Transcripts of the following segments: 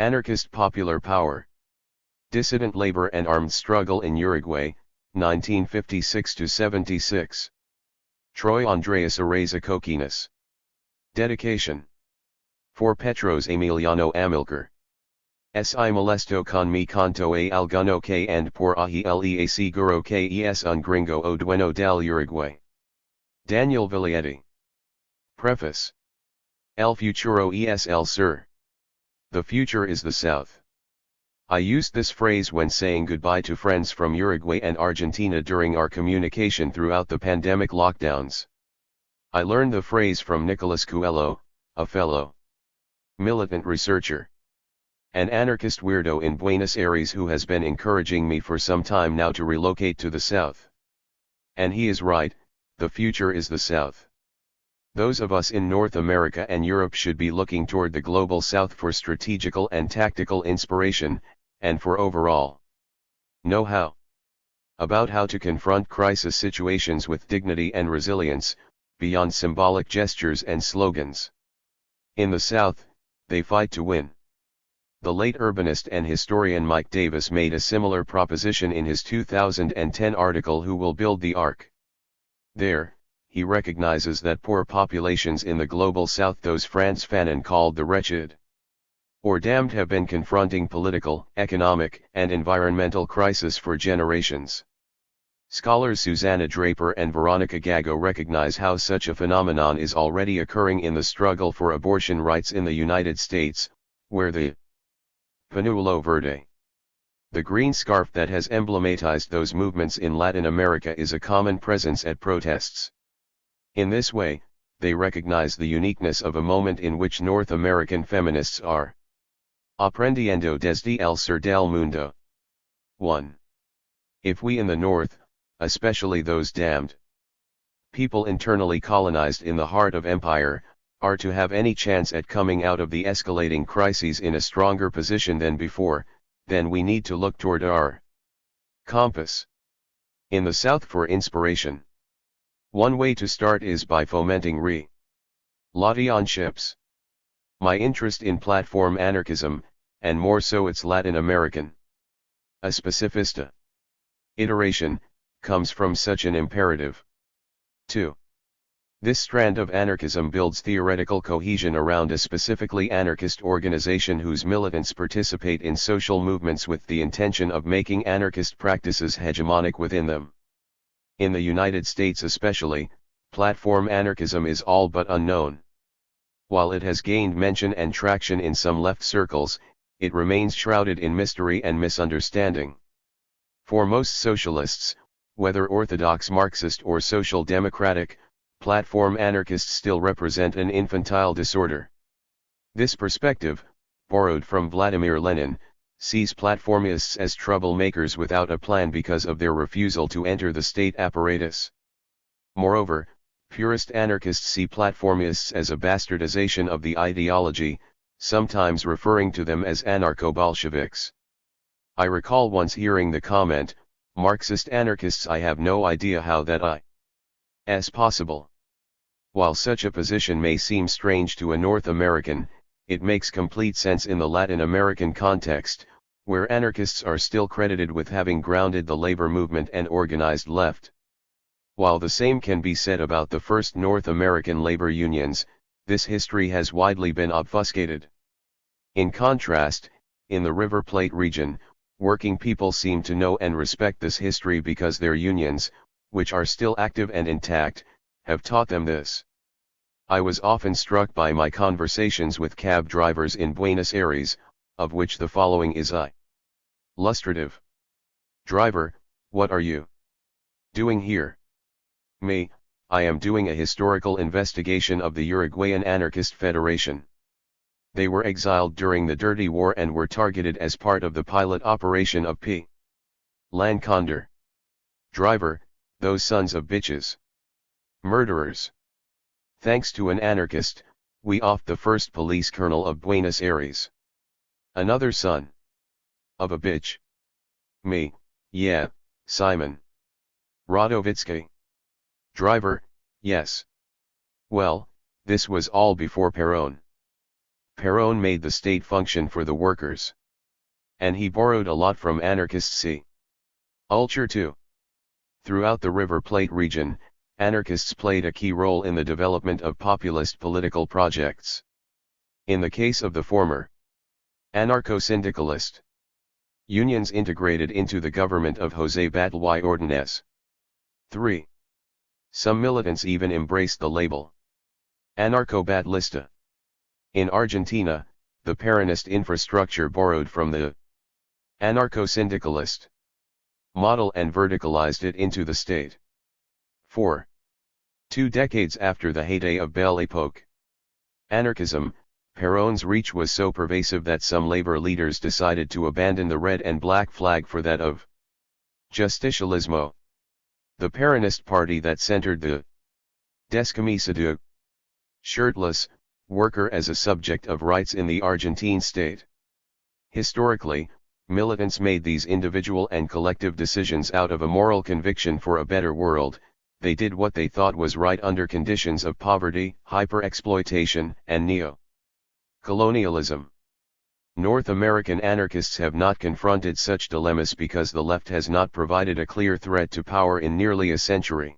Anarchist popular power. Dissident labor and armed struggle in Uruguay, 1956–76. Troy Andreas Areza Coquinez. Dedication. For Petros Emiliano Amilcar. Si molesto con mi canto a alguno que and por ahí le seguro que es un gringo o dueño del Uruguay. Daniel Villietti. Preface. El futuro es el sur. The future is the South. I used this phrase when saying goodbye to friends from Uruguay and Argentina during our communication throughout the pandemic lockdowns. I learned the phrase from Nicolas Coelho, a fellow militant researcher, an anarchist weirdo in Buenos Aires who has been encouraging me for some time now to relocate to the South. And he is right, the future is the South. Those of us in North America and Europe should be looking toward the global South for strategical and tactical inspiration, and for overall know-how about how to confront crisis situations with dignity and resilience, beyond symbolic gestures and slogans. In the South, they fight to win. The late urbanist and historian Mike Davis made a similar proposition in his 2010 article Who Will Build the Ark? There, he recognizes that poor populations in the global South, those Frantz Fanon called the wretched or damned, have been confronting political, economic, and environmental crisis for generations. Scholars Susanna Draper and Veronica Gago recognize how such a phenomenon is already occurring in the struggle for abortion rights in the United States, where the pañuelo verde, the green scarf that has emblematized those movements in Latin America, is a common presence at protests. In this way, they recognize the uniqueness of a moment in which North American feminists are aprendiendo desde el sur del mundo. 1. If we in the North, especially those damned people internally colonized in the heart of empire, are to have any chance at coming out of the escalating crises in a stronger position than before, then we need to look toward our compass in the South for inspiration. One way to start is by fomenting relationships. My interest in platform anarchism, and more so its Latin American a specificista iteration, comes from such an imperative. 2. This strand of anarchism builds theoretical cohesion around a specifically anarchist organization whose militants participate in social movements with the intention of making anarchist practices hegemonic within them. In the United States especially, platform anarchism is all but unknown. While it has gained mention and traction in some left circles, it remains shrouded in mystery and misunderstanding. For most socialists, whether orthodox Marxist or social democratic, platform anarchists still represent an infantile disorder. This perspective, borrowed from Vladimir Lenin, sees platformists as troublemakers without a plan because of their refusal to enter the state apparatus. Moreover, purist anarchists see platformists as a bastardization of the ideology, sometimes referring to them as anarcho-Bolsheviks. I recall once hearing the comment, "Marxist anarchists, I have no idea how that is possible." While such a position may seem strange to a North American, it makes complete sense in the Latin American context, where anarchists are still credited with having grounded the labor movement and organized left. While the same can be said about the first North American labor unions, this history has widely been obfuscated. In contrast, in the River Plate region, working people seem to know and respect this history because their unions, which are still active and intact, have taught them this. I was often struck by my conversations with cab drivers in Buenos Aires, of which the following is illustrative. "Driver, what are you doing here?" "Me, I am doing a historical investigation of the Uruguayan Anarchist Federation. They were exiled during the Dirty War and were targeted as part of the pilot operation of P. Lanconder." "Driver, those sons of bitches. Murderers. Thanks to an anarchist, we offed the first police colonel of Buenos Aires." "Another son of a bitch." "Me, yeah, Simon Radovitsky." "Driver, yes. Well, this was all before Perón Perón made the state function for the workers. And he borrowed a lot from anarchists. See Ulcher too. Throughout the River Plate region, anarchists played a key role in the development of populist political projects. In the case of the former, anarcho-syndicalist unions integrated into the government of José Batlle y Ordóñez. 3. Some militants even embraced the label anarcho-batlista. In Argentina, the Peronist infrastructure borrowed from the anarcho-syndicalist model and verticalized it into the state. 4. 2 decades after the heyday of Belle Époque anarchism, Perón's reach was so pervasive that some labor leaders decided to abandon the red and black flag for that of Justicialismo, the Peronist party that centered the descamisado, shirtless, worker as a subject of rights in the Argentine state. Historically, militants made these individual and collective decisions out of a moral conviction for a better world. They did what they thought was right under conditions of poverty, hyper-exploitation, and neo-colonialism. North American anarchists have not confronted such dilemmas because the left has not provided a clear threat to power in nearly a century.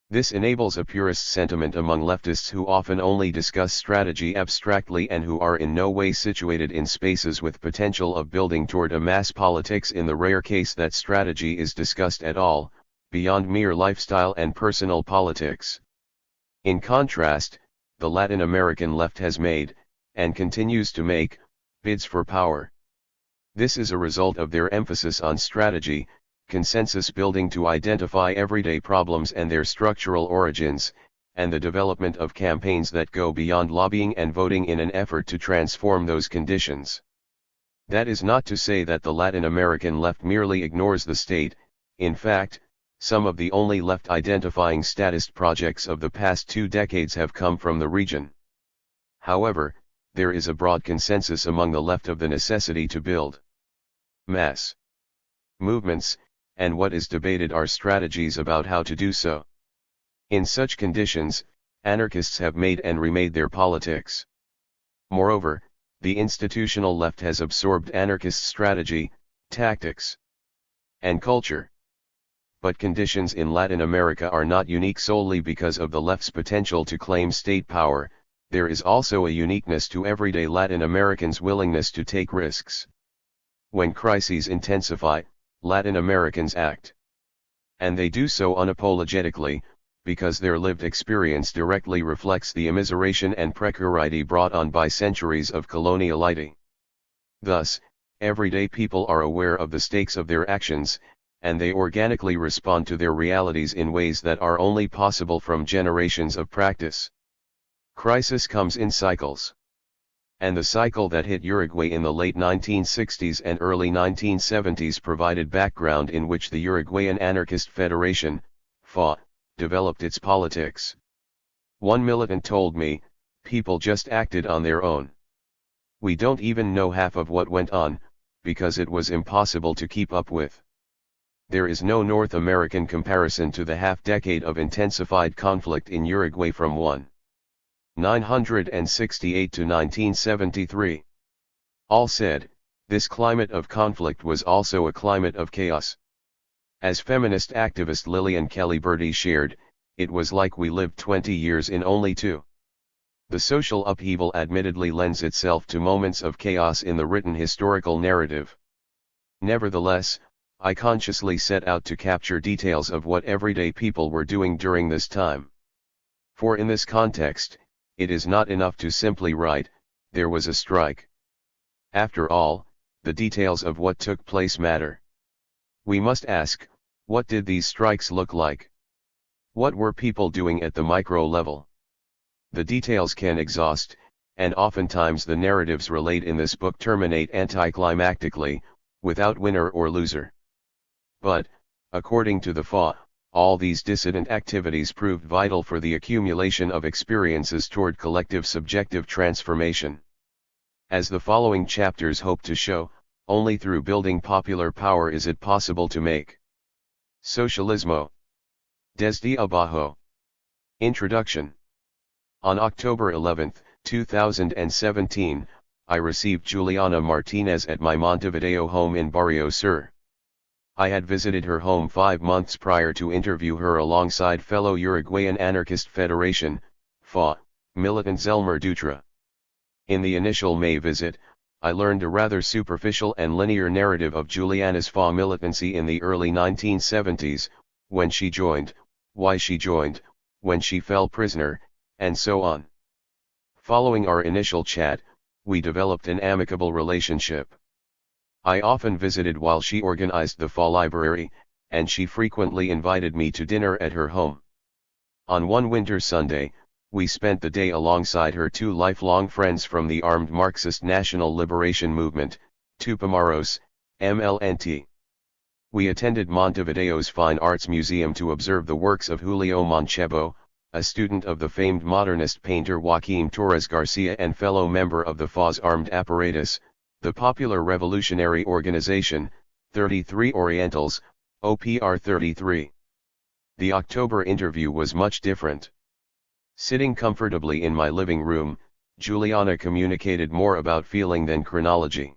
This enables a purist sentiment among leftists who often only discuss strategy abstractly and who are in no way situated in spaces with potential of building toward a mass politics in the rare case that strategy is discussed at all, beyond mere lifestyle and personal politics. In contrast, the Latin American left has made, and continues to make, bids for power. This is a result of their emphasis on strategy, consensus building to identify everyday problems and their structural origins, and the development of campaigns that go beyond lobbying and voting in an effort to transform those conditions. That is not to say that the Latin American left merely ignores the state. In fact, some of the only left-identifying statist projects of the past 2 decades have come from the region. However, there is a broad consensus among the left of the necessity to build mass movements, and what is debated are strategies about how to do so. In such conditions, anarchists have made and remade their politics. Moreover, the institutional left has absorbed anarchist strategy, tactics, and culture. But conditions in Latin America are not unique solely because of the left's potential to claim state power. There is also a uniqueness to everyday Latin Americans' willingness to take risks. When crises intensify, Latin Americans act. And they do so unapologetically, because their lived experience directly reflects the immiseration and precarity brought on by centuries of coloniality. Thus, everyday people are aware of the stakes of their actions, and they organically respond to their realities in ways that are only possible from generations of practice. Crisis comes in cycles. And the cycle that hit Uruguay in the late 1960s and early 1970s provided background in which the Uruguayan Anarchist Federation, FA, developed its politics. One militant told me, people just acted on their own. We don't even know half of what went on, because it was impossible to keep up with. There is no North American comparison to the half-decade of intensified conflict in Uruguay from 1968 to 1973. All said, this climate of conflict was also a climate of chaos. As feminist activist Lillian Kelly Bertie shared, it was like we lived 20 years in only 2. The social upheaval admittedly lends itself to moments of chaos in the written historical narrative. Nevertheless, I consciously set out to capture details of what everyday people were doing during this time. For in this context, it is not enough to simply write, there was a strike. After all, the details of what took place matter. We must ask, what did these strikes look like? What were people doing at the micro level? The details can exhaust, and oftentimes the narratives relayed in this book terminate anticlimactically, without winner or loser. But, according to the FA, all these dissident activities proved vital for the accumulation of experiences toward collective subjective transformation. As the following chapters hope to show, only through building popular power is it possible to make socialismo desde abajo. Introduction. On October 11, 2017, I received Juliana Martinez at my Montevideo home in Barrio Sur. I had visited her home 5 months prior to interview her alongside fellow Uruguayan Anarchist Federation, FA, militant Zelmer Dutra. In the initial May visit, I learned a rather superficial and linear narrative of Juliana's FA militancy in the early 1970s, when she joined, why she joined, when she fell prisoner, and so on. Following our initial chat, we developed an amicable relationship. I often visited while she organized the FA library, and she frequently invited me to dinner at her home. On one winter Sunday, we spent the day alongside her 2 lifelong friends from the armed Marxist National Liberation Movement, Tupamaros, MLNT. We attended Montevideo's Fine Arts Museum to observe the works of Julio Manchego, a student of the famed modernist painter Joaquim Torres Garcia and fellow member of the FA's armed apparatus, the Popular Revolutionary Organization, 33 Orientals, OPR 33. The October interview was much different. Sitting comfortably in my living room, Juliana communicated more about feeling than chronology.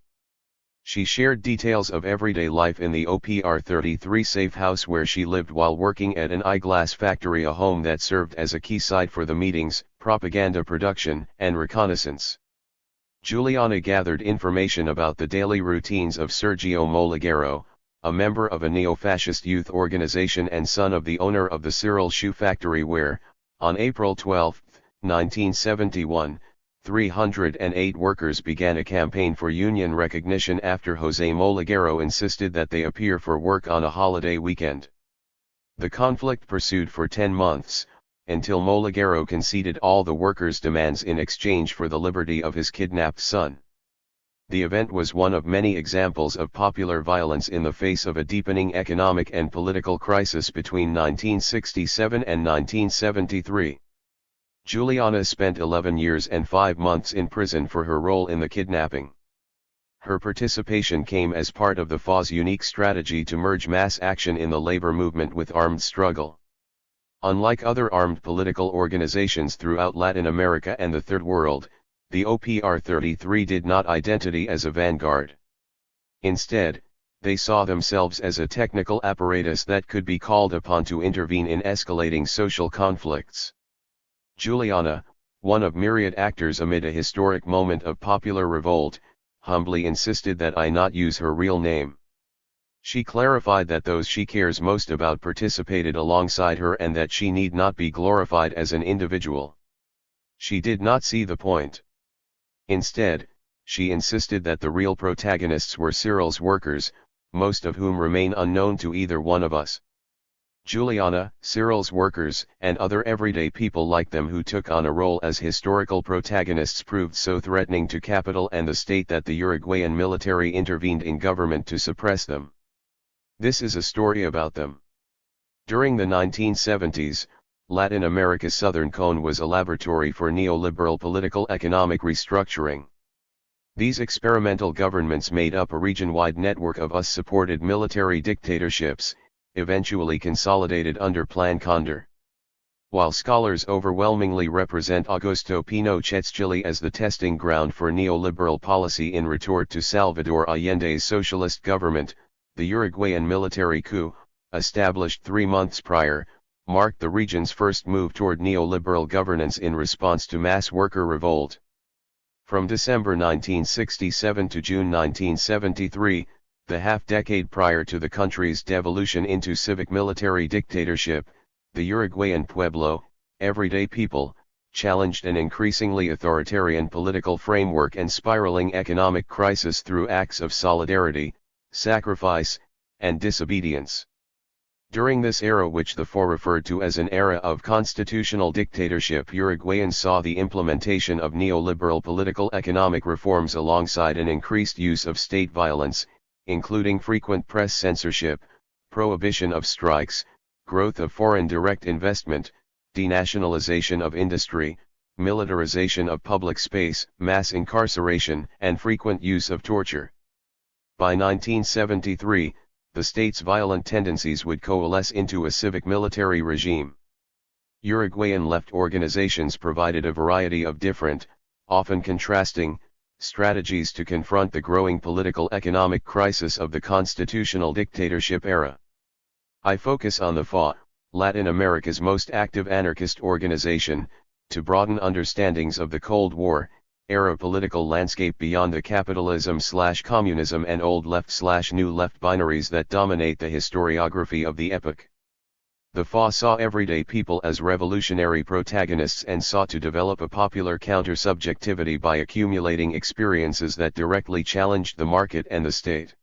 She shared details of everyday life in the OPR 33 safe house where she lived while working at an eyeglass factory, a home that served as a key site for the meetings, propaganda production, and reconnaissance. Juliana gathered information about the daily routines of Sergio Moliguero, a member of a neo-fascist youth organization and son of the owner of the Cyril shoe factory where, on April 12, 1971, 308 workers began a campaign for union recognition after José Moliguero insisted that they appear for work on a holiday weekend. The conflict pursued for 10 months, until Moliguero conceded all the workers' demands in exchange for the liberty of his kidnapped son. The event was one of many examples of popular violence in the face of a deepening economic and political crisis between 1967 and 1973. Juliana spent 11 years and 5 months in prison for her role in the kidnapping. Her participation came as part of the FA's unique strategy to merge mass action in the labor movement with armed struggle. Unlike other armed political organizations throughout Latin America and the Third World, the OPR 33 did not identity as a vanguard. Instead, they saw themselves as a technical apparatus that could be called upon to intervene in escalating social conflicts. Juliana, one of myriad actors amid a historic moment of popular revolt, humbly insisted that I not use her real name. She clarified that those she cares most about participated alongside her and that she need not be glorified as an individual. She did not see the point. Instead, she insisted that the real protagonists were Cyril's workers, most of whom remain unknown to either one of us. Juliana, Cyril's workers, and other everyday people like them who took on a role as historical protagonists proved so threatening to capital and the state that the Uruguayan military intervened in government to suppress them. This is a story about them. During the 1970s, Latin America's southern cone was a laboratory for neoliberal political economic restructuring. These experimental governments made up a region-wide network of US-supported military dictatorships, eventually consolidated under Plan Condor. While scholars overwhelmingly represent Augusto Pinochet's Chile as the testing ground for neoliberal policy in retort to Salvador Allende's socialist government, the Uruguayan military coup, established 3 months prior, marked the region's first move toward neoliberal governance in response to mass worker revolt. From December 1967 to June 1973, the half-decade prior to the country's devolution into civic military dictatorship, the Uruguayan pueblo, everyday people, challenged an increasingly authoritarian political framework and spiraling economic crisis through acts of solidarity, sacrifice, and disobedience. During this era, which the FA referred to as an era of constitutional dictatorship, Uruguayans saw the implementation of neoliberal political economic reforms alongside an increased use of state violence, including frequent press censorship, prohibition of strikes, growth of foreign direct investment, denationalization of industry, militarization of public space, mass incarceration, and frequent use of torture. By 1973, the state's violent tendencies would coalesce into a civic military regime. Uruguayan left organizations provided a variety of different, often contrasting, strategies to confront the growing political-economic crisis of the constitutional dictatorship era. I focus on the FA, Latin America's most active anarchist organization, to broaden understandings of the Cold War era political landscape beyond the capitalism/communism and old left/new left binaries that dominate the historiography of the epoch. The FA saw everyday people as revolutionary protagonists and sought to develop a popular counter-subjectivity by accumulating experiences that directly challenged the market and the state.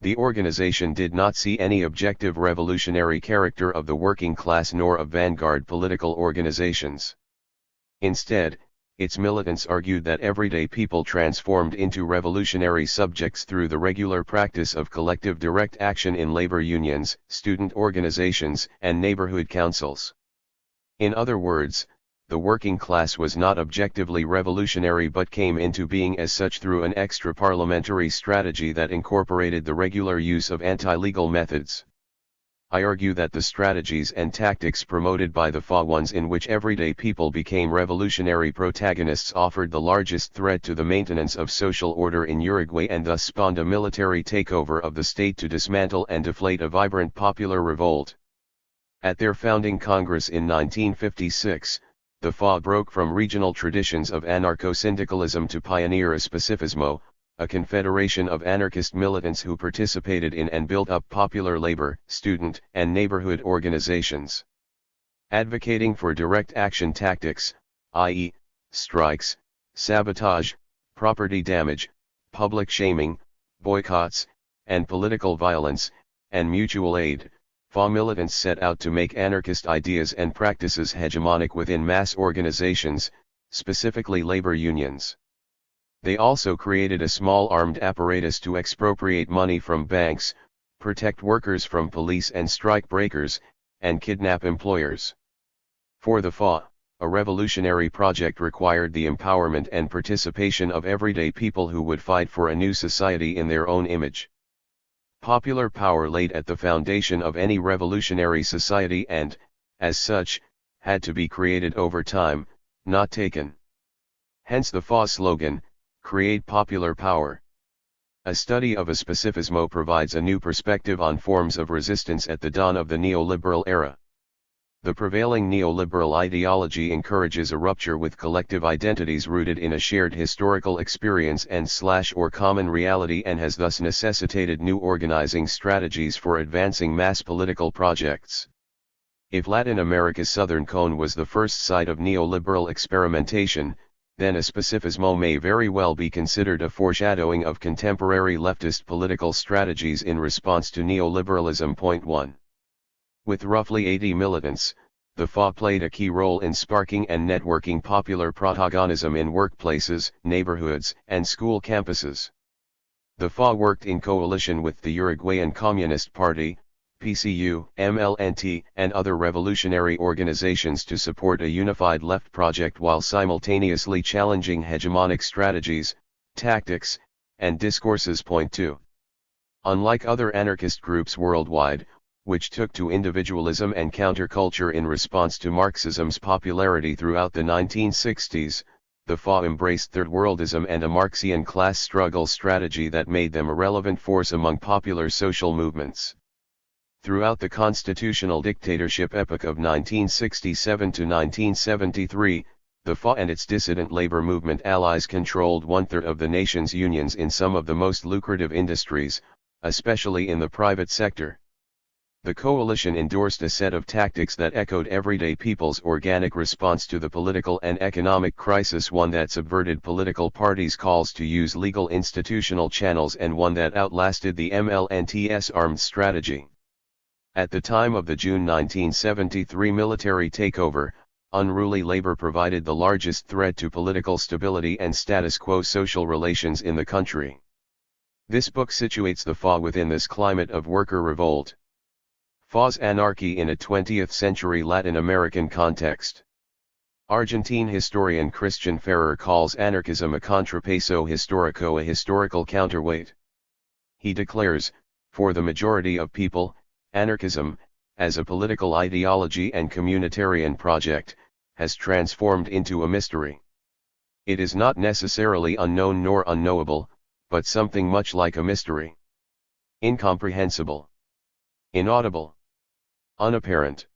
The organization did not see any objective revolutionary character of the working class nor of vanguard political organizations. Instead, its militants argued that everyday people transformed into revolutionary subjects through the regular practice of collective direct action in labor unions, student organizations, and neighborhood councils. In other words, the working class was not objectively revolutionary but came into being as such through an extra-parliamentary strategy that incorporated the regular use of anti-legal methods. I argue that the strategies and tactics promoted by the FA ones in which everyday people became revolutionary protagonists offered the largest threat to the maintenance of social order in Uruguay and thus spawned a military takeover of the state to dismantle and deflate a vibrant popular revolt. At their founding Congress in 1956, the FA broke from regional traditions of anarcho-syndicalism to pioneer a specifismo, a confederation of anarchist militants who participated in and built up popular labor, student, and neighborhood organizations. Advocating for direct action tactics, i.e., strikes, sabotage, property damage, public shaming, boycotts, and political violence, and mutual aid, FA militants set out to make anarchist ideas and practices hegemonic within mass organizations, specifically labor unions. They also created a small armed apparatus to expropriate money from banks, protect workers from police and strike breakers, and kidnap employers. For the FA, a revolutionary project required the empowerment and participation of everyday people who would fight for a new society in their own image. Popular power laid at the foundation of any revolutionary society and, as such, had to be created over time, not taken. Hence the FA slogan, "Create popular power." A study of a specifismo provides a new perspective on forms of resistance at the dawn of the neoliberal era. The prevailing neoliberal ideology encourages a rupture with collective identities rooted in a shared historical experience and/or common reality and has thus necessitated new organizing strategies for advancing mass political projects. If Latin America's southern cone was the first site of neoliberal experimentation, then a specifismo may very well be considered a foreshadowing of contemporary leftist political strategies in response to neoliberalism. 1. With roughly 80 militants, the FA played a key role in sparking and networking popular protagonism in workplaces, neighborhoods, and school campuses. The FA worked in coalition with the Uruguayan Communist Party, PCU, MLNT, and other revolutionary organizations to support a unified left project while simultaneously challenging hegemonic strategies, tactics, and discourses. 2. Unlike other anarchist groups worldwide, which took to individualism and counterculture in response to Marxism's popularity throughout the 1960s, the FA embraced third-worldism and a Marxian class struggle strategy that made them a relevant force among popular social movements. Throughout the constitutional dictatorship epoch of 1967 to 1973, the FA and its dissident labor movement allies controlled one-third of the nation's unions in some of the most lucrative industries, especially in the private sector. The coalition endorsed a set of tactics that echoed everyday people's organic response to the political and economic crisis, one that subverted political parties' calls to use legal institutional channels and one that outlasted the MLNT's armed strategy. At the time of the June 1973 military takeover, unruly labor provided the largest threat to political stability and status quo social relations in the country. This book situates the FA within this climate of worker revolt. FA's anarchy in a 20th-century Latin American context. Argentine historian Christian Ferrer calls anarchism a contrapeso histórico, a historical counterweight. He declares, for the majority of people, anarchism, as a political ideology and communitarian project, has transformed into a mystery. It is not necessarily unknown nor unknowable, but something much like a mystery. Incomprehensible. Inaudible. Unapparent.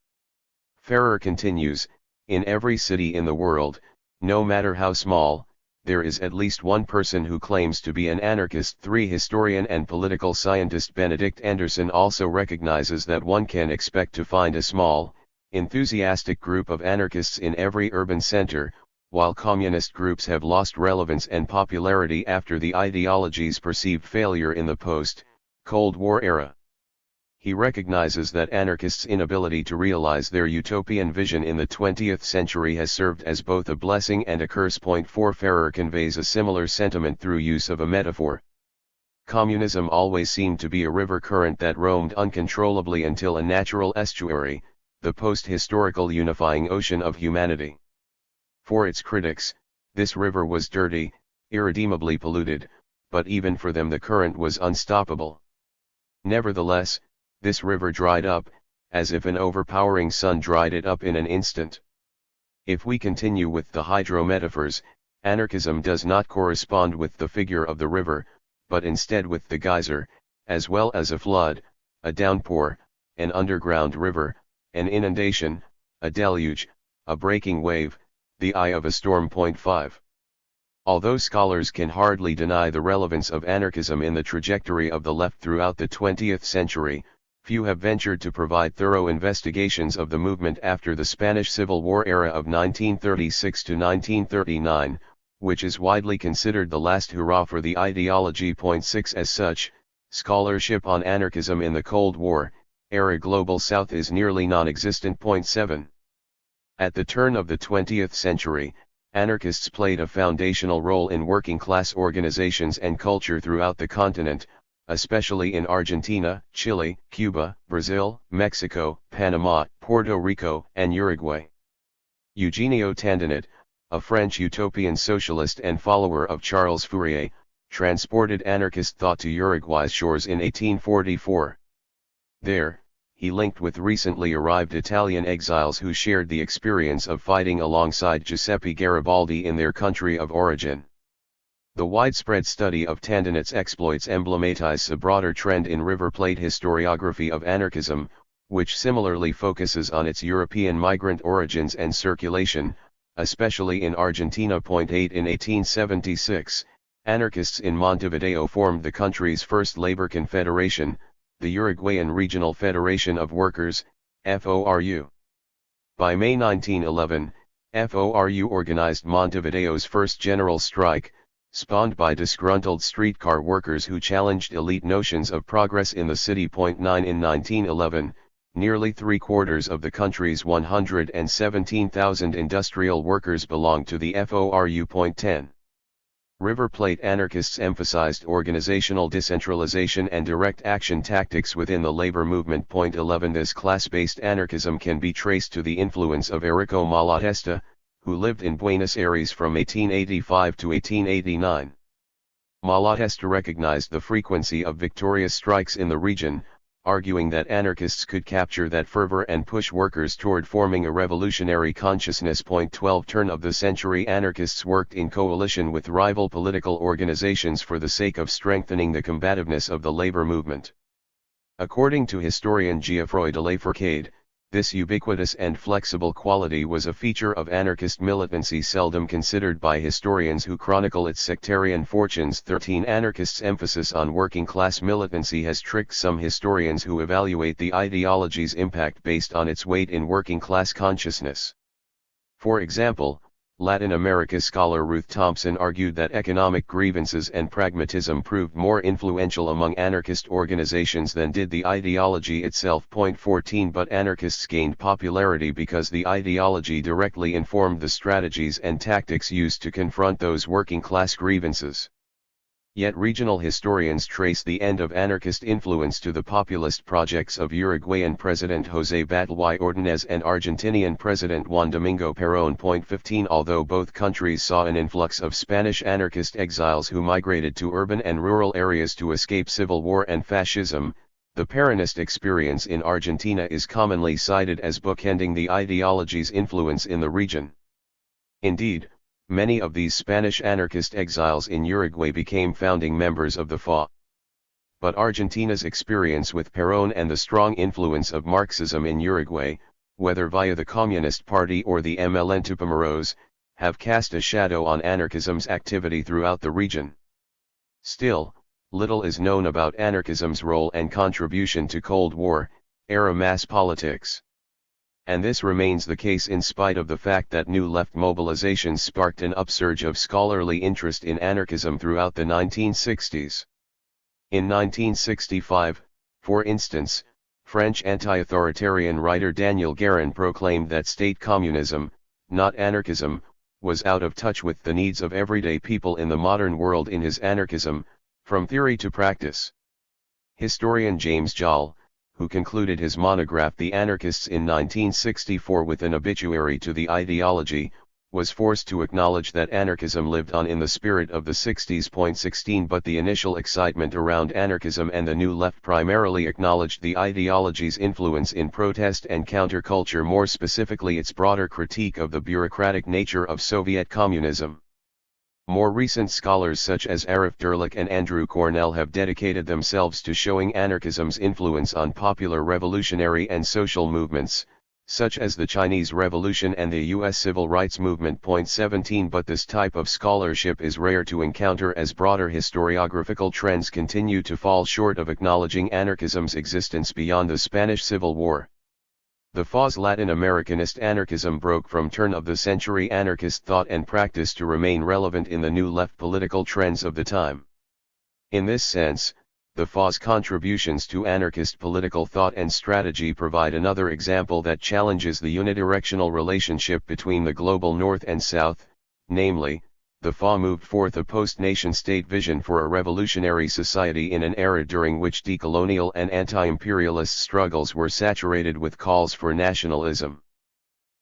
Ferrer continues, in every city in the world, no matter how small, there is at least one person who claims to be an anarchist. 3. Historian and political scientist Benedict Anderson also recognizes that one can expect to find a small, enthusiastic group of anarchists in every urban center, while communist groups have lost relevance and popularity after the ideology's perceived failure in the post-Cold War era. He recognizes that anarchists' inability to realize their utopian vision in the 20th century has served as both a blessing and a curse. 4. Ferrer conveys a similar sentiment through use of a metaphor. Communism always seemed to be a river current that roamed uncontrollably until a natural estuary, the post-historical unifying ocean of humanity. For its critics, this river was dirty, irredeemably polluted, but even for them the current was unstoppable. Nevertheless, this river dried up, as if an overpowering sun dried it up in an instant. If we continue with the hydro metaphors, anarchism does not correspond with the figure of the river, but instead with the geyser, as well as a flood, a downpour, an underground river, an inundation, a deluge, a breaking wave, the eye of a storm. 5. Although scholars can hardly deny the relevance of anarchism in the trajectory of the left throughout the 20th century, few have ventured to provide thorough investigations of the movement after the Spanish Civil War era of 1936 to 1939, which is widely considered the last hurrah for the ideology. 6. As such, scholarship on anarchism in the Cold War era Global South is nearly non-existent. 7. At the turn of the 20th century, anarchists played a foundational role in working-class organizations and culture throughout the continent, especially in Argentina, Chile, Cuba, Brazil, Mexico, Panama, Puerto Rico, and Uruguay. Eugenio Tandinat, a French utopian socialist and follower of Charles Fourier, transported anarchist thought to Uruguay's shores in 1844. There, he linked with recently arrived Italian exiles who shared the experience of fighting alongside Giuseppe Garibaldi in their country of origin. The widespread study of Tandinat's exploits emblematizes a broader trend in River Plate historiography of anarchism, which similarly focuses on its European migrant origins and circulation, especially in Argentina. 8. In 1876, anarchists in Montevideo formed the country's first labor confederation, the Uruguayan Regional Federation of Workers, FORU. By May 1911, FORU organized Montevideo's first general strike, spawned by disgruntled streetcar workers who challenged elite notions of progress in the city. 9. In 1911, nearly three-quarters of the country's 117,000 industrial workers belonged to the FORU. 10. River Plate anarchists emphasized organizational decentralization and direct action tactics within the labor movement. 11. This class-based anarchism can be traced to the influence of Errico Malatesta, who lived in Buenos Aires from 1885 to 1889. Malatesta recognized the frequency of victorious strikes in the region, arguing that anarchists could capture that fervor and push workers toward forming a revolutionary consciousness. 12. Turn of the century anarchists worked in coalition with rival political organizations for the sake of strengthening the combativeness of the labor movement. According to historian Geoffroy de la Fourcade, this ubiquitous and flexible quality was a feature of anarchist militancy seldom considered by historians who chronicle its sectarian fortunes. 13. Anarchists' emphasis on working-class militancy has tricked some historians who evaluate the ideology's impact based on its weight in working-class consciousness. For example, Latin America scholar Ruth Thompson argued that economic grievances and pragmatism proved more influential among anarchist organizations than did the ideology itself. 14. But anarchists gained popularity because the ideology directly informed the strategies and tactics used to confront those working-class grievances. Yet regional historians trace the end of anarchist influence to the populist projects of Uruguayan President José Bataillé Ordóñez and Argentinian President Juan Domingo Perón. 15. Although both countries saw an influx of Spanish anarchist exiles who migrated to urban and rural areas to escape civil war and fascism, the Peronist experience in Argentina is commonly cited as bookending the ideology's influence in the region. Indeed, Many of these Spanish anarchist exiles in Uruguay became founding members of the FA. But Argentina's experience with Perón and the strong influence of Marxism in Uruguay, whether via the Communist Party or the MLN Tupamaros, have cast a shadow on anarchism's activity throughout the region. Still, little is known about anarchism's role and contribution to Cold War-era mass politics. And this remains the case in spite of the fact that New Left mobilizations sparked an upsurge of scholarly interest in anarchism throughout the 1960s. In 1965, for instance, French anti-authoritarian writer Daniel Guérin proclaimed that state communism, not anarchism, was out of touch with the needs of everyday people in the modern world in his Anarchism, From Theory to Practice. Historian James Joll, who concluded his monograph The Anarchists in 1964 with an obituary to the ideology, was forced to acknowledge that anarchism lived on in the spirit of the 60s. 16 But the initial excitement around anarchism and the New Left primarily acknowledged the ideology's influence in protest and counterculture, more specifically its broader critique of the bureaucratic nature of Soviet communism. More recent scholars such as Arif Derlich and Andrew Cornell have dedicated themselves to showing anarchism's influence on popular revolutionary and social movements, such as the Chinese Revolution and the U.S. Civil Rights Movement. 17 But this type of scholarship is rare to encounter, as broader historiographical trends continue to fall short of acknowledging anarchism's existence beyond the Spanish Civil War. The FA's Latin Americanist anarchism broke from turn-of-the-century anarchist thought and practice to remain relevant in the New Left political trends of the time. In this sense, the FA's contributions to anarchist political thought and strategy provide another example that challenges the unidirectional relationship between the global North and South, namely, the FA moved forth a post-nation-state vision for a revolutionary society in an era during which decolonial and anti-imperialist struggles were saturated with calls for nationalism.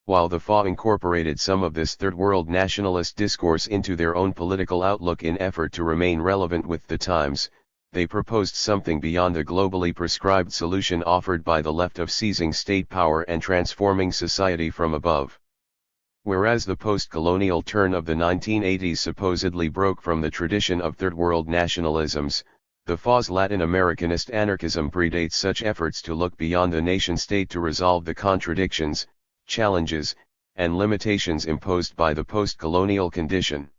While the FA incorporated some of this Third World nationalist discourse into their own political outlook in effort to remain relevant with the times, they proposed something beyond the globally prescribed solution offered by the left of seizing state power and transforming society from above. Whereas the post-colonial turn of the 1980s supposedly broke from the tradition of Third World nationalisms, the FA's Latin Americanist anarchism predates such efforts to look beyond the nation-state to resolve the contradictions, challenges, and limitations imposed by the post-colonial condition.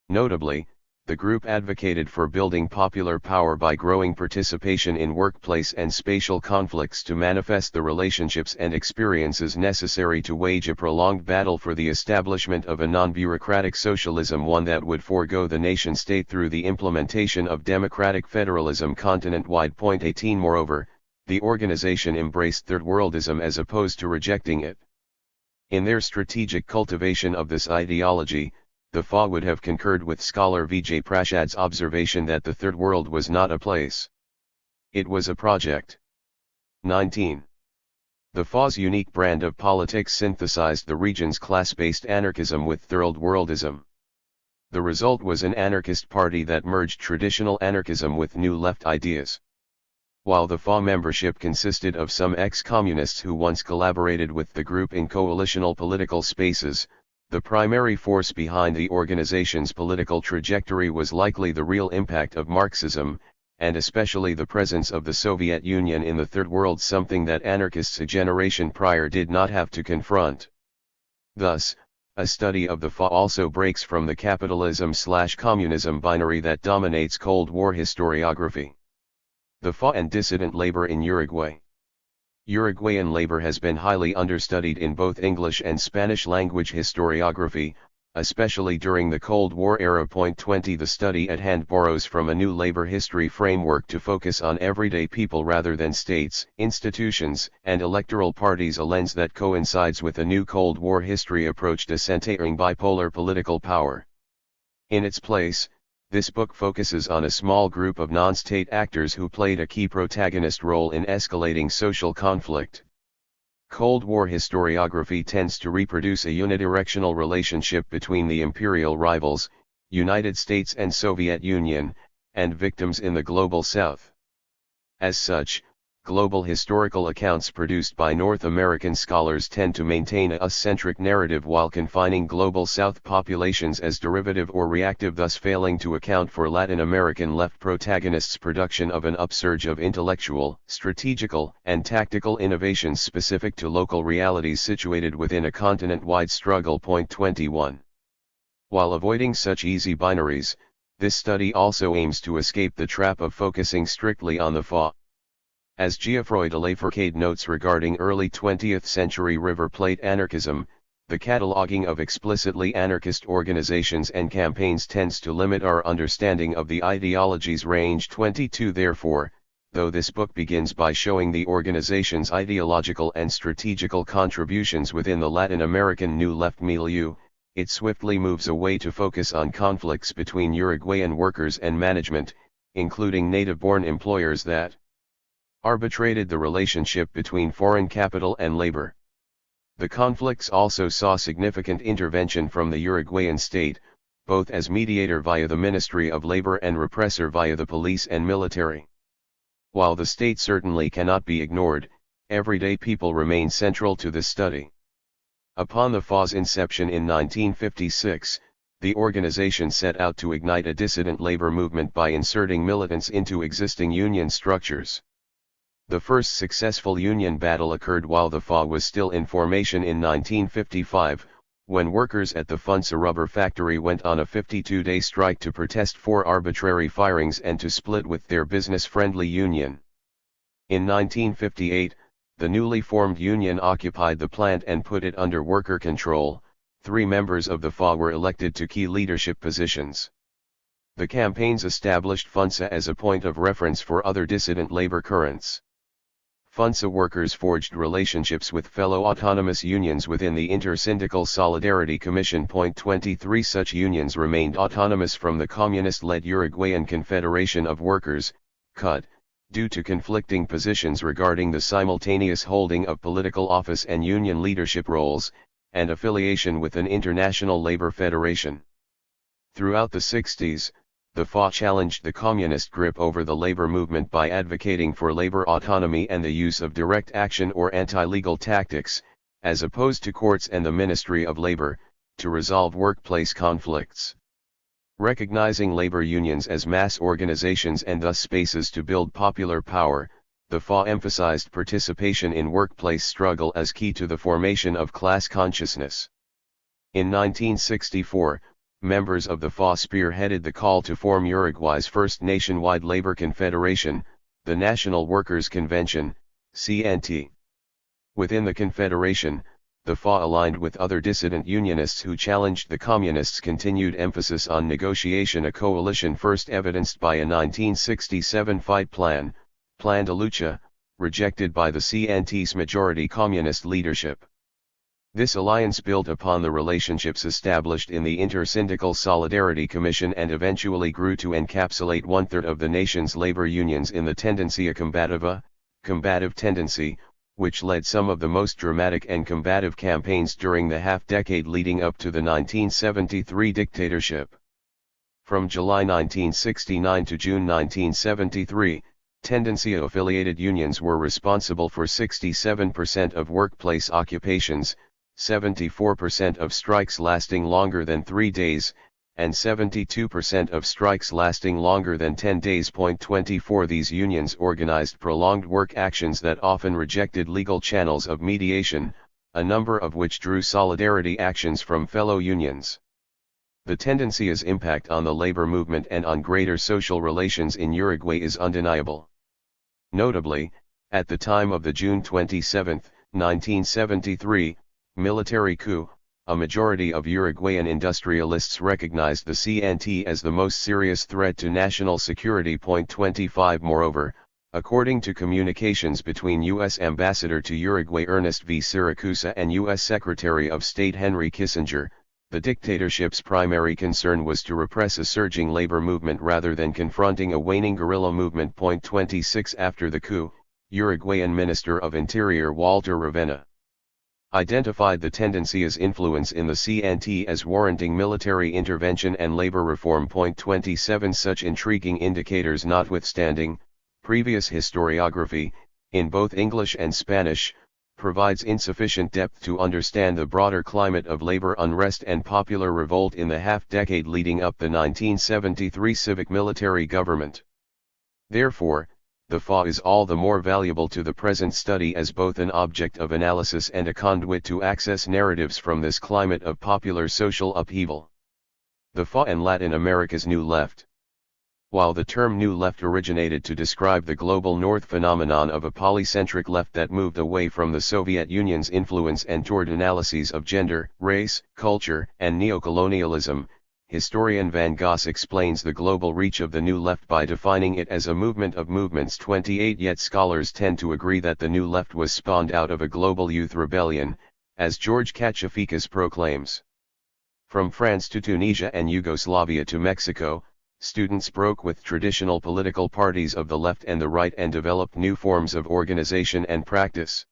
Notably, the group advocated for building popular power by growing participation in workplace and spatial conflicts to manifest the relationships and experiences necessary to wage a prolonged battle for the establishment of a non-bureaucratic socialism, one that would forego the nation-state through the implementation of democratic federalism continent-wide. 18 Moreover, the organization embraced third-worldism as opposed to rejecting it. In their strategic cultivation of this ideology, the FA would have concurred with scholar Vijay Prasad's observation that the Third World was not a place. It was a project. 19. The FA's unique brand of politics synthesized the region's class-based anarchism with third-worldism. The result was an anarchist party that merged traditional anarchism with new left ideas. While the FA membership consisted of some ex-communists who once collaborated with the group in coalitional political spaces, the primary force behind the organization's political trajectory was likely the real impact of Marxism, and especially the presence of the Soviet Union in the Third World, something that anarchists a generation prior did not have to confront. Thus, a study of the FA also breaks from the capitalism/communism binary that dominates Cold War historiography. The FA and dissident labor in Uruguay. Uruguayan labor has been highly understudied in both English and Spanish language historiography, especially during the Cold War era. 20 The study at hand borrows from a new labor history framework to focus on everyday people rather than states, institutions, and electoral parties, a lens that coincides with a new Cold War history approach to centering bipolar political power. In its place, this book focuses on a small group of non-state actors who played a key protagonist role in escalating social conflict. Cold War historiography tends to reproduce a unidirectional relationship between the imperial rivals, United States and Soviet Union, and victims in the global South. As such, Global historical accounts produced by North American scholars tend to maintain a US-centric narrative while confining Global South populations as derivative or reactive, thus failing to account for Latin American left protagonists' production of an upsurge of intellectual, strategical, and tactical innovations specific to local realities situated within a continent-wide struggle. Point 21. While avoiding such easy binaries, this study also aims to escape the trap of focusing strictly on the FA. As Geoffroy de Lafourcade notes regarding early 20th century River Plate anarchism, the cataloging of explicitly anarchist organizations and campaigns tends to limit our understanding of the ideology's range. 22. Therefore, though this book begins by showing the organization's ideological and strategical contributions within the Latin American New Left milieu, it swiftly moves away to focus on conflicts between Uruguayan workers and management, including native-born employers that arbitrated the relationship between foreign capital and labor. The conflicts also saw significant intervention from the Uruguayan state, both as mediator via the Ministry of Labor and repressor via the police and military. While the state certainly cannot be ignored, everyday people remain central to this study. Upon the FA's inception in 1956, the organization set out to ignite a dissident labor movement by inserting militants into existing union structures. The first successful union battle occurred while the FA was still in formation in 1955, when workers at the Funsa rubber factory went on a 52-day strike to protest for arbitrary firings and to split with their business-friendly union. In 1958, the newly formed union occupied the plant and put it under worker control. 3 members of the FA were elected to key leadership positions. The campaigns established Funsa as a point of reference for other dissident labor currents. Funsa workers forged relationships with fellow autonomous unions within the Intersyndical Solidarity Commission. 23. Such unions remained autonomous from the communist-led Uruguayan Confederation of Workers, CUT, due to conflicting positions regarding the simultaneous holding of political office and union leadership roles, and affiliation with an international labor federation. Throughout the 60s, the FA challenged the communist grip over the labor movement by advocating for labor autonomy and the use of direct action or anti-legal tactics, as opposed to courts and the Ministry of Labor, to resolve workplace conflicts. Recognizing labor unions as mass organizations and thus spaces to build popular power, the FA emphasized participation in workplace struggle as key to the formation of class consciousness. In 1964, members of the FA spearheaded the call to form Uruguay's first nationwide labor confederation, the National Workers' Convention, CNT. Within the confederation, the FA aligned with other dissident unionists who challenged the communists' continued emphasis on negotiation, a coalition first evidenced by a 1967 fight plan, Plan de Lucha, rejected by the CNT's majority communist leadership. This alliance built upon the relationships established in the Intersyndical Solidarity Commission and eventually grew to encapsulate 1/3 of the nation's labor unions in the Tendencia Combativa, combative tendency, which led some of the most dramatic and combative campaigns during the half-decade leading up to the 1973 dictatorship. From July 1969 to June 1973, Tendencia-affiliated unions were responsible for 67% of workplace occupations, 74% of strikes lasting longer than 3 days, and 72% of strikes lasting longer than 10 days. 24. These unions organized prolonged work actions that often rejected legal channels of mediation, a number of which drew solidarity actions from fellow unions. The Tendencia's impact on the labor movement and on greater social relations in Uruguay is undeniable. Notably, at the time of the June 27, 1973, military coup, a majority of Uruguayan industrialists recognized the CNT as the most serious threat to national security. 25. Moreover, according to communications between U.S. Ambassador to Uruguay Ernest V. Siracusa and U.S. Secretary of State Henry Kissinger, the dictatorship's primary concern was to repress a surging labor movement rather than confronting a waning guerrilla movement. 26. After the coup, Uruguayan Minister of Interior Walter Ravenna identified the Tendencia's influence in the CNT as warranting military intervention and labor reform. 27. Such intriguing indicators notwithstanding, previous historiography, in both English and Spanish, provides insufficient depth to understand the broader climate of labor unrest and popular revolt in the half-decade leading up the 1973 civic-military government. Therefore, the FA is all the more valuable to the present study as both an object of analysis and a conduit to access narratives from this climate of popular social upheaval. The FA and Latin America's New Left. While the term New Left originated to describe the global North phenomenon of a polycentric left that moved away from the Soviet Union's influence and toward analyses of gender, race, culture, and neocolonialism, historian Van Goss explains the global reach of the New Left by defining it as a movement of movements 28. Yet scholars tend to agree that the New Left was spawned out of a global youth rebellion, as George Kachafikas proclaims. From France to Tunisia and Yugoslavia to Mexico, students broke with traditional political parties of the left and the right and developed new forms of organization and practice.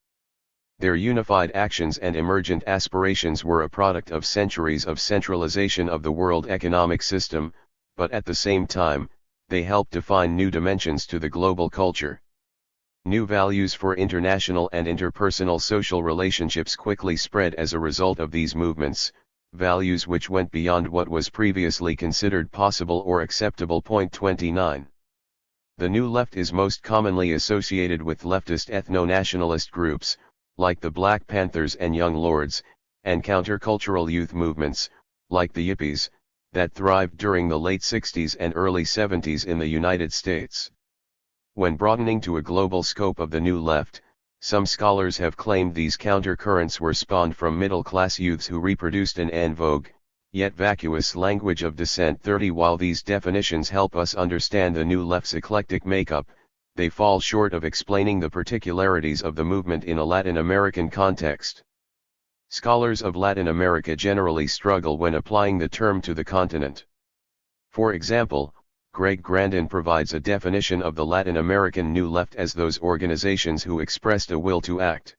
Their unified actions and emergent aspirations were a product of centuries of centralization of the world economic system, but at the same time, they helped define new dimensions to the global culture. New values for international and interpersonal social relationships quickly spread as a result of these movements, values which went beyond what was previously considered possible or acceptable. 29. The New Left is most commonly associated with leftist ethno-nationalist groups, like the Black Panthers and Young Lords, and countercultural youth movements, like the Yippies, that thrived during the late 60s and early 70s in the United States. When broadening to a global scope of the New Left, some scholars have claimed these countercurrents were spawned from middle-class youths who reproduced an en vogue, yet vacuous language of dissent. 30. While these definitions help us understand the New Left's eclectic makeup, they fall short of explaining the particularities of the movement in a Latin American context. Scholars of Latin America generally struggle when applying the term to the continent. For example, Greg Grandin provides a definition of the Latin American New Left as those organizations who expressed a will to act.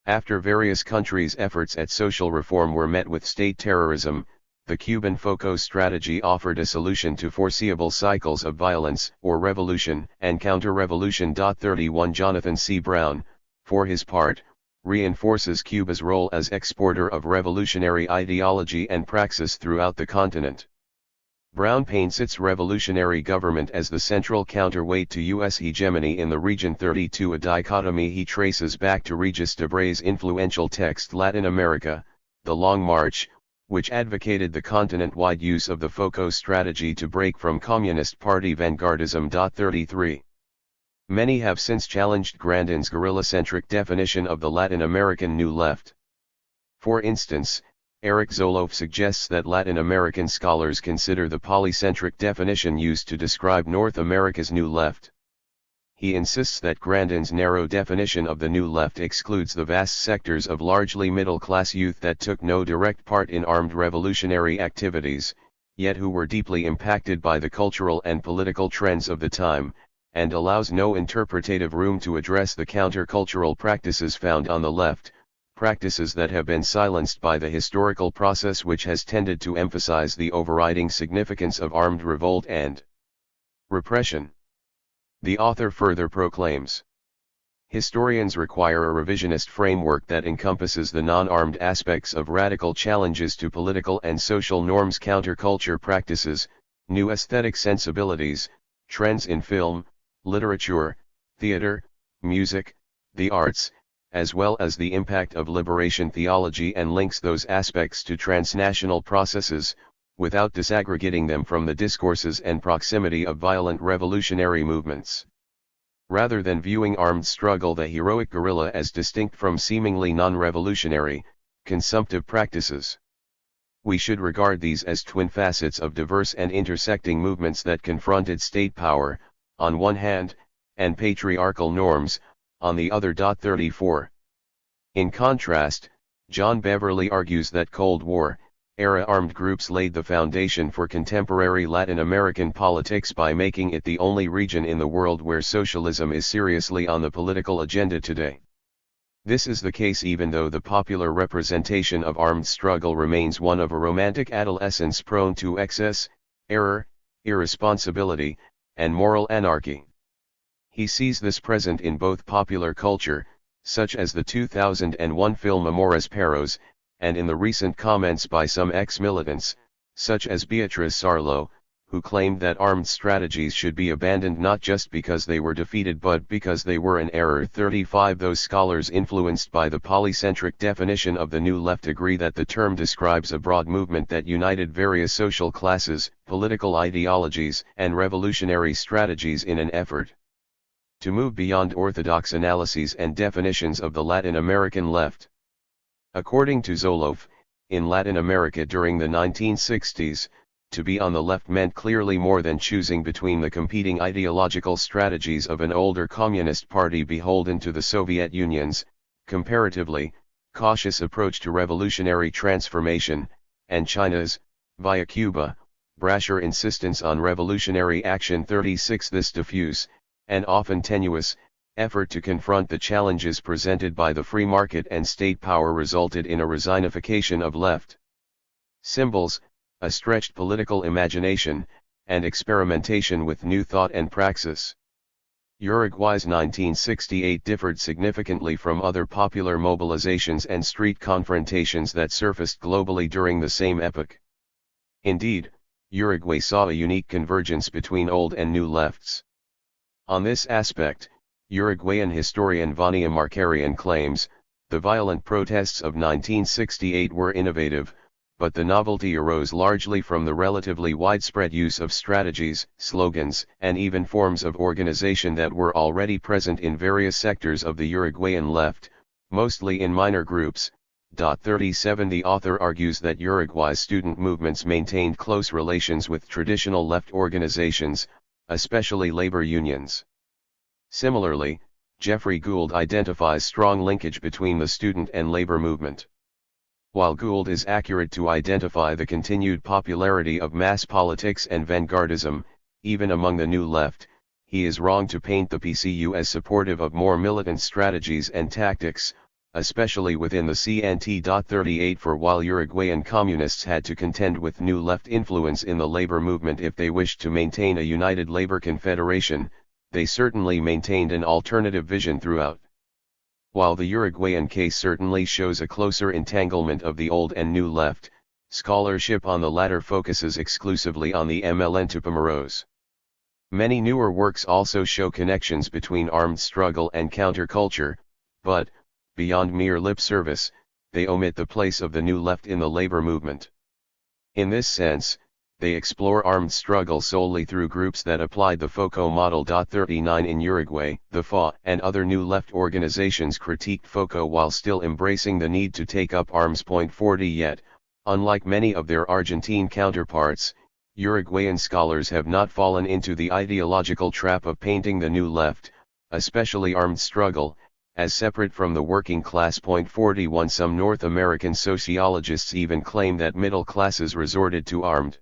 After various countries' efforts at social reform were met with state terrorism, the Cuban FOCO strategy offered a solution to foreseeable cycles of violence or revolution and counter-revolution. 31. Jonathan C. Brown, for his part, reinforces Cuba's role as exporter of revolutionary ideology and praxis throughout the continent. Brown paints its revolutionary government as the central counterweight to U.S. hegemony in the region. 32. A dichotomy he traces back to Regis Debray's influential text Latin America, The Long March, which advocated the continent-wide use of the FOCO strategy to break from Communist Party vanguardism. 33. Many have since challenged Grandin's guerrilla-centric definition of the Latin American New Left. For instance, Eric Zoloff suggests that Latin American scholars consider the polycentric definition used to describe North America's New Left. He insists that Grandin's narrow definition of the New Left excludes the vast sectors of largely middle-class youth that took no direct part in armed revolutionary activities, yet who were deeply impacted by the cultural and political trends of the time, and allows no interpretative room to address the countercultural practices found on the left, practices that have been silenced by the historical process which has tended to emphasize the overriding significance of armed revolt and repression. The author further proclaims, historians require a revisionist framework that encompasses the non-armed aspects of radical challenges to political and social norms, counterculture practices, new aesthetic sensibilities, trends in film, literature, theater, music, the arts, as well as the impact of liberation theology, and links those aspects to transnational processes, without disaggregating them from the discourses and proximity of violent revolutionary movements. Rather than viewing armed struggle, the heroic guerrilla, as distinct from seemingly non-revolutionary, consumptive practices, we should regard these as twin facets of diverse and intersecting movements that confronted state power, on one hand, and patriarchal norms, on the other. 34. In contrast, John Beverly argues that Cold War-era armed groups laid the foundation for contemporary Latin American politics by making it the only region in the world where socialism is seriously on the political agenda today. This is the case even though the popular representation of armed struggle remains one of a romantic adolescence prone to excess, error, irresponsibility, and moral anarchy. He sees this present in both popular culture, such as the 2001 film Amores Perros, and in the recent comments by some ex-militants, such as Beatriz Sarlo, who claimed that armed strategies should be abandoned not just because they were defeated but because they were an error. 35 Those scholars influenced by the polycentric definition of the New Left agree that the term describes a broad movement that united various social classes, political ideologies, and revolutionary strategies in an effort to move beyond orthodox analyses and definitions of the Latin American left. According to Zoloff, in Latin America during the 1960s, to be on the left meant clearly more than choosing between the competing ideological strategies of an older communist party beholden to the Soviet Union's, comparatively, cautious approach to revolutionary transformation, and China's, via Cuba, brasher insistence on revolutionary action. 36 This diffuse, and often tenuous, effort to confront the challenges presented by the free market and state power resulted in a resignification of left symbols, a stretched political imagination, and experimentation with new thought and praxis. Uruguay's 1968 differed significantly from other popular mobilizations and street confrontations that surfaced globally during the same epoch. Indeed, Uruguay saw a unique convergence between old and new lefts. On this aspect, Uruguayan historian Vania Markarian claims, the violent protests of 1968 were innovative, but the novelty arose largely from the relatively widespread use of strategies, slogans, and even forms of organization that were already present in various sectors of the Uruguayan left, mostly in minor groups. 37 The author argues that Uruguay's student movements maintained close relations with traditional left organizations, especially labor unions. Similarly, Jeffrey Gould identifies strong linkage between the student and labor movement. While Gould is accurate to identify the continued popularity of mass politics and vanguardism, even among the New Left, he is wrong to paint the PCU as supportive of more militant strategies and tactics, especially within the CNT. 38 For while Uruguayan communists had to contend with New Left influence in the labor movement if they wished to maintain a united labor confederation, they certainly maintained an alternative vision throughout. While the Uruguayan case certainly shows a closer entanglement of the old and new left, scholarship on the latter focuses exclusively on the MLN Tupamaros. Many newer works also show connections between armed struggle and counterculture, but, beyond mere lip service, they omit the place of the new left in the labor movement. In this sense, they explore armed struggle solely through groups that applied the FOCO model. 39 In Uruguay, the FA and other new left organizations critiqued FOCO while still embracing the need to take up arms. 40 Yet, unlike many of their Argentine counterparts, Uruguayan scholars have not fallen into the ideological trap of painting the new left, especially armed struggle, as separate from the working class. 41 Some North American sociologists even claim that middle classes resorted to armed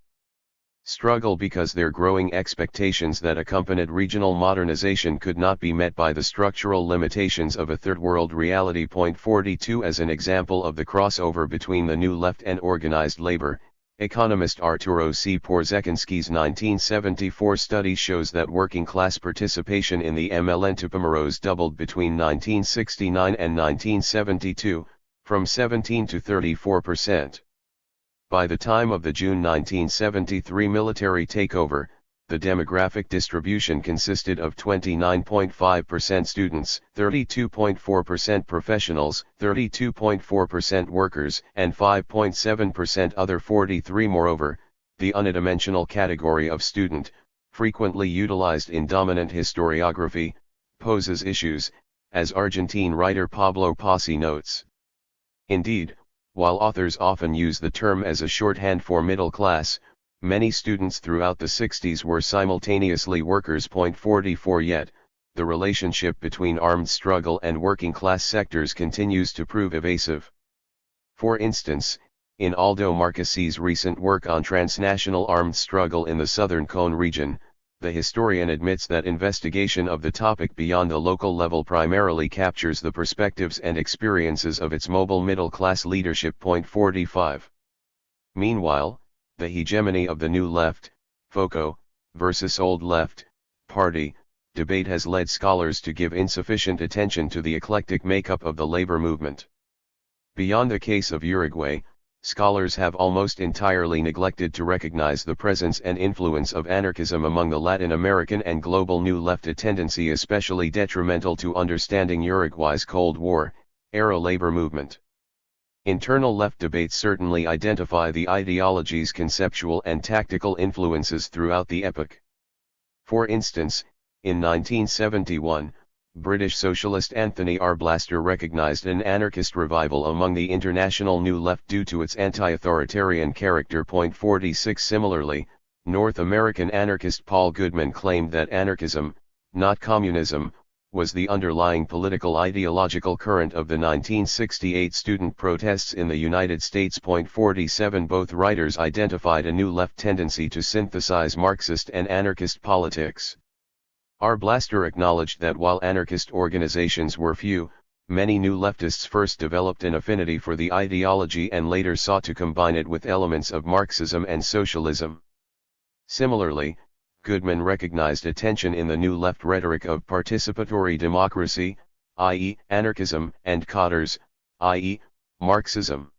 struggle because their growing expectations that accompanied regional modernization could not be met by the structural limitations of a third world reality. 42 As an example of the crossover between the new left and organized labor, economist Arturo C. Porzekinski's 1974 study shows that working class participation in the MLN Tupamaros doubled between 1969 and 1972, from 17 to 34%. By the time of the June 1973 military takeover, the demographic distribution consisted of 29.5% students, 32.4% professionals, 32.4% workers, and 5.7% other. 43 Moreover, the unidimensional category of student, frequently utilized in dominant historiography, poses issues, as Argentine writer Pablo Passi notes. Indeed, while authors often use the term as a shorthand for middle class, many students throughout the 60s were simultaneously workers. 44 Yet, the relationship between armed struggle and working class sectors continues to prove evasive. For instance, in Aldo Marquesi's recent work on transnational armed struggle in the Southern Cone region, the historian admits that investigation of the topic beyond a local level primarily captures the perspectives and experiences of its mobile middle-class leadership. 45 Meanwhile, the hegemony of the new left, FOCO, versus old left, party, debate has led scholars to give insufficient attention to the eclectic makeup of the labor movement. Beyond the case of Uruguay, scholars have almost entirely neglected to recognize the presence and influence of anarchism among the Latin American and global New Left, a tendency especially detrimental to understanding Uruguay's Cold War-era labor movement. Internal left debates certainly identify the ideology's conceptual and tactical influences throughout the epoch. For instance, in 1971, British socialist Anthony Arblaster recognized an anarchist revival among the international New Left due to its anti-authoritarian character. 46 Similarly, North American anarchist Paul Goodman claimed that anarchism, not communism, was the underlying political ideological current of the 1968 student protests in the United States. 47 Both writers identified a new left tendency to synthesize Marxist and anarchist politics. Arblaster acknowledged that while anarchist organizations were few, many new leftists first developed an affinity for the ideology and later sought to combine it with elements of Marxism and socialism. Similarly, Goodman recognized a tension in the new left rhetoric of participatory democracy, i.e., anarchism, and Cotters, i.e., Marxism.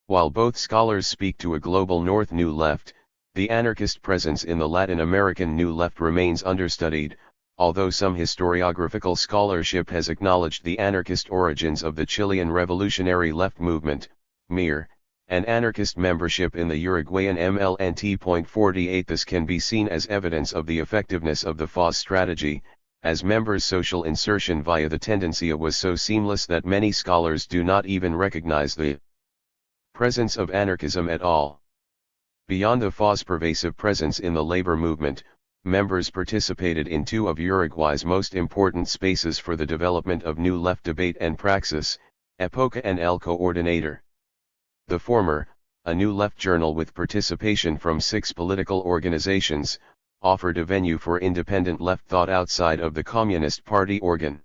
While both scholars speak to a global North New Left, the anarchist presence in the Latin American New Left remains understudied, although some historiographical scholarship has acknowledged the anarchist origins of the Chilean Revolutionary Left Movement, MIR, and anarchist membership in the Uruguayan MLNT. 48 This can be seen as evidence of the effectiveness of the FAS strategy, as members' social insertion via the tendencia was so seamless that many scholars do not even recognize the presence of anarchism at all. Beyond the FA's pervasive presence in the labor movement, members participated in two of Uruguay's most important spaces for the development of New Left debate and praxis, Epoca and El Coordinator. The former, a New Left journal with participation from 6 political organizations, offered a venue for independent left thought outside of the Communist Party organ.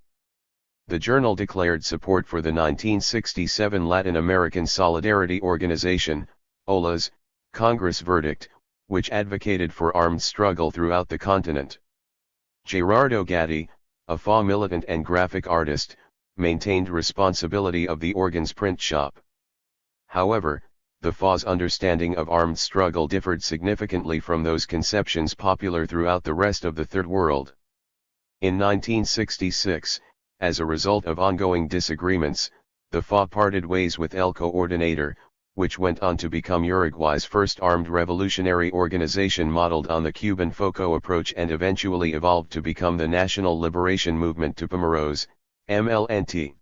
The journal declared support for the 1967 Latin American Solidarity Organization, OLA's, Congress verdict, which advocated for armed struggle throughout the continent. Gerardo Gatti, a FA militant and graphic artist, maintained responsibility of the organ's print shop. However, the FA's understanding of armed struggle differed significantly from those conceptions popular throughout the rest of the Third World. In 1966, as a result of ongoing disagreements, the FA parted ways with El Coordinator, which went on to become Uruguay's first armed revolutionary organization modeled on the Cuban FOCO approach and eventually evolved to become the National Liberation Movement Tupamaros, MLNT.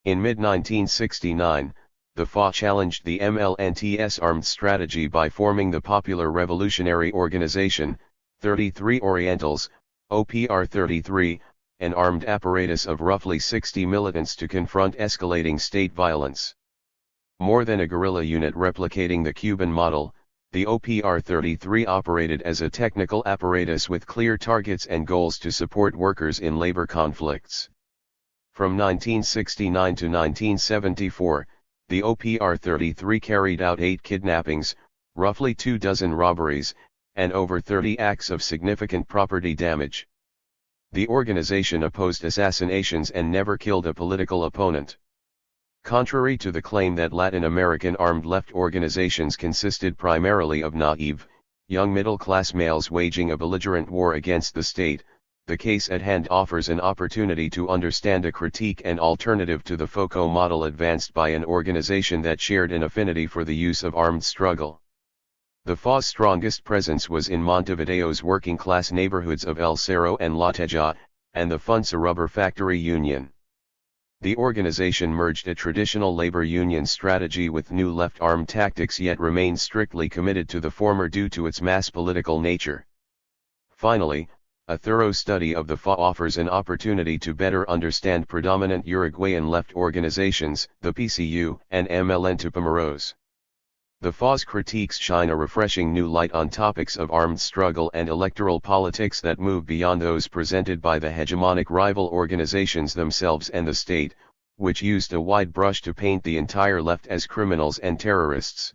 In mid-1969, the FA challenged the MLNT's armed strategy by forming the Popular Revolutionary Organization, 33 Orientals, OPR 33, an armed apparatus of roughly 60 militants to confront escalating state violence. More than a guerrilla unit replicating the Cuban model, the OPR 33 operated as a technical apparatus with clear targets and goals to support workers in labor conflicts. From 1969 to 1974, the OPR 33 carried out 8 kidnappings, roughly 24 robberies, and over 30 acts of significant property damage. The organization opposed assassinations and never killed a political opponent. Contrary to the claim that Latin American armed left organizations consisted primarily of naive, young middle-class males waging a belligerent war against the state, the case at hand offers an opportunity to understand a critique and alternative to the FOCO model advanced by an organization that shared an affinity for the use of armed struggle. The FA's strongest presence was in Montevideo's working-class neighborhoods of El Cerro and La Teja, and the Funza rubber factory union. The organization merged a traditional labor union strategy with new left armed tactics yet remained strictly committed to the former due to its mass political nature. Finally, a thorough study of the FA offers an opportunity to better understand predominant Uruguayan left organizations, the PCU and MLN Tupamaros. The FA's critiques shine a refreshing new light on topics of armed struggle and electoral politics that move beyond those presented by the hegemonic rival organizations themselves and the state, which used a wide brush to paint the entire left as criminals and terrorists.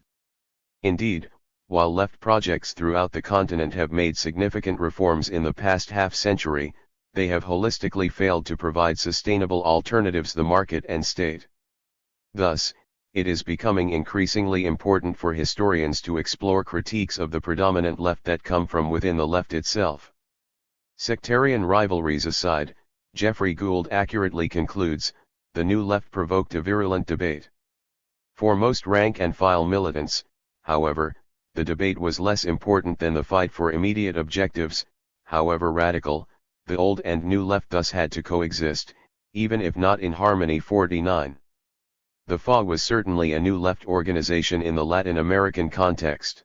Indeed, while left projects throughout the continent have made significant reforms in the past half-century, they have holistically failed to provide sustainable alternatives to the market and state. Thus, it is becoming increasingly important for historians to explore critiques of the predominant left that come from within the left itself. Sectarian rivalries aside, Jeffrey Gould accurately concludes, the new left provoked a virulent debate. For most rank-and-file militants, however, the debate was less important than the fight for immediate objectives. However radical, the old and new left thus had to coexist, even if not in harmony. 49. The FA was certainly a new left organization in the Latin American context.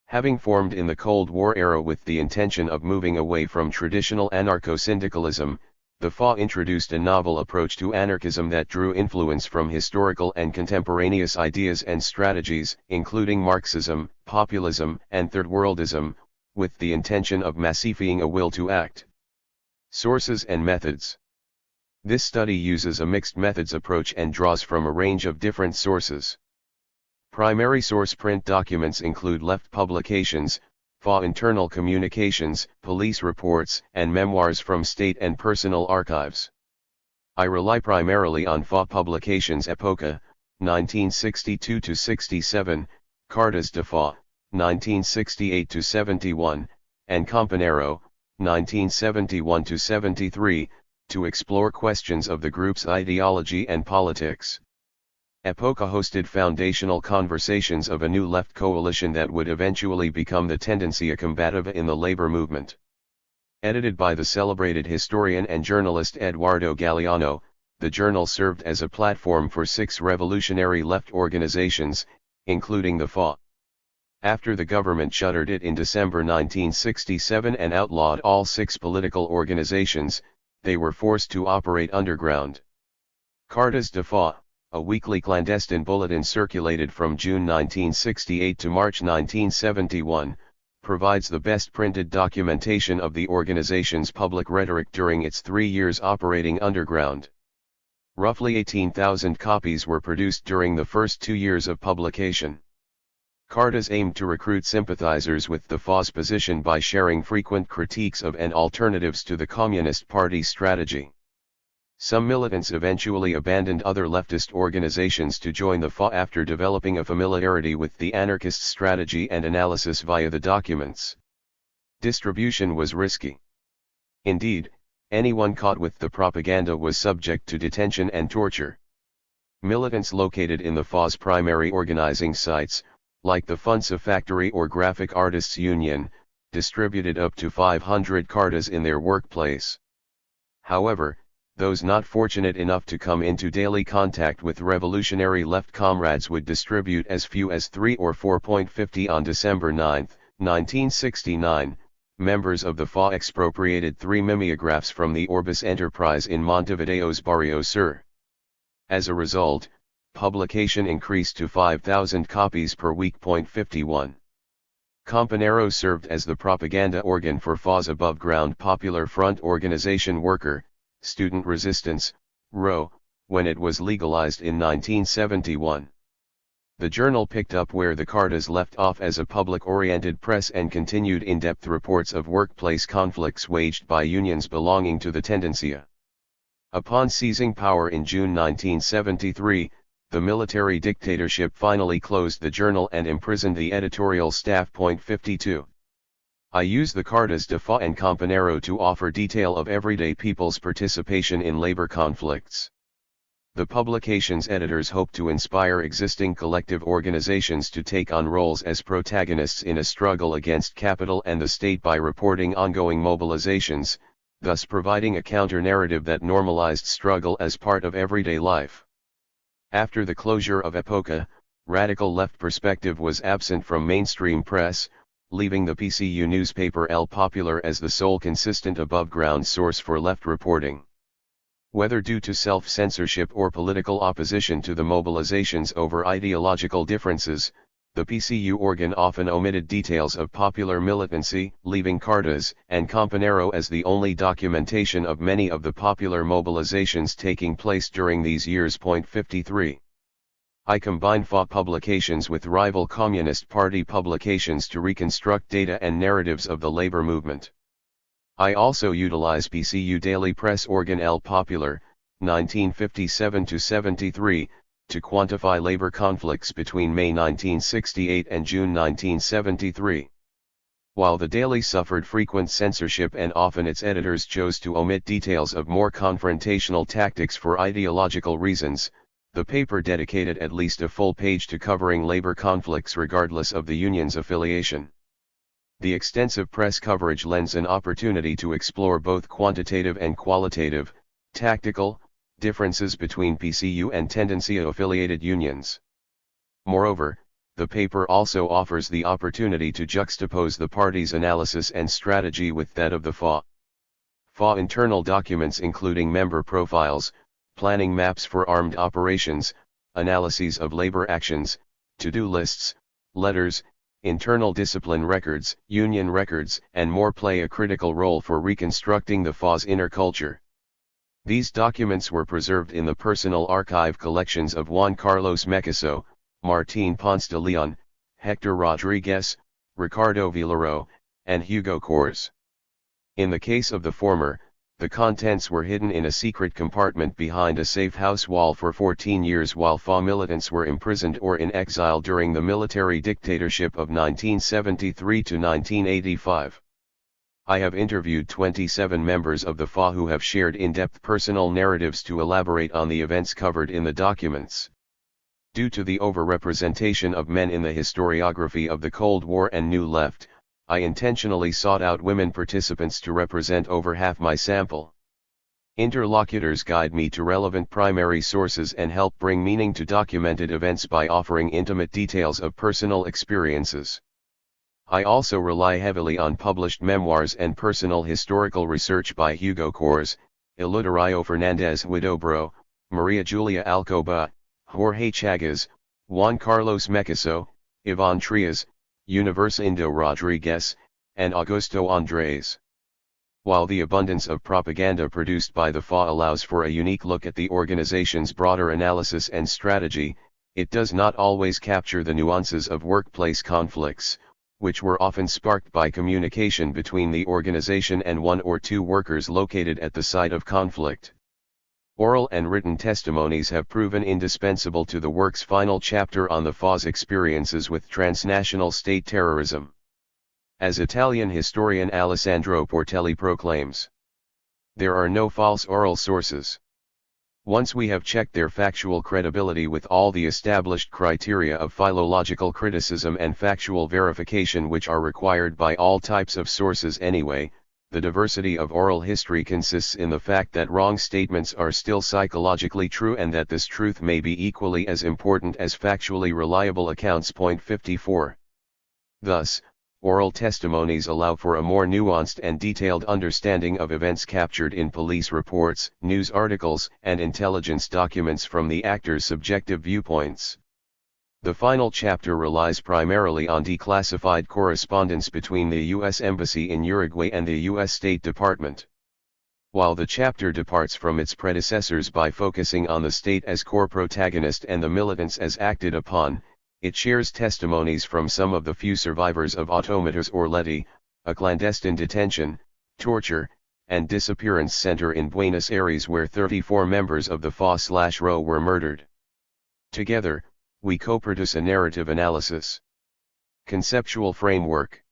Having formed in the Cold War era with the intention of moving away from traditional anarcho-syndicalism, the FA introduced a novel approach to anarchism that drew influence from historical and contemporaneous ideas and strategies, including Marxism, populism, and third-worldism, with the intention of massifying a will to act. Sources and methods. This study uses a mixed methods approach and draws from a range of different sources. Primary source print documents include left publications, FA internal communications, police reports, and memoirs from state and personal archives. I rely primarily on FA publications Epoca, 1962-67, Cartas de FA, 1968-71, and Campanero, 1971-73, to explore questions of the group's ideology and politics. Epoca hosted foundational conversations of a new left coalition that would eventually become the Tendencia Combativa in the labor movement. Edited by the celebrated historian and journalist Eduardo Galeano, the journal served as a platform for 6 revolutionary left organizations, including the FA. After the government shuttered it in December 1967 and outlawed all 6 political organizations, they were forced to operate underground. Cartas de FA, a weekly clandestine bulletin circulated from June 1968 to March 1971, provides the best printed documentation of the organization's public rhetoric during its 3 years operating underground. Roughly 18,000 copies were produced during the first 2 years of publication. Cartas aimed to recruit sympathizers with the FA's position by sharing frequent critiques of and alternatives to the Communist Party's strategy. Some militants eventually abandoned other leftist organizations to join the FA after developing a familiarity with the anarchist strategy and analysis via the documents. Distribution was risky. Indeed, anyone caught with the propaganda was subject to detention and torture. Militants located in the FA's primary organizing sites, like the Funsa Factory or Graphic Artists Union, distributed up to 500 cartas in their workplace. However, those not fortunate enough to come into daily contact with revolutionary left comrades would distribute as few as 3 or 4.50 on December 9, 1969. Members of the FA expropriated 3 mimeographs from the Orbis enterprise in Montevideo's Barrio Sur. As a result, publication increased to 5,000 copies per week. 51. Campanero served as the propaganda organ for FA's above-ground Popular Front Organization Worker, Student Resistance, RO, when it was legalized in 1971. The journal picked up where the Cartas left off as a public-oriented press and continued in-depth reports of workplace conflicts waged by unions belonging to the Tendencia. Upon seizing power in June 1973, the military dictatorship finally closed the journal and imprisoned the editorial staff. 52. I use the Cartas de FA and Campanero to offer detail of everyday people's participation in labor conflicts. The publication's editors hope to inspire existing collective organizations to take on roles as protagonists in a struggle against capital and the state by reporting ongoing mobilizations, thus providing a counter-narrative that normalized struggle as part of everyday life. After the closure of Epoca, radical left perspective was absent from mainstream press, leaving the PCU newspaper El Popular as the sole consistent above-ground source for left reporting. Whether due to self-censorship or political opposition to the mobilizations over ideological differences, the PCU organ often omitted details of popular militancy, leaving Cartas and Campanero as the only documentation of many of the popular mobilizations taking place during these years. 53. I combine FA publications with rival Communist Party publications to reconstruct data and narratives of the labor movement. I also utilize PCU daily press organ El Popular, 1957-73, to quantify labor conflicts between May 1968 and June 1973. While the daily suffered frequent censorship and often its editors chose to omit details of more confrontational tactics for ideological reasons, the paper dedicated at least a full page to covering labor conflicts regardless of the union's affiliation. The extensive press coverage lends an opportunity to explore both quantitative and qualitative, tactical, differences between PCU and tendencia-affiliated unions. Moreover, the paper also offers the opportunity to juxtapose the party's analysis and strategy with that of the FA. FA internal documents including member profiles, planning maps for armed operations, analyses of labor actions, to-do lists, letters, internal discipline records, union records, and more play a critical role for reconstructing the FA's inner culture. These documents were preserved in the personal archive collections of Juan Carlos Mecaso, Martín Ponce de León, Héctor Rodríguez, Ricardo Villaró, and Hugo Cors. In the case of the former, the contents were hidden in a secret compartment behind a safe house wall for 14 years while FA militants were imprisoned or in exile during the military dictatorship of 1973 to 1985. I have interviewed 27 members of the FA who have shared in-depth personal narratives to elaborate on the events covered in the documents. Due to the overrepresentation of men in the historiography of the Cold War and New Left, I intentionally sought out women participants to represent over half my sample. Interlocutors guide me to relevant primary sources and help bring meaning to documented events by offering intimate details of personal experiences. I also rely heavily on published memoirs and personal historical research by Hugo Cors, Eleuterio Fernandez Huidobro, Maria Julia Alcoba, Jorge Chagas, Juan Carlos Mecaso, Iván Trias, Universindo Rodriguez, and Augusto Andres. While the abundance of propaganda produced by the FA allows for a unique look at the organization's broader analysis and strategy, it does not always capture the nuances of workplace conflicts, which were often sparked by communication between the organization and one or two workers located at the site of conflict. Oral and written testimonies have proven indispensable to the work's final chapter on the FA's experiences with transnational state terrorism. As Italian historian Alessandro Portelli proclaims, there are no false oral sources. Once we have checked their factual credibility with all the established criteria of philological criticism and factual verification which are required by all types of sources anyway, the diversity of oral history consists in the fact that wrong statements are still psychologically true and that this truth may be equally as important as factually reliable accounts. Point 54. Thus, oral testimonies allow for a more nuanced and detailed understanding of events captured in police reports, news articles, and intelligence documents from the actors' subjective viewpoints. The final chapter relies primarily on declassified correspondence between the U.S. Embassy in Uruguay and the U.S. State Department. While the chapter departs from its predecessors by focusing on the state as core protagonist and the militants as acted upon, it shares testimonies from some of the few survivors of Automatos Orletti, a clandestine detention, torture, and disappearance center in Buenos Aires where 34 members of the FA/RO were murdered. Together, we co-produce a narrative analysis. Conceptual framework.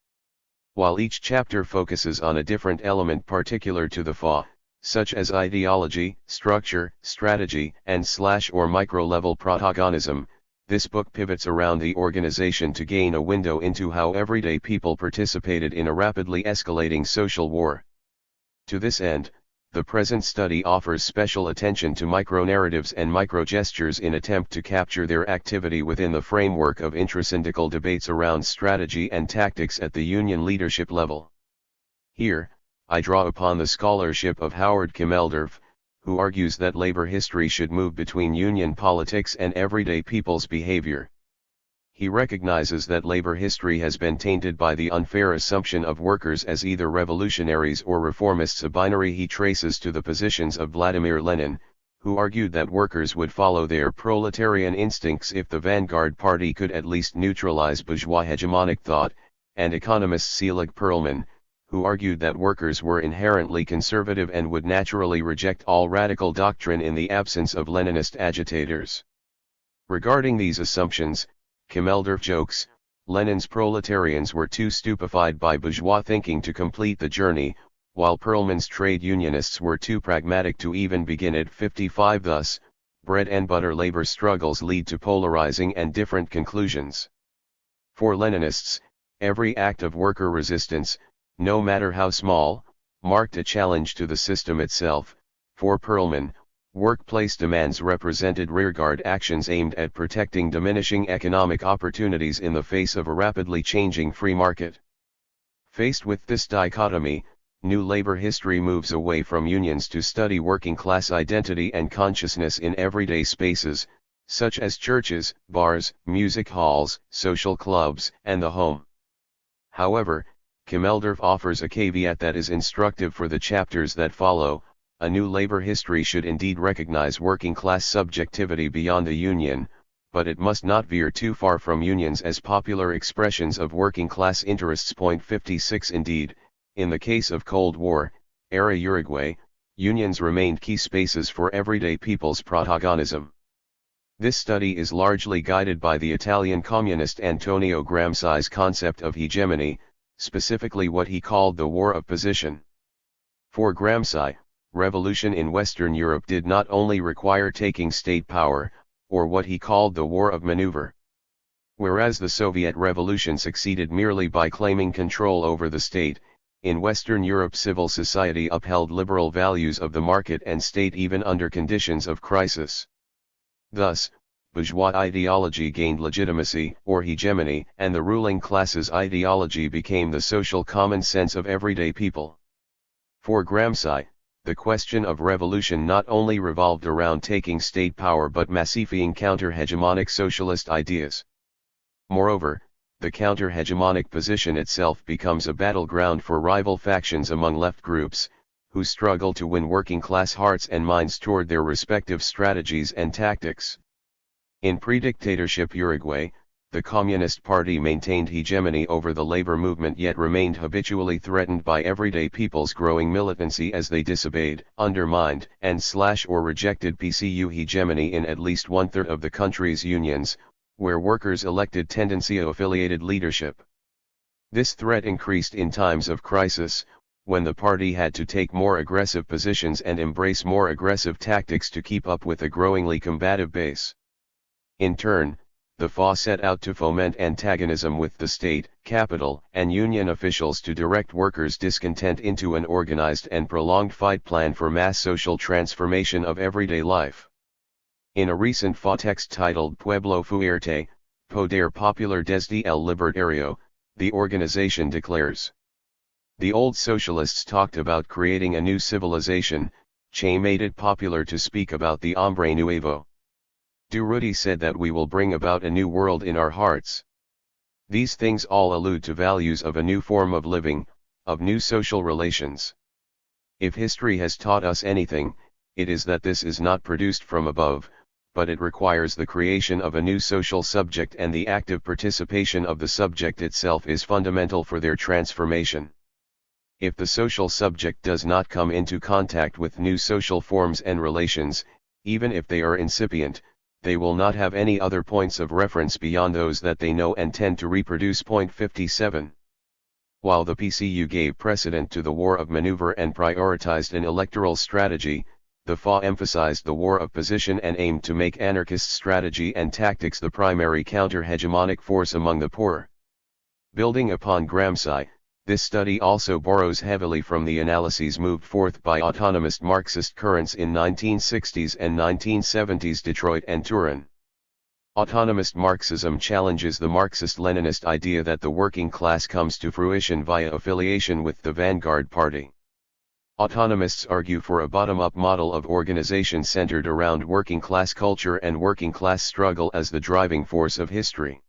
While each chapter focuses on a different element particular to the FA, such as ideology, structure, strategy, and / micro-level protagonism, this book pivots around the organization to gain a window into how everyday people participated in a rapidly escalating social war. To this end, the present study offers special attention to micro-narratives and micro-gestures in attempt to capture their activity within the framework of intrasyndical debates around strategy and tactics at the union leadership level. Here, I draw upon the scholarship of Howard Kimmeldorf, who argues that labor history should move between union politics and everyday people's behavior. He recognizes that labor history has been tainted by the unfair assumption of workers as either revolutionaries or reformists, a binary he traces to the positions of Vladimir Lenin, who argued that workers would follow their proletarian instincts if the vanguard party could at least neutralize bourgeois hegemonic thought, and economist Selig Perlman, who argued that workers were inherently conservative and would naturally reject all radical doctrine in the absence of Leninist agitators. Regarding these assumptions, Kameldorf jokes, Lenin's proletarians were too stupefied by bourgeois thinking to complete the journey, while Perelman's trade unionists were too pragmatic to even begin at 55. Thus, bread and butter labor struggles lead to polarizing and different conclusions. For Leninists, every act of worker resistance, no matter how small, marked a challenge to the system itself. For Perelman, workplace demands represented rearguard actions aimed at protecting diminishing economic opportunities in the face of a rapidly changing free market. Faced with this dichotomy, new labor history moves away from unions to study working-class identity and consciousness in everyday spaces, such as churches, bars, music halls, social clubs, and the home. However, Kameldorf offers a caveat that is instructive for the chapters that follow. A new labor history should indeed recognize working-class subjectivity beyond the union, but it must not veer too far from unions as popular expressions of working-class interests. 56 Indeed, in the case of Cold War-era Uruguay, unions remained key spaces for everyday people's protagonism. This study is largely guided by the Italian communist Antonio Gramsci's concept of hegemony, specifically what he called the war of position. For Gramsci, revolution in Western Europe did not only require taking state power, or what he called the war of maneuver. Whereas the Soviet Revolution succeeded merely by claiming control over the state, in Western Europe civil society upheld liberal values of the market and state even under conditions of crisis. Thus, bourgeois ideology gained legitimacy or hegemony, and the ruling class's ideology became the social common sense of everyday people. For Gramsci, the question of revolution not only revolved around taking state power but massifying counter-hegemonic socialist ideas. Moreover, the counter-hegemonic position itself becomes a battleground for rival factions among left groups, who struggle to win working-class hearts and minds toward their respective strategies and tactics. In pre-dictatorship Uruguay, the Communist Party maintained hegemony over the labor movement yet remained habitually threatened by everyday people's growing militancy as they disobeyed, undermined, and/or rejected PCU hegemony in at least one-third of the country's unions, where workers elected tendencio-affiliated leadership. This threat increased in times of crisis, when the party had to take more aggressive positions and embrace more aggressive tactics to keep up with a growingly combative base. In turn, the FA set out to foment antagonism with the state, capital, and union officials to direct workers' discontent into an organized and prolonged fight plan for mass social transformation of everyday life. In a recent FA text titled Pueblo Fuerte, Poder Popular desde el Libertario, the organization declares, "The old socialists talked about creating a new civilization, Che made it popular to speak about the hombre nuevo. Durruti said that we will bring about a new world in our hearts. These things all allude to values of a new form of living, of new social relations. If history has taught us anything, it is that this is not produced from above, but it requires the creation of a new social subject, and the active participation of the subject itself is fundamental for their transformation. If the social subject does not come into contact with new social forms and relations, even if they are incipient, they will not have any other points of reference beyond those that they know and tend to reproduce." 57. While the PCU gave precedent to the war of maneuver and prioritized an electoral strategy, the FA emphasized the war of position and aimed to make anarchist strategy and tactics the primary counter-hegemonic force among the poor. Building upon Gramsci, this study also borrows heavily from the analyses moved forth by autonomist Marxist currents in 1960s and 1970s Detroit and Turin. Autonomist Marxism challenges the Marxist-Leninist idea that the working class comes to fruition via affiliation with the vanguard party. Autonomists argue for a bottom-up model of organization centered around working-class culture and working-class struggle as the driving force of history.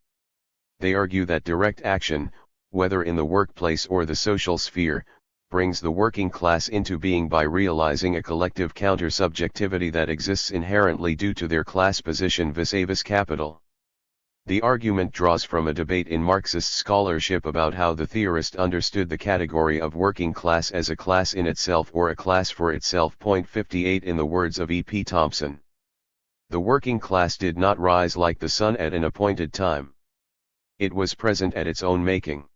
They argue that direct action, whether in the workplace or the social sphere, brings the working class into being by realizing a collective counter-subjectivity that exists inherently due to their class position vis-a-vis capital. The argument draws from a debate in Marxist scholarship about how the theorist understood the category of working class as a class in itself or a class for itself. 58 In the words of E. P. Thompson, the working class did not rise like the sun at an appointed time. It was present at its own making.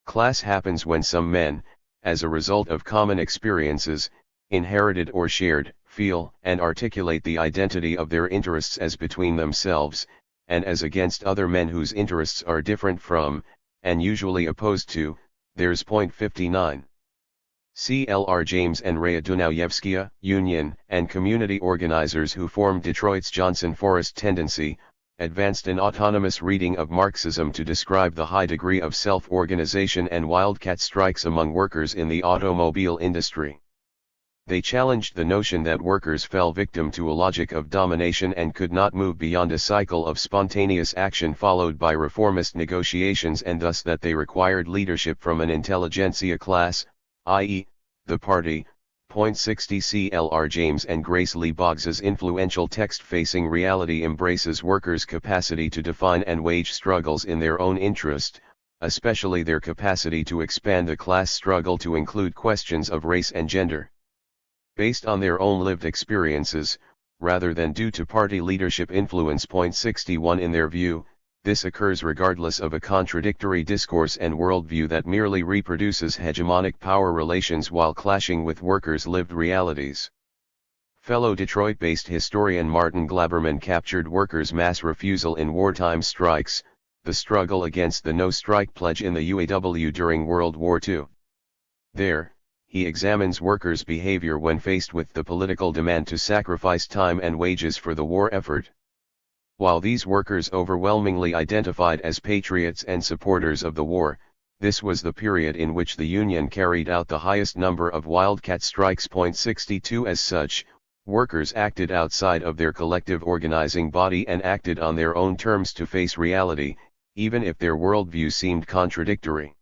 Class happens when some men, as a result of common experiences, inherited or shared, feel and articulate the identity of their interests as between themselves, and as against other men whose interests are different from, and usually opposed to, theirs. 59. C.L.R. James and Rhea Dunayevskaya, union and community organizers who formed Detroit's Johnson Forest Tendency, advanced an autonomous reading of Marxism to describe the high degree of self-organization and wildcat strikes among workers in the automobile industry. They challenged the notion that workers fell victim to a logic of domination and could not move beyond a cycle of spontaneous action followed by reformist negotiations, and thus that they required leadership from an intelligentsia class, i.e., the party. 60 C.L.R. James and Grace Lee Boggs's influential text Facing Reality embraces workers' capacity to define and wage struggles in their own interest, especially their capacity to expand the class struggle to include questions of race and gender. Based on their own lived experiences, rather than due to party leadership influence. 61 In their view, this occurs regardless of a contradictory discourse and worldview that merely reproduces hegemonic power relations while clashing with workers' lived realities. Fellow Detroit-based historian Martin Glaberman captured workers' mass refusal in wartime strikes, the struggle against the no-strike pledge in the UAW during World War II. There, he examines workers' behavior when faced with the political demand to sacrifice time and wages for the war effort. While these workers overwhelmingly identified as patriots and supporters of the war, this was the period in which the Union carried out the highest number of wildcat strikes. 62 As such, workers acted outside of their collective organizing body and acted on their own terms to face reality, even if their worldview seemed contradictory.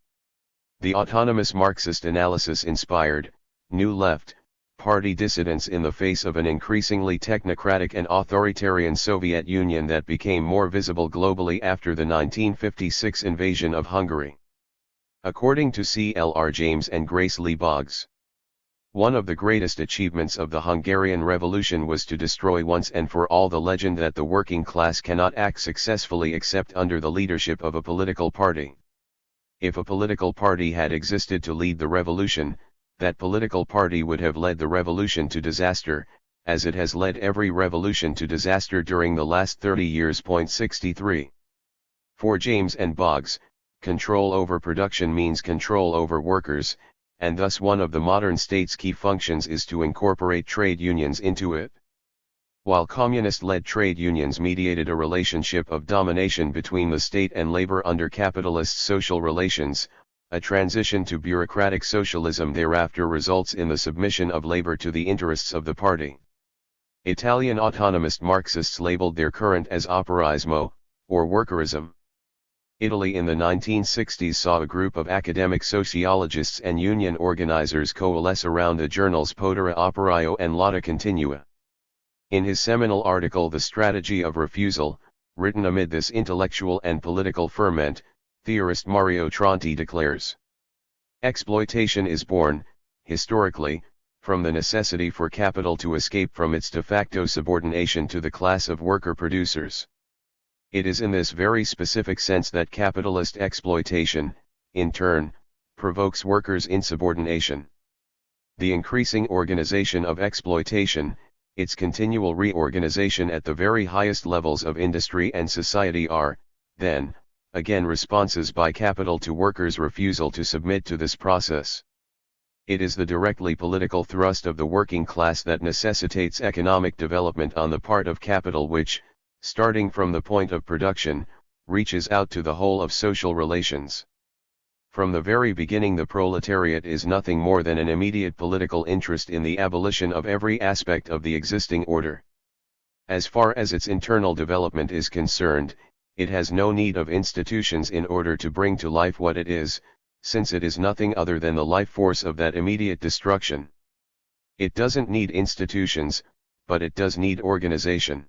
The autonomous Marxist analysis inspired New Left Party dissidents in the face of an increasingly technocratic and authoritarian Soviet Union that became more visible globally after the 1956 invasion of Hungary. According to C.L.R. James and Grace Lee Boggs, one of the greatest achievements of the Hungarian Revolution was to destroy once and for all the legend that the working class cannot act successfully except under the leadership of a political party. If a political party had existed to lead the revolution, that political party would have led the revolution to disaster, as it has led every revolution to disaster during the last 30 years. 63. For James and Boggs, control over production means control over workers, and thus one of the modern state's key functions is to incorporate trade unions into it. While communist-led trade unions mediated a relationship of domination between the state and labor under capitalist social relations, a transition to bureaucratic socialism thereafter results in the submission of labor to the interests of the party. Italian autonomist Marxists labeled their current as operaismo, or workerism. Italy in the 1960s saw a group of academic sociologists and union organizers coalesce around the journals Potere Operaio and Lotta Continua. In his seminal article The Strategy of Refusal, written amid this intellectual and political ferment, theorist Mario Tronti declares, "Exploitation is born, historically, from the necessity for capital to escape from its de facto subordination to the class of worker-producers. It is in this very specific sense that capitalist exploitation, in turn, provokes workers' insubordination. The increasing organization of exploitation, its continual reorganization at the very highest levels of industry and society are, then, again responses by capital to workers' refusal to submit to this process. It is the directly political thrust of the working class that necessitates economic development on the part of capital which, starting from the point of production, reaches out to the whole of social relations. From the very beginning the proletariat is nothing more than an immediate political interest in the abolition of every aspect of the existing order. As far as its internal development is concerned, it has no need of institutions in order to bring to life what it is, since it is nothing other than the life force of that immediate destruction. It doesn't need institutions, but it does need organization.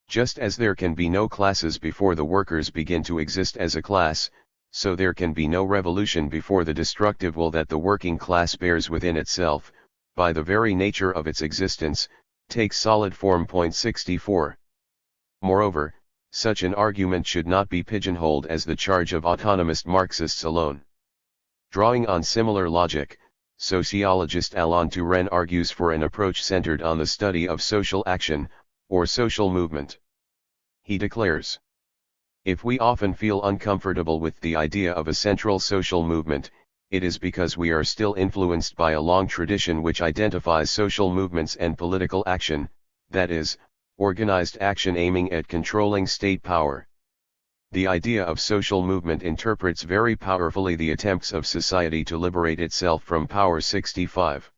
Just as there can be no classes before the workers begin to exist as a class, so there can be no revolution before the destructive will that the working class bears within itself, by the very nature of its existence, takes solid form. 64. Moreover, such an argument should not be pigeonholed as the charge of autonomist Marxists alone. Drawing on similar logic, sociologist Alain Touraine argues for an approach centered on the study of social action, or social movement. He declares, "If we often feel uncomfortable with the idea of a central social movement, it is because we are still influenced by a long tradition which identifies social movements and political action, that is, organized action aiming at controlling state power. The idea of social movement interprets very powerfully the attempts of society to liberate itself from power. 65.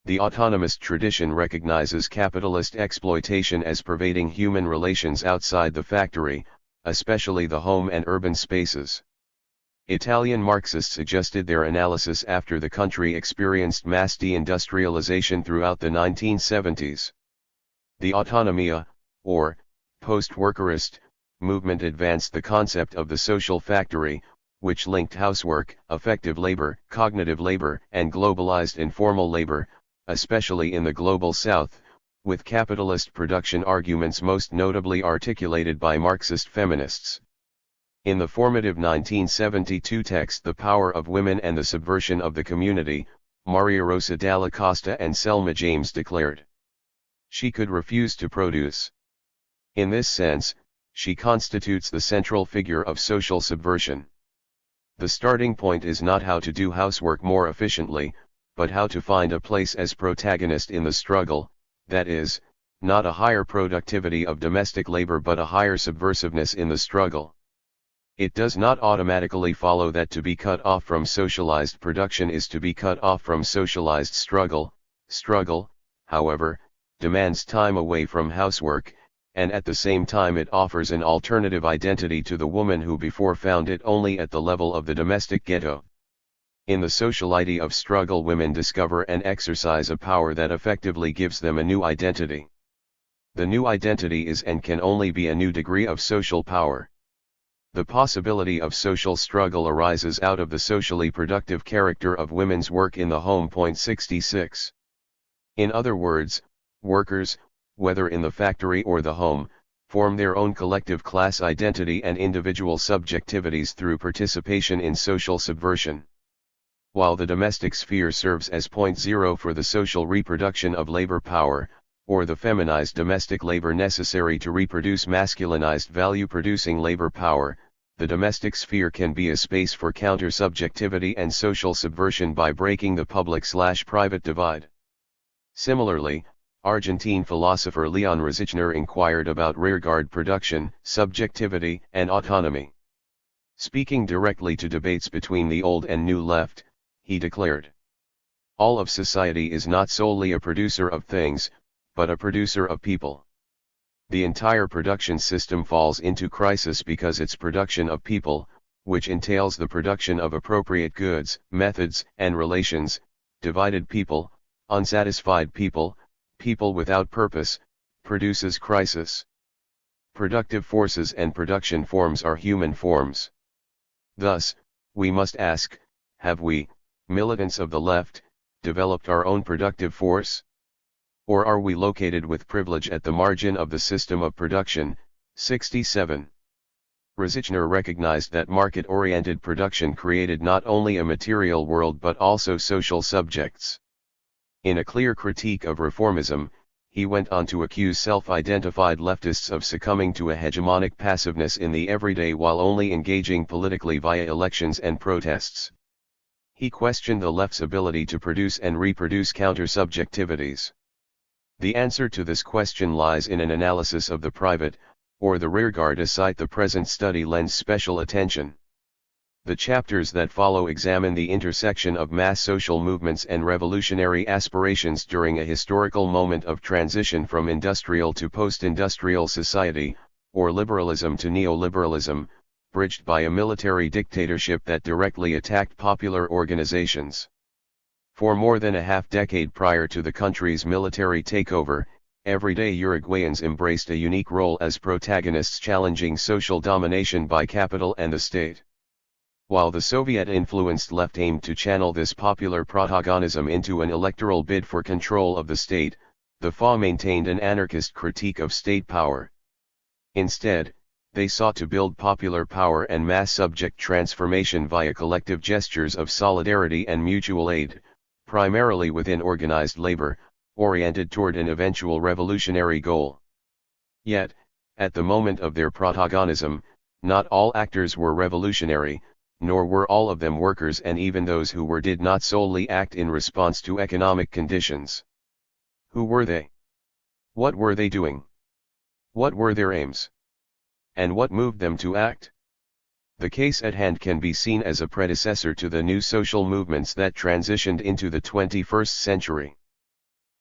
The autonomist tradition recognizes capitalist exploitation as pervading human relations outside the factory, especially the home and urban spaces. Italian Marxists adjusted their analysis after the country experienced mass deindustrialization throughout the 1970s. The autonomia, or post-workerist, movement advanced the concept of the social factory, which linked housework, affective labor, cognitive labor, and globalized informal labor, especially in the Global South, with capitalist production arguments most notably articulated by Marxist feminists. In the formative 1972 text The Power of Women and the Subversion of the Community, Maria Rosa Dalla Costa and Selma James declared, "She could refuse to produce. In this sense, she constitutes the central figure of social subversion. The starting point is not how to do housework more efficiently, but how to find a place as protagonist in the struggle, that is, not a higher productivity of domestic labor but a higher subversiveness in the struggle. It does not automatically follow that to be cut off from socialized production is to be cut off from socialized struggle. Struggle, however, demands time away from housework, and at the same time it offers an alternative identity to the woman who before found it only at the level of the domestic ghetto. In the sociality of struggle, women discover and exercise a power that effectively gives them a new identity. The new identity is and can only be a new degree of social power. The possibility of social struggle arises out of the socially productive character of women's work in the home. 66. In other words, workers, whether in the factory or the home, form their own collective class identity and individual subjectivities through participation in social subversion. While the domestic sphere serves as point zero for the social reproduction of labor power, or the feminized domestic labor necessary to reproduce masculinized value-producing labor power, the domestic sphere can be a space for counter-subjectivity and social subversion by breaking the public/private divide. Similarly, Argentine philosopher Leon Rosichner inquired about rearguard production, subjectivity, and autonomy. Speaking directly to debates between the old and new left, he declared, "All of society is not solely a producer of things, but a producer of people. The entire production system falls into crisis because its production of people, which entails the production of appropriate goods, methods, and relations, divided people, unsatisfied people, people without purpose, produces crisis. Productive forces and production forms are human forms. Thus, we must ask, have we, militants of the left, developed our own productive force? Or are we located with privilege at the margin of the system of production?" 67. Rosichner recognized that market-oriented production created not only a material world but also social subjects. In a clear critique of reformism, he went on to accuse self-identified leftists of succumbing to a hegemonic passiveness in the everyday while only engaging politically via elections and protests. He questioned the left's ability to produce and reproduce counter-subjectivities. The answer to this question lies in an analysis of the private, or the rearguard, a site the present study lends special attention. The chapters that follow examine the intersection of mass social movements and revolutionary aspirations during a historical moment of transition from industrial to post-industrial society, or liberalism to neoliberalism, bridged by a military dictatorship that directly attacked popular organizations. For more than a half-decade prior to the country's military takeover, everyday Uruguayans embraced a unique role as protagonists challenging social domination by capital and the state. While the Soviet-influenced left aimed to channel this popular protagonism into an electoral bid for control of the state, the FA maintained an anarchist critique of state power. Instead, they sought to build popular power and mass subject transformation via collective gestures of solidarity and mutual aid, primarily within organized labor, oriented toward an eventual revolutionary goal. Yet, at the moment of their protagonism, not all actors were revolutionary, nor were all of them workers, and even those who were did not solely act in response to economic conditions. Who were they? What were they doing? What were their aims? And what moved them to act? The case at hand can be seen as a predecessor to the new social movements that transitioned into the 21st century.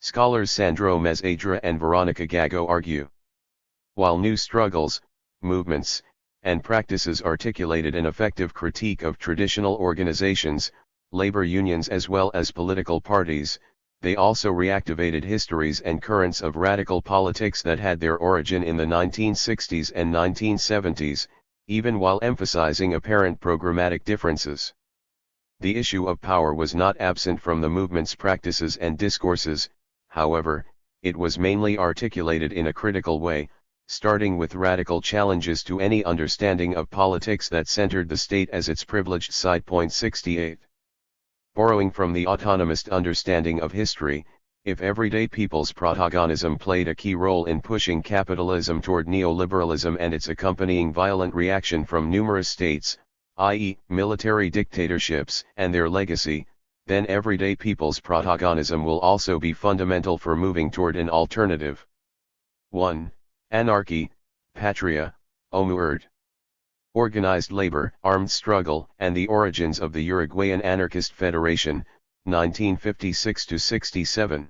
Scholars Sandro Mesadra and Veronica Gago argue. While new struggles, movements, and practices articulated an effective critique of traditional organizations, labor unions as well as political parties, they also reactivated histories and currents of radical politics that had their origin in the 1960s and 1970s, even while emphasizing apparent programmatic differences. The issue of power was not absent from the movement's practices and discourses, however, it was mainly articulated in a critical way, starting with radical challenges to any understanding of politics that centered the state as its privileged side. 68. Borrowing from the autonomist understanding of history, if everyday people's protagonism played a key role in pushing capitalism toward neoliberalism and its accompanying violent reaction from numerous states, i.e., military dictatorships, and their legacy, then everyday people's protagonism will also be fundamental for moving toward an alternative. 1. Anarchy, Patria, Omuerd. Organized Labor, Armed Struggle, and the Origins of the Uruguayan Anarchist Federation, 1956–67.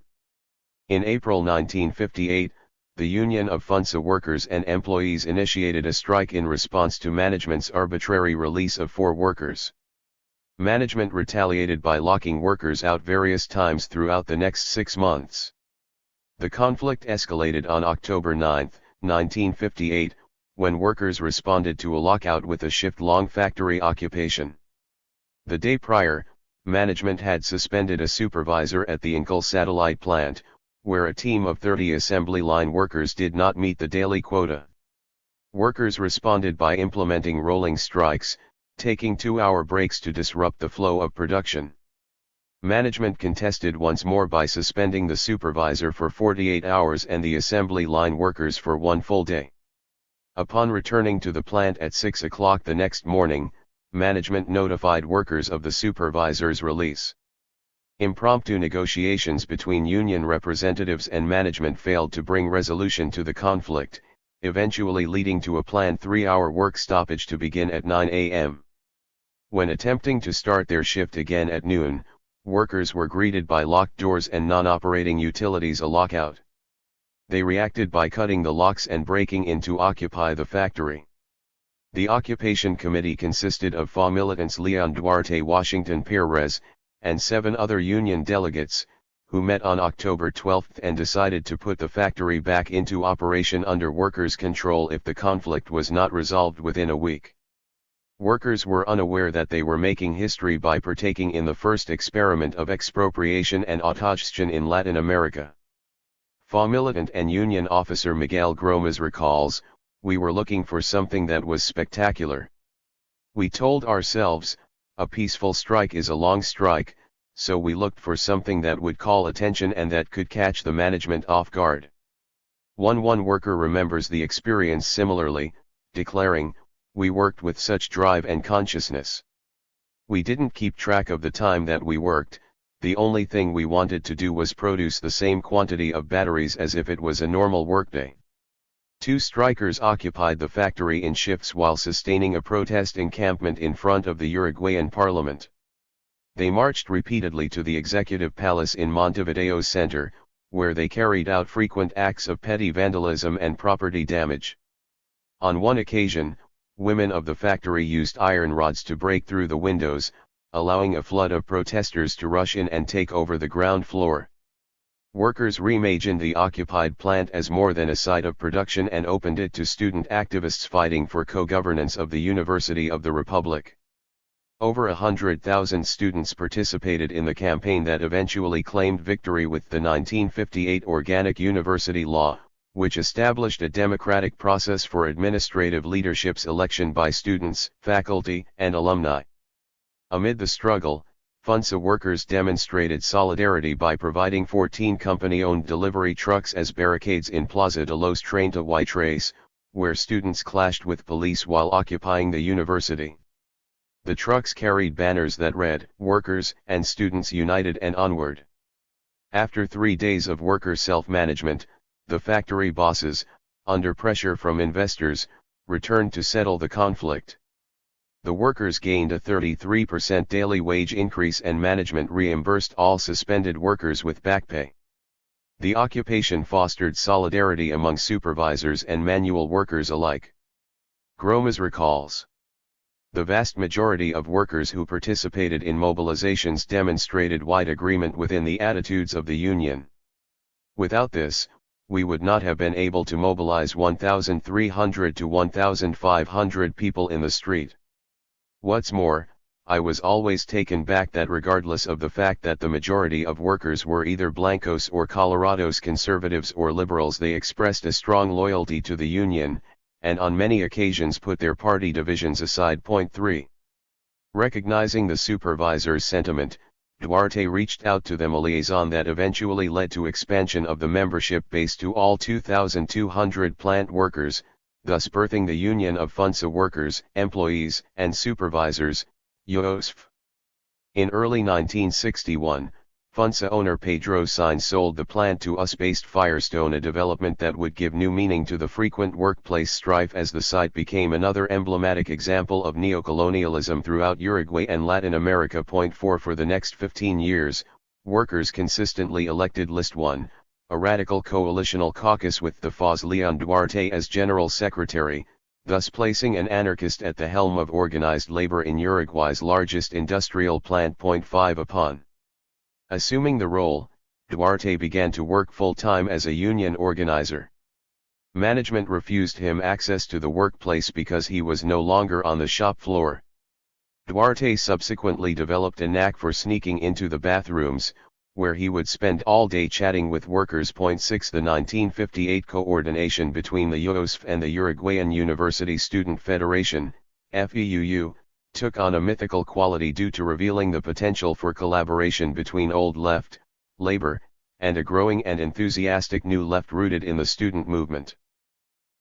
In April 1958, the Union of FUNSA workers and employees initiated a strike in response to management's arbitrary release of 4 workers. Management retaliated by locking workers out various times throughout the next 6 months. The conflict escalated on October 9, 1958, when workers responded to a lockout with a shift-long factory occupation. The day prior, management had suspended a supervisor at the Incal satellite plant, where a team of 30 assembly line workers did not meet the daily quota. Workers responded by implementing rolling strikes, taking 2-hour breaks to disrupt the flow of production. Management contested once more by suspending the supervisor for 48 hours and the assembly line workers for 1 full day. Upon returning to the plant at 6 o'clock the next morning, management notified workers of the supervisor's release. Impromptu negotiations between union representatives and management failed to bring resolution to the conflict, eventually leading to a planned 3-hour work stoppage to begin at 9 a.m. When attempting to start their shift again at noon, workers were greeted by locked doors and non-operating utilities, a lockout. They reacted by cutting the locks and breaking in to occupy the factory. The occupation committee consisted of FA militants Leon Duarte Washington Perez, and 7 other union delegates, who met on October 12 and decided to put the factory back into operation under workers' control if the conflict was not resolved within a week. Workers were unaware that they were making history by partaking in the first experiment of expropriation and autogestion in Latin America. FA militant and union officer Miguel Gromas recalls, "We were looking for something that was spectacular. We told ourselves, a peaceful strike is a long strike, so we looked for something that would call attention and that could catch the management off guard." One worker remembers the experience similarly, declaring, "We worked with such drive and consciousness. We didn't keep track of the time that we worked. The only thing we wanted to do was produce the same quantity of batteries as if it was a normal workday." 2 strikers occupied the factory in shifts while sustaining a protest encampment in front of the Uruguayan parliament. They marched repeatedly to the executive palace in Montevideo's center, where they carried out frequent acts of petty vandalism and property damage. On one occasion, women of the factory used iron rods to break through the windows, allowing a flood of protesters to rush in and take over the ground floor. Workers reimagined the occupied plant as more than a site of production and opened it to student activists fighting for co-governance of the University of the Republic. Over 100,000 students participated in the campaign that eventually claimed victory with the 1958 Organic University Law, which established a democratic process for administrative leadership's election by students, faculty, and alumni. Amid the struggle, FUNSA workers demonstrated solidarity by providing 14 company-owned delivery trucks as barricades in Plaza de los 33, where students clashed with police while occupying the university. The trucks carried banners that read, "Workers and Students United and Onward." After 3 days of worker self-management, the factory bosses, under pressure from investors, returned to settle the conflict. The workers gained a 33% daily wage increase and management reimbursed all suspended workers with back pay. The occupation fostered solidarity among supervisors and manual workers alike. Gromas recalls. The vast majority of workers who participated in mobilizations demonstrated wide agreement within the attitudes of the union. Without this, we would not have been able to mobilize 1,300 to 1,500 people in the street. What's more, I was always taken back that regardless of the fact that the majority of workers were either Blancos or Colorados conservatives or liberals, they expressed a strong loyalty to the union, and on many occasions put their party divisions aside. Point 3. Recognizing the supervisor's sentiment, Duarte reached out to them, a liaison that eventually led to expansion of the membership base to all 2,200 plant workers, thus birthing the Union of FUNSA Workers, Employees, and Supervisors, UOSF. In early 1961, FUNSA owner Pedro Sainz sold the plant to US-based Firestone, a development that would give new meaning to the frequent workplace strife as the site became another emblematic example of neocolonialism throughout Uruguay and Latin America. Point 4. For the next 15 years, workers consistently elected List 1, a radical coalitional caucus with the FA's Leon Duarte as general secretary, thus placing an anarchist at the helm of organized labor in Uruguay's largest industrial plant. Point 5. Upon assuming the role, Duarte began to work full-time as a union organizer. Management refused him access to the workplace because he was no longer on the shop floor. Duarte subsequently developed a knack for sneaking into the bathrooms, where he would spend all day chatting with workers. Point 6. The 1958 coordination between the UOSF and the Uruguayan University Student Federation, FEUU, took on a mythical quality due to revealing the potential for collaboration between old left, labor, and a growing and enthusiastic new left rooted in the student movement.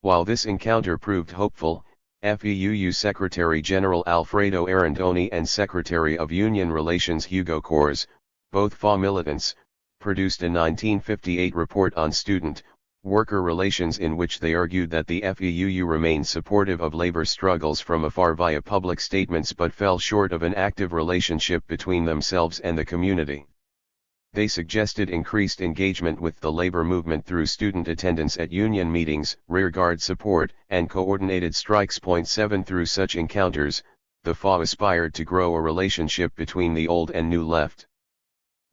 While this encounter proved hopeful, FEUU Secretary General Alfredo Arandoni and Secretary of Union Relations Hugo Cors, both FA militants, produced a 1958 report on student-worker relations in which they argued that the FEUU remained supportive of labor struggles from afar via public statements but fell short of an active relationship between themselves and the community. They suggested increased engagement with the labor movement through student attendance at union meetings, rearguard support, and coordinated strikes. Point 7. Through such encounters, the FA aspired to grow a relationship between the old and new left.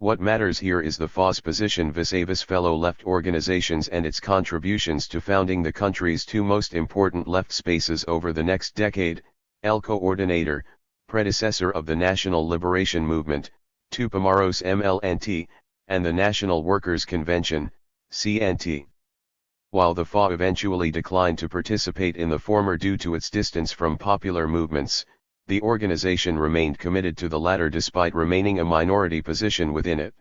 What matters here is the FA's position vis-a-vis fellow left organizations and its contributions to founding the country's two most important left spaces over the next decade, El Coordinator, predecessor of the National Liberation Movement, Tupamaros MLNT, and the National Workers' Convention, CNT. While the FA eventually declined to participate in the former due to its distance from popular movements, the organization remained committed to the latter despite remaining a minority position within it.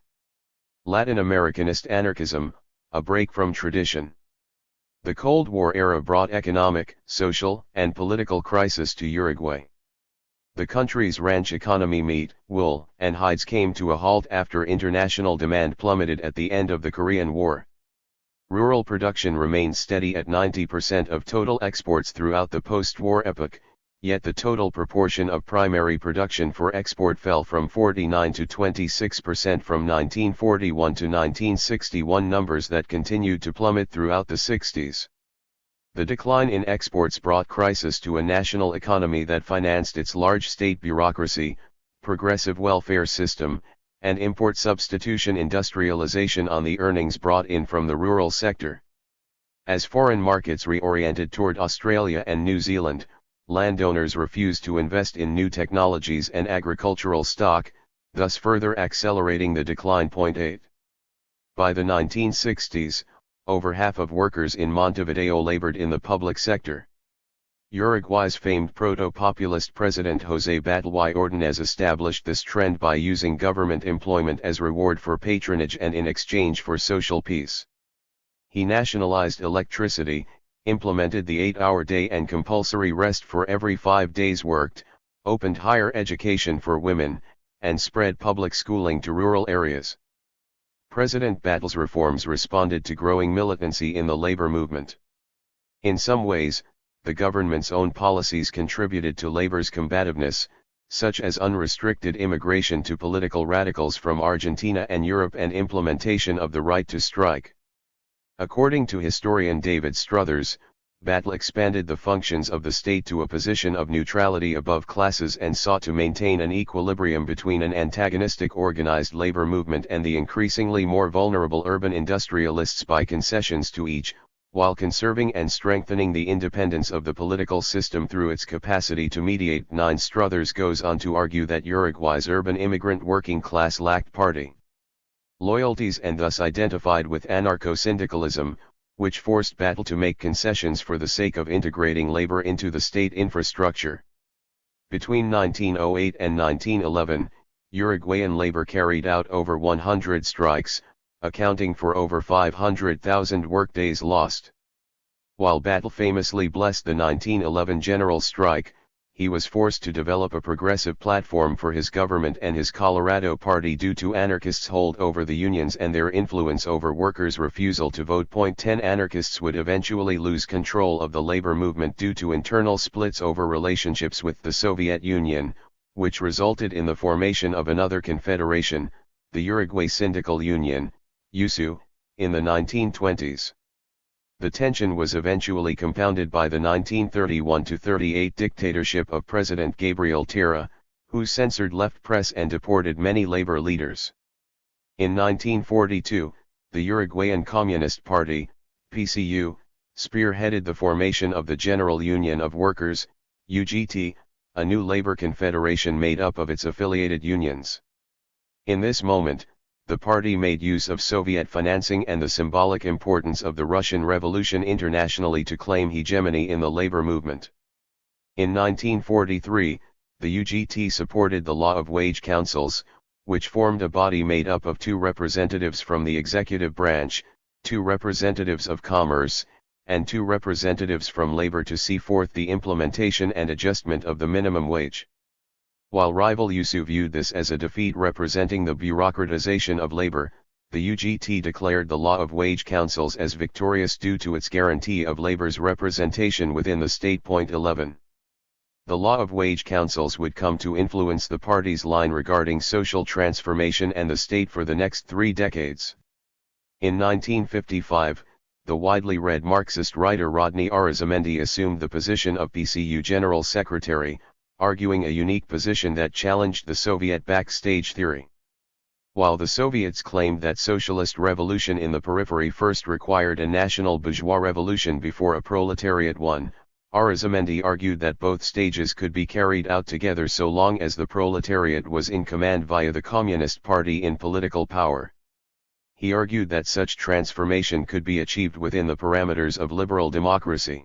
Latin Americanist anarchism, a break from tradition. The Cold War era brought economic, social, and political crisis to Uruguay. The country's ranch economy, meat, wool, and hides came to a halt after international demand plummeted at the end of the Korean War. Rural production remained steady at 90% of total exports throughout the post-war epoch, yet the total proportion of primary production for export fell from 49 to 26% from 1941 to 1961, numbers that continued to plummet throughout the 60s. The decline in exports brought crisis to a national economy that financed its large state bureaucracy, progressive welfare system, and import substitution industrialization on the earnings brought in from the rural sector. As foreign markets reoriented toward Australia and New Zealand, landowners refused to invest in new technologies and agricultural stock, thus further accelerating the decline. 8. By the 1960s, over half of workers in Montevideo labored in the public sector. Uruguay's famed proto-populist president José Battles Ordóñez established this trend by using government employment as reward for patronage and in exchange for social peace. He nationalized electricity, implemented the 8-hour day and compulsory rest for every 5 days worked, opened higher education for women, and spread public schooling to rural areas. President Battles' reforms responded to growing militancy in the labor movement. In some ways, the government's own policies contributed to labor's combativeness, such as unrestricted immigration to political radicals from Argentina and Europe and implementation of the right to strike. According to historian David Struthers, Battles expanded the functions of the state to a position of neutrality above classes and sought to maintain an equilibrium between an antagonistic organized labor movement and the increasingly more vulnerable urban industrialists by concessions to each, while conserving and strengthening the independence of the political system through its capacity to mediate. 9. Struthers goes on to argue that Uruguay's urban immigrant working class lacked party loyalties and thus identified with anarcho-syndicalism, which forced Battles to make concessions for the sake of integrating labor into the state infrastructure. Between 1908 and 1911, Uruguayan labor carried out over 100 strikes, accounting for over 500,000 workdays lost. While Battles famously blessed the 1911 general strike, he was forced to develop a progressive platform for his government and his Colorado party due to anarchists' hold over the unions and their influence over workers' refusal to vote. 10. Anarchists would eventually lose control of the labor movement due to internal splits over relationships with the Soviet Union, which resulted in the formation of another confederation, the Uruguay Syndical Union, USU, in the 1920s. The tension was eventually compounded by the 1931-38 dictatorship of President Gabriel Terra, who censored left press and deported many labor leaders. In 1942, the Uruguayan Communist Party, PCU, spearheaded the formation of the General Union of Workers, UGT, a new labor confederation made up of its affiliated unions. In this moment, the party made use of Soviet financing and the symbolic importance of the Russian Revolution internationally to claim hegemony in the labor movement. In 1943, the UGT supported the law of wage councils, which formed a body made up of 2 representatives from the executive branch, 2 representatives of commerce, and 2 representatives from labor to see forth the implementation and adjustment of the minimum wage. While rival USU viewed this as a defeat representing the bureaucratization of labor, the UGT declared the law of wage councils as victorious due to its guarantee of labor's representation within the state. 11. The law of wage councils would come to influence the party's line regarding social transformation and the state for the next 3 decades. In 1955, the widely read Marxist writer Rodney Arizmendi assumed the position of PCU General Secretary, arguing a unique position that challenged the Soviet backstage theory. While the Soviets claimed that socialist revolution in the periphery first required a national bourgeois revolution before a proletariat one, Arizmendi argued that both stages could be carried out together so long as the proletariat was in command via the Communist Party in political power. He argued that such transformation could be achieved within the parameters of liberal democracy.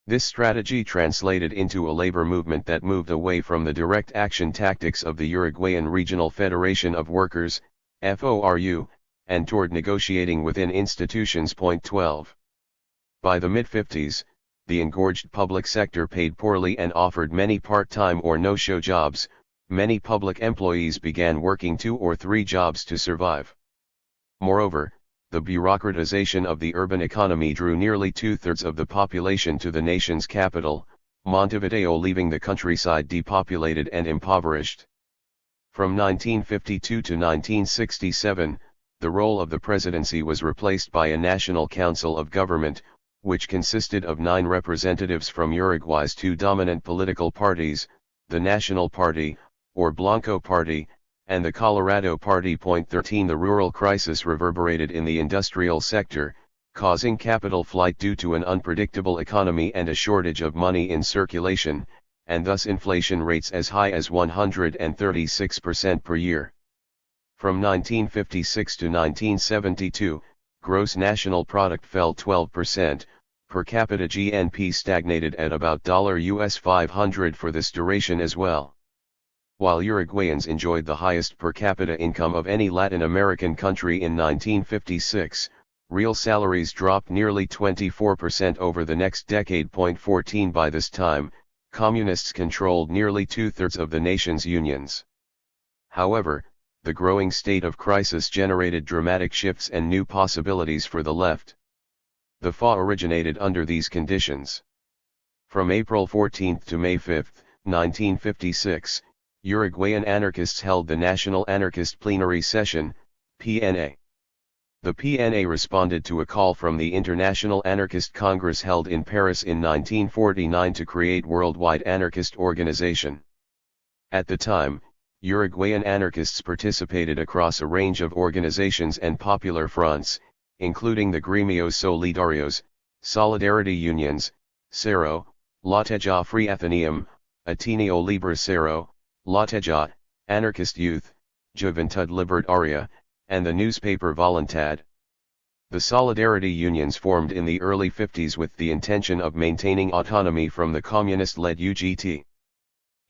This strategy translated into a labor movement that moved away from the direct action tactics of the Uruguayan Regional Federation of Workers, FORU, and toward negotiating within institutions. 12. By the mid-50s, the engorged public sector paid poorly and offered many part-time or no-show jobs. Many public employees began working 2 or 3 jobs to survive. Moreover, the bureaucratization of the urban economy drew nearly 2/3 of the population to the nation's capital, Montevideo, leaving the countryside depopulated and impoverished. From 1952 to 1967, the role of the presidency was replaced by a National Council of Government, which consisted of 9 representatives from Uruguay's 2 dominant political parties, the National Party, or Blanco Party, and the Colorado Party. 13 The rural crisis reverberated in the industrial sector, causing capital flight due to an unpredictable economy and a shortage of money in circulation, and thus inflation rates as high as 136% per year. From 1956 to 1972, gross national product fell 12%, per capita GNP stagnated at about US $500 for this duration as well. While Uruguayans enjoyed the highest per capita income of any Latin American country in 1956, real salaries dropped nearly 24% over the next decade. 14 By this time, communists controlled nearly two-thirds of the nation's unions. However, the growing state of crisis generated dramatic shifts and new possibilities for the left. The FA originated under these conditions. From April 14 to May 5, 1956, Uruguayan anarchists held the National Anarchist Plenary Session, PNA. The PNA responded to a call from the International Anarchist Congress held in Paris in 1949 to create worldwide anarchist organization. At the time, Uruguayan anarchists participated across a range of organizations and popular fronts, including the Gremios Solidarios, Solidarity Unions, Cero, Lateja Free Athenaeum, Ateneo Libre Cero, Lateja, Anarchist Youth, Juventud Libertaria, and the newspaper Voluntad. The Solidarity Unions formed in the early 50s with the intention of maintaining autonomy from the communist-led UGT.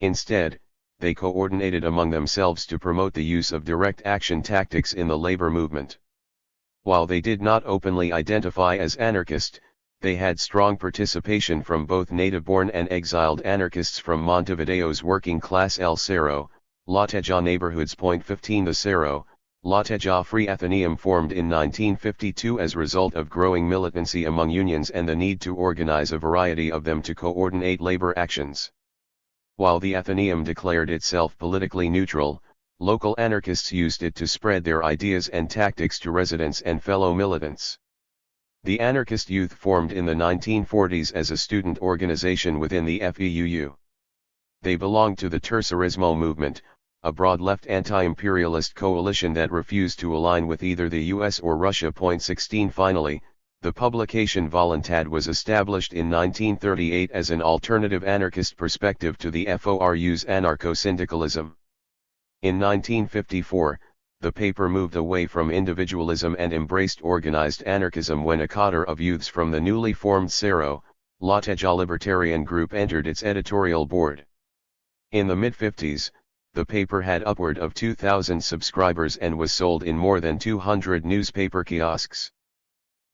Instead, they coordinated among themselves to promote the use of direct action tactics in the labor movement. While they did not openly identify as anarchist, they had strong participation from both native-born and exiled anarchists from Montevideo's working class El Cerro, Lateja neighborhoods. 15 The Cerro, Lateja Free Athenaeum formed in 1952 as a result of growing militancy among unions and the need to organize a variety of them to coordinate labor actions. While the Athenaeum declared itself politically neutral, local anarchists used it to spread their ideas and tactics to residents and fellow militants. The Anarchist Youth formed in the 1940s as a student organization within the FEUU. They belonged to the Tercerismo movement, a broad-left anti-imperialist coalition that refused to align with either the US or Russia. 16 Finally, the publication Voluntad was established in 1938 as an alternative anarchist perspective to the FORU's anarcho-syndicalism. In 1954, the paper moved away from individualism and embraced organized anarchism when a cadre of youths from the newly formed Cero, Lateja Libertarian Group entered its editorial board. In the mid-50s, the paper had upward of 2,000 subscribers and was sold in more than 200 newspaper kiosks.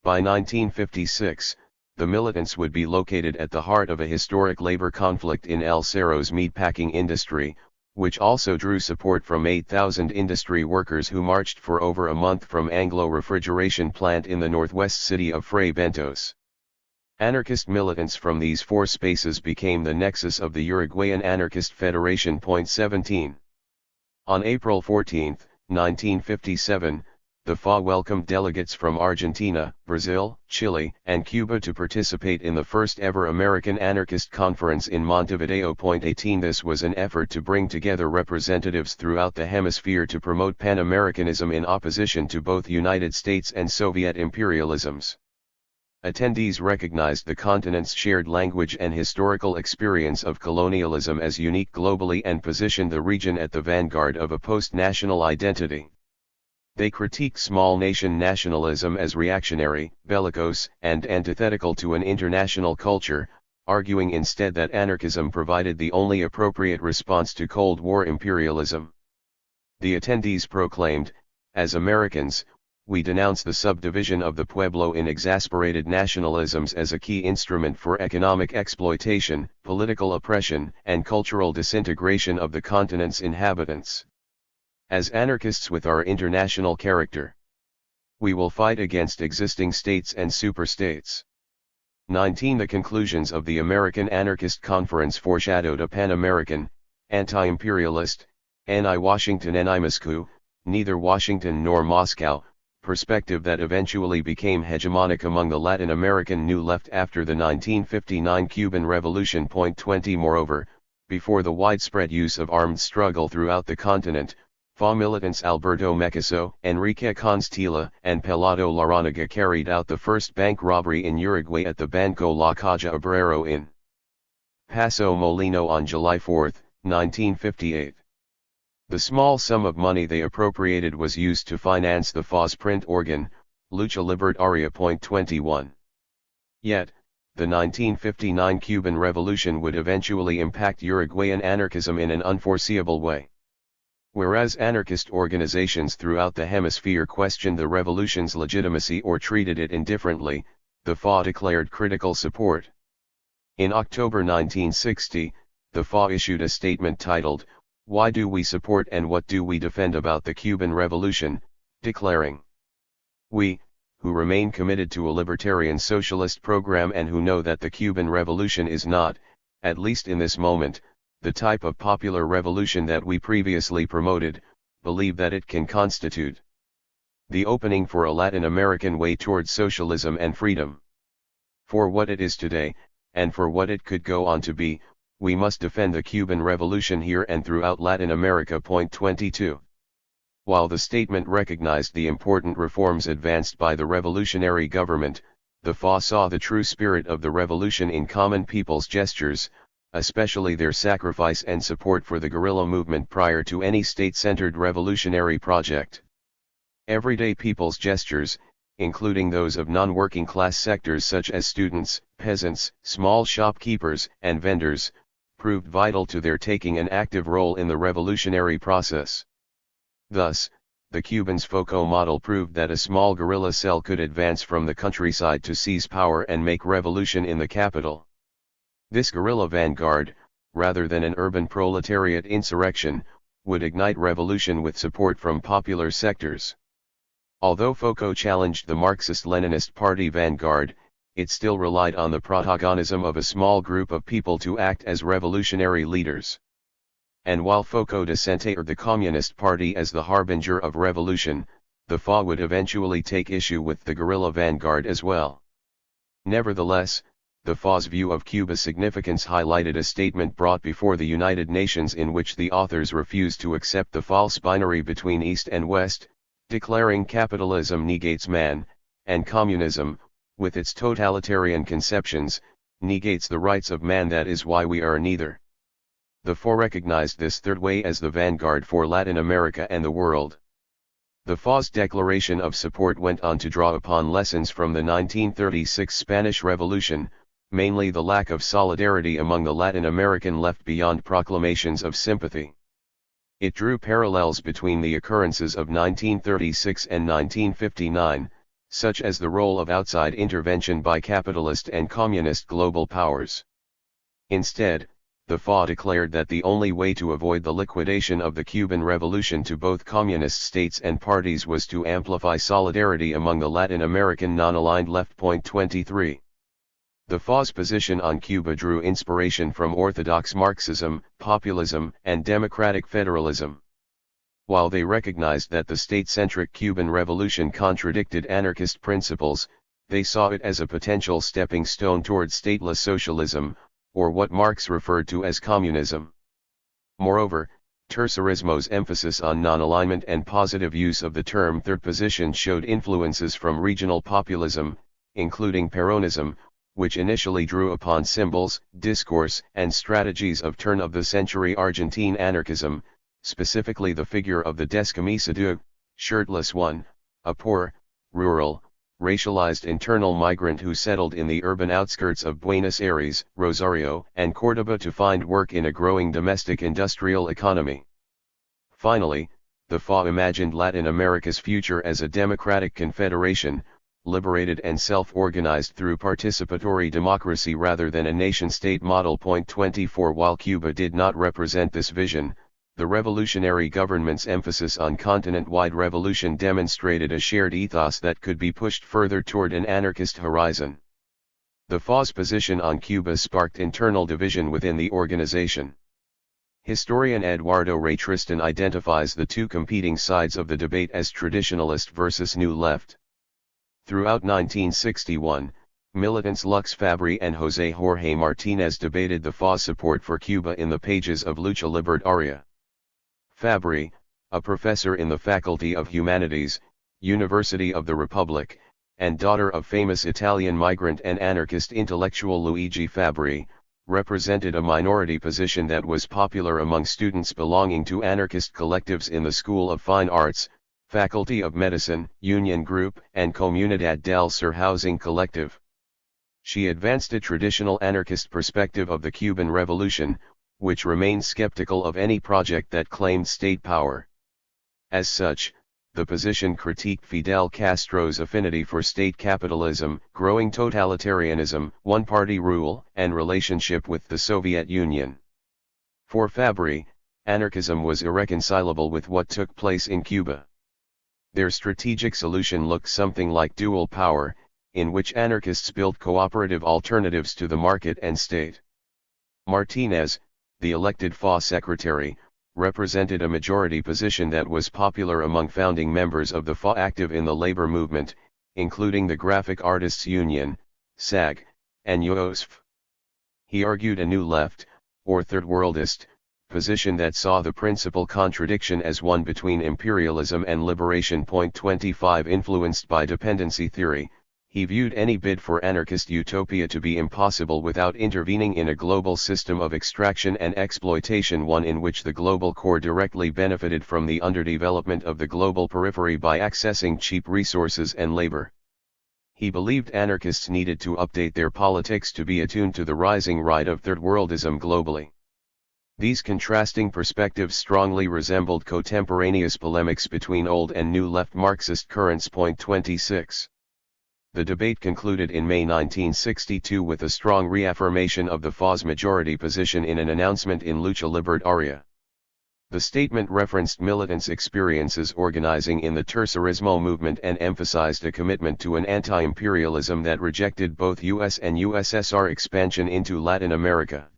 By 1956, the militants would be located at the heart of a historic labor conflict in El Cerro's meatpacking industry, which also drew support from 8,000 industry workers who marched for over a month from Anglo Refrigeration Plant in the northwest city of Fray Bentos. Anarchist militants from these four spaces became the nexus of the Uruguayan Anarchist Federation. 17. On April 14, 1957, the FA welcomed delegates from Argentina, Brazil, Chile, and Cuba to participate in the first ever American Anarchist Conference in Montevideo. 18 This was an effort to bring together representatives throughout the hemisphere to promote Pan-Americanism in opposition to both United States and Soviet imperialisms. Attendees recognized the continent's shared language and historical experience of colonialism as unique globally and positioned the region at the vanguard of a post-national identity. They critique small nation nationalism as reactionary, bellicose, and antithetical to an international culture, arguing instead that anarchism provided the only appropriate response to Cold War imperialism. The attendees proclaimed, "As Americans, we denounce the subdivision of the pueblo in exasperated nationalisms as a key instrument for economic exploitation, political oppression, and cultural disintegration of the continent's inhabitants. As anarchists with our international character, we will fight against existing states and superstates." 19 The conclusions of the American Anarchist Conference foreshadowed a pan-American, anti-imperialist, anti-Washington and Moscow, neither Washington nor Moscow, perspective that eventually became hegemonic among the Latin American New Left after the 1959 Cuban Revolution. 20 Moreover, before the widespread use of armed struggle throughout the continent, FA militants Alberto Mecaso, Enrique Constilla, and Pelado Laranaga carried out the first bank robbery in Uruguay at the Banco La Caja Obrero in Paso Molino on July 4, 1958. The small sum of money they appropriated was used to finance the FA's print organ, Lucha Libertaria. 21. Yet, the 1959 Cuban Revolution would eventually impact Uruguayan anarchism in an unforeseeable way. Whereas anarchist organizations throughout the hemisphere questioned the revolution's legitimacy or treated it indifferently, the FA declared critical support. In October 1960, the FA issued a statement titled, "Why do we support and what do we defend about the Cuban Revolution?" declaring, "We, who remain committed to a libertarian socialist program and who know that the Cuban Revolution is not, at least in this moment, the type of popular revolution that we previously promoted, believe that it can constitute the opening for a Latin American way towards socialism and freedom. For what it is today, and for what it could go on to be, we must defend the Cuban Revolution here and throughout Latin America." 22. While the statement recognized the important reforms advanced by the revolutionary government, the FA saw the true spirit of the revolution in common people's gestures, especially their sacrifice and support for the guerrilla movement prior to any state-centered revolutionary project. Everyday people's gestures, including those of non-working class sectors such as students, peasants, small shopkeepers, and vendors, proved vital to their taking an active role in the revolutionary process. Thus, the Cubans' FOCO model proved that a small guerrilla cell could advance from the countryside to seize power and make revolution in the capital. This guerrilla vanguard, rather than an urban proletariat insurrection, would ignite revolution with support from popular sectors. Although FOCO challenged the Marxist-Leninist party vanguard, it still relied on the protagonism of a small group of people to act as revolutionary leaders. And while FOCO dissented the Communist Party as the harbinger of revolution, the FA would eventually take issue with the guerrilla vanguard as well. Nevertheless, the FA's view of Cuba's significance highlighted a statement brought before the United Nations in which the authors refused to accept the false binary between East and West, declaring capitalism negates man, and communism, with its totalitarian conceptions, negates the rights of man. That is why we are neither. The FA recognized this third way as the vanguard for Latin America and the world. The FA's declaration of support went on to draw upon lessons from the 1936 Spanish Revolution, mainly the lack of solidarity among the Latin American left beyond proclamations of sympathy. It drew parallels between the occurrences of 1936 and 1959, such as the role of outside intervention by capitalist and communist global powers. Instead, the FA declared that the only way to avoid the liquidation of the Cuban Revolution to both communist states and parties was to amplify solidarity among the Latin American non-aligned left. 23. The FA's position on Cuba drew inspiration from orthodox Marxism, populism, and democratic federalism. While they recognized that the state-centric Cuban Revolution contradicted anarchist principles, they saw it as a potential stepping stone towards stateless socialism, or what Marx referred to as communism. Moreover, Tercerismo's emphasis on non-alignment and positive use of the term third position showed influences from regional populism, including Peronism, which initially drew upon symbols, discourse, and strategies of turn-of-the-century Argentine anarchism, specifically the figure of the descamisado, shirtless one, a poor, rural, racialized internal migrant who settled in the urban outskirts of Buenos Aires, Rosario, and Córdoba to find work in a growing domestic industrial economy. Finally, the FA imagined Latin America's future as a democratic confederation, liberated and self-organized through participatory democracy rather than a nation-state model. 24. While Cuba did not represent this vision, the revolutionary government's emphasis on continent-wide revolution demonstrated a shared ethos that could be pushed further toward an anarchist horizon. The FA's position on Cuba sparked internal division within the organization. Historian Eduardo Ray Tristan identifies the two competing sides of the debate as traditionalist versus new left. Throughout 1961, militants Lux Fabri and José Jorge Martínez debated the FA's support for Cuba in the pages of Lucha Libertaria. Fabri, a professor in the Faculty of Humanities, University of the Republic, and daughter of famous Italian migrant and anarchist intellectual Luigi Fabbri, represented a minority position that was popular among students belonging to anarchist collectives in the School of Fine Arts, Faculty of Medicine, Union Group, and Comunidad del Sur Housing Collective. She advanced a traditional anarchist perspective of the Cuban Revolution, which remained skeptical of any project that claimed state power. As such, the position critiqued Fidel Castro's affinity for state capitalism, growing totalitarianism, one-party rule, and relationship with the Soviet Union. For Fabbri, anarchism was irreconcilable with what took place in Cuba. Their strategic solution looked something like dual power, in which anarchists built cooperative alternatives to the market and state. Martinez, the elected FA secretary, represented a majority position that was popular among founding members of the FA active in the labor movement, including the Graphic Artists Union, SAG, and UOSF. He argued a new left, or third-worldist, position that saw the principal contradiction as one between imperialism and liberation. 25 Influenced by dependency theory, he viewed any bid for anarchist utopia to be impossible without intervening in a global system of extraction and exploitation, one in which the global core directly benefited from the underdevelopment of the global periphery by accessing cheap resources and labor. He believed anarchists needed to update their politics to be attuned to the rising right of third-worldism globally. These contrasting perspectives strongly resembled contemporaneous polemics between old and new left Marxist currents. 26. The debate concluded in May 1962 with a strong reaffirmation of the FA's majority position in an announcement in Lucha Libertaria. The statement referenced militants' experiences organizing in the Tercerismo movement and emphasized a commitment to an anti-imperialism that rejected both US and USSR expansion into Latin America.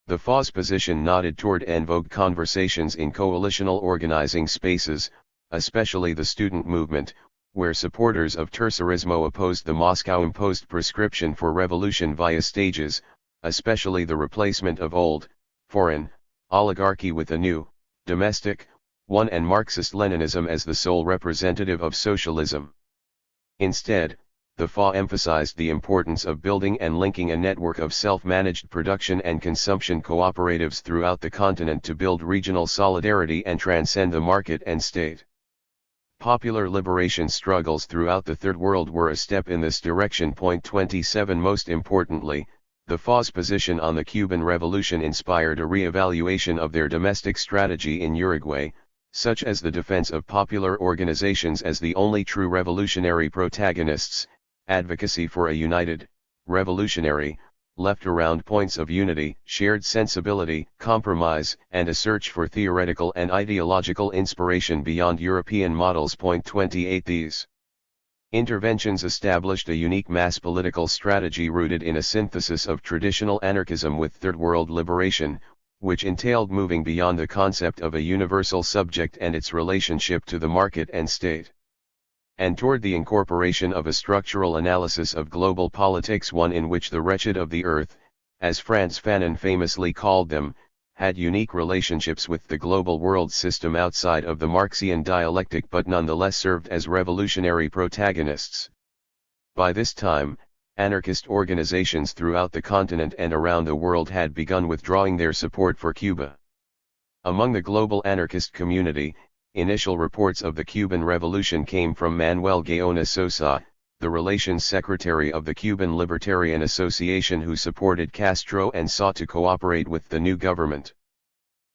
The FA's position nodded toward en vogue conversations in coalitional organizing spaces, especially the student movement, where supporters of Tercerismo opposed the Moscow-imposed prescription for revolution via stages, especially the replacement of old, foreign, oligarchy with a new, domestic, one, and Marxist-Leninism as the sole representative of socialism. Instead, the FA emphasized the importance of building and linking a network of self-managed production and consumption cooperatives throughout the continent to build regional solidarity and transcend the market and state. Popular liberation struggles throughout the Third World were a step in this direction. 27 Most importantly, the FA's position on the Cuban Revolution inspired a re-evaluation of their domestic strategy in Uruguay, such as the defense of popular organizations as the only true revolutionary protagonists, advocacy for a united, revolutionary, left around points of unity, shared sensibility, compromise, and a search for theoretical and ideological inspiration beyond European models. 28 These interventions established a unique mass political strategy rooted in a synthesis of traditional anarchism with Third World liberation, which entailed moving beyond the concept of a universal subject and its relationship to the market and state, and toward the incorporation of a structural analysis of global politics, one in which the wretched of the earth, as Frantz Fanon famously called them, had unique relationships with the global world system outside of the Marxian dialectic but nonetheless served as revolutionary protagonists. By this time, anarchist organizations throughout the continent and around the world had begun withdrawing their support for Cuba. Among the global anarchist community, initial reports of the Cuban Revolution came from Manuel Gaona Sosa, the Relations Secretary of the Cuban Libertarian Association, who supported Castro and sought to cooperate with the new government.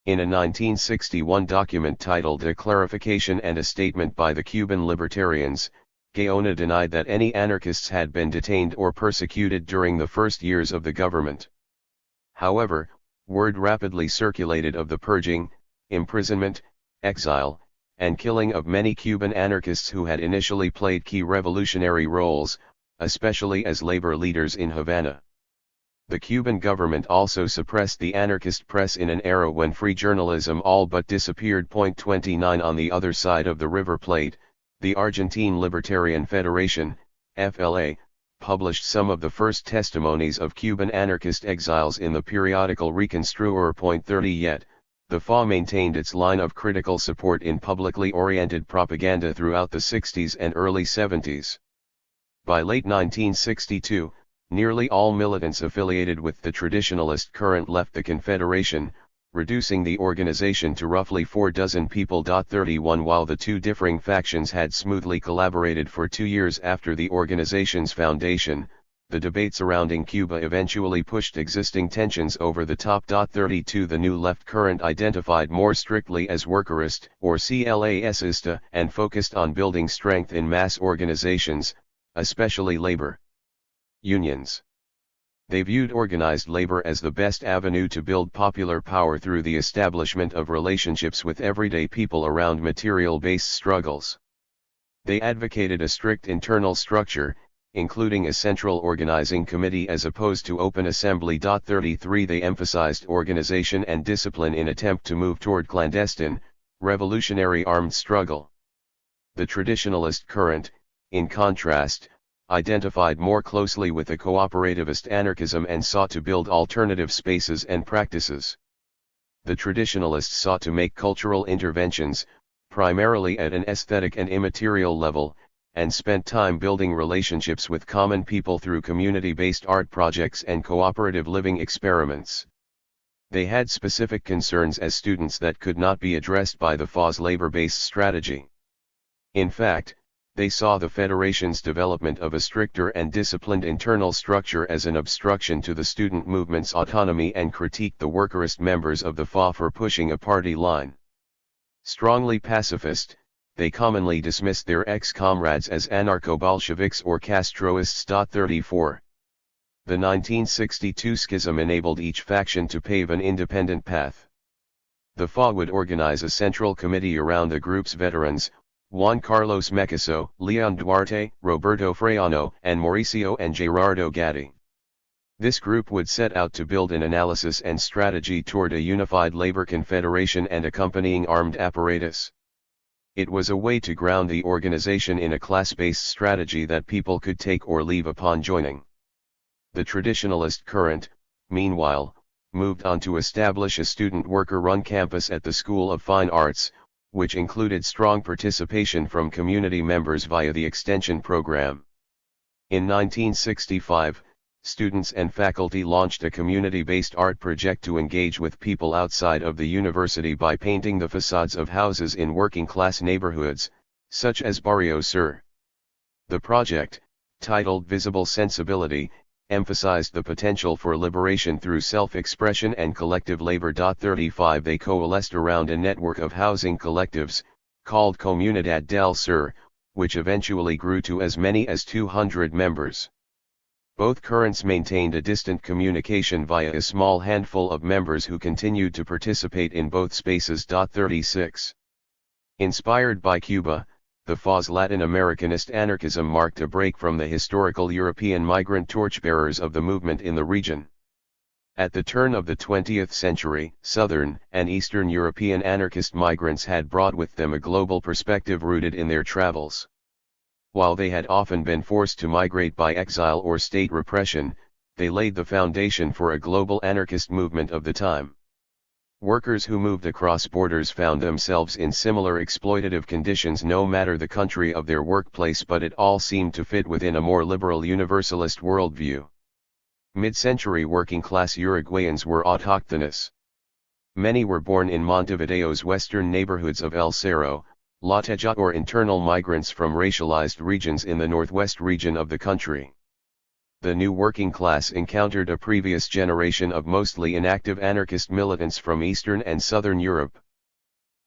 In a 1961 document titled A Clarification and a Statement by the Cuban Libertarians, Gaona denied that any anarchists had been detained or persecuted during the first years of the government. However, word rapidly circulated of the purging, imprisonment, exile, and killing of many Cuban anarchists who had initially played key revolutionary roles, especially as labor leaders in Havana. The Cuban government also suppressed the anarchist press in an era when free journalism all but disappeared. 29 On the other side of the River Plate, the Argentine Libertarian Federation, FLA, published some of the first testimonies of Cuban anarchist exiles in the periodical Reconstruir. 30 Yet, The FA maintained its line of critical support in publicly oriented propaganda throughout the 60s and early 70s. By late 1962, nearly all militants affiliated with the traditionalist current left the Confederation, reducing the organization to roughly 4 dozen people. 31 While the two differing factions had smoothly collaborated for 2 years after the organization's foundation, the debate surrounding Cuba eventually pushed existing tensions over the top. 32 The new left current identified more strictly as workerist or clasista and focused on building strength in mass organizations, especially labor unions. They viewed organized labor as the best avenue to build popular power through the establishment of relationships with everyday people around material-based struggles. They advocated a strict internal structure, including a central organizing committee as opposed to open assembly. 33 They emphasized organization and discipline in attempt to move toward clandestine, revolutionary armed struggle. The traditionalist current, in contrast, identified more closely with the cooperativist anarchism and sought to build alternative spaces and practices. The traditionalists sought to make cultural interventions, primarily at an aesthetic and immaterial level, and spent time building relationships with common people through community-based art projects and cooperative living experiments. They had specific concerns as students that could not be addressed by the FA's labor-based strategy. In fact, they saw the Federation's development of a stricter and disciplined internal structure as an obstruction to the student movement's autonomy and critiqued the workerist members of the FA for pushing a party line. Strongly pacifist, they commonly dismissed their ex-comrades as anarcho-Bolsheviks or Castroists. 34. The 1962 schism enabled each faction to pave an independent path. The FA would organize a central committee around the group's veterans, Juan Carlos Mecaso, Leon Duarte, Roberto Frejano, and Mauricio and Gerardo Gatti. This group would set out to build an analysis and strategy toward a unified labor confederation and accompanying armed apparatus. It was a way to ground the organization in a class-based strategy that people could take or leave upon joining. The traditionalist current, meanwhile, moved on to establish a student worker-run campus at the School of Fine Arts, which included strong participation from community members via the extension program. In 1965, students and faculty launched a community-based art project to engage with people outside of the university by painting the facades of houses in working-class neighborhoods, such as Barrio Sur. The project, titled Visible Sensibility, emphasized the potential for liberation through self-expression and collective labor. 35 They coalesced around a network of housing collectives, called Comunidad del Sur, which eventually grew to as many as 200 members. Both currents maintained a distant communication via a small handful of members who continued to participate in both spaces. 36. Inspired by Cuba, the FA's Latin Americanist anarchism marked a break from the historical European migrant torchbearers of the movement in the region. At the turn of the 20th century, Southern and Eastern European anarchist migrants had brought with them a global perspective rooted in their travels. While they had often been forced to migrate by exile or state repression, they laid the foundation for a global anarchist movement of the time. Workers who moved across borders found themselves in similar exploitative conditions no matter the country of their workplace, but it all seemed to fit within a more liberal universalist worldview. Mid-century working-class Uruguayans were autochthonous. Many were born in Montevideo's western neighborhoods of El Cerro, La Teja, or internal migrants from racialized regions in the northwest region of the country. The new working class encountered a previous generation of mostly inactive anarchist militants from Eastern and Southern Europe.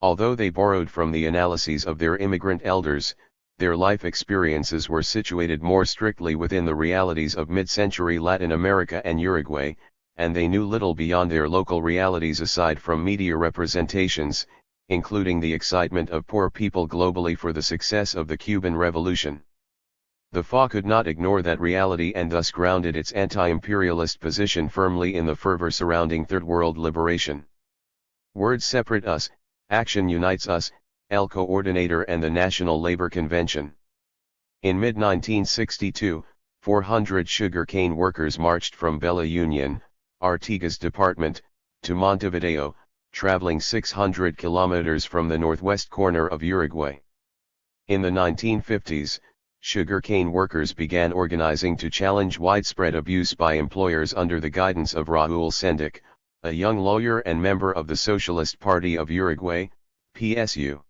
Although they borrowed from the analyses of their immigrant elders, their life experiences were situated more strictly within the realities of mid-century Latin America and Uruguay, and they knew little beyond their local realities aside from media representations, including the excitement of poor people globally for the success of the Cuban Revolution. The FA could not ignore that reality and thus grounded its anti-imperialist position firmly in the fervor surrounding Third World liberation. Words separate us, action unites us, El Coordinator and the National Labor Convention. In mid-1962, 400 sugarcane workers marched from Bella Union, Artigas department, to Montevideo, traveling 600 kilometers from the northwest corner of Uruguay. In the 1950s, sugarcane workers began organizing to challenge widespread abuse by employers under the guidance of Raúl Sendic, a young lawyer and member of the Socialist Party of Uruguay, PSU.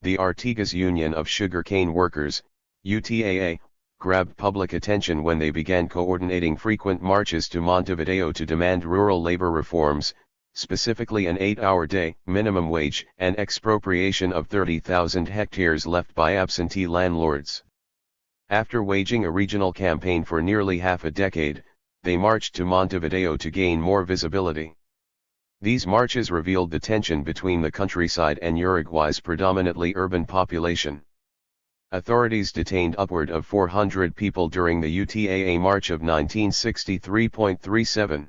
The Artigas Union of Sugarcane Workers, UTAA, grabbed public attention when they began coordinating frequent marches to Montevideo to demand rural labor reforms, specifically an 8-hour day, minimum wage, and expropriation of 30,000 hectares left by absentee landlords. After waging a regional campaign for nearly half a decade, they marched to Montevideo to gain more visibility. These marches revealed the tension between the countryside and Uruguay's predominantly urban population. Authorities detained upward of 400 people during the UTAA March of 1963.37.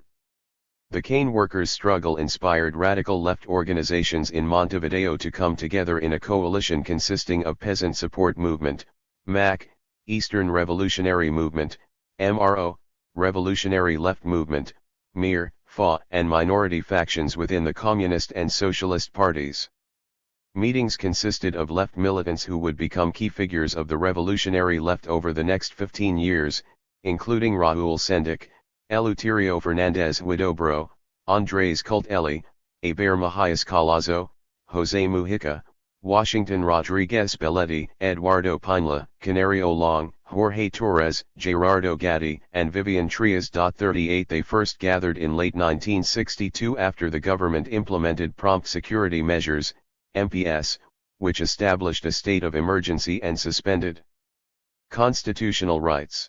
The cane workers' struggle inspired radical left organizations in Montevideo to come together in a coalition consisting of Peasant Support Movement, MAC, Eastern Revolutionary Movement, MRO, Revolutionary Left Movement, MIR, FA, and minority factions within the Communist and Socialist parties. Meetings consisted of left militants who would become key figures of the revolutionary left over the next 15 years, including Raúl Sendic, Eleuterio Fernandez Huidobro, Andrés Cultelli, Aber Mahias Colazo, José Mujica, Washington Rodriguez Belletti, Eduardo Pinla, Canario Long, Jorge Torres, Gerardo Gatti, and Vivian Trias. 38 They first gathered in late 1962 after the government implemented Prompt Security Measures, MPS, which established a state of emergency and suspended constitutional rights.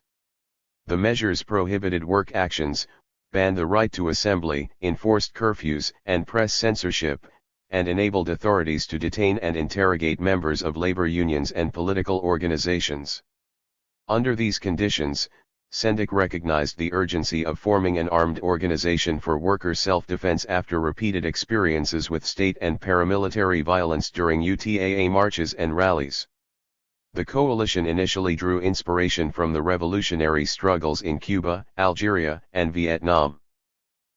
The measures prohibited work actions, banned the right to assembly, enforced curfews and press censorship, and enabled authorities to detain and interrogate members of labor unions and political organizations. Under these conditions, Sendic recognized the urgency of forming an armed organization for worker self-defense after repeated experiences with state and paramilitary violence during UTAA marches and rallies. The coalition initially drew inspiration from the revolutionary struggles in Cuba, Algeria, and Vietnam.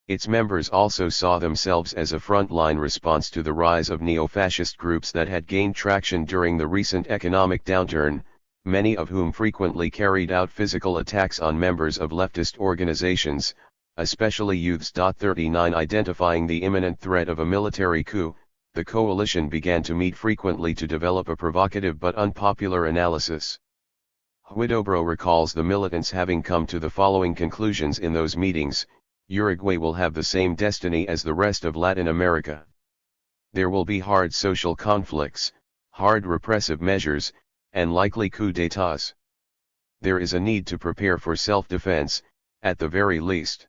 Its members also saw themselves as a frontline response to the rise of neo-fascist groups that had gained traction during the recent economic downturn, many of whom frequently carried out physical attacks on members of leftist organizations, especially youths. 39 Identifying the imminent threat of a military coup, the coalition began to meet frequently to develop a provocative but unpopular analysis. Huidobro recalls the militants having come to the following conclusions in those meetings: Uruguay will have the same destiny as the rest of Latin America. There will be hard social conflicts, hard repressive measures, and likely coups d'états. There is a need to prepare for self-defense, at the very least.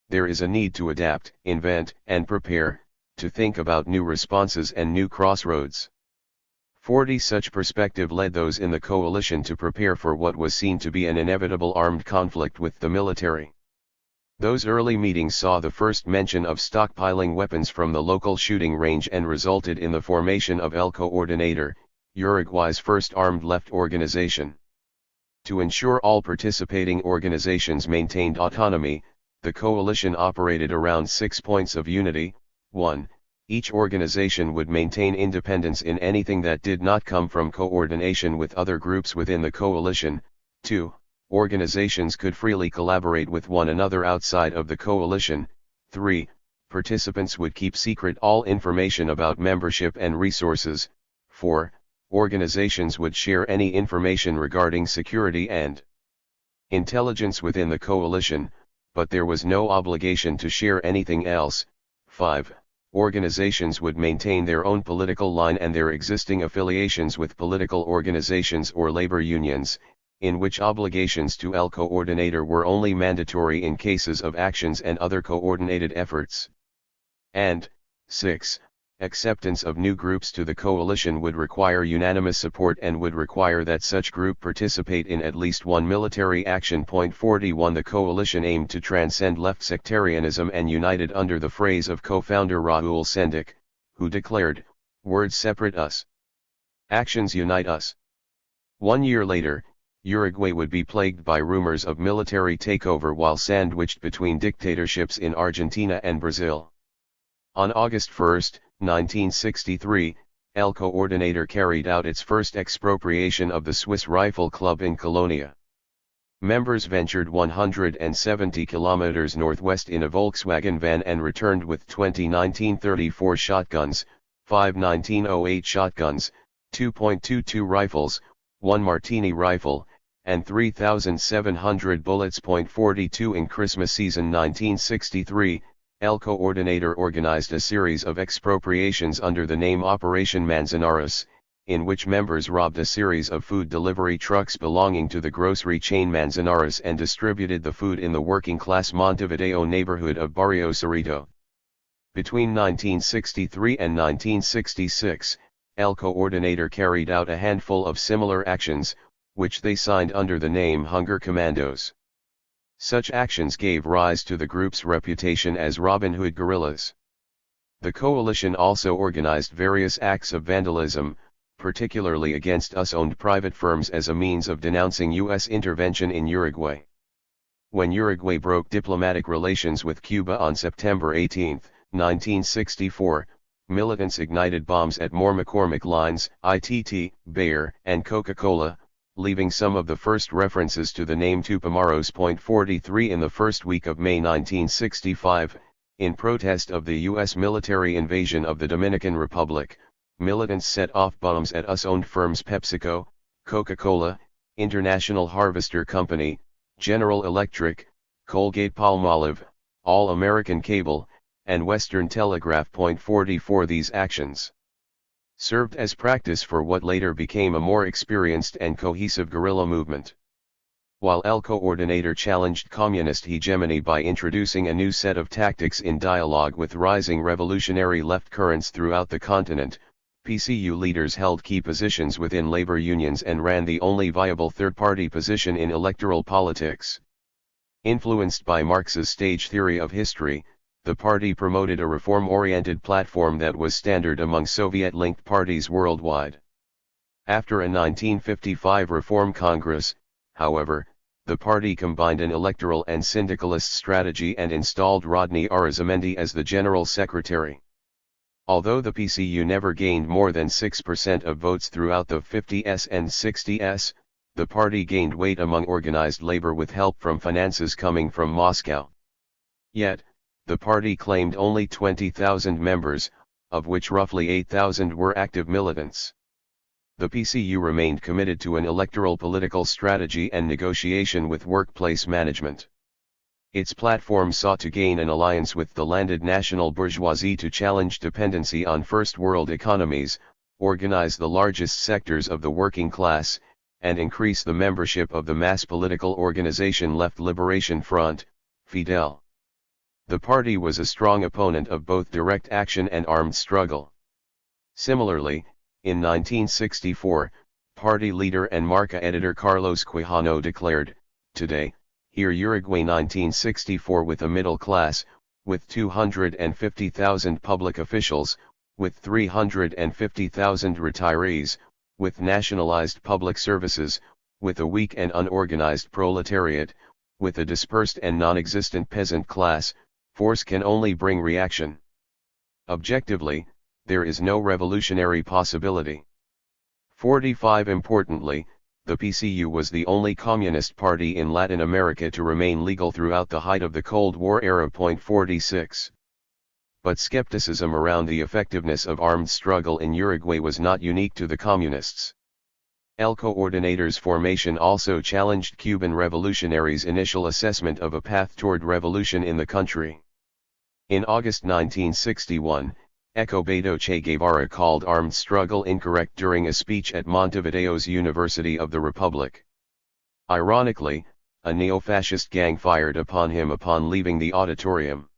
There is a need to adapt, invent, and prepare, to think about new responses and new crossroads. 40 Such perspective led those in the coalition to prepare for what was seen to be an inevitable armed conflict with the military. Those early meetings saw the first mention of stockpiling weapons from the local shooting range and resulted in the formation of El Coordinator, Uruguay's first armed left organization. To ensure all participating organizations maintained autonomy, the coalition operated around 6 points of unity. 1. Each organization would maintain independence in anything that did not come from coordination with other groups within the coalition. 2. Organizations could freely collaborate with one another outside of the coalition. 3. Participants would keep secret all information about membership and resources. 4. Organizations would share any information regarding security and intelligence within the coalition, but there was no obligation to share anything else. 5. Organizations would maintain their own political line and their existing affiliations with political organizations or labor unions, in which obligations to El Coordinator were only mandatory in cases of actions and other coordinated efforts. And 6. Acceptance of new groups to the coalition would require unanimous support and would require that such group participate in at least one military action. 41 The coalition aimed to transcend left sectarianism and united under the phrase of co-founder Raúl Sendic, who declared, "Words separate us. Actions unite us." 1 year later, Uruguay would be plagued by rumors of military takeover while sandwiched between dictatorships in Argentina and Brazil. On August 1, 1963, El Coordinator carried out its first expropriation of the Swiss Rifle Club in Colonia. Members ventured 170 kilometers northwest in a Volkswagen van and returned with 20 1934 shotguns, 5 1908 shotguns, 2.22 rifles, 1 Martini rifle, and 3,700 bullets. 42 In Christmas season 1963, El Coordinator organized a series of expropriations under the name Operation Manzanares, in which members robbed a series of food delivery trucks belonging to the grocery chain Manzanares and distributed the food in the working-class Montevideo neighborhood of Barrio Cerrito. Between 1963 and 1966, El Coordinator carried out a handful of similar actions, which they signed under the name Hunger Commandos. Such actions gave rise to the group's reputation as Robin Hood guerrillas. The coalition also organized various acts of vandalism, particularly against US-owned private firms as a means of denouncing U.S. intervention in Uruguay. When Uruguay broke diplomatic relations with Cuba on September 18, 1964, militants ignited bombs at more McCormick lines, ITT, Bayer, and Coca-Cola, leaving some of the first references to the name Tupamaros. 43 In the first week of May 1965, in protest of the U.S. military invasion of the Dominican Republic, militants set off bombs at US-owned firms PepsiCo, Coca-Cola, International Harvester Company, General Electric, Colgate-Palmolive, All-American Cable, and Western Telegraph. 44 These actions served as practice for what later became a more experienced and cohesive guerrilla movement. While El Coordinator challenged communist hegemony by introducing a new set of tactics in dialogue with rising revolutionary left currents throughout the continent, PCU leaders held key positions within labor unions and ran the only viable third-party position in electoral politics. Influenced by Marx's stage theory of history, the party promoted a reform-oriented platform that was standard among Soviet-linked parties worldwide. After a 1955 Reform Congress, however, the party combined an electoral and syndicalist strategy and installed Rodney Arizamendi as the general secretary. Although the PCU never gained more than 6% of votes throughout the 50s and 60s, the party gained weight among organized labor with help from finances coming from Moscow. Yet, the party claimed only 20,000 members, of which roughly 8,000 were active militants. The PCU remained committed to an electoral political strategy and negotiation with workplace management. Its platform sought to gain an alliance with the landed national bourgeoisie to challenge dependency on first world economies, organize the largest sectors of the working class, and increase the membership of the mass political organization Left Liberation Front, FIDEL. The party was a strong opponent of both direct action and armed struggle. Similarly, in 1964, party leader and Marca editor Carlos Quijano declared, "Today, here Uruguay 1964 with a middle class, with 250,000 public officials, with 350,000 retirees, with nationalized public services, with a weak and unorganized proletariat, with a dispersed and non-existent peasant class, force can only bring reaction. Objectively, there is no revolutionary possibility." 45 Importantly, the PCU was the only communist party in Latin America to remain legal throughout the height of the Cold War era. 46. But skepticism around the effectiveness of armed struggle in Uruguay was not unique to the communists. El Coordinator's formation also challenged Cuban revolutionaries' initial assessment of a path toward revolution in the country. In August 1961, Ecobedo Che Guevara called armed struggle incorrect during a speech at Montevideo's University of the Republic. Ironically, a neo-fascist gang fired upon him upon leaving the auditorium.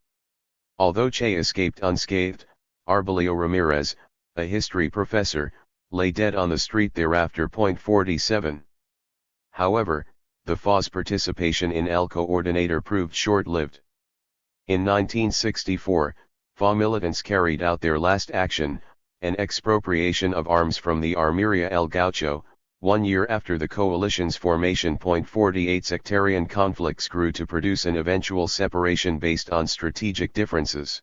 Although Che escaped unscathed, Arbelio Ramirez, a history professor, lay dead on the street thereafter. 47. However, the FA's participation in El Coordinator proved short-lived. In 1964, FA militants carried out their last action, an expropriation of arms from the Armeria El Gaucho, 1 year after the coalition's formation. 48 Sectarian conflicts grew to produce an eventual separation based on strategic differences.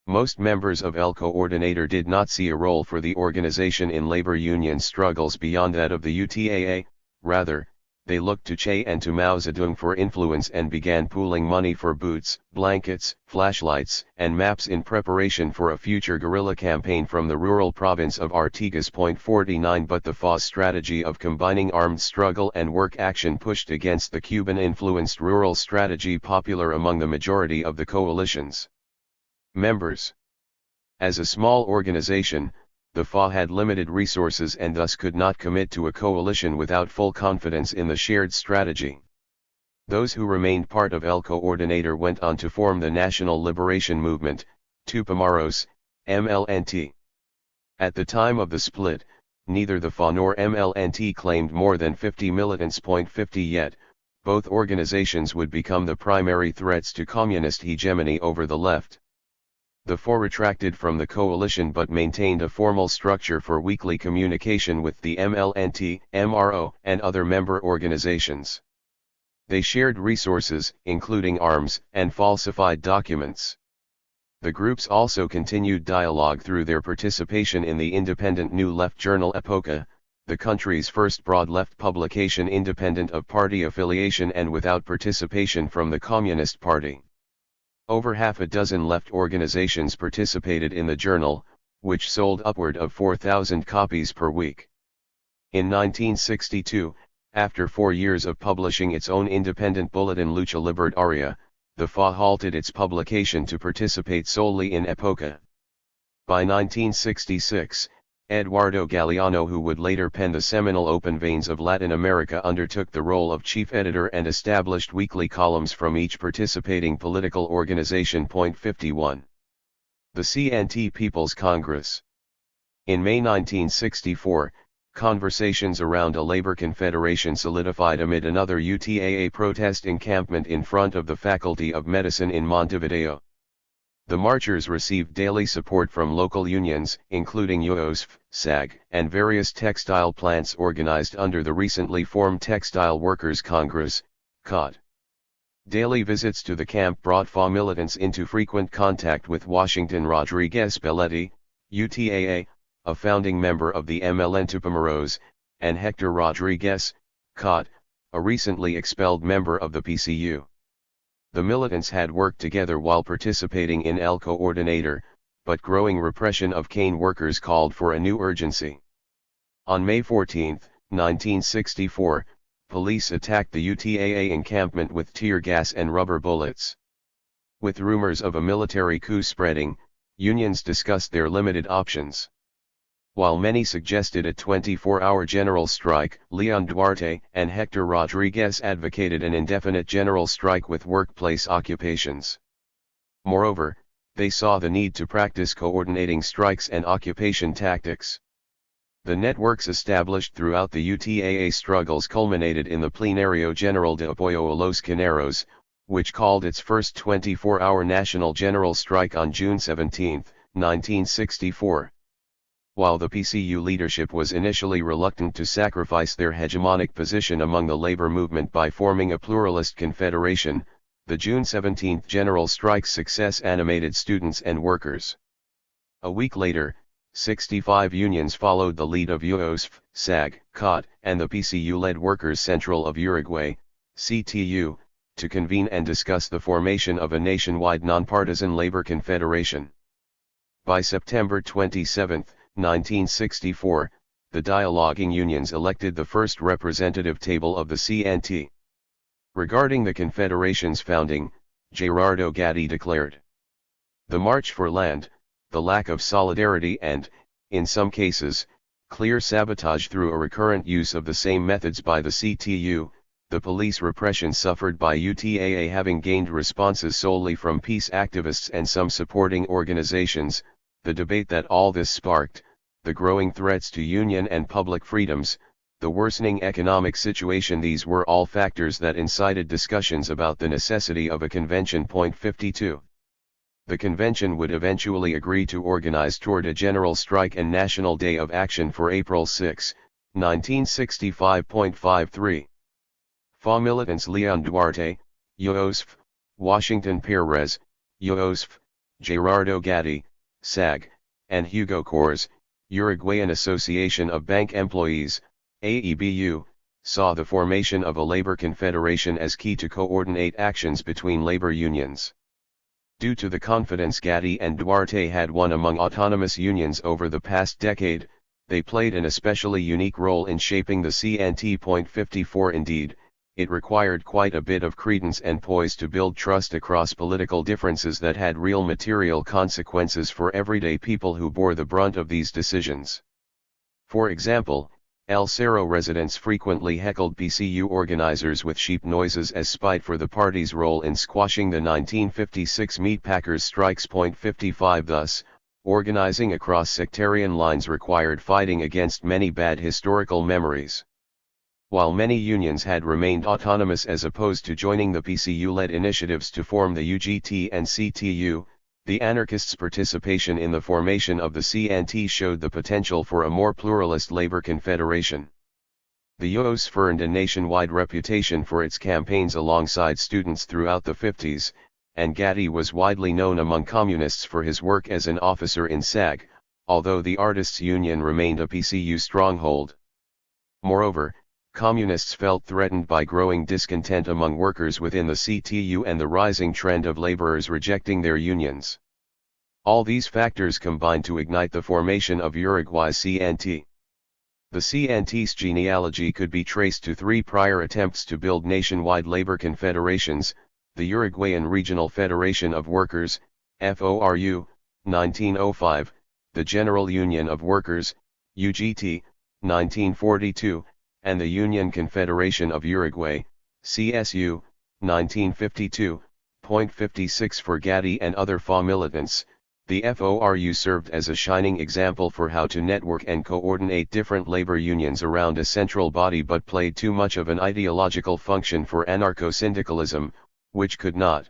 Most members of El Coordinator did not see a role for the organization in labor union struggles beyond that of the UTAA, rather, they looked to Che and to Mao Zedong for influence and began pooling money for boots, blankets, flashlights, and maps in preparation for a future guerrilla campaign from the rural province of Artigas. 49 But the FA's strategy of combining armed struggle and work action pushed against the Cuban-influenced rural strategy popular among the majority of the coalition's members. As a small organization, the FA had limited resources and thus could not commit to a coalition without full confidence in the shared strategy. Those who remained part of El Coordinator went on to form the National Liberation Movement, Tupamaros, MLNT. At the time of the split, neither the FA nor MLNT claimed more than 50 militants. 50 Yet, both organizations would become the primary threats to communist hegemony over the left. The FA retracted from the coalition but maintained a formal structure for weekly communication with the MLNT, MRO, and other member organizations. They shared resources, including arms, and falsified documents. The groups also continued dialogue through their participation in the independent New Left journal Epoca, the country's first broad left publication independent of party affiliation and without participation from the Communist Party. Over half a dozen left organizations participated in the journal, which sold upward of 4,000 copies per week. In 1962, after 4 years of publishing its own independent bulletin Lucha Libertaria, the FA halted its publication to participate solely in Epoca. By 1966, Eduardo Galeano, who would later pen the seminal Open Veins of Latin America, undertook the role of chief editor and established weekly columns from each participating political organization. 51. The CNT People's Congress. In May 1964, conversations around a labor confederation solidified amid another UTAA protest encampment in front of the Faculty of Medicine in Montevideo. The marchers received daily support from local unions, including UOSF, SAG, and various textile plants organized under the recently formed Textile Workers Congress, COT. Daily visits to the camp brought FA militants into frequent contact with Washington Rodriguez Belletti, UTAA, a founding member of the MLN Tupamaros, and Hector Rodriguez, COT, a recently expelled member of the PCU. The militants had worked together while participating in El Coordinator, but growing repression of cane workers called for a new urgency. On May 14, 1964, police attacked the UTAA encampment with tear gas and rubber bullets. With rumors of a military coup spreading, unions discussed their limited options. While many suggested a 24-hour general strike, Leon Duarte and Hector Rodriguez advocated an indefinite general strike with workplace occupations. Moreover, they saw the need to practice coordinating strikes and occupation tactics. The networks established throughout the UTAA struggles culminated in the Plenario General de Apoyo a los Caneros, which called its first 24-hour national general strike on June 17, 1964. While the PCU leadership was initially reluctant to sacrifice their hegemonic position among the labor movement by forming a pluralist confederation, the June 17 general strike's success animated students and workers. A week later, 65 unions followed the lead of UOSF, SAG, COT, and the PCU-led Workers' Central of Uruguay, CTU, to convene and discuss the formation of a nationwide nonpartisan labor confederation. By September 27, 1964, the dialoguing unions elected the first representative table of the CNT. Regarding the Confederation's founding, Gerardo Gatti declared, "The march for land, the lack of solidarity and, in some cases, clear sabotage through a recurrent use of the same methods by the CTU, the police repression suffered by UTAA having gained responses solely from peace activists and some supporting organizations, the debate that all this sparked, the growing threats to union and public freedoms, the worsening economic situation, these were all factors that incited discussions about the necessity of a convention." 52. The convention would eventually agree to organize toward a general strike and national day of action for April 6, 1965. 53. FA militants Leon Duarte, UOSF, Washington Perez, UOSF, Gerardo Gatti, SAG, and Hugo Cors, Uruguayan Association of Bank Employees, AEBU, saw the formation of a labor confederation as key to coordinate actions between labor unions. Due to the confidence Gatti and Duarte had won among autonomous unions over the past decade, they played an especially unique role in shaping the CNT.54. Indeed, it required quite a bit of credence and poise to build trust across political differences that had real material consequences for everyday people who bore the brunt of these decisions. For example, El Cerro residents frequently heckled PCU organizers with sheep noises as spite for the party's role in squashing the 1956 meatpackers strikes. 55 Thus, organizing across sectarian lines required fighting against many bad historical memories. While many unions had remained autonomous as opposed to joining the PCU-led initiatives to form the UGT and CTU, the anarchists' participation in the formation of the CNT showed the potential for a more pluralist labor confederation. The UOS earned a nationwide reputation for its campaigns alongside students throughout the 50s, and Gatti was widely known among communists for his work as an officer in SAG, although the artists' union remained a PCU stronghold. Moreover, communists felt threatened by growing discontent among workers within the CTU and the rising trend of laborers rejecting their unions. All these factors combined to ignite the formation of Uruguay's CNT. The CNT's genealogy could be traced to three prior attempts to build nationwide labor confederations: the Uruguayan Regional Federation of Workers, FORU, 1905, the General Union of Workers, UGT, 1942, and the Union Confederation of Uruguay, CSU, 1952. 56 For Gatti and other FA militants, the FORU served as a shining example for how to network and coordinate different labor unions around a central body, but played too much of an ideological function for anarcho-syndicalism, which could not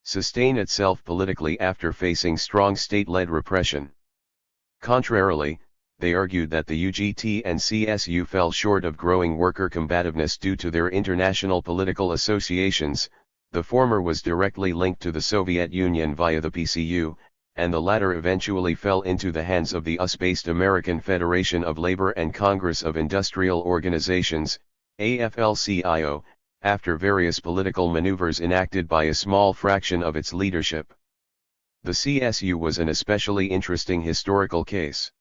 sustain itself politically after facing strong state-led repression. Contrarily, they argued that the UGT and CSU fell short of growing worker combativeness due to their international political associations. The former was directly linked to the Soviet Union via the PCU, and the latter eventually fell into the hands of the US-based American Federation of Labor and Congress of Industrial Organizations, AFL-CIO, after various political maneuvers enacted by a small fraction of its leadership. The CSU was an especially interesting historical case.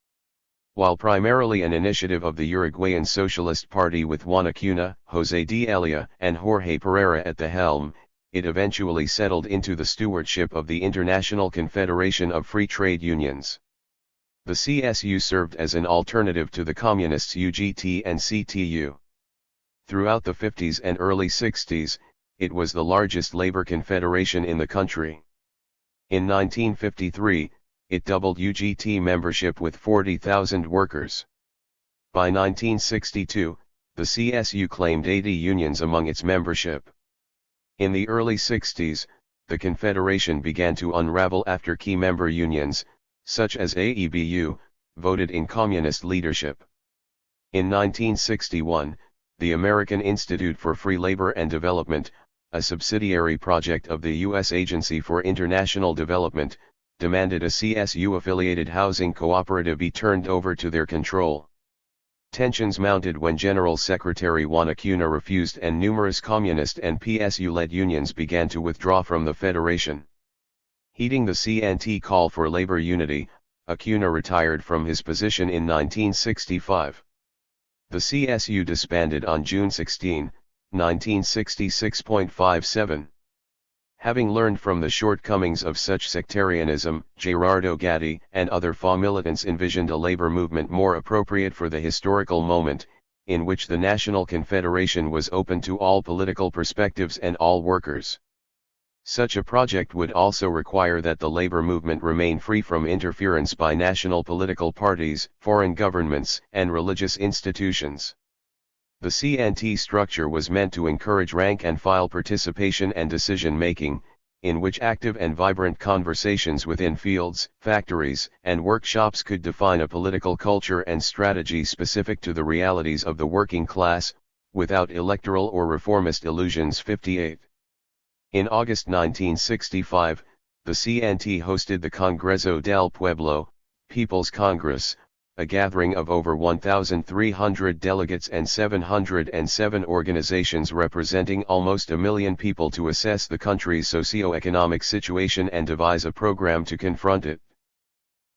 While primarily an initiative of the Uruguayan Socialist Party with Juan Acuna, José D. Elia, and Jorge Pereira at the helm, it eventually settled into the stewardship of the International Confederation of Free Trade Unions. The CSU served as an alternative to the Communists' UGT and CTU. Throughout the 50s and early 60s, it was the largest labor confederation in the country. In 1953, it doubled UGT membership with 40,000 workers. By 1962, the CSU claimed 80 unions among its membership. In the early 60s, the Confederation began to unravel after key member unions, such as AEBU, voted in communist leadership. In 1961, the American Institute for Free Labor and Development, a subsidiary project of the U.S. Agency for International Development, demanded a CSU-affiliated housing cooperative be turned over to their control. Tensions mounted when General Secretary Juan Acuna refused, and numerous communist and PSU-led unions began to withdraw from the federation. Heeding the CNT call for labor unity, Acuna retired from his position in 1965. The CSU disbanded on June 16, 1966. Having learned from the shortcomings of such sectarianism, Gerardo Gatti and other FA militants envisioned a labor movement more appropriate for the historical moment, in which the National Confederation was open to all political perspectives and all workers. Such a project would also require that the labor movement remain free from interference by national political parties, foreign governments, and religious institutions. The CNT structure was meant to encourage rank-and-file participation and decision-making, in which active and vibrant conversations within fields, factories, and workshops could define a political culture and strategy specific to the realities of the working class, without electoral or reformist illusions. 58. In August 1965, the CNT hosted the Congreso del Pueblo, People's Congress, a gathering of over 1,300 delegates and 707 organizations representing almost 1 million people to assess the country's socio-economic situation and devise a program to confront it.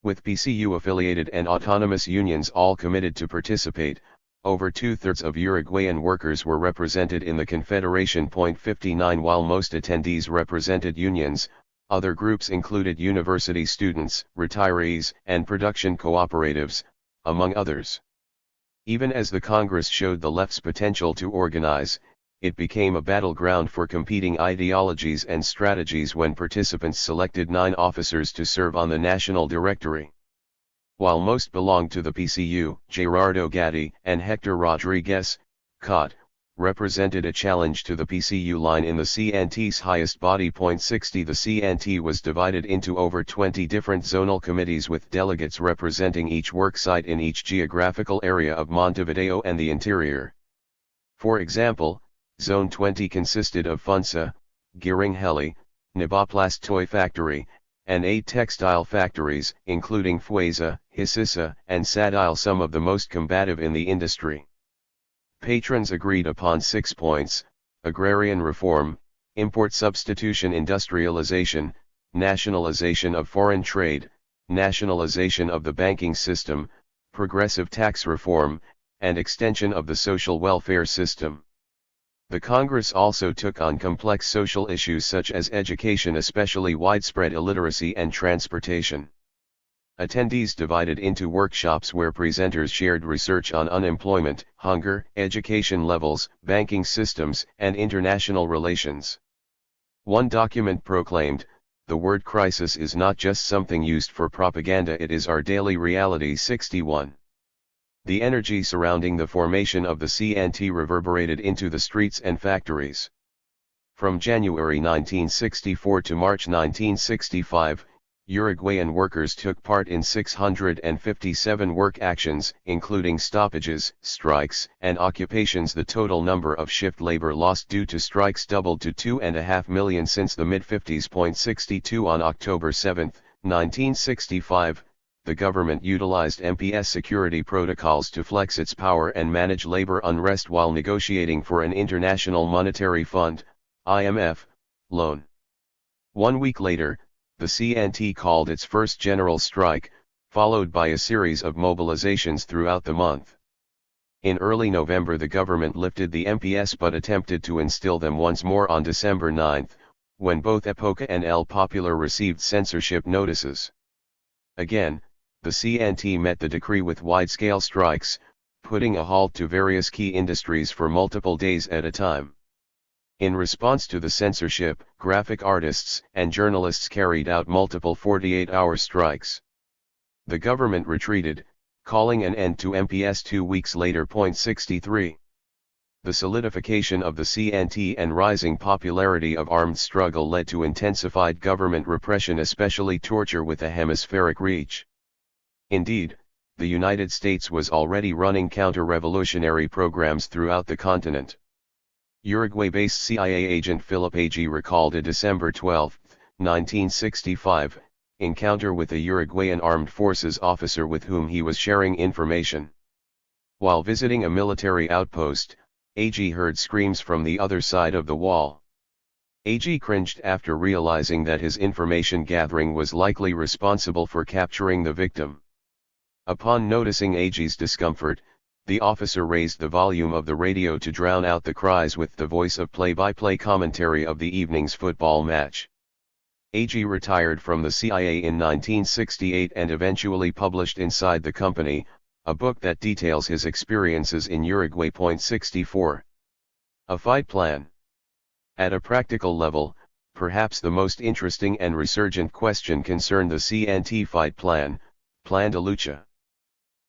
With PCU-affiliated and autonomous unions all committed to participate, over two-thirds of Uruguayan workers were represented in the Confederation. 59 While most attendees represented unions, other groups included university students, retirees, and production cooperatives, among others. Even as the Congress showed the left's potential to organize, it became a battleground for competing ideologies and strategies when participants selected 9 officers to serve on the National Directory. While most belonged to the PCU, Gerardo Gatti and Hector Rodriguez, COT, represented a challenge to the PCU line in the CNT's highest body. 60 The CNT was divided into over 20 different zonal committees with delegates representing each worksite in each geographical area of Montevideo and the interior. For example, Zone 20 consisted of Funza, Giringheli, Naboplast Toy Factory, and 8 textile factories, including Fueza, Hisisa, and Sadile, some of the most combative in the industry. Patrons agreed upon 6 points: agrarian reform, import substitution, industrialization, nationalization of foreign trade, nationalization of the banking system, progressive tax reform, and extension of the social welfare system. The Congress also took on complex social issues such as education, especially widespread illiteracy, and transportation. Attendees divided into workshops where presenters shared research on unemployment, hunger, education levels, banking systems, and international relations. One document proclaimed, "The word crisis is not just something used for propaganda, it is our daily reality." 61. The energy surrounding the formation of the CNT reverberated into the streets and factories. From January 1964 to March 1965, Uruguayan workers took part in 657 work actions, including stoppages, strikes, and occupations. The total number of shift labor lost due to strikes doubled to 2.5 million since the mid-50s. 62 On October 7, 1965, the government utilized MPS security protocols to flex its power and manage labor unrest while negotiating for an International Monetary Fund, IMF, loan. 1 week later, the CNT called its first general strike, followed by a series of mobilizations throughout the month. In early November the government lifted the MPS but attempted to instill them once more on December 9, when both Epoca and El Popular received censorship notices. Again, the CNT met the decree with wide-scale strikes, putting a halt to various key industries for multiple days at a time. In response to the censorship, graphic artists and journalists carried out multiple 48-hour strikes. The government retreated, calling an end to MPS 2 weeks later. 63. The solidification of the CNT and rising popularity of armed struggle led to intensified government repression, especially torture with a hemispheric reach. Indeed, the United States was already running counter-revolutionary programs throughout the continent. Uruguay-based CIA agent Philip Agee recalled a December 12, 1965, encounter with a Uruguayan armed forces officer with whom he was sharing information. While visiting a military outpost, Agee heard screams from the other side of the wall. Agee cringed after realizing that his information gathering was likely responsible for capturing the victim. Upon noticing Agee's discomfort, the officer raised the volume of the radio to drown out the cries with the voice of play-by-play commentary of the evening's football match. Agee retired from the CIA in 1968 and eventually published Inside the Company, a book that details his experiences in Uruguay. 64. A fight plan. At a practical level, perhaps the most interesting and resurgent question concerned the CNT fight plan, Plan de Lucha.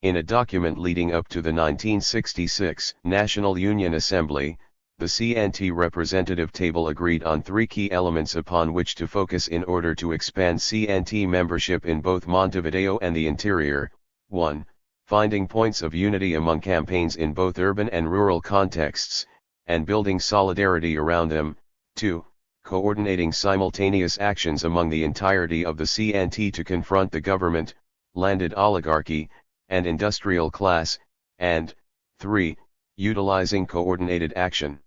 In a document leading up to the 1966 National Union Assembly, the CNT representative table agreed on 3 key elements upon which to focus in order to expand CNT membership in both Montevideo and the interior. 1. Finding points of unity among campaigns in both urban and rural contexts, and building solidarity around them. 2. coordinating simultaneous actions among the entirety of the CNT to confront the government, landed oligarchy, and industrial class, and 3. Utilizing coordinated action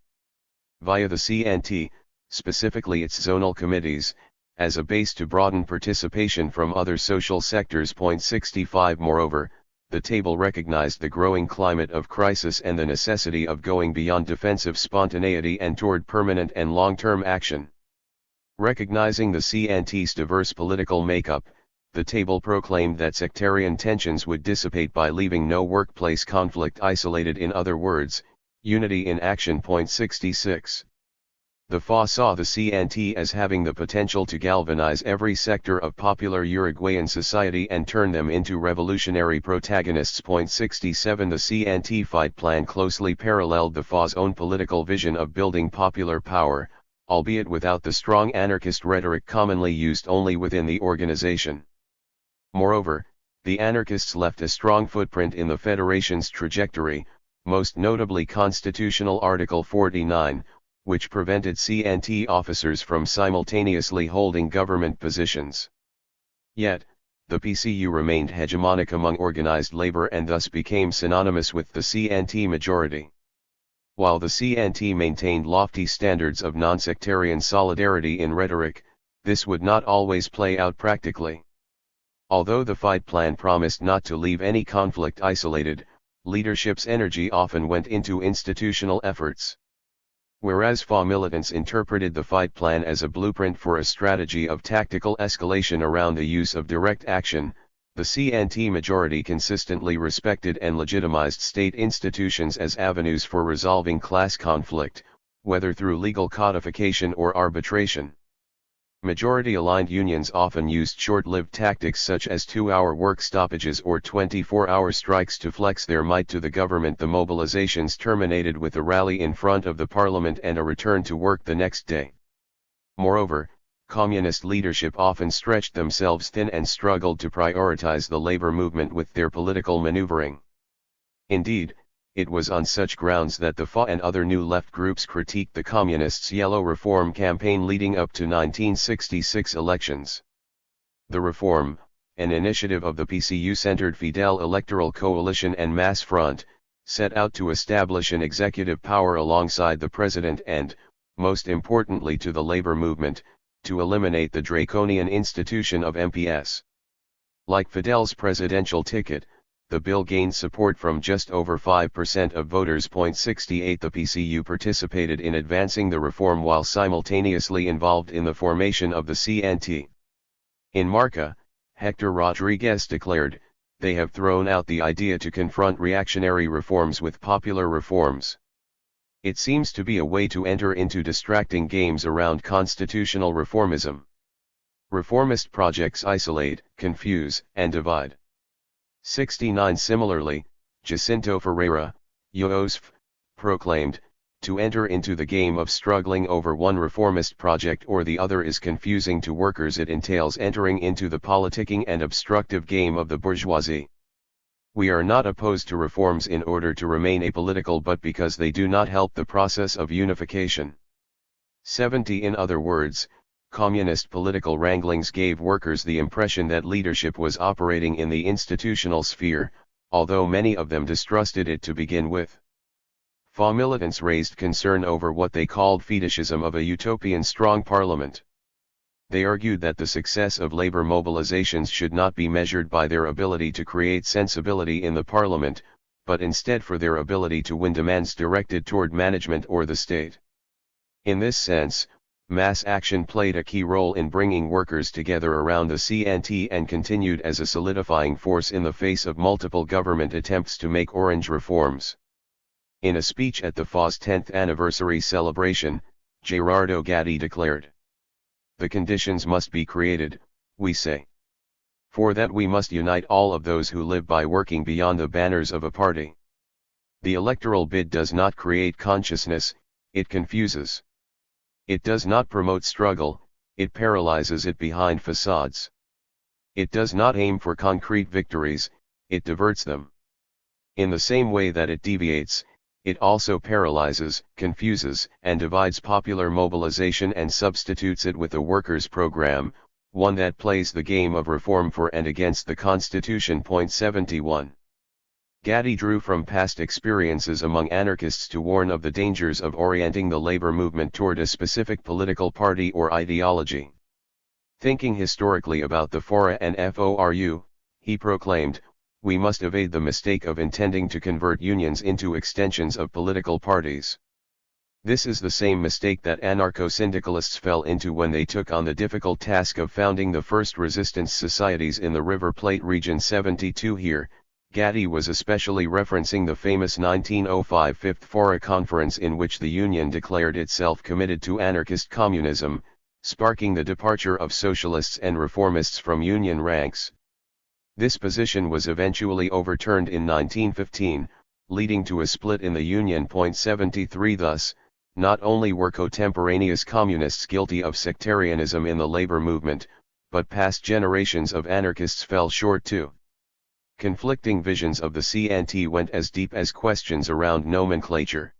via the CNT, specifically its zonal committees, as a base to broaden participation from other social sectors. 65 Moreover, the table recognized the growing climate of crisis and the necessity of going beyond defensive spontaneity and toward permanent and long-term action. Recognizing the CNT's diverse political makeup, the table proclaimed that sectarian tensions would dissipate by leaving no workplace conflict isolated. In other words, unity in action. 66. The FA saw the CNT as having the potential to galvanize every sector of popular Uruguayan society and turn them into revolutionary protagonists. 67 The CNT fight plan closely paralleled the FA's own political vision of building popular power, albeit without the strong anarchist rhetoric commonly used only within the organization. Moreover, the anarchists left a strong footprint in the Federation's trajectory, most notably Constitutional Article 49, which prevented CNT officers from simultaneously holding government positions. Yet, the PCU remained hegemonic among organized labor and thus became synonymous with the CNT majority. While the CNT maintained lofty standards of non-sectarian solidarity in rhetoric, this would not always play out practically. Although the fight plan promised not to leave any conflict isolated, leadership's energy often went into institutional efforts. Whereas FA militants interpreted the fight plan as a blueprint for a strategy of tactical escalation around the use of direct action, the CNT majority consistently respected and legitimized state institutions as avenues for resolving class conflict, whether through legal codification or arbitration. Majority-aligned unions often used short-lived tactics such as 2-hour work stoppages or 24-hour strikes to flex their might to the government. The mobilizations terminated with a rally in front of the parliament and a return to work the next day. Moreover, communist leadership often stretched themselves thin and struggled to prioritize the labor movement with their political maneuvering. Indeed, it was on such grounds that the FA and other New Left groups critiqued the Communists' Yellow Reform campaign leading up to 1966 elections. The Reform, an initiative of the PCU-centered Fidel Electoral Coalition and Mass Front, set out to establish an executive power alongside the president and, most importantly to the labor movement, to eliminate the draconian institution of MPS. Like Fidel's presidential ticket, the bill gained support from just over 5% of voters. 68 The PCU participated in advancing the reform while simultaneously involved in the formation of the CNT. In Marca, Hector Rodriguez declared, "They have thrown out the idea to confront reactionary reforms with popular reforms. It seems to be a way to enter into distracting games around constitutional reformism. Reformist projects isolate, confuse, and divide." 69 Similarly, Jacinto Ferreira, UOSF, proclaimed, "To enter into the game of struggling over one reformist project or the other is confusing to workers. It entails entering into the politicking and obstructive game of the bourgeoisie. We are not opposed to reforms in order to remain apolitical but because they do not help the process of unification." 70 In other words, communist political wranglings gave workers the impression that leadership was operating in the institutional sphere, although many of them distrusted it to begin with. FA militants raised concern over what they called fetishism of a utopian strong parliament. They argued that the success of labor mobilizations should not be measured by their ability to create sensibility in the parliament, but instead for their ability to win demands directed toward management or the state. In this sense, mass action played a key role in bringing workers together around the CNT and continued as a solidifying force in the face of multiple government attempts to make orange reforms. In a speech at the FA's 10th anniversary celebration, Gerardo Gatti declared, "The conditions must be created, we say. For that we must unite all of those who live by working beyond the banners of a party. The electoral bid does not create consciousness, it confuses. It does not promote struggle, it paralyzes it behind facades. It does not aim for concrete victories, it diverts them. In the same way that it deviates, It also paralyzes, confuses, and divides popular mobilization and substitutes it with a workers' program, one that plays the game of reform for and against the Constitution. 71. Gaddy drew from past experiences among anarchists to warn of the dangers of orienting the labor movement toward a specific political party or ideology. Thinking historically about the FORA and FORU, he proclaimed, "We must evade the mistake of intending to convert unions into extensions of political parties. This is the same mistake that anarcho-syndicalists fell into when they took on the difficult task of founding the first resistance societies in the River Plate region." 72. Here, Gaddy was especially referencing the famous 1905 Fifth Fora Conference, in which the Union declared itself committed to anarchist communism, sparking the departure of socialists and reformists from Union ranks. This position was eventually overturned in 1915, leading to a split in the Union. 73. Thus, not only were contemporaneous communists guilty of sectarianism in the labor movement, but past generations of anarchists fell short too. Conflicting visions of the CNT went as deep as questions around nomenclature.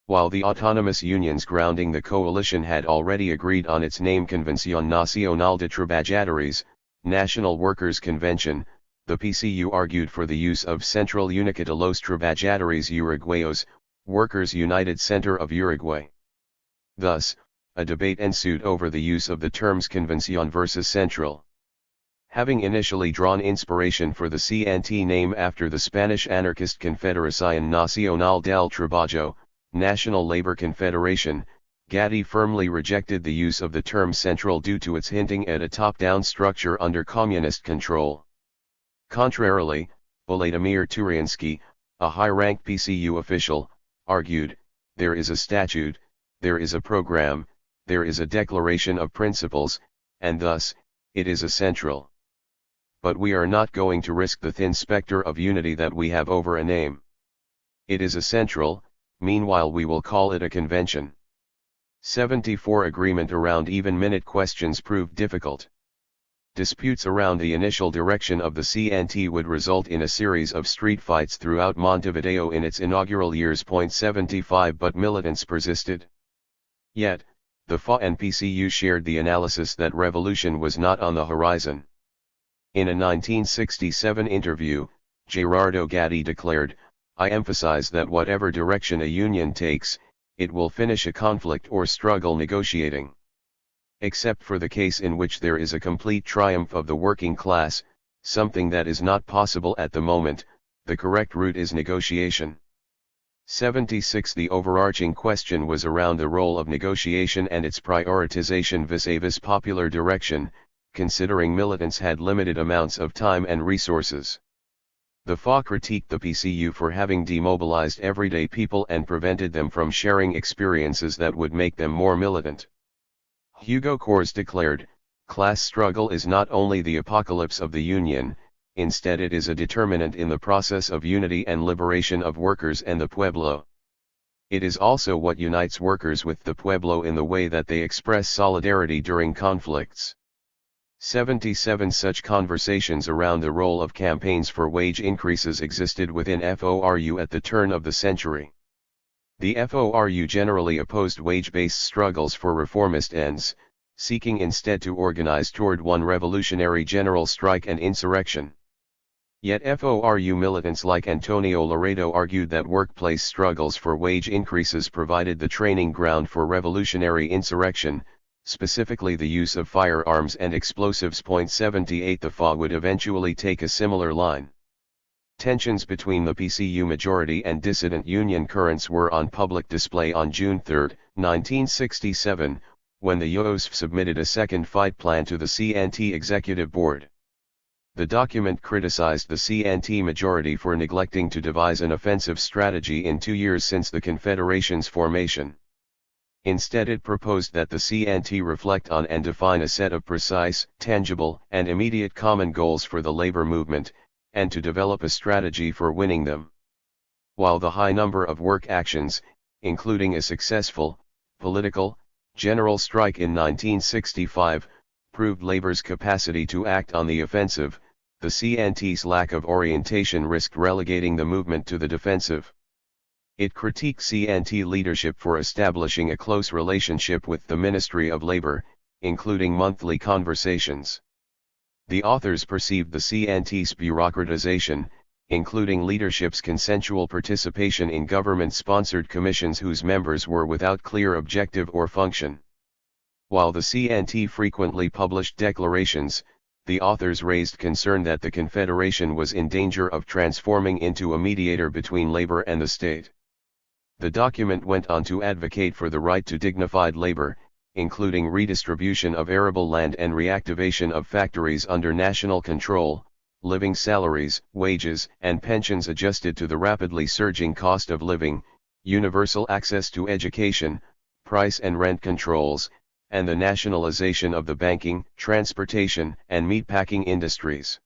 While the autonomous unions grounding the coalition had already agreed on its name, Convención Nacional de Trabajadores, National Workers' Convention, the PCU argued for the use of Central Única de los Trabajadores Uruguayos, Workers United Center of Uruguay. Thus, a debate ensued over the use of the terms Convención versus Central. Having initially drawn inspiration for the CNT name after the Spanish anarchist Confederación Nacional del Trabajo, National Labor Confederation, Gaddy firmly rejected the use of the term central due to its hinting at a top-down structure under communist control. Contrarily, Vladimir Turiansky, a high-ranked PCU official, argued, "There is a statute, there is a program, there is a declaration of principles, and thus, it is a central. But we are not going to risk the thin specter of unity that we have over a name. It is a central, meanwhile we will call it a convention." 74. Agreement around even-minute questions proved difficult. Disputes around the initial direction of the CNT would result in a series of street fights throughout Montevideo in its inaugural years. 75. But militants persisted. Yet, the FA and PCU shared the analysis that revolution was not on the horizon. In a 1967 interview, Gerardo Gaddy declared, "I emphasize that whatever direction a union takes, it will finish a conflict or struggle negotiating. Except for the case in which there is a complete triumph of the working class, something that is not possible at the moment, the correct route is negotiation." 76. The overarching question was around the role of negotiation and its prioritization vis-a-vis popular direction, considering militants had limited amounts of time and resources. The FA critiqued the PCU for having demobilized everyday people and prevented them from sharing experiences that would make them more militant. Hugo Kors declared, "Class struggle is not only the apocalypse of the Union, instead it is a determinant in the process of unity and liberation of workers and the pueblo. It is also what unites workers with the pueblo in the way that they express solidarity during conflicts." 77. Such conversations around the role of campaigns for wage increases existed within FORU at the turn of the century. The FORU generally opposed wage-based struggles for reformist ends, seeking instead to organize toward one revolutionary general strike and insurrection. Yet FORU militants like Antonio Laredo argued that workplace struggles for wage increases provided the training ground for revolutionary insurrection, specifically the use of firearms and explosives. 78. The FA would eventually take a similar line. Tensions between the PCU majority and dissident union currents were on public display on June 3, 1967, when the UOSF submitted a second fight plan to the CNT Executive Board. The document criticized the CNT majority for neglecting to devise an offensive strategy in 2 years since the Confederation's formation. Instead, it proposed that the CNT reflect on and define a set of precise, tangible, and immediate common goals for the labor movement, and to develop a strategy for winning them. While the high number of work actions, including a successful, political, general strike in 1965, proved labor's capacity to act on the offensive, the CNT's lack of orientation risked relegating the movement to the defensive. It critiqued CNT leadership for establishing a close relationship with the Ministry of Labor, including monthly conversations. The authors perceived the CNT's bureaucratization, including leadership's consensual participation in government-sponsored commissions whose members were without clear objective or function. While the CNT frequently published declarations, the authors raised concern that the Confederation was in danger of transforming into a mediator between labor and the state. The document went on to advocate for the right to dignified labor, including redistribution of arable land and reactivation of factories under national control, living salaries, wages, and pensions adjusted to the rapidly surging cost of living, universal access to education, price and rent controls, and the nationalization of the banking, transportation, and meatpacking industries.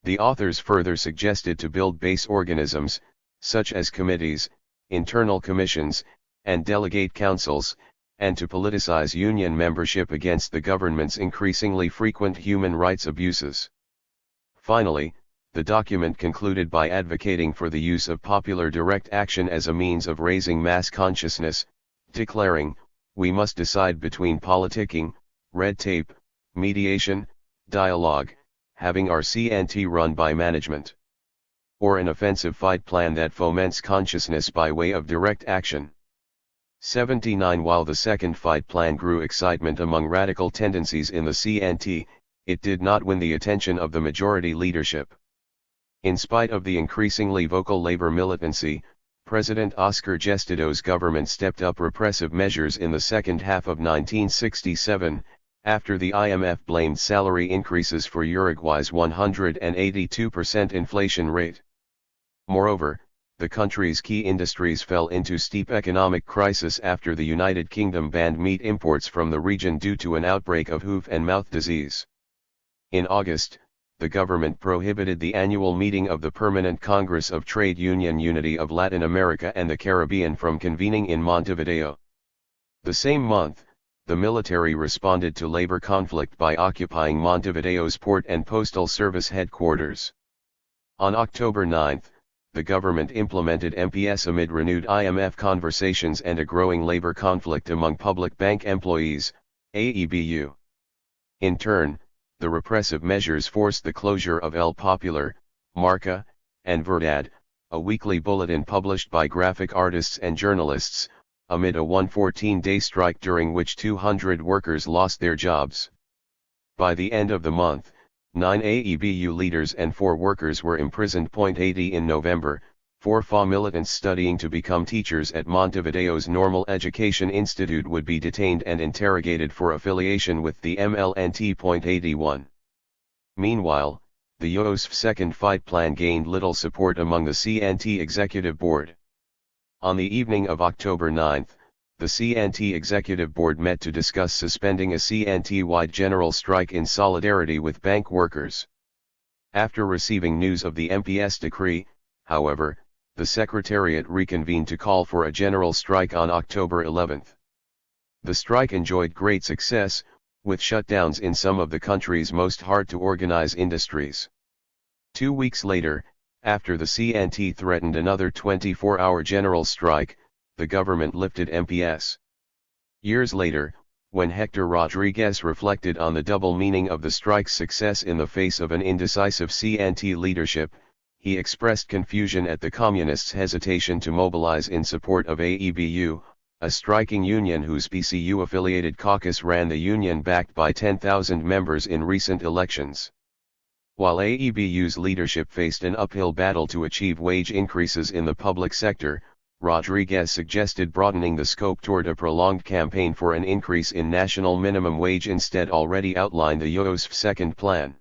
The authors further suggested to build base organisms, such as committees, internal commissions, and delegate councils, and to politicize union membership against the government's increasingly frequent human rights abuses. Finally, the document concluded by advocating for the use of popular direct action as a means of raising mass consciousness, declaring, "We must decide between politicking, red tape, mediation, dialogue, having our CNT run by management, or an offensive fight plan that foments consciousness by way of direct action." 79 While the second fight plan grew excitement among radical tendencies in the CNT, it did not win the attention of the majority leadership. In spite of the increasingly vocal labor militancy, President Oscar Gestado's government stepped up repressive measures in the second half of 1967, after the IMF blamed salary increases for Uruguay's 182% inflation rate. Moreover, the country's key industries fell into steep economic crisis after the United Kingdom banned meat imports from the region due to an outbreak of hoof and mouth disease. In August, the government prohibited the annual meeting of the Permanent Congress of Trade Union Unity of Latin America and the Caribbean from convening in Montevideo. The same month, the military responded to labor conflict by occupying Montevideo's port and postal service headquarters. On October 9, the government implemented MPS amid renewed IMF conversations and a growing labor conflict among public bank employees, AEBU. In turn, the repressive measures forced the closure of El Popular, Marca, and Verdad, a weekly bulletin published by graphic artists and journalists, amid a 114-day strike during which 200 workers lost their jobs. By the end of the month, 9 AEBU leaders and 4 workers were imprisoned. 80 In November, 4 FA militants studying to become teachers at Montevideo's Normal Education Institute would be detained and interrogated for affiliation with the MLNT. 81. Meanwhile, the UOSF second fight plan gained little support among the CNT Executive Board. On the evening of October 9, the CNT Executive Board met to discuss suspending a CNT-wide general strike in solidarity with bank workers. After receiving news of the MPS decree, however, the Secretariat reconvened to call for a general strike on October 11. The strike enjoyed great success, with shutdowns in some of the country's most hard-to-organize industries. 2 weeks later, after the CNT threatened another 24-hour general strike, the government lifted MPS. Years later, when Hector Rodriguez reflected on the double meaning of the strike's success in the face of an indecisive CNT leadership, he expressed confusion at the communists' hesitation to mobilize in support of AEBU, a striking union whose PCU-affiliated caucus ran the union backed by 10,000 members in recent elections. While AEBU's leadership faced an uphill battle to achieve wage increases in the public sector, Rodriguez suggested broadening the scope toward a prolonged campaign for an increase in national minimum wage instead already outlined the UOSF second plan.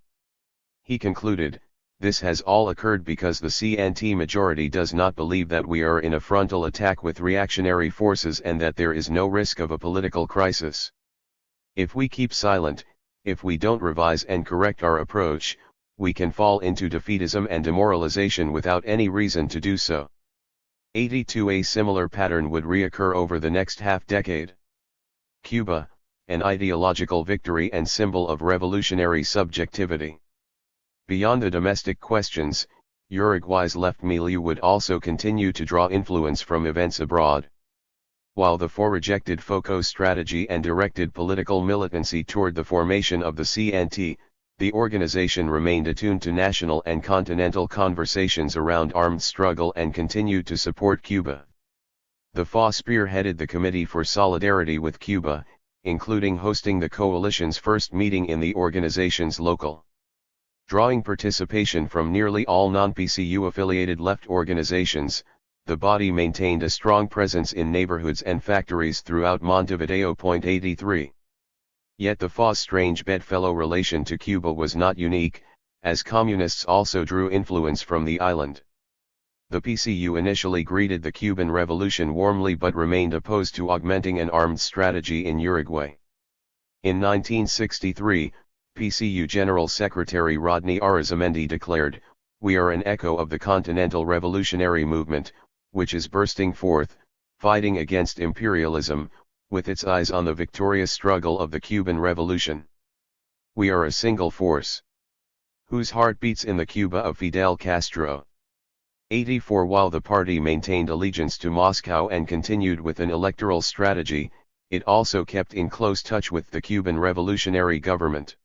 He concluded, "This has all occurred because the CNT majority does not believe that we are in a frontal attack with reactionary forces and that there is no risk of a political crisis. If we keep silent, if we don't revise and correct our approach, we can fall into defeatism and demoralization without any reason to do so." 82 A similar pattern would reoccur over the next half-decade. Cuba, an ideological victory and symbol of revolutionary subjectivity. Beyond the domestic questions, Uruguay's left milieu would also continue to draw influence from events abroad. While the FOR rejected Foucault's strategy and directed political militancy toward the formation of the CNT, the organization remained attuned to national and continental conversations around armed struggle and continued to support Cuba. The FA spearheaded the Committee for Solidarity with Cuba, including hosting the coalition's first meeting in the organization's local. Drawing participation from nearly all non-PCU-affiliated left organizations, the body maintained a strong presence in neighborhoods and factories throughout Montevideo. 83. Yet the FA's strange bedfellow relation to Cuba was not unique, as communists also drew influence from the island. The PCU initially greeted the Cuban Revolution warmly but remained opposed to augmenting an armed strategy in Uruguay. In 1963, PCU General Secretary Rodney Arizamendi declared, "We are an echo of the Continental Revolutionary Movement, which is bursting forth, fighting against imperialism, with its eyes on the victorious struggle of the Cuban Revolution. We are a single force, whose heart beats in the Cuba of Fidel Castro." 84. While the party maintained allegiance to Moscow and continued with an electoral strategy, it also kept in close touch with the Cuban revolutionary government.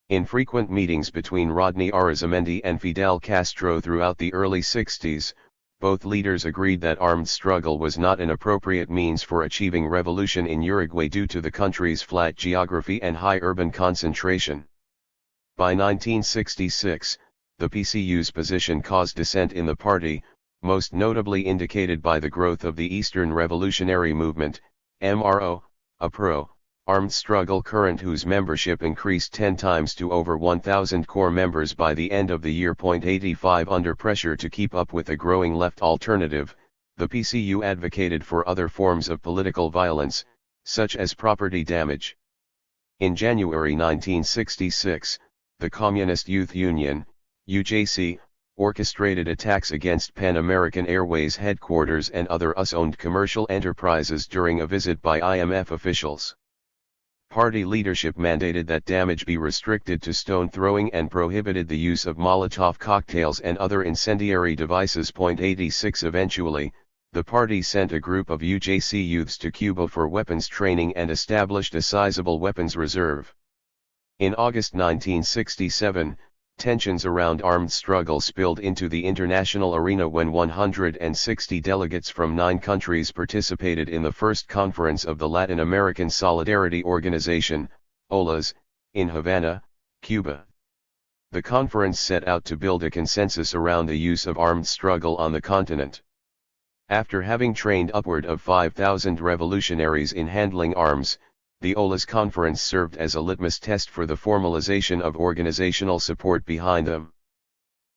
In frequent meetings between Rodney Arizamendi and Fidel Castro throughout the early 60s, both leaders agreed that armed struggle was not an appropriate means for achieving revolution in Uruguay due to the country's flat geography and high urban concentration. By 1966, the PCU's position caused dissent in the party, most notably indicated by the growth of the Eastern Revolutionary Movement, MRO, a pro-armed struggle current whose membership increased 10 times to over 1,000 core members by the end of the year. 85. Under pressure to keep up with a growing left alternative, the PCU advocated for other forms of political violence, such as property damage. In January 1966, the Communist Youth Union, UJC, orchestrated attacks against Pan American Airways headquarters and other US-owned commercial enterprises during a visit by IMF officials. Party leadership mandated that damage be restricted to stone throwing and prohibited the use of Molotov cocktails and other incendiary devices. 86. Eventually, the party sent a group of UJC youths to Cuba for weapons training and established a sizable weapons reserve. In August 1967, tensions around armed struggle spilled into the international arena when 160 delegates from 9 countries participated in the first conference of the Latin American Solidarity Organization, OLAS, in Havana, Cuba. The conference set out to build a consensus around the use of armed struggle on the continent. After having trained upward of 5,000 revolutionaries in handling arms, the OLAS conference served as a litmus test for the formalization of organizational support behind them.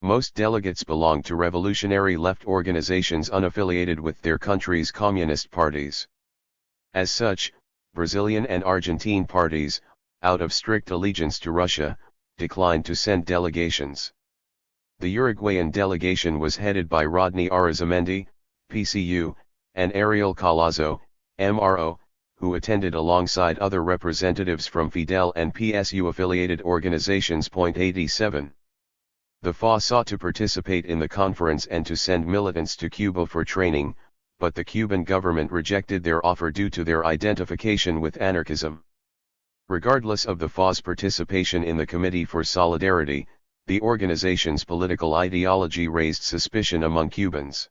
Most delegates belonged to revolutionary left organizations unaffiliated with their country's communist parties. As such, Brazilian and Argentine parties, out of strict allegiance to Russia, declined to send delegations. The Uruguayan delegation was headed by Rodney Arizamendi, PCU, and Ariel Collazo, MRO, who attended alongside other representatives from Fidel and PSU-affiliated organizations. 87. The FA sought to participate in the conference and to send militants to Cuba for training, but the Cuban government rejected their offer due to their identification with anarchism. Regardless of the FA's participation in the Committee for Solidarity, the organization's political ideology raised suspicion among Cubans.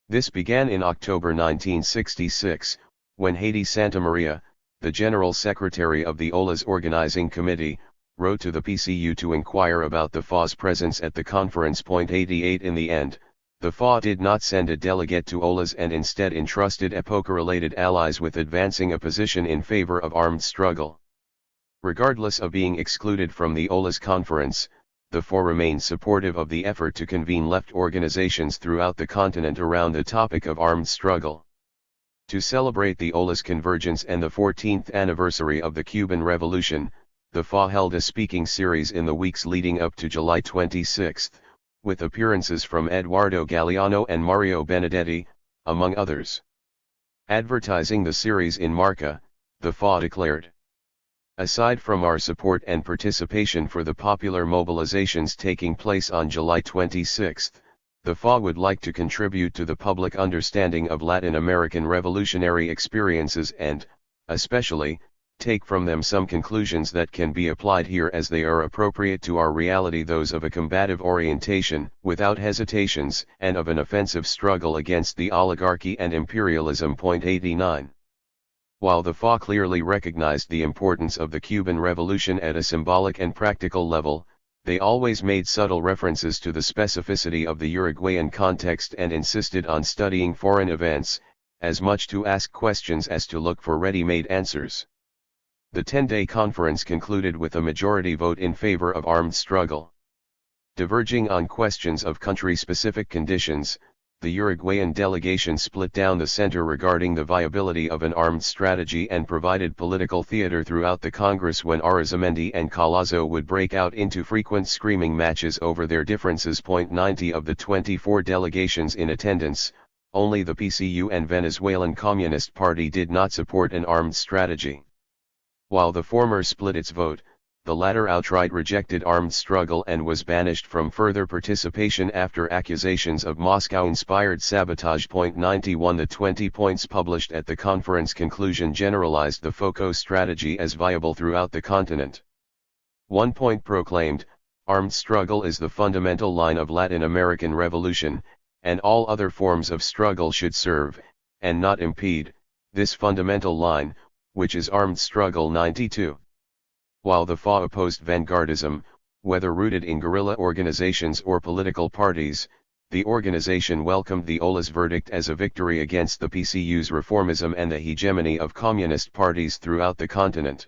This began in October 1966, when Haiti Santamaria, the General Secretary of the OLAS Organizing Committee, wrote to the PCU to inquire about the FA's presence at the conference. 88. In the end, the FA did not send a delegate to OLAS and instead entrusted EPOCA-related allies with advancing a position in favor of armed struggle. Regardless of being excluded from the OLAS conference, the FA remained supportive of the effort to convene left organizations throughout the continent around the topic of armed struggle. To celebrate the OLAS convergence and the 14th anniversary of the Cuban Revolution, the FA held a speaking series in the weeks leading up to July 26, with appearances from Eduardo Galeano and Mario Benedetti, among others. Advertising the series in Marca, the FA declared, Aside from our support and participation for the popular mobilizations taking place on July 26, the FA would like to contribute to the public understanding of Latin American revolutionary experiences and, especially, take from them some conclusions that can be applied here as they are appropriate to our reality, those of a combative orientation, without hesitations, and of an offensive struggle against the oligarchy and imperialism. 89. While the FA clearly recognized the importance of the Cuban Revolution at a symbolic and practical level, they always made subtle references to the specificity of the Uruguayan context and insisted on studying foreign events, as much to ask questions as to look for ready-made answers. The 10-day conference concluded with a majority vote in favor of armed struggle. Diverging on questions of country-specific conditions, the Uruguayan delegation split down the center regarding the viability of an armed strategy and provided political theater throughout the Congress when Arizamendi and Collazo would break out into frequent screaming matches over their differences. 90 of the 24 delegations in attendance, only the PCU and Venezuelan Communist Party did not support an armed strategy. While the former split its vote, the latter outright rejected armed struggle and was banished from further participation after accusations of Moscow-inspired sabotage. 91 The 20 points published at the conference conclusion generalized the FOCO strategy as viable throughout the continent. 1 point proclaimed, armed struggle is the fundamental line of Latin American revolution, and all other forms of struggle should serve, and not impede, this fundamental line, which is armed struggle. 92. While the FA opposed vanguardism, whether rooted in guerrilla organizations or political parties, the organization welcomed the OLA's verdict as a victory against the PCU's reformism and the hegemony of communist parties throughout the continent.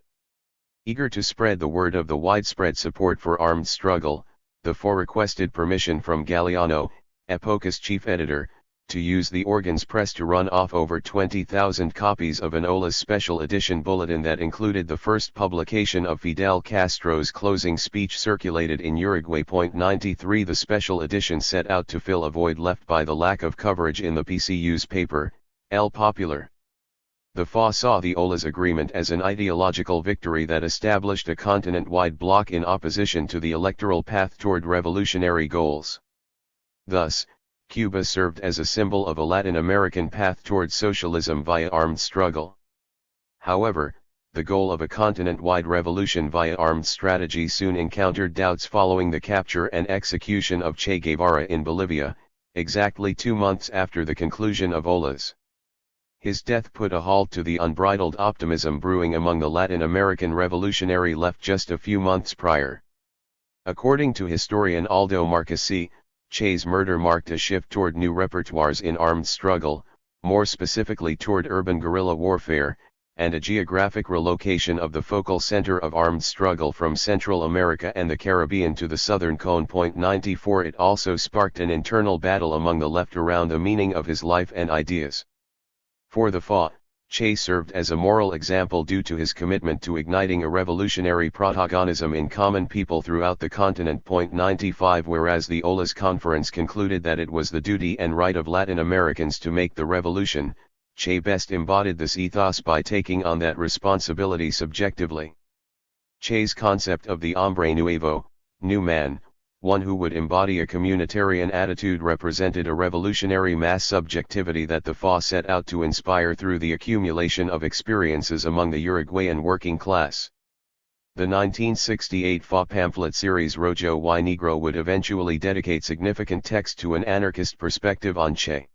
Eager to spread the word of the widespread support for armed struggle, the FA requested permission from Galeano, Epoca's chief editor, to use the organ's press to run off over 20,000 copies of an OLA's special edition bulletin that included the first publication of Fidel Castro's closing speech circulated in Uruguay. 93 The special edition set out to fill a void left by the lack of coverage in the PCU's paper, El Popular. The FA saw the OLA's agreement as an ideological victory that established a continent-wide bloc in opposition to the electoral path toward revolutionary goals. Thus, Cuba served as a symbol of a Latin American path toward socialism via armed struggle. However, the goal of a continent-wide revolution via armed strategy soon encountered doubts following the capture and execution of Che Guevara in Bolivia, exactly 2 months after the conclusion of OLA's. His death put a halt to the unbridled optimism brewing among the Latin American revolutionary left just a few months prior. According to historian Aldo Marquesi, Che's murder marked a shift toward new repertoires in armed struggle, more specifically toward urban guerrilla warfare, and a geographic relocation of the focal center of armed struggle from Central America and the Caribbean to the southern cone. 94 It also sparked an internal battle among the left around the meaning of his life and ideas. For the FA, Che served as a moral example due to his commitment to igniting a revolutionary protagonism in common people throughout the continent. 95 Whereas the OLA's conference concluded that it was the duty and right of Latin Americans to make the revolution, Che best embodied this ethos by taking on that responsibility subjectively. Che's concept of the hombre nuevo, new man, one who would embody a communitarian attitude, represented a revolutionary mass subjectivity that the FA set out to inspire through the accumulation of experiences among the Uruguayan working class. The 1968 FA pamphlet series Rojo y Negro would eventually dedicate significant text to an anarchist perspective on Che.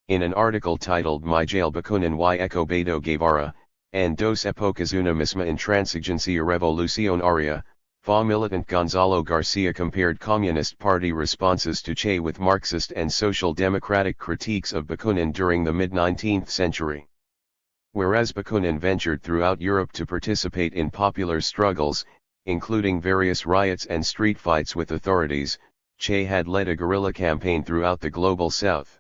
In an article titled Miguel Bakunin y Escobedo Guevara, en dos épocas una misma intransigencia revolucionaria, FA militant Gonzalo Garcia compared Communist Party responses to Che with Marxist and social democratic critiques of Bakunin during the mid-19th century. Whereas Bakunin ventured throughout Europe to participate in popular struggles, including various riots and street fights with authorities, Che had led a guerrilla campaign throughout the global south.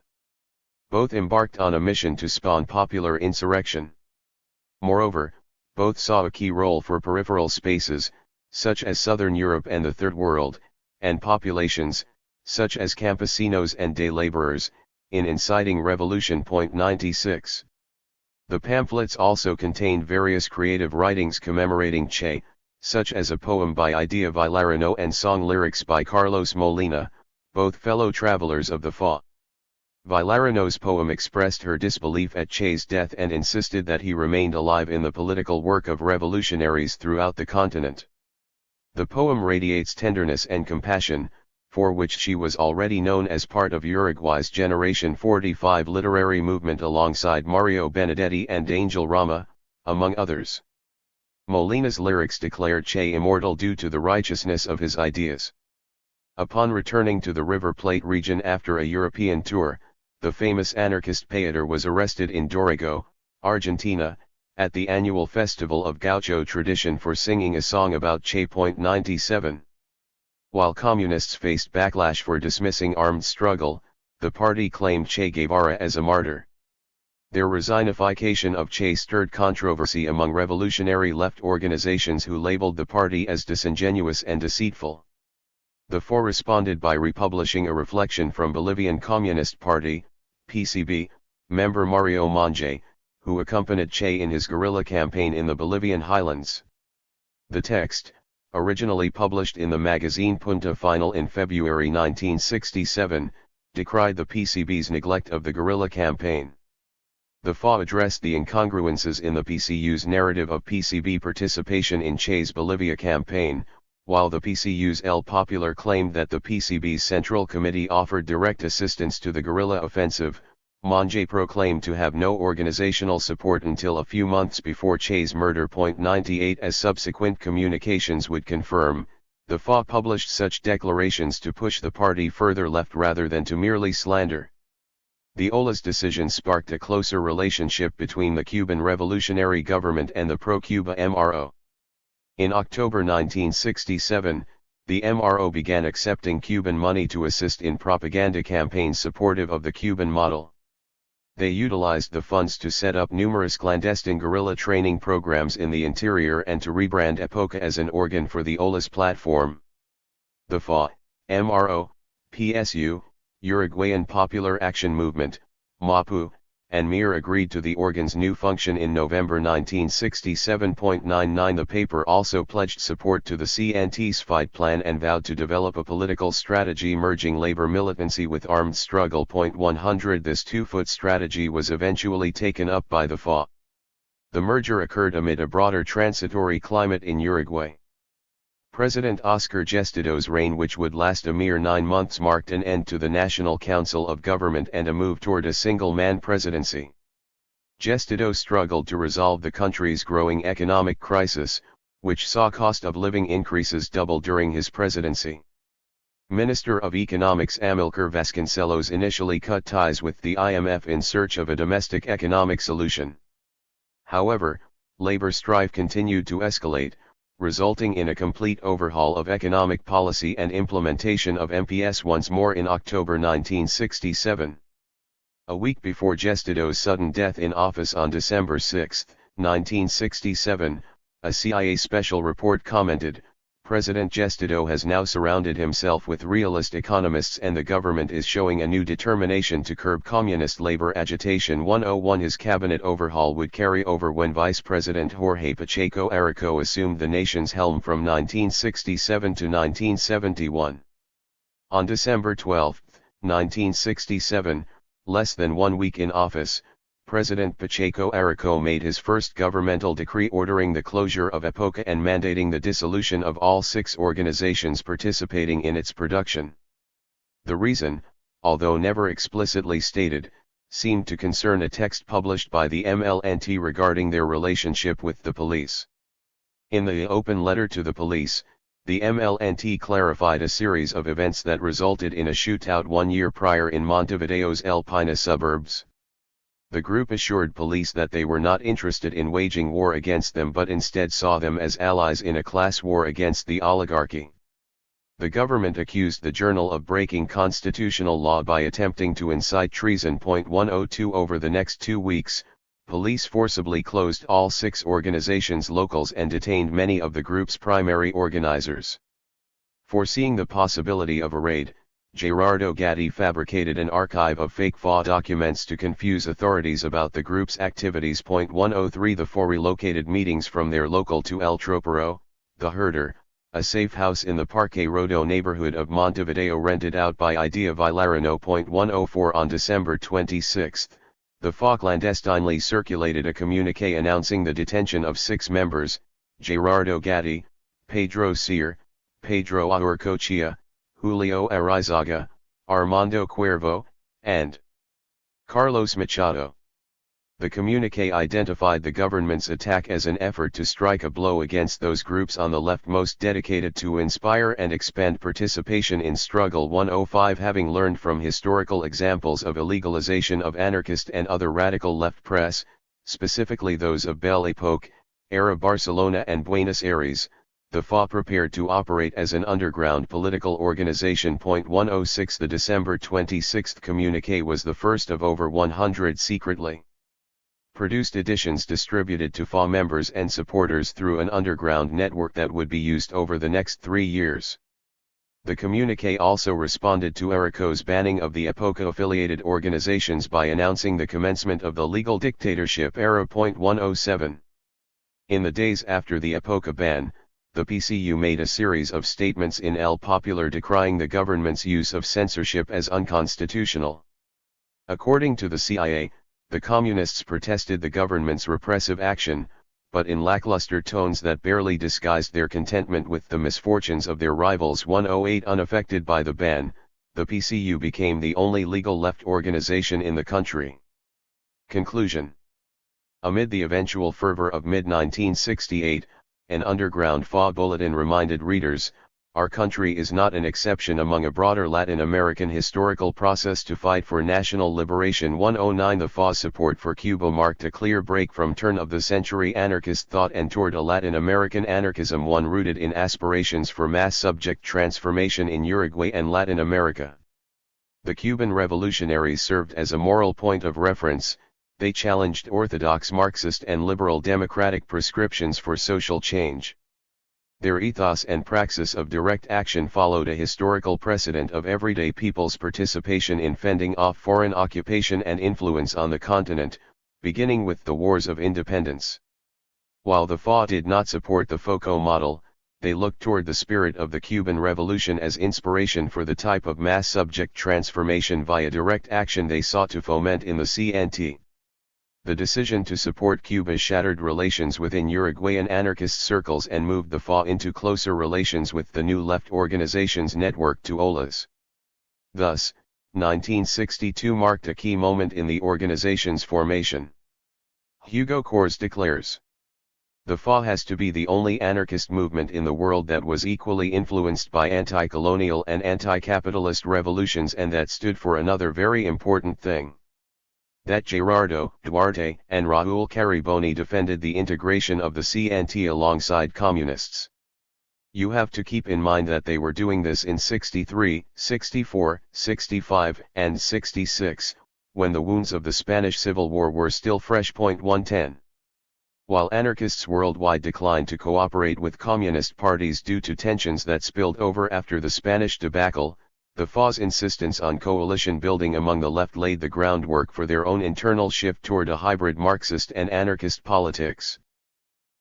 Both embarked on a mission to spawn popular insurrection. Moreover, both saw a key role for peripheral spaces, such as Southern Europe and the Third World, and populations, such as campesinos and day laborers, in inciting revolution. 96. The pamphlets also contained various creative writings commemorating Che, such as a poem by Idea Villarino and song lyrics by Carlos Molina, both fellow travelers of the FA. Villarino's poem expressed her disbelief at Che's death and insisted that he remained alive in the political work of revolutionaries throughout the continent. The poem radiates tenderness and compassion, for which she was already known as part of Uruguay's Generation 45 literary movement alongside Mario Benedetti and Angel Rama, among others. Molina's lyrics declared Che immortal due to the righteousness of his ideas. Upon returning to the River Plate region after a European tour, the famous anarchist painter was arrested in Dorrego, Argentina, at the annual Festival of Gaucho tradition for singing a song about Che. 97. While communists faced backlash for dismissing armed struggle, the party claimed Che Guevara as a martyr. Their resignification of Che stirred controversy among revolutionary left organizations who labeled the party as disingenuous and deceitful. The FA responded by republishing a reflection from Bolivian Communist Party, PCB, member Mario Monge, who accompanied Che in his guerrilla campaign in the Bolivian highlands. The text, originally published in the magazine Punta Final in February 1967, decried the PCB's neglect of the guerrilla campaign. The FA addressed the incongruences in the PCU's narrative of PCB participation in Che's Bolivia campaign, while the PCU's El Popular claimed that the PCB's Central Committee offered direct assistance to the guerrilla offensive. Monge proclaimed to have no organizational support until a few months before Che's murder. 98 As subsequent communications would confirm, the FA published such declarations to push the party further left rather than to merely slander. The OLA's decision sparked a closer relationship between the Cuban revolutionary government and the pro-Cuba MRO. In October 1967, the MRO began accepting Cuban money to assist in propaganda campaigns supportive of the Cuban model. They utilized the funds to set up numerous clandestine guerrilla training programs in the interior and to rebrand EPOCA as an organ for the OLA's platform. The FA, MRO, PSU, Uruguayan Popular Action Movement, MAPU, and MIR agreed to the organ's new function in November 1967.99. The paper also pledged support to the CNT's fight plan and vowed to develop a political strategy merging labor militancy with armed struggle. 100 This two-foot strategy was eventually taken up by the FA. The merger occurred amid a broader transitory climate in Uruguay. President Oscar Gestado's reign, which would last a mere 9 months, marked an end to the National Council of Government and a move toward a single-man presidency. Gestado struggled to resolve the country's growing economic crisis, which saw cost of living increases double during his presidency. Minister of Economics Amilcar Vasconcelos initially cut ties with the IMF in search of a domestic economic solution. However, labor strife continued to escalate, resulting in a complete overhaul of economic policy and implementation of MPS once more in October 1967. A week before Gestado's sudden death in office on December 6, 1967, a CIA special report commented, "President Gestado has now surrounded himself with realist economists and the government is showing a new determination to curb communist labor agitation." 101 His cabinet overhaul would carry over when Vice President Jorge Pacheco Arico assumed the nation's helm from 1967 to 1971. On December 12, 1967, less than 1 week in office, President Pacheco Arico made his first governmental decree ordering the closure of EPOCA and mandating the dissolution of all 6 organizations participating in its production. The reason, although never explicitly stated, seemed to concern a text published by the MLNT regarding their relationship with the police. In the open letter to the police, the MLNT clarified a series of events that resulted in a shootout 1 year prior in Montevideo's El Pina suburbs. The group assured police that they were not interested in waging war against them but instead saw them as allies in a class war against the oligarchy. The government accused the journal of breaking constitutional law by attempting to incite treason. 102 Over the next 2 weeks, police forcibly closed all 6 organizations' locals and detained many of the group's primary organizers. Foreseeing the possibility of a raid, Gerardo Gatti fabricated an archive of fake FA documents to confuse authorities about the group's activities. 103 The FA relocated meetings from their local to El Tropero, the Herder, a safe house in the Parque Rodó neighborhood of Montevideo rented out by Idea Villarino. 104 On December 26, the FA clandestinely circulated a communique announcing the detention of 6 members, Gerardo Gatti, Pedro Cyr, Pedro Aurcochea, Julio Arizaga, Armando Cuervo, and Carlos Machado. The communique identified the government's attack as an effort to strike a blow against those groups on the left most dedicated to inspire and expand participation in struggle. 105 Having learned from historical examples of illegalization of anarchist and other radical left press, specifically those of Belle Époque, era Barcelona and Buenos Aires, the FA prepared to operate as an underground political organization. 106 The December 26 communique was the first of over 100 secretly produced editions distributed to FA members and supporters through an underground network that would be used over the next 3 years. The communique also responded to Araco's banning of the Epoca-affiliated organizations by announcing the commencement of the legal dictatorship era. 107 In the days after the Epoca ban, the PCU made a series of statements in El Popular decrying the government's use of censorship as unconstitutional. According to the CIA, the communists protested the government's repressive action, but in lackluster tones that barely disguised their contentment with the misfortunes of their rivals. 108 Unaffected by the ban, the PCU became the only legal left organization in the country. Conclusion. Amid the eventual fervor of mid-1968, an underground FA bulletin reminded readers, our country is not an exception among a broader Latin American historical process to fight for national liberation. 109 The FA's support for Cuba marked a clear break from turn-of-the-century anarchist thought and toward a Latin American anarchism, one rooted in aspirations for mass subject transformation in Uruguay and Latin America. The Cuban revolutionaries served as a moral point of reference. They challenged orthodox Marxist and liberal democratic prescriptions for social change. Their ethos and praxis of direct action followed a historical precedent of everyday people's participation in fending off foreign occupation and influence on the continent, beginning with the Wars of Independence. While the FA did not support the FOCO model, they looked toward the spirit of the Cuban Revolution as inspiration for the type of mass subject transformation via direct action they sought to foment in the CNT. The decision to support Cuba shattered relations within Uruguayan anarchist circles and moved the FA into closer relations with the new left organizations network to OLAs. Thus, 1962 marked a key moment in the organization's formation. Hugo Kors declares, "The FA has to be the only anarchist movement in the world that was equally influenced by anti-colonial and anti-capitalist revolutions and that stood for another very important thing. That Gerardo, Duarte, and Raúl Cariboni defended the integration of the CNT alongside communists. You have to keep in mind that they were doing this in 63, 64, 65, and 66, when the wounds of the Spanish Civil War were still fresh. 110. While anarchists worldwide declined to cooperate with communist parties due to tensions that spilled over after the Spanish debacle, the FA's insistence on coalition building among the left laid the groundwork for their own internal shift toward a hybrid Marxist and anarchist politics.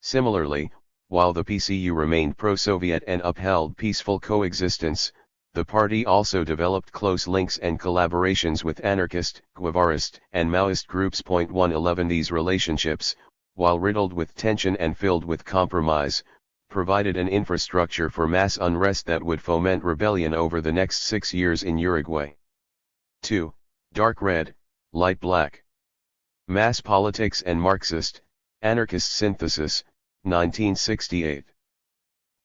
Similarly, while the PCU remained pro-Soviet and upheld peaceful coexistence, the party also developed close links and collaborations with anarchist, Guevarist, and Maoist groups. 111 These relationships, while riddled with tension and filled with compromise, provided an infrastructure for mass unrest that would foment rebellion over the next 6 years in Uruguay. 2. Dark Red, Light Black. Mass Politics and Marxist, Anarchist Synthesis, 1968.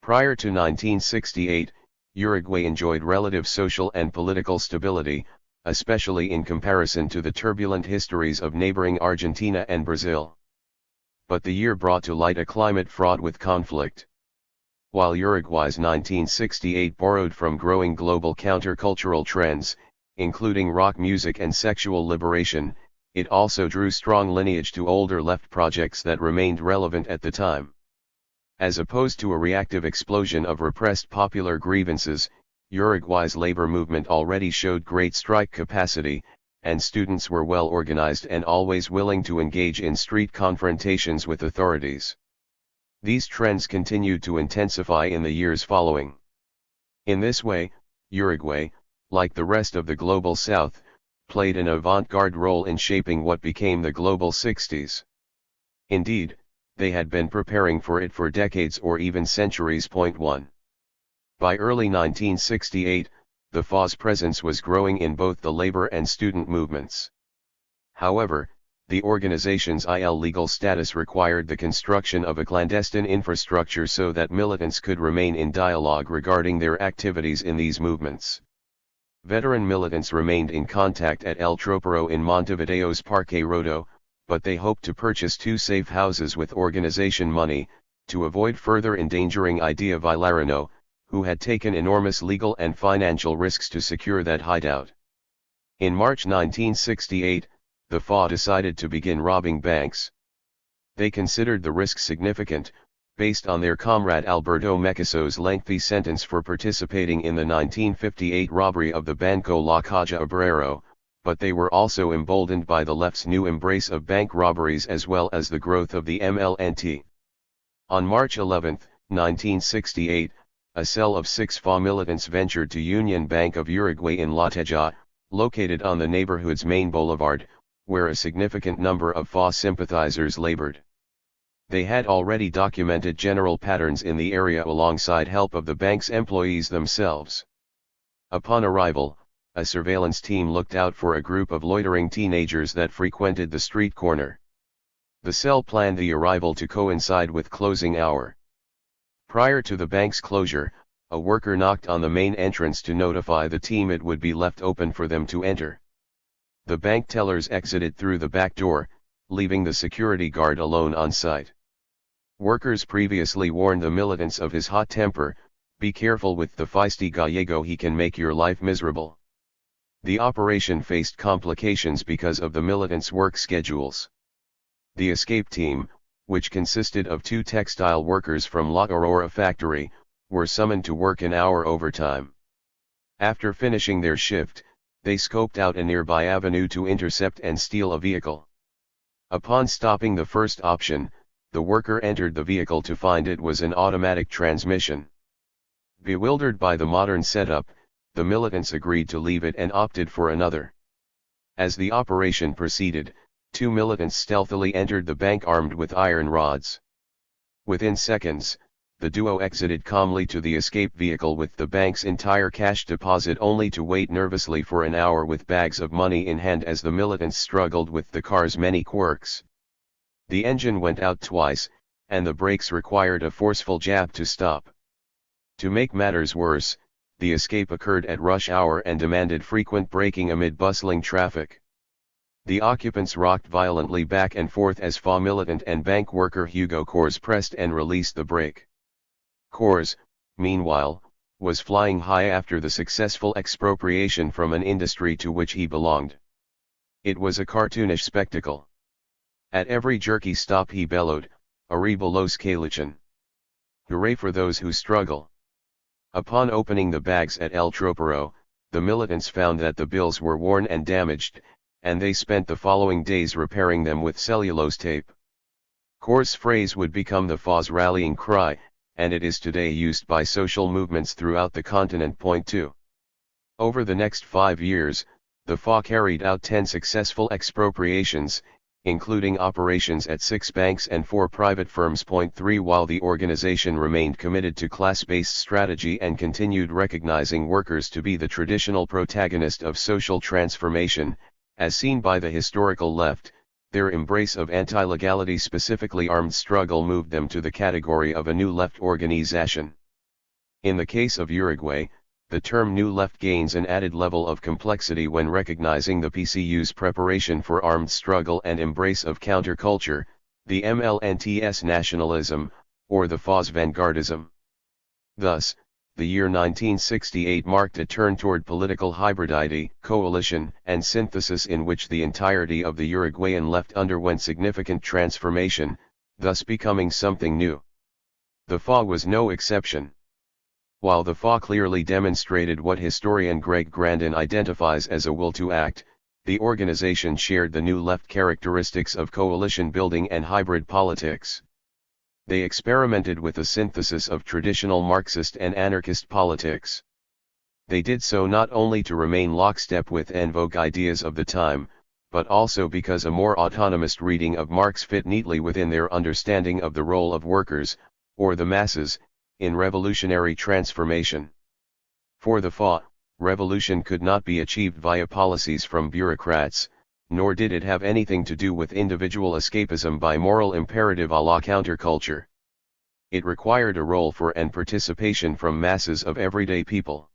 Prior to 1968, Uruguay enjoyed relative social and political stability, especially in comparison to the turbulent histories of neighboring Argentina and Brazil. But the year brought to light a climate fraught with conflict. While Uruguay's 1968 borrowed from growing global countercultural trends, including rock music and sexual liberation, it also drew strong lineage to older left projects that remained relevant at the time. As opposed to a reactive explosion of repressed popular grievances, Uruguay's labor movement already showed great strike capacity, and students were well organized and always willing to engage in street confrontations with authorities. These trends continued to intensify in the years following. In this way, Uruguay, like the rest of the Global South, played an avant-garde role in shaping what became the Global 60s. Indeed, they had been preparing for it for decades or even centuries. 1. By early 1968, the FA's presence was growing in both the labor and student movements. However, the organization's illegal status required the construction of a clandestine infrastructure so that militants could remain in dialogue regarding their activities in these movements. Veteran militants remained in contact at El Tropero in Montevideo's Parque Rodó, but they hoped to purchase 2 safe houses with organization money, to avoid further endangering Idea Villarino, who had taken enormous legal and financial risks to secure that hideout. In March 1968, the FA decided to begin robbing banks. They considered the risk significant, based on their comrade Alberto Mecaso's lengthy sentence for participating in the 1958 robbery of the Banco La Caja Obrero, but they were also emboldened by the left's new embrace of bank robberies as well as the growth of the MLNT. On March 11, 1968, a cell of 6 FA militants ventured to Union Bank of Uruguay in La Teja, located on the neighborhood's main boulevard, where a significant number of FA sympathizers labored. They had already documented general patterns in the area alongside help of the bank's employees themselves. Upon arrival, a surveillance team looked out for a group of loitering teenagers that frequented the street corner. The cell planned the arrival to coincide with closing hour. Prior to the bank's closure, a worker knocked on the main entrance to notify the team it would be left open for them to enter. The bank tellers exited through the back door, leaving the security guard alone on site. Workers previously warned the militants of his hot temper, "Be careful with the feisty Gallego, he can make your life miserable." The operation faced complications because of the militants' work schedules. The escape team, which consisted of 2 textile workers from La Aurora factory, were summoned to work an hour overtime. After finishing their shift, they scoped out a nearby avenue to intercept and steal a vehicle. Upon stopping the first option, the worker entered the vehicle to find it was an automatic transmission. Bewildered by the modern setup, the militants agreed to leave it and opted for another. As the operation proceeded, 2 militants stealthily entered the bank armed with iron rods. Within seconds, the duo exited calmly to the escape vehicle with the bank's entire cash deposit, only to wait nervously for an hour with bags of money in hand as the militants struggled with the car's many quirks. The engine went out twice, and the brakes required a forceful jab to stop. To make matters worse, the escape occurred at rush hour and demanded frequent braking amid bustling traffic. The occupants rocked violently back and forth as FA militant and bank worker Hugo Cors pressed and released the brake. Cors, meanwhile, was flying high after the successful expropriation from an industry to which he belonged. It was a cartoonish spectacle. At every jerky stop he bellowed, "Arriba los Calichan! Hooray for those who struggle!" Upon opening the bags at El Tropero, the militants found that the bills were worn and damaged, and they spent the following days repairing them with cellulose tape. Cors' phrase would become the FA's rallying cry, and it is today used by social movements throughout the continent. 2. Over the next 5 years, the FA carried out 10 successful expropriations, including operations at 6 banks and 4 private firms. 3. While the organization remained committed to class-based strategy and continued recognizing workers to be the traditional protagonist of social transformation, as seen by the historical left, their embrace of anti-legality, specifically armed struggle, moved them to the category of a new left organization. In the case of Uruguay, the term New Left gains an added level of complexity when recognizing the PCU's preparation for armed struggle and embrace of counterculture, the MLNT's nationalism, or the FA's vanguardism. Thus, the year 1968 marked a turn toward political hybridity, coalition, and synthesis in which the entirety of the Uruguayan left underwent significant transformation, thus becoming something new. The FA was no exception. While the FA clearly demonstrated what historian Greg Grandin identifies as a will to act, the organization shared the New Left characteristics of coalition building and hybrid politics. They experimented with a synthesis of traditional Marxist and anarchist politics. They did so not only to remain lockstep with en vogue ideas of the time, but also because a more autonomous reading of Marx fit neatly within their understanding of the role of workers, or the masses, in revolutionary transformation. For the FA, revolution could not be achieved via policies from bureaucrats, nor did it have anything to do with individual escapism by moral imperative a la counterculture. It required a role for and participation from masses of everyday people.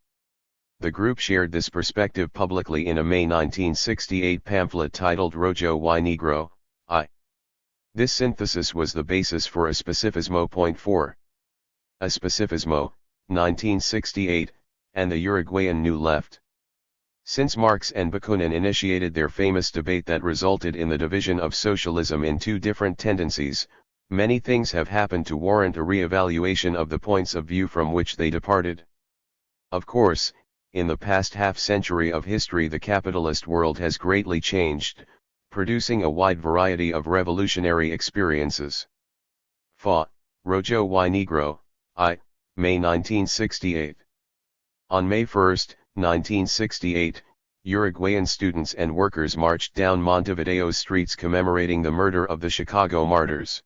The group shared this perspective publicly in a May 1968 pamphlet titled Rojo y Negro, I. This synthesis was the basis for a Especifismo. 4. Especifismo, 1968, and the Uruguayan New Left. Since Marx and Bakunin initiated their famous debate that resulted in the division of socialism in two different tendencies, many things have happened to warrant a re-evaluation of the points of view from which they departed. Of course, in the past half-century of history the capitalist world has greatly changed, producing a wide variety of revolutionary experiences. FA, Rojo y Negro, I, May 1968. On May 1, 1968, Uruguayan students and workers marched down Montevideo's streets commemorating the murder of the Chicago martyrs.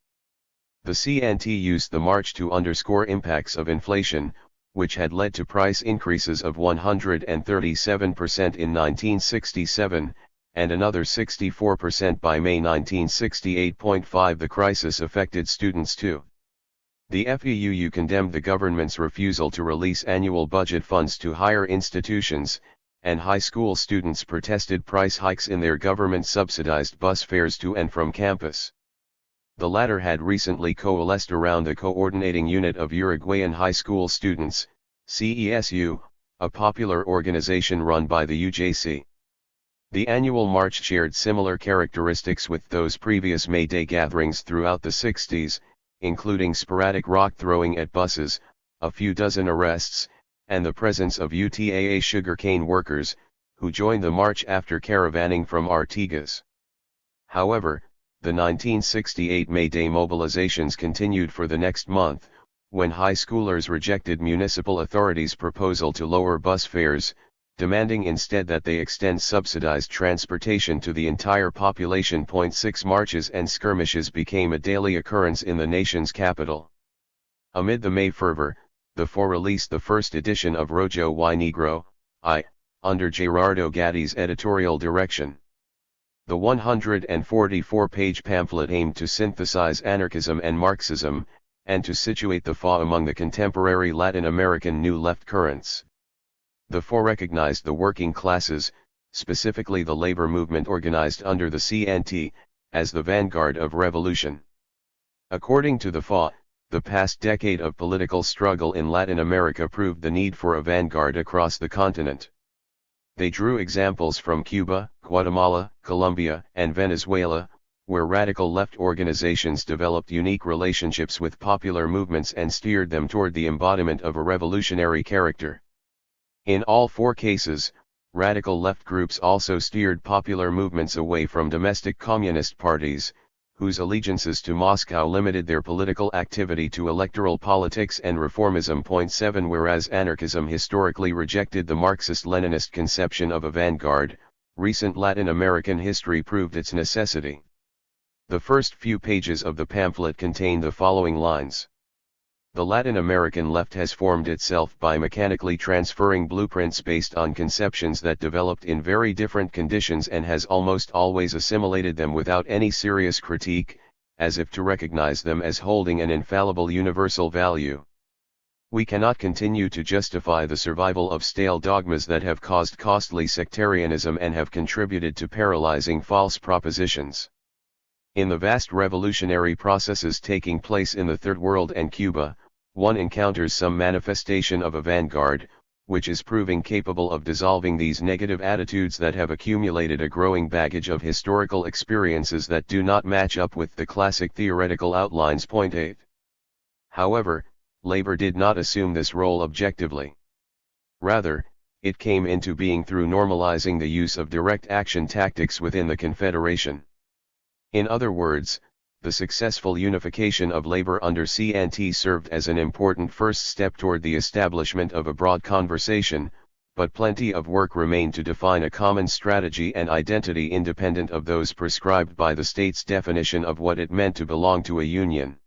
The CNT used the march to underscore impacts of inflation, which had led to price increases of 137% in 1967, and another 64% by May 1968.5. The crisis affected students too. The FEUU condemned the government's refusal to release annual budget funds to higher institutions, and high school students protested price hikes in their government-subsidized bus fares to and from campus. The latter had recently coalesced around the Coordinating Unit of Uruguayan High School Students, CESU, a popular organization run by the UJC. The annual march shared similar characteristics with those previous May Day gatherings throughout the 60s, including sporadic rock throwing at buses, a few dozen arrests, and the presence of UTAA sugarcane workers, who joined the march after caravanning from Artigas. However, the 1968 May Day mobilizations continued for the next month, when high schoolers rejected municipal authorities' proposal to lower bus fares, demanding instead that they extend subsidized transportation to the entire population. 6 Marches and skirmishes became a daily occurrence in the nation's capital. Amid the May fervor, the FA released the first edition of Rojo y Negro, I, under Gerardo Gatti's editorial direction. The 144-page pamphlet aimed to synthesize anarchism and Marxism, and to situate the FA among the contemporary Latin American New Left currents. The FA recognized the working classes, specifically the labor movement organized under the CNT, as the vanguard of revolution. According to the FA, the past decade of political struggle in Latin America proved the need for a vanguard across the continent. They drew examples from Cuba, Guatemala, Colombia, and Venezuela, where radical left organizations developed unique relationships with popular movements and steered them toward the embodiment of a revolutionary character. In all 4 cases, radical left groups also steered popular movements away from domestic communist parties, whose allegiances to Moscow limited their political activity to electoral politics and reformism. 7 Whereas anarchism historically rejected the Marxist-Leninist conception of a vanguard, recent Latin American history proved its necessity. The first few pages of the pamphlet contain the following lines. The Latin American left has formed itself by mechanically transferring blueprints based on conceptions that developed in very different conditions and has almost always assimilated them without any serious critique, as if to recognize them as holding an infallible universal value. We cannot continue to justify the survival of stale dogmas that have caused costly sectarianism and have contributed to paralyzing false propositions. In the vast revolutionary processes taking place in the Third World and Cuba, one encounters some manifestation of a vanguard, which is proving capable of dissolving these negative attitudes that have accumulated a growing baggage of historical experiences that do not match up with the classic theoretical outlines. 8. However, labor did not assume this role objectively. Rather, it came into being through normalizing the use of direct action tactics within the Confederation. In other words, the successful unification of labor under CNT served as an important first step toward the establishment of a broad conversation, but plenty of work remained to define a common strategy and identity independent of those prescribed by the state's definition of what it meant to belong to a union.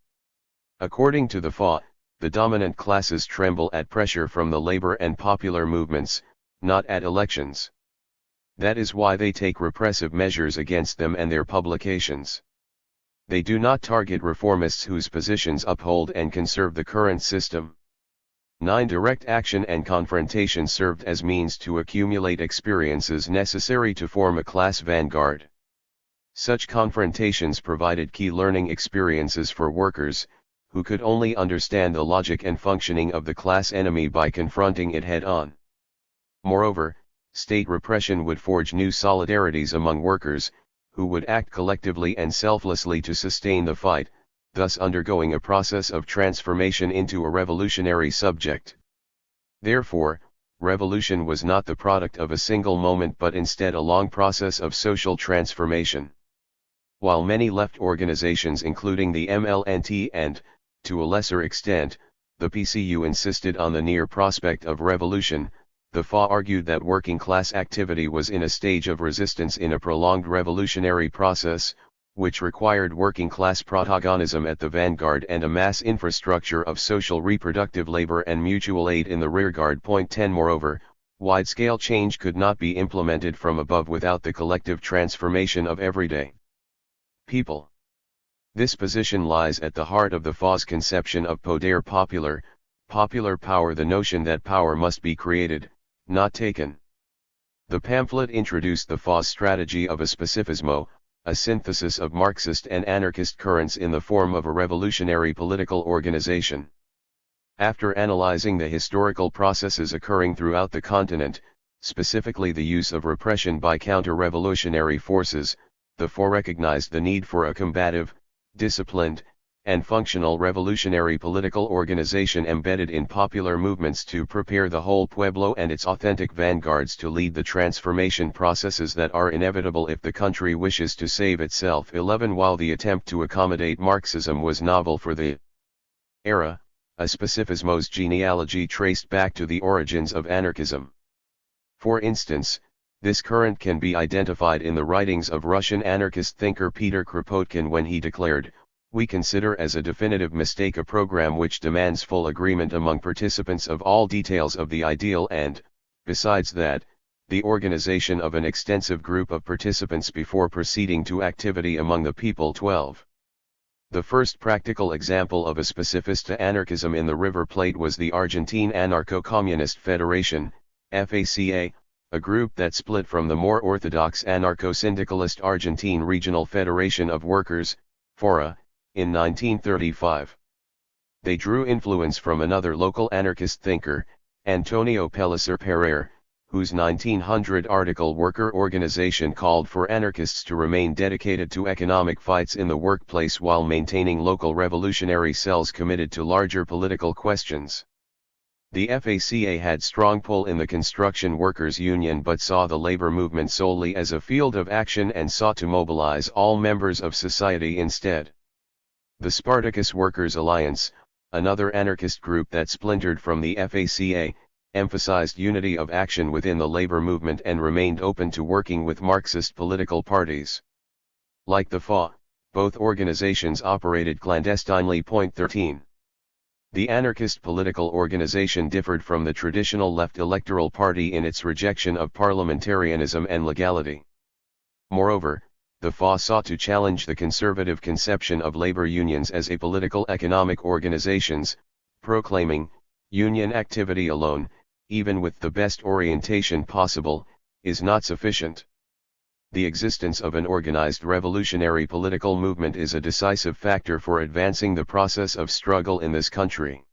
According to the FA, the dominant classes tremble at pressure from the labor and popular movements, not at elections. That is why they take repressive measures against them and their publications. They do not target reformists whose positions uphold and conserve the current system. 9. Direct action and confrontation served as means to accumulate experiences necessary to form a class vanguard. Such confrontations provided key learning experiences for workers, who could only understand the logic and functioning of the class enemy by confronting it head-on. Moreover, state repression would forge new solidarities among workers, who would act collectively and selflessly to sustain the fight, thus undergoing a process of transformation into a revolutionary subject. Therefore, revolution was not the product of a single moment but instead a long process of social transformation. While many left organizations including the MLNT and, to a lesser extent, the PCU insisted on the near prospect of revolution, the FA argued that working class activity was in a stage of resistance in a prolonged revolutionary process, which required working class protagonism at the vanguard and a mass infrastructure of social reproductive labor and mutual aid in the rearguard. Point 10. Moreover, wide-scale change could not be implemented from above without the collective transformation of everyday people. This position lies at the heart of the FA's conception of poder popular, popular power, the notion that power must be created, not taken. The pamphlet introduced the FA's strategy of a specifismo, a synthesis of Marxist and anarchist currents in the form of a revolutionary political organization. After analyzing the historical processes occurring throughout the continent, specifically the use of repression by counter-revolutionary forces, the FA recognized the need for a combative, disciplined, and functional revolutionary political organization embedded in popular movements to prepare the whole pueblo and its authentic vanguards to lead the transformation processes that are inevitable if the country wishes to save itself. 11. While the attempt to accommodate Marxism was novel for the era, a specifismo's genealogy traced back to the origins of anarchism. For instance, this current can be identified in the writings of Russian anarchist thinker Peter Kropotkin when he declared, "We consider as a definitive mistake a program which demands full agreement among participants of all details of the ideal and, besides that, the organization of an extensive group of participants before proceeding to activity among the people." 12. The first practical example of a specificista anarchism in the River Plate was the Argentine Anarcho-Communist Federation, FACA, a group that split from the more orthodox anarcho-syndicalist Argentine Regional Federation of Workers, FORA, in 1935. They drew influence from another local anarchist thinker, Antonio Pellicer Pereira, whose 1900 article Worker Organization called for anarchists to remain dedicated to economic fights in the workplace while maintaining local revolutionary cells committed to larger political questions. The FACA had strong pull in the construction workers' union but saw the labor movement solely as a field of action and sought to mobilize all members of society instead. The Spartacus Workers' Alliance, another anarchist group that splintered from the FACA, emphasized unity of action within the labor movement and remained open to working with Marxist political parties. Like the FA, both organizations operated clandestinely. 13. The anarchist political organization differed from the traditional left electoral party in its rejection of parliamentarianism and legality. Moreover, the FA sought to challenge the conservative conception of labor unions as a political economic organizations, proclaiming, union activity alone, even with the best orientation possible, is not sufficient. The existence of an organized revolutionary political movement is a decisive factor for advancing the process of struggle in this country.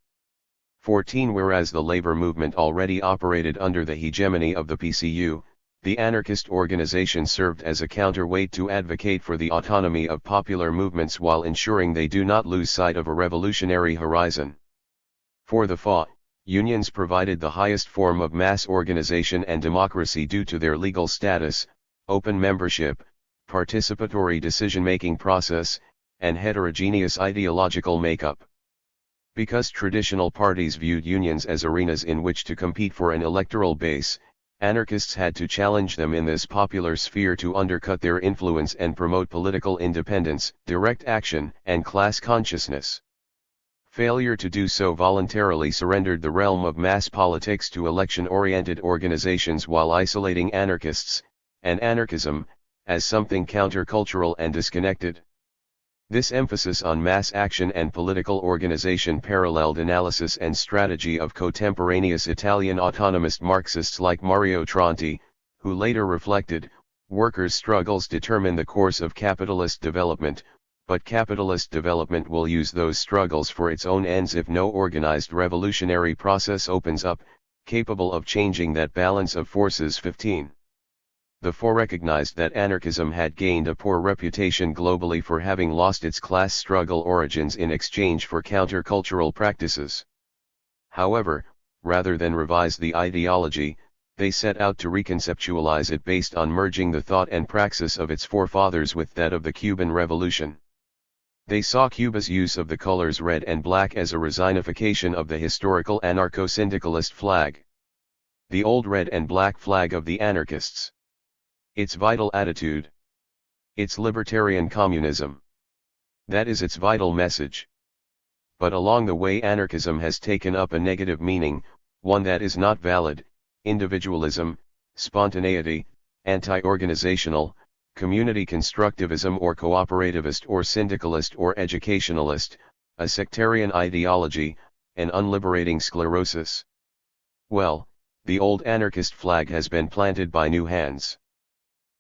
14. Whereas the labor movement already operated under the hegemony of the PCU, the anarchist organization served as a counterweight to advocate for the autonomy of popular movements while ensuring they do not lose sight of a revolutionary horizon. For the FA, unions provided the highest form of mass organization and democracy due to their legal status, open membership, participatory decision-making process, and heterogeneous ideological makeup. Because traditional parties viewed unions as arenas in which to compete for an electoral base, anarchists had to challenge them in this popular sphere to undercut their influence and promote political independence, direct action, and class consciousness. Failure to do so voluntarily surrendered the realm of mass politics to election-oriented organizations while isolating anarchists, and anarchism, as something countercultural and disconnected. This emphasis on mass action and political organization paralleled analysis and strategy of contemporaneous Italian autonomist Marxists like Mario Tronti, who later reflected, workers' struggles determine the course of capitalist development, but capitalist development will use those struggles for its own ends if no organized revolutionary process opens up, capable of changing that balance of forces. 15. The FA recognized that anarchism had gained a poor reputation globally for having lost its class struggle origins in exchange for countercultural practices. However, rather than revise the ideology, they set out to reconceptualize it based on merging the thought and praxis of its forefathers with that of the Cuban Revolution. They saw Cuba's use of the colors red and black as a resignification of the historical anarcho-syndicalist flag. The old red and black flag of the anarchists. Its vital attitude. Its libertarian communism. That is its vital message. But along the way anarchism has taken up a negative meaning, one that is not valid: individualism, spontaneity, anti-organizational, community constructivism or cooperativist or syndicalist or educationalist, a sectarian ideology, an unliberating sclerosis. Well, the old anarchist flag has been planted by new hands.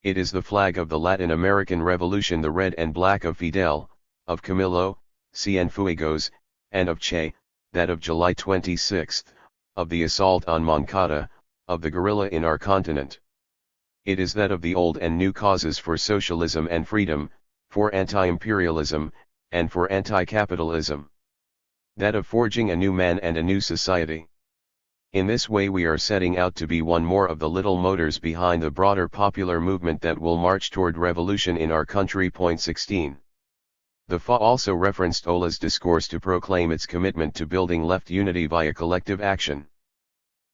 It is the flag of the Latin American Revolution, the red and black of Fidel, of Camilo, Cienfuegos, and of Che, that of July 26, of the assault on Moncada, of the guerrilla in our continent. It is that of the old and new causes for socialism and freedom, for anti-imperialism, and for anti-capitalism. That of forging a new man and a new society. In this way we are setting out to be one more of the little motors behind the broader popular movement that will march toward revolution in our country. 16. The FA also referenced Ola's discourse to proclaim its commitment to building left unity via collective action.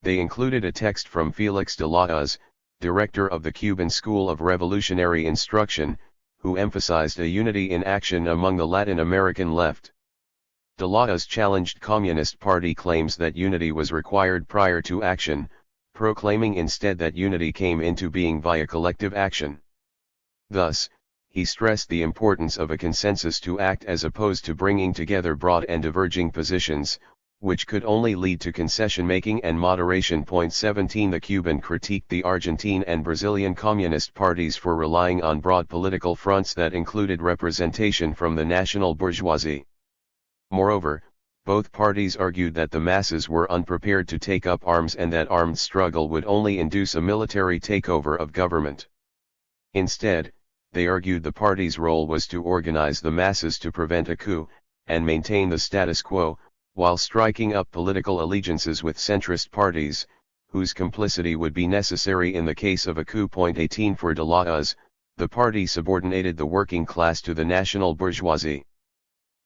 They included a text from Felix de la Hoz, director of the Cuban School of Revolutionary Instruction, who emphasized a unity in action among the Latin American left. De la Hoz challenged Communist Party claims that unity was required prior to action, proclaiming instead that unity came into being via collective action. Thus, he stressed the importance of a consensus to act as opposed to bringing together broad and diverging positions, which could only lead to concession-making and moderation. 17. The Cuban critiqued the Argentine and Brazilian Communist parties for relying on broad political fronts that included representation from the national bourgeoisie. Moreover, both parties argued that the masses were unprepared to take up arms and that armed struggle would only induce a military takeover of government. Instead, they argued the party's role was to organize the masses to prevent a coup, and maintain the status quo, while striking up political allegiances with centrist parties, whose complicity would be necessary in the case of a coup. 18. For de la Hoz, the party subordinated the working class to the national bourgeoisie.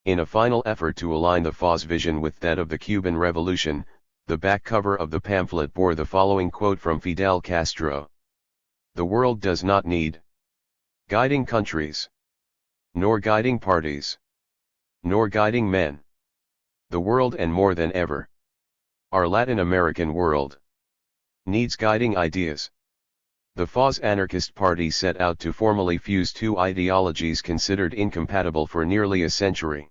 In a final effort to align the FA's vision with that of the Cuban Revolution, the back cover of the pamphlet bore the following quote from Fidel Castro: "The world does not need guiding countries, nor guiding parties, nor guiding men. The world, and more than ever, our Latin American world, needs guiding ideas." The FA's anarchist party set out to formally fuse two ideologies considered incompatible for nearly a century.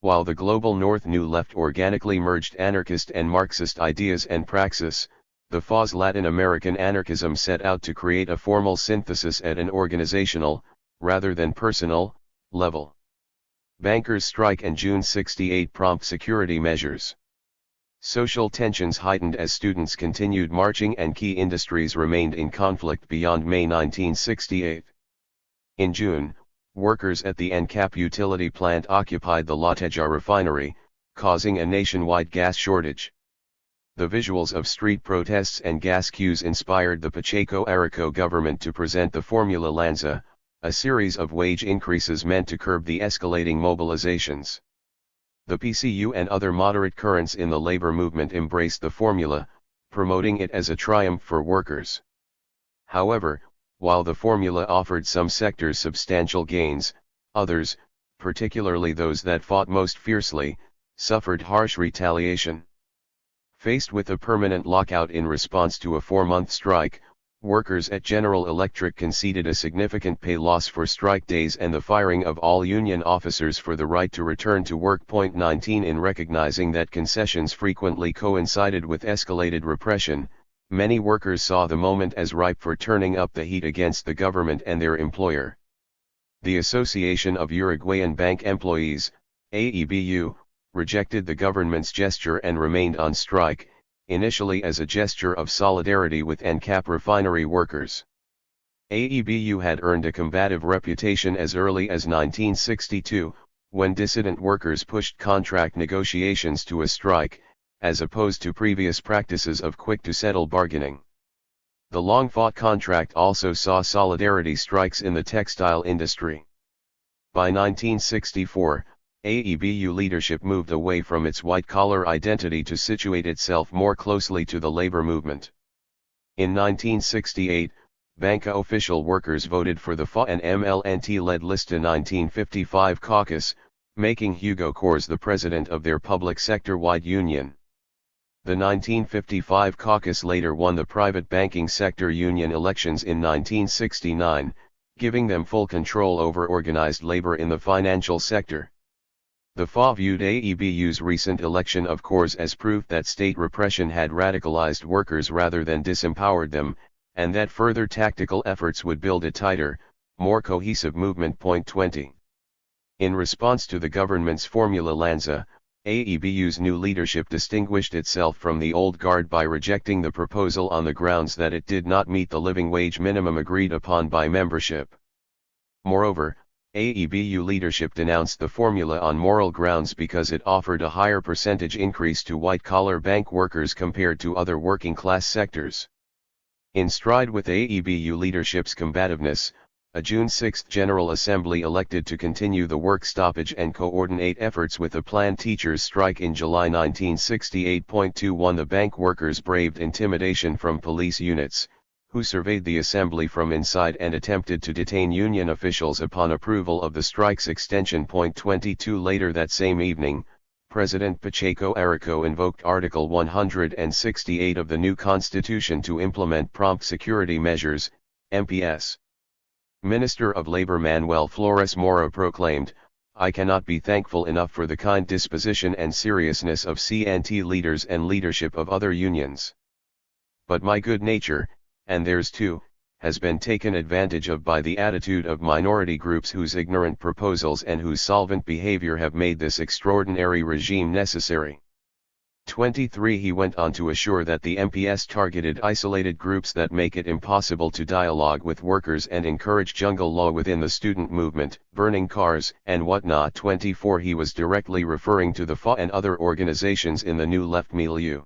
While the global North New Left organically merged anarchist and Marxist ideas and praxis, the FA's Latin American anarchism set out to create a formal synthesis at an organizational, rather than personal, level. Bankers' strike and June 68 prompt security measures. Social tensions heightened as students continued marching and key industries remained in conflict beyond May 1968. In June, workers at the ANCAP utility plant occupied the La Teja refinery, causing a nationwide gas shortage. The visuals of street protests and gas queues inspired the Pacheco Araújo government to present the Formula Lanza, a series of wage increases meant to curb the escalating mobilizations. The PCU and other moderate currents in the labor movement embraced the formula, promoting it as a triumph for workers. However, while the formula offered some sectors substantial gains, others, particularly those that fought most fiercely, suffered harsh retaliation. Faced with a permanent lockout in response to a 4-month strike, workers at General Electric conceded a significant pay loss for strike days and the firing of all union officers for the right to return to work. 19 In recognizing that concessions frequently coincided with escalated repression, many workers saw the moment as ripe for turning up the heat against the government and their employer. The Association of Uruguayan Bank Employees, AEBU, rejected the government's gesture and remained on strike, initially as a gesture of solidarity with ANCAP refinery workers. AEBU had earned a combative reputation as early as 1962, when dissident workers pushed contract negotiations to a strike, as opposed to previous practices of quick-to-settle bargaining. The long-fought contract also saw solidarity strikes in the textile industry. By 1964, AEBU leadership moved away from its white-collar identity to situate itself more closely to the labor movement. In 1968, Banca official workers voted for the FA and MLNT-led Lista 1955 caucus, making Hugo Cors the president of their public sector-wide union. The 1955 caucus later won the private banking sector union elections in 1969, giving them full control over organized labor in the financial sector. The FA viewed AEBU's recent election of Cors as proof that state repression had radicalized workers rather than disempowered them, and that further tactical efforts would build a tighter, more cohesive movement. 20. In response to the government's Formula Lanza, AEBU's new leadership distinguished itself from the old guard by rejecting the proposal on the grounds that it did not meet the living wage minimum agreed upon by membership. Moreover, AEBU leadership denounced the formula on moral grounds because it offered a higher percentage increase to white-collar bank workers compared to other working-class sectors. In stride with AEBU leadership's combativeness, a June 6 General Assembly elected to continue the work stoppage and coordinate efforts with a planned teachers' strike in July 1968.21 The bank workers braved intimidation from police units, who surveyed the assembly from inside and attempted to detain union officials upon approval of the strike's extension. 22 Later that same evening, President Pacheco Araújo invoked Article 168 of the new constitution to implement prompt security measures, MPS. Minister of Labor Manuel Flores Mora proclaimed, "I cannot be thankful enough for the kind disposition and seriousness of CNT leaders and leadership of other unions. But my good nature, and theirs too, has been taken advantage of by the attitude of minority groups whose ignorant proposals and whose solvent behavior have made this extraordinary regime necessary." 23 He went on to assure that the MPS targeted isolated groups that make it impossible to dialogue with workers and encourage jungle law within the student movement, burning cars and whatnot. 24 He was directly referring to the FA and other organizations in the New Left milieu.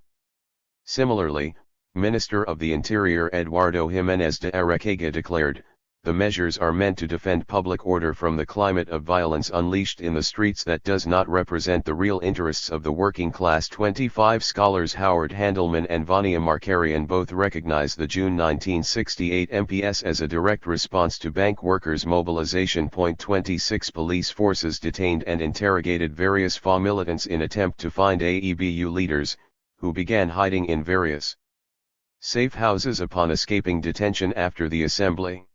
Similarly, Minister of the Interior Eduardo Jiménez de Arequiga declared, "The measures are meant to defend public order from the climate of violence unleashed in the streets that does not represent the real interests of the working class." 25 Scholars Howard Handelman and Vania Markarian both recognize the June 1968 MPS as a direct response to bank workers' mobilization. 26 Police forces detained and interrogated various FA militants in attempt to find AEBU leaders, who began hiding in various safe houses upon escaping detention after the assembly.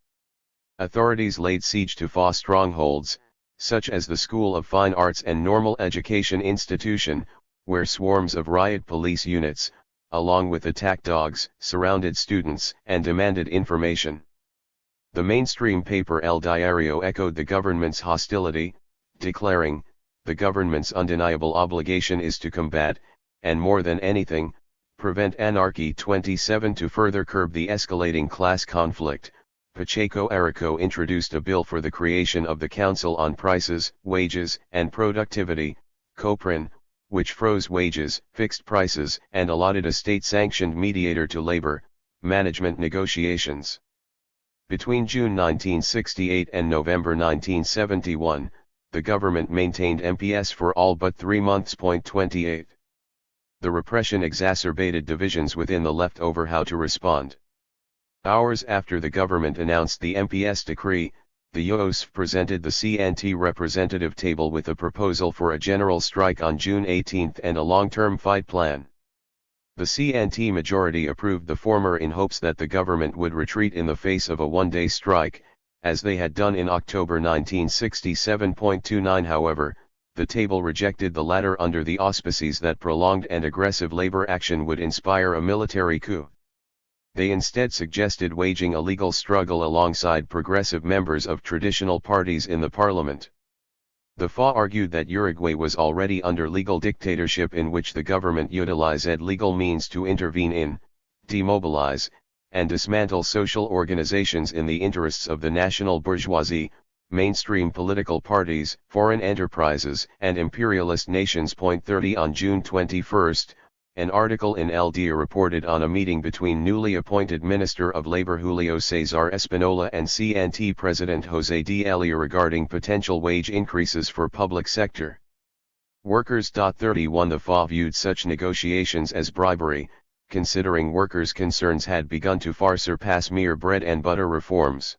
Authorities laid siege to FA strongholds, such as the School of Fine Arts and Normal Education Institution, where swarms of riot police units, along with attack dogs, surrounded students and demanded information. The mainstream paper El Diario echoed the government's hostility, declaring, "The government's undeniable obligation is to combat, and more than anything, prevent anarchy." 27 To further curb the escalating class conflict, Pacheco Araújo introduced a bill for the creation of the Council on Prices, Wages, and Productivity, COPRIN, which froze wages, fixed prices, and allotted a state-sanctioned mediator to labor management negotiations. Between June 1968 and November 1971, the government maintained MPS for all but 3 months. 28. The repression exacerbated divisions within the left over how to respond. Hours after the government announced the MPS decree, the UOSF presented the CNT representative table with a proposal for a general strike on June 18 and a long-term fight plan. The CNT majority approved the former in hopes that the government would retreat in the face of a one-day strike, as they had done in October 1967.29. However, the table rejected the latter under the auspices that prolonged and aggressive labor action would inspire a military coup. They instead suggested waging a legal struggle alongside progressive members of traditional parties in the parliament. The FA argued that Uruguay was already under legal dictatorship in which the government utilized legal means to intervene in, demobilize, and dismantle social organizations in the interests of the national bourgeoisie, mainstream political parties, foreign enterprises, and imperialist nations. 30 On June 21, an article in El Dia reported on a meeting between newly appointed Minister of Labor Julio Cesar Espinola and CNT President José D. Elia regarding potential wage increases for public sector workers. 31 The FA viewed such negotiations as bribery, considering workers' concerns had begun to far surpass mere bread and butter reforms.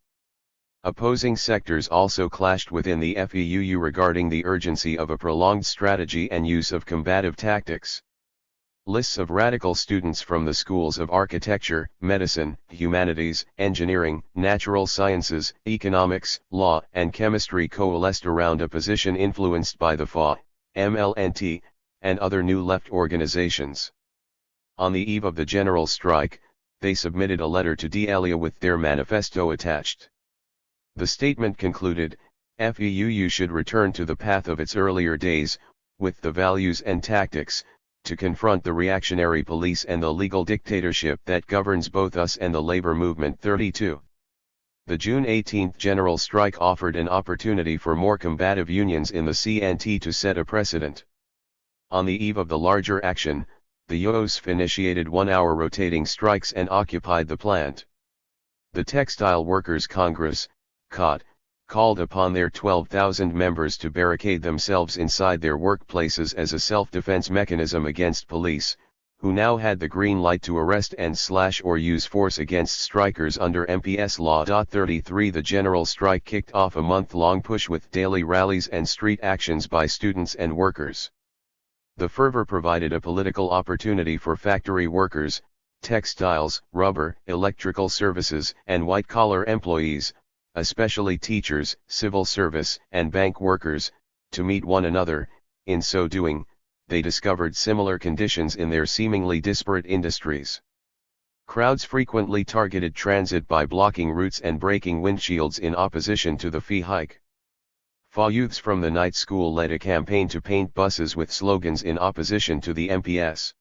Opposing sectors also clashed within the FEUU regarding the urgency of a prolonged strategy and use of combative tactics. Lists of radical students from the schools of architecture, medicine, humanities, engineering, natural sciences, economics, law, and chemistry coalesced around a position influenced by the FA, MLNT, and other new left organizations. On the eve of the general strike, they submitted a letter to D'Elia with their manifesto attached. The statement concluded, FEUU should return to the path of its earlier days, with the values and tactics, to confront the reactionary police and the legal dictatorship that governs both us and the labor movement. 32. The June 18 general strike offered an opportunity for more combative unions in the CNT to set a precedent. On the eve of the larger action, the UOSF initiated 1-hour rotating strikes and occupied the plant. The Textile Workers' Congress, COT, called upon their 12,000 members to barricade themselves inside their workplaces as a self-defense mechanism against police, who now had the green light to arrest and slash or use force against strikers under MPS law. 33 The general strike kicked off a month-long push with daily rallies and street actions by students and workers. The fervor provided a political opportunity for factory workers, textiles, rubber, electrical services, and white-collar employees, especially teachers, civil service, and bank workers, to meet one another. In so doing, they discovered similar conditions in their seemingly disparate industries. Crowds frequently targeted transit by blocking routes and breaking windshields in opposition to the fee hike. FA youths from the night school led a campaign to paint buses with slogans in opposition to the MPS.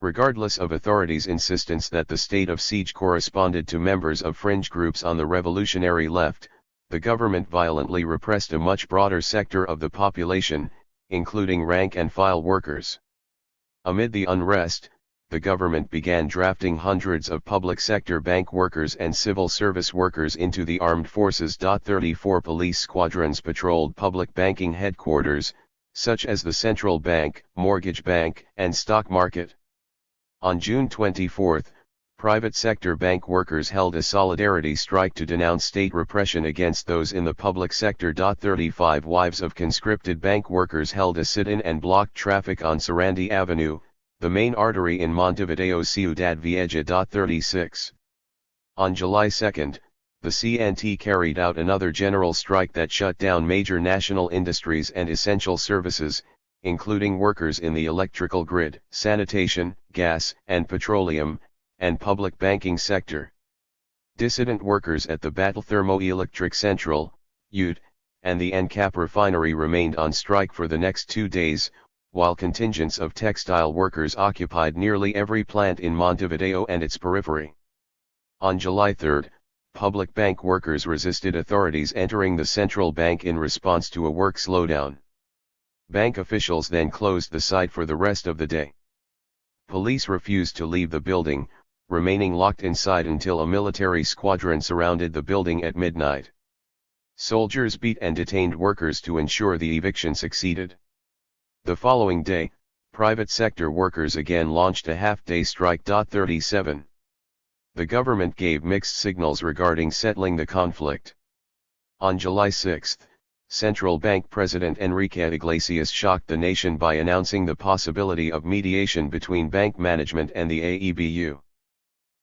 Regardless of authorities' insistence that the state of siege corresponded to members of fringe groups on the revolutionary left, the government violently repressed a much broader sector of the population, including rank-and-file workers. Amid the unrest, the government began drafting hundreds of public sector bank workers and civil service workers into the armed forces. 34 Police squadrons patrolled public banking headquarters, such as the central bank, mortgage bank, and stock market. On June 24, private sector bank workers held a solidarity strike to denounce state repression against those in the public sector. 35 Wives of conscripted bank workers held a sit-in and blocked traffic on Sarandi Avenue, the main artery in Montevideo Ciudad Vieja. 36. On July 2, the CNT carried out another general strike that shut down major national industries and essential services, including workers in the electrical grid, sanitation, gas and petroleum, and public banking sector. Dissident workers at the Battle Thermoelectric Central, UT, and the NCAP refinery remained on strike for the next 2 days, while contingents of textile workers occupied nearly every plant in Montevideo and its periphery. On July 3, public bank workers resisted authorities entering the central bank in response to a work slowdown. Bank officials then closed the site for the rest of the day. Police refused to leave the building, remaining locked inside until a military squadron surrounded the building at midnight. Soldiers beat and detained workers to ensure the eviction succeeded. The following day, private sector workers again launched a half-day strike. 37. The government gave mixed signals regarding settling the conflict. On July 6, Central Bank President Enrique Iglesias shocked the nation by announcing the possibility of mediation between bank management and the AEBU.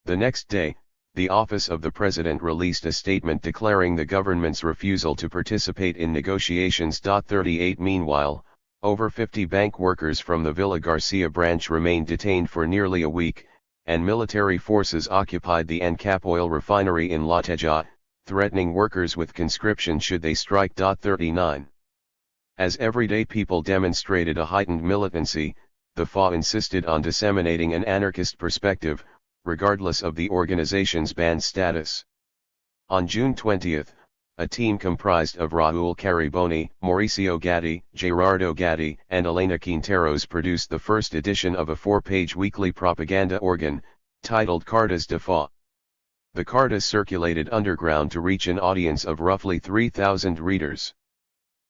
The next day, the office of the president released a statement declaring the government's refusal to participate in negotiations. 38. Meanwhile, over 50 bank workers from the Villa Garcia branch remained detained for nearly a week, and military forces occupied the ANCAP oil refinery in La Teja, threatening workers with conscription should they strike. 39. As everyday people demonstrated a heightened militancy, the FA insisted on disseminating an anarchist perspective, regardless of the organization's banned status. On June 20, a team comprised of Raúl Cariboni, Mauricio Gatti, Gerardo Gatti, and Elena Quinteros produced the first edition of a 4-page weekly propaganda organ, titled Cartas de FA. The cartas circulated underground to reach an audience of roughly 3,000 readers.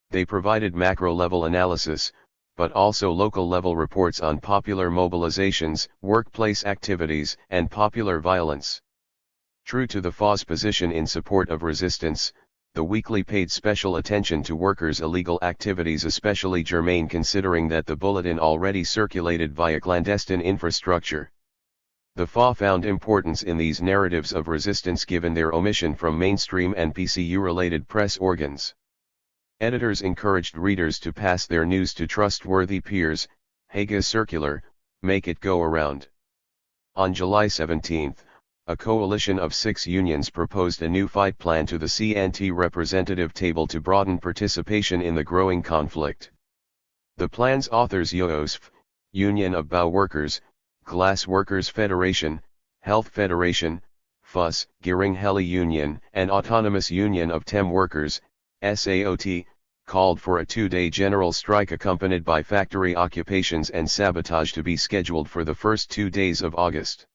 They provided macro-level analysis, but also local-level reports on popular mobilizations, workplace activities, and popular violence. True to the FA's position in support of resistance, the weekly paid special attention to workers' illegal activities, especially germane considering that the bulletin already circulated via clandestine infrastructure. The FA found importance in these narratives of resistance given their omission from mainstream and PCU-related press organs. Editors encouraged readers to pass their news to trustworthy peers, Haga Circular, make it go around. On July 17, a coalition of 6 unions proposed a new fight plan to the CNT representative table to broaden participation in the growing conflict. The plan's authors UOSF, Union of Bow Workers, Glass Workers Federation, Health Federation, FUS, Gearing Heli Union, and Autonomous Union of TEM Workers, SAOT, called for a 2-day general strike accompanied by factory occupations and sabotage to be scheduled for the first 2 days of August.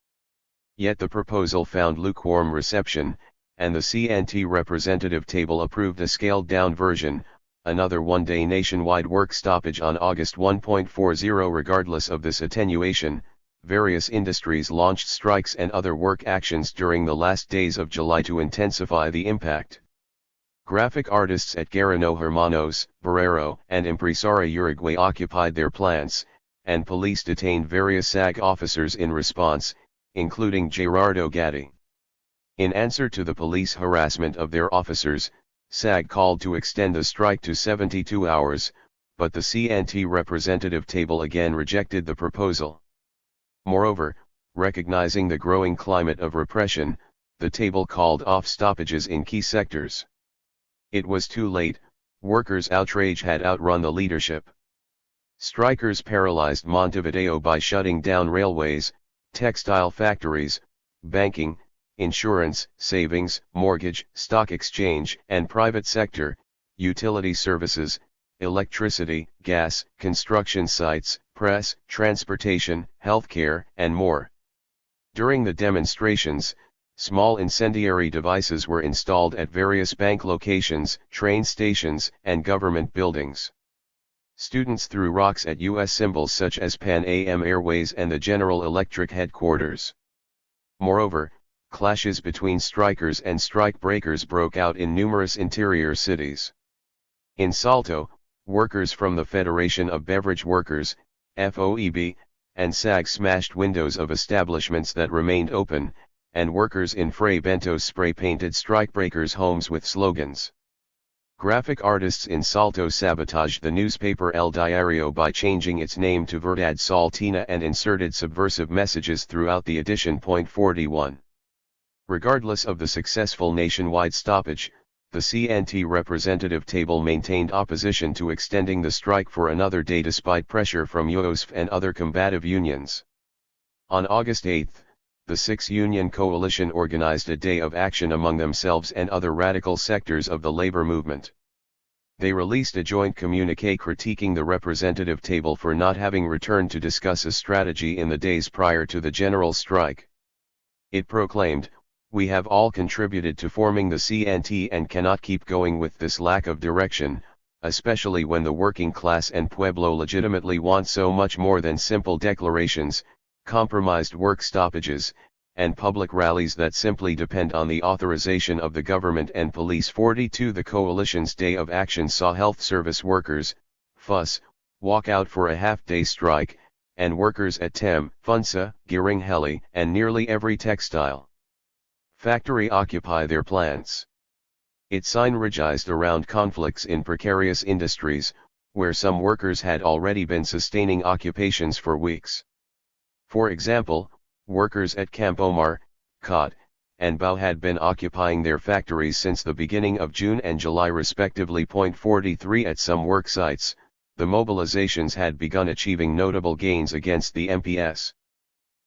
Yet the proposal found lukewarm reception, and the CNT representative table approved a scaled-down version, another 1-day nationwide work stoppage on August 1.40. Regardless of this attenuation, various industries launched strikes and other work actions during the last days of July to intensify the impact. Graphic artists at Garano Hermanos, Barrero, and Impresora Uruguay occupied their plants, and police detained various SAG officers in response, including Gerardo Gatti. In answer to the police harassment of their officers, SAG called to extend the strike to 72 hours, but the CNT representative table again rejected the proposal. Moreover, recognizing the growing climate of repression, the table called off stoppages in key sectors. It was too late, workers' outrage had outrun the leadership. Strikers paralyzed Montevideo by shutting down railways, textile factories, banking, insurance, savings, mortgage, stock exchange, and private sector, utility services, electricity, gas, construction sites, press, transportation, healthcare, and more. During the demonstrations, small incendiary devices were installed at various bank locations, train stations, and government buildings. Students threw rocks at U.S. symbols such as Pan Am Airways and the General Electric headquarters. Moreover, clashes between strikers and strikebreakers broke out in numerous interior cities. In Salto, workers from the Federation of Beverage Workers, FOEB, and SAG smashed windows of establishments that remained open, and workers in Fray Bentos spray-painted strikebreakers' homes with slogans. Graphic artists in Salto sabotaged the newspaper El Diario by changing its name to Verdad Saltina and inserted subversive messages throughout the edition. 41. Regardless of the successful nationwide stoppage, the CNT representative table maintained opposition to extending the strike for another day despite pressure from UOSF and other combative unions. On August 8, the 6-union coalition organized a day of action among themselves and other radical sectors of the labor movement. They released a joint communiqué critiquing the representative table for not having returned to discuss a strategy in the days prior to the general strike. It proclaimed, "We have all contributed to forming the CNT and cannot keep going with this lack of direction, especially when the working class and Pueblo legitimately want so much more than simple declarations, compromised work stoppages, and public rallies that simply depend on the authorization of the government and police." 42 The coalition's day of action saw health service workers, FUS, walk out for a half-day strike, and workers at TEM, FUNSA, Giring and nearly every textile factory occupy their plants. It synergized around conflicts in precarious industries, where some workers had already been sustaining occupations for weeks. For example, workers at Camp Omar, Cot, and Bao had been occupying their factories since the beginning of June and July respectively. 43 At some work sites, the mobilizations had begun achieving notable gains against the MPS.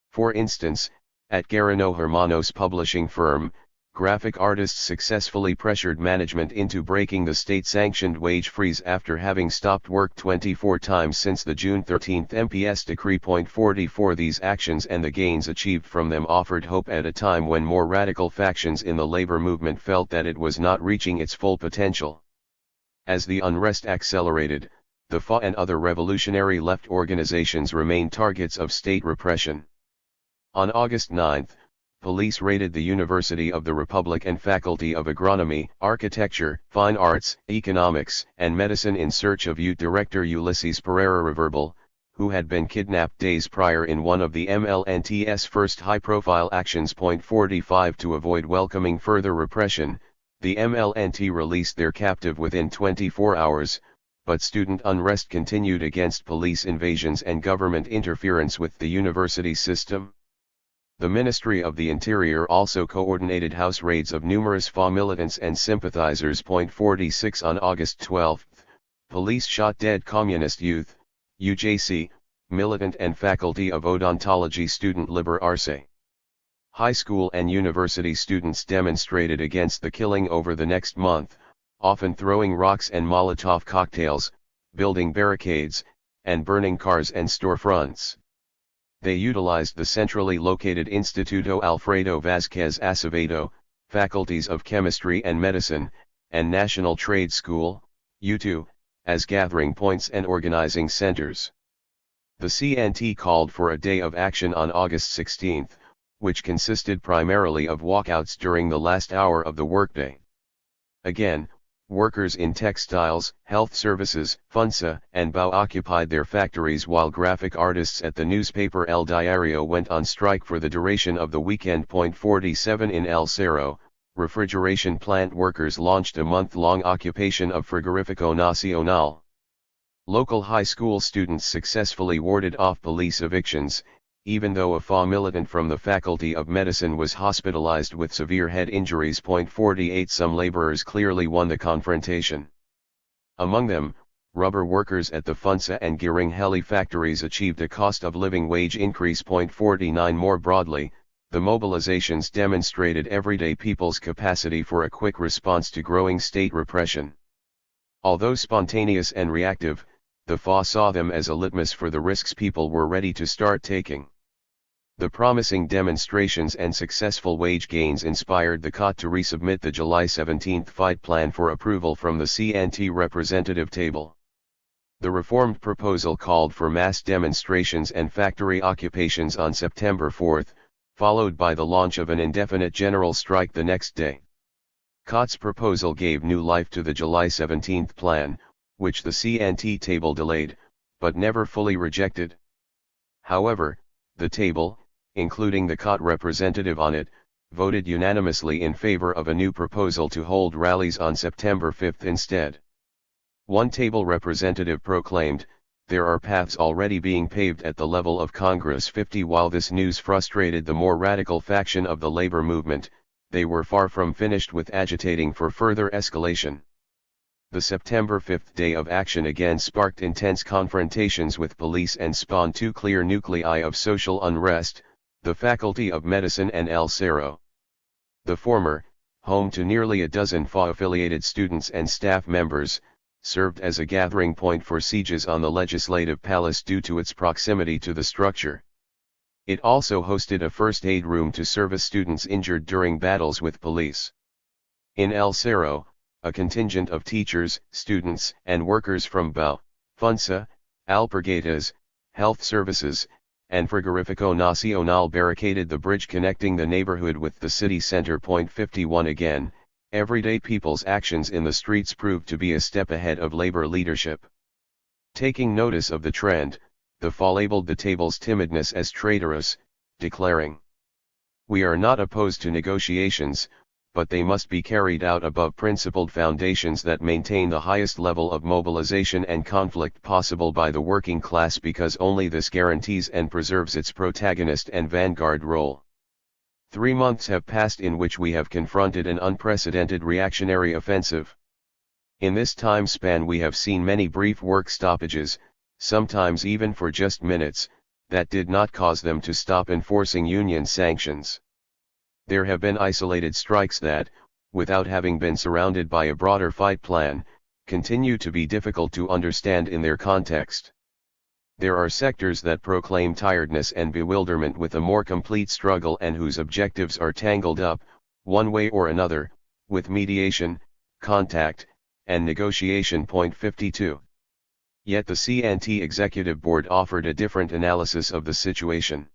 For instance, at Garano Hermanos publishing firm, graphic artists successfully pressured management into breaking the state-sanctioned wage freeze after having stopped work 24 times since the June 13 MPS decree. 44 These actions and the gains achieved from them offered hope at a time when more radical factions in the labor movement felt that it was not reaching its full potential. As the unrest accelerated, the FA and other revolutionary left organizations remained targets of state repression. On August 9, police raided the University of the Republic and Faculty of Agronomy, Architecture, Fine Arts, Economics, and Medicine in search of UT Director Ulysses Pereira Reverbal, who had been kidnapped days prior in one of the MLNT's first high-profile actions. 45 To avoid welcoming further repression, the MLNT released their captive within 24 hours, but student unrest continued against police invasions and government interference with the university system. The Ministry of the Interior also coordinated house raids of numerous FA militants and sympathizers. 46 On August 12, police shot dead Communist Youth, UJC, militant and faculty of odontology student Liber Arce. High school and university students demonstrated against the killing over the next month, often throwing rocks and Molotov cocktails, building barricades, and burning cars and storefronts. They utilized the centrally located Instituto Alfredo Vázquez Acevedo, faculties of chemistry and medicine, and National Trade School, U2, as gathering points and organizing centers. The CNT called for a day of action on August 16, which consisted primarily of walkouts during the last hour of the workday. Again, workers in textiles, health services, FUNSA, and BAO occupied their factories while graphic artists at the newspaper El Diario went on strike for the duration of the weekend. 47 In El Cerro, refrigeration plant workers launched a month-long occupation of Frigorifico Nacional. Local high school students successfully warded off police evictions, even though a FA militant from the Faculty of Medicine was hospitalized with severe head injuries. 48 Some laborers clearly won the confrontation. Among them, rubber workers at the FUNSA and Giring factories achieved a cost of living wage increase. 49 More broadly, the mobilizations demonstrated everyday people's capacity for a quick response to growing state repression. Although spontaneous and reactive, the FA saw them as a litmus for the risks people were ready to start taking. The promising demonstrations and successful wage gains inspired the COT to resubmit the July 17 fight plan for approval from the CNT representative table. The reformed proposal called for mass demonstrations and factory occupations on September 4, followed by the launch of an indefinite general strike the next day. COT's proposal gave new life to the July 17 plan, which the CNT table delayed, but never fully rejected. However, the table, including the COT representative on it, voted unanimously in favor of a new proposal to hold rallies on September 5 instead. One table representative proclaimed, "There are paths already being paved at the level of Congress." 50 While this news frustrated the more radical faction of the labor movement, they were far from finished with agitating for further escalation. The September 5 day of action again sparked intense confrontations with police and spawned two clear nuclei of social unrest, the Faculty of Medicine and El Cerro. The former, home to nearly a dozen FA-affiliated students and staff members, served as a gathering point for sieges on the Legislative Palace due to its proximity to the structure. It also hosted a first aid room to service students injured during battles with police. In El Cerro, a contingent of teachers, students, and workers from BAU, FUNSA, Alpargatas, Health Services, and Frigorifico Nacional barricaded the bridge connecting the neighborhood with the city center. 51 Again, everyday people's actions in the streets proved to be a step ahead of labor leadership. Taking notice of the trend, the FA labeled the table's timidness as traitorous, declaring, "We are not opposed to negotiations, but they must be carried out above principled foundations that maintain the highest level of mobilization and conflict possible by the working class, because only this guarantees and preserves its protagonist and vanguard role." 3 months have passed in which we have confronted an unprecedented reactionary offensive. In this time span we have seen many brief work stoppages, sometimes even for just minutes, that did not cause them to stop enforcing union sanctions. There have been isolated strikes that, without having been surrounded by a broader fight plan, continue to be difficult to understand in their context. There are sectors that proclaim tiredness and bewilderment with a more complete struggle and whose objectives are tangled up, one way or another, with mediation, contact, and negotiation. 52. Yet the CNT Executive Board offered a different analysis of the situation.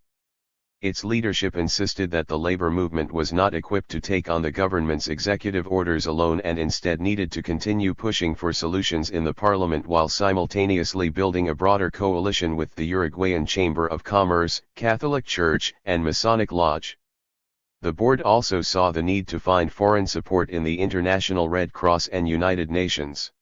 Its leadership insisted that the labor movement was not equipped to take on the government's executive orders alone and instead needed to continue pushing for solutions in the parliament while simultaneously building a broader coalition with the Uruguayan Chamber of Commerce, Catholic Church, and Masonic Lodge. The board also saw the need to find foreign support in the International Red Cross and United Nations.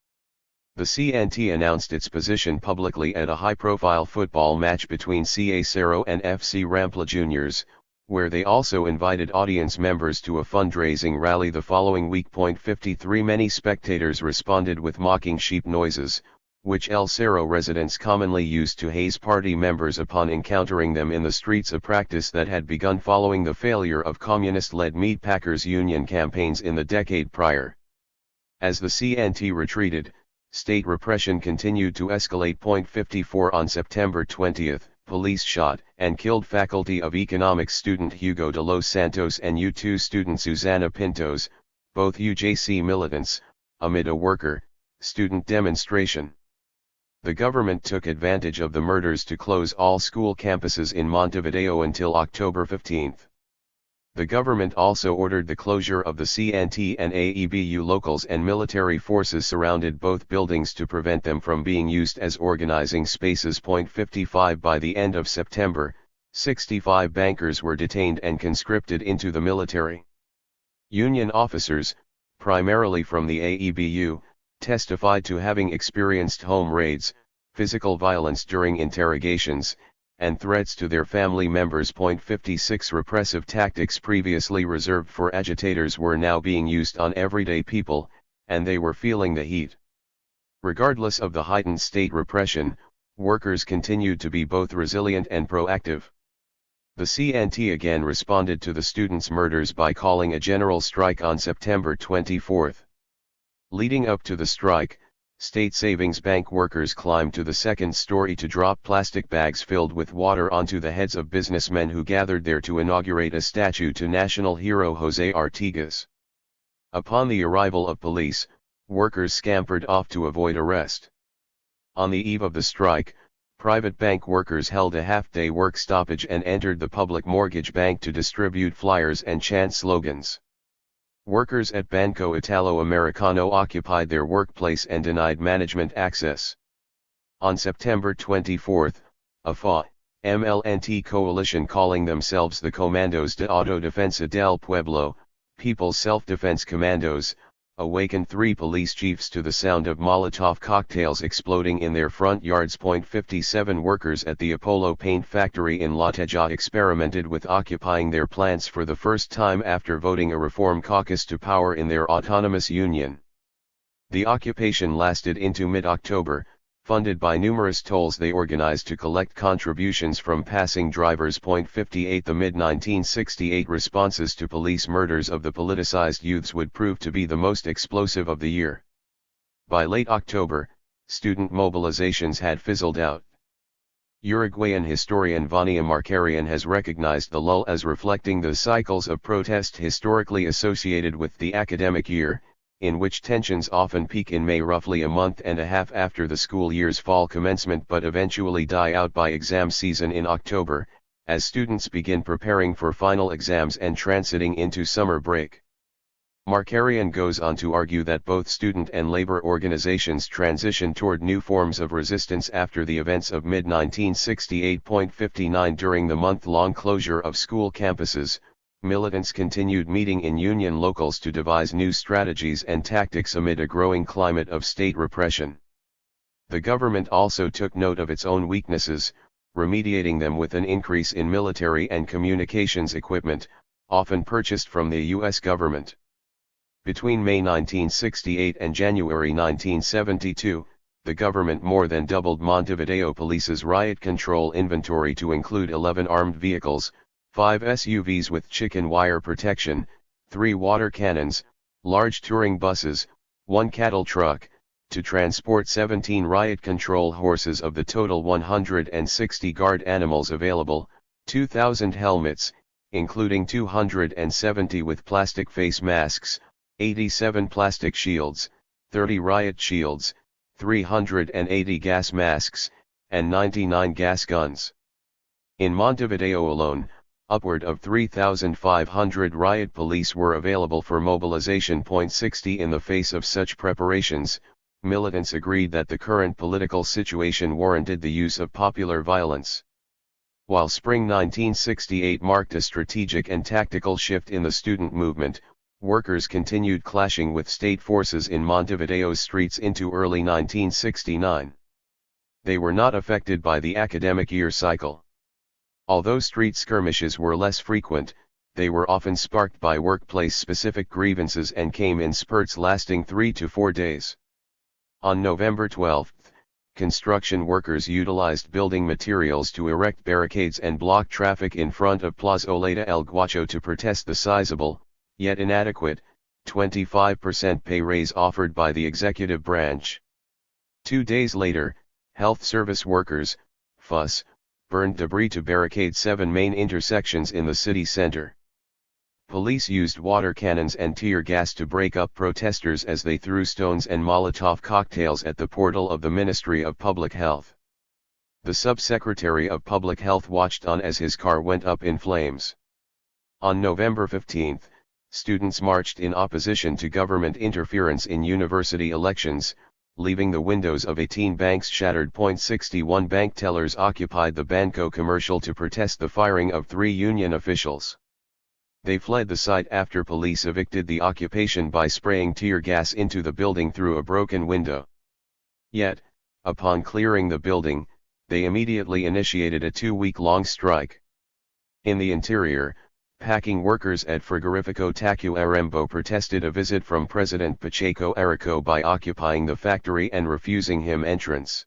The CNT announced its position publicly at a high-profile football match between CA Cerro and FC Rampla Juniors, where they also invited audience members to a fundraising rally the following week. 53 Many spectators responded with mocking sheep noises, which El Cerro residents commonly used to haze party members upon encountering them in the streets, a practice that had begun following the failure of communist-led meatpackers' union campaigns in the decade prior. As the CNT retreated, state repression continued to escalate. 54 On September 20, police shot and killed faculty of economics student Hugo de los Santos and U2 student Susana Pintos, both UJC militants, amid a worker-student demonstration. The government took advantage of the murders to close all school campuses in Montevideo until October 15. The government also ordered the closure of the CNT and AEBU locals, and military forces surrounded both buildings to prevent them from being used as organizing spaces. 55 By the end of September, 65 bankers were detained and conscripted into the military. Union officers, primarily from the AEBU, testified to having experienced home raids, physical violence during interrogations, and threats to their family members. 56 Repressive tactics previously reserved for agitators were now being used on everyday people, and they were feeling the heat. Regardless of the heightened state repression, workers continued to be both resilient and proactive. The CNT again responded to the students' murders by calling a general strike on September 24. Leading up to the strike, State Savings Bank workers climbed to the second story to drop plastic bags filled with water onto the heads of businessmen who gathered there to inaugurate a statue to national hero José Artigas. Upon the arrival of police, workers scampered off to avoid arrest. On the eve of the strike, private bank workers held a half-day work stoppage and entered the public mortgage bank to distribute flyers and chant slogans. Workers at Banco Italo-Americano occupied their workplace and denied management access. On September 24, a FA-MLNT coalition calling themselves the Comandos de Autodefensa del Pueblo, People's Self-Defense Commandos, awakened 3 police chiefs to the sound of Molotov cocktails exploding in their front yards. 57 Workers at the Apollo paint factory in La Teja experimented with occupying their plants for the first time after voting a reform caucus to power in their autonomous union. The occupation lasted into mid-October, funded by numerous tolls they organized to collect contributions from passing drivers. 58 The mid-1968 responses to police murders of the politicized youths would prove to be the most explosive of the year. By late October, student mobilizations had fizzled out. Uruguayan historian Vania Markarian has recognized the lull as reflecting the cycles of protest historically associated with the academic year, in which tensions often peak in May, roughly a month and a half after the school year's fall commencement, but eventually die out by exam season in October, as students begin preparing for final exams and transiting into summer break. Markarian goes on to argue that both student and labor organizations transition toward new forms of resistance after the events of mid-1968.59. During the month-long closure of school campuses, militants continued meeting in union locals to devise new strategies and tactics amid a growing climate of state repression. The government also took note of its own weaknesses, remediating them with an increase in military and communications equipment, often purchased from the U.S. government. Between May 1968 and January 1972, the government more than doubled Montevideo Police's riot control inventory to include 11 armed vehicles, 5 SUVs with chicken wire protection, 3 water cannons, large touring buses, 1 cattle truck, to transport 17 riot control horses. Of the total 160 guard animals available, 2,000 helmets, including 270 with plastic face masks, 87 plastic shields, 30 riot shields, 380 gas masks, and 99 gas guns. In Montevideo alone, upward of 3,500 riot police were available for mobilization. 60 In the face of such preparations, militants agreed that the current political situation warranted the use of popular violence. While spring 1968 marked a strategic and tactical shift in the student movement, workers continued clashing with state forces in Montevideo's streets into early 1969. They were not affected by the academic year cycle. Although street skirmishes were less frequent, they were often sparked by workplace-specific grievances and came in spurts lasting 3 to 4 days. On November 12, construction workers utilized building materials to erect barricades and block traffic in front of Plazoleta El Guacho to protest the sizable, yet inadequate, 25% pay raise offered by the executive branch. 2 days later, health service workers, FUS, burned debris to barricade 7 main intersections in the city center. Police used water cannons and tear gas to break up protesters as they threw stones and Molotov cocktails at the portal of the Ministry of Public Health. The Subsecretary of Public Health watched on as his car went up in flames. On November 15, students marched in opposition to government interference in university elections, leaving the windows of 18 banks shattered. 61 bank tellers occupied the Banco Commercial to protest the firing of 3 union officials. They fled the site after police evicted the occupation by spraying tear gas into the building through a broken window. Yet, upon clearing the building, they immediately initiated a 2-week-long strike. In the interior, packing workers at Frigorifico Tacuarembó protested a visit from President Pacheco Arico by occupying the factory and refusing him entrance.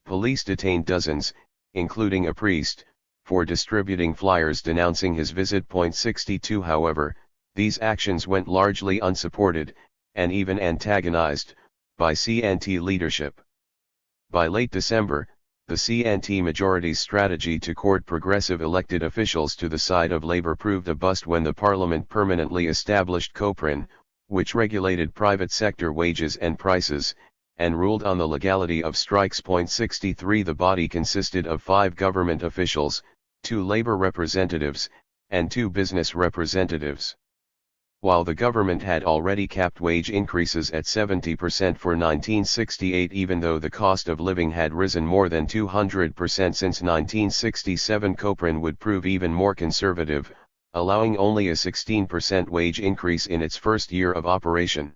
Police detained dozens, including a priest, for distributing flyers denouncing his visit. 62 However, these actions went largely unsupported, and even antagonized, by CNT leadership. By late December, the CNT majority's strategy to court progressive elected officials to the side of labor proved a bust when the parliament permanently established COPRIN, which regulated private sector wages and prices, and ruled on the legality of strikes. 63 The body consisted of 5 government officials, 2 labor representatives, and 2 business representatives. While the government had already capped wage increases at 70% for 1968, even though the cost of living had risen more than 200% since 1967, COPRIN would prove even more conservative, allowing only a 16% wage increase in its first year of operation.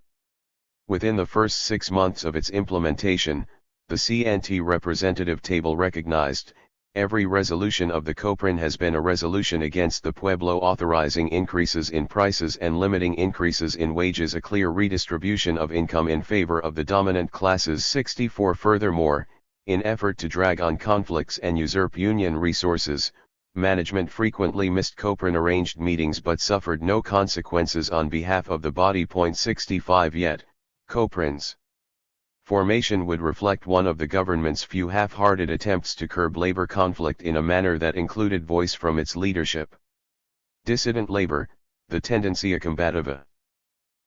Within the first 6 months of its implementation, the CNT representative table recognized, every resolution of the COPRIN has been a resolution against the Pueblo, authorizing increases in prices and limiting increases in wages, a clear redistribution of income in favor of the dominant classes. 64 Furthermore, in effort to drag on conflicts and usurp union resources, management frequently missed COPRIN arranged meetings but suffered no consequences on behalf of the body. 65 Yet, COPRIN's Formation would reflect one of the government's few half-hearted attempts to curb labor conflict in a manner that included voice from its leadership. Dissident labor, the tendencia combativa.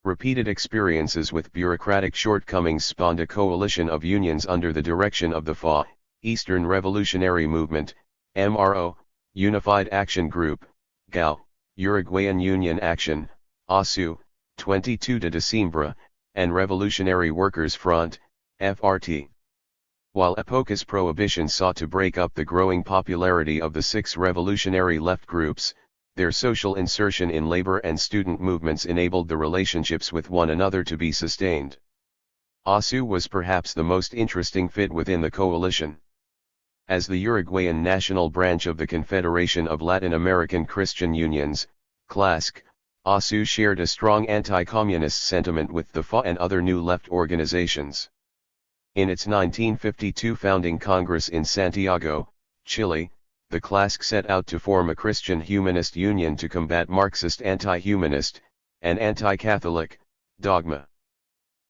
Repeated experiences with bureaucratic shortcomings spawned a coalition of unions under the direction of the FA, Eastern Revolutionary Movement, MRO, Unified Action Group, GAU, Uruguayan Union Action, ASU, 22 de Diciembre, and Revolutionary Workers' Front, FRT. While Epoca's prohibition sought to break up the growing popularity of the six revolutionary left groups, their social insertion in labor and student movements enabled the relationships with one another to be sustained. ASU was perhaps the most interesting fit within the coalition. As the Uruguayan national branch of the Confederation of Latin American Christian Unions, CLASC, ASU shared a strong anti-communist sentiment with the FA and other new left organizations. In its 1952 founding Congress in Santiago, Chile, the CLASC set out to form a Christian humanist union to combat Marxist anti-humanist, and anti-Catholic, dogma.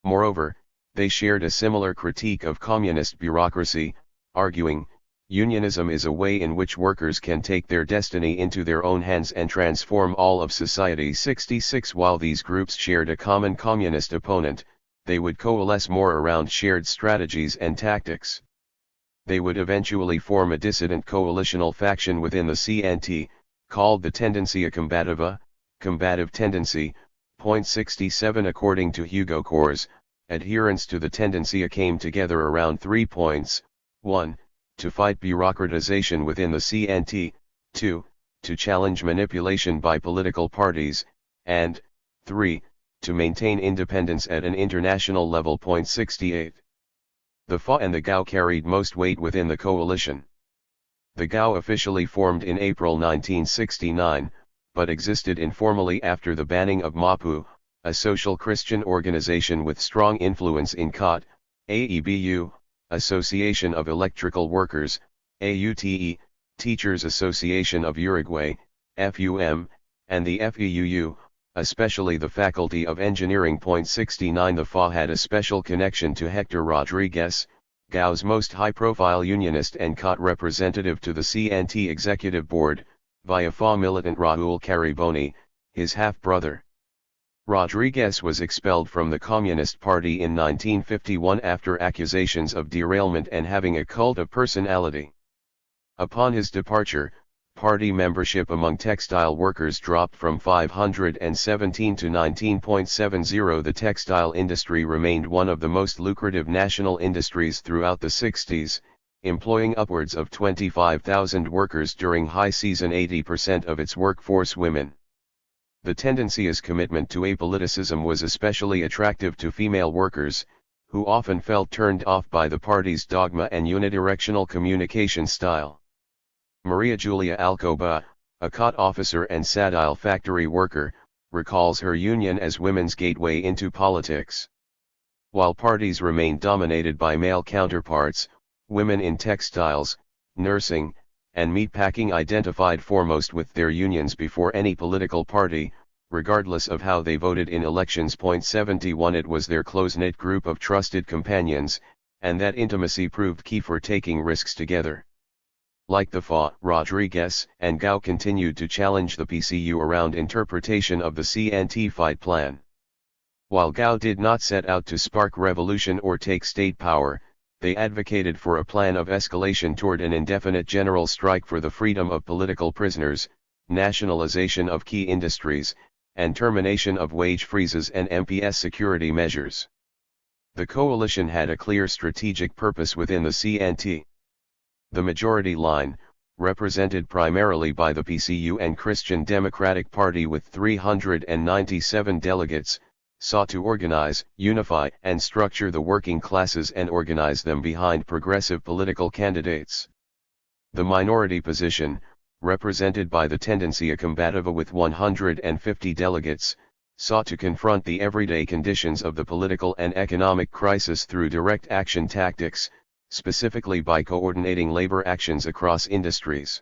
Moreover, they shared a similar critique of communist bureaucracy, arguing, unionism is a way in which workers can take their destiny into their own hands and transform all of society. 66 While these groups shared a common communist opponent, they would coalesce more around shared strategies and tactics. They would eventually form a dissident coalitional faction within the CNT, called the Tendencia Combativa, combative tendency. 67 According to Hugo Kors, adherents to the Tendencia came together around 3 points: 1. To fight bureaucratization within the CNT, 2. To challenge manipulation by political parties, and 3. To maintain independence at an international level. 68. The FA and the GAU carried most weight within the coalition. The GAU officially formed in April 1969, but existed informally after the banning of MAPU, a social Christian organization with strong influence in COT, AEBU, Association of Electrical Workers, AUTE, Teachers Association of Uruguay, FUM, and the FEUU, especially the Faculty of Engineering. 69 The FA had a special connection to Hector Rodriguez, GAU's most high-profile unionist and COT representative to the CNT Executive Board, via FA militant Raúl Cariboni, his half-brother. Rodriguez was expelled from the Communist Party in 1951 after accusations of derailment and having a cult of personality. Upon his departure, party membership among textile workers dropped from 517 to 19.70. The textile industry remained one of the most lucrative national industries throughout the 60s, employing upwards of 25,000 workers during high season. 80% of its workforce women. The Tendencia's commitment to apoliticism was especially attractive to female workers, who often felt turned off by the party's dogma and unidirectional communication style. Maria Julia Alcoba, a COT officer and Sadile factory worker, recalls her union as women's gateway into politics. While parties remained dominated by male counterparts, women in textiles, nursing, and meatpacking identified foremost with their unions before any political party, regardless of how they voted in elections. 71 It was their close-knit group of trusted companions, and that intimacy proved key for taking risks together. Like the FA, Rodriguez and GAU continued to challenge the PCU around interpretation of the CNT fight plan. While GAU did not set out to spark revolution or take state power, they advocated for a plan of escalation toward an indefinite general strike for the freedom of political prisoners, nationalization of key industries, and termination of wage freezes and MPS security measures. The coalition had a clear strategic purpose within the CNT. The majority line, represented primarily by the PCU and Christian Democratic Party with 397 delegates, sought to organize, unify, and structure the working classes and organize them behind progressive political candidates. The minority position, represented by the Tendencia Combativa with 150 delegates, sought to confront the everyday conditions of the political and economic crisis through direct action tactics, specifically by coordinating labor actions across industries.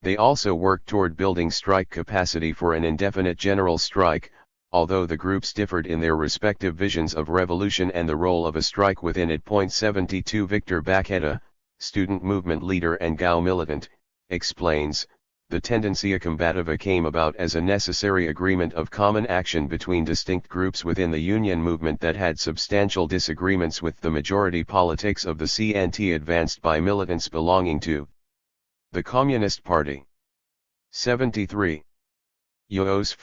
They also worked toward building strike capacity for an indefinite general strike, although the groups differed in their respective visions of revolution and the role of a strike within it. 72 Victor Baqueta, student movement leader and GAU militant, explains, the tendencia combativa came about as a necessary agreement of common action between distinct groups within the union movement that had substantial disagreements with the majority politics of the CNT advanced by militants belonging to the Communist Party. 73. UOSF,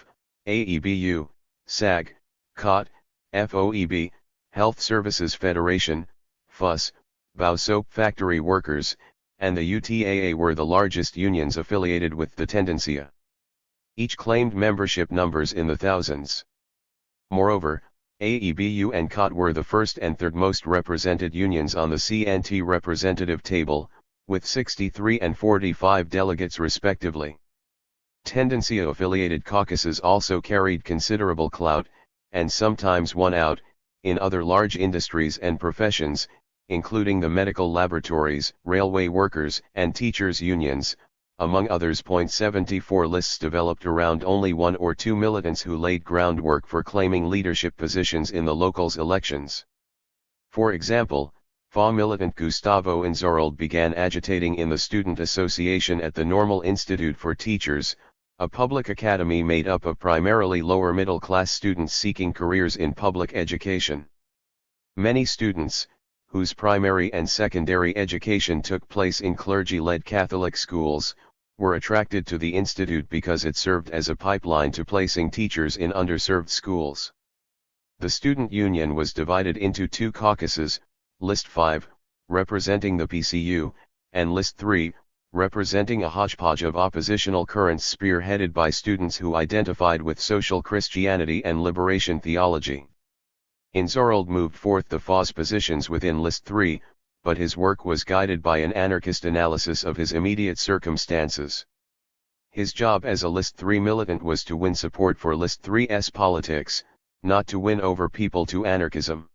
AEBU, SAG, COT, FOEB, Health Services Federation, FUS, BAU Soap Factory Workers, and the UTAA were the largest unions affiliated with the tendencia. Each claimed membership numbers in the thousands. Moreover, AEBU and COT were the first and third most represented unions on the CNT representative table, with 63 and 45 delegates respectively. Tendencia-affiliated caucuses also carried considerable clout, and sometimes won out, in other large industries and professions, including the medical laboratories, railway workers, and teachers' unions, among others. 74 lists developed around only one or two militants who laid groundwork for claiming leadership positions in the locals' elections. For example, FA militant Gustavo Inzorralde began agitating in the Student Association at the Normal Institute for Teachers, a public academy made up of primarily lower middle-class students seeking careers in public education. Many students, whose primary and secondary education took place in clergy-led Catholic schools, were attracted to the institute because it served as a pipeline to placing teachers in underserved schools. The student union was divided into two caucuses, List 5, representing the PCU, and List 3, representing a hodgepodge of oppositional currents spearheaded by students who identified with social Christianity and liberation theology. Inzorralde moved forth the FA's positions within List 3, but his work was guided by an anarchist analysis of his immediate circumstances. His job as a List 3 militant was to win support for List 3's politics, not to win over people to anarchism.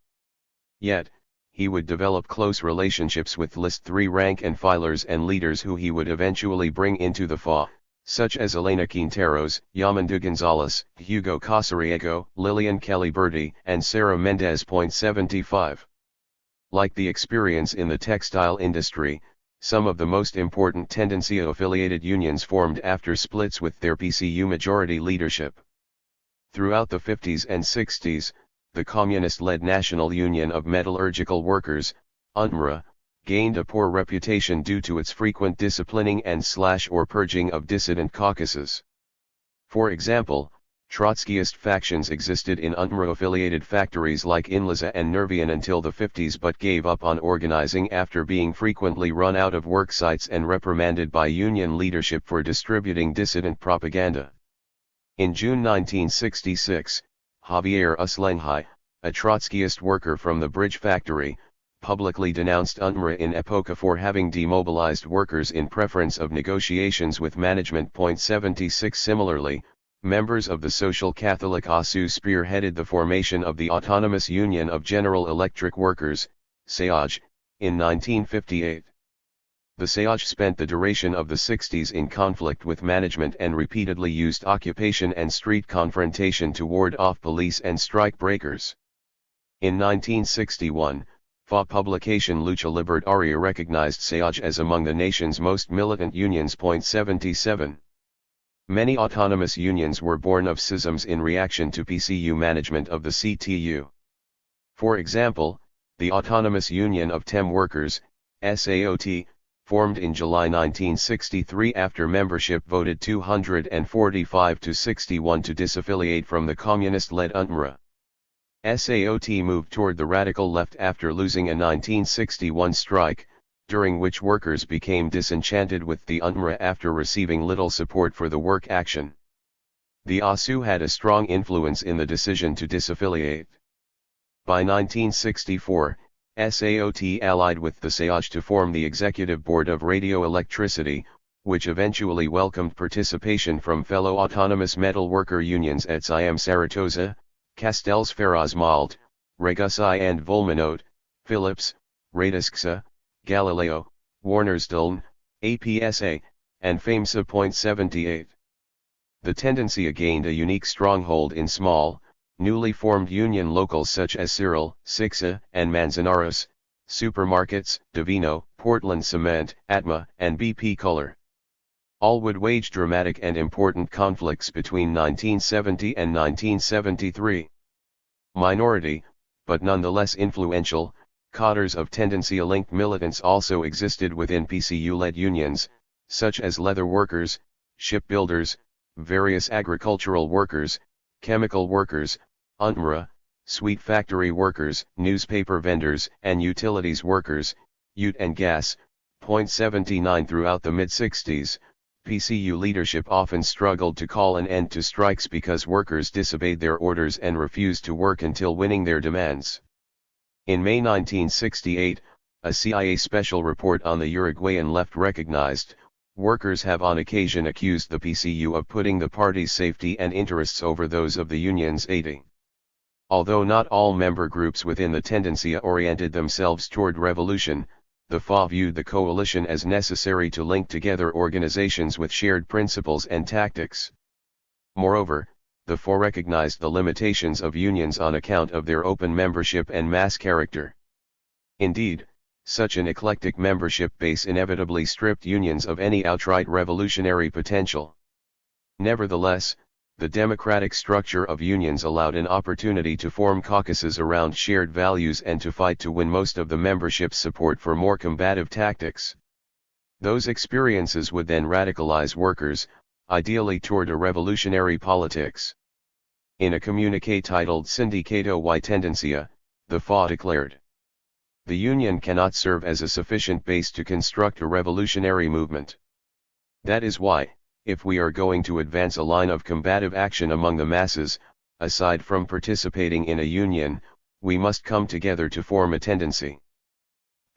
Yet, he would develop close relationships with List 3 rank and filers and leaders who he would eventually bring into the FA, such as Elena Quinteros, Yamandu Gonzalez, Hugo Casariego, Lillian Kelly Berti, and Sarah Mendez. 75. Like the experience in the textile industry, some of the most important tendencia-affiliated unions formed after splits with their PCU majority leadership. Throughout the 50s and 60s, the communist-led National Union of Metallurgical Workers, UNMRA, gained a poor reputation due to its frequent disciplining and or purging of dissident caucuses. For example, Trotskyist factions existed in UNMRA-affiliated factories like Inlasa and Nervion until the 50s but gave up on organizing after being frequently run out of work sites and reprimanded by union leadership for distributing dissident propaganda. In June 1966, Javier Uslenhai, a Trotskyist worker from the bridge factory, publicly denounced UNMRA in Epoca for having demobilized workers in preference of negotiations with management. 76 Similarly, members of the Social Catholic ASU spearheaded the formation of the Autonomous Union of General Electric Workers, SEAG, in 1958. The SEAG spent the duration of the 60s in conflict with management and repeatedly used occupation and street confrontation to ward off police and strike breakers. In 1961, FA publication Lucha Libertaria recognized SEAG as among the nation's most militant unions. 77. Many autonomous unions were born of schisms in reaction to PCU management of the CTU. For example, the Autonomous Union of TEM Workers, SAOT, formed in July 1963 after membership voted 245 to 61 to disaffiliate from the communist-led UNMRA. SAOT moved toward the radical left after losing a 1961 strike, during which workers became disenchanted with the UNMRA after receiving little support for the work action. The ASU had a strong influence in the decision to disaffiliate. By 1964, SAOT allied with the SEAG to form the Executive Board of Radio Electricity, which eventually welcomed participation from fellow autonomous metal worker unions at SIAM Saratoga, Castells Ferraz Malt, Regusai and Volminote, Philips, Radisxa, Galileo, Warnersdalen, APSA, and FAMSA. 78. The tendencia gained a unique stronghold in small, newly formed union locals such as Cyril, Sixa, and Manzanares, supermarkets, Divino, Portland Cement, Atma, and BP Color. All would wage dramatic and important conflicts between 1970 and 1973. Minority, but nonetheless influential, cadres of tendencia-linked militants also existed within PCU-led unions, such as leather workers, shipbuilders, various agricultural workers, chemical workers, UNTMRA, sweet factory workers, newspaper vendors, and utilities workers, UT and gas. 79 Throughout the mid-60s, PCU leadership often struggled to call an end to strikes because workers disobeyed their orders and refused to work until winning their demands. In May 1968, a CIA special report on the Uruguayan left recognized, workers have on occasion accused the PCU of putting the party's safety and interests over those of the union's aiding. Although not all member groups within the tendencia oriented themselves toward revolution, the FA viewed the coalition as necessary to link together organizations with shared principles and tactics. Moreover, the FA recognized the limitations of unions on account of their open membership and mass character. Indeed, such an eclectic membership base inevitably stripped unions of any outright revolutionary potential. Nevertheless, the democratic structure of unions allowed an opportunity to form caucuses around shared values and to fight to win most of the membership's support for more combative tactics. Those experiences would then radicalize workers, ideally toward a revolutionary politics. In a communique titled Sindicato y Tendencia, the FA declared, "The union cannot serve as a sufficient base to construct a revolutionary movement. That is why, if we are going to advance a line of combative action among the masses, aside from participating in a union, we must come together to form a tendency.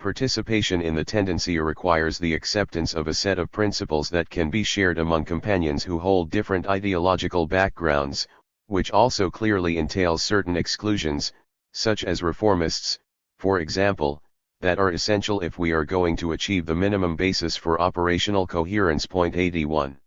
Participation in the tendency requires the acceptance of a set of principles that can be shared among companions who hold different ideological backgrounds, which also clearly entails certain exclusions, such as reformists, for example, that are essential if we are going to achieve the minimum basis for operational coherence." 81.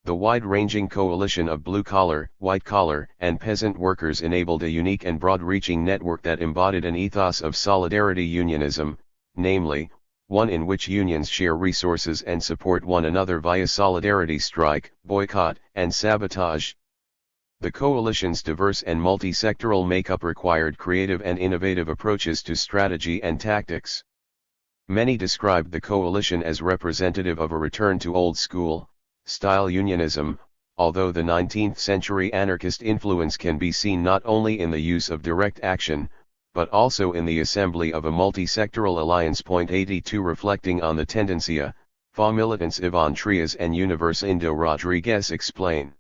The wide-ranging coalition of blue-collar, white-collar, and peasant workers enabled a unique and broad-reaching network that embodied an ethos of solidarity unionism, namely, one in which unions share resources and support one another via solidarity strike, boycott, and sabotage. The coalition's diverse and multi-sectoral makeup required creative and innovative approaches to strategy and tactics. Many described the coalition as representative of a return to old-school style unionism, although the 19th-century anarchist influence can be seen not only in the use of direct action, but also in the assembly of a multi-sectoral alliance. 82 Reflecting on the tendencia, FA militants Ivan Trias and Universe Indo Rodriguez explain.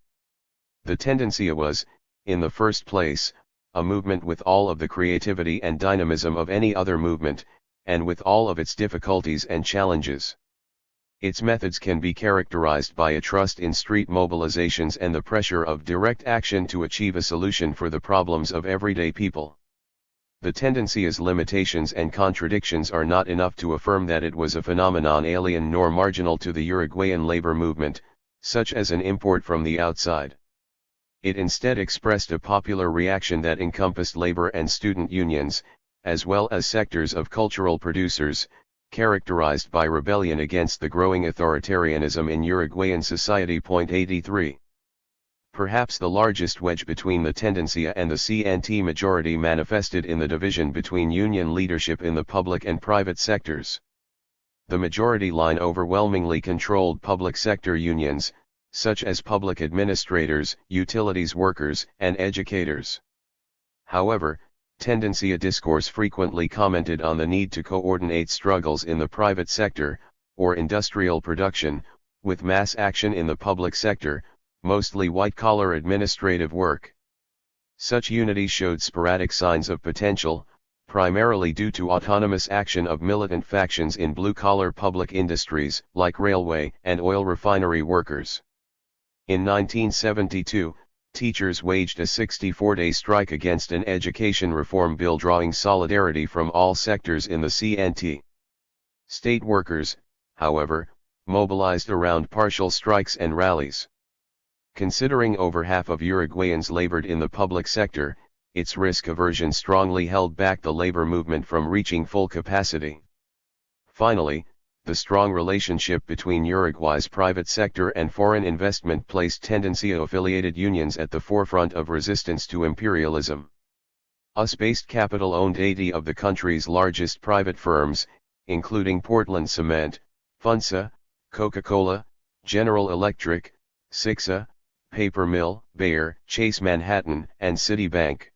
The tendencia was, in the first place, a movement with all of the creativity and dynamism of any other movement, and with all of its difficulties and challenges. Its methods can be characterized by a trust in street mobilizations and the pressure of direct action to achieve a solution for the problems of everyday people. The tendencia's limitations and contradictions are not enough to affirm that it was a phenomenon alien nor marginal to the Uruguayan labor movement, such as an import from the outside. It instead expressed a popular reaction that encompassed labor and student unions, as well as sectors of cultural producers, characterized by rebellion against the growing authoritarianism in Uruguayan society. 83. Perhaps the largest wedge between the tendencia and the CNT majority manifested in the division between union leadership in the public and private sectors. The majority line overwhelmingly controlled public sector unions, such as public administrators, utilities workers, and educators. However, tendencia discourse frequently commented on the need to coordinate struggles in the private sector, or industrial production, with mass action in the public sector, mostly white-collar administrative work. Such unity showed sporadic signs of potential, primarily due to autonomous action of militant factions in blue-collar public industries, like railway and oil refinery workers. In 1972, teachers waged a 64-day strike against an education reform bill drawing solidarity from all sectors in the CNT. State workers, however, mobilized around partial strikes and rallies. Considering over half of Uruguayans labored in the public sector, its risk aversion strongly held back the labor movement from reaching full capacity. Finally, the strong relationship between Uruguay's private sector and foreign investment placed Tendencio-affiliated unions at the forefront of resistance to imperialism. US-based capital owned 80 of the country's largest private firms, including Portland Cement, FUNSA, Coca-Cola, General Electric, Sixa, Paper Mill, Bayer, Chase Manhattan, and Citibank.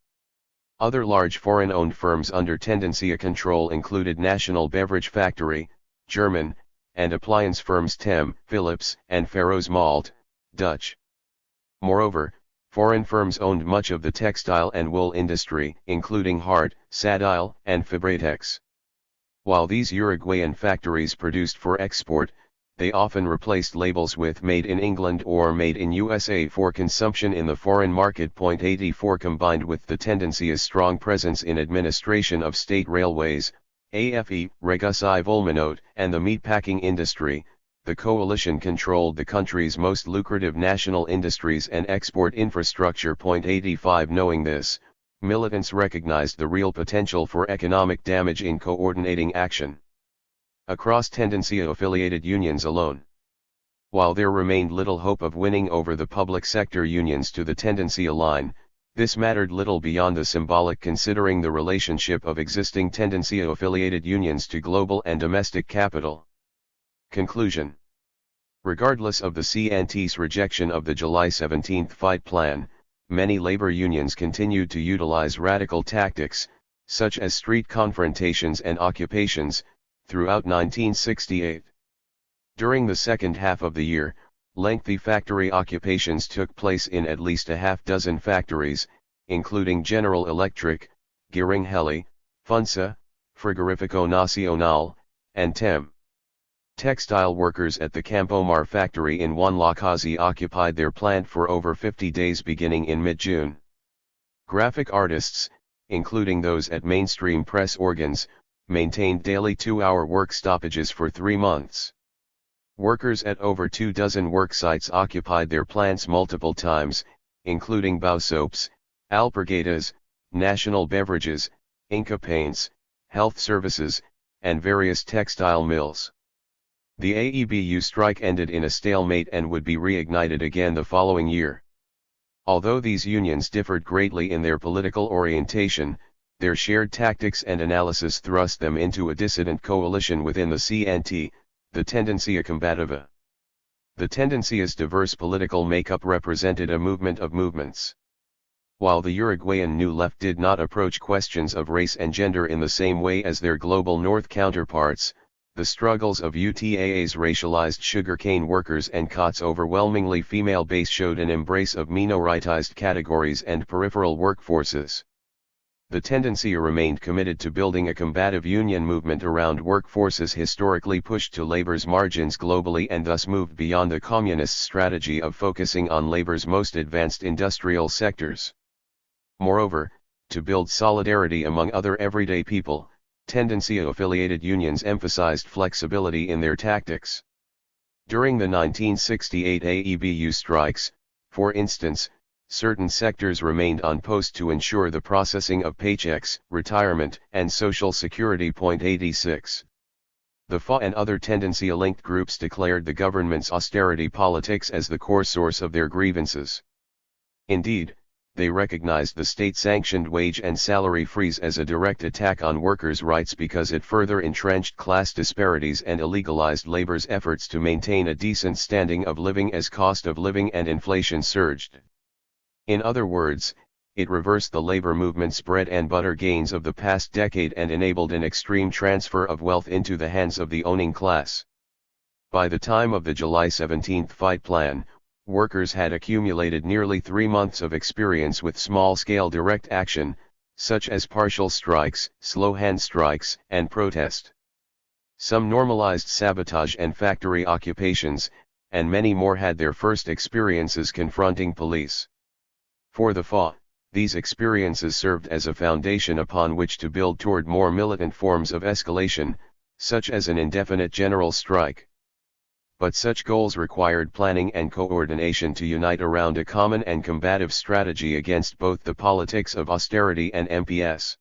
Other large foreign-owned firms under Tendencia control included National Beverage Factory, German, and appliance firms Tem, Philips, and Farrows Malt, Dutch. Moreover, foreign firms owned much of the textile and wool industry, including Hart, Sadile, and Fibratex. While these Uruguayan factories produced for export, they often replaced labels with Made in England or Made in USA for consumption in the foreign market. 84 Combined with the Tendencia's strong presence in administration of state railways, AFE, Regus I Volminot, and the meatpacking industry, the coalition controlled the country's most lucrative national industries and export infrastructure. 85 Knowing this, militants recognized the real potential for economic damage in coordinating action across Tendencia-affiliated unions alone. While there remained little hope of winning over the public sector unions to the Tendencia line, this mattered little beyond the symbolic considering the relationship of existing Tendencia-affiliated unions to global and domestic capital. Conclusion. Regardless of the CNT's rejection of the July 17 fight plan, many labor unions continued to utilize radical tactics, such as street confrontations and occupations, throughout 1968. During the second half of the year, lengthy factory occupations took place in at least a half dozen factories, including General Electric, Giring Heli, FUNSA, Frigorifico Nacional, and TEM. Textile workers at the Campomar factory in Juan Lacazzi occupied their plant for over 50 days beginning in mid-June. Graphic artists, including those at mainstream press organs, maintained daily 2-hour work stoppages for 3 months. Workers at over 2 dozen work sites occupied their plants multiple times, including Bow Soaps, Alpargatas, National Beverages, Inca Paints, Health Services, and various textile mills. The AEBU strike ended in a stalemate and would be reignited again the following year. Although these unions differed greatly in their political orientation, their shared tactics and analysis thrust them into a dissident coalition within the CNT, the Tendencia Combativa. The Tendencia's diverse political makeup represented a movement of movements. While the Uruguayan New Left did not approach questions of race and gender in the same way as their global North counterparts, the struggles of UTAA's racialized sugarcane workers and COT's overwhelmingly female base showed an embrace of minoritized categories and peripheral workforces. The Tendencia remained committed to building a combative union movement around workforces historically pushed to labor's margins globally and thus moved beyond the communist strategy of focusing on labor's most advanced industrial sectors. Moreover, to build solidarity among other everyday people, Tendencia-affiliated unions emphasized flexibility in their tactics. During the 1968 AEBU strikes, for instance, certain sectors remained on post to ensure the processing of paychecks, retirement, and social security. 86. The FA and other Tendencia-linked groups declared the government's austerity politics as the core source of their grievances. Indeed, they recognized the state-sanctioned wage and salary freeze as a direct attack on workers' rights because it further entrenched class disparities and illegalized labor's efforts to maintain a decent standing of living as cost of living and inflation surged. In other words, it reversed the labor movement's bread and butter gains of the past decade and enabled an extreme transfer of wealth into the hands of the owning class. By the time of the July 17 fight plan, workers had accumulated nearly 3 months of experience with small-scale direct action, such as partial strikes, slow-hand strikes, and protest. Some normalized sabotage and factory occupations, and many more had their first experiences confronting police. For the FA, these experiences served as a foundation upon which to build toward more militant forms of escalation, such as an indefinite general strike. but such goals required planning and coordination to unite around a common and combative strategy against both the politics of austerity and MPS.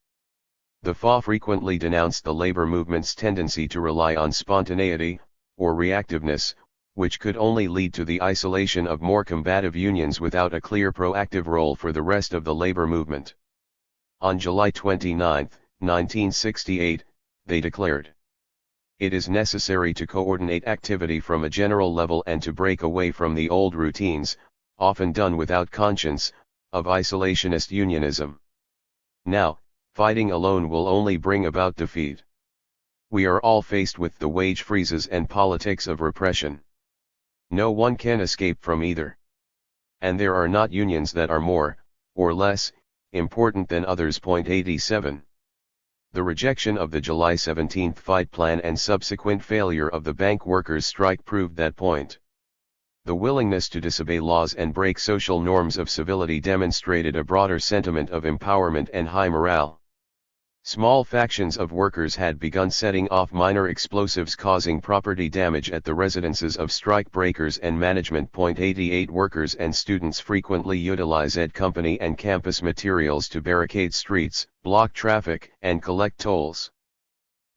The FA frequently denounced the labor movement's tendency to rely on spontaneity, or reactiveness, which could only lead to the isolation of more combative unions without a clear proactive role for the rest of the labor movement. On July 29, 1968, they declared, "It is necessary to coordinate activity from a general level and to break away from the old routines, often done without conscience, of isolationist unionism. Now, fighting alone will only bring about defeat. We are all faced with the wage freezes and politics of repression. No one can escape from either. And there are not unions that are more, or less, important than others." 87. The rejection of the July 17 fight plan and subsequent failure of the bank workers' strike proved that point. The willingness to disobey laws and break social norms of civility demonstrated a broader sentiment of empowerment and high morale. Small factions of workers had begun setting off minor explosives causing property damage at the residences of strike breakers and management. 88 Workers and students frequently utilize company and campus materials to barricade streets, block traffic, and collect tolls.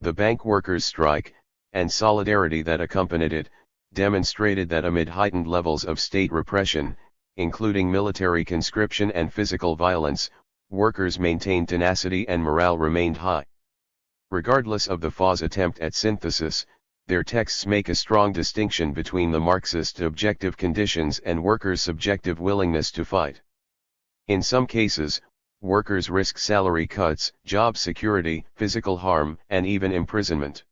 The bank workers' strike, and solidarity that accompanied it, demonstrated that amid heightened levels of state repression, including military conscription and physical violence, workers maintained tenacity and morale remained high. Regardless of the FA's attempt at synthesis, their texts make a strong distinction between the Marxist objective conditions and workers' subjective willingness to fight. In some cases, workers risk salary cuts, job security, physical harm, and even imprisonment.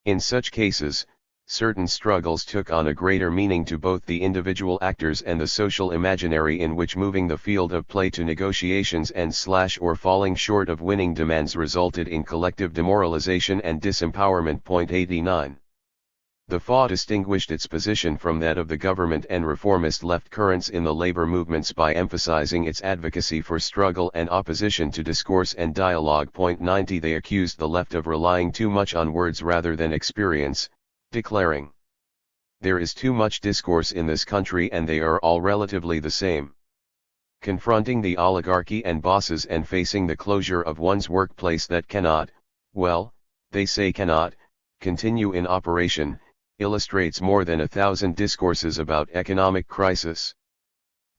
In such cases, certain struggles took on a greater meaning to both the individual actors and the social imaginary in which moving the field of play to negotiations or falling short of winning demands resulted in collective demoralization and disempowerment. 89. The FA distinguished its position from that of the government and reformist left currents in the labor movements by emphasizing its advocacy for struggle and opposition to discourse and dialogue. 90. They accused the left of relying too much on words rather than experience, declaring, "There is too much discourse in this country and they are all relatively the same." Confronting the oligarchy and bosses and facing the closure of one's workplace that cannot, well, they say cannot, continue in operation, illustrates more than 1,000 discourses about economic crisis.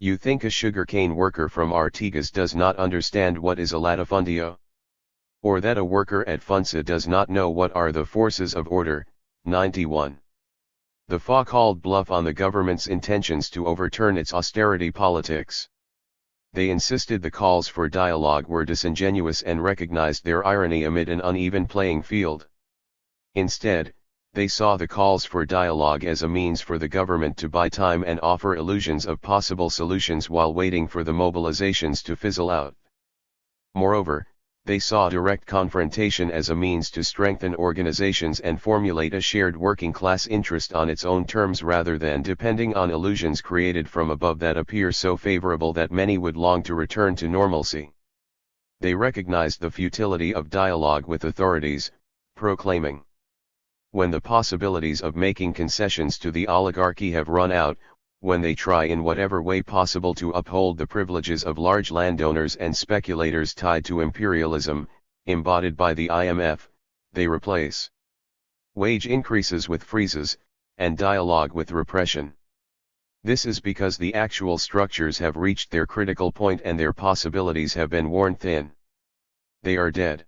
You think a sugarcane worker from Artigas does not understand what is a latifundio? Or that a worker at Funza does not know what are the forces of order? 91. The FA called bluff on the government's intentions to overturn its austerity politics. They insisted the calls for dialogue were disingenuous and recognized their irony amid an uneven playing field. Instead, they saw the calls for dialogue as a means for the government to buy time and offer illusions of possible solutions while waiting for the mobilizations to fizzle out. Moreover, they saw direct confrontation as a means to strengthen organizations and formulate a shared working class interest on its own terms rather than depending on illusions created from above that appear so favorable that many would long to return to normalcy. They recognized the futility of dialogue with authorities, proclaiming, "When the possibilities of making concessions to the oligarchy have run out, when they try in whatever way possible to uphold the privileges of large landowners and speculators tied to imperialism, embodied by the IMF, they replace wage increases with freezes, and dialogue with repression. This is because the actual structures have reached their critical point and their possibilities have been worn thin. They are dead.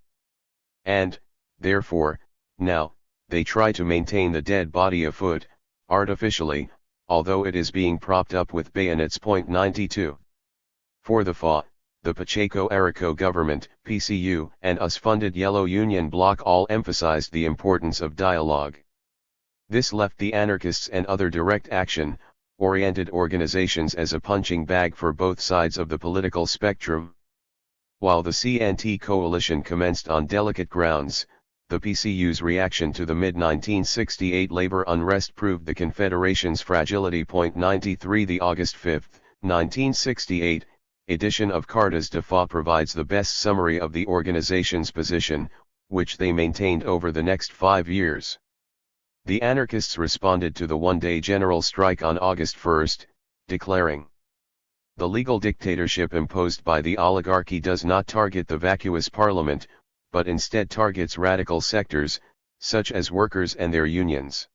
And, therefore, now, they try to maintain the dead body afoot, artificially, although it is being propped up with bayonets." 92. For the FA, the Pacheco Arico government, PCU, and US-funded Yellow Union Bloc all emphasized the importance of dialogue. This left the anarchists and other direct action-oriented organizations as a punching bag for both sides of the political spectrum. While the CNT coalition commenced on delicate grounds, the PCU's reaction to the mid-1968 labor unrest proved the Confederation's fragility. 93. The August 5, 1968, edition of Cartas de Fa provides the best summary of the organization's position, which they maintained over the next 5 years. The anarchists responded to the one-day general strike on August 1, declaring, "The legal dictatorship imposed by the oligarchy does not target the vacuous parliament, but instead targets radical sectors, such as workers and their unions.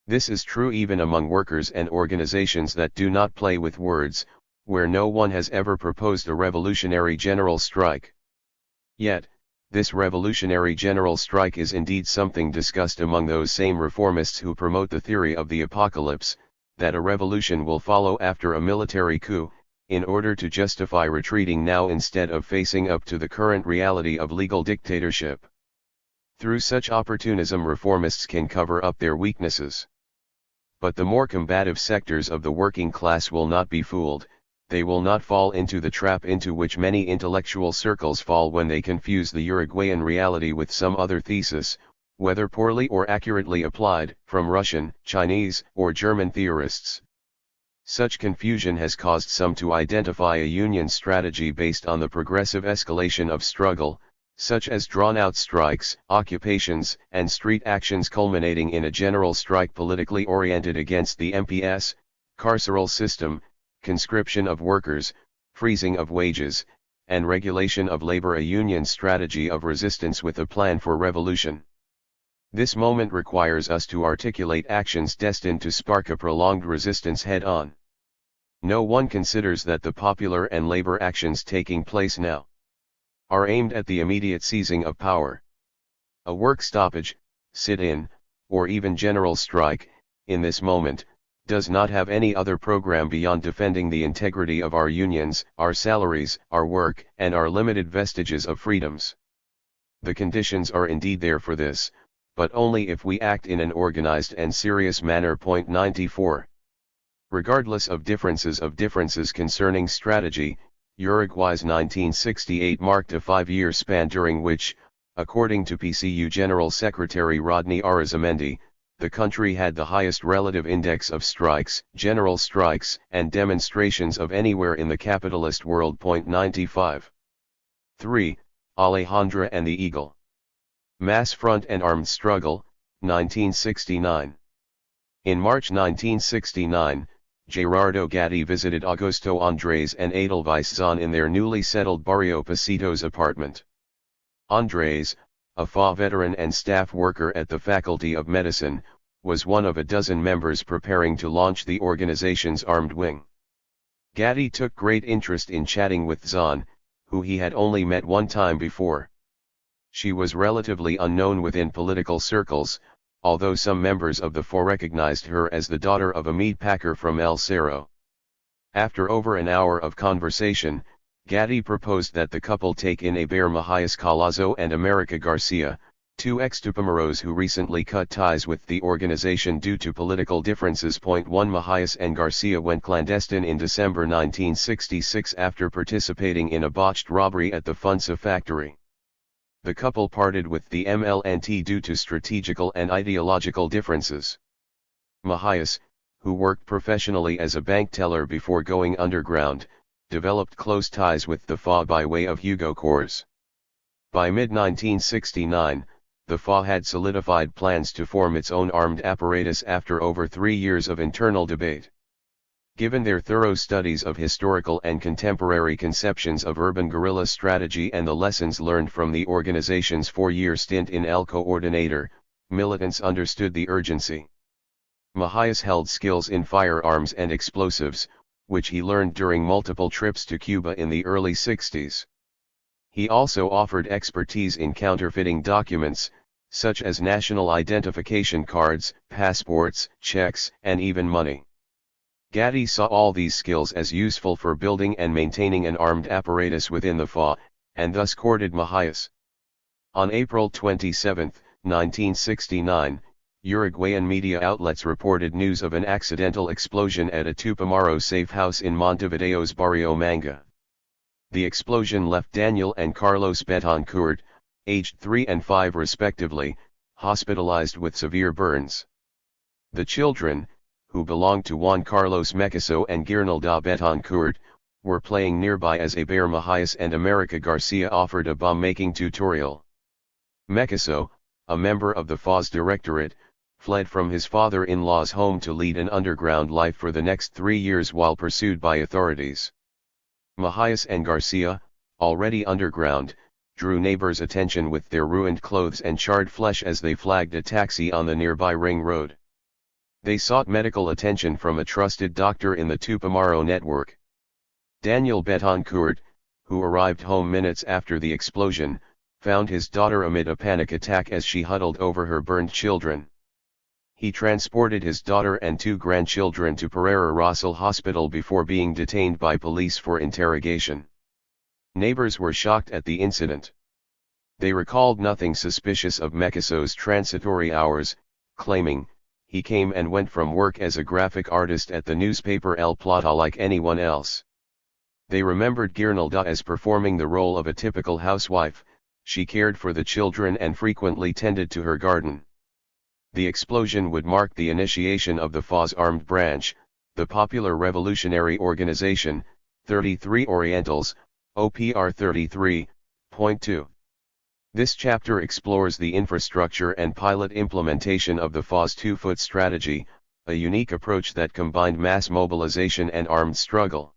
This is true even among workers and organizations that do not play with words, where no one has ever proposed a revolutionary general strike. Yet, this revolutionary general strike is indeed something discussed among those same reformists who promote the theory of the apocalypse, that a revolution will follow after a military coup, in order to justify retreating now instead of facing up to the current reality of legal dictatorship. Through such opportunism reformists can cover up their weaknesses. But the more combative sectors of the working class will not be fooled. They will not fall into the trap into which many intellectual circles fall when they confuse the Uruguayan reality with some other thesis, whether poorly or accurately applied, from Russian, Chinese, or German theorists. Such confusion has caused some to identify a union strategy based on the progressive escalation of struggle, such as drawn-out strikes, occupations, and street actions culminating in a general strike politically oriented against the MPS, carceral system, conscription of workers, freezing of wages, and regulation of labor, a union strategy of resistance with a plan for revolution. This moment requires us to articulate actions destined to spark a prolonged resistance head-on. No one considers that the popular and labor actions taking place now are aimed at the immediate seizing of power. A work stoppage, sit-in, or even general strike, in this moment, does not have any other program beyond defending the integrity of our unions, our salaries, our work, and our limited vestiges of freedoms. The conditions are indeed there for this, but only if we act in an organized and serious manner. 94. Regardless of differences concerning strategy, Uruguay's 1968 marked a 5-year span during which, according to PCU General Secretary Rodney Arizamendi, the country had the highest relative index of strikes, general strikes, and demonstrations of anywhere in the capitalist world. 95. 3. Alejandra and the Eagle. Mass Front and Armed Struggle, 1969. In March 1969, Gerardo Gatti visited Augusto Andres and Edelweiss Zahn in their newly settled Barrio Pasitos apartment. Andres, a FA veteran and staff worker at the Faculty of Medicine, was one of a dozen members preparing to launch the organization's armed wing. Gatti took great interest in chatting with Zahn, who he had only met one time before. She was relatively unknown within political circles, although some members of the FA recognized her as the daughter of a meatpacker from El Cerro. After over an hour of conversation, Gatti proposed that the couple take in Aber Mahias Colazo and America Garcia, two ex-Tupamaros who recently cut ties with the organization due to political differences. 1 Mahias and Garcia went clandestine in December 1966 after participating in a botched robbery at the Funsa factory. The couple parted with the MLNT due to strategical and ideological differences. Mahias, who worked professionally as a bank teller before going underground, developed close ties with the FA by way of Hugo Corrs. By mid-1969, the FA had solidified plans to form its own armed apparatus after over 3 years of internal debate. Given their thorough studies of historical and contemporary conceptions of urban guerrilla strategy and the lessons learned from the organization's 4-year stint in El Coordinator, militants understood the urgency. Mahias held skills in firearms and explosives, which he learned during multiple trips to Cuba in the early 60s. He also offered expertise in counterfeiting documents, such as national identification cards, passports, checks, and even money. Gatti saw all these skills as useful for building and maintaining an armed apparatus within the FA, and thus courted Mahias. On April 27, 1969, Uruguayan media outlets reported news of an accidental explosion at a Tupamaro safe house in Montevideo's Barrio Manga. The explosion left Daniel and Carlos Betancourt, aged 3 and 5 respectively, hospitalized with severe burns. The children, who belonged to Juan Carlos Mecaso and Guirnalda Betancourt, were playing nearby as Aber Mahias and America Garcia offered a bomb-making tutorial. Mecaso, a member of the FA's directorate, fled from his father-in-law's home to lead an underground life for the next 3 years while pursued by authorities. Mahias and Garcia, already underground, drew neighbors' attention with their ruined clothes and charred flesh as they flagged a taxi on the nearby ring road. They sought medical attention from a trusted doctor in the Tupamaro network. Daniel Betancourt, who arrived home minutes after the explosion, found his daughter amid a panic attack as she huddled over her burned children. He transported his daughter and 2 grandchildren to Pereira Russell Hospital before being detained by police for interrogation. Neighbors were shocked at the incident. They recalled nothing suspicious of Mekiso's transitory hours, claiming, "He came and went from work as a graphic artist at the newspaper El Plata like anyone else." They remembered Guirnalda as performing the role of a typical housewife. She cared for the children and frequently tended to her garden. The explosion would mark the initiation of the FA's armed branch, the Popular Revolutionary Organization, 33 Orientals, OPR 33.2. This chapter explores the infrastructure and pilot implementation of the FA's two-foot strategy, a unique approach that combined mass mobilization and armed struggle.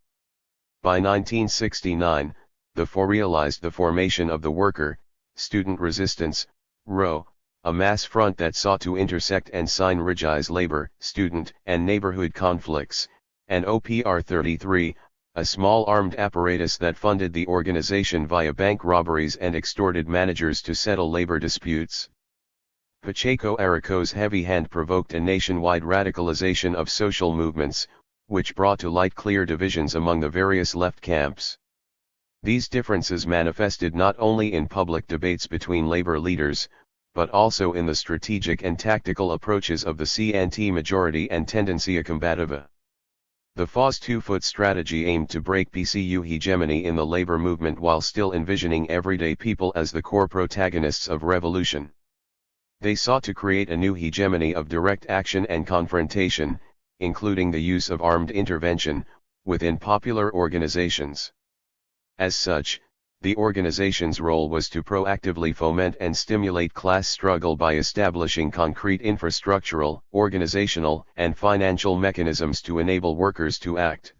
By 1969, the FA realized the formation of the Worker, Student Resistance, RO, a mass front that sought to intersect and synergize labor, student, and neighborhood conflicts, and OPR 33, a small armed apparatus that funded the organization via bank robberies and extorted managers to settle labor disputes. Pacheco Araco's heavy hand provoked a nationwide radicalization of social movements, which brought to light clear divisions among the various left camps. These differences manifested not only in public debates between labor leaders, but also in the strategic and tactical approaches of the CNT majority and Tendencia Combativa. The FA's two-foot strategy aimed to break PCU hegemony in the labor movement while still envisioning everyday people as the core protagonists of revolution. They sought to create a new hegemony of direct action and confrontation, including the use of armed intervention, within popular organizations. As such, the organization's role was to proactively foment and stimulate class struggle by establishing concrete infrastructural, organizational, and financial mechanisms to enable workers to act.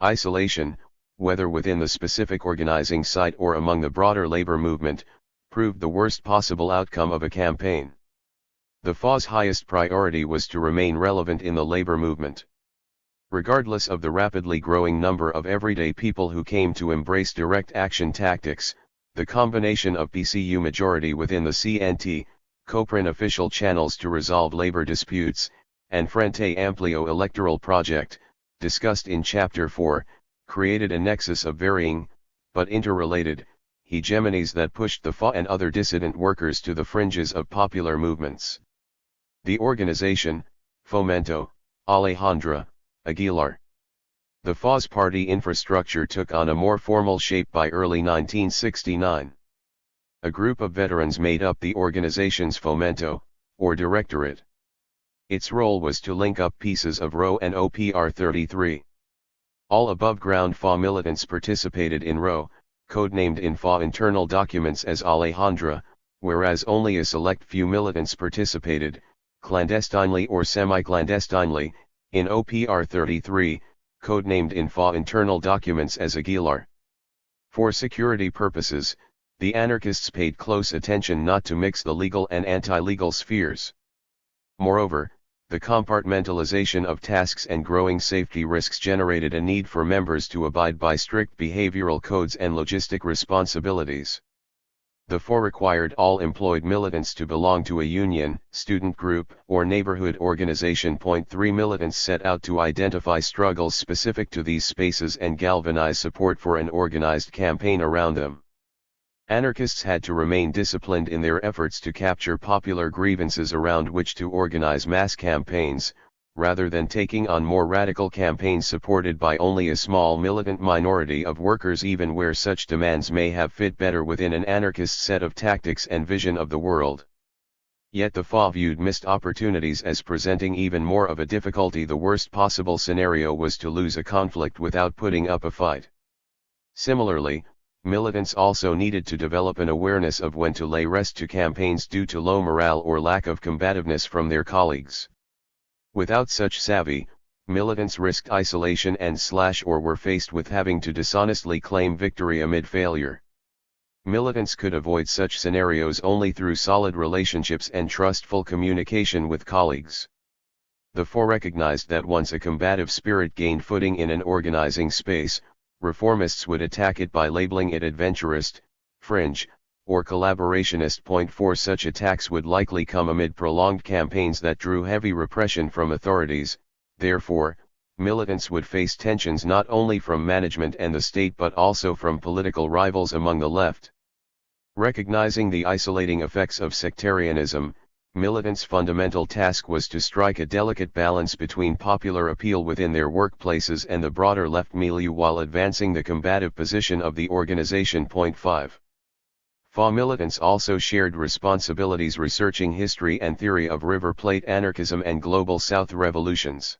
Isolation, whether within the specific organizing site or among the broader labor movement, proved the worst possible outcome of a campaign. The FA's highest priority was to remain relevant in the labor movement. Regardless of the rapidly growing number of everyday people who came to embrace direct action tactics, the combination of PCU majority within the CNT, COPRIN official channels to resolve labor disputes, and Frente Amplio electoral project, discussed in Chapter 4, created a nexus of varying, but interrelated, hegemonies that pushed the FA and other dissident workers to the fringes of popular movements. The organization, Fomento, Alejandra, Aguilar. The FA's party infrastructure took on a more formal shape by early 1969. A group of veterans made up the organization's Fomento, or directorate. Its role was to link up pieces of RO and OPR 33. All above-ground FA militants participated in RO, codenamed in FA internal documents as Alejandra, whereas only a select few militants participated, clandestinely or semi-clandestinely, in OPR 33, codenamed in FA internal documents as Aguilar. For security purposes, the anarchists paid close attention not to mix the legal and anti-legal spheres. Moreover, the compartmentalization of tasks and growing safety risks generated a need for members to abide by strict behavioral codes and logistic responsibilities. The FA required all employed militants to belong to a union, student group, or neighborhood organization. 3 Militants set out to identify struggles specific to these spaces and galvanize support for an organized campaign around them. Anarchists had to remain disciplined in their efforts to capture popular grievances around which to organize mass campaigns, rather than taking on more radical campaigns supported by only a small militant minority of workers, even where such demands may have fit better within an anarchist set of tactics and vision of the world. Yet the FA viewed missed opportunities as presenting even more of a difficulty. The worst possible scenario was to lose a conflict without putting up a fight. Similarly, militants also needed to develop an awareness of when to lay rest to campaigns due to low morale or lack of combativeness from their colleagues. Without such savvy, militants risked isolation and or were faced with having to dishonestly claim victory amid failure. Militants could avoid such scenarios only through solid relationships and trustful communication with colleagues. The four recognized that once a combative spirit gained footing in an organizing space, reformists would attack it by labeling it adventurist, fringe, or collaborationist. 4 Such attacks would likely come amid prolonged campaigns that drew heavy repression from authorities. Therefore, militants would face tensions not only from management and the state but also from political rivals among the left. Recognizing the isolating effects of sectarianism, militants' fundamental task was to strike a delicate balance between popular appeal within their workplaces and the broader left milieu while advancing the combative position of the organization. 5. FA militants also shared responsibilities researching history and theory of River Plate anarchism and Global South revolutions.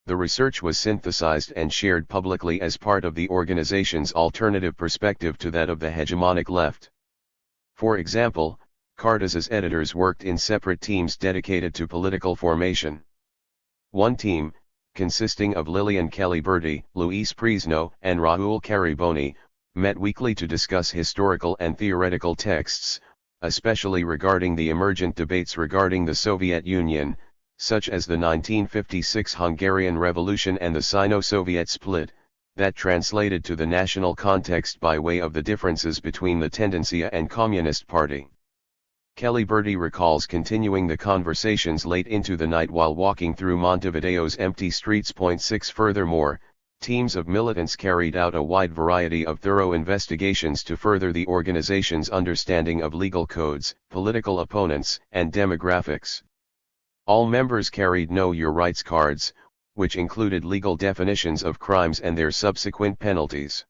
The research was synthesized and shared publicly as part of the organization's alternative perspective to that of the hegemonic left. For example, Cartes's editors worked in separate teams dedicated to political formation. One team, consisting of Lillian Caliberti, Luis Prisno, and Raúl Cariboni, met weekly to discuss historical and theoretical texts, especially regarding the emergent debates regarding the Soviet Union, such as the 1956 Hungarian Revolution and the Sino-Soviet split, that translated to the national context by way of the differences between the Tendencia and Communist Party. Caliberti recalls continuing the conversations late into the night while walking through Montevideo's empty streets. 6 Furthermore, teams of militants carried out a wide variety of thorough investigations to further the organization's understanding of legal codes, political opponents, and demographics. All members carried Know Your Rights cards, which included legal definitions of crimes and their subsequent penalties.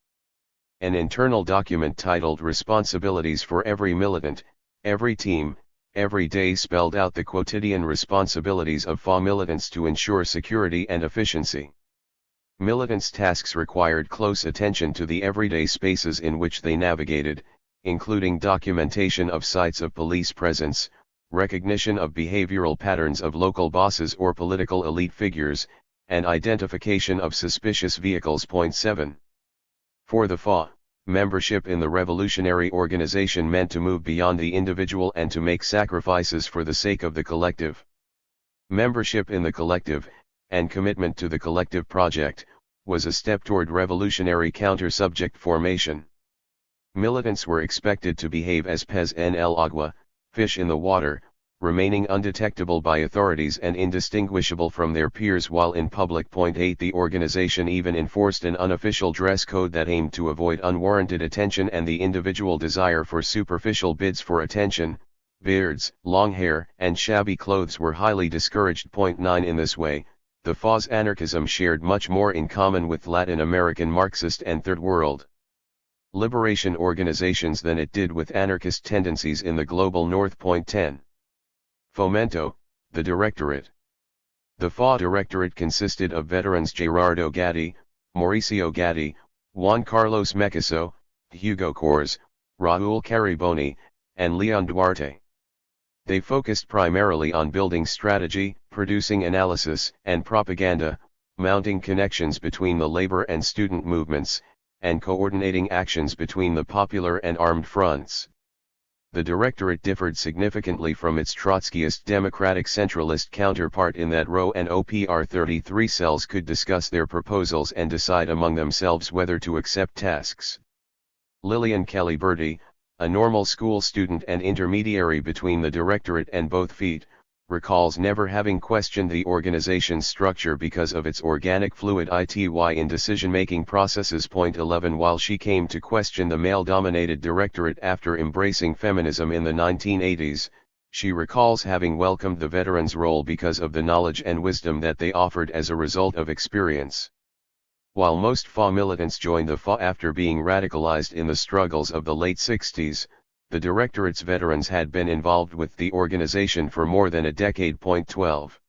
An internal document titled Responsibilities for Every Militant, Every Team, Every Day spelled out the quotidian responsibilities of FA militants to ensure security and efficiency. Militants' tasks required close attention to the everyday spaces in which they navigated, including documentation of sites of police presence, recognition of behavioral patterns of local bosses or political elite figures, and identification of suspicious vehicles. 7. For the FA, membership in the revolutionary organization meant to move beyond the individual and to make sacrifices for the sake of the collective. Membership in the collective, and commitment to the collective project, was a step toward revolutionary counter-subject formation. Militants were expected to behave as pez en el agua, fish in the water, remaining undetectable by authorities and indistinguishable from their peers while in public. 8 The organization even enforced an unofficial dress code that aimed to avoid unwarranted attention and the individual desire for superficial bids for attention. Beards, long hair, and shabby clothes were highly discouraged. 9 In this way, the FA's anarchism shared much more in common with Latin American Marxist and Third World liberation organizations than it did with anarchist tendencies in the global North. 10. Fomento, the Directorate. The FA Directorate consisted of veterans Gerardo Gatti, Mauricio Gatti, Juan Carlos Mecaso, Hugo Cors, Raúl Cariboni, and Leon Duarte. They focused primarily on building strategy, producing analysis and propaganda, mounting connections between the labor and student movements, and coordinating actions between the popular and armed fronts. The Directorate differed significantly from its Trotskyist democratic centralist counterpart in that RO and OPR 33 cells could discuss their proposals and decide among themselves whether to accept tasks. Lillian Caliberti, a normal school student and intermediary between the Directorate and both feet, recalls never having questioned the organization's structure because of its organic fluid in decision-making processes. 11 While she came to question the male-dominated Directorate after embracing feminism in the 1980s, she recalls having welcomed the veterans' role because of the knowledge and wisdom that they offered as a result of experience. While most FA militants joined the FA after being radicalized in the struggles of the late 60s, the Directorate's veterans had been involved with the organization for more than a decade. 12.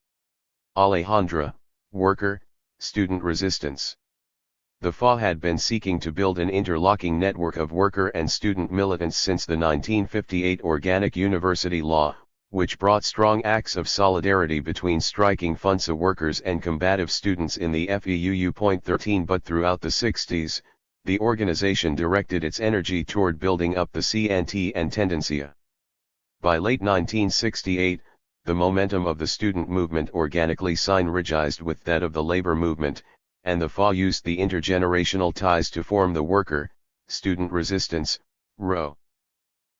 Alejandra, worker, student resistance. The FA had been seeking to build an interlocking network of worker and student militants since the 1958 Organic University Law, which brought strong acts of solidarity between striking FUNSA workers and combative students in the FEUU.13. But throughout the 60s, the organization directed its energy toward building up the CNT and Tendencia. By late 1968, the momentum of the student movement organically synergized with that of the labor movement, and the FA used the intergenerational ties to form the Worker-Student Resistance, RO.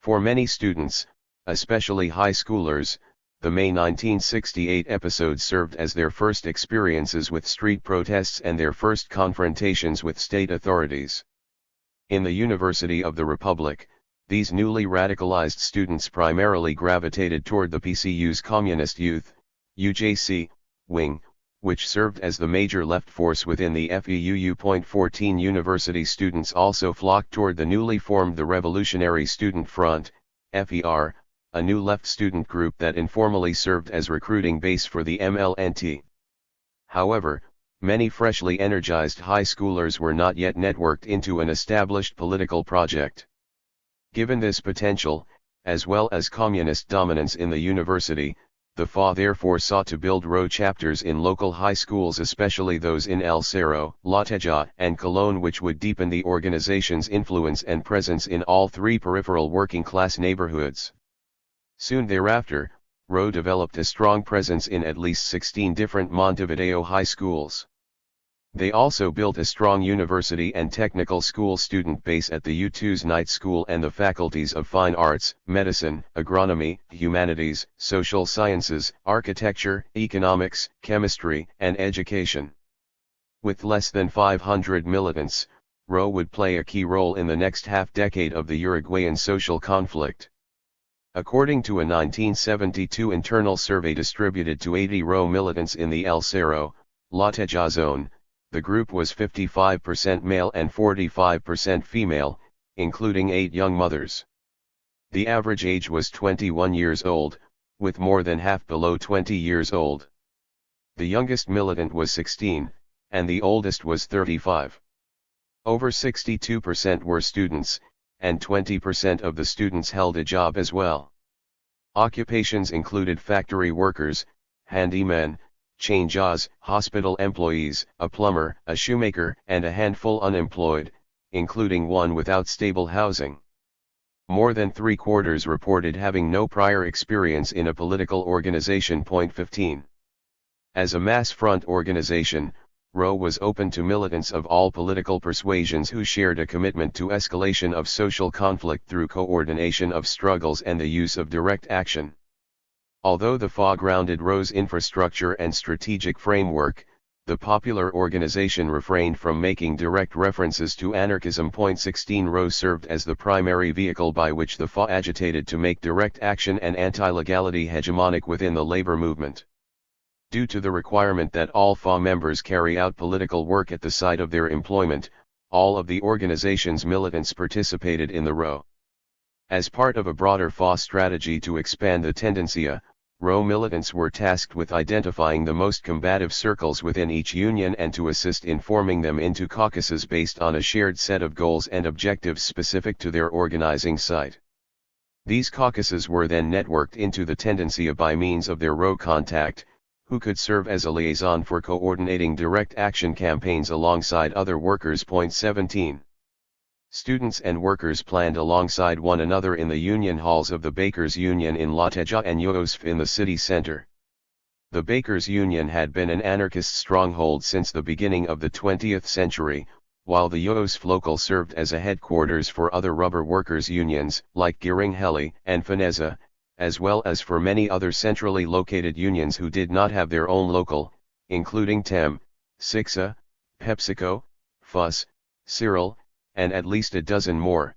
For many students, especially high schoolers, the May 1968 episode served as their first experiences with street protests and their first confrontations with state authorities. In the University of the Republic, these newly radicalized students primarily gravitated toward the PCU's Communist Youth, UJC, wing, which served as the major left force within the FEUU.14. University students also flocked toward the newly formed the Revolutionary Student Front, FER, a new left student group that informally served as recruiting base for the MLNT. However, many freshly energized high schoolers were not yet networked into an established political project. Given this potential, as well as communist dominance in the university, the FA therefore sought to build RO chapters in local high schools, especially those in El Cerro, La Teja, and Colón, which would deepen the organization's influence and presence in all three peripheral working-class neighborhoods. Soon thereafter, RO developed a strong presence in at least 16 different Montevideo high schools. They also built a strong university and technical school student base at the U2's night school and the faculties of fine arts, medicine, agronomy, humanities, social sciences, architecture, economics, chemistry, and education. With less than 500 militants, RO would play a key role in the next half-decade of the Uruguayan social conflict. According to a 1972 internal survey distributed to 80 RO militants in the El Cerro, La Teja zone, the group was 55% male and 45% female, including 8 young mothers. The average age was 21 years old, with more than half below 20 years old. The youngest militant was 16, and the oldest was 35. Over 62% were students, and 20% of the students held a job as well. Occupations included factory workers, handymen, chain jaws, hospital employees, a plumber, a shoemaker, and a handful unemployed, including one without stable housing. More than 3/4 reported having no prior experience in a political organization. 15. As a mass front organization, RO was open to militants of all political persuasions who shared a commitment to escalation of social conflict through coordination of struggles and the use of direct action. Although the FA grounded RO's infrastructure and strategic framework, the popular organization refrained from making direct references to anarchism. 16 RO served as the primary vehicle by which the FA agitated to make direct action and anti-legality hegemonic within the labor movement. Due to the requirement that all FA members carry out political work at the site of their employment, all of the organization's militants participated in the RO. As part of a broader FA strategy to expand the Tendencia, RO militants were tasked with identifying the most combative circles within each union and to assist in forming them into caucuses based on a shared set of goals and objectives specific to their organizing site. These caucuses were then networked into the Tendencia by means of their RO contact, who could serve as a liaison for coordinating direct action campaigns alongside other workers. 17. Students and workers planned alongside one another in the union halls of the Bakers' Union in La Teja and UOSF in the city center. The Bakers' Union had been an anarchist stronghold since the beginning of the 20th century, while the UOSF local served as a headquarters for other rubber workers' unions, like Giringheli and Fineza, as well as for many other centrally located unions who did not have their own local, including TEM, SIXA, PepsiCo, FUS, Cyril, and at least a dozen more.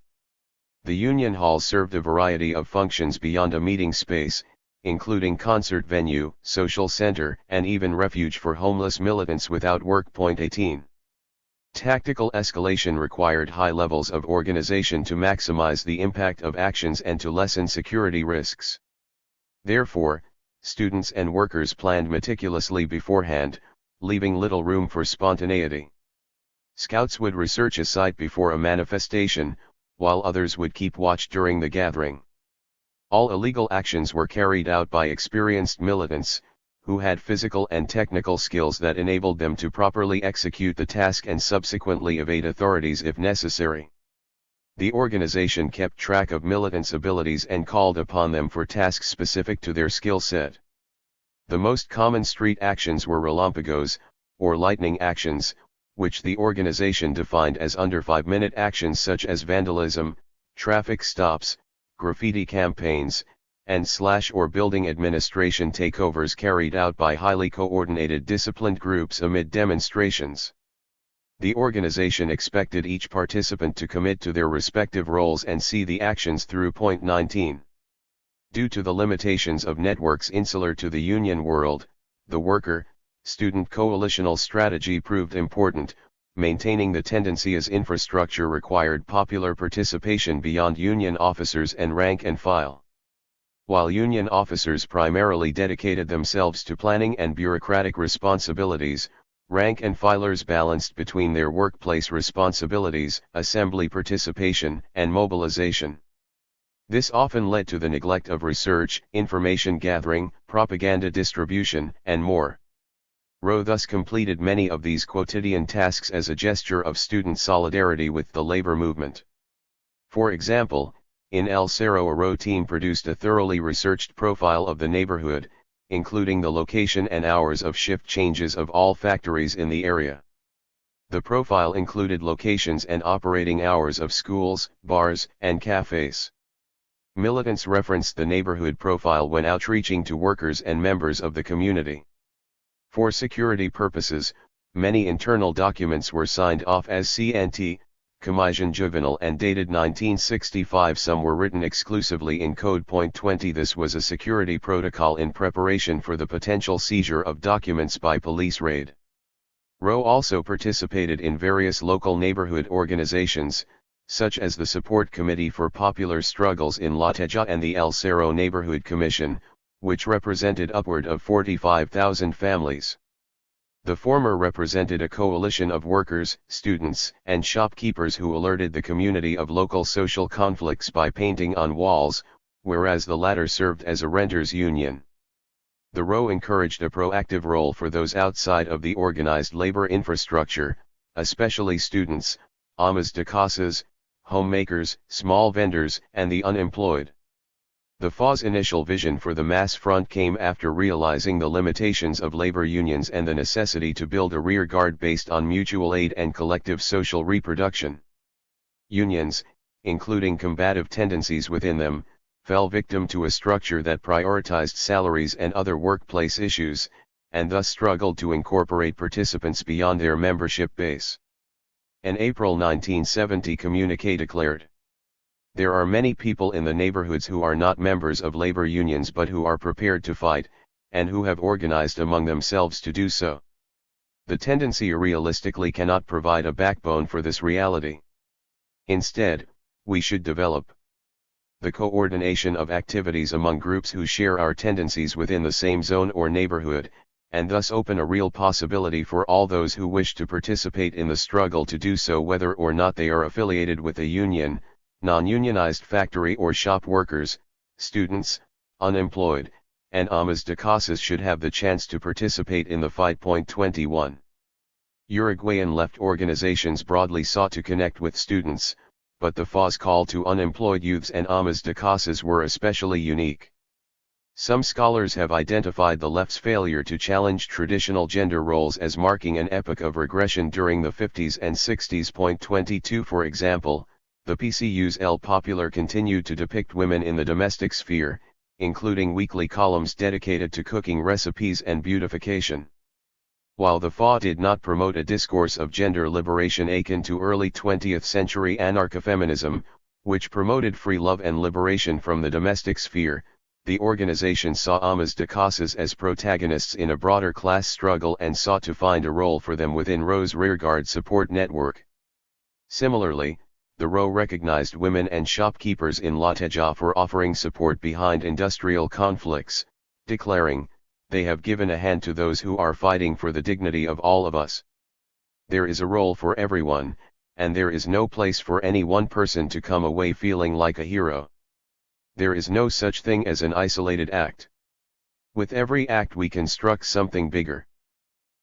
The union hall served a variety of functions beyond a meeting space, including concert venue, social center, and even refuge for homeless militants without work. 18. Tactical escalation required high levels of organization to maximize the impact of actions and to lessen security risks. Therefore, students and workers planned meticulously beforehand, leaving little room for spontaneity. Scouts would research a site before a manifestation, while others would keep watch during the gathering. All illegal actions were carried out by experienced militants, who had physical and technical skills that enabled them to properly execute the task and subsequently evade authorities if necessary. The organization kept track of militants' abilities and called upon them for tasks specific to their skill set. The most common street actions were relampagos, or lightning actions, which the organization defined as under 5-minute actions such as vandalism, traffic stops, graffiti campaigns, and slash or building administration takeovers carried out by highly coordinated disciplined groups amid demonstrations. The organization expected each participant to commit to their respective roles and see the actions through. Point 19. Due to the limitations of networks insular to the Union world, the worker-student coalitional strategy proved important. Maintaining the tendency as infrastructure required popular participation beyond Union officers and rank and file. While Union officers primarily dedicated themselves to planning and bureaucratic responsibilities, rank and filers balanced between their workplace responsibilities, assembly participation, and mobilization. This often led to the neglect of research, information gathering, propaganda distribution, and more. Rowe thus completed many of these quotidian tasks as a gesture of student solidarity with the labor movement. For example, in El Cerro a Rowe team produced a thoroughly researched profile of the neighborhood, including the location and hours of shift changes of all factories in the area. The profile included locations and operating hours of schools, bars, and cafes. Militants referenced the neighborhood profile when outreaching to workers and members of the community. For security purposes, many internal documents were signed off as CNT, Commission Juvenile and dated 1965. Some were written exclusively in code. Point 20. This was a security protocol in preparation for the potential seizure of documents by police raid. Rowe also participated in various local neighborhood organizations, such as the Support Committee for Popular Struggles in La Teja and the El Cerro Neighborhood Commission, which represented upward of 45,000 families. The former represented a coalition of workers, students, and shopkeepers who alerted the community of local social conflicts by painting on walls, whereas the latter served as a renters' union. The Rowe encouraged a proactive role for those outside of the organized labor infrastructure, especially students, amas de casas, homemakers, small vendors, and the unemployed. The FA's initial vision for the mass front came after realizing the limitations of labor unions and the necessity to build a rear guard based on mutual aid and collective social reproduction. Unions, including combative tendencies within them, fell victim to a structure that prioritized salaries and other workplace issues, and thus struggled to incorporate participants beyond their membership base. An April 1970 communiqué declared, "There are many people in the neighborhoods who are not members of labor unions but who are prepared to fight, and who have organized among themselves to do so. The tendency realistically cannot provide a backbone for this reality. Instead, we should develop the coordination of activities among groups who share our tendencies within the same zone or neighborhood, and thus open a real possibility for all those who wish to participate in the struggle to do so whether or not they are affiliated with a union, non-unionized factory or shop workers, students, unemployed, and amas de casas should have the chance to participate in the fight." 21. Uruguayan left organizations broadly sought to connect with students, but the FA's call to unemployed youths and amas de casas were especially unique. Some scholars have identified the left's failure to challenge traditional gender roles as marking an epoch of regression during the 50s and 60s. 22. For example, the PCU's El Popular continued to depict women in the domestic sphere, including weekly columns dedicated to cooking recipes and beautification. While the FA did not promote a discourse of gender liberation akin to early 20th century anarcho-feminism, which promoted free love and liberation from the domestic sphere, the organization saw amas de casas as protagonists in a broader class struggle and sought to find a role for them within Rowe's rearguard support network. Similarly, the Rowe recognized women and shopkeepers in La Teja for offering support behind industrial conflicts, declaring, "They have given a hand to those who are fighting for the dignity of all of us." There is a role for everyone, and there is no place for any one person to come away feeling like a hero. There is no such thing as an isolated act. With every act we construct something bigger.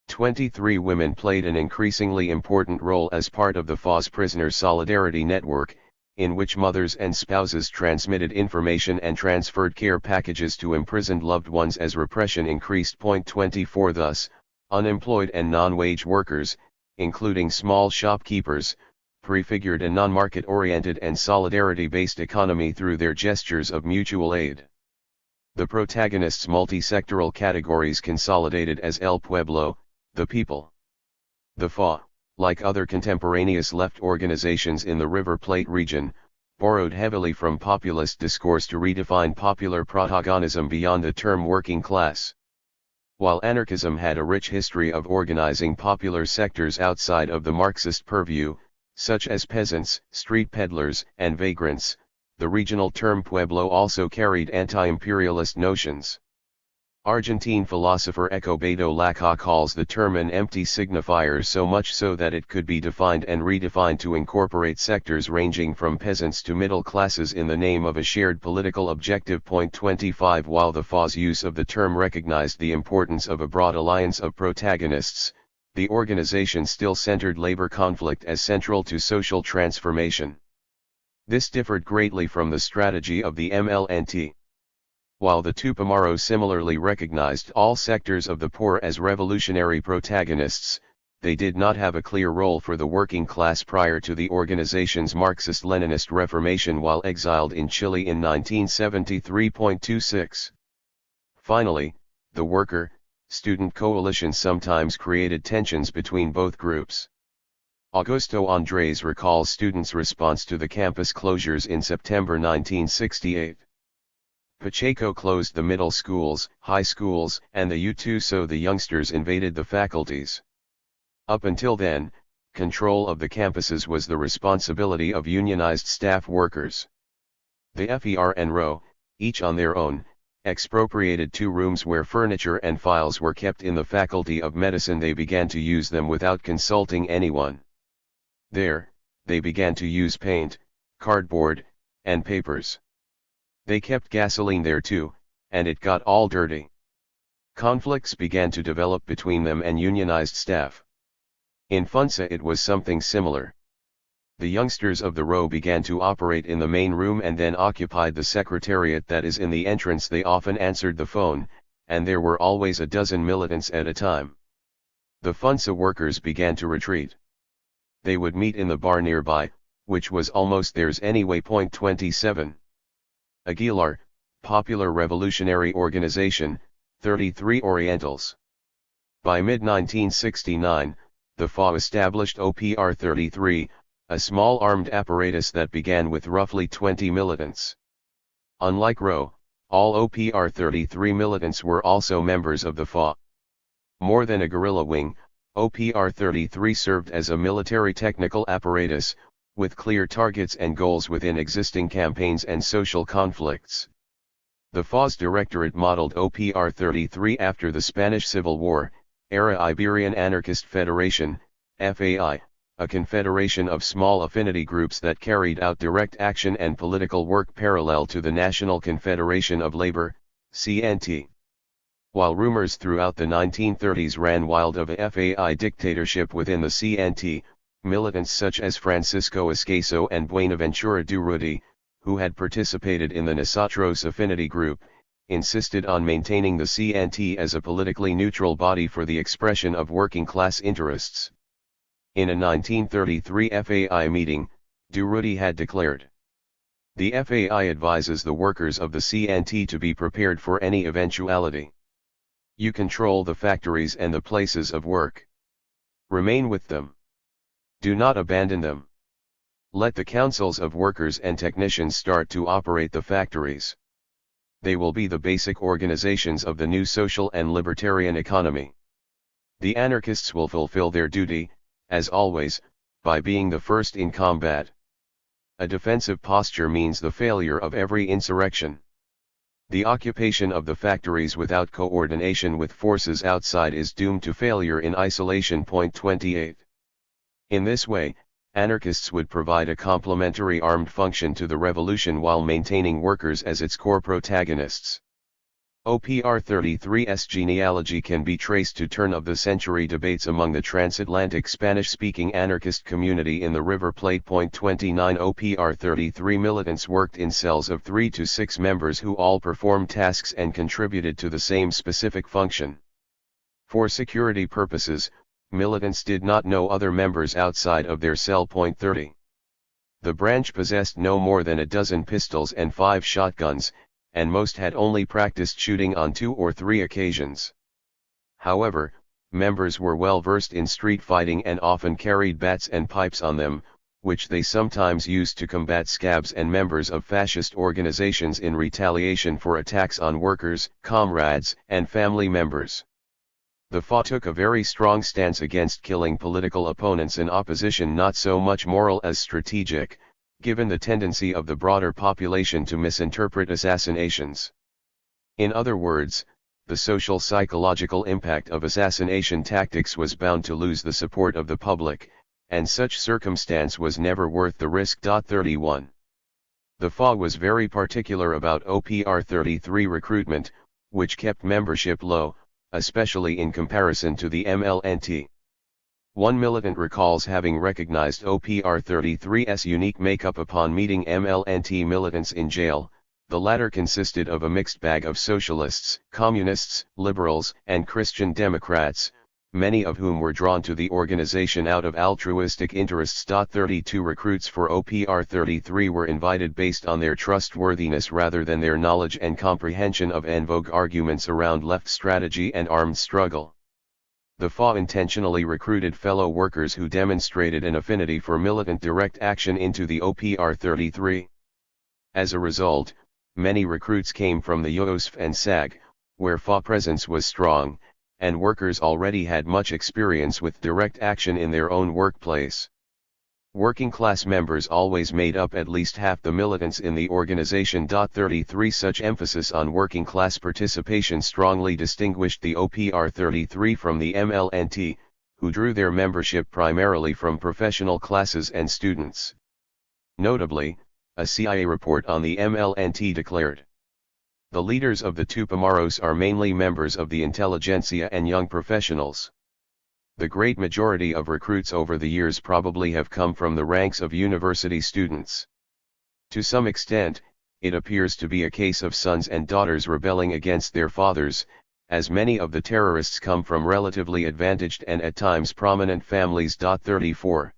23 women played an increasingly important role as part of the FA's Prisoner Solidarity Network, in which mothers and spouses transmitted information and transferred care packages to imprisoned loved ones as repression increased. 24 Thus, unemployed and non-wage workers, including small shopkeepers, prefigured a non-market-oriented and solidarity-based economy through their gestures of mutual aid. The protagonists' multi-sectoral categories consolidated as El Pueblo, the people. The FA, like other contemporaneous left organizations in the River Plate region, borrowed heavily from populist discourse to redefine popular protagonism beyond the term working class. While anarchism had a rich history of organizing popular sectors outside of the Marxist purview, such as peasants, street peddlers, and vagrants, the regional term pueblo also carried anti-imperialist notions. Argentine philosopher Escobedo Laca calls the term an empty signifier, so much so that it could be defined and redefined to incorporate sectors ranging from peasants to middle classes in the name of a shared political objective. 25 While the FA's use of the term recognized the importance of a broad alliance of protagonists, the organization still centered labor conflict as central to social transformation. This differed greatly from the strategy of the MLNT. While the Tupamaro similarly recognized all sectors of the poor as revolutionary protagonists, they did not have a clear role for the working class prior to the organization's Marxist-Leninist reformation while exiled in Chile in 1973. 26. Finally, the worker-student coalition sometimes created tensions between both groups. Augusto Andreas recalls students' response to the campus closures in September 1968. Pacheco closed the middle schools, high schools, and the U2, so the youngsters invaded the faculties. Up until then, control of the campuses was the responsibility of unionized staff workers. The FER and RO, each on their own, expropriated 2 rooms where furniture and files were kept in the Faculty of Medicine. They began to use them without consulting anyone. There, they began to use paint, cardboard, and papers. They kept gasoline there too, and it got all dirty. Conflicts began to develop between them and unionized staff. In Funza it was something similar. The youngsters of the row began to operate in the main room and then occupied the secretariat that is in the entrance. They often answered the phone, and there were always a dozen militants at a time. The Funza workers began to retreat. They would meet in the bar nearby, which was almost theirs anyway. 27. Aguilar, Popular Revolutionary Organization, 33 Orientals. By mid-1969, the FA established OPR 33, a small armed apparatus that began with roughly 20 militants. Unlike RO, all OPR 33 militants were also members of the FA. More than a guerrilla wing, OPR 33 served as a military technical apparatus, with clear targets and goals within existing campaigns and social conflicts. The FA's directorate modeled OPR 33 after the Spanish Civil War, era Iberian Anarchist Federation, FAI, a confederation of small affinity groups that carried out direct action and political work parallel to the National Confederation of Labor, CNT. While rumors throughout the 1930s ran wild of a FAI dictatorship within the CNT, militants such as Francisco Escaso and Buenaventura Durruti, who had participated in the Nosotros affinity group, insisted on maintaining the CNT as a politically neutral body for the expression of working-class interests. In a 1933 FAI meeting, Durruti had declared, "The FAI advises the workers of the CNT to be prepared for any eventuality. You control the factories and the places of work. Remain with them. Do not abandon them. Let the councils of workers and technicians start to operate the factories. They will be the basic organizations of the new social and libertarian economy. The anarchists will fulfill their duty, as always, by being the first in combat. A defensive posture means the failure of every insurrection. The occupation of the factories without coordination with forces outside is doomed to failure in isolation." 28. In this way, anarchists would provide a complementary armed function to the revolution while maintaining workers as its core protagonists. OPR 33's genealogy can be traced to turn-of-the-century debates among the transatlantic Spanish-speaking anarchist community in the River Plate. 29 OPR 33 militants worked in cells of 3 to 6 members who all performed tasks and contributed to the same specific function. For security purposes, militants did not know other members outside of their cell. 30. The branch possessed no more than a dozen pistols and 5 shotguns, and most had only practiced shooting on 2 or 3 occasions. However, members were well versed in street fighting and often carried bats and pipes on them, which they sometimes used to combat scabs and members of fascist organizations in retaliation for attacks on workers, comrades, and family members. The FA took a very strong stance against killing political opponents in opposition, not so much moral as strategic, given the tendency of the broader population to misinterpret assassinations. In other words, the social psychological impact of assassination tactics was bound to lose the support of the public, and such circumstance was never worth the risk. 31. The FA was very particular about OPR 33 recruitment, which kept membership low, especially in comparison to the MLNT. One militant recalls having recognized OPR 33's unique makeup upon meeting MLNT militants in jail. The latter consisted of a mixed bag of socialists, communists, liberals, and Christian Democrats, many of whom were drawn to the organization out of altruistic interests. 32 recruits for OPR 33 were invited based on their trustworthiness rather than their knowledge and comprehension of en vogue arguments around left strategy and armed struggle. The FA intentionally recruited fellow workers who demonstrated an affinity for militant direct action into the OPR 33. As a result, many recruits came from the UOSF and SAG, where FA presence was strong, and workers already had much experience with direct action in their own workplace. Working class members always made up at least half the militants in the organization. 33 Such emphasis on working class participation strongly distinguished the OPR 33 from the MLNT, who drew their membership primarily from professional classes and students. Notably, a CIA report on the MLNT declared, "The leaders of the Tupamaros are mainly members of the intelligentsia and young professionals. The great majority of recruits over the years probably have come from the ranks of university students. To some extent, it appears to be a case of sons and daughters rebelling against their fathers, as many of the terrorists come from relatively advantaged and at times prominent families." 34.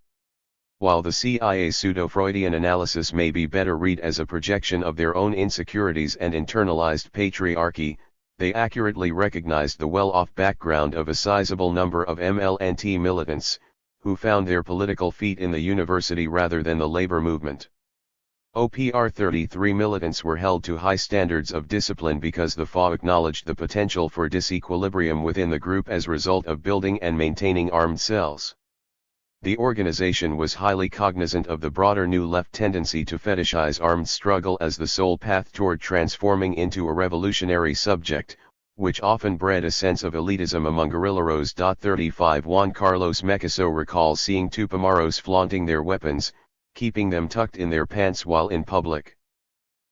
While the CIA's pseudo-Freudian analysis may be better read as a projection of their own insecurities and internalized patriarchy, they accurately recognized the well-off background of a sizable number of MLNT militants, who found their political feet in the university rather than the labor movement. OPR 33 militants were held to high standards of discipline because the FA acknowledged the potential for disequilibrium within the group as a result of building and maintaining armed cells. The organization was highly cognizant of the broader New Left tendency to fetishize armed struggle as the sole path toward transforming into a revolutionary subject, which often bred a sense of elitism among guerrilleros. 35 Juan Carlos Mecaso recalls seeing Tupamaros flaunting their weapons, keeping them tucked in their pants while in public.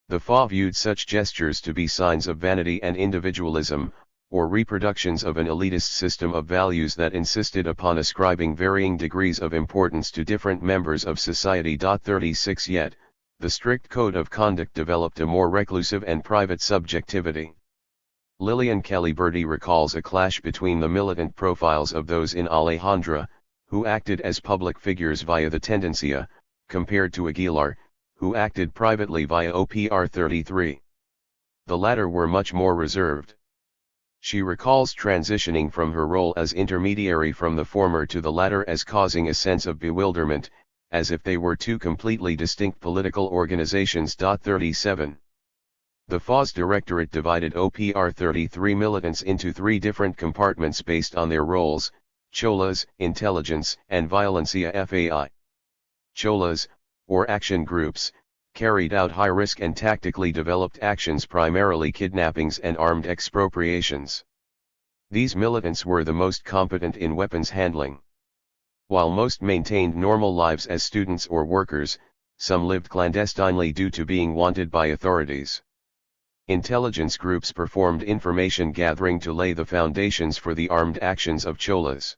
The FA viewed such gestures to be signs of vanity and individualism, or reproductions of an elitist system of values that insisted upon ascribing varying degrees of importance to different members of society. 36 Yet, the strict code of conduct developed a more reclusive and private subjectivity. Lillian Kelly-Bertie recalls a clash between the militant profiles of those in Alejandra, who acted as public figures via the Tendencia, compared to Aguilar, who acted privately via OPR 33. The latter were much more reserved. She recalls transitioning from her role as intermediary from the former to the latter as causing a sense of bewilderment, as if they were two completely distinct political organizations. 37. The FA's directorate divided OPR 33 militants into 3 different compartments based on their roles: Cholas, Intelligence, and Violencia FAI. Cholas, or action groups, carried out high-risk and tactically developed actions, primarily kidnappings and armed expropriations. These militants were the most competent in weapons handling. While most maintained normal lives as students or workers, some lived clandestinely due to being wanted by authorities. Intelligence groups performed information gathering to lay the foundations for the armed actions of cholas.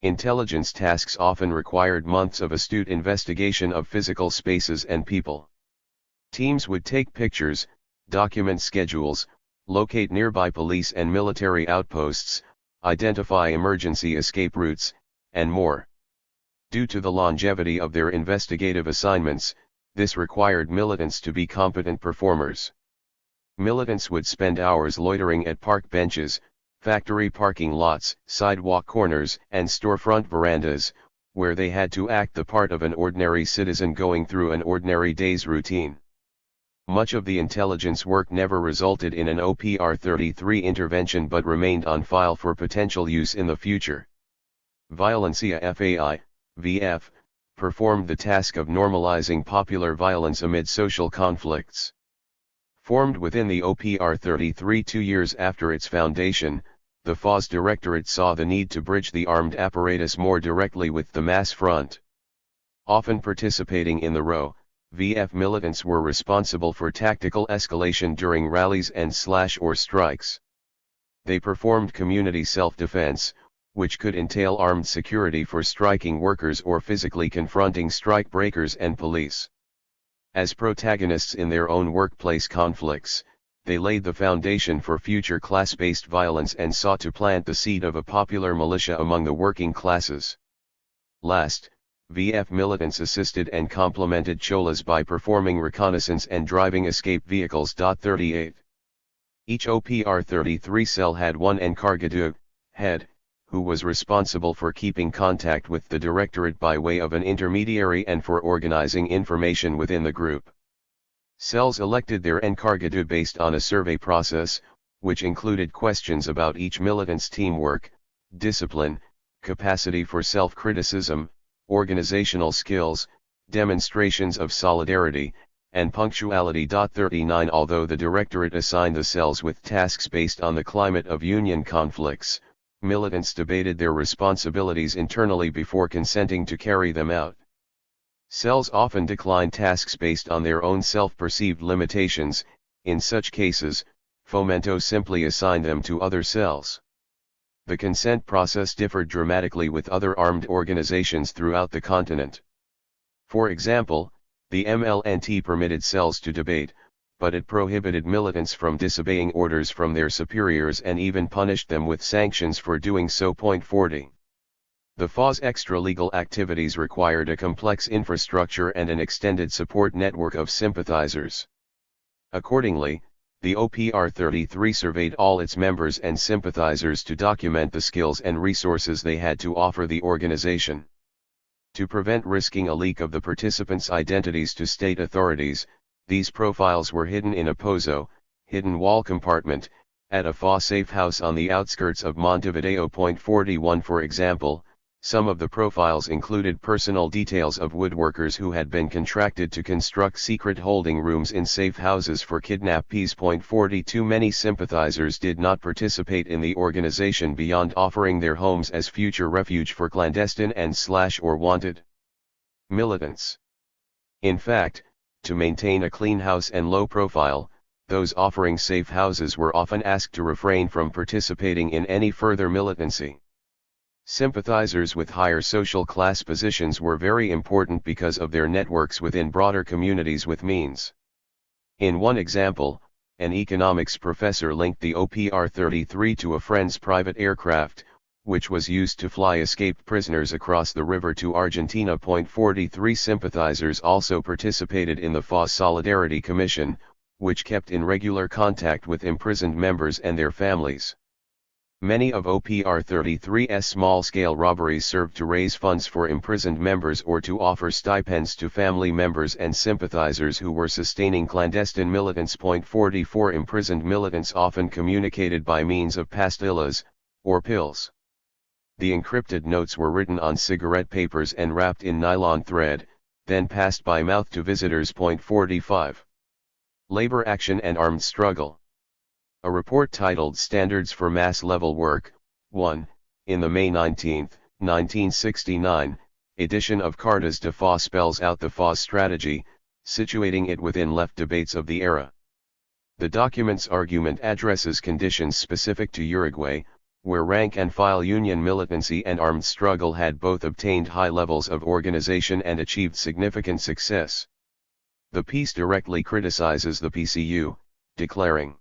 Intelligence tasks often required months of astute investigation of physical spaces and people. Teams would take pictures, document schedules, locate nearby police and military outposts, identify emergency escape routes, and more. Due to the longevity of their investigative assignments, this required militants to be competent performers. Militants would spend hours loitering at park benches, factory parking lots, sidewalk corners, and storefront verandas, where they had to act the part of an ordinary citizen going through an ordinary day's routine. Much of the intelligence work never resulted in an OPR-33 intervention but remained on file for potential use in the future. Violencia FAI, VF, performed the task of normalizing popular violence amid social conflicts. Formed within the OPR-33 2 years after its foundation, the FA's Directorate saw the need to bridge the armed apparatus more directly with the mass front. Often participating in the RO, VF militants were responsible for tactical escalation during rallies and or strikes. They performed community self-defense, which could entail armed security for striking workers or physically confronting strike breakers and police. As protagonists in their own workplace conflicts, they laid the foundation for future class-based violence and sought to plant the seed of a popular militia among the working classes. Last, VF militants assisted and complemented cholas by performing reconnaissance and driving escape vehicles. 38. Each OPR-33 cell had one encargado, head, who was responsible for keeping contact with the Directorate by way of an intermediary and for organizing information within the group. Cells elected their encargado based on a survey process, which included questions about each militant's teamwork, discipline, capacity for self-criticism, organizational skills, demonstrations of solidarity, and punctuality. 39 Although the Directorate assigned the cells with tasks based on the climate of union conflicts, militants debated their responsibilities internally before consenting to carry them out. Cells often declined tasks based on their own self-perceived limitations. In such cases, Fomento simply assigned them to other cells. The consent process differed dramatically with other armed organizations throughout the continent. For example, the MLNT permitted cells to debate, but it prohibited militants from disobeying orders from their superiors and even punished them with sanctions for doing so. 40. The FA's extra-legal activities required a complex infrastructure and an extended support network of sympathizers. Accordingly, the OPR-33 surveyed all its members and sympathizers to document the skills and resources they had to offer the organization. To prevent risking a leak of the participants' identities to state authorities, these profiles were hidden in a pozo, hidden wall compartment, at a FA safe house on the outskirts of Montevideo. 41 For example, some of the profiles included personal details of woodworkers who had been contracted to construct secret holding rooms in safe houses for kidnappees. 42 Many sympathizers did not participate in the organization beyond offering their homes as future refuge for clandestine and or wanted militants. In fact, to maintain a clean house and low profile, those offering safe houses were often asked to refrain from participating in any further militancy. Sympathizers with higher social class positions were very important because of their networks within broader communities with means. In one example, an economics professor linked the OPR-33 to a friend's private aircraft, which was used to fly escaped prisoners across the river to Argentina. 43 Sympathizers also participated in the FA's Solidarity Commission, which kept in regular contact with imprisoned members and their families. Many of OPR-33's small-scale robberies served to raise funds for imprisoned members or to offer stipends to family members and sympathizers who were sustaining clandestine militants. 44 Imprisoned militants often communicated by means of pastillas, or pills. The encrypted notes were written on cigarette papers and wrapped in nylon thread, then passed by mouth to visitors. 45. Labor Action and Armed Struggle. A report titled Standards for Mass Level Work, 1, in the May 19, 1969, edition of Cartas de Fa spells out the Fa's strategy, situating it within left debates of the era. The document's argument addresses conditions specific to Uruguay, where rank-and-file union militancy and armed struggle had both obtained high levels of organization and achieved significant success. The piece directly criticizes the PCU, declaring,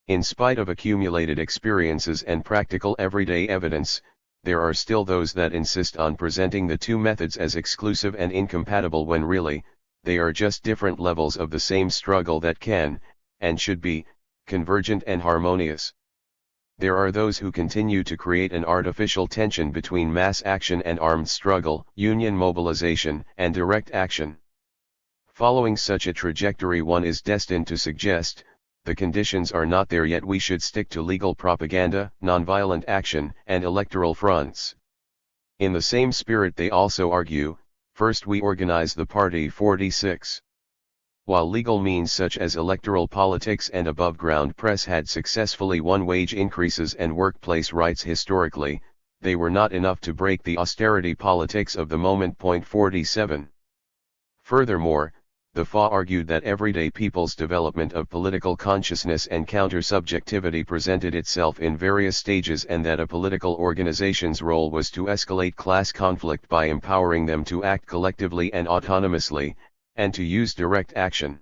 "In spite of accumulated experiences and practical everyday evidence, there are still those that insist on presenting the two methods as exclusive and incompatible when really, they are just different levels of the same struggle that can, and should be, convergent and harmonious. There are those who continue to create an artificial tension between mass action and armed struggle, union mobilization and direct action. Following such a trajectory one is destined to suggest, the conditions are not there yet, we should stick to legal propaganda, nonviolent action, and electoral fronts." In the same spirit they also argue, first we organize the party 46. While legal means such as electoral politics and above-ground press had successfully won wage increases and workplace rights historically, they were not enough to break the austerity politics of the moment. 47. Furthermore, the FA argued that everyday people's development of political consciousness and counter-subjectivity presented itself in various stages and that a political organization's role was to escalate class conflict by empowering them to act collectively and autonomously, and to use direct action.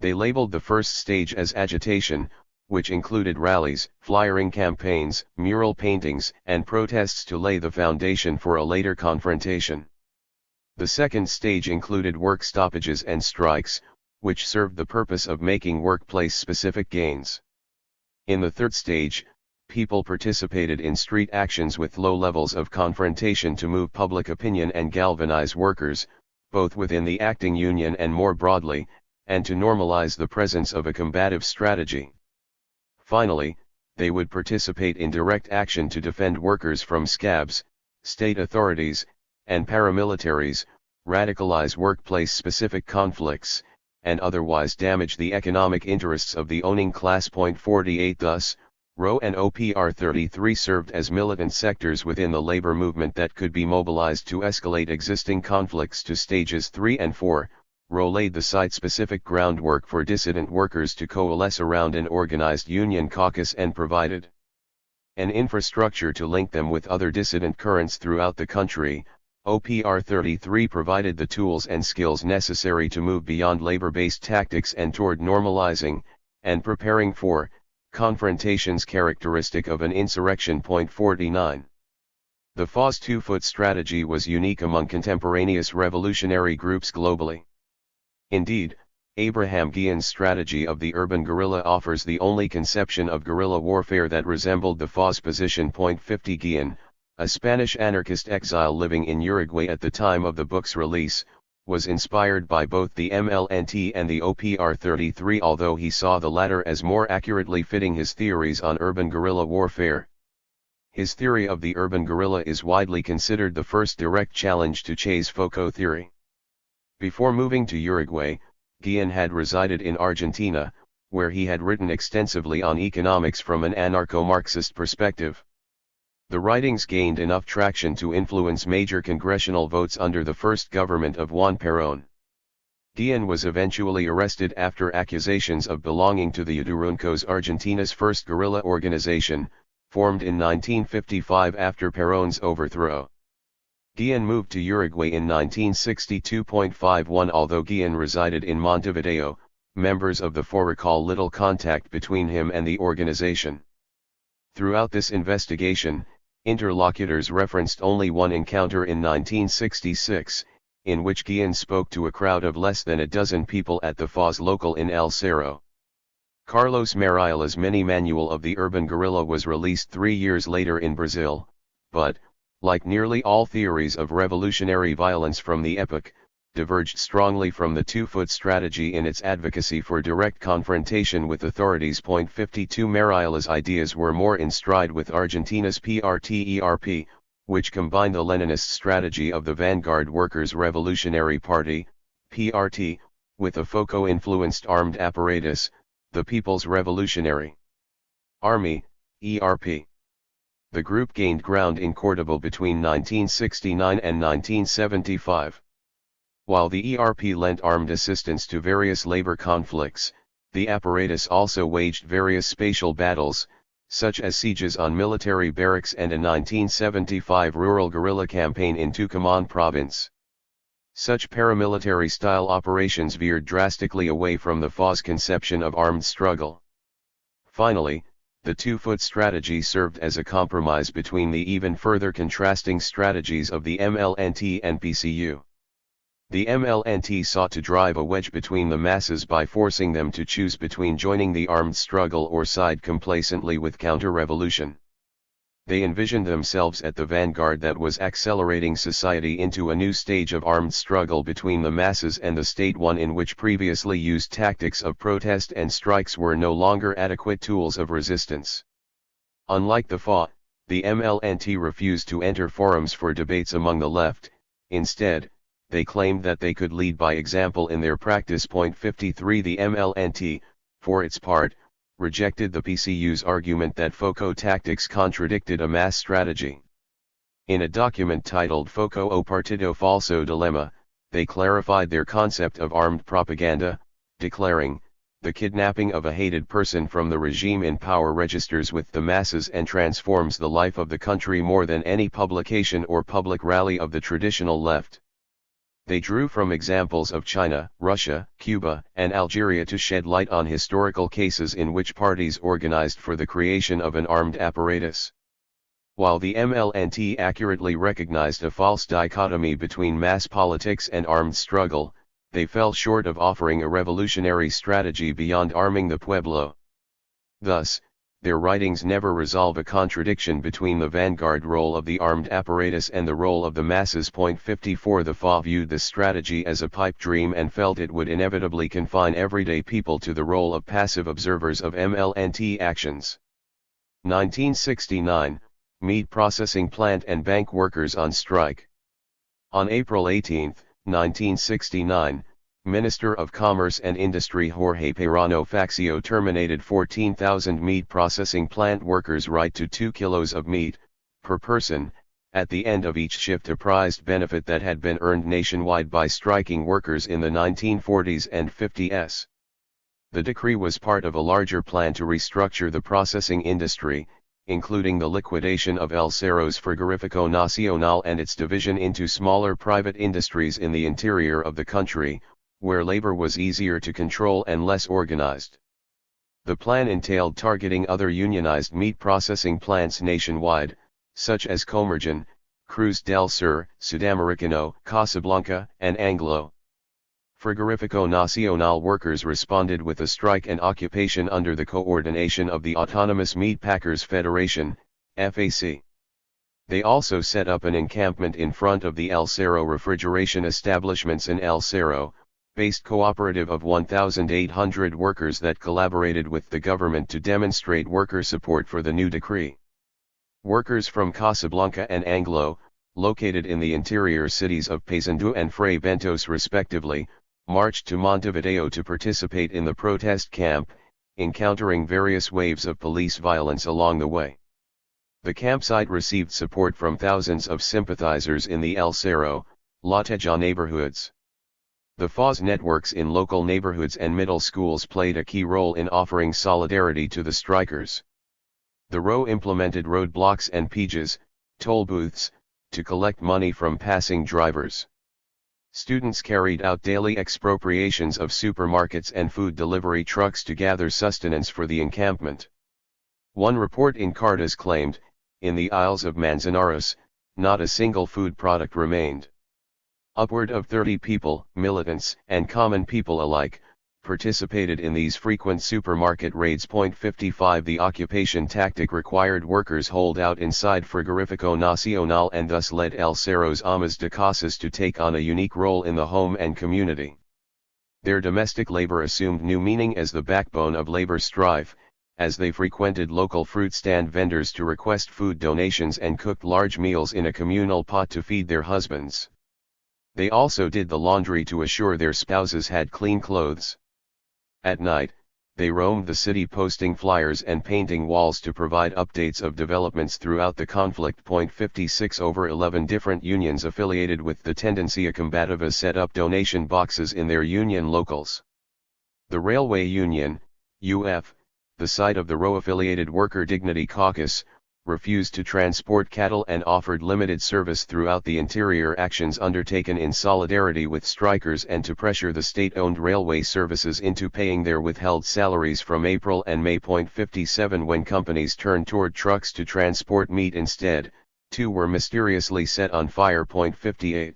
They labeled the first stage as agitation, which included rallies, flyering campaigns, mural paintings, and protests to lay the foundation for a later confrontation. The second stage included work stoppages and strikes, which served the purpose of making workplace-specific gains. In the third stage, people participated in street actions with low levels of confrontation to move public opinion and galvanize workers, both within the acting union and more broadly, and to normalize the presence of a combative strategy. Finally, they would participate in direct action to defend workers from scabs, state authorities, and paramilitaries, radicalize workplace-specific conflicts, and otherwise damage the economic interests of the owning class. 48 Thus, RO and OPR 33 served as militant sectors within the labor movement that could be mobilized to escalate existing conflicts to stages 3 and 4. RO laid the site-specific groundwork for dissident workers to coalesce around an organized union caucus and provided an infrastructure to link them with other dissident currents throughout the country. OPR 33 provided the tools and skills necessary to move beyond labor-based tactics and toward normalizing, and preparing for, confrontations characteristic of an insurrection. 49. The FA's two-foot strategy was unique among contemporaneous revolutionary groups globally. Indeed, Abraham Guillen's strategy of the urban guerrilla offers the only conception of guerrilla warfare that resembled the FA's position. 50 Guillen, a Spanish anarchist exile living in Uruguay at the time of the book's release, was inspired by both the MLNT and the OPR 33, although he saw the latter as more accurately fitting his theories on urban guerrilla warfare. His theory of the urban guerrilla is widely considered the first direct challenge to Che's Foucault theory. Before moving to Uruguay, Guillen had resided in Argentina, where he had written extensively on economics from an anarcho-Marxist perspective. The writings gained enough traction to influence major congressional votes under the first government of Juan Perón. Guillen was eventually arrested after accusations of belonging to the Uduruncos, Argentina's first guerrilla organization, formed in 1955 after Perón's overthrow. Guillen moved to Uruguay in 1962.51. Although Guillen resided in Montevideo, members of the FA recall little contact between him and the organization. Throughout this investigation, interlocutors referenced only one encounter in 1966, in which Guillen spoke to a crowd of less than a dozen people at the FA's local in El Cerro. Carlos Mariela's mini-manual of the urban guerrilla was released 3 years later in Brazil, but, like nearly all theories of revolutionary violence from the epoch, diverged strongly from the two-foot strategy in its advocacy for direct confrontation with authorities. 52 Mariela's ideas were more in stride with Argentina's PRTERP, which combined the Leninist strategy of the Vanguard Workers' Revolutionary Party, PRT, with a Foucault-influenced armed apparatus, the People's Revolutionary Army, ERP. The group gained ground in Cordoba between 1969 and 1975. While the ERP lent armed assistance to various labor conflicts, the apparatus also waged various spatial battles, such as sieges on military barracks and a 1975 rural guerrilla campaign in Tucumán province. Such paramilitary-style operations veered drastically away from the FA's conception of armed struggle. Finally, the two-foot strategy served as a compromise between the even further contrasting strategies of the MLNT and PCU. The MLNT sought to drive a wedge between the masses by forcing them to choose between joining the armed struggle or side complacently with counter-revolution. They envisioned themselves at the vanguard that was accelerating society into a new stage of armed struggle between the masses and the state, one in which previously used tactics of protest and strikes were no longer adequate tools of resistance. Unlike the FA, the MLNT refused to enter forums for debates among the left. Instead, they claimed that they could lead by example in their practice. 53 The MLNT, for its part, rejected the PCU's argument that FOCO tactics contradicted a mass strategy. In a document titled Foco o Partido Falso Dilemma, they clarified their concept of armed propaganda, declaring, "The kidnapping of a hated person from the regime in power registers with the masses and transforms the life of the country more than any publication or public rally of the traditional left." They drew from examples of China, Russia, Cuba, and Algeria to shed light on historical cases in which parties organized for the creation of an armed apparatus. While the MLNT accurately recognized a false dichotomy between mass politics and armed struggle, they fell short of offering a revolutionary strategy beyond arming the pueblo. Thus, their writings never resolve a contradiction between the vanguard role of the armed apparatus and the role of the masses. 54 The FA viewed this strategy as a pipe dream and felt it would inevitably confine everyday people to the role of passive observers of MLNT actions. 1969, Meat Processing Plant and Bank Workers on Strike. On April 18, 1969, Minister of Commerce and Industry Jorge Perano Faxio terminated 14,000 meat processing plant workers' right to 2 kilos of meat, per person, at the end of each shift, a prized benefit that had been earned nationwide by striking workers in the 1940s and 50s. The decree was part of a larger plan to restructure the processing industry, including the liquidation of El Cerro's Frigorifico Nacional and its division into smaller private industries in the interior of the country, where labor was easier to control and less organized. The plan entailed targeting other unionized meat processing plants nationwide, such as Comergen, Cruz del Sur, Sudamericano, Casablanca, and Anglo. Frigorifico Nacional workers responded with a strike and occupation under the coordination of the Autonomous Meat Packers Federation, FAC. They also set up an encampment in front of the El Cerro refrigeration establishments in El Cerro, based cooperative of 1,800 workers that collaborated with the government to demonstrate worker support for the new decree. Workers from Casablanca and Anglo, located in the interior cities of Paysandú and Fray Bentos respectively, marched to Montevideo to participate in the protest camp, encountering various waves of police violence along the way. The campsite received support from thousands of sympathizers in the El Cerro, La Teja neighborhoods. The FA's networks in local neighborhoods and middle schools played a key role in offering solidarity to the strikers. The RO implemented roadblocks and peages, toll booths, to collect money from passing drivers. Students carried out daily expropriations of supermarkets and food delivery trucks to gather sustenance for the encampment. One report in Cartas claimed, in the Isles of Manzanares, not a single food product remained. Upward of 30 people, militants and common people alike, participated in these frequent supermarket raids. 55 The occupation tactic required workers hold out inside Frigorifico Nacional and thus led El Cerro's amas de casas to take on a unique role in the home and community. Their domestic labor assumed new meaning as the backbone of labor strife, as they frequented local fruit stand vendors to request food donations and cooked large meals in a communal pot to feed their husbands. They also did the laundry to assure their spouses had clean clothes. At night, They roamed the city posting flyers and painting walls to provide updates of developments throughout the conflict. 56 Over 11 different unions affiliated with the Tendencia Combativa set up donation boxes in their union locals. The Railway Union, UF, the site of the RO-affiliated Worker Dignity Caucus, refused to transport cattle and offered limited service throughout the interior, actions undertaken in solidarity with strikers and to pressure the state-owned railway services into paying their withheld salaries from April and May. 57 When companies turned toward trucks to transport meat instead, two were mysteriously set on fire. 58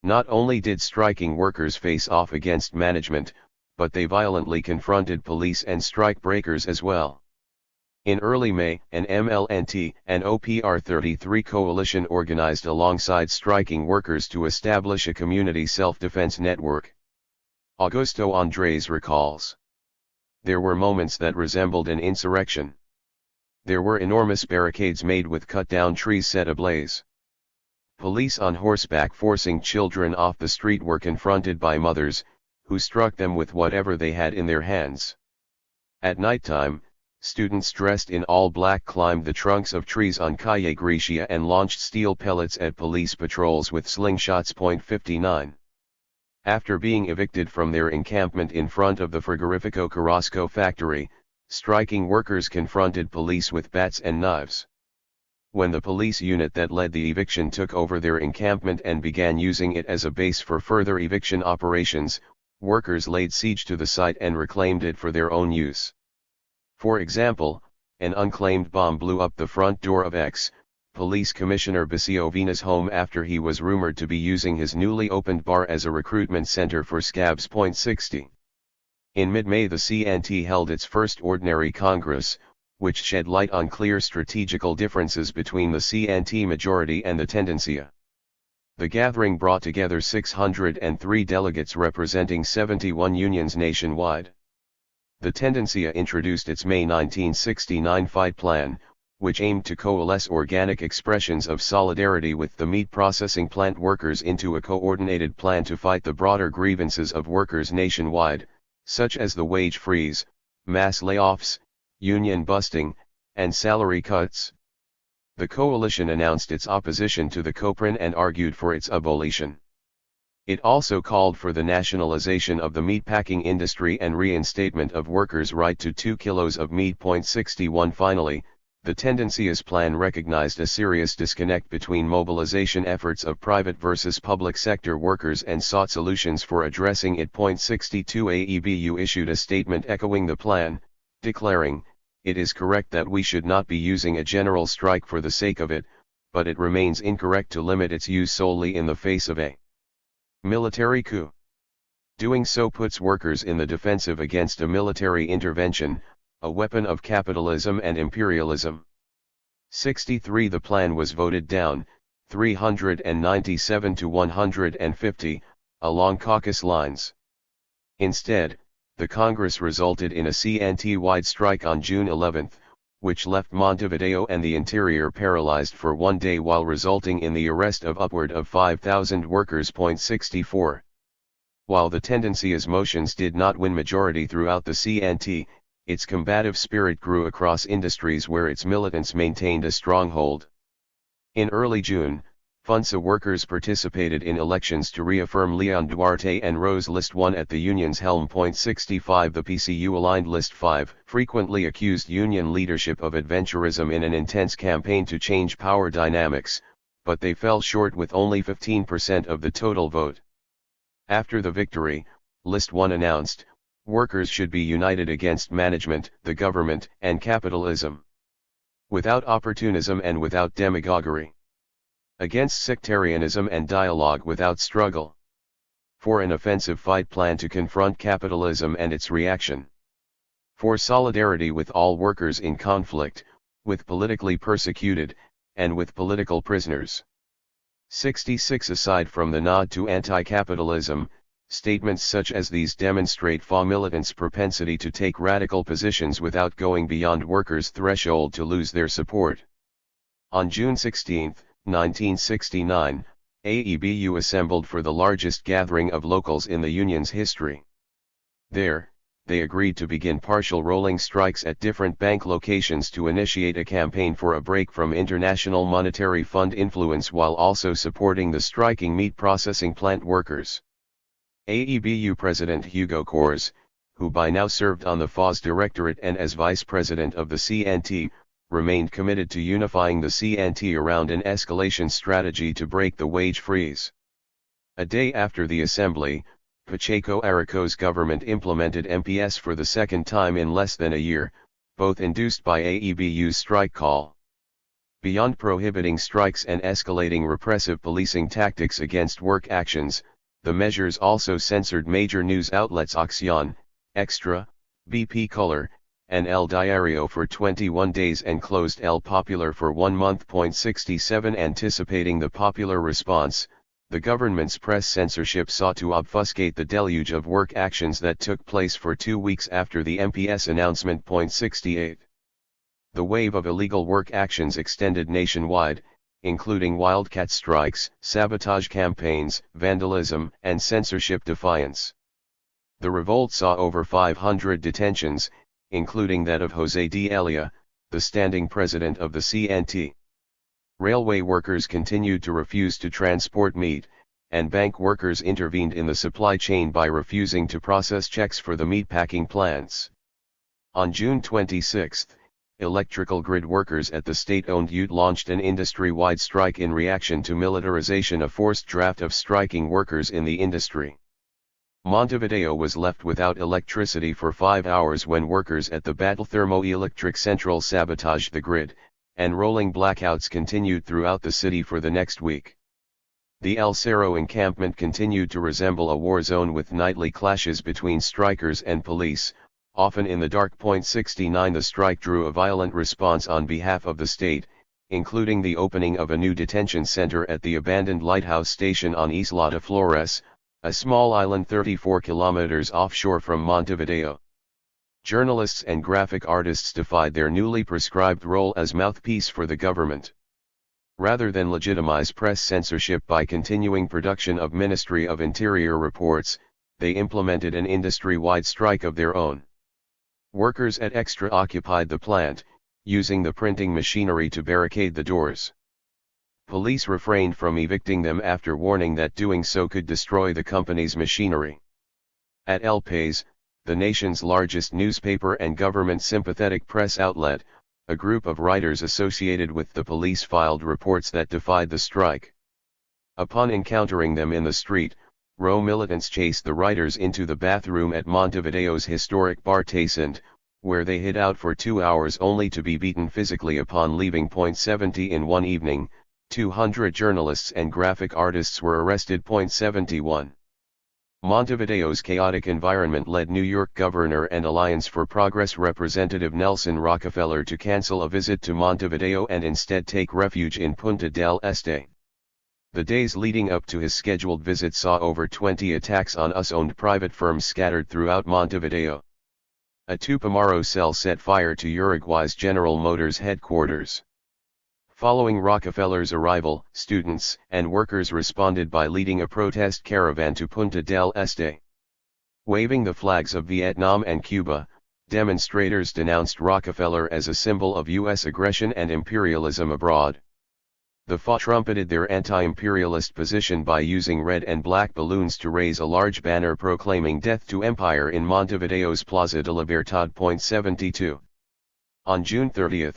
Not only did striking workers face off against management, but they violently confronted police and strike breakers as well. In early May, an MLNT and OPR 33 coalition organized alongside striking workers to establish a community self-defense network. Augusto Andres recalls, "There were moments that resembled an insurrection. There were enormous barricades made with cut-down trees set ablaze. Police on horseback forcing children off the street were confronted by mothers, who struck them with whatever they had in their hands. At nighttime, students dressed in all black climbed the trunks of trees on Calle Grecia and launched steel pellets at police patrols with slingshots. 59 After being evicted from their encampment in front of the Frigorifico Carrasco factory, striking workers confronted police with bats and knives. When the police unit that led the eviction took over their encampment and began using it as a base for further eviction operations, workers laid siege to the site and reclaimed it for their own use. For example, an unclaimed bomb blew up the front door of ex-Police Commissioner Basiovina's home after he was rumored to be using his newly opened bar as a recruitment center for scabs. 60 In mid-May the CNT held its first ordinary Congress, which shed light on clear strategical differences between the CNT majority and the Tendencia. The gathering brought together 603 delegates representing 71 unions nationwide. The Tendencia introduced its May 1969 Fight Plan, which aimed to coalesce organic expressions of solidarity with the meat processing plant workers into a coordinated plan to fight the broader grievances of workers nationwide, such as the wage freeze, mass layoffs, union busting, and salary cuts. The coalition announced its opposition to the COPRAN and argued for its abolition. It also called for the nationalization of the meatpacking industry and reinstatement of workers' right to 2 kilos of meat. 61 Finally, the Tendencia's plan recognized a serious disconnect between mobilization efforts of private versus public sector workers and sought solutions for addressing it. 62 AEBU issued a statement echoing the plan, declaring, "It is correct that we should not be using a general strike for the sake of it, but it remains incorrect to limit its use solely in the face of a military coup. Doing so puts workers in the defensive against a military intervention, a weapon of capitalism and imperialism." 63 The plan was voted down, 397 to 150, along caucus lines. Instead, the Congress resulted in a CNT-wide strike on June 11, which left Montevideo and the interior paralyzed for one day while resulting in the arrest of upward of 5,000 workers. 64 While the Tendencia's motions did not win majority throughout the CNT, its combative spirit grew across industries where its militants maintained a stronghold. In early June, FUNSA workers participated in elections to reaffirm Leon Duarte and Rose List 1 at the union's helm. 65 The PCU aligned List 5 frequently accused union leadership of adventurism in an intense campaign to change power dynamics, but they fell short with only 15% of the total vote. After the victory, List 1 announced, "Workers should be united against management, the government, and capitalism. Without opportunism and without demagoguery. Against sectarianism and dialogue without struggle. For an offensive fight plan to confront capitalism and its reaction. For solidarity with all workers in conflict, with politically persecuted, and with political prisoners." 66 Aside from the nod to anti-capitalism, statements such as these demonstrate FA militants' propensity to take radical positions without going beyond workers' threshold to lose their support. On June 16, 1969, AEBU assembled for the largest gathering of locals in the union's history. There, they agreed to begin partial rolling strikes at different bank locations to initiate a campaign for a break from International Monetary Fund influence while also supporting the striking meat processing plant workers. AEBU President Hugo Coors, who by now served on the FAS Directorate and as Vice President of the CNT, remained committed to unifying the CNT around an escalation strategy to break the wage freeze. A day after the assembly, Pacheco Araco's government implemented MPS for the second time in less than a year, both induced by AEBU's strike call. Beyond prohibiting strikes and escalating repressive policing tactics against work actions, the measures also censored major news outlets Acción, Extra, BP Color, and El Diario for 21 days and closed El Popular for 1 month. 67 Anticipating the popular response, the government's press censorship sought to obfuscate the deluge of work actions that took place for 2 weeks after the MPS announcement. 68. The wave of illegal work actions extended nationwide, including wildcat strikes, sabotage campaigns, vandalism, and censorship defiance. The revolt saw over 500 detentions, including that of José D. Elia, the standing president of the CNT. Railway workers continued to refuse to transport meat, and bank workers intervened in the supply chain by refusing to process checks for the meatpacking plants. On June 26, electrical grid workers at the state-owned UTE launched an industry-wide strike in reaction to militarization, a forced draft of striking workers in the industry. Montevideo was left without electricity for 5 hours when workers at the Battle Thermoelectric Central sabotaged the grid, and rolling blackouts continued throughout the city for the next week. The El Cerro encampment continued to resemble a war zone with nightly clashes between strikers and police, often in the dark. 69 The strike drew a violent response on behalf of the state, including the opening of a new detention center at the abandoned lighthouse station on Isla de Flores, a small island 34 kilometers offshore from Montevideo. Journalists and graphic artists defied their newly prescribed role as mouthpiece for the government. Rather than legitimize press censorship by continuing production of Ministry of Interior reports, they implemented an industry-wide strike of their own. Workers at Extra occupied the plant, using the printing machinery to barricade the doors. Police refrained from evicting them after warning that doing so could destroy the company's machinery. At El País, the nation's largest newspaper and government-sympathetic press outlet, a group of writers associated with the police filed reports that defied the strike. Upon encountering them in the street, RO militants chased the writers into the bathroom at Montevideo's historic bar Dissident, where they hid out for 2 hours only to be beaten physically upon leaving. 70 In one evening, 200 journalists and graphic artists were arrested. 71. Montevideo's chaotic environment led New York Governor and Alliance for Progress Representative Nelson Rockefeller to cancel a visit to Montevideo and instead take refuge in Punta del Este. The days leading up to his scheduled visit saw over 20 attacks on US-owned private firms scattered throughout Montevideo. A Tupamaro cell set fire to Uruguay's General Motors headquarters. Following Rockefeller's arrival, students and workers responded by leading a protest caravan to Punta del Este. Waving the flags of Vietnam and Cuba, demonstrators denounced Rockefeller as a symbol of U.S. aggression and imperialism abroad. The FA trumpeted their anti-imperialist position by using red and black balloons to raise a large banner proclaiming death to empire in Montevideo's Plaza de Libertad. 72. On June 30,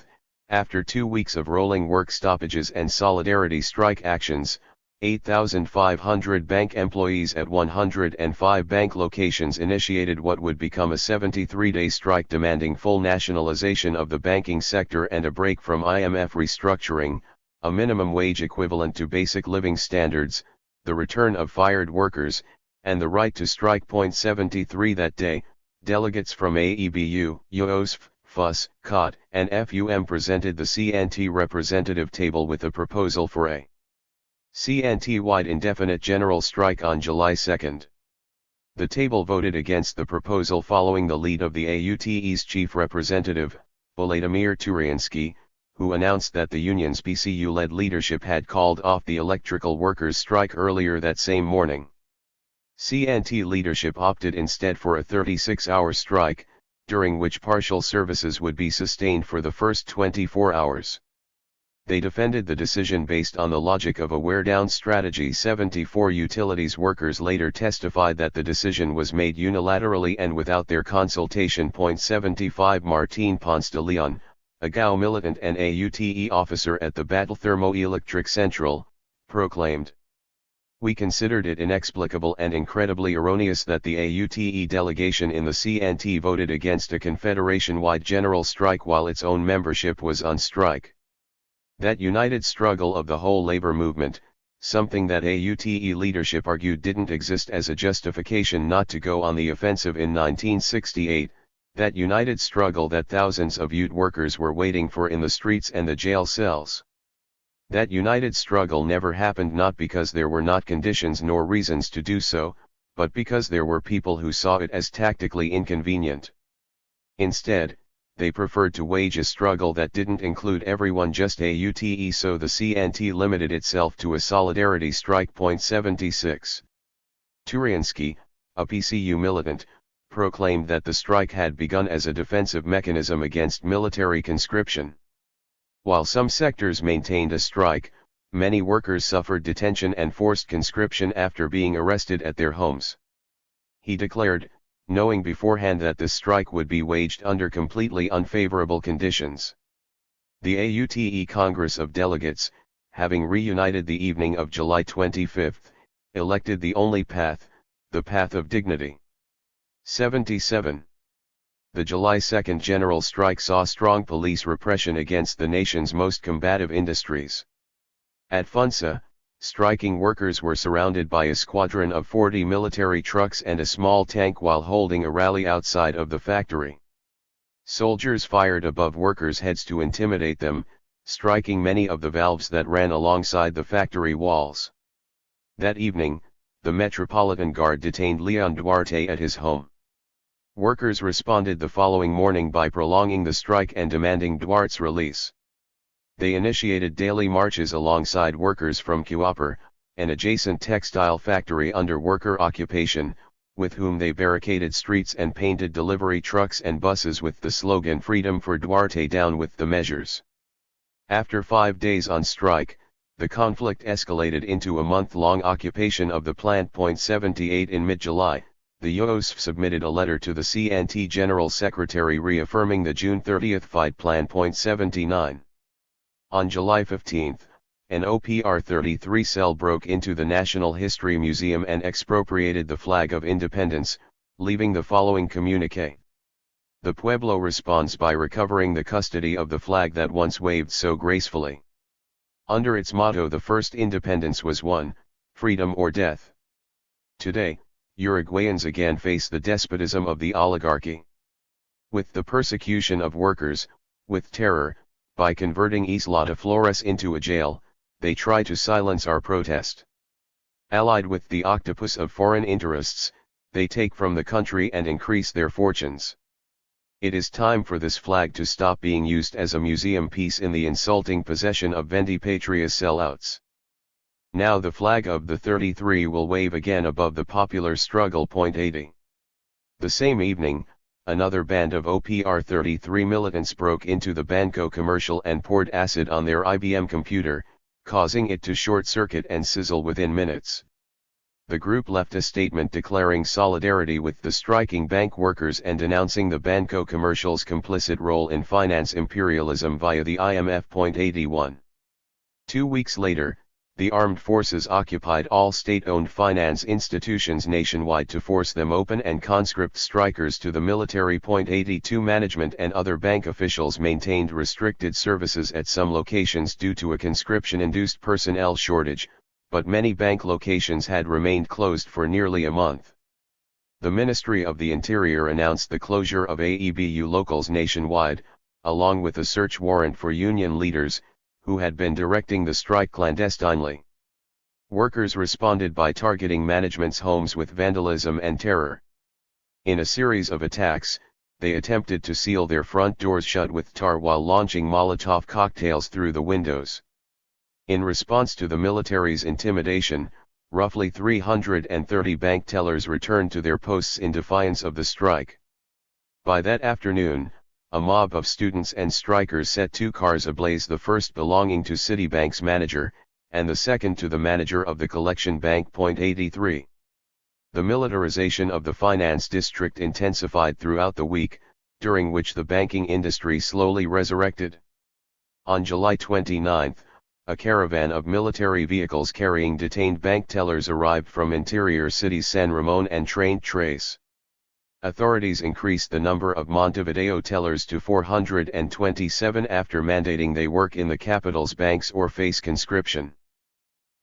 after 2 weeks of rolling work stoppages and solidarity strike actions, 8,500 bank employees at 105 bank locations initiated what would become a 73-day strike demanding full nationalization of the banking sector and a break from IMF restructuring, a minimum wage equivalent to basic living standards, the return of fired workers, and the right to strike. 73 That day, delegates from AEBU, UOSF, FUS, COT, and FUM presented the CNT representative table with a proposal for a CNT-wide indefinite general strike on July 2. The table voted against the proposal following the lead of the AUTE's chief representative, Volodymyr Turiansky, who announced that the union's PCU-led leadership had called off the electrical workers' strike earlier that same morning. CNT leadership opted instead for a 36-hour strike, during which partial services would be sustained for the first 24 hours. They defended the decision based on the logic of a wear-down strategy. 74 utilities workers later testified that the decision was made unilaterally and without their consultation. 75 Martín Ponce de Leon, a GAO militant and AUTE officer at the Battle Thermoelectric Central, proclaimed, "We considered it inexplicable and incredibly erroneous that the AUTE delegation in the CNT voted against a confederation-wide general strike while its own membership was on strike. That united struggle of the whole labor movement, something that AUTE leadership argued didn't exist as a justification not to go on the offensive in 1968, that united struggle that thousands of UT workers were waiting for in the streets and the jail cells. That united struggle never happened not because there were not conditions nor reasons to do so, but because there were people who saw it as tactically inconvenient. Instead, they preferred to wage a struggle that didn't include everyone, just AUTE, so the CNT limited itself to a solidarity strike." 76. Turiansky, a PCU militant, proclaimed that the strike had begun as a defensive mechanism against military conscription. While some sectors maintained a strike, many workers suffered detention and forced conscription after being arrested at their homes. He declared, knowing beforehand that this strike would be waged under completely unfavorable conditions. The AUTE Congress of Delegates, having reunited the evening of July 25, elected the only path, the path of dignity. 77. The July 2 general strike saw strong police repression against the nation's most combative industries. At Funza, striking workers were surrounded by a squadron of 40 military trucks and a small tank while holding a rally outside of the factory. Soldiers fired above workers' heads to intimidate them, striking many of the valves that ran alongside the factory walls. That evening, the Metropolitan Guard detained Leon Duarte at his home. Workers responded the following morning by prolonging the strike and demanding Duarte's release. They initiated daily marches alongside workers from Cuaper, an adjacent textile factory under worker occupation, with whom they barricaded streets and painted delivery trucks and buses with the slogan "Freedom for Duarte, down with the measures." After 5 days on strike, the conflict escalated into a month-long occupation of the plant. 78 In mid-July, the UOSF submitted a letter to the CNT General Secretary reaffirming the June 30 fight plan. 79. On July 15, an OPR 33 cell broke into the National History Museum and expropriated the flag of independence, leaving the following communiqué. The Pueblo responds by recovering the custody of the flag that once waved so gracefully. Under its motto, the first independence was won, freedom or death. Today, Uruguayans again face the despotism of the oligarchy. With the persecution of workers, with terror, by converting Isla de Flores into a jail, they try to silence our protest. Allied with the octopus of foreign interests, they take from the country and increase their fortunes. It is time for this flag to stop being used as a museum piece in the insulting possession of Vendipatria sellouts. Now the flag of the 33 will wave again above the popular struggle. 80. The same evening, another band of OPR 33 militants broke into the Banco Commercial and poured acid on their IBM computer, causing it to short-circuit and sizzle within minutes. The group left a statement declaring solidarity with the striking bank workers and denouncing the Banco Commercial's complicit role in finance imperialism via the IMF. 81. 2 weeks later, the armed forces occupied all state-owned finance institutions nationwide to force them open and conscript strikers to the military. 82 Management and other bank officials maintained restricted services at some locations due to a conscription-induced personnel shortage, but many bank locations had remained closed for nearly a month. The Ministry of the Interior announced the closure of AEBU locals nationwide, along with a search warrant for union leaders, who had been directing the strike clandestinely. Workers responded by targeting management's homes with vandalism and terror. In a series of attacks, they attempted to seal their front doors shut with tar while launching Molotov cocktails through the windows. In response to the military's intimidation, roughly 330 bank tellers returned to their posts in defiance of the strike. By that afternoon, a mob of students and strikers set two cars ablaze, the first belonging to Citibank's manager, and the second to the manager of the collection bank. 83. The militarization of the finance district intensified throughout the week, during which the banking industry slowly resurrected. On July 29, a caravan of military vehicles carrying detained bank tellers arrived from interior cities San Ramon and Traint Trace. Authorities increased the number of Montevideo tellers to 427 after mandating they work in the capital's banks or face conscription.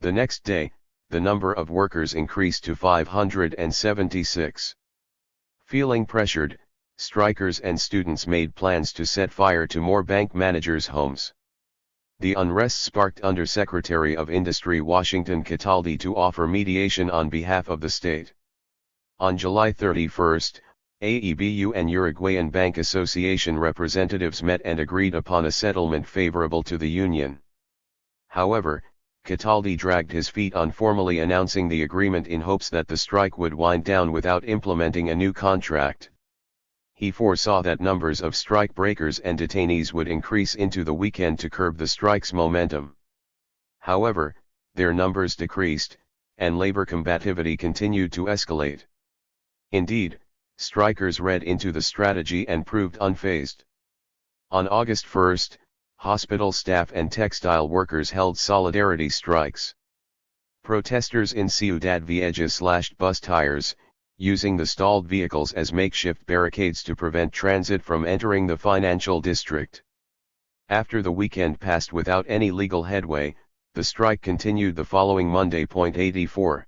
The next day, the number of workers increased to 576. Feeling pressured, strikers and students made plans to set fire to more bank managers' homes. The unrest sparked Undersecretary of Industry Washington Cataldi to offer mediation on behalf of the state. On July 31, AEBU and Uruguayan Bank Association representatives met and agreed upon a settlement favorable to the union. However, Cataldi dragged his feet on formally announcing the agreement in hopes that the strike would wind down without implementing a new contract. He foresaw that numbers of strike breakers and detainees would increase into the weekend to curb the strike's momentum. However, their numbers decreased, and labor combativity continued to escalate. Indeed, strikers read into the strategy and proved unfazed. On August 1, hospital staff and textile workers held solidarity strikes. Protesters in Ciudad Vieja slashed bus tires, using the stalled vehicles as makeshift barricades to prevent transit from entering the financial district. After the weekend passed without any legal headway, the strike continued the following Monday. 84.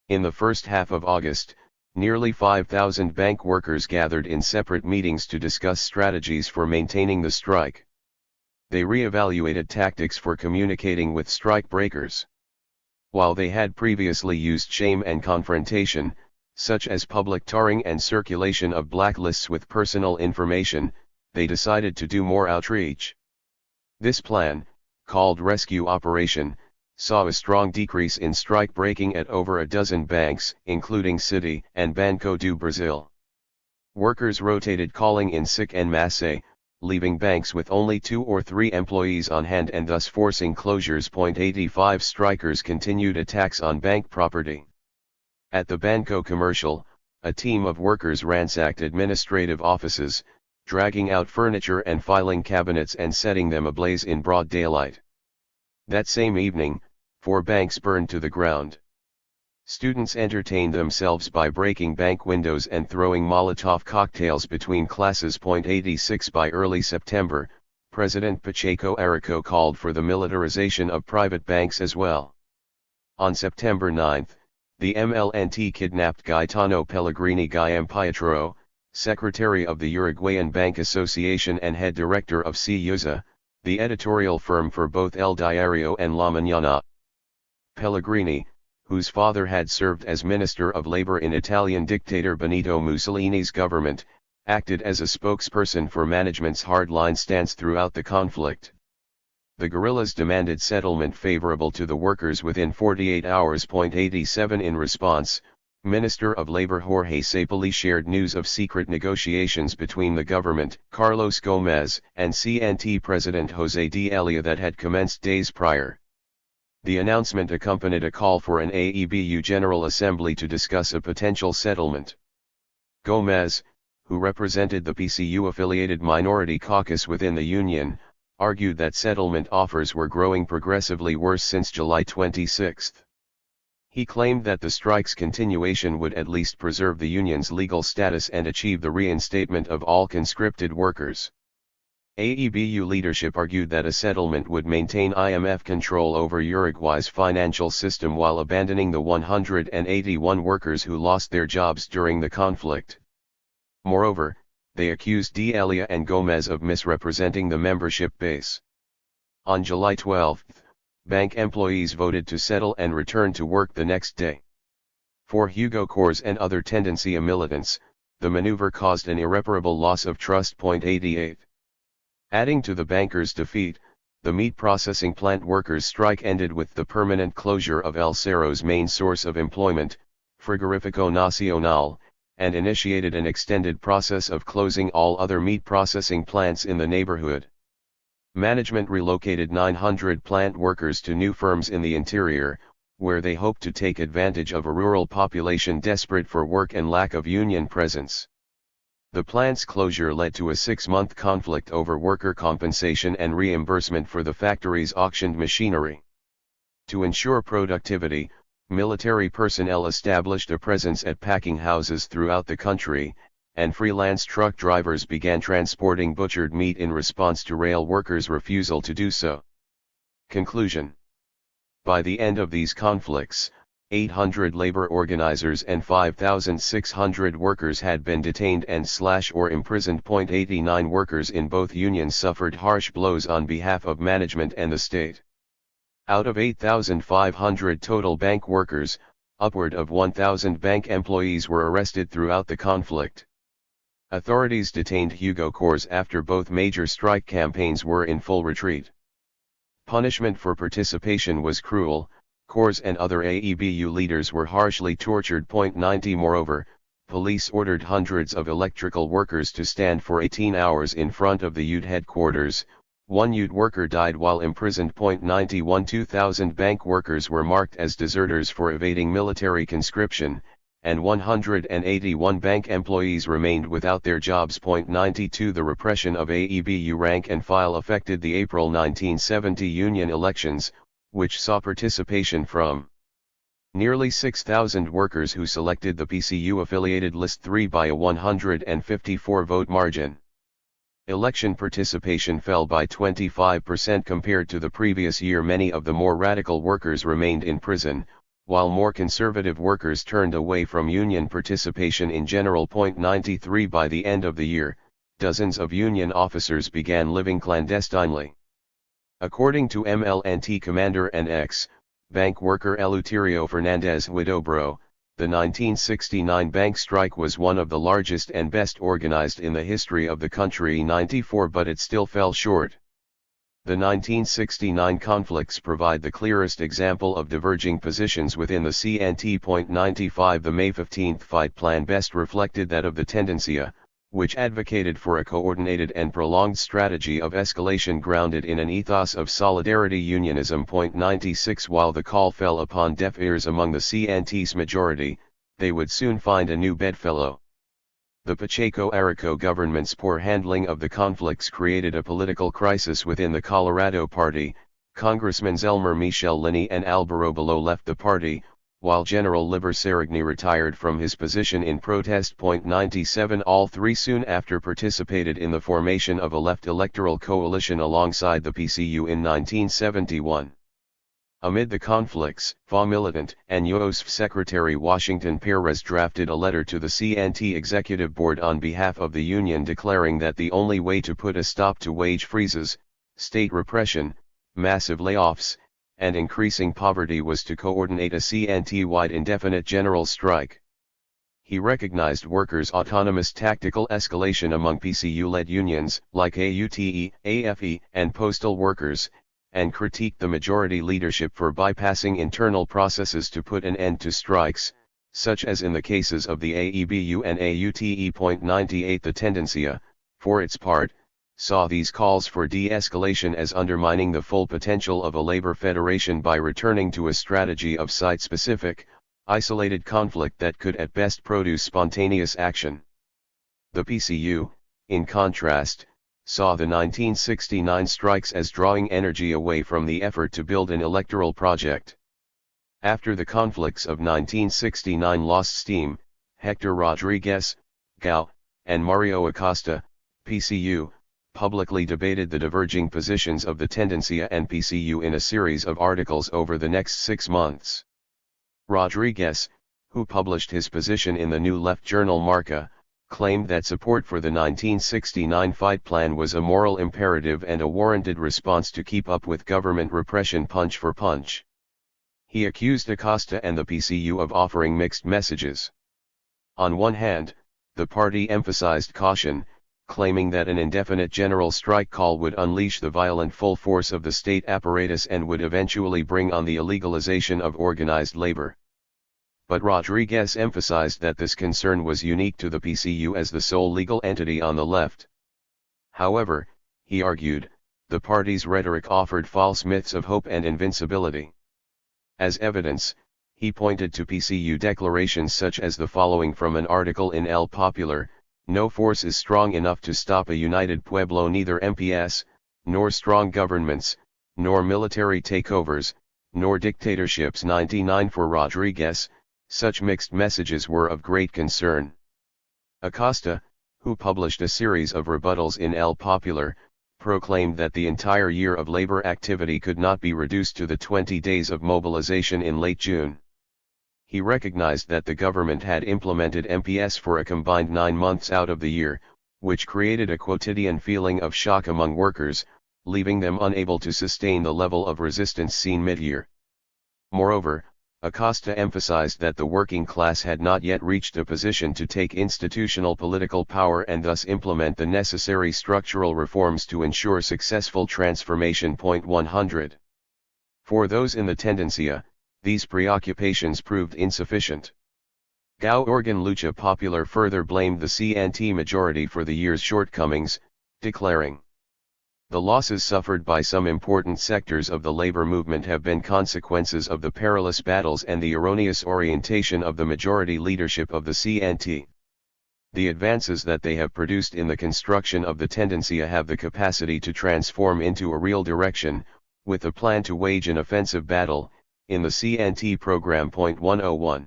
In the first half of August, nearly 5,000 bank workers gathered in separate meetings to discuss strategies for maintaining the strike. They re-evaluated tactics for communicating with strike breakers. While they had previously used shame and confrontation, such as public tarring and circulation of blacklists with personal information, they decided to do more outreach. This plan, called Rescue Operation, saw a strong decrease in strike breaking at over a dozen banks, including Citi and Banco do Brasil. Workers rotated calling in sick en masse, leaving banks with only 2 or 3 employees on hand and thus forcing closures. 85 Strikers continued attacks on bank property. At the Banco Commercial, a team of workers ransacked administrative offices, dragging out furniture and filing cabinets and setting them ablaze in broad daylight. That same evening, 4 banks burned to the ground. Students entertained themselves by breaking bank windows and throwing Molotov cocktails between classes. 86 By early September, President Pacheco Araújo called for the militarization of private banks as well. On September 9, the MLNT kidnapped Gaetano Pellegrini Giampietro, secretary of the Uruguayan Bank Association and head director of CUSA, the editorial firm for both El Diario and La Mañana. Pellegrini, whose father had served as Minister of Labor in Italian dictator Benito Mussolini's government, acted as a spokesperson for management's hardline stance throughout the conflict. The guerrillas demanded settlement favorable to the workers within 48 hours. 87 In response, Minister of Labor Jorge Cepelli shared news of secret negotiations between the government, Carlos Gómez, and CNT President José D'Elia that had commenced days prior. The announcement accompanied a call for an AEBU General Assembly to discuss a potential settlement. Gómez, who represented the PCU-affiliated minority caucus within the union, argued that settlement offers were growing progressively worse since July 26. He claimed that the strike's continuation would at least preserve the union's legal status and achieve the reinstatement of all conscripted workers. AEBU leadership argued that a settlement would maintain IMF control over Uruguay's financial system while abandoning the 181 workers who lost their jobs during the conflict. Moreover, they accused D'Elia and Gómez of misrepresenting the membership base. On July 12, bank employees voted to settle and return to work the next day. For Hugo Cors and other Tendencia militants, the maneuver caused an irreparable loss of trust. 88. Adding to the bankers' defeat, The meat processing plant workers' strike ended with the permanent closure of El Cerro's main source of employment, Frigorifico Nacional, and initiated an extended process of closing all other meat processing plants in the neighborhood. Management relocated 900 plant workers to new firms in the interior, where they hoped to take advantage of a rural population desperate for work and lack of union presence. The plant's closure led to a 6-month conflict over worker compensation and reimbursement for the factory's auctioned machinery. To ensure productivity, military personnel established a presence at packing houses throughout the country, and freelance truck drivers began transporting butchered meat in response to rail workers' refusal to do so. Conclusion: by the end of these conflicts, 800 labor organizers and 5,600 workers had been detained and or imprisoned. 89 workers in both unions suffered harsh blows on behalf of management and the state. Out of 8,500 total bank workers, upward of 1,000 bank employees were arrested throughout the conflict. Authorities detained Hugo Corrs after both major strike campaigns were in full retreat. Punishment for participation was cruel. Corrs and other AEBU leaders were harshly tortured. 90 Moreover, police ordered hundreds of electrical workers to stand for 18 hours in front of the UD headquarters. One UD worker died while imprisoned. 91 2,000 bank workers were marked as deserters for evading military conscription, and 181 bank employees remained without their jobs. 92 The repression of AEBU rank and file affected the April 1970 union elections, which saw participation from nearly 6,000 workers who selected the PCU-affiliated List 3 by a 154-vote margin. Election participation fell by 25% compared to the previous year. Many of the more radical workers remained in prison, while more conservative workers turned away from union participation in general. 93 By the end of the year, dozens of union officers began living clandestinely. According to MLNT commander and ex-bank worker Eleuterio Fernandez Huidobro, the 1969 bank strike was one of the largest and best organized in the history of the country. 94 But it still fell short. The 1969 conflicts provide the clearest example of diverging positions within the CNT. 95 The May 15 fight plan best reflected that of the Tendencia, which advocated for a coordinated and prolonged strategy of escalation grounded in an ethos of solidarity unionism. 96 While the call fell upon deaf ears among the CNT's majority, they would soon find a new bedfellow. The Pacheco-Arico government's poor handling of the conflicts created a political crisis within the Colorado Party. Congressmen Elmer Michel Linney and Alvaro Bello left the party, while General Liber Serigny retired from his position in protest. 97 All three soon after participated in the formation of a left electoral coalition alongside the PCU in 1971. Amid the conflicts, FA militant and UOSF Secretary Washington Perez drafted a letter to the CNT Executive Board on behalf of the union declaring that the only way to put a stop to wage freezes, state repression, massive layoffs, and increasing poverty was to coordinate a CNT-wide indefinite general strike. He recognized workers' autonomous tactical escalation among PCU-led unions, like AUTE, AFE, and postal workers, and critiqued the majority leadership for bypassing internal processes to put an end to strikes, such as in the cases of the AEBU and AUTE. 98 The Tendencia, for its part, saw these calls for de-escalation as undermining the full potential of a labor federation by returning to a strategy of site-specific, isolated conflict that could at best produce spontaneous action. The PCU, in contrast, saw the 1969 strikes as drawing energy away from the effort to build an electoral project. After the conflicts of 1969 lost steam, Hector Rodriguez, GAO, and Mario Acosta, PCU, publicly debated the diverging positions of the Tendencia and PCU in a series of articles over the next 6 months. Rodriguez, who published his position in the New Left journal Marca, claimed that support for the 1969 fight plan was a moral imperative and a warranted response to keep up with government repression punch for punch. He accused Acosta and the PCU of offering mixed messages. On one hand, the party emphasized caution, claiming that an indefinite general strike call would unleash the violent full force of the state apparatus and would eventually bring on the illegalization of organized labor. But Rodriguez emphasized that this concern was unique to the PCU as the sole legal entity on the left. However, he argued, the party's rhetoric offered false myths of hope and invincibility. As evidence, he pointed to PCU declarations such as the following from an article in El Popular: "No force is strong enough to stop a united pueblo, neither MPS, nor strong governments, nor military takeovers, nor dictatorships." 99 For Rodriguez, such mixed messages were of great concern. Acosta, who published a series of rebuttals in El Popular, proclaimed that the entire year of labor activity could not be reduced to the 20 days of mobilization in late June. He recognized that the government had implemented MPS for a combined 9 months out of the year, which created a quotidian feeling of shock among workers, leaving them unable to sustain the level of resistance seen mid-year. Moreover, Acosta emphasized that the working class had not yet reached a position to take institutional political power and thus implement the necessary structural reforms to ensure successful transformation. 100. For those in the Tendencia, these preoccupations proved insufficient. Gao Organ Lucha Popular further blamed the CNT majority for the year's shortcomings, declaring, "The losses suffered by some important sectors of the labor movement have been consequences of the perilous battles and the erroneous orientation of the majority leadership of the CNT. The advances that they have produced in the construction of the Tendencia have the capacity to transform into a real direction, with a plan to wage an offensive battle, in the CNT program." 101.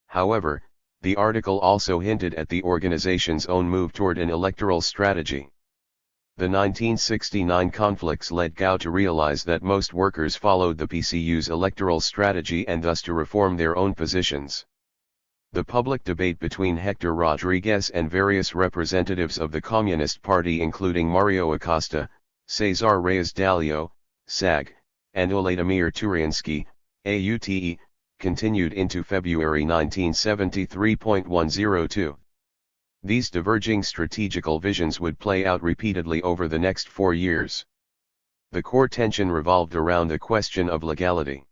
However, the article also hinted at the organization's own move toward an electoral strategy. The 1969 conflicts led Gao to realize that most workers followed the PCU's electoral strategy and thus to reform their own positions. The public debate between Hector Rodriguez and various representatives of the Communist Party including Mario Acosta, Cesar Reyes Dalio, SAG, and Oledomir Turiansky, AUTE, continued into February 1973. 102. These diverging strategical visions would play out repeatedly over the next 4 years. The core tension revolved around the question of legality.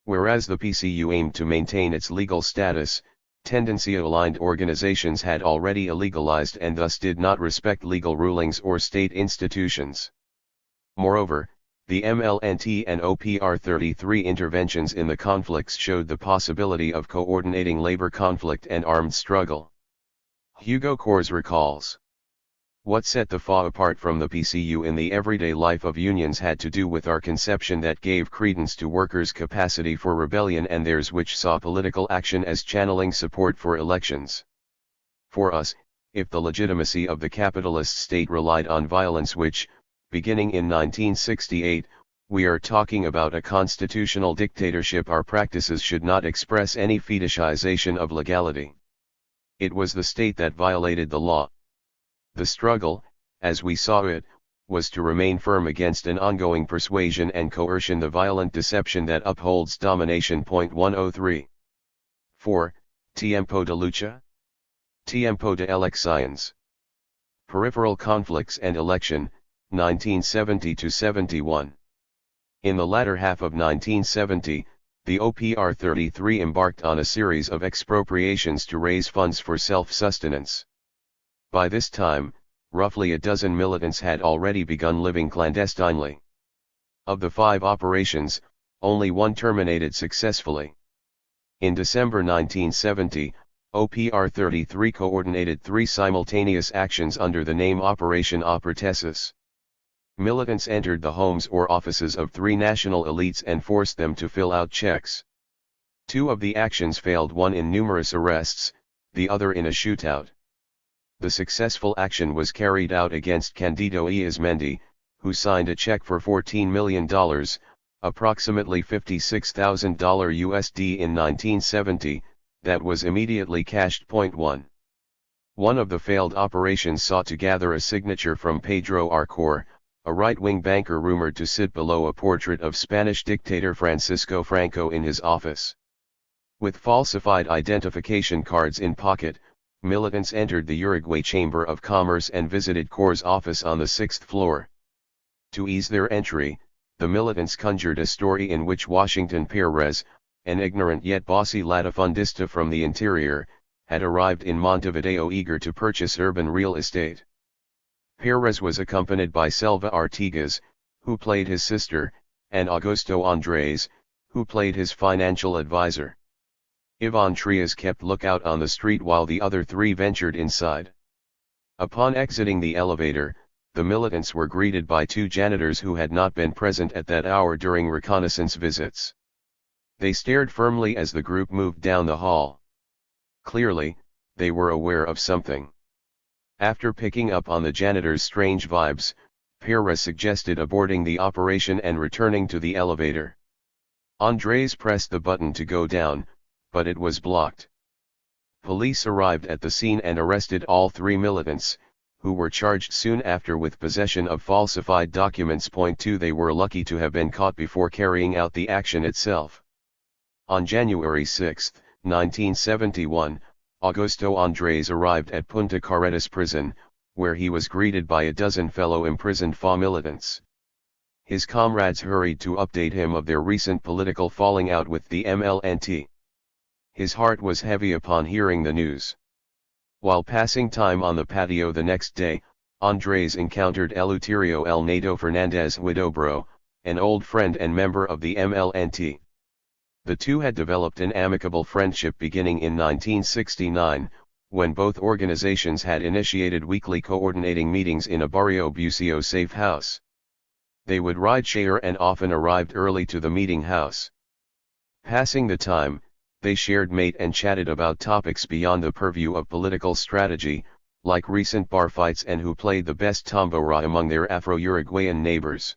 Whereas the PCU aimed to maintain its legal status, Tendencia-aligned organizations had already illegalized and thus did not respect legal rulings or state institutions. Moreover, the MLNT and OPR 33 interventions in the conflicts showed the possibility of coordinating labor conflict and armed struggle. Hugo Kors recalls, "What set the FA apart from the PCU in the everyday life of unions had to do with our conception that gave credence to workers' capacity for rebellion and theirs which saw political action as channeling support for elections. For us, if the legitimacy of the capitalist state relied on violence which, beginning in 1968, we are talking about a constitutional dictatorship, our practices should not express any fetishization of legality. It was the state that violated the law. The struggle, as we saw it, was to remain firm against an ongoing persuasion and coercion, the violent deception that upholds domination." 103. 4. Tiempo de lucha? Tiempo de elecciones. Peripheral conflicts and election, 1970–71. In the latter half of 1970, the OPR 33 embarked on a series of expropriations to raise funds for self-sustenance. By this time, roughly a dozen militants had already begun living clandestinely. Of the 5 operations, only one terminated successfully. In December 1970, OPR 33 coordinated 3 simultaneous actions under the name Operation Apertesis. Militants entered the homes or offices of 3 national elites and forced them to fill out checks. 2 of the actions failed, one in numerous arrests, the other in a shootout. The successful action was carried out against Candido Izmendi, who signed a check for $14 million, approximately $56,000 USD in 1970, that was immediately cashed. 1. One of the failed operations sought to gather a signature from Pedro Arcor, a right-wing banker rumored to sit below a portrait of Spanish dictator Francisco Franco in his office. With falsified identification cards in pocket, militants entered the Uruguay Chamber of Commerce and visited Corps' office on the 6th floor. To ease their entry, the militants conjured a story in which Washington Pérez, an ignorant yet bossy latifundista from the interior, had arrived in Montevideo eager to purchase urban real estate. Pérez was accompanied by Selva Artigas, who played his sister, and Augusto Andres, who played his financial advisor. Ivan Trias kept lookout on the street while the other three ventured inside. Upon exiting the elevator, the militants were greeted by two janitors who had not been present at that hour during reconnaissance visits. They stared firmly as the group moved down the hall. Clearly, they were aware of something. After picking up on the janitor's strange vibes, Pérez suggested aborting the operation and returning to the elevator. Andres pressed the button to go down, but it was blocked. Police arrived at the scene and arrested all three militants, who were charged soon after with possession of falsified documents. 2 They were lucky to have been caught before carrying out the action itself. On January 6, 1971, Augusto Andres arrived at Punta Carretas prison, where he was greeted by a dozen fellow imprisoned FA militants. His comrades hurried to update him of their recent political falling out with the MLNT. His heart was heavy upon hearing the news. While passing time on the patio the next day, Andres encountered Eleuterio El Nato Fernandez Huidobro, an old friend and member of the MLNT. The two had developed an amicable friendship beginning in 1969, when both organizations had initiated weekly coordinating meetings in a Barrio Bucio safe house. They would ride share and often arrived early to the meeting house. Passing the time, they shared mate and chatted about topics beyond the purview of political strategy, like recent bar fights and who played the best tambora among their Afro-Uruguayan neighbors.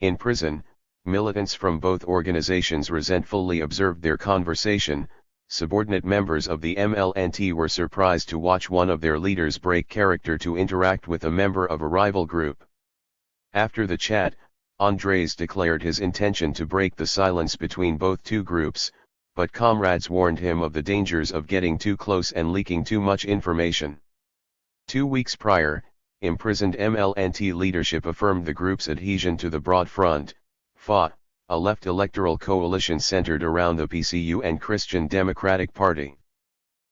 In prison, militants from both organizations resentfully observed their conversation. Subordinate members of the MLNT were surprised to watch one of their leaders break character to interact with a member of a rival group. After the chat, Andres declared his intention to break the silence between both two groups, but comrades warned him of the dangers of getting too close and leaking too much information. 2 weeks prior, imprisoned MLNT leadership affirmed the group's adhesion to the Broad Front, FA, a left electoral coalition centered around the PCU and Christian Democratic Party.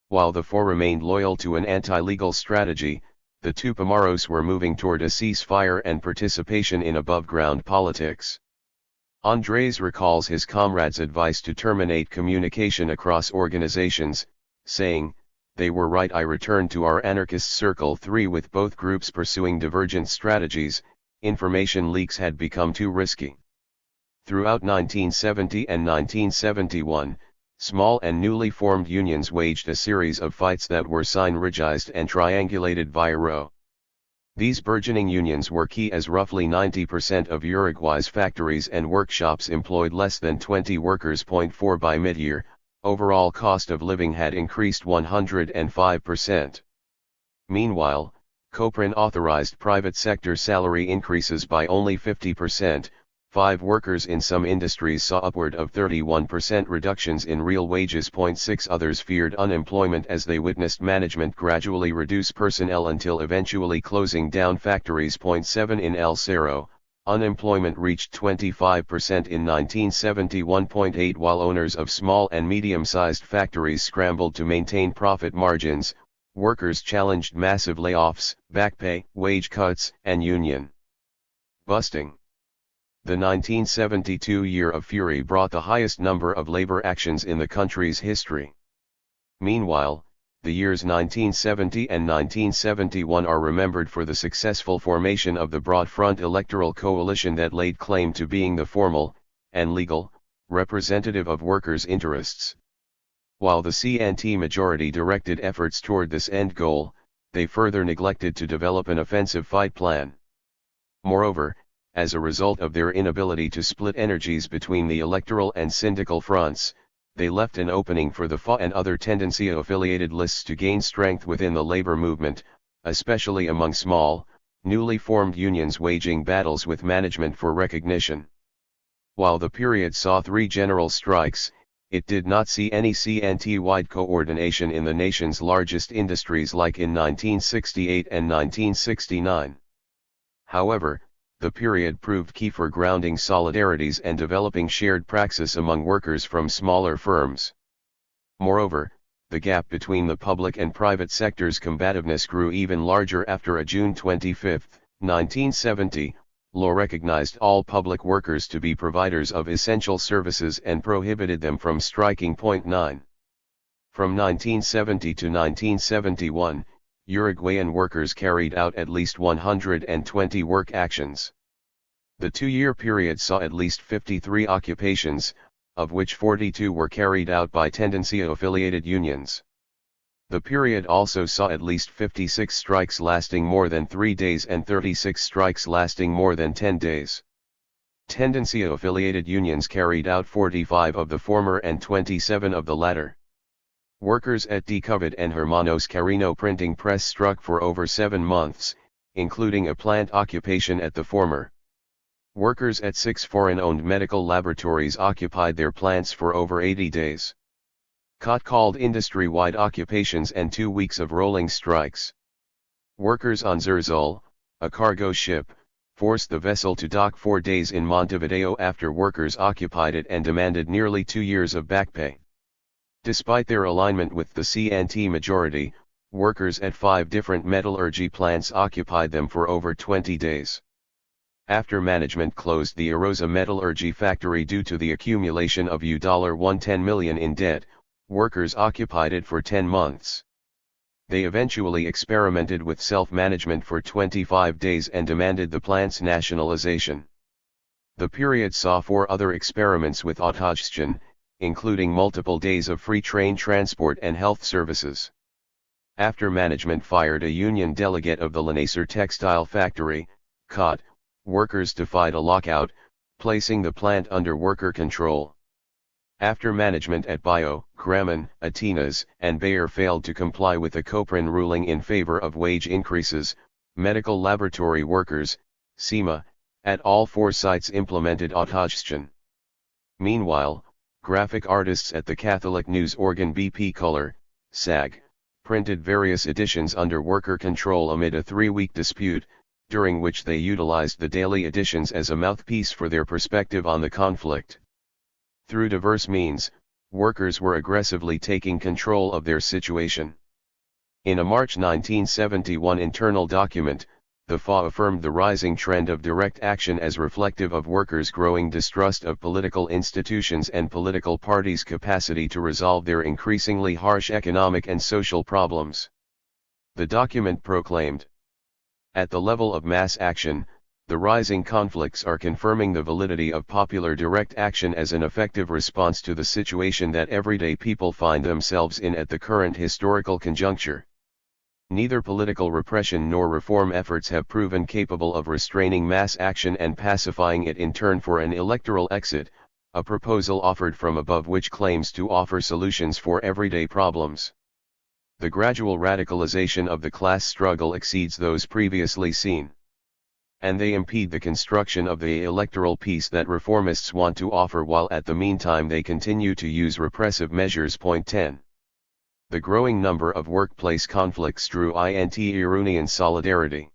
While the four remained loyal to an anti-legal strategy, the Tupamaros were moving toward a ceasefire and participation in above-ground politics. Andres recalls his comrades' advice to terminate communication across organizations, saying, "They were right. I returned to our anarchist circle 3 with both groups pursuing divergent strategies. Information leaks had become too risky." Throughout 1970 and 1971, small and newly formed unions waged a series of fights that were synergized and triangulated via RO. These burgeoning unions were key as roughly 90% of Uruguay's factories and workshops employed less than 20 workers. 4 By mid-year, overall cost of living had increased 105%. Meanwhile, Copran authorized private sector salary increases by only 50%. 5 Workers in some industries saw upward of 31% reductions in real wages. 6 Others feared unemployment as they witnessed management gradually reduce personnel until eventually closing down factories. 7 In El Cerro, unemployment reached 25% in 1971. 8 While owners of small and medium-sized factories scrambled to maintain profit margins, workers challenged massive layoffs, back pay, wage cuts, and union busting. The 1972 Year of Fury brought the highest number of labor actions in the country's history. Meanwhile, the years 1970 and 1971 are remembered for the successful formation of the Broad Front electoral coalition that laid claim to being the formal, and legal, representative of workers' interests. While the CNT majority directed efforts toward this end goal, they further neglected to develop an offensive fight plan. Moreover, as a result of their inability to split energies between the electoral and syndical fronts, they left an opening for the FA and other Tendencia-affiliated lists to gain strength within the labor movement, especially among small, newly formed unions waging battles with management for recognition. While the period saw 3 general strikes, it did not see any CNT-wide coordination in the nation's largest industries like in 1968 and 1969. However, the period proved key for grounding solidarities and developing shared praxis among workers from smaller firms. Moreover, the gap between the public and private sector's combativeness grew even larger after a June 25, 1970, law recognized all public workers to be providers of essential services and prohibited them from striking. 9. From 1970 to 1971, Uruguayan workers carried out at least 120 work actions. The two-year period saw at least 53 occupations, of which 42 were carried out by Tendencia-affiliated unions. The period also saw at least 56 strikes lasting more than 3 days and 36 strikes lasting more than 10 days. Tendencia-affiliated unions carried out 45 of the former and 27 of the latter. Workers at Dissident and Hermanos Carino printing press struck for over 7 months, including a plant occupation at the former. Workers at 6 foreign-owned medical laboratories occupied their plants for over 80 days. Called industry-wide occupations and 2 weeks of rolling strikes. Workers on Zerzul, a cargo ship, forced the vessel to dock 4 days in Montevideo after workers occupied it and demanded nearly 2 years of back pay. Despite their alignment with the CNT majority, workers at 5 different metallurgy plants occupied them for over 20 days. After management closed the Arosa metallurgy factory due to the accumulation of $110 million in debt, workers occupied it for 10 months. They eventually experimented with self-management for 25 days and demanded the plant's nationalization. The period saw 4 other experiments with autogestion, including multiple days of free train transport and health services. After management fired a union delegate of the Lanacer textile factory, COT, workers defied a lockout, placing the plant under worker control. After management at Bio, Graman, Atenas, and Bayer failed to comply with the Coprin ruling in favor of wage increases, medical laboratory workers, SEMA, at all 4 sites implemented autogestion. Meanwhile, graphic artists at the Catholic news organ BP Color, SAG, printed various editions under worker control amid a 3-week dispute, during which they utilized the daily editions as a mouthpiece for their perspective on the conflict. Through diverse means, workers were aggressively taking control of their situation. In a March 1971 internal document, the FA affirmed the rising trend of direct action as reflective of workers' growing distrust of political institutions and political parties' capacity to resolve their increasingly harsh economic and social problems. The document proclaimed, "At the level of mass action, the rising conflicts are confirming the validity of popular direct action as an effective response to the situation that everyday people find themselves in at the current historical conjuncture. Neither political repression nor reform efforts have proven capable of restraining mass action and pacifying it in turn for an electoral exit, a proposal offered from above which claims to offer solutions for everyday problems. The gradual radicalization of the class struggle exceeds those previously seen. And they impede the construction of the electoral peace that reformists want to offer while at the meantime they continue to use repressive measures." 10. The growing number of workplace conflicts drew Iranian solidarity.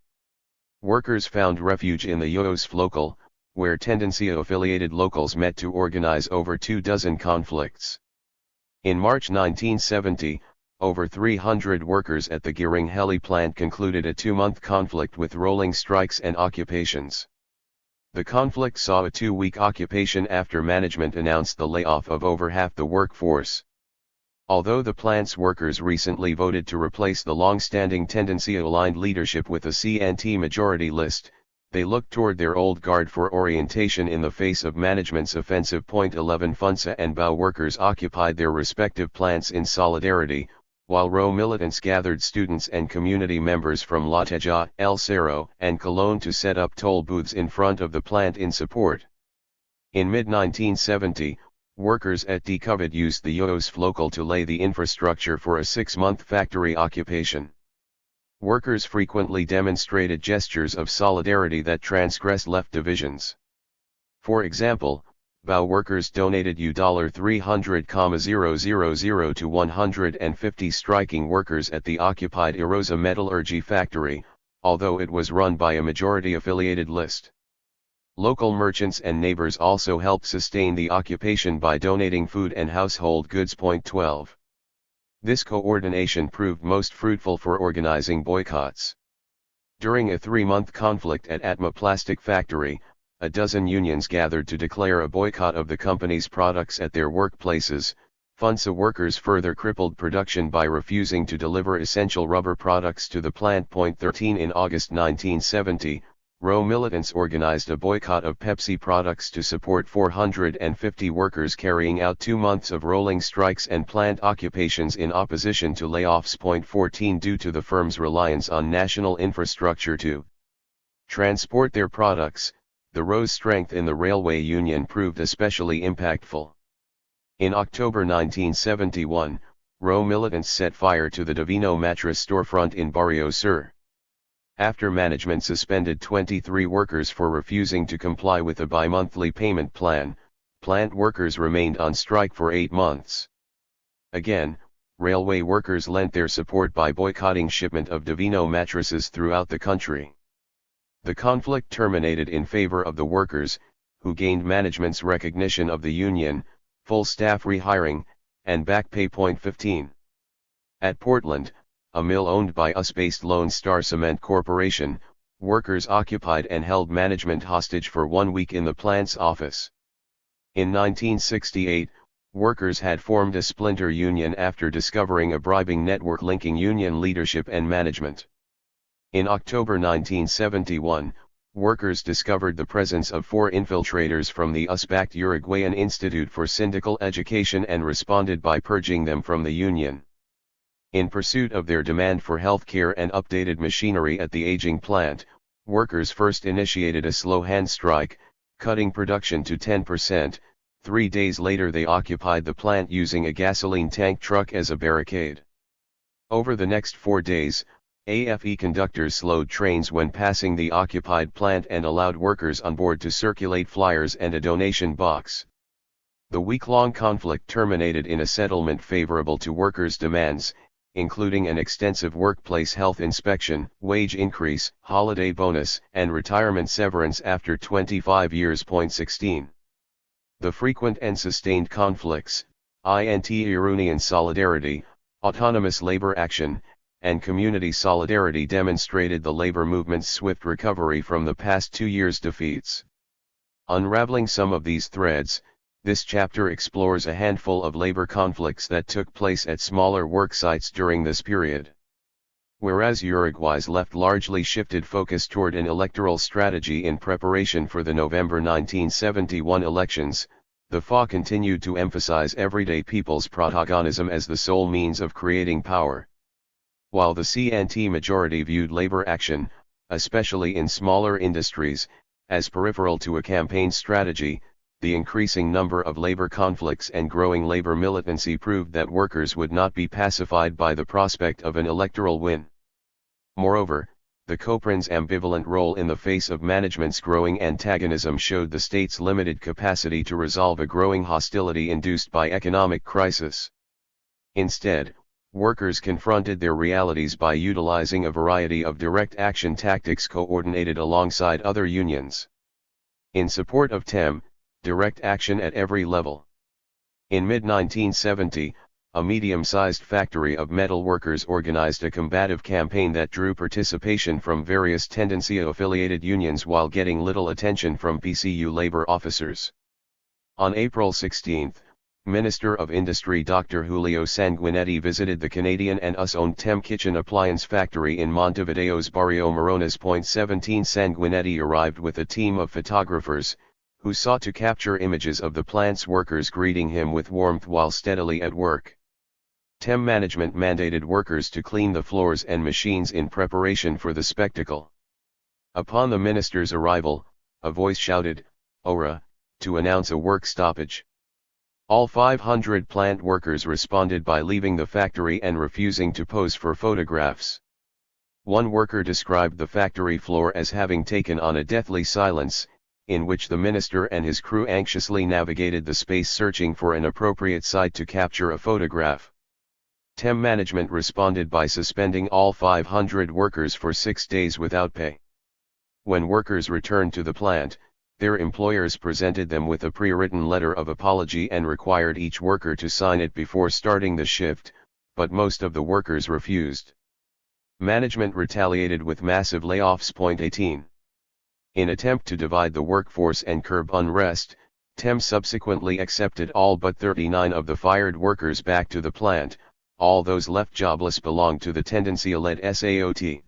Workers found refuge in the Yosf local, where Tendencia-affiliated locals met to organize over 24 conflicts. In March 1970, over 300 workers at the Giring Heli plant concluded a 2-month conflict with rolling strikes and occupations. The conflict saw a 2-week occupation after management announced the layoff of over half the workforce. Although the plant's workers recently voted to replace the long-standing Tendencia-aligned leadership with a CNT majority list, they looked toward their old guard for orientation in the face of management's offensive. 11 Funza and Bau workers occupied their respective plants in solidarity, while Rho militants gathered students and community members from La Teja, El Cerro, and Colón to set up toll booths in front of the plant in support. In mid-1970, workers at Dissident used the Yosf local to lay the infrastructure for a 6-month factory occupation. Workers frequently demonstrated gestures of solidarity that transgressed left divisions. For example, BAU workers donated $300,000 to 150 striking workers at the occupied Erosa metallurgy factory, although it was run by a majority-affiliated list. Local merchants and neighbors also helped sustain the occupation by donating food and household goods. 12. This coordination proved most fruitful for organizing boycotts. During a 3-month conflict at Atma Plastic Factory, a dozen unions gathered to declare a boycott of the company's products at their workplaces. FUNSA workers further crippled production by refusing to deliver essential rubber products to the plant. 13. In August 1970, RO militants organized a boycott of Pepsi products to support 450 workers carrying out 2 months of rolling strikes and plant occupations in opposition to layoffs. 14. Due to the firm's reliance on national infrastructure to transport their products, the RO's strength in the railway union proved especially impactful. In October 1971, RO militants set fire to the Divino mattress storefront in Barrio Sur. After management suspended 23 workers for refusing to comply with a bi-monthly payment plan, plant workers remained on strike for 8 months. Again, railway workers lent their support by boycotting shipment of Divino mattresses throughout the country. The conflict terminated in favor of the workers, who gained management's recognition of the union, full staff rehiring, and back pay. 15. At Portland, a mill owned by US-based Lone Star Cement Corporation, workers occupied and held management hostage for 1 week in the plant's office. In 1968, workers had formed a splinter union after discovering a bribing network linking union leadership and management. In October 1971, workers discovered the presence of 4 infiltrators from the US-backed Uruguayan Institute for Syndical Education and responded by purging them from the union. In pursuit of their demand for health care and updated machinery at the aging plant, workers first initiated a slow-hand strike, cutting production to 10%. 3 days later they occupied the plant using a gasoline tank truck as a barricade. Over the next 4 days, AFE conductors slowed trains when passing the occupied plant and allowed workers on board to circulate flyers and a donation box. The week-long conflict terminated in a settlement favorable to workers' demands, including an extensive workplace health inspection, wage increase, holiday bonus, and retirement severance after 25 years. 16. The frequent and sustained conflicts, Iranian solidarity, autonomous labor action, and community solidarity demonstrated the labor movement's swift recovery from the past 2 years' defeats. Unraveling some of these threads, this chapter explores a handful of labor conflicts that took place at smaller work sites during this period. Whereas Uruguay's left largely shifted focus toward an electoral strategy in preparation for the November 1971 elections, the FA continued to emphasize everyday people's protagonism as the sole means of creating power. While the CNT majority viewed labor action, especially in smaller industries, as peripheral to a campaign strategy, the increasing number of labor conflicts and growing labor militancy proved that workers would not be pacified by the prospect of an electoral win. Moreover, the COPRAN's ambivalent role in the face of management's growing antagonism showed the state's limited capacity to resolve a growing hostility induced by economic crisis. Instead, workers confronted their realities by utilizing a variety of direct action tactics coordinated alongside other unions. In support of TEM, direct action at every level. In mid-1970, a medium-sized factory of metal workers organized a combative campaign that drew participation from various Tendencia-affiliated unions while getting little attention from PCU labor officers. On April 16, Minister of Industry Dr. Julio Sanguinetti visited the Canadian and US-owned TEM kitchen appliance factory in Montevideo's Barrio Morones. 17 Sanguinetti arrived with a team of photographers, who sought to capture images of the plant's workers greeting him with warmth while steadily at work. TEM management mandated workers to clean the floors and machines in preparation for the spectacle. Upon the minister's arrival, a voice shouted, "Ora!" to announce a work stoppage. All 500 plant workers responded by leaving the factory and refusing to pose for photographs. One worker described the factory floor as having taken on a deathly silence, in which the minister and his crew anxiously navigated the space searching for an appropriate site to capture a photograph. THEM management responded by suspending all 500 workers for 6 days without pay. When workers returned to the plant, their employers presented them with a pre-written letter of apology and required each worker to sign it before starting the shift, but most of the workers refused. Management retaliated with massive layoffs. 18. In attempt to divide the workforce and curb unrest, THEM subsequently accepted all but 39 of the fired workers back to the plant. All those left jobless belonged to the Tendencia-led SAOT.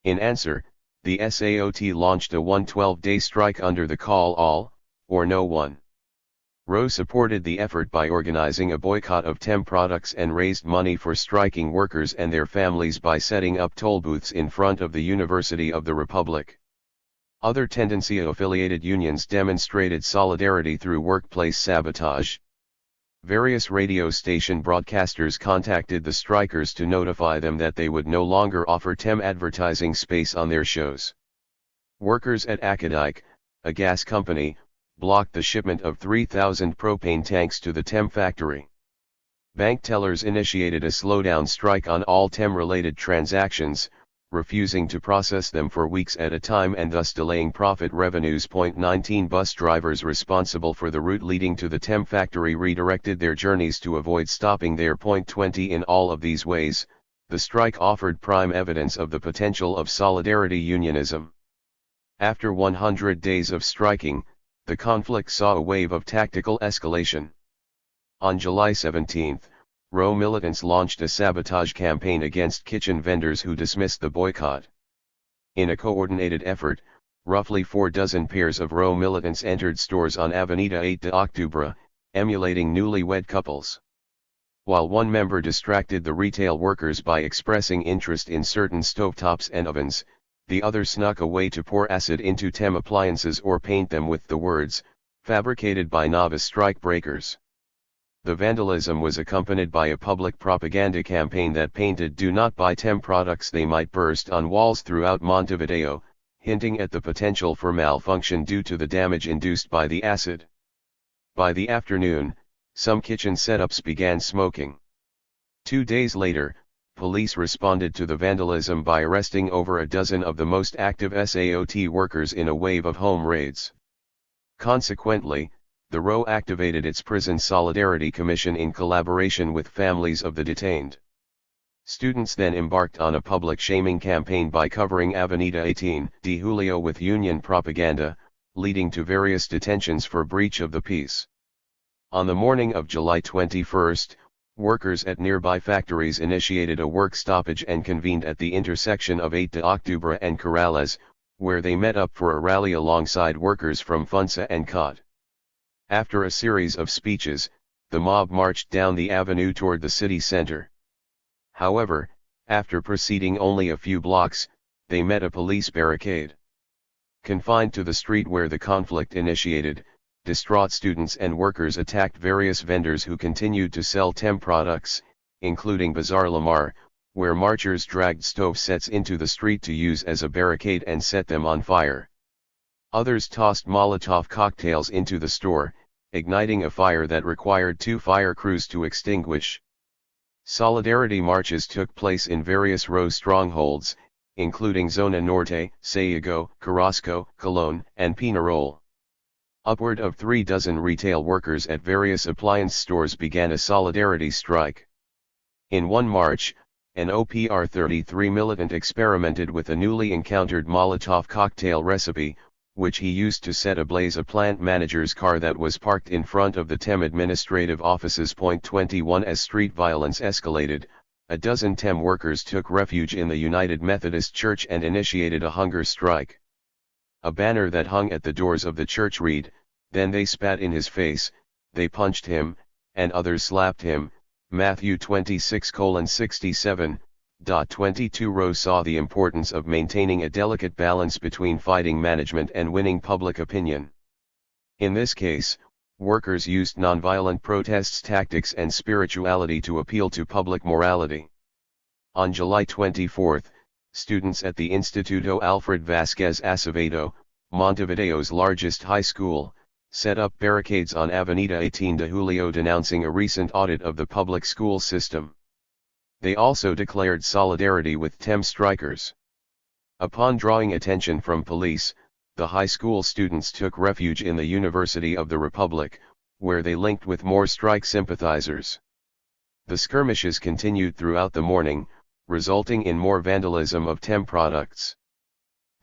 In answer, the SAOT launched a 112-day strike under the call All, or No One. RO supported the effort by organizing a boycott of THEM products and raised money for striking workers and their families by setting up toll booths in front of the University of the Republic. Other Tendencia-affiliated unions demonstrated solidarity through workplace sabotage. Various radio station broadcasters contacted the strikers to notify them that they would no longer offer THEM advertising space on their shows. Workers at Akadike, a gas company, blocked the shipment of 3,000 propane tanks to the THEM factory. Bank tellers initiated a slowdown strike on all THEM-related transactions, refusing to process them for weeks at a time and thus delaying profit revenues. 19 Bus drivers responsible for the route leading to the THEM factory redirected their journeys to avoid stopping there. 20 In all of these ways, the strike offered prime evidence of the potential of solidarity unionism. After 100 days of striking, the conflict saw a wave of tactical escalation. On July 17, RO militants launched a sabotage campaign against kitchen vendors who dismissed the boycott. In a coordinated effort, roughly 4 dozen pairs of RO militants entered stores on Avenida 8 de Octubre, emulating newlywed couples. While one member distracted the retail workers by expressing interest in certain stovetops and ovens, the other snuck away to pour acid into THEM appliances or paint them with the words, "Fabricated by novice strike breakers." The vandalism was accompanied by a public propaganda campaign that painted "Do not buy THEM products, they might burst" on walls throughout Montevideo, hinting at the potential for malfunction due to the damage induced by the acid. By the afternoon, some kitchen setups began smoking. 2 days later, police responded to the vandalism by arresting over a dozen of the most active SAOT workers in a wave of home raids. Consequently, the RO activated its Prison Solidarity Commission in collaboration with families of the detained. Students then embarked on a public shaming campaign by covering Avenida 18 de Julio with union propaganda, leading to various detentions for breach of the peace. On the morning of July 21, workers at nearby factories initiated a work stoppage and convened at the intersection of 8 de Octubre and Corrales, where they met up for a rally alongside workers from Funza and COT. After a series of speeches, the mob marched down the avenue toward the city center. However, after proceeding only a few blocks, they met a police barricade. Confined to the street where the conflict initiated, distraught students and workers attacked various vendors who continued to sell THEM products, including Bazaar Lamar, where marchers dragged stove sets into the street to use as a barricade and set them on fire. Others tossed Molotov cocktails into the store, igniting a fire that required 2 fire crews to extinguish. Solidarity marches took place in various RO strongholds, including Zona Norte, Sayago, Carrasco, Colón, and Peñarol. Upward of 3 dozen retail workers at various appliance stores began a solidarity strike. In one march, an OPR 33 militant experimented with a newly encountered Molotov cocktail recipe, which he used to set ablaze a plant manager's car that was parked in front of the THEM administrative offices. 21 As street violence escalated, a dozen THEM workers took refuge in the United Methodist Church and initiated a hunger strike. A banner that hung at the doors of the church read, "Then they spat in his face, they punched him, and others slapped him." Matthew 26:67. 22 RO saw the importance of maintaining a delicate balance between fighting management and winning public opinion. In this case, workers used nonviolent protests tactics and spirituality to appeal to public morality. On July 24, students at the Instituto Alfred Vázquez Acevedo, Montevideo's largest high school, set up barricades on Avenida 18 de Julio denouncing a recent audit of the public school system. They also declared solidarity with TEM strikers. Upon drawing attention from police, the high school students took refuge in the University of the Republic, where they linked with more strike sympathizers. The skirmishes continued throughout the morning, resulting in more vandalism of TEM products.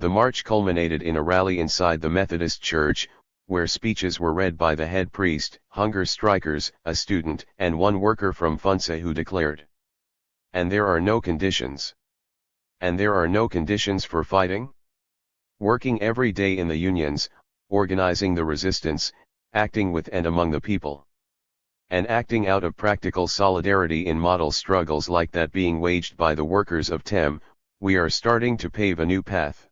The march culminated in a rally inside the Methodist Church, where speeches were read by the head priest, hunger strikers, a student, and one worker from FUNSA who declared, "And there are no conditions. And there are no conditions for fighting?" Working every day in the unions, organizing the resistance, acting with and among the people. And acting out of practical solidarity in model struggles like that being waged by the workers of TEM, we are starting to pave a new path.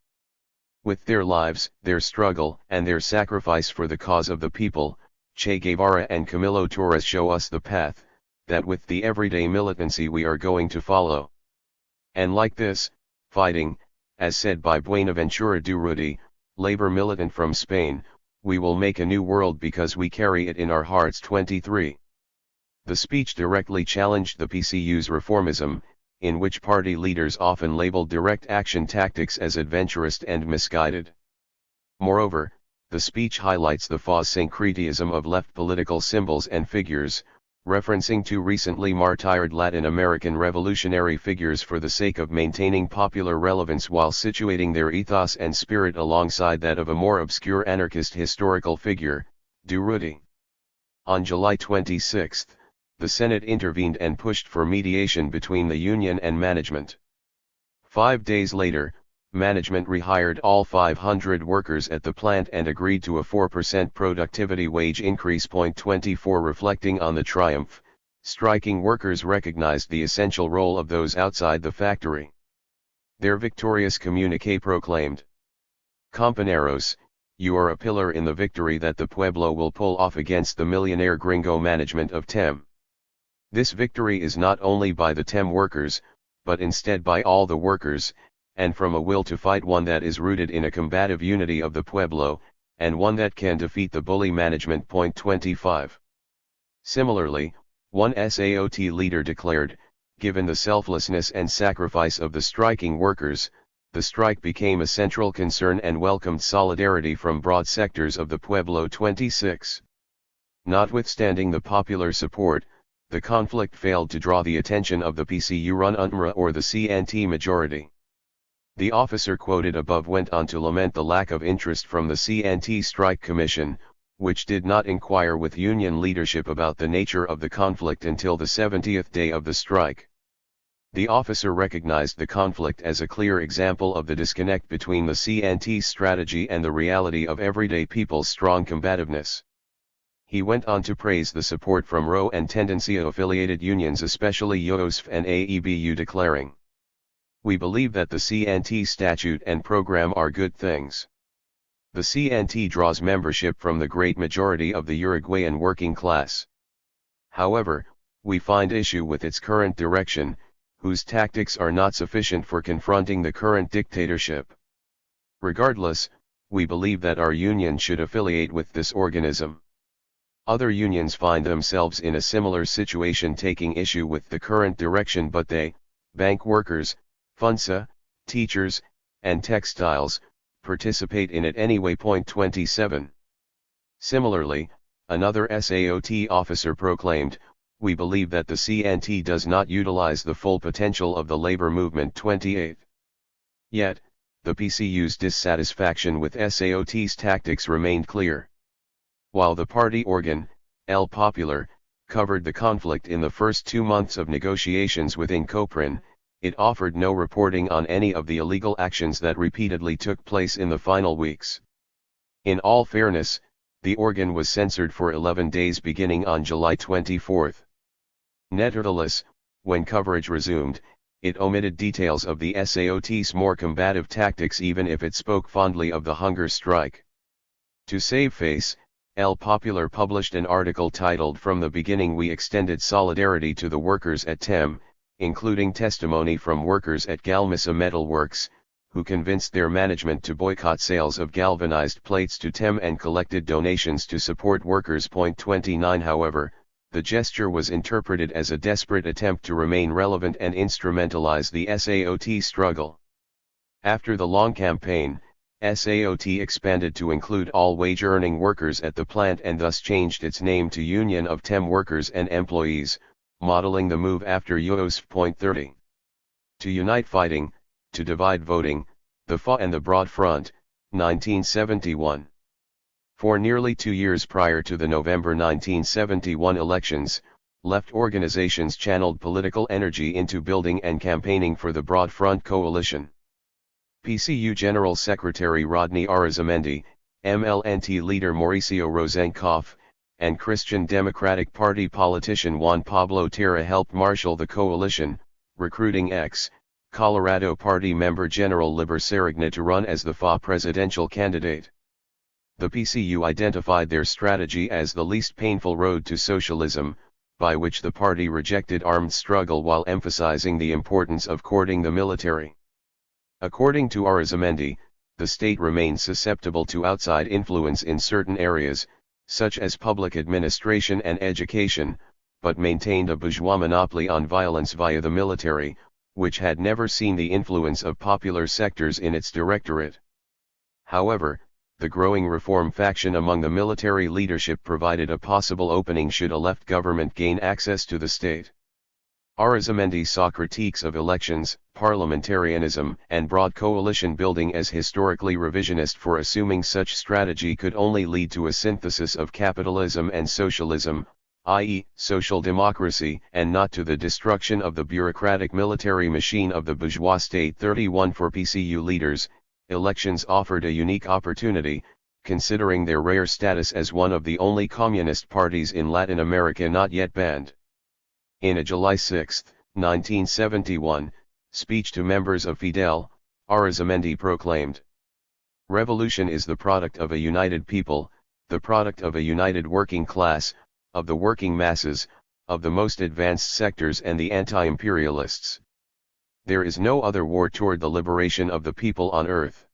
With their lives, their struggle, and their sacrifice for the cause of the people, Che Guevara and Camilo Torres show us the path, that with the everyday militancy we are going to follow. And like this, fighting, as said by Buenaventura Durruti, labor militant from Spain, we will make a new world because we carry it in our hearts. 23. The speech directly challenged the PCU's reformism, in which party leaders often labeled direct action tactics as adventurous and misguided. Moreover, the speech highlights the faux syncretism of left political symbols and figures, referencing two recently martyred Latin American revolutionary figures for the sake of maintaining popular relevance while situating their ethos and spirit alongside that of a more obscure anarchist historical figure, Durruti. On July 26, the Senate intervened and pushed for mediation between the union and management. 5 days later, management rehired all 500 workers at the plant and agreed to a 4% productivity wage increase. 24 Reflecting on the triumph, striking workers recognized the essential role of those outside the factory. Their victorious communiqué proclaimed, "Compañeros, you are a pillar in the victory that the pueblo will pull off against the millionaire gringo management of TEM. This victory is not only by the TEM workers, but instead by all the workers, and from a will to fight, one that is rooted in a combative unity of the pueblo, and one that can defeat the bully management." 25. Similarly, one SAOT leader declared, given the selflessness and sacrifice of the striking workers, the strike became a central concern and welcomed solidarity from broad sectors of the pueblo. 26. Notwithstanding the popular support, the conflict failed to draw the attention of the PCU-run UNRWA or the CNT majority. The officer quoted above went on to lament the lack of interest from the CNT Strike Commission, which did not inquire with union leadership about the nature of the conflict until the 70th day of the strike. The officer recognized the conflict as a clear example of the disconnect between the CNT strategy and the reality of everyday people's strong combativeness. He went on to praise the support from RO and Tendencia-affiliated unions, especially UOSF and AEBU, declaring, "We believe that the CNT statute and program are good things. The CNT draws membership from the great majority of the Uruguayan working class. However, we find issue with its current direction, whose tactics are not sufficient for confronting the current dictatorship. Regardless, we believe that our union should affiliate with this organism." Other unions find themselves in a similar situation, taking issue with the current direction, but they, bank workers, FUNSA, teachers, and textiles, participate in it anyway. 27. Similarly, another SAOT officer proclaimed, "We believe that the CNT does not utilize the full potential of the labor movement." 28. Yet, the PCU's dissatisfaction with SAOT's tactics remained clear. While the party organ, El Popular, covered the conflict in the first 2 months of negotiations within COPRIN, it offered no reporting on any of the illegal actions that repeatedly took place in the final weeks. In all fairness, the organ was censored for 11 days beginning on July 24. Nevertheless, when coverage resumed, it omitted details of the SAOT's more combative tactics, even if it spoke fondly of the hunger strike. To save face, El Popular published an article titled "From the Beginning We Extended Solidarity to the Workers at TEM," including testimony from workers at Galmisa Metal Works, who convinced their management to boycott sales of galvanized plates to TEM and collected donations to support workers. 29 However, the gesture was interpreted as a desperate attempt to remain relevant and instrumentalize the SAOT struggle. After the long campaign, SAOT expanded to include all wage-earning workers at the plant and thus changed its name to Union of TEM Workers and Employees, modeling the move after UOSF. 30. To unite fighting, to divide voting, the FA and the Broad Front, 1971. For nearly 2 years prior to the November 1971 elections, left organizations channeled political energy into building and campaigning for the Broad Front coalition. PCU General Secretary Rodney Arizamendi, MLNT leader Mauricio Rosenkopf, and Christian Democratic Party politician Juan Pablo Terra helped marshal the coalition, recruiting ex-Colorado Party member General Liber Serigna to run as the FA presidential candidate. The PCU identified their strategy as the least painful road to socialism, by which the party rejected armed struggle while emphasizing the importance of courting the military. According to Arizamendi, the state remains susceptible to outside influence in certain areas, such as public administration and education, but maintained a bourgeois monopoly on violence via the military, which had never seen the influence of popular sectors in its directorate. However, the growing reform faction among the military leadership provided a possible opening should a left government gain access to the state. Arizamendi saw critiques of elections, parliamentarianism, and broad coalition building as historically revisionist for assuming such strategy could only lead to a synthesis of capitalism and socialism, i.e., social democracy, and not to the destruction of the bureaucratic military machine of the bourgeois state. 31 For PCU leaders, elections offered a unique opportunity, considering their rare status as one of the only communist parties in Latin America not yet banned. In a July 6, 1971, speech to members of Fidel, Arizamendi proclaimed, "Revolution is the product of a united people, the product of a united working class, of the working masses, of the most advanced sectors and the anti-imperialists. There is no other war toward the liberation of the people on earth."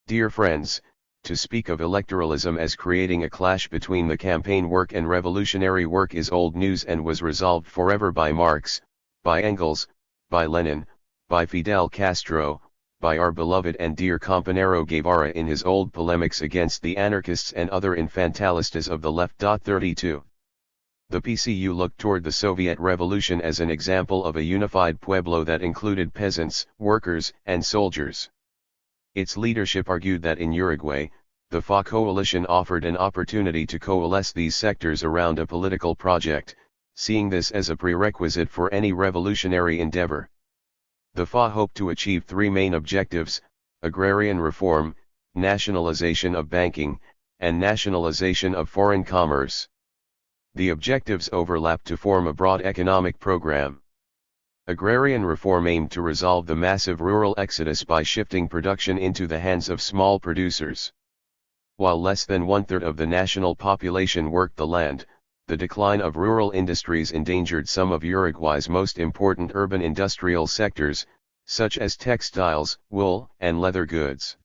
Dear friends, to speak of electoralism as creating a clash between the campaign work and revolutionary work is old news and was resolved forever by Marx, by Engels, by Lenin, by Fidel Castro, by our beloved and dear Compañero Guevara in his old polemics against the anarchists and other infantilistas of the left. 32. The PCU looked toward the Soviet Revolution as an example of a unified pueblo that included peasants, workers, and soldiers. Its leadership argued that in Uruguay, the FA coalition offered an opportunity to coalesce these sectors around a political project, seeing this as a prerequisite for any revolutionary endeavor. The FA hoped to achieve three main objectives: agrarian reform, nationalization of banking, and nationalization of foreign commerce. The objectives overlapped to form a broad economic program. Agrarian reform aimed to resolve the massive rural exodus by shifting production into the hands of small producers. While less than one-third of the national population worked the land, the decline of rural industries endangered some of Uruguay's most important urban industrial sectors, such as textiles, wool, and leather goods.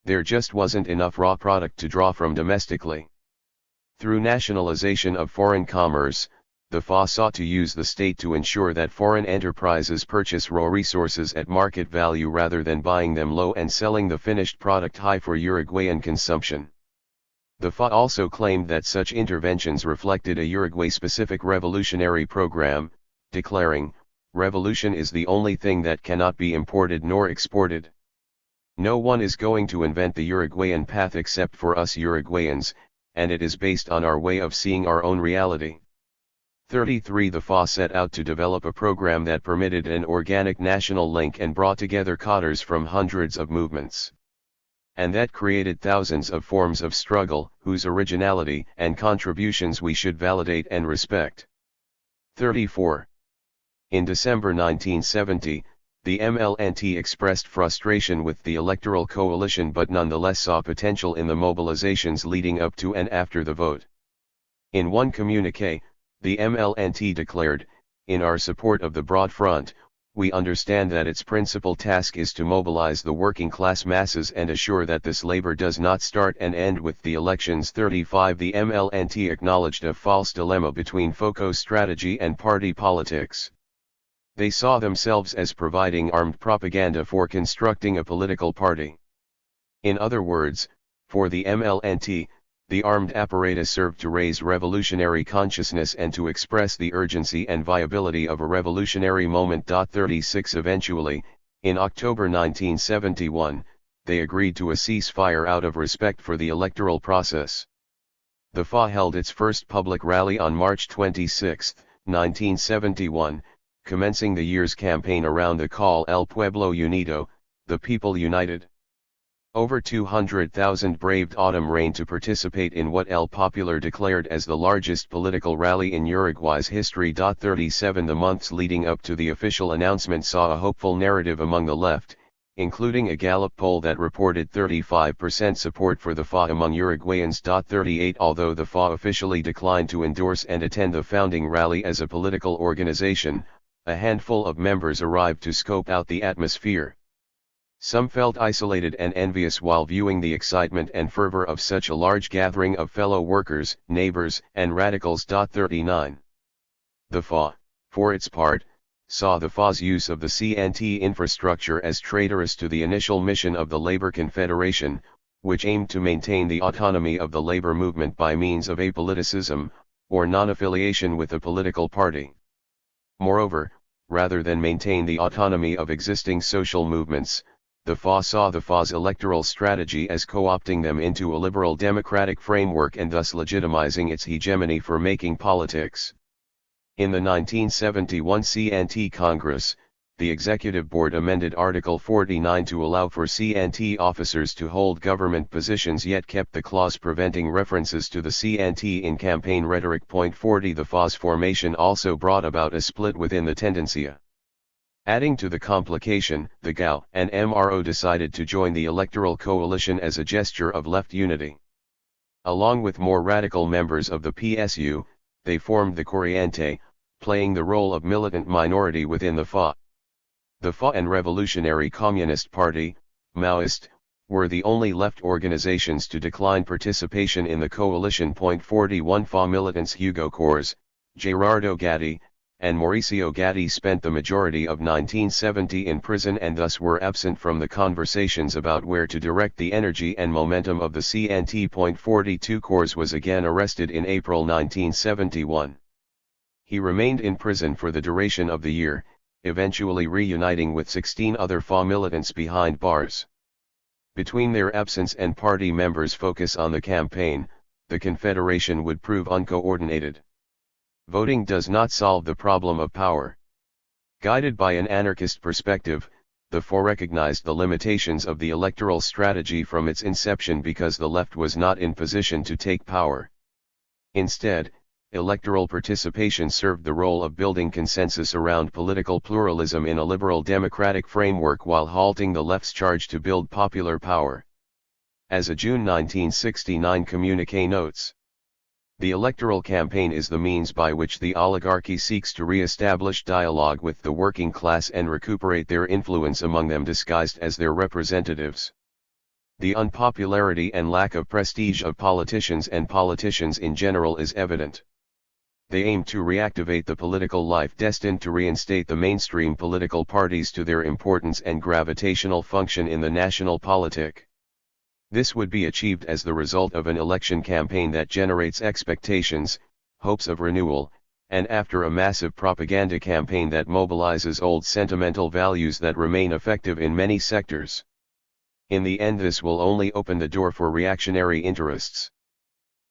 There just wasn't enough raw product to draw from domestically. Through nationalization of foreign commerce, the FA sought to use the state to ensure that foreign enterprises purchase raw resources at market value rather than buying them low and selling the finished product high for Uruguayan consumption. The FA also claimed that such interventions reflected a Uruguay-specific revolutionary program, declaring, "Revolution is the only thing that cannot be imported nor exported. No one is going to invent the Uruguayan path except for us Uruguayans, and it is based on our way of seeing our own reality." 33 The FA set out to develop a program that permitted an organic national link and brought together cadres from hundreds of movements. And that created thousands of forms of struggle, whose originality and contributions we should validate and respect. 34. In December 1970, the MLNT expressed frustration with the electoral coalition but nonetheless saw potential in the mobilizations leading up to and after the vote. In one communiqué, the MLNT declared, "In our support of the Broad Front, we understand that its principal task is to mobilize the working class masses and assure that this labor does not start and end with the elections. 35 The MLNT acknowledged a false dilemma between FOCO strategy and party politics. They saw themselves as providing armed propaganda for constructing a political party. In other words, for the MLNT, the armed apparatus served to raise revolutionary consciousness and to express the urgency and viability of a revolutionary moment. 36 Eventually, in October 1971, they agreed to a ceasefire out of respect for the electoral process. The FA held its first public rally on March 26, 1971, commencing the year's campaign around the call El Pueblo Unido, the People United. Over 200,000 braved autumn rain to participate in what El Popular declared as the largest political rally in Uruguay's history. 37 The months leading up to the official announcement saw a hopeful narrative among the left, including a Gallup poll that reported 35% support for the FA among Uruguayans. 38 Although the FA officially declined to endorse and attend the founding rally as a political organization, a handful of members arrived to scope out the atmosphere. Some felt isolated and envious while viewing the excitement and fervor of such a large gathering of fellow workers, neighbors, and radicals. 39 The FA, for its part, saw the FA's use of the CNT infrastructure as traitorous to the initial mission of the Labor Confederation, which aimed to maintain the autonomy of the labor movement by means of apoliticism, or non-affiliation with a political party. Moreover, rather than maintain the autonomy of existing social movements, the FA saw the FA's electoral strategy as co-opting them into a liberal democratic framework and thus legitimizing its hegemony for making politics. In the 1971 CNT Congress, the Executive Board amended Article 49 to allow for CNT officers to hold government positions, yet kept the clause preventing references to the CNT in campaign rhetoric. 40 The FA's formation also brought about a split within the Tendencia. Adding to the complication, the GAO and MRO decided to join the electoral coalition as a gesture of left unity. Along with more radical members of the PSU, they formed the Corriente, playing the role of militant minority within the FA. The FA and Revolutionary Communist Party, Maoist, were the only left organizations to decline participation in the coalition. 41 FA militants Hugo Cors, Gerardo Gatti, and Mauricio Gatti spent the majority of 1970 in prison and thus were absent from the conversations about where to direct the energy and momentum of the CNT. 42 Cors was again arrested in April 1971. He remained in prison for the duration of the year, eventually reuniting with 16 other FA militants behind bars. Between their absence and party members' focus on the campaign, the Confederation would prove uncoordinated. Voting does not solve the problem of power. Guided by an anarchist perspective, the FA recognized the limitations of the electoral strategy from its inception because the left was not in position to take power. Instead, electoral participation served the role of building consensus around political pluralism in a liberal democratic framework while halting the left's charge to build popular power. As a June 1969 communiqué notes, the electoral campaign is the means by which the oligarchy seeks to re-establish dialogue with the working class and recuperate their influence among them disguised as their representatives. The unpopularity and lack of prestige of politicians and politicians in general is evident. They aim to reactivate the political life destined to reinstate the mainstream political parties to their importance and gravitational function in the national politic. This would be achieved as the result of an election campaign that generates expectations, hopes of renewal, and after a massive propaganda campaign that mobilizes old sentimental values that remain effective in many sectors. In the end, this will only open the door for reactionary interests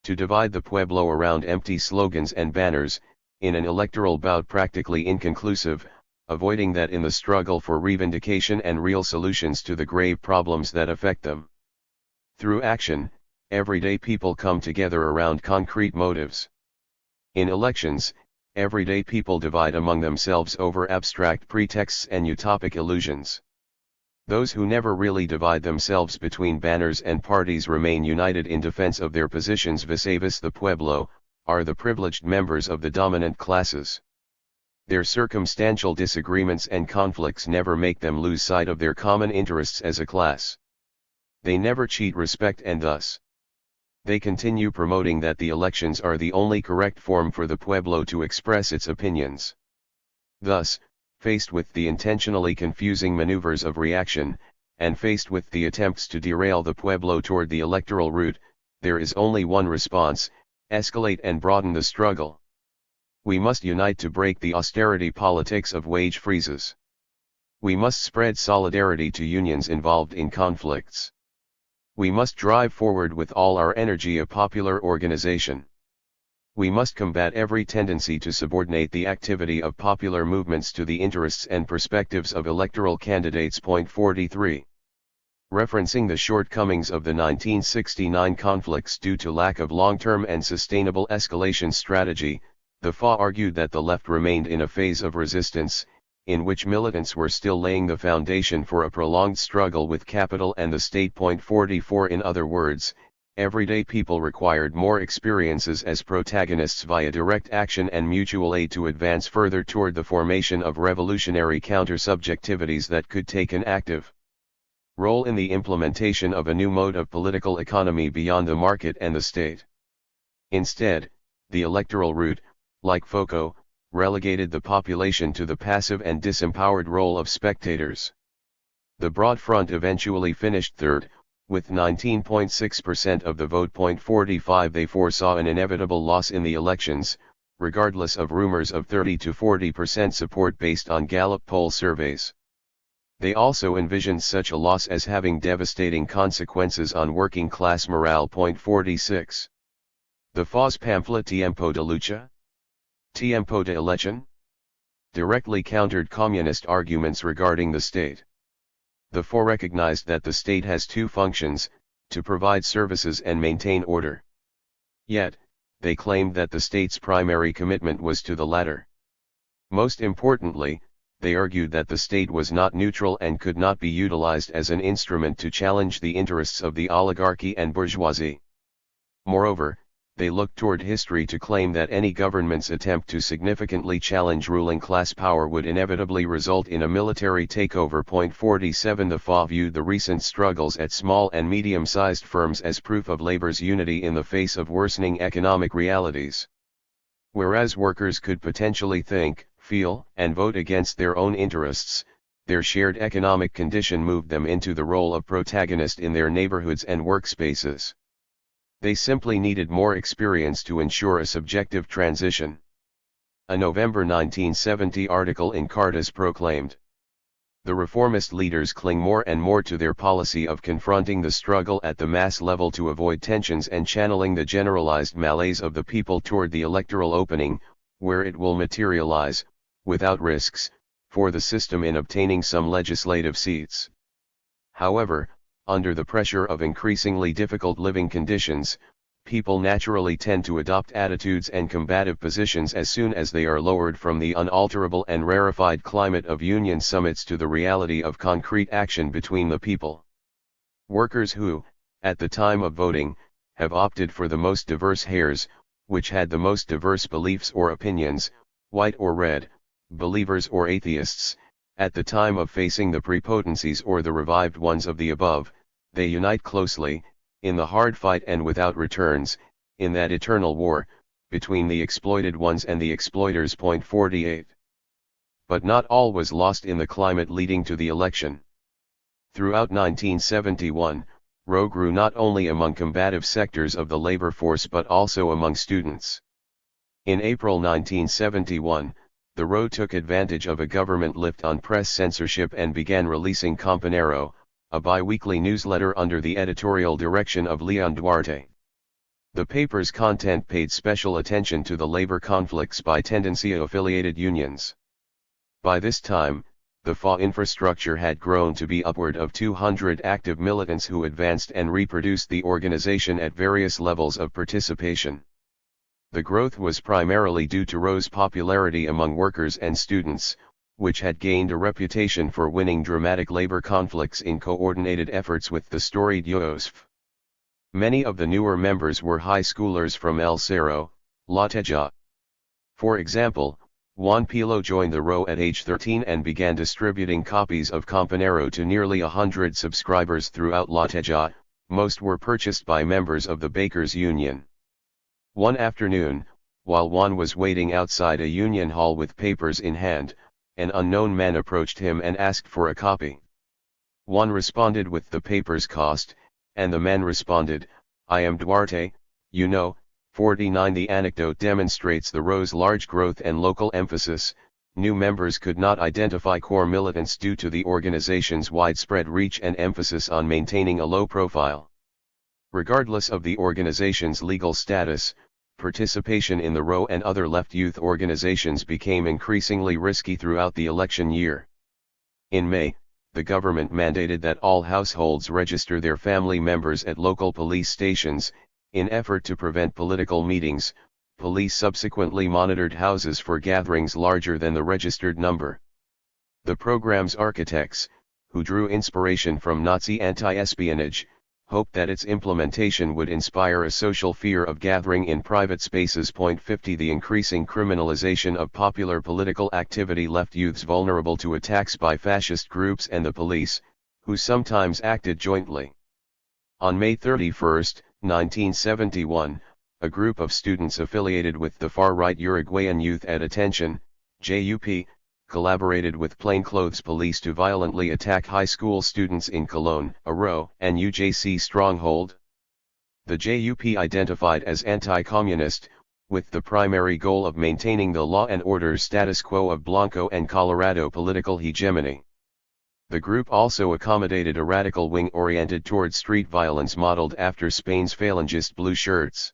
to divide the pueblo around empty slogans and banners, in an electoral bout practically inconclusive, avoiding that in the struggle for reivindication and real solutions to the grave problems that affect them. Through action, everyday people come together around concrete motives. In elections, everyday people divide among themselves over abstract pretexts and utopic illusions. Those who never really divide themselves between banners and parties remain united in defense of their positions vis-a-vis the pueblo, are the privileged members of the dominant classes. Their circumstantial disagreements and conflicts never make them lose sight of their common interests as a class. They never cheat respect, and thus they continue promoting that the elections are the only correct form for the pueblo to express its opinions. Thus, faced with the intentionally confusing maneuvers of reaction, and faced with the attempts to derail the pueblo toward the electoral route, there is only one response: escalate and broaden the struggle. We must unite to break the austerity politics of wage freezes. We must spread solidarity to unions involved in conflicts. We must drive forward with all our energy a popular organization. We must combat every tendency to subordinate the activity of popular movements to the interests and perspectives of electoral candidates. Point 43. Referencing the shortcomings of the 1969 conflicts due to lack of long-term and sustainable escalation strategy, the FA argued that the left remained in a phase of resistance, in which militants were still laying the foundation for a prolonged struggle with capital and the state. Point 44. In other words, everyday people required more experiences as protagonists via direct action and mutual aid to advance further toward the formation of revolutionary counter-subjectivities that could take an active role in the implementation of a new mode of political economy beyond the market and the state. Instead, the electoral route, like Foucault, relegated the population to the passive and disempowered role of spectators. The Broad Front eventually finished third, with 19.6% of the vote. Point 45. They foresaw an inevitable loss in the elections, regardless of rumors of 30 to 40% support based on Gallup poll surveys. They also envisioned such a loss as having devastating consequences on working class morale. Point 46. The FA's pamphlet Tiempo de Lucha? Tiempo de Elección? Directly countered communist arguments regarding the state. The FA recognized that the state has two functions: to provide services and maintain order. Yet, they claimed that the state's primary commitment was to the latter. Most importantly, they argued that the state was not neutral and could not be utilized as an instrument to challenge the interests of the oligarchy and bourgeoisie. Moreover, they looked toward history to claim that any government's attempt to significantly challenge ruling class power would inevitably result in a military takeover. Point 47. The FA viewed the recent struggles at small and medium-sized firms as proof of labor's unity in the face of worsening economic realities. Whereas workers could potentially think, feel, and vote against their own interests, their shared economic condition moved them into the role of protagonist in their neighborhoods and workspaces. They simply needed more experience to ensure a subjective transition. A November 1970 article in Cartas proclaimed, "The reformist leaders cling more and more to their policy of confronting the struggle at the mass level to avoid tensions and channeling the generalized malaise of the people toward the electoral opening, where it will materialize, without risks, for the system in obtaining some legislative seats." However, under the pressure of increasingly difficult living conditions, people naturally tend to adopt attitudes and combative positions as soon as they are lowered from the unalterable and rarefied climate of union summits to the reality of concrete action between the people. Workers who, at the time of voting, have opted for the most diverse hairs, which had the most diverse beliefs or opinions, white or red, believers or atheists, at the time of facing the prepotencies or the revived ones of the above, they unite closely, in the hard fight and without returns, in that eternal war, between the exploited ones and the exploiters. Point 48. But not all was lost in the climate leading to the election. Throughout 1971, row grew not only among combative sectors of the labor force but also among students. In April 1971, the row took advantage of a government lift on press censorship and began releasing Compañero, a bi-weekly newsletter under the editorial direction of Leon Duarte. The paper's content paid special attention to the labor conflicts by Tendencia-affiliated unions. By this time, the FA infrastructure had grown to be upward of 200 active militants who advanced and reproduced the organization at various levels of participation. The growth was primarily due to Row's popularity among workers and students, which had gained a reputation for winning dramatic labor conflicts in coordinated efforts with the storied UOSF. Many of the newer members were high schoolers from El Cerro, La Teja. For example, Juan Pilo joined the RO at age 13 and began distributing copies of Campanero to nearly 100 subscribers throughout La Teja. Most were purchased by members of the Bakers' Union. One afternoon, while Juan was waiting outside a union hall with papers in hand, an unknown man approached him and asked for a copy. Juan responded with the paper's cost, and the man responded, "I am Duarte, you know." 49 The anecdote demonstrates the RO's large growth and local emphasis. New members could not identify core militants due to the organization's widespread reach and emphasis on maintaining a low profile. Regardless of the organization's legal status, participation in the RO and other left youth organizations became increasingly risky throughout the election year. In May, the government mandated that all households register their family members at local police stations. In effort to prevent political meetings, police subsequently monitored houses for gatherings larger than the registered number. The program's architects, who drew inspiration from Nazi anti-espionage, hoped that its implementation would inspire a social fear of gathering in private spaces. 50 The increasing criminalization of popular political activity left youths vulnerable to attacks by fascist groups and the police, who sometimes acted jointly. On May 31, 1971, a group of students affiliated with the far-right Uruguayan Youth at Attention, JUP, collaborated with plainclothes police to violently attack high school students in Cologne, a RO and UJC stronghold. The JUP identified as anti-communist, with the primary goal of maintaining the law and order status quo of Blanco and Colorado political hegemony. The group also accommodated a radical wing oriented toward street violence modeled after Spain's Falangist blue shirts.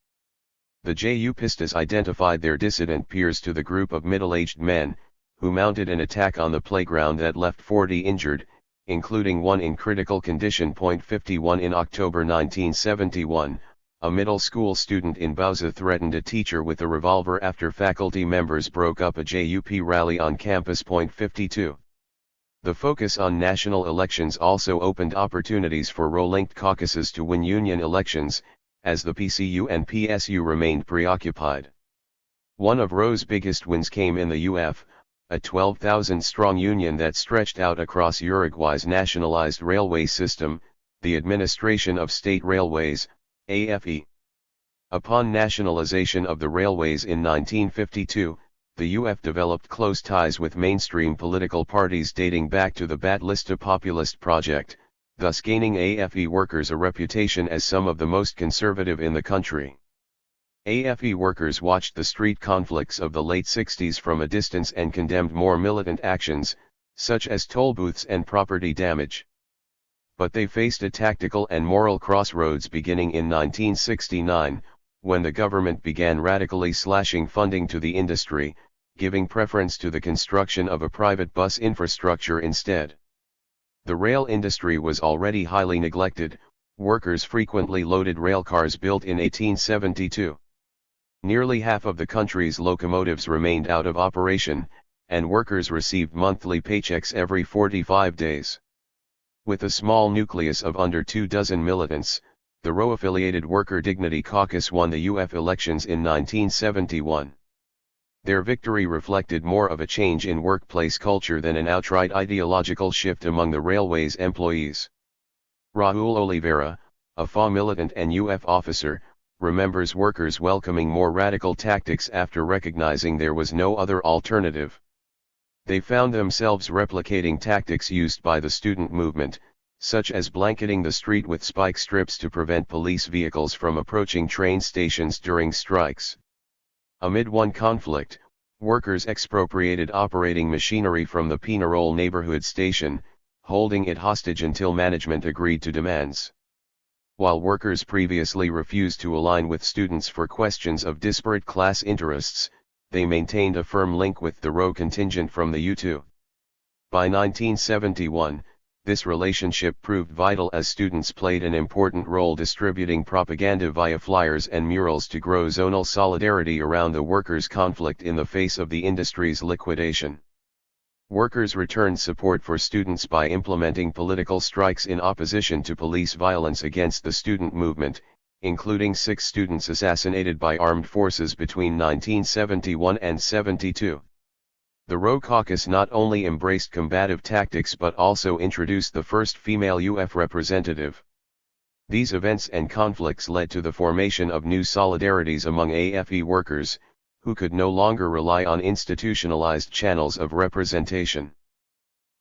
The JUPistas identified their dissident peers to the group of middle-aged men, who mounted an attack on the playground that left 40 injured, including one in critical condition. 51 In October 1971, a middle school student in Bauza threatened a teacher with a revolver after faculty members broke up a JUP rally on campus. 52 The focus on national elections also opened opportunities for RO-linked caucuses to win union elections, as the PCU and PSU remained preoccupied. One of RO's biggest wins came in the UF, a 12,000-strong union that stretched out across Uruguay's nationalized railway system, the Administration of State Railways, AFE. Upon nationalization of the railways in 1952, the UF developed close ties with mainstream political parties dating back to the Batllista Populist project, thus gaining AFE workers a reputation as some of the most conservative in the country. AFE workers watched the street conflicts of the late 60s from a distance and condemned more militant actions, such as toll booths and property damage. But they faced a tactical and moral crossroads beginning in 1969, when the government began radically slashing funding to the industry, giving preference to the construction of a private bus infrastructure instead. The rail industry was already highly neglected. Workers frequently loaded railcars built in 1872. Nearly half of the country's locomotives remained out of operation, and workers received monthly paychecks every 45 days. With a small nucleus of under 24 militants, the RO-affiliated Worker Dignity Caucus won the UF elections in 1971. Their victory reflected more of a change in workplace culture than an outright ideological shift among the railway's employees. Raul Oliveira, a FA militant and UF officer, remembers workers welcoming more radical tactics after recognizing there was no other alternative. They found themselves replicating tactics used by the student movement, such as blanketing the street with spike strips to prevent police vehicles from approaching train stations during strikes. Amid one conflict, workers expropriated operating machinery from the Peñarol neighborhood station, holding it hostage until management agreed to demands. While workers previously refused to align with students for questions of disparate class interests, they maintained a firm link with the RO contingent from the U2. By 1971, this relationship proved vital as students played an important role distributing propaganda via flyers and murals to grow zonal solidarity around the workers' conflict in the face of the industry's liquidation. Workers returned support for students by implementing political strikes in opposition to police violence against the student movement, including 6 students assassinated by armed forces between 1971 and 72. The Roe caucus not only embraced combative tactics but also introduced the first female UF representative. These events and conflicts led to the formation of new solidarities among AFE workers, who could no longer rely on institutionalized channels of representation.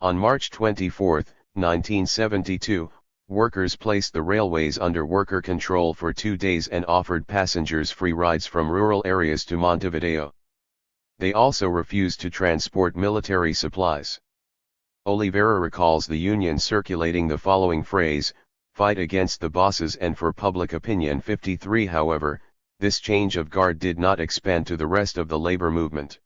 On March 24, 1972, workers placed the railways under worker control for 2 days and offered passengers free rides from rural areas to Montevideo. They also refused to transport military supplies. Oliveira recalls the union circulating the following phrase, "Fight against the bosses and for public opinion." 53. However, this change of guard did not expand to the rest of the labor movement.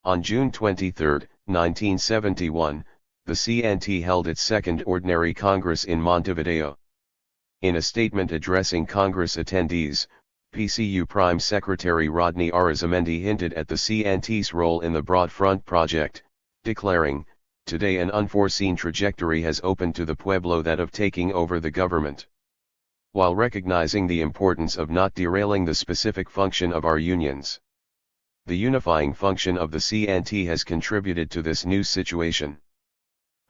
On June 23, 1971, the CNT held its second Ordinary Congress in Montevideo. In a statement addressing Congress attendees, PCU Prime Secretary Rodney Arizamendi hinted at the CNT's role in the Broad Front project, declaring, "Today an unforeseen trajectory has opened to the pueblo, that of taking over the government." While recognizing the importance of not derailing the specific function of our unions, the unifying function of the CNT has contributed to this new situation.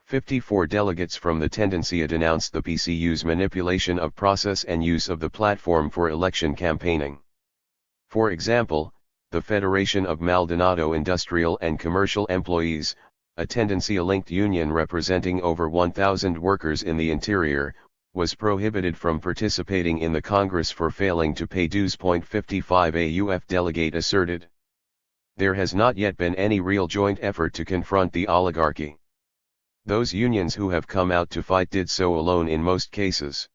54 delegates from the Tendencia denounced the PCU's manipulation of process and use of the platform for election campaigning. For example, the Federation of Maldonado Industrial and Commercial Employees, a Tendencia-linked union representing over 1,000 workers in the interior, was prohibited from participating in the Congress for failing to pay dues. 55 A UF delegate asserted. There has not yet been any real joint effort to confront the oligarchy. Those unions who have come out to fight did so alone in most cases.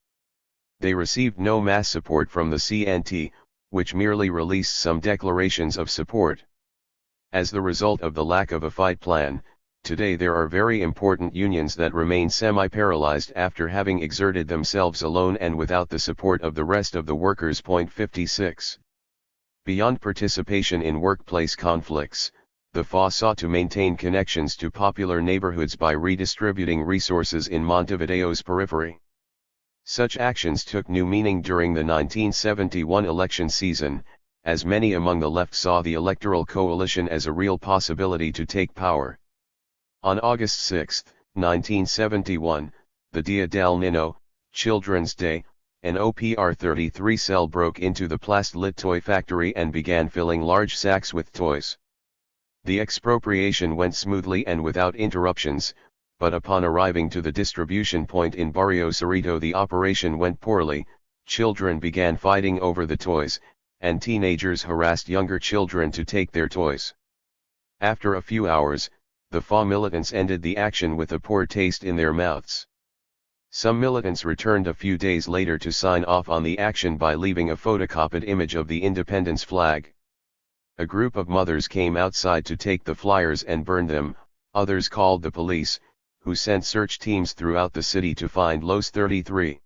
They received no mass support from the CNT, which merely released some declarations of support. As the result of the lack of a fight plan, today there are very important unions that remain semi-paralyzed after having exerted themselves alone and without the support of the rest of the workers. 56. Beyond participation in workplace conflicts, the FA sought to maintain connections to popular neighborhoods by redistributing resources in Montevideo's periphery. Such actions took new meaning during the 1971 election season, as many among the left saw the electoral coalition as a real possibility to take power. On August 6, 1971, the Dia del Niño, Children's Day, an OPR 33 cell broke into the Plast-Lit toy factory and began filling large sacks with toys. The expropriation went smoothly and without interruptions, but upon arriving to the distribution point in Barrio Cerrito the operation went poorly. Children began fighting over the toys, and teenagers harassed younger children to take their toys. After a few hours, the FA militants ended the action with a poor taste in their mouths. Some militants returned a few days later to sign off on the action by leaving a photocopied image of the independence flag. A group of mothers came outside to take the flyers and burn them. Others called the police, who sent search teams throughout the city to find Los 33.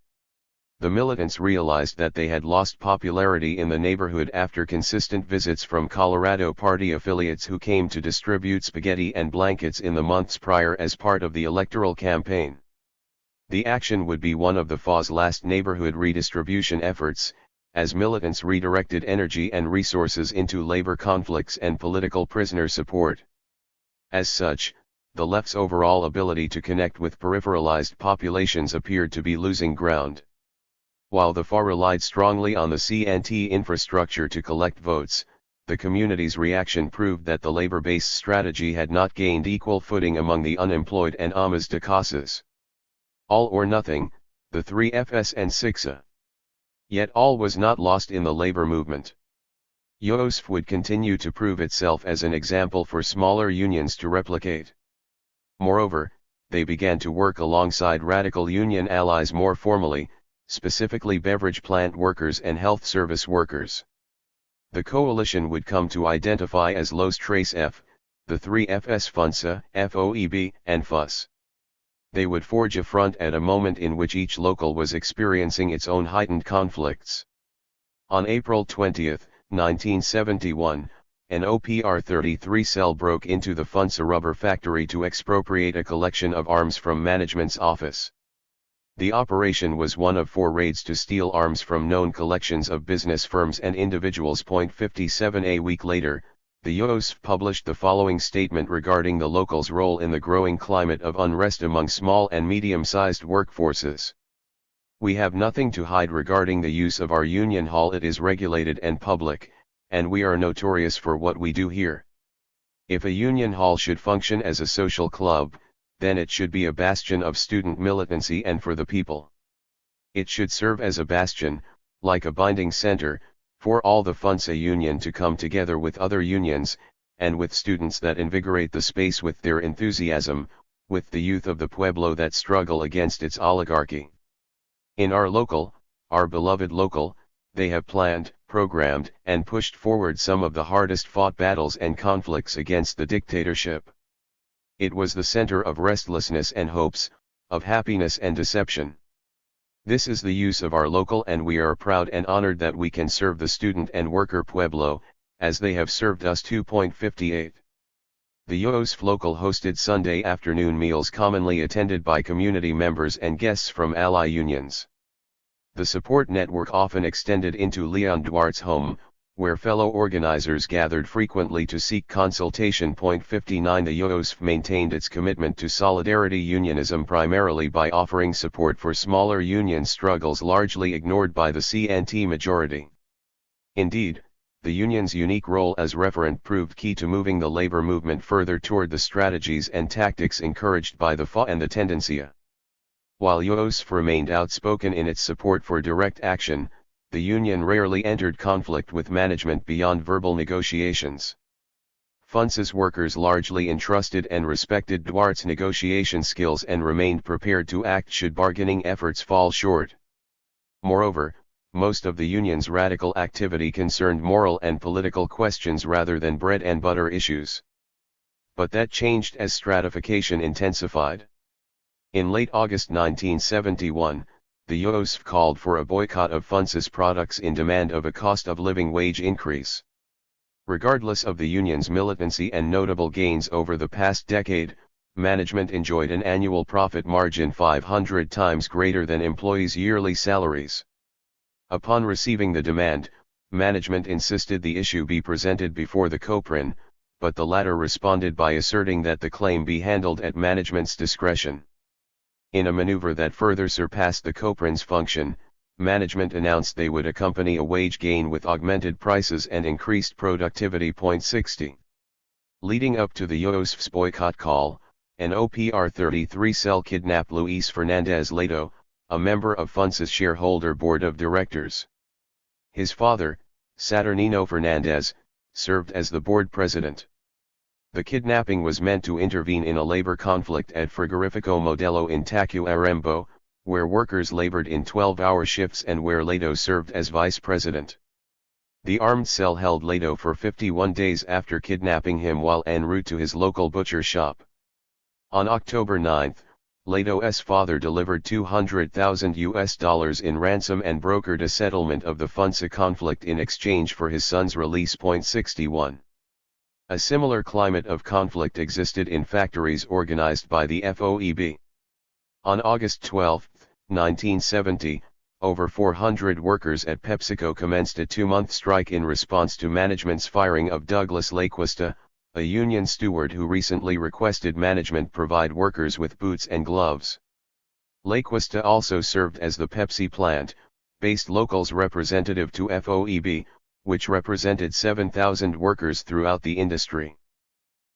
The militants realized that they had lost popularity in the neighborhood after consistent visits from Colorado Party affiliates who came to distribute spaghetti and blankets in the months prior as part of the electoral campaign. The action would be one of the FA's last neighborhood redistribution efforts, as militants redirected energy and resources into labor conflicts and political prisoner support. As such, the left's overall ability to connect with peripheralized populations appeared to be losing ground. While the FA relied strongly on the CNT infrastructure to collect votes, the community's reaction proved that the labor-based strategy had not gained equal footing among the unemployed and amas de casas. All or nothing, the 3FS and 6A. Yet all was not lost in the labor movement. UOSF would continue to prove itself as an example for smaller unions to replicate. Moreover, they began to work alongside radical union allies more formally, specifically beverage plant workers and health service workers. The coalition would come to identify as Los Tres F, the 3FS FUNSA, FOEB, and FUS. They would forge a front at a moment in which each local was experiencing its own heightened conflicts. On April 20, 1971, an OPR 33 cell broke into the FUNSA rubber factory to expropriate a collection of arms from management's office. The operation was one of 4 raids to steal arms from known collections of business firms and individuals. 57 A week later, the UOSF published the following statement regarding the locals' role in the growing climate of unrest among small and medium-sized workforces. We have nothing to hide regarding the use of our union hall. It is regulated and public, and we are notorious for what we do here. If a union hall should function as a social club, then it should be a bastion of student militancy and for the people. It should serve as a bastion, like a binding center, for all the FUNSA union to come together with other unions, and with students that invigorate the space with their enthusiasm, with the youth of the Pueblo that struggle against its oligarchy. In our local, our beloved local, they have planned, programmed, and pushed forward some of the hardest fought battles and conflicts against the dictatorship. It was the center of restlessness and hopes, of happiness and deception. This is the use of our local, and we are proud and honored that we can serve the student and worker Pueblo, as they have served us. 2.58. The UOSF local hosted Sunday afternoon meals commonly attended by community members and guests from ally unions. The support network often extended into Leon Duarte's home, where fellow organizers gathered frequently to seek consultation. 59. The UOSF maintained its commitment to solidarity unionism primarily by offering support for smaller union struggles largely ignored by the CNT majority. Indeed, the union's unique role as referent proved key to moving the labor movement further toward the strategies and tactics encouraged by the FA and the Tendencia. While UOSF remained outspoken in its support for direct action, the union rarely entered conflict with management beyond verbal negotiations. FUNSA's workers largely entrusted and respected Duarte's negotiation skills and remained prepared to act should bargaining efforts fall short. Moreover, most of the union's radical activity concerned moral and political questions rather than bread and butter issues. But that changed as stratification intensified. In late August 1971, the UOSF called for a boycott of FUNSA's products in demand of a cost of living wage increase. Regardless of the union's militancy and notable gains over the past decade, management enjoyed an annual profit margin 500 times greater than employees' yearly salaries. Upon receiving the demand, management insisted the issue be presented before the COPRIN, but the latter responded by asserting that the claim be handled at management's discretion. In a maneuver that further surpassed the COPRIN's function, management announced they would accompany a wage gain with augmented prices and increased productivity. 60. Leading up to the UOSF's boycott call, an OPR 33 cell kidnapped Luis Fernandez Ledo, a member of FUNSA's shareholder board of directors. His father, Saturnino Fernandez, served as the board president. The kidnapping was meant to intervene in a labor conflict at Frigorifico Modelo in Tacuarembó, where workers labored in 12-hour shifts and where Ledo served as vice president. The armed cell held Ledo for 51 days after kidnapping him while en route to his local butcher shop. On October 9, Ledo's father delivered $200,000 in ransom and brokered a settlement of the FUNSA conflict in exchange for his son's release. 61. A similar climate of conflict existed in factories organized by the FOEB. On August 12, 1970, over 400 workers at PepsiCo commenced a 2-month strike in response to management's firing of Douglas Laquista, a union steward who recently requested management provide workers with boots and gloves. Laquista also served as the Pepsi plant-based locals representative to FOEB, which represented 7,000 workers throughout the industry.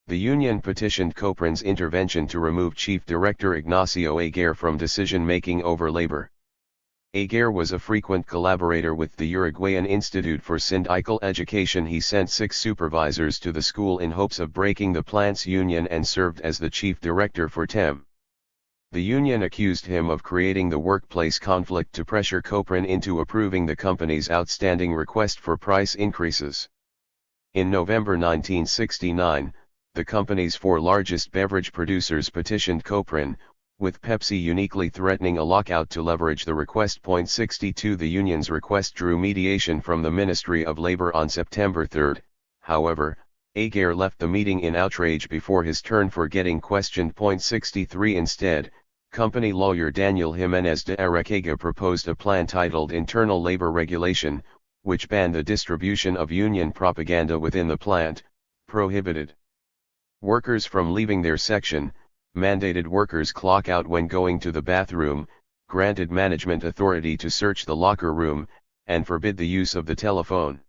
The union petitioned COPRIN's intervention to remove Chief Director Ignacio Aguirre from decision-making over labor. Aguirre was a frequent collaborator with the Uruguayan Institute for Syndical Education. He sent 6 supervisors to the school in hopes of breaking the plant's union and served as the chief director for TEM. The union accused him of creating the workplace conflict to pressure COPRIN into approving the company's outstanding request for price increases. In November 1969, the company's 4 largest beverage producers petitioned COPRIN, with Pepsi uniquely threatening a lockout to leverage the request. 62. The union's request drew mediation from the Ministry of Labor on September 3. However, Aguirre left the meeting in outrage before his turn for getting questioned. 63. Instead, company lawyer Daniel Jimenez de Arequega proposed a plan titled Internal Labor Regulation, which banned the distribution of union propaganda within the plant, prohibited. Workers from leaving their section, mandated workers clock out when going to the bathroom, granted management authority to search the locker room, and forbid the use of the telephone.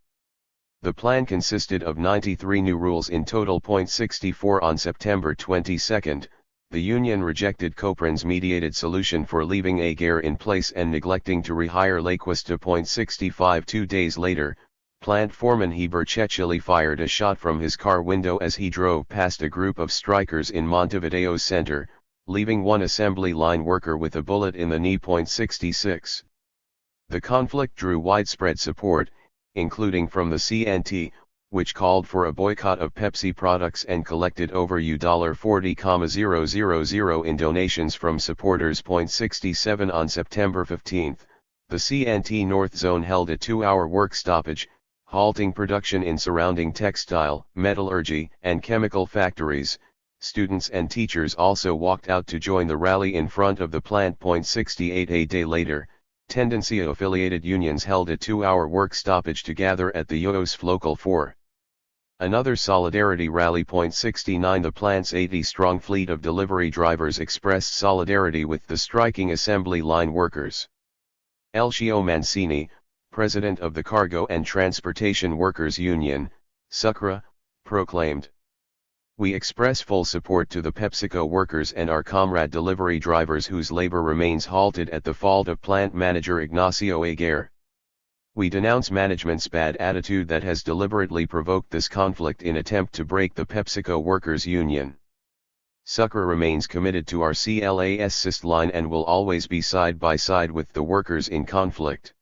The plan consisted of 93 new rules in total. 64 On September 22, the union rejected Copran's mediated solution for leaving Aguirre in place and neglecting to rehire Laquista. 65 2 days later, plant foreman Heber Cecchilli fired a shot from his car window as he drove past a group of strikers in Montevideo's center, leaving one assembly line worker with a bullet in the knee. 66 The conflict drew widespread support, including from the CNT, which called for a boycott of Pepsi products and collected over $40,000 in donations from supporters. 67 On September 15, the CNT North Zone held a 2-hour work stoppage, halting production in surrounding textile, metallurgy, and chemical factories. Students and teachers also walked out to join the rally in front of the plant. 68 A day later, Tendencia-affiliated unions held a 2-hour work stoppage to gather at the UOSF Local 4. Another solidarity rally. 69 The plant's 80-strong fleet of delivery drivers expressed solidarity with the striking assembly line workers. Elcio Mancini, president of the Cargo and Transportation Workers Union, SUCRA, proclaimed, "We express full support to the PepsiCo workers and our comrade delivery drivers whose labor remains halted at the fault of plant manager Ignacio Aguirre. We denounce management's bad attitude that has deliberately provoked this conflict in attempt to break the PepsiCo workers union. SUCRA remains committed to our CLAS line and will always be side by side with the workers in conflict.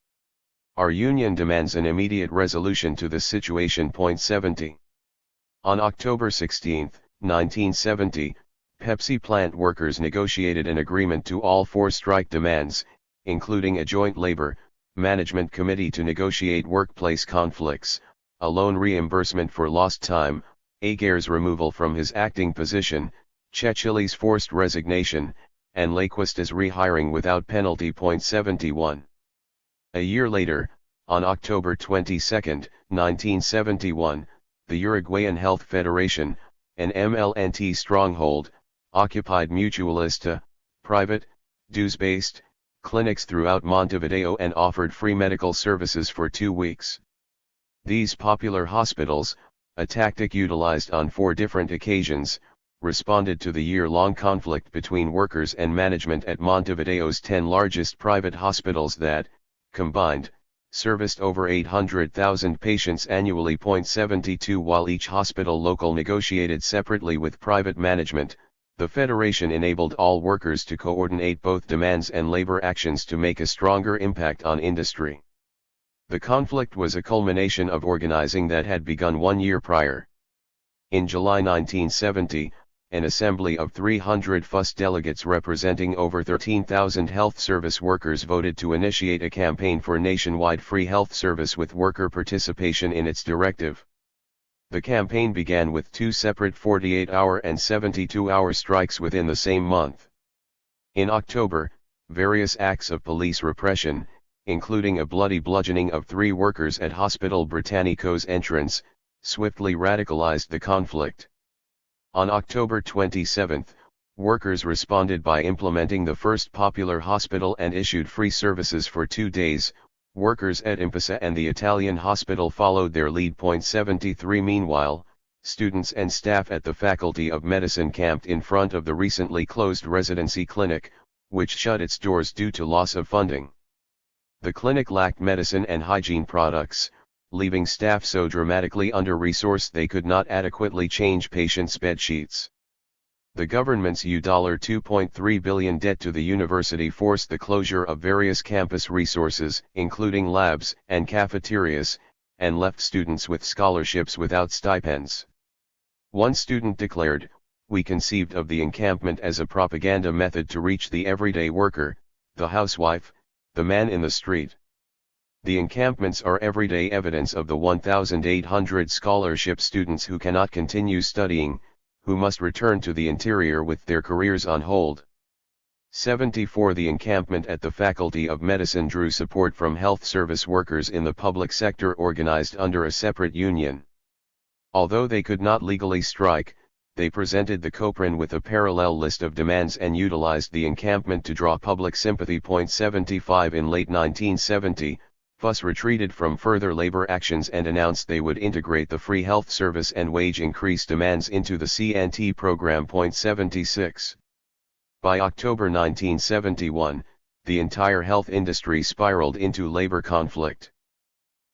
Our union demands an immediate resolution to this situation." 70 On October 16, 1970, Pepsi plant workers negotiated an agreement to all 4 strike demands, including a joint labor management committee to negotiate workplace conflicts, a loan reimbursement for lost time, Aguirre's removal from his acting position, Cecchilli's forced resignation, and Laquista's rehiring without penalty. 71 A year later, on October 22, 1971, the Uruguayan Health Federation, an MLNT stronghold, occupied mutualista, private, dues-based, clinics throughout Montevideo and offered free medical services for 2 weeks. These popular hospitals, a tactic utilized on 4 different occasions, responded to the year-long conflict between workers and management at Montevideo's 10 largest private hospitals that, combined, serviced over 800,000 patients annually. 72 While each hospital local negotiated separately with private management, the Federation enabled all workers to coordinate both demands and labor actions to make a stronger impact on industry. The conflict was a culmination of organizing that had begun 1 year prior. In July 1970, an assembly of 300 FUS delegates representing over 13,000 health service workers voted to initiate a campaign for nationwide free health service with worker participation in its directive. The campaign began with 2 separate 48-hour and 72-hour strikes within the same month. In October, various acts of police repression, including a bloody bludgeoning of 3 workers at Hospital Britannico's entrance, swiftly radicalized the conflict. On October 27, workers responded by implementing the first popular hospital and issued free services for 2 days. Workers at Impasa and the Italian hospital followed their lead. 73 Meanwhile, students and staff at the Faculty of Medicine camped in front of the recently closed residency clinic, which shut its doors due to loss of funding. The clinic lacked medicine and hygiene products, leaving staff so dramatically under-resourced they could not adequately change patients' bed sheets. The government's $2.3 billion debt to the university forced the closure of various campus resources, including labs and cafeterias, and left students with scholarships without stipends. One student declared, "We conceived of the encampment as a propaganda method to reach the everyday worker, the housewife, the man in the street. The encampments are everyday evidence of the 1,800 scholarship students who cannot continue studying, who must return to the interior with their careers on hold." 74 The encampment at the Faculty of Medicine drew support from health service workers in the public sector organized under a separate union. Although they could not legally strike, they presented the Coprin with a parallel list of demands and utilized the encampment to draw public sympathy. 75 In late 1970, FUS retreated from further labor actions and announced they would integrate the free health service and wage increase demands into the CNT program. 76. By October 1971, the entire health industry spiraled into labor conflict.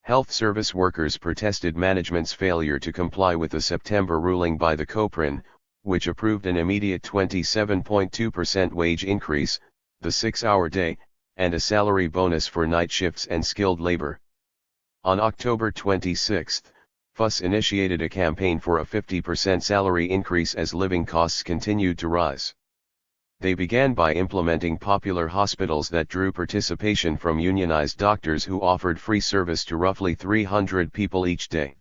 Health service workers protested management's failure to comply with the September ruling by the Coprin, which approved an immediate 27.2% wage increase, the 6-hour day, and a salary bonus for night shifts and skilled labor. On October 26, FUS initiated a campaign for a 50% salary increase as living costs continued to rise. They began by implementing popular hospitals that drew participation from unionized doctors who offered free service to roughly 300 people each day.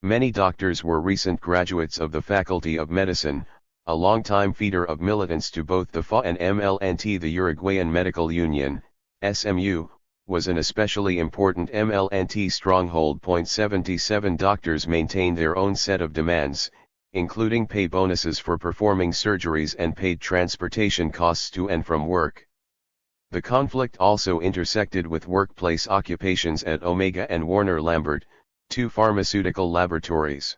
Many doctors were recent graduates of the Faculty of Medicine, a longtime feeder of militants to both the FA and MLNT. The Uruguayan Medical Union, SMU, was an especially important MLNT stronghold. 77 Doctors maintained their own set of demands, including pay bonuses for performing surgeries and paid transportation costs to and from work. The conflict also intersected with workplace occupations at Omega and Warner Lambert, two pharmaceutical laboratories.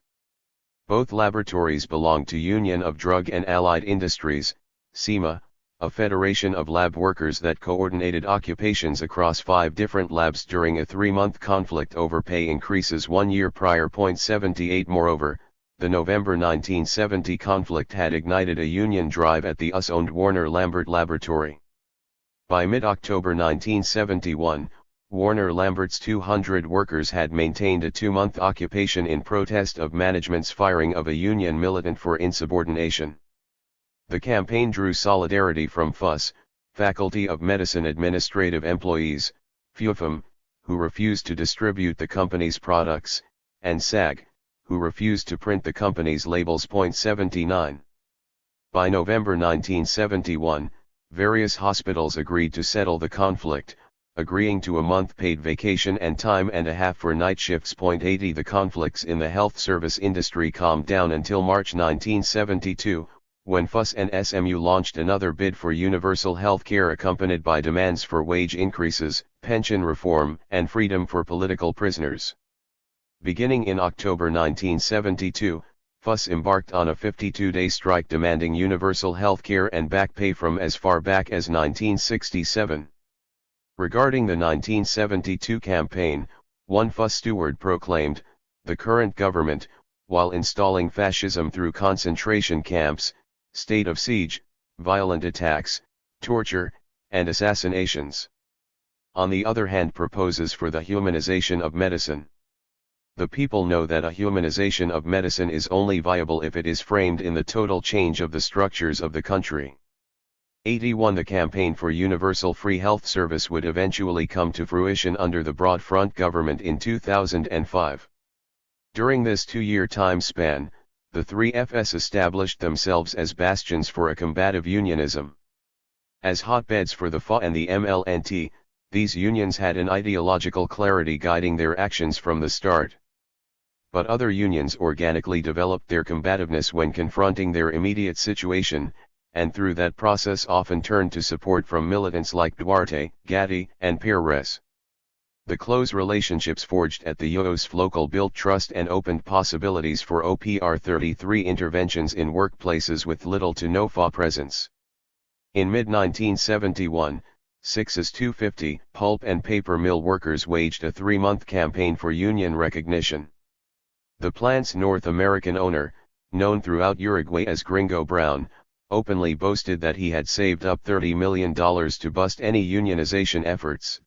Both laboratories belonged to Union of Drug and Allied Industries, SEMA, a federation of lab workers that coordinated occupations across 5 different labs during a 3-month conflict over pay increases 1 year prior. 78 Moreover, the November 1970 conflict had ignited a union drive at the US-owned Warner Lambert laboratory. By mid-October 1971, Warner Lambert's 200 workers had maintained a 2-month occupation in protest of management's firing of a union militant for insubordination. The campaign drew solidarity from FUS, Faculty of Medicine administrative employees, FUFM, who refused to distribute the company's products, and SAG, who refused to print the company's labels. 79. By November 1971, various hospitals agreed to settle the conflict, agreeing to a month paid vacation and time and a half for night shifts. 80 The conflicts in the health service industry calmed down until March 1972, when FUS and SMU launched another bid for universal health care accompanied by demands for wage increases, pension reform, and freedom for political prisoners. Beginning in October 1972, FUS embarked on a 52-day strike demanding universal health care and back pay from as far back as 1967. Regarding the 1972 campaign, one FUS steward proclaimed, "The current government, while installing fascism through concentration camps, state of siege, violent attacks, torture, and assassinations, on the other hand proposes for the humanization of medicine. The people know that a humanization of medicine is only viable if it is framed in the total change of the structures of the country." 81 The campaign for universal free health service would eventually come to fruition under the Broad Front government in 2005. During this 2-year time span, the three FS established themselves as bastions for a combative unionism. As hotbeds for the FA and the MLNT, these unions had an ideological clarity guiding their actions from the start. But other unions organically developed their combativeness when confronting their immediate situation, and through that process often turned to support from militants like Duarte, Gatti, and Perez. The close relationships forged at the UOSF local built trust and opened possibilities for OPR 33 interventions in workplaces with little to no FA presence. In mid-1971, 6's 250 pulp and paper mill workers waged a 3-month campaign for union recognition. The plant's North American owner, known throughout Uruguay as Gringo Brown, openly boasted that he had saved up $30 million to bust any unionization efforts.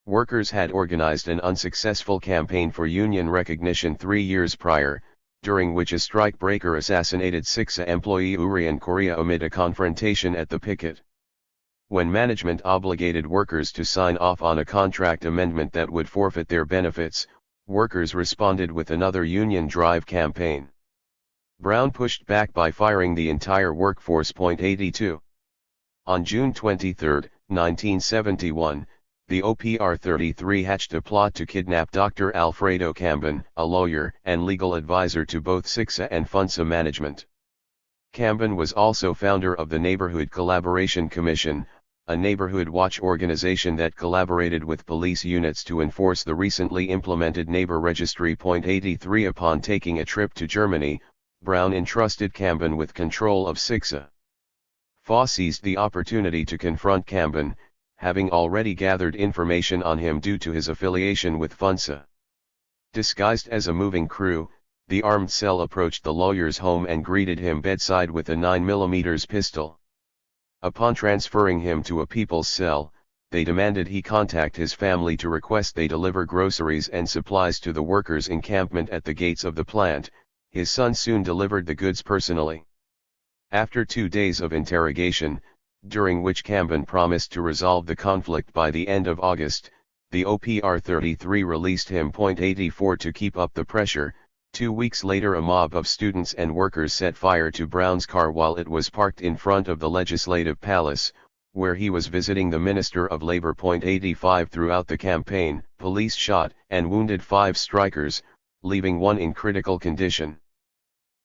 Workers had organized an unsuccessful campaign for union recognition 3 years prior, during which a strikebreaker assassinated 6A employee Urian Correa amid a confrontation at the picket. When management obligated workers to sign off on a contract amendment that would forfeit their benefits, workers responded with another union drive campaign. Brown pushed back by firing the entire workforce. 82. On June 23, 1971, the OPR-33 hatched a plot to kidnap Dr. Alfredo Cambon, a lawyer and legal advisor to both SICSA and FUNSA management. Cambon was also founder of the Neighborhood Collaboration Commission, a neighborhood watch organization that collaborated with police units to enforce the recently implemented Neighbor Registry. 83 Upon taking a trip to Germany, Brown entrusted Cambon with control of SICSA. FA seized the opportunity to confront Cambon, having already gathered information on him due to his affiliation with FUNSA. Disguised as a moving crew, the armed cell approached the lawyer's home and greeted him bedside with a 9mm pistol. Upon transferring him to a people's cell, they demanded he contact his family to request they deliver groceries and supplies to the workers' encampment at the gates of the plant. His son soon delivered the goods personally. After 2 days of interrogation, during which Cambon promised to resolve the conflict by the end of August, the OPR-33 released him. 84 To keep up the pressure, 2 weeks later a mob of students and workers set fire to Brown's car while it was parked in front of the Legislative Palace, where he was visiting the Minister of Labor. 85 Throughout the campaign, police shot and wounded 5 strikers, leaving 1 in critical condition.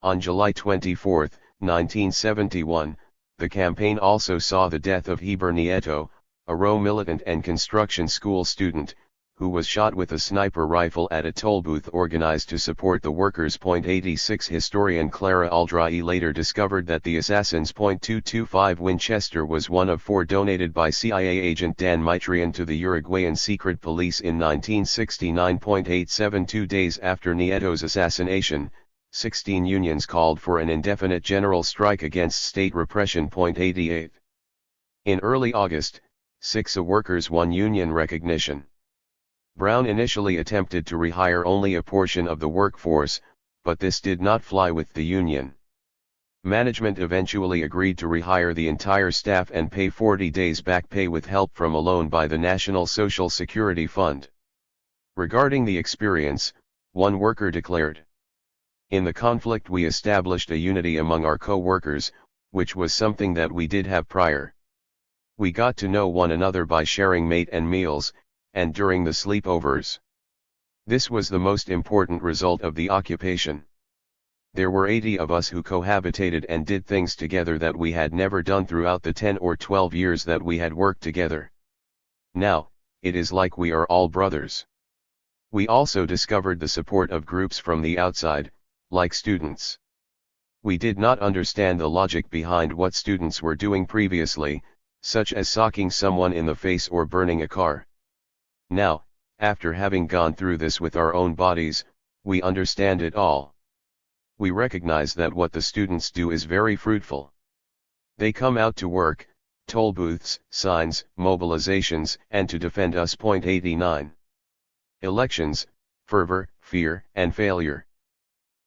On July 24, 1971, the campaign also saw the death of Heber Nieto, a Roe militant and construction school student, who was shot with a sniper rifle at a toll booth organized to support the workers. 86 Historian Clara Aldrai later discovered that the assassin's .225 Winchester was one of 4 donated by CIA agent Dan Mitrian to the Uruguayan secret police in 1969. 87 2 days after Nieto's assassination, 16 unions called for an indefinite general strike against state repression. 88 In early August, SICSA workers won union recognition. Brown initially attempted to rehire only a portion of the workforce, but this did not fly with the union. Management eventually agreed to rehire the entire staff and pay 40 days back pay with help from a loan by the National Social Security Fund. Regarding the experience, one worker declared, "In the conflict we established a unity among our co-workers, which was something that we did have prior. We got to know one another by sharing mate and meals, and during the sleepovers. This was the most important result of the occupation. There were 80 of us who cohabitated and did things together that we had never done throughout the 10 or 12 years that we had worked together. Now, it is like we are all brothers." We also discovered the support of groups from the outside, like students. We did not understand the logic behind what students were doing previously, such as socking someone in the face or burning a car. Now, after having gone through this with our own bodies, we understand it all. We recognize that what the students do is very fruitful. They come out to work, toll booths, signs, mobilizations, and to defend us. 89 Elections, fervor, fear, and failure.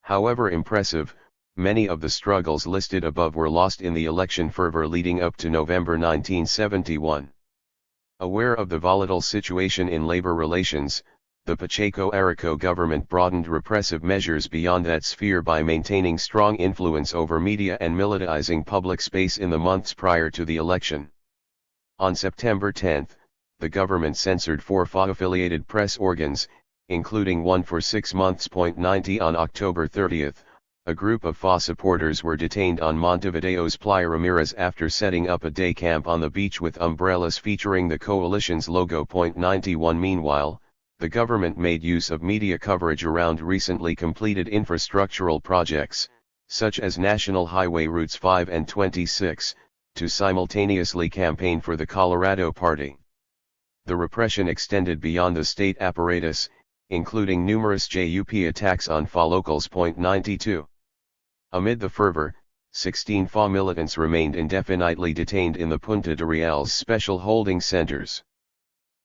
However impressive, many of the struggles listed above were lost in the election fervor leading up to November 1971. Aware of the volatile situation in labor relations, the Pacheco Araújo government broadened repressive measures beyond that sphere by maintaining strong influence over media and militarizing public space in the months prior to the election. On September 10, the government censored 4 FA-affiliated press organs, including one for 6 months. 90 On October 30, a group of FA supporters were detained on Montevideo's Playa Ramirez after setting up a day camp on the beach with umbrellas featuring the coalition's logo. 91 Meanwhile, the government made use of media coverage around recently completed infrastructural projects, such as National Highway Routes 5 and 26, to simultaneously campaign for the Colorado Party. The repression extended beyond the state apparatus, including numerous JUP attacks on FA locals. 92 Amid the fervor, 16 FA militants remained indefinitely detained in the Punta de Reales special holding centers.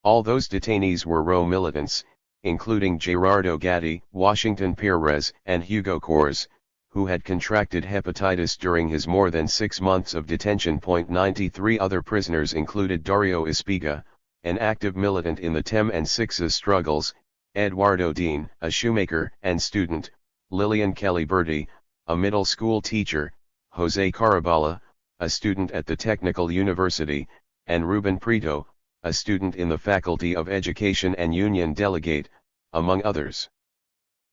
All those detainees were Roe militants, including Gerardo Gatti, Washington Perez, and Hugo Cors, who had contracted hepatitis during his more than 6 months of detention. 93 Other prisoners included Dario Espiga, an active militant in the TEM and SICSA struggles, Eduardo Dean, a shoemaker and student, Lillian Kelly Berti, a middle school teacher, Jose Carabala, a student at the Technical University, and Ruben Prieto, a student in the Faculty of Education and union delegate, among others.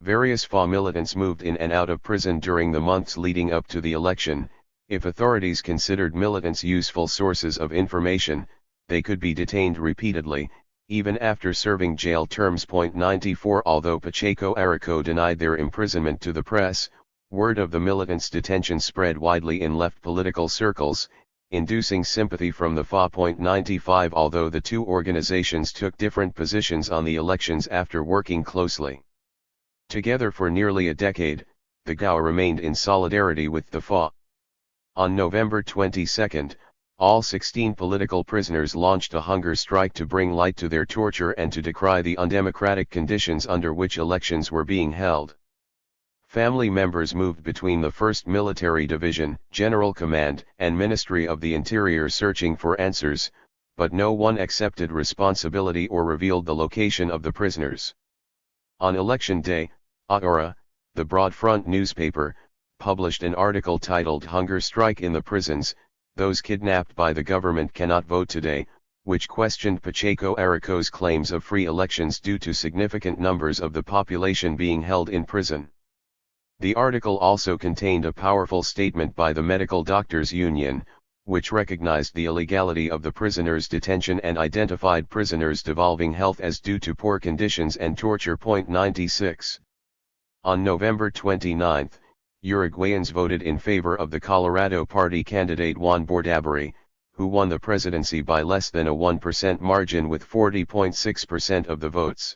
Various FA militants moved in and out of prison during the months leading up to the election. If authorities considered militants useful sources of information, they could be detained repeatedly, even after serving jail terms. 94 Although Pacheco Arico denied their imprisonment to the press, word of the militants' detention spread widely in left political circles, inducing sympathy from the FA. 95 Although the two organizations took different positions on the elections after working closely together for nearly a decade, the GAU remained in solidarity with the FA. On November 22, all 16 political prisoners launched a hunger strike to bring light to their torture and to decry the undemocratic conditions under which elections were being held. Family members moved between the 1st Military Division, General Command, and Ministry of the Interior searching for answers, but no one accepted responsibility or revealed the location of the prisoners. On election day, Ahora, the Broad Front newspaper, published an article titled "Hunger Strike in the Prisons, Those Kidnapped by the Government Cannot Vote Today," which questioned Pacheco Arico's claims of free elections due to significant numbers of the population being held in prison. The article also contained a powerful statement by the Medical Doctors Union, which recognized the illegality of the prisoners' detention and identified prisoners' devolving health as due to poor conditions and torture. 96. On November 29, Uruguayans voted in favor of the Colorado Party candidate Juan Bordaberry, who won the presidency by less than a 1% margin with 40.6% of the votes.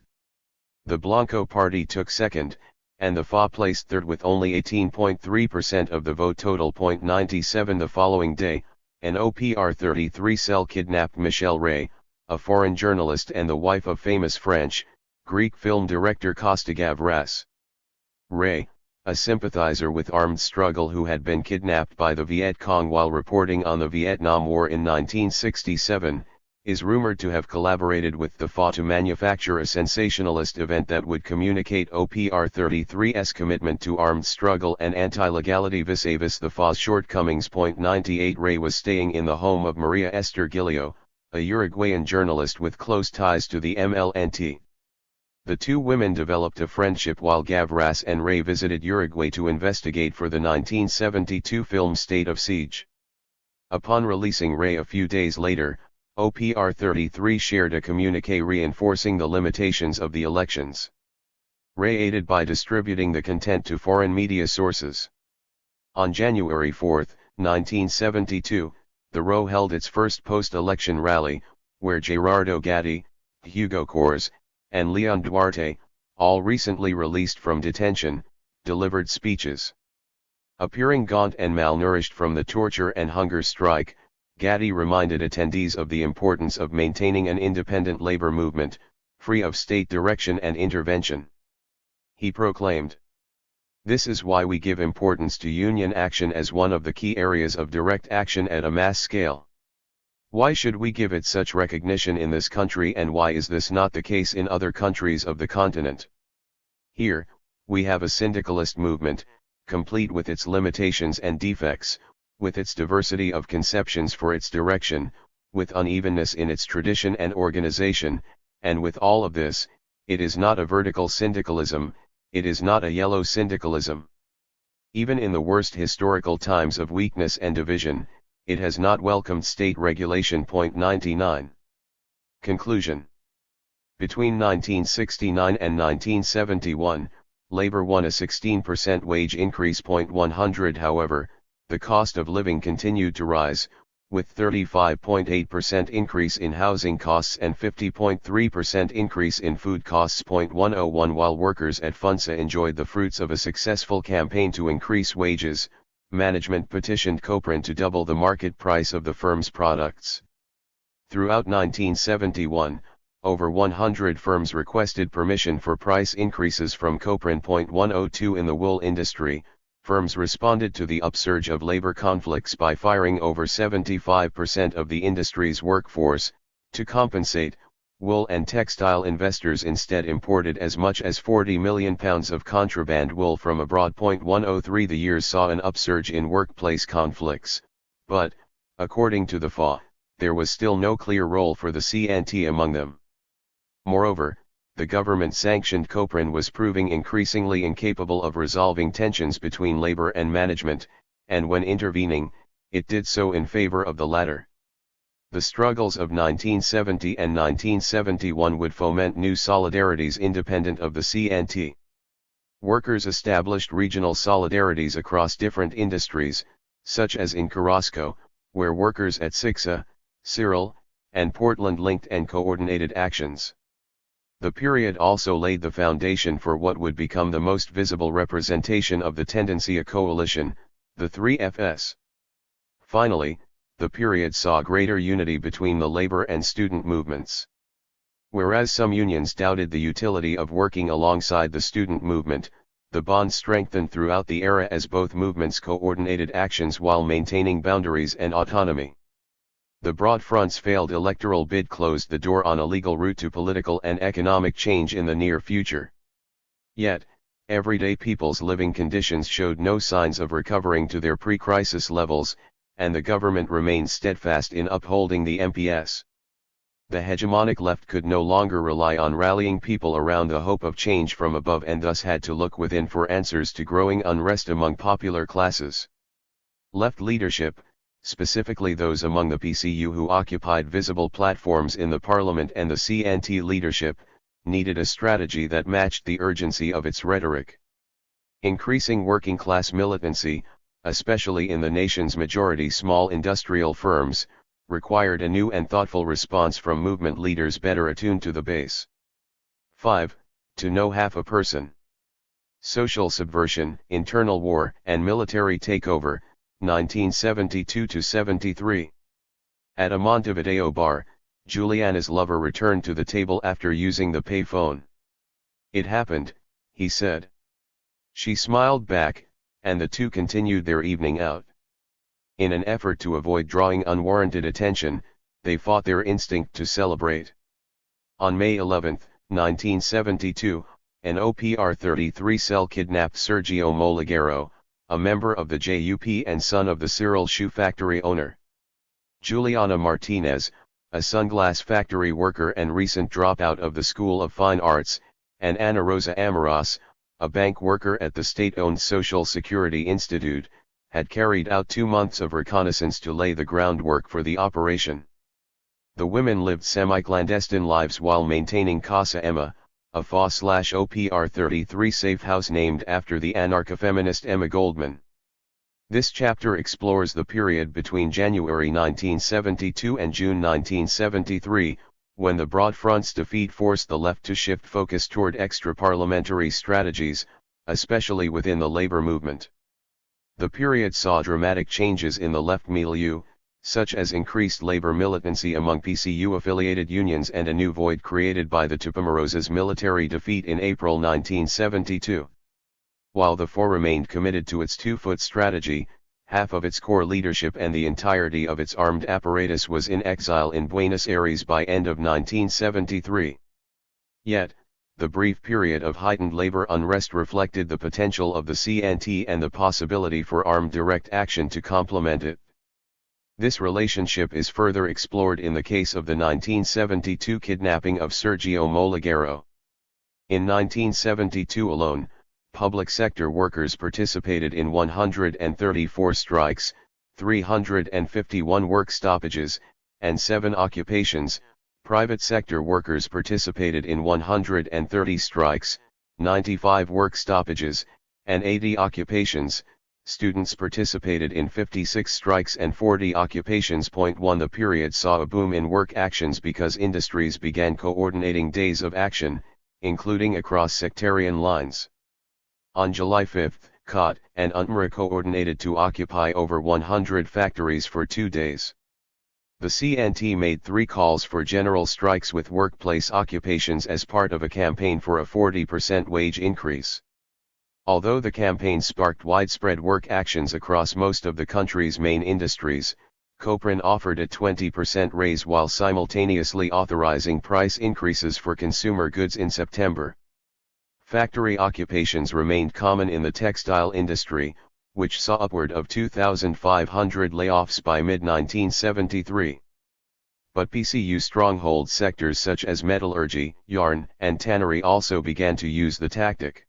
The Blanco Party took second, and the FA placed third with only 18.3% of the vote total. 97 The following day, an OPR-33 cell kidnapped Michelle Ray, a foreign journalist and the wife of famous French-Greek film director Costa Gavras. Ray, a sympathizer with armed struggle who had been kidnapped by the Viet Cong while reporting on the Vietnam War in 1967, is rumored to have collaborated with the FA to manufacture a sensationalist event that would communicate OPR-33's commitment to armed struggle and anti-legality vis-a-vis the FA's shortcomings. 98 Ray was staying in the home of Maria Esther Gilio, a Uruguayan journalist with close ties to the MLNT. The two women developed a friendship while Gavras and Ray visited Uruguay to investigate for the 1972 film State of Siege. Upon releasing Ray a few days later, OPR-33 shared a communiqué reinforcing the limitations of the elections. Ray aided by distributing the content to foreign media sources. On January 4, 1972, the RO held its first post-election rally, where Gerardo Gatti, Hugo Cors, and Leon Duarte, all recently released from detention, delivered speeches. Appearing gaunt and malnourished from the torture and hunger strike, Gatti reminded attendees of the importance of maintaining an independent labor movement, free of state direction and intervention. He proclaimed, "This is why we give importance to union action as one of the key areas of direct action at a mass scale. Why should we give it such recognition in this country, and why is this not the case in other countries of the continent? Here, we have a syndicalist movement, complete with its limitations and defects, with its diversity of conceptions for its direction, with unevenness in its tradition and organization, and with all of this, it is not a vertical syndicalism, it is not a yellow syndicalism. Even in the worst historical times of weakness and division, it has not welcomed state regulation. 99. Conclusion. Between 1969 and 1971, labor won a 16% wage increase. 100 However, the cost of living continued to rise, with 35.8% increase in housing costs and 50.3% increase in food costs. 101 While workers at FUNSA enjoyed the fruits of a successful campaign to increase wages, management petitioned Copran to double the market price of the firm's products. Throughout 1971, over 100 firms requested permission for price increases from Copran. 102 In the wool industry, firms responded to the upsurge of labor conflicts by firing over 75% of the industry's workforce. To compensate, wool and textile investors instead imported as much as £40 million of contraband wool from abroad. 103 The years saw an upsurge in workplace conflicts, but, according to the FA, there was still no clear role for the CNT among them. Moreover, the government-sanctioned Coprin was proving increasingly incapable of resolving tensions between labor and management, and when intervening, it did so in favor of the latter. The struggles of 1970 and 1971 would foment new solidarities independent of the CNT. Workers established regional solidarities across different industries, such as in Carrasco, where workers at Sixa, Cyril, and Portland linked and coordinated actions. The period also laid the foundation for what would become the most visible representation of the tendencia coalition, the 3FS. Finally, the period saw greater unity between the labor and student movements. Whereas some unions doubted the utility of working alongside the student movement, the bond strengthened throughout the era as both movements coordinated actions while maintaining boundaries and autonomy. The Broad Front's failed electoral bid closed the door on a legal route to political and economic change in the near future. Yet, everyday people's living conditions showed no signs of recovering to their pre-crisis levels, and the government remained steadfast in upholding the MPS. The hegemonic left could no longer rely on rallying people around the hope of change from above and thus had to look within for answers to growing unrest among popular classes. Left leadership, specifically those among the PCU who occupied visible platforms in the parliament and the CNT leadership, needed a strategy that matched the urgency of its rhetoric. Increasing working-class militancy, especially in the nation's majority small industrial firms, required a new and thoughtful response from movement leaders better attuned to the base. 5. To know half a person. Social subversion, internal war, and military takeover, 1972-73. At a Montevideo bar, Juliana's lover returned to the table after using the pay phone. "It happened," he said. She smiled back, and the two continued their evening out. In an effort to avoid drawing unwarranted attention, they fought their instinct to celebrate. On May 11, 1972, an OPR-33 cell kidnapped Sergio Moliguero, a member of the JUP and son of the Cyril shoe factory owner. Juliana Martinez, a sunglass factory worker and recent dropout of the School of Fine Arts, and Ana Rosa Amaras, a bank worker at the state-owned Social Security Institute, had carried out 2 months of reconnaissance to lay the groundwork for the operation. The women lived semi-clandestine lives while maintaining Casa Emma, a FA/OPR-33 safe house named after the anarcho-feminist Emma Goldman. This chapter explores the period between January 1972 and June 1973, when the Broad Front's defeat forced the left to shift focus toward extra-parliamentary strategies, especially within the labor movement. The period saw dramatic changes in the left milieu, such as increased labor militancy among PCU-affiliated unions and a new void created by the Tupamarosa's military defeat in April 1972. While the FOR remained committed to its two-foot strategy, half of its core leadership and the entirety of its armed apparatus was in exile in Buenos Aires by end of 1973. Yet, the brief period of heightened labor unrest reflected the potential of the CNT and the possibility for armed direct action to complement it. This relationship is further explored in the case of the 1972 kidnapping of Sergio Moliguero. In 1972 alone, public sector workers participated in 134 strikes, 351 work stoppages, and 7 occupations. Private sector workers participated in 130 strikes, 95 work stoppages, and 80 occupations. Students participated in 56 strikes and 40 occupations. 1 The period saw a boom in work actions because industries began coordinating days of action, including across sectarian lines. On July 5, COT and UNTMRA coordinated to occupy over 100 factories for 2 days. The CNT made 3 calls for general strikes with workplace occupations as part of a campaign for a 40% wage increase. Although the campaign sparked widespread work actions across most of the country's main industries, Coprin offered a 20% raise while simultaneously authorizing price increases for consumer goods in September. Factory occupations remained common in the textile industry, which saw upward of 2,500 layoffs by mid-1973. but PCU stronghold sectors such as metallurgy, yarn, and tannery also began to use the tactic.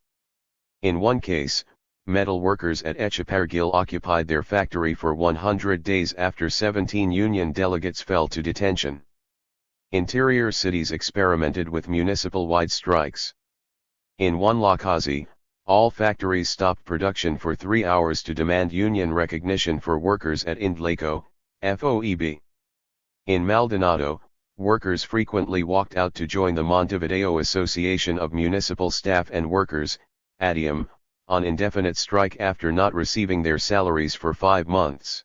In one case, metal workers at Echepargil occupied their factory for 100 days after 17 union delegates fell to detention. Interior cities experimented with municipal-wide strikes. In one Lakazi, all factories stopped production for 3 hours to demand union recognition for workers at Indleco, FOEB. In Maldonado, workers frequently walked out to join the Montevideo Association of Municipal Staff and Workers, ADIUM, on indefinite strike after not receiving their salaries for 5 months.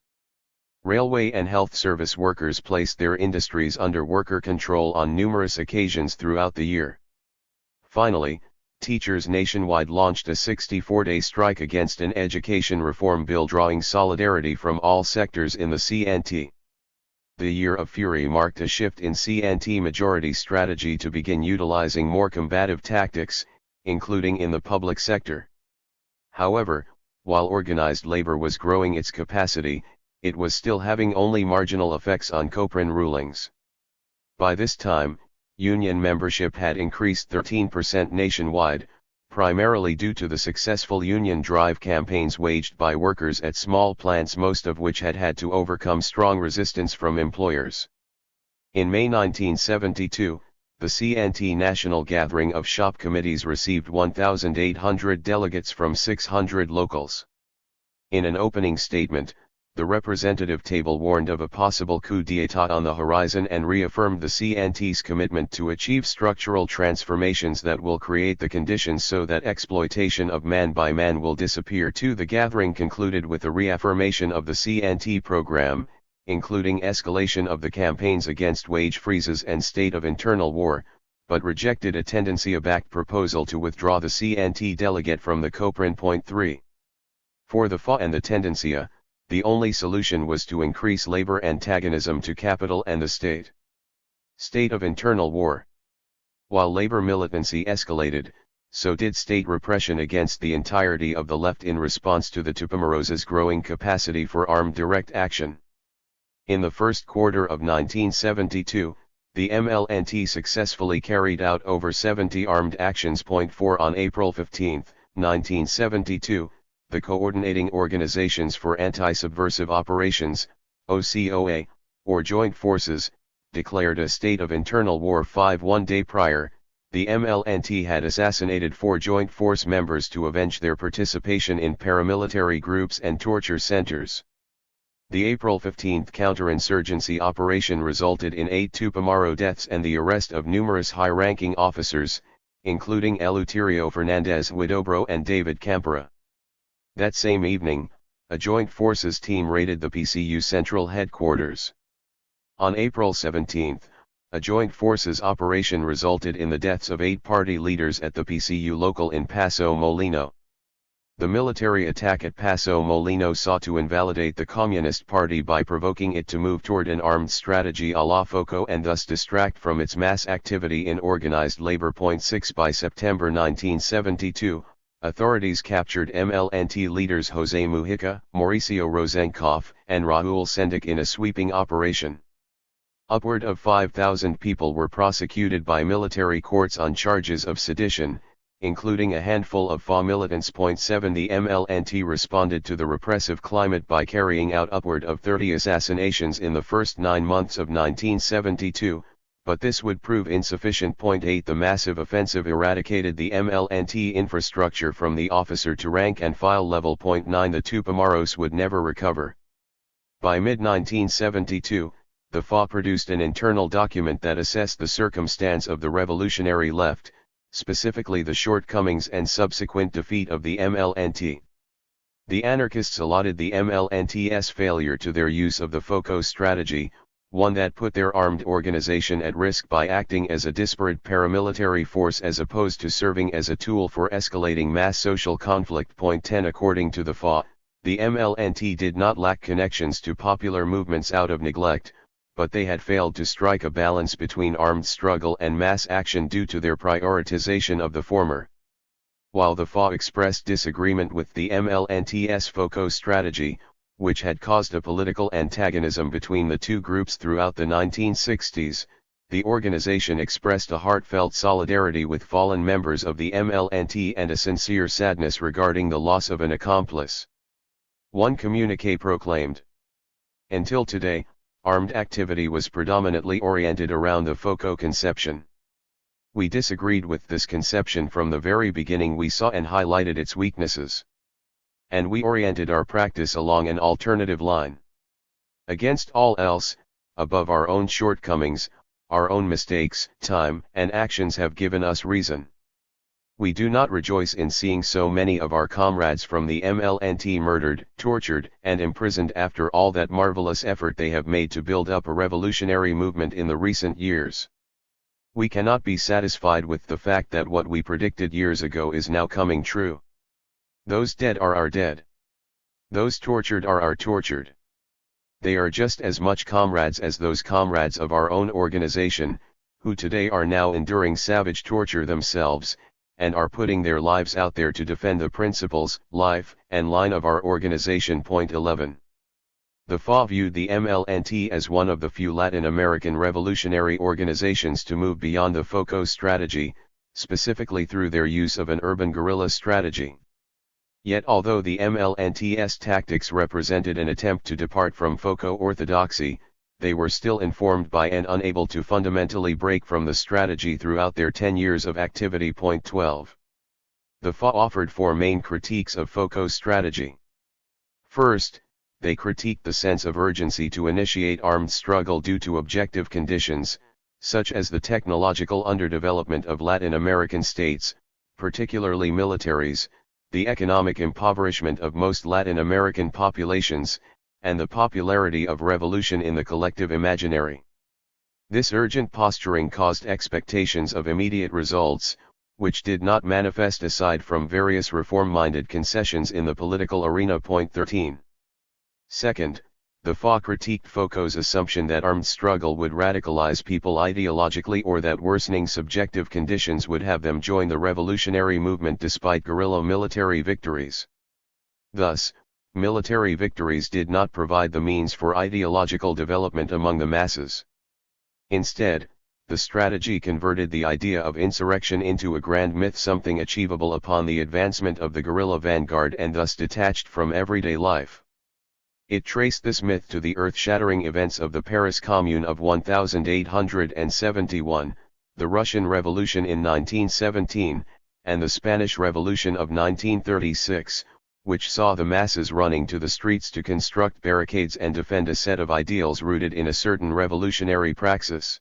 Railway and health service workers placed their industries under worker control on numerous occasions throughout the year. Finally, teachers nationwide launched a 64-day strike against an education reform bill drawing solidarity from all sectors in the CNT. The Year of Fury marked a shift in CNT majority strategy to begin utilizing more combative tactics, including in the public sector. However, while organized labor was growing its capacity, it was still having only marginal effects on Copran rulings. By this time, union membership had increased 13% nationwide, primarily due to the successful union drive campaigns waged by workers at small plants, most of which had to overcome strong resistance from employers. In May 1972, the CNT National Gathering of Shop Committees received 1,800 delegates from 600 locals. In an opening statement, the representative table warned of a possible coup d'état on the horizon and reaffirmed the CNT's commitment to achieve structural transformations that will create the conditions so that exploitation of man by man will disappear. The gathering concluded with a reaffirmation of the CNT program, including escalation of the campaigns against wage freezes and state of internal war, but rejected a tendencia-backed proposal to withdraw the CNT delegate from the Copran. 3. For the FA and the tendencia, the only solution was to increase labor antagonism to capital and the state. State of internal war. While labor militancy escalated, so did state repression against the entirety of the left in response to the Tupamarosa's growing capacity for armed direct action. In the first quarter of 1972, the MLNT successfully carried out over 70 armed actions. 4 On April 15, 1972, the Coordinating Organizations for Anti-Subversive Operations, OCOA, or Joint Forces, declared a state of internal war. 1 day prior, the MLNT had assassinated 4 Joint Force members to avenge their participation in paramilitary groups and torture centers. The April 15 counterinsurgency operation resulted in 8 Tupamaro deaths and the arrest of numerous high-ranking officers, including Eleuterio Fernandez Huidobro and David Campera. That same evening, a Joint Forces team raided the PCU Central Headquarters. On April 17, a Joint Forces operation resulted in the deaths of 8 party leaders at the PCU local in Paso Molino. The military attack at Paso Molino sought to invalidate the Communist Party by provoking it to move toward an armed strategy a la Foco and thus distract from its mass activity in organized labor. 6 By September 1972, authorities captured MLNT leaders José Mujica, Mauricio Rosenkopf, and Raúl Sendic in a sweeping operation. Upward of 5,000 people were prosecuted by military courts on charges of sedition, including a handful of FA militants. 7 The MLNT responded to the repressive climate by carrying out upward of 30 assassinations in the first 9 months of 1972, but this would prove insufficient. 8 The massive offensive eradicated the MLNT infrastructure from the officer to rank and file level. 9 The Tupamaros would never recover. By mid-1972, the FA produced an internal document that assessed the circumstance of the revolutionary left, specifically the shortcomings and subsequent defeat of the MLNT. The anarchists allotted the MLNT's failure to their use of the FOCO strategy, one that put their armed organization at risk by acting as a disparate paramilitary force as opposed to serving as a tool for escalating mass social conflict. 10 According to the FA, the MLNT did not lack connections to popular movements out of neglect, but they had failed to strike a balance between armed struggle and mass action due to their prioritization of the former. While the FA expressed disagreement with the MLNT's FOCO strategy, which had caused a political antagonism between the two groups throughout the 1960s, the organization expressed a heartfelt solidarity with fallen members of the MLNT and a sincere sadness regarding the loss of an accomplice. One communiqué proclaimed, "Until today, armed activity was predominantly oriented around the FOCO conception. We disagreed with this conception from the very beginning. We saw and highlighted its weaknesses. And we oriented our practice along an alternative line. Against all else, above our own shortcomings, our own mistakes, time and actions have given us reason. We do not rejoice in seeing so many of our comrades from the MLNT murdered, tortured, and imprisoned after all that marvelous effort they have made to build up a revolutionary movement in the recent years. We cannot be satisfied with the fact that what we predicted years ago is now coming true. Those dead are our dead. Those tortured are our tortured. They are just as much comrades as those comrades of our own organization, who today are now enduring savage torture themselves, and are putting their lives out there to defend the principles, life, and line of our organization." Point 11. The FA viewed the MLNT as one of the few Latin American revolutionary organizations to move beyond the FOCO strategy, specifically through their use of an urban guerrilla strategy. Yet although the MLNT's tactics represented an attempt to depart from FOCO orthodoxy, they were still informed by and unable to fundamentally break from the strategy throughout their 10 years of activity. Point 12. The FA offered 4 main critiques of FOCO's strategy. First, they critiqued the sense of urgency to initiate armed struggle due to objective conditions, such as the technological underdevelopment of Latin American states, particularly militaries, the economic impoverishment of most Latin American populations, and the popularity of revolution in the collective imaginary. This urgent posturing caused expectations of immediate results, which did not manifest aside from various reform-minded concessions in the political arena. Point 13. Second, the FA critiqued FOCO's assumption that armed struggle would radicalize people ideologically or that worsening subjective conditions would have them join the revolutionary movement despite guerrilla military victories. Thus, military victories did not provide the means for ideological development among the masses. Instead, the strategy converted the idea of insurrection into a grand myth, something achievable upon the advancement of the guerrilla vanguard and thus detached from everyday life. It traced this myth to the earth-shattering events of the Paris Commune of 1871, the Russian Revolution in 1917, and the Spanish Revolution of 1936, which saw the masses running to the streets to construct barricades and defend a set of ideals rooted in a certain revolutionary praxis.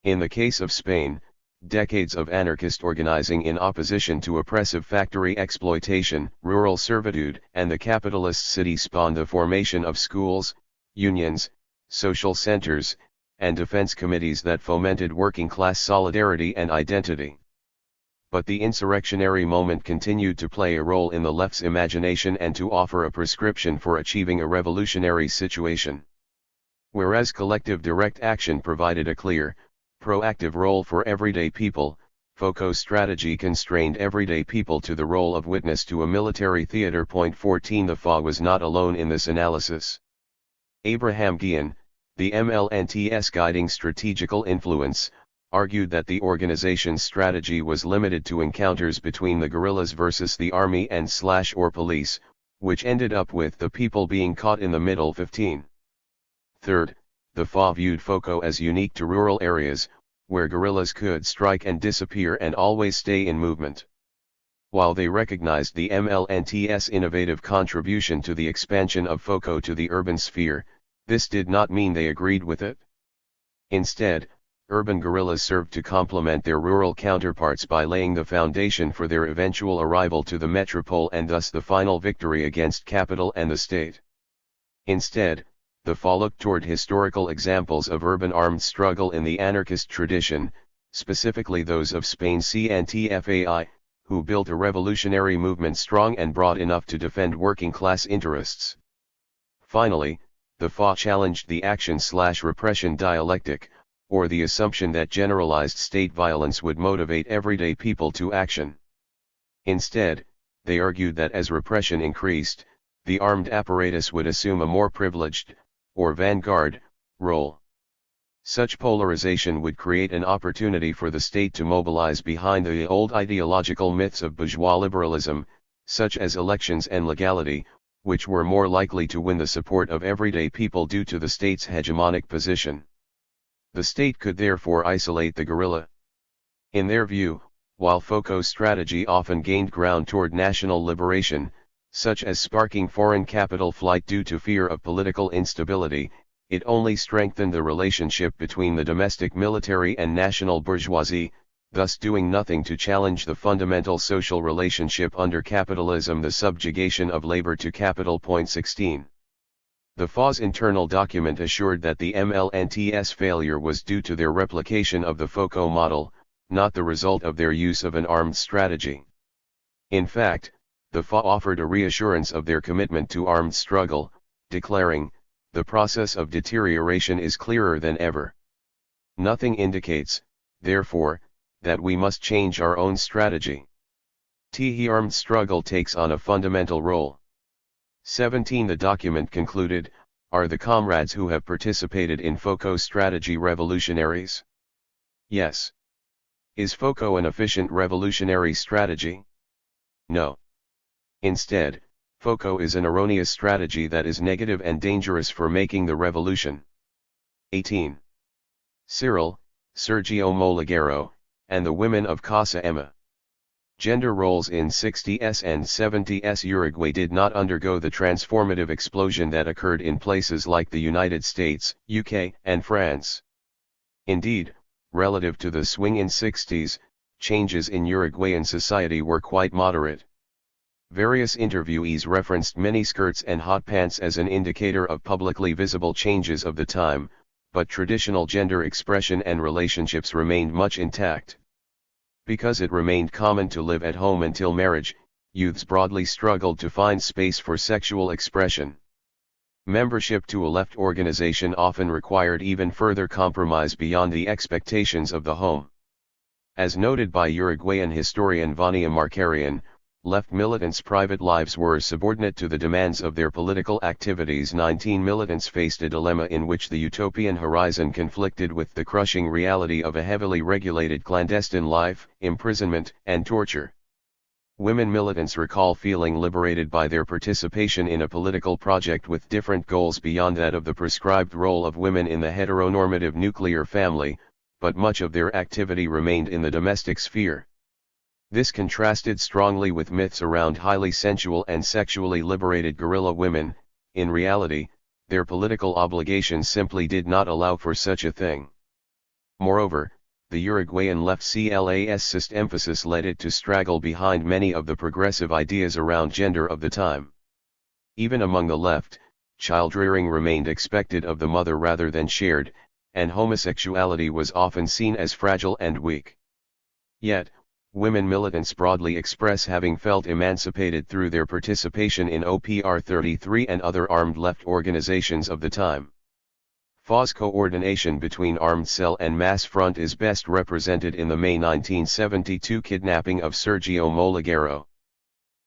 In the case of Spain, decades of anarchist organizing in opposition to oppressive factory exploitation, rural servitude, and the capitalist city spawned the formation of schools, unions, social centers, and defense committees that fomented working-class solidarity and identity. But the insurrectionary moment continued to play a role in the left's imagination and to offer a prescription for achieving a revolutionary situation. Whereas collective direct action provided a clear, proactive role for everyday people, FOCO's strategy constrained everyday people to the role of witness to a military theater. Point 14. The FA was not alone in this analysis. Abraham Guillen, the MLNT's guiding strategical influence, argued that the organization's strategy was limited to encounters between the guerrillas versus the army and/or police, which ended up with the people being caught in the middle. 15. Third, the FA viewed FOCO as unique to rural areas, where guerrillas could strike and disappear and always stay in movement. While they recognized the MLNT's innovative contribution to the expansion of FOCO to the urban sphere, this did not mean they agreed with it. Instead, urban guerrillas served to complement their rural counterparts by laying the foundation for their eventual arrival to the metropole and thus the final victory against capital and the state. Instead, the FA looked toward historical examples of urban armed struggle in the anarchist tradition, specifically those of Spain's CNTFAI, who built a revolutionary movement strong and broad enough to defend working-class interests. Finally, the FA challenged the action/repression dialectic, or the assumption that generalized state violence would motivate everyday people to action. Instead, they argued that as repression increased, the armed apparatus would assume a more privileged, or vanguard, role. Such polarization would create an opportunity for the state to mobilize behind the old ideological myths of bourgeois liberalism, such as elections and legality, which were more likely to win the support of everyday people due to the state's hegemonic position. The state could therefore isolate the guerrilla. In their view, while Foucault's strategy often gained ground toward national liberation, such as sparking foreign capital flight due to fear of political instability, it only strengthened the relationship between the domestic military and national bourgeoisie, thus doing nothing to challenge the fundamental social relationship under capitalism, the subjugation of labor to capital. 16. The FA's internal document assured that the MLNT's failure was due to their replication of the Foucault model, not the result of their use of an armed strategy. In fact, the FA offered a reassurance of their commitment to armed struggle, declaring, "The process of deterioration is clearer than ever. Nothing indicates, therefore, that we must change our own strategy. The armed struggle takes on a fundamental role." 17. The document concluded, "Are the comrades who have participated in Foucault's strategy revolutionaries? Yes. Is Foucault an efficient revolutionary strategy? No. Instead, Foucault is an erroneous strategy that is negative and dangerous for making the revolution." 18. Cyril, Sergio Molagero, and the Women of Casa Emma. Gender roles in 60s and 70s Uruguay did not undergo the transformative explosion that occurred in places like the United States, UK, and France. Indeed, relative to the swing in 60s, changes in Uruguayan society were quite moderate. Various interviewees referenced miniskirts and hot pants as an indicator of publicly visible changes of the time, but traditional gender expression and relationships remained much intact. Because it remained common to live at home until marriage, youths broadly struggled to find space for sexual expression. Membership to a left organization often required even further compromise beyond the expectations of the home. As noted by Uruguayan historian Vania Markarian, left militants' private lives were subordinate to the demands of their political activities. 19 Militants faced a dilemma in which the utopian horizon conflicted with the crushing reality of a heavily regulated clandestine life, imprisonment, and torture. Women militants recall feeling liberated by their participation in a political project with different goals beyond that of the prescribed role of women in the heteronormative nuclear family, but much of their activity remained in the domestic sphere. This contrasted strongly with myths around highly sensual and sexually liberated guerrilla women. In reality, their political obligations simply did not allow for such a thing. Moreover, the Uruguayan left classist emphasis led it to straggle behind many of the progressive ideas around gender of the time. Even among the left, child-rearing remained expected of the mother rather than shared, and homosexuality was often seen as fragile and weak. Yet, women militants broadly express having felt emancipated through their participation in OPR 33 and other armed left organizations of the time. FA's coordination between Armed Cell and Mass Front is best represented in the May 1972 kidnapping of Sergio Molagero.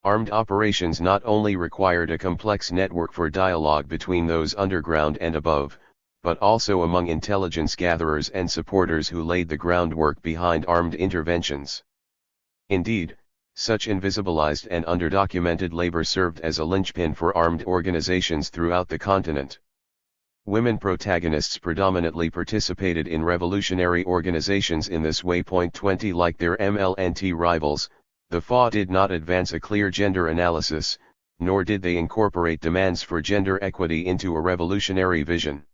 Armed operations not only required a complex network for dialogue between those underground and above, but also among intelligence gatherers and supporters who laid the groundwork behind armed interventions. Indeed, such invisibilized and underdocumented labor served as a linchpin for armed organizations throughout the continent. Women protagonists predominantly participated in revolutionary organizations in this way. 20 Like their MLNT rivals, the FA did not advance a clear gender analysis, nor did they incorporate demands for gender equity into a revolutionary vision.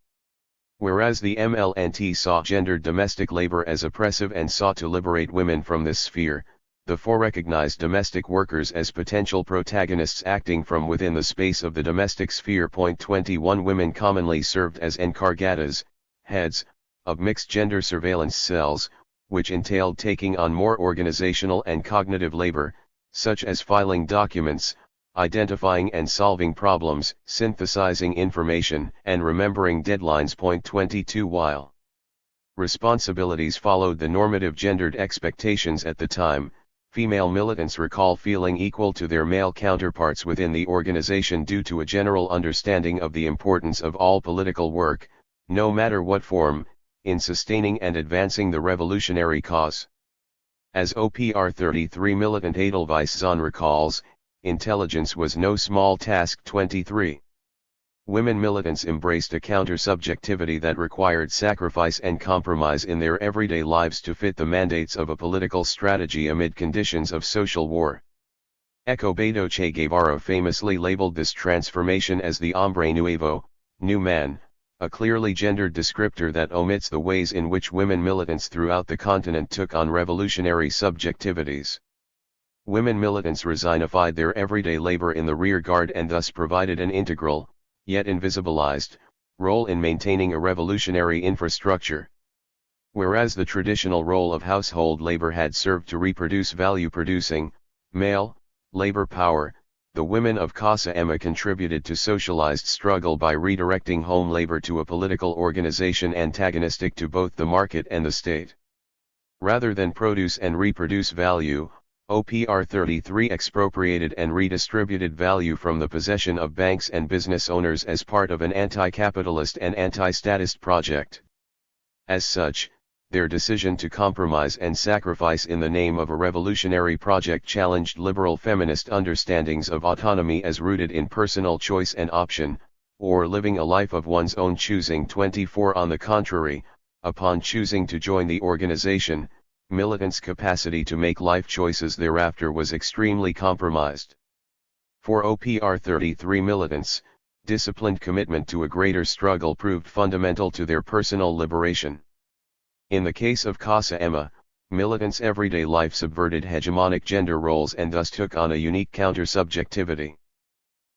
Whereas the MLNT saw gendered domestic labor as oppressive and sought to liberate women from this sphere, the FA recognized domestic workers as potential protagonists acting from within the space of the domestic sphere. 21 Women commonly served as encargadas, heads, of mixed-gender surveillance cells, which entailed taking on more organizational and cognitive labor, such as filing documents, identifying and solving problems, synthesizing information, and remembering deadlines. 22 While responsibilities followed the normative gendered expectations at the time, Female militants recall feeling equal to their male counterparts within the organization due to a general understanding of the importance of all political work, no matter what form, in sustaining and advancing the revolutionary cause. As OPR 33 militant Edelweiss Zahn recalls, intelligence was no small task. 23. Women militants embraced a counter-subjectivity that required sacrifice and compromise in their everyday lives to fit the mandates of a political strategy amid conditions of social war. Escobedo Che Guevara famously labeled this transformation as the hombre nuevo, new man, a clearly gendered descriptor that omits the ways in which women militants throughout the continent took on revolutionary subjectivities. Women militants resignified their everyday labor in the rear guard and thus provided an integral, yet invisibilized, role in maintaining a revolutionary infrastructure. Whereas the traditional role of household labor had served to reproduce value-producing, male, labor power, the women of Casa Emma contributed to socialized struggle by redirecting home labor to a political organization antagonistic to both the market and the state. Rather than produce and reproduce value, OPR 33 expropriated and redistributed value from the possession of banks and business owners as part of an anti-capitalist and anti-statist project. As such, their decision to compromise and sacrifice in the name of a revolutionary project challenged liberal feminist understandings of autonomy as rooted in personal choice and option, or living a life of one's own choosing. 24. On the contrary, upon choosing to join the organization, militants' capacity to make life choices thereafter was extremely compromised. For OPR 33 militants, disciplined commitment to a greater struggle proved fundamental to their personal liberation. In the case of Casa Emma, militants' everyday life subverted hegemonic gender roles and thus took on a unique counter-subjectivity.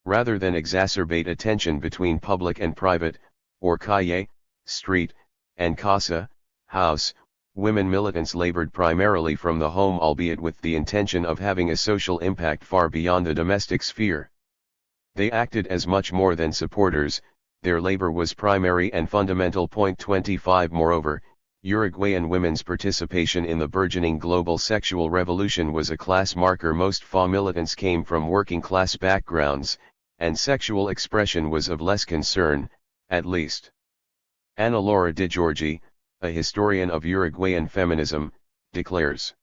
Rather than exacerbate a tension between public and private, or calle, street, and casa, house, women militants labored primarily from the home, albeit with the intention of having a social impact far beyond the domestic sphere. They acted as much more than supporters, their labor was primary and fundamental. 25. Moreover, Uruguayan women's participation in the burgeoning global sexual revolution was a class marker. Most FA militants came from working class backgrounds, and sexual expression was of less concern, at least. Ana Laura Di Giorgi, a historian of Uruguayan feminism, declares,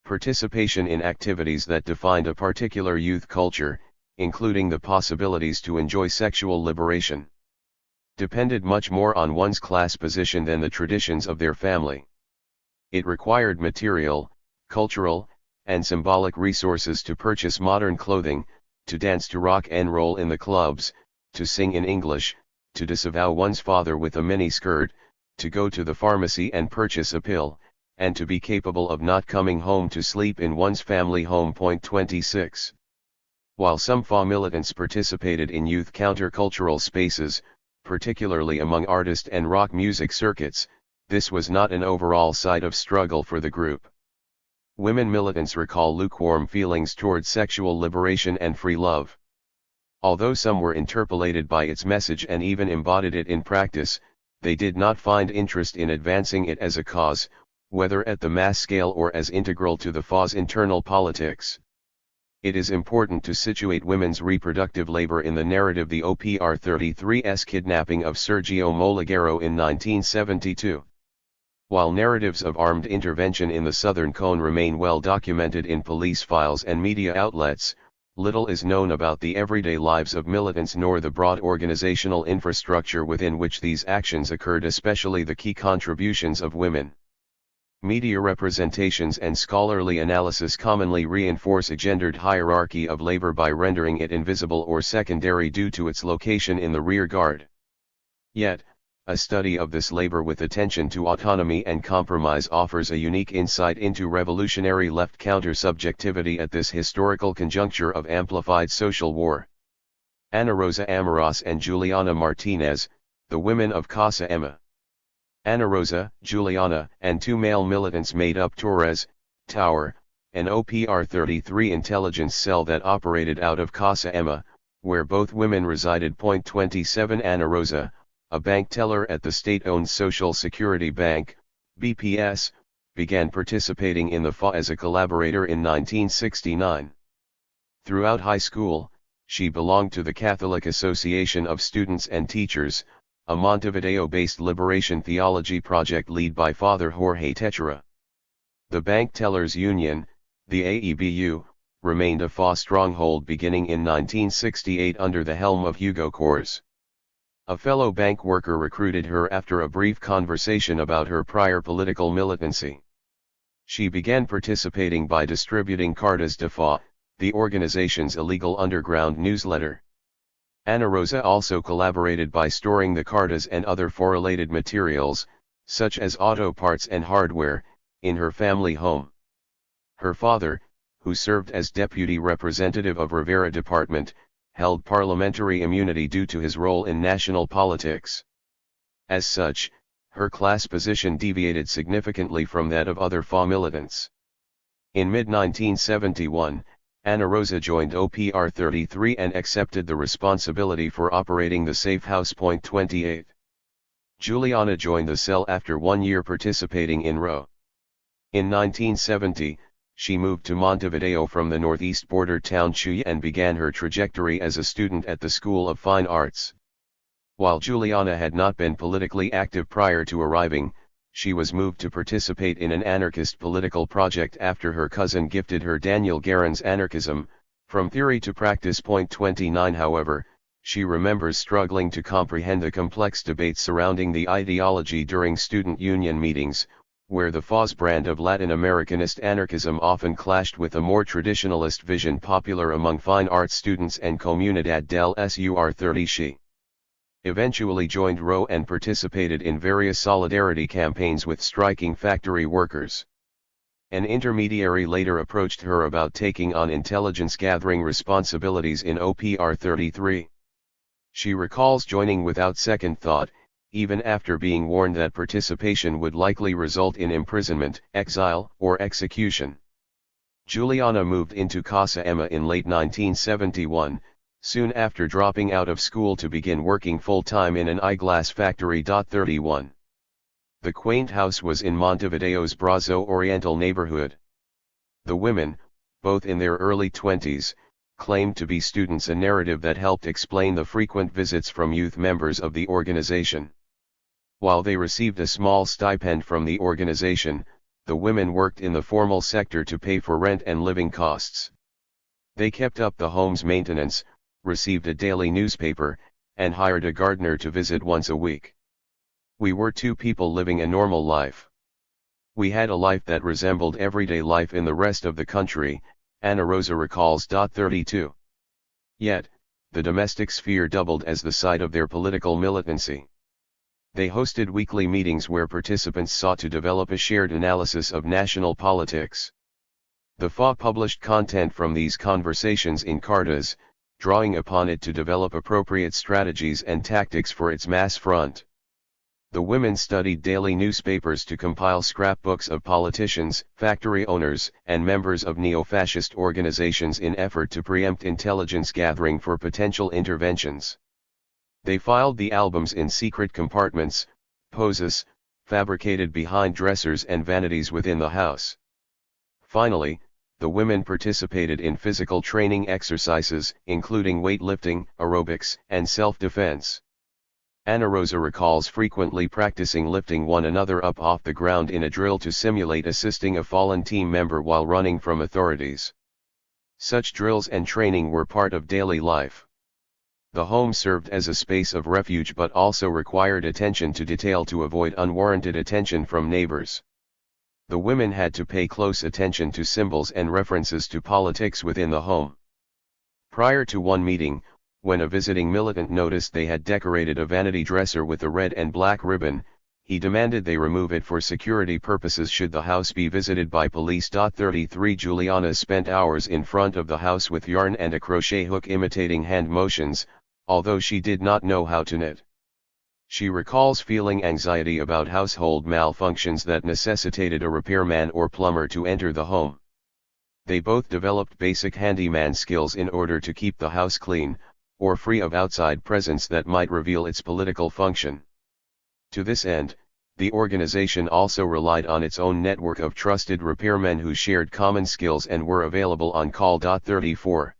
participation in activities that defined a particular youth culture, including the possibilities to enjoy sexual liberation, depended much more on one's class position than the traditions of their family. It required material, cultural, and symbolic resources to purchase modern clothing, to dance to rock and roll in the clubs, to sing in English, to disavow one's father with a mini-skirt, to go to the pharmacy and purchase a pill, and to be capable of not coming home to sleep in one's family home. 26. While some FA militants participated in youth countercultural spaces, particularly among artist and rock music circuits, this was not an overall side of struggle for the group. Women militants recall lukewarm feelings towards sexual liberation and free love. Although some were interpolated by its message and even embodied it in practice, they did not find interest in advancing it as a cause, whether at the mass scale or as integral to the FA's internal politics. It is important to situate women's reproductive labor in the narrative. The OPR 33's kidnapping of Sergio Moligero in 1972. While narratives of armed intervention in the Southern Cone remain well documented in police files and media outlets, little is known about the everyday lives of militants nor the broad organizational infrastructure within which these actions occurred, especially the key contributions of women. Media representations and scholarly analysis commonly reinforce a gendered hierarchy of labor by rendering it invisible or secondary due to its location in the rear guard. Yet, a study of this labor with attention to autonomy and compromise offers a unique insight into revolutionary left counter-subjectivity at this historical conjuncture of amplified social war. Ana Rosa Amoros and Juliana Martinez, the women of Casa Emma. Ana Rosa, Juliana, and two male militants made up Torres, Tower, an OPR 33 intelligence cell that operated out of Casa Emma, where both women resided. 27. Ana Rosa, a bank teller at the state-owned Social Security Bank, BPS, began participating in the FA as a collaborator in 1969. Throughout high school, she belonged to the Catholic Association of Students and Teachers, a Montevideo-based liberation theology project led by Father Jorge Techera. The Bank Tellers Union, the AEBU, remained a FA stronghold beginning in 1968 under the helm of Hugo Kors. A fellow bank worker recruited her after a brief conversation about her prior political militancy. She began participating by distributing Cartas de FA, the organization's illegal underground newsletter. Ana Rosa also collaborated by storing the cartas and other FA-related materials, such as auto parts and hardware, in her family home. Her father, who served as deputy representative of Rivera Department, held parliamentary immunity due to his role in national politics. As such, her class position deviated significantly from that of other FA militants. In mid-1971, Ana Rosa joined OPR 33 and accepted the responsibility for operating the safe house. 28. Juliana joined the cell after 1 year participating in RO. In 1970, she moved to Montevideo from the northeast border town Chuy and began her trajectory as a student at the School of Fine Arts. While Juliana had not been politically active prior to arriving, she was moved to participate in an anarchist political project after her cousin gifted her Daniel Guérin's Anarchism, From Theory to Practice. 29. However, she remembers struggling to comprehend the complex debates surrounding the ideology during student union meetings, where the FA's brand of Latin Americanist anarchism often clashed with a more traditionalist vision popular among fine arts students and Comunidad del Sur 30. She eventually joined RO and participated in various solidarity campaigns with striking factory workers. An intermediary later approached her about taking on intelligence gathering responsibilities in OPR 33. She recalls joining without second thought, even after being warned that participation would likely result in imprisonment, exile, or execution. Juliana moved into Casa Emma in late 1971, soon after dropping out of school to begin working full-time in an eyeglass factory. 31. The quaint house was in Montevideo's Brazo Oriental neighborhood. The women, both in their early 20s, claimed to be students, a narrative that helped explain the frequent visits from youth members of the organization. While they received a small stipend from the organization, the women worked in the formal sector to pay for rent and living costs. They kept up the home's maintenance, received a daily newspaper, and hired a gardener to visit once a week. We were two people living a normal life. We had a life that resembled everyday life in the rest of the country, Ana Rosa recalls. 32. Yet, the domestic sphere doubled as the site of their political militancy. They hosted weekly meetings where participants sought to develop a shared analysis of national politics. The FA published content from these conversations in cartas, drawing upon it to develop appropriate strategies and tactics for its mass front. The women studied daily newspapers to compile scrapbooks of politicians, factory owners, and members of neo-fascist organizations in effort to preempt intelligence gathering for potential interventions. They filed the albums in secret compartments, poses, fabricated behind dressers and vanities within the house. Finally, the women participated in physical training exercises, including weightlifting, aerobics, and self-defense. Ana Rosa recalls frequently practicing lifting one another up off the ground in a drill to simulate assisting a fallen team member while running from authorities. Such drills and training were part of daily life. The home served as a space of refuge but also required attention to detail to avoid unwarranted attention from neighbors. The women had to pay close attention to symbols and references to politics within the home. Prior to one meeting, when a visiting militant noticed they had decorated a vanity dresser with a red and black ribbon, he demanded they remove it for security purposes should the house be visited by police. 33 Juliana spent hours in front of the house with yarn and a crochet hook imitating hand motions, although she did not know how to knit. She recalls feeling anxiety about household malfunctions that necessitated a repairman or plumber to enter the home. They both developed basic handyman skills in order to keep the house clean, or free of outside presence that might reveal its political function. To this end, The organization also relied on its own network of trusted repairmen who shared common skills and were available on call. 34.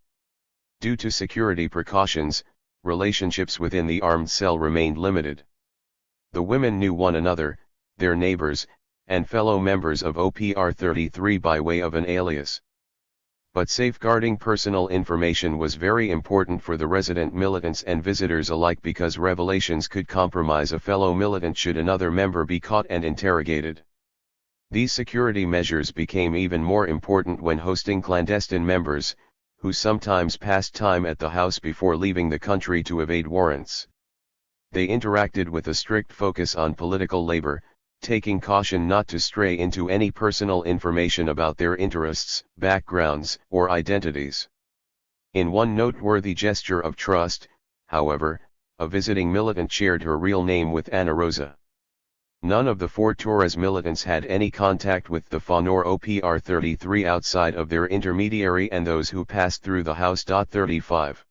Due to security precautions, relationships within the armed cell remained limited. The women knew one another, their neighbors, and fellow members of OPR 33 by way of an alias. But safeguarding personal information was very important for the resident militants and visitors alike because revelations could compromise a fellow militant should another member be caught and interrogated. These security measures became even more important when hosting clandestine members, who sometimes passed time at the house before leaving the country to evade warrants. They interacted with a strict focus on political labor, taking caution not to stray into any personal information about their interests, backgrounds, or identities. In one noteworthy gesture of trust, however, a visiting militant shared her real name with Ana Rosa. None of the 4 Torres militants had any contact with the FANOR OPR 33 outside of their intermediary and those who passed through the house. 35.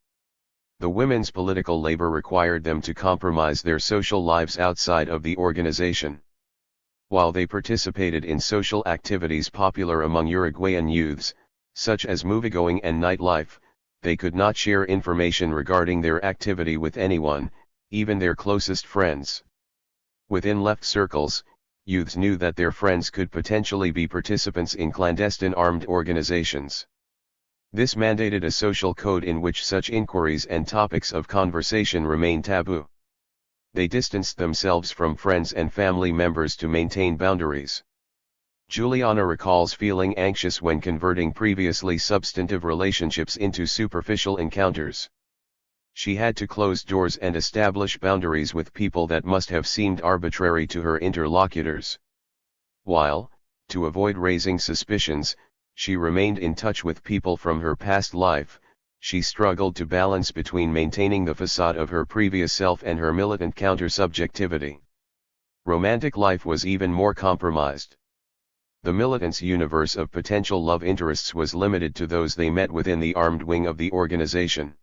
The women's political labor required them to compromise their social lives outside of the organization. While they participated in social activities popular among Uruguayan youths, such as moviegoing and nightlife, they could not share information regarding their activity with anyone, even their closest friends. Within left circles, youths knew that their friends could potentially be participants in clandestine armed organizations. This mandated a social code in which such inquiries and topics of conversation remained taboo. They distanced themselves from friends and family members to maintain boundaries. Juliana recalls feeling anxious when converting previously substantive relationships into superficial encounters. She had to close doors and establish boundaries with people that must have seemed arbitrary to her interlocutors. While, to avoid raising suspicions, she remained in touch with people from her past life, she struggled to balance between maintaining the facade of her previous self and her militant counter-subjectivity. Romantic life was even more compromised. The militants' universe of potential love interests was limited to those they met within the armed wing of the organization.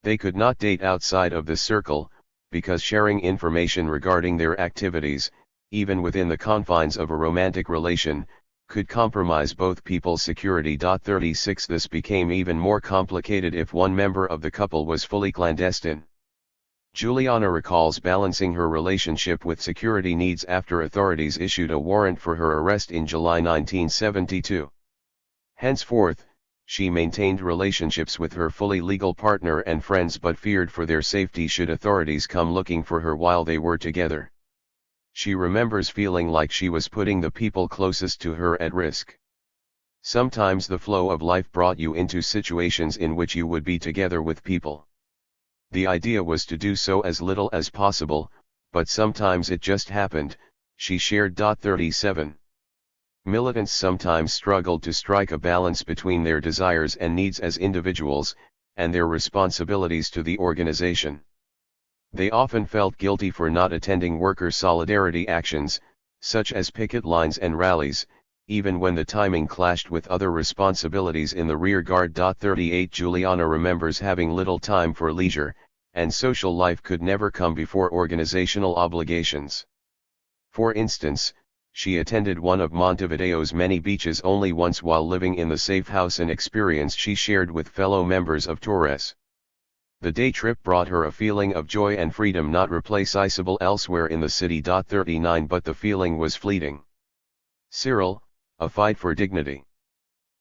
They could not date outside of this circle, because sharing information regarding their activities, even within the confines of a romantic relation, could compromise both people's security. 36 This became even more complicated if one member of the couple was fully clandestine. Juliana recalls balancing her relationship with security needs after authorities issued a warrant for her arrest in July 1972. Henceforth, she maintained relationships with her fully legal partner and friends but feared for their safety should authorities come looking for her while they were together. She remembers feeling like she was putting the people closest to her at risk. Sometimes the flow of life brought you into situations in which you would be together with people. The idea was to do so as little as possible, but sometimes it just happened, she shared. 37. Militants sometimes struggled to strike a balance between their desires and needs as individuals, and their responsibilities to the organization. They often felt guilty for not attending worker solidarity actions, such as picket lines and rallies, even when the timing clashed with other responsibilities in the rear guard. 38 Juliana remembers having little time for leisure, and social life could never come before organizational obligations. For instance, she attended one of Montevideo's many beaches only once while living in the safe house, an experience she shared with fellow members of Torres. The day trip brought her a feeling of joy and freedom not replaceable elsewhere in the city. 39 But the feeling was fleeting. Cyril, a fight for dignity.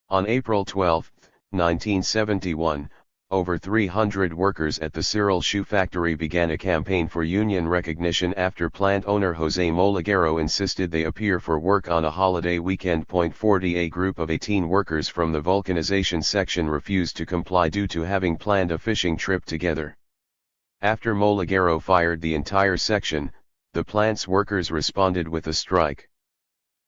On April 12, 1971, over 300 workers at the Cyril shoe factory began a campaign for union recognition after plant owner Jose Moliguero insisted they appear for work on a holiday weekend. 40 A group of 18 workers from the vulcanization section refused to comply due to having planned a fishing trip together. After Moliguero fired the entire section, the plant's workers responded with a strike.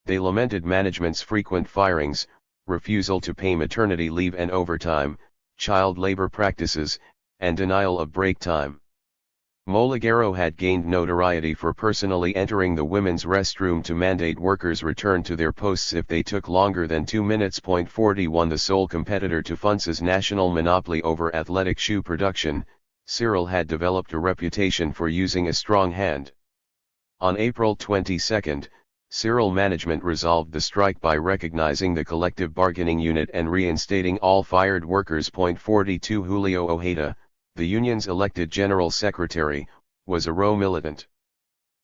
They lamented management's frequent firings, refusal to pay maternity leave and overtime, child labor practices, and denial of break time. Moliguero had gained notoriety for personally entering the women's restroom to mandate workers return to their posts if they took longer than 2 minutes. 41 The sole competitor to Funce's national monopoly over athletic shoe production, Cyril had developed a reputation for using a strong hand. On April 22, Cyril management resolved the strike by recognizing the collective bargaining unit and reinstating all fired workers. 42 Julio Ojeda, the union's elected general secretary, was a Rho militant.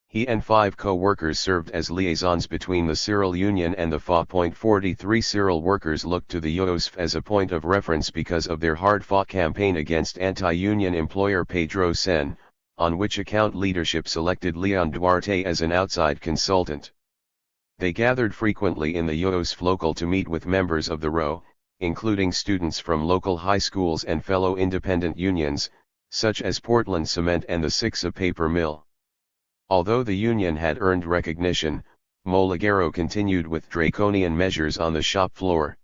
He and 5 co-workers served as liaisons between the Cyril Union and the FA. 43 Cyril workers looked to the UOSF as a point of reference because of their hard-fought campaign against anti-union employer Pedro Sen, on which account leadership selected Leon Duarte as an outside consultant. They gathered frequently in the UOSF local to meet with members of the Rho, including students from local high schools and fellow independent unions, such as Portland Cement and the Sixa Paper Mill. Although the union had earned recognition, Molagaro continued with draconian measures on the shop floor.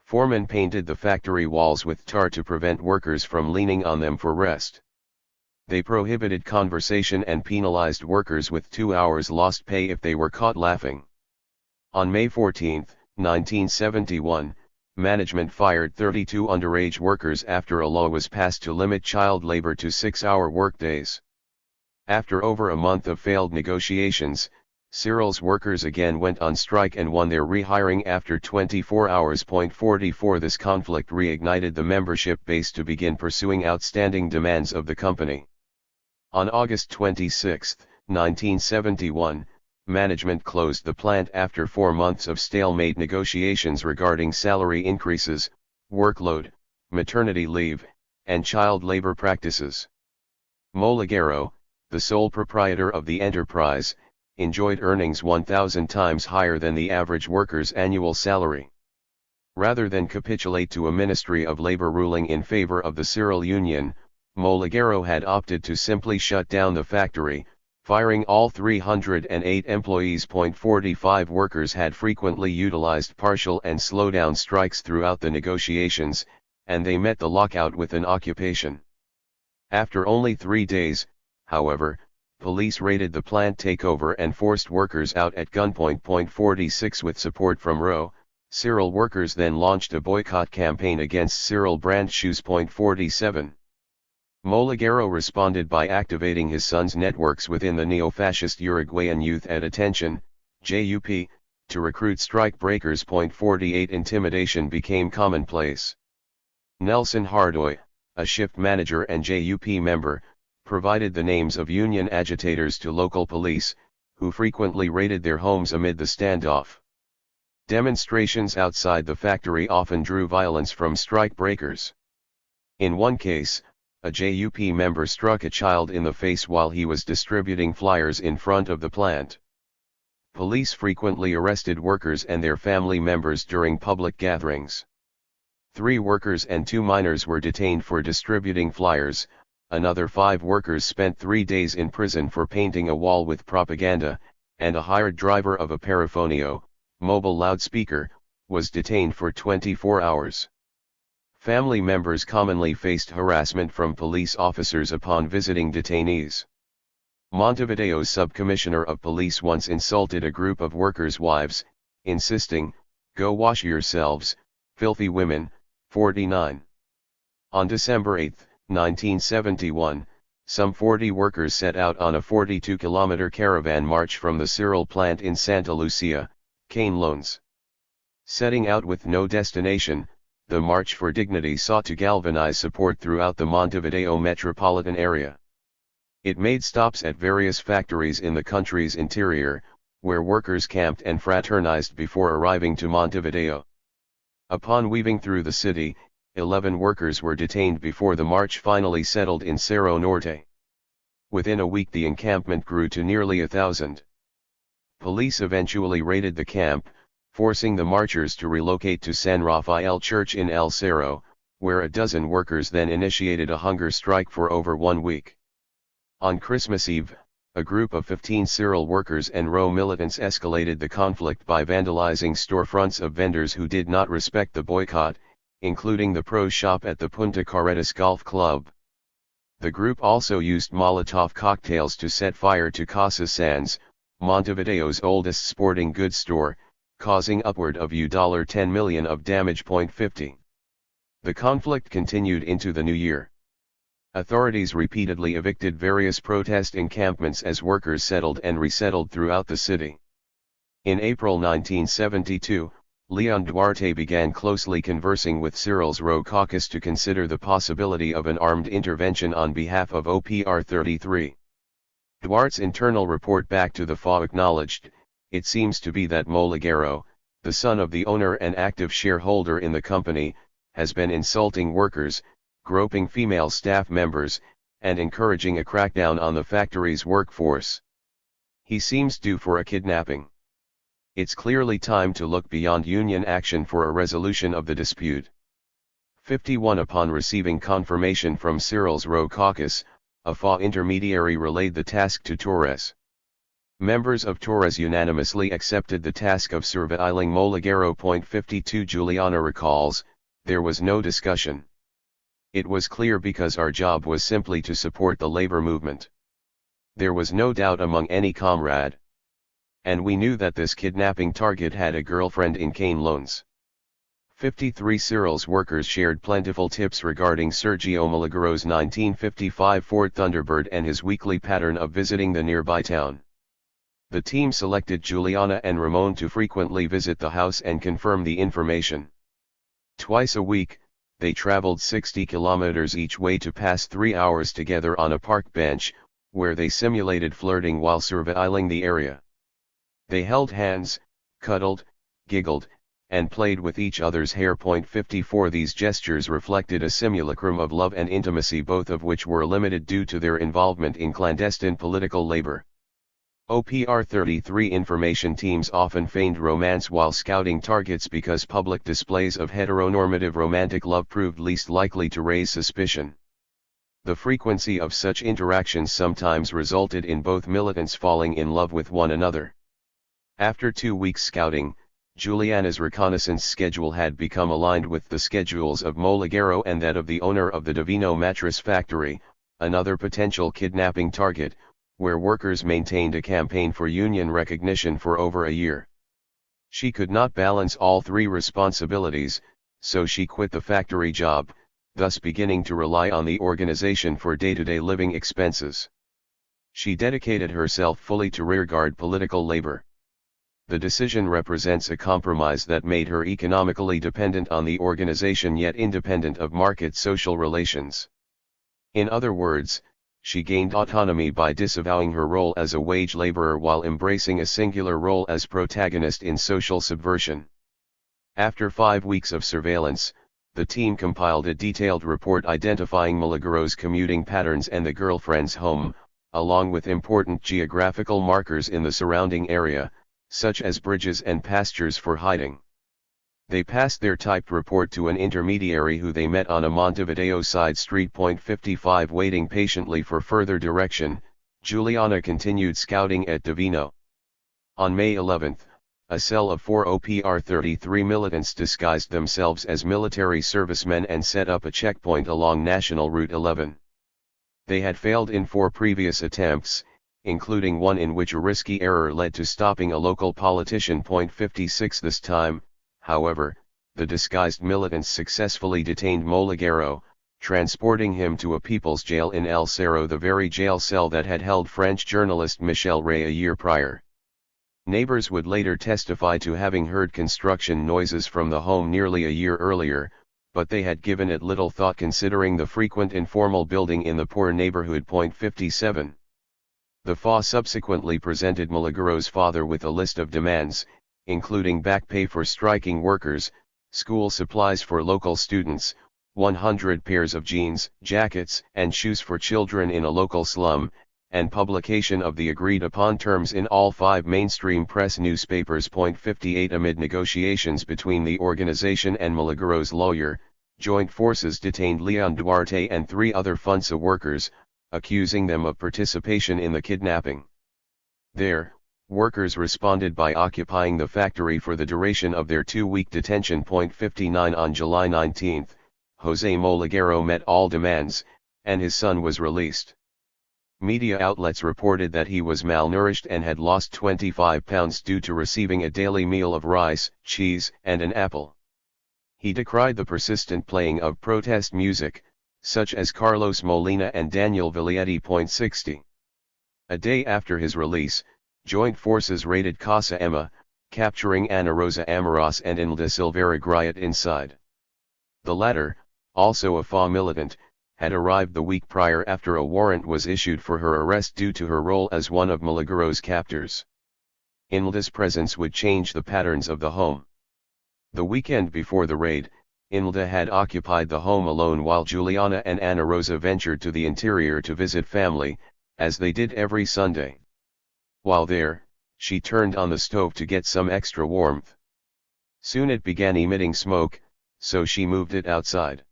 Foremen painted the factory walls with tar to prevent workers from leaning on them for rest. They prohibited conversation and penalized workers with 2 hours lost pay if they were caught laughing. On May 14, 1971, management fired 32 underage workers after a law was passed to limit child labor to 6-hour workdays. After over a month of failed negotiations, Cyril's workers again went on strike and won their rehiring after 24 hours. 44 This conflict reignited the membership base to begin pursuing outstanding demands of the company. On August 26, 1971, management closed the plant after 4 months of stalemate negotiations regarding salary increases, workload, maternity leave, and child labor practices. Molagaro, the sole proprietor of the enterprise, enjoyed earnings 1,000 times higher than the average worker's annual salary. Rather than capitulate to a Ministry of Labor ruling in favor of the Cyril Union, Molagaro had opted to simply shut down the factory, firing all 308 employees. 45 Workers had frequently utilized partial and slowdown strikes throughout the negotiations, and they met the lockout with an occupation. After only 3 days, however, police raided the plant takeover and forced workers out at gunpoint. 46 With support from Rho, Cyril workers then launched a boycott campaign against Cyril brand shoes. 47 Molagaro responded by activating his son's networks within the neo-fascist Uruguayan Youth at Attention, JUP, to recruit strike breakers. 48 Intimidation became commonplace. Nelson Hardoy, a shift manager and JUP member, provided the names of union agitators to local police, who frequently raided their homes amid the standoff. Demonstrations outside the factory often drew violence from strike breakers. In one case, a JUP member struck a child in the face while he was distributing flyers in front of the plant. Police frequently arrested workers and their family members during public gatherings. 3 workers and 2 minors were detained for distributing flyers. Another 5 workers spent 3 days in prison for painting a wall with propaganda, and a hired driver of a Parafonio, mobile loudspeaker, was detained for 24 hours. Family members commonly faced harassment from police officers upon visiting detainees. Montevideo's subcommissioner of police once insulted a group of workers' wives, insisting, "Go wash yourselves, filthy women." 49. On December 8, 1971, some 40 workers set out on a 42-kilometer caravan march from the Cyril plant in Santa Lucia, Canelones. Setting out with no destination, the March for Dignity sought to galvanize support throughout the Montevideo metropolitan area. It made stops at various factories in the country's interior, where workers camped and fraternized before arriving to Montevideo. Upon weaving through the city, 11 workers were detained before the march finally settled in Cerro Norte. Within a week the encampment grew to nearly 1,000. Police eventually raided the camp, forcing the marchers to relocate to San Rafael Church in El Cerro, where a dozen workers then initiated a hunger strike for over 1 week. On Christmas Eve, a group of 15 Cyril workers and Rho militants escalated the conflict by vandalizing storefronts of vendors who did not respect the boycott, including the pro shop at the Punta Carretas Golf Club. The group also used Molotov cocktails to set fire to Casa Sands, Montevideo's oldest sporting goods store, causing upward of $10 million of damage. 50. The conflict continued into the new year. Authorities repeatedly evicted various protest encampments as workers settled and resettled throughout the city. In April 1972, Leon Duarte began closely conversing with Cyril's Row caucus to consider the possibility of an armed intervention on behalf of OPR 33. Duarte's internal report back to the FA acknowledged, "It seems to be that Moligaro, the son of the owner and active shareholder in the company, has been insulting workers, groping female staff members, and encouraging a crackdown on the factory's workforce. He seems due for a kidnapping. It's clearly time to look beyond union action for a resolution of the dispute." 51 Upon receiving confirmation from Cyril's Row caucus, a FA intermediary relayed the task to Torres. Members of Torres unanimously accepted the task of surveilling Moligaro. 52 Juliana recalls, "There was no discussion. It was clear because our job was simply to support the labor movement. There was no doubt among any comrade. And we knew that this kidnapping target had a girlfriend in cane loans." 53 Cyril's workers shared plentiful tips regarding Sergio Moligaro's 1955 Ford Thunderbird and his weekly pattern of visiting the nearby town. The team selected Juliana and Ramon to frequently visit the house and confirm the information. Twice a week, they traveled 60 kilometers each way to pass 3 hours together on a park bench, where they simulated flirting while surveilling the area. They held hands, cuddled, giggled, and played with each other's hair. 54 These gestures reflected a simulacrum of love and intimacy, both of which were limited due to their involvement in clandestine political labor. OPR 33 information teams often feigned romance while scouting targets because public displays of heteronormative romantic love proved least likely to raise suspicion. The frequency of such interactions sometimes resulted in both militants falling in love with one another. After 2 weeks scouting, Juliana's reconnaissance schedule had become aligned with the schedules of Moligaro and that of the owner of the Divino mattress factory, another potential kidnapping target, where workers maintained a campaign for union recognition for over a year. She could not balance all three responsibilities, so she quit the factory job, thus beginning to rely on the organization for day-to-day living expenses. She dedicated herself fully to rearguard political labor. The decision represents a compromise that made her economically dependent on the organization yet independent of market social relations. In other words, she gained autonomy by disavowing her role as a wage laborer while embracing a singular role as protagonist in social subversion. After 5 weeks of surveillance, the team compiled a detailed report identifying Moligaro's commuting patterns and the girlfriend's home, along with important geographical markers in the surrounding area, such as bridges and pastures for hiding. They passed their typed report to an intermediary who they met on a Montevideo side street. 55 Waiting patiently for further direction, Juliana continued scouting at Divino. On May 11, a cell of 4 OPR 33 militants disguised themselves as military servicemen and set up a checkpoint along National Route 11. They had failed in 4 previous attempts, including one in which a risky error led to stopping a local politician. 56 This time, however, the disguised militants successfully detained Moligaro, transporting him to a people's jail in El Cerro, the very jail cell that had held French journalist Michel Rey a year prior. Neighbors would later testify to having heard construction noises from the home nearly a year earlier, but they had given it little thought considering the frequent informal building in the poor neighborhood. 57. The FA subsequently presented Moligaro's father with a list of demands, including back pay for striking workers, school supplies for local students, 100 pairs of jeans, jackets, and shoes for children in a local slum, and publication of the agreed-upon terms in all 5 mainstream press newspapers. 58 Amid negotiations between the organization and Moligaro's lawyer, joint forces detained Leon Duarte and 3 other FUNSA workers, accusing them of participation in the kidnapping. There, workers responded by occupying the factory for the duration of their 2-week detention. 59 On July 19, Jose Moligaro met all demands, and his son was released. Media outlets reported that he was malnourished and had lost 25 pounds due to receiving a daily meal of rice, cheese, and an apple. He decried the persistent playing of protest music, such as Carlos Molina and Daniel Villietti. 60. A day after his release, joint forces raided Casa Emma, capturing Ana Rosa Amaras and Inilda Silveira Griot inside. The latter, also a FA militant, had arrived the week prior after a warrant was issued for her arrest due to her role as one of Milagros' captors. Inilda's presence would change the patterns of the home. The weekend before the raid, Inilda had occupied the home alone while Juliana and Ana Rosa ventured to the interior to visit family, as they did every Sunday. While there, she turned on the stove to get some extra warmth. Soon it began emitting smoke, so she moved it outside.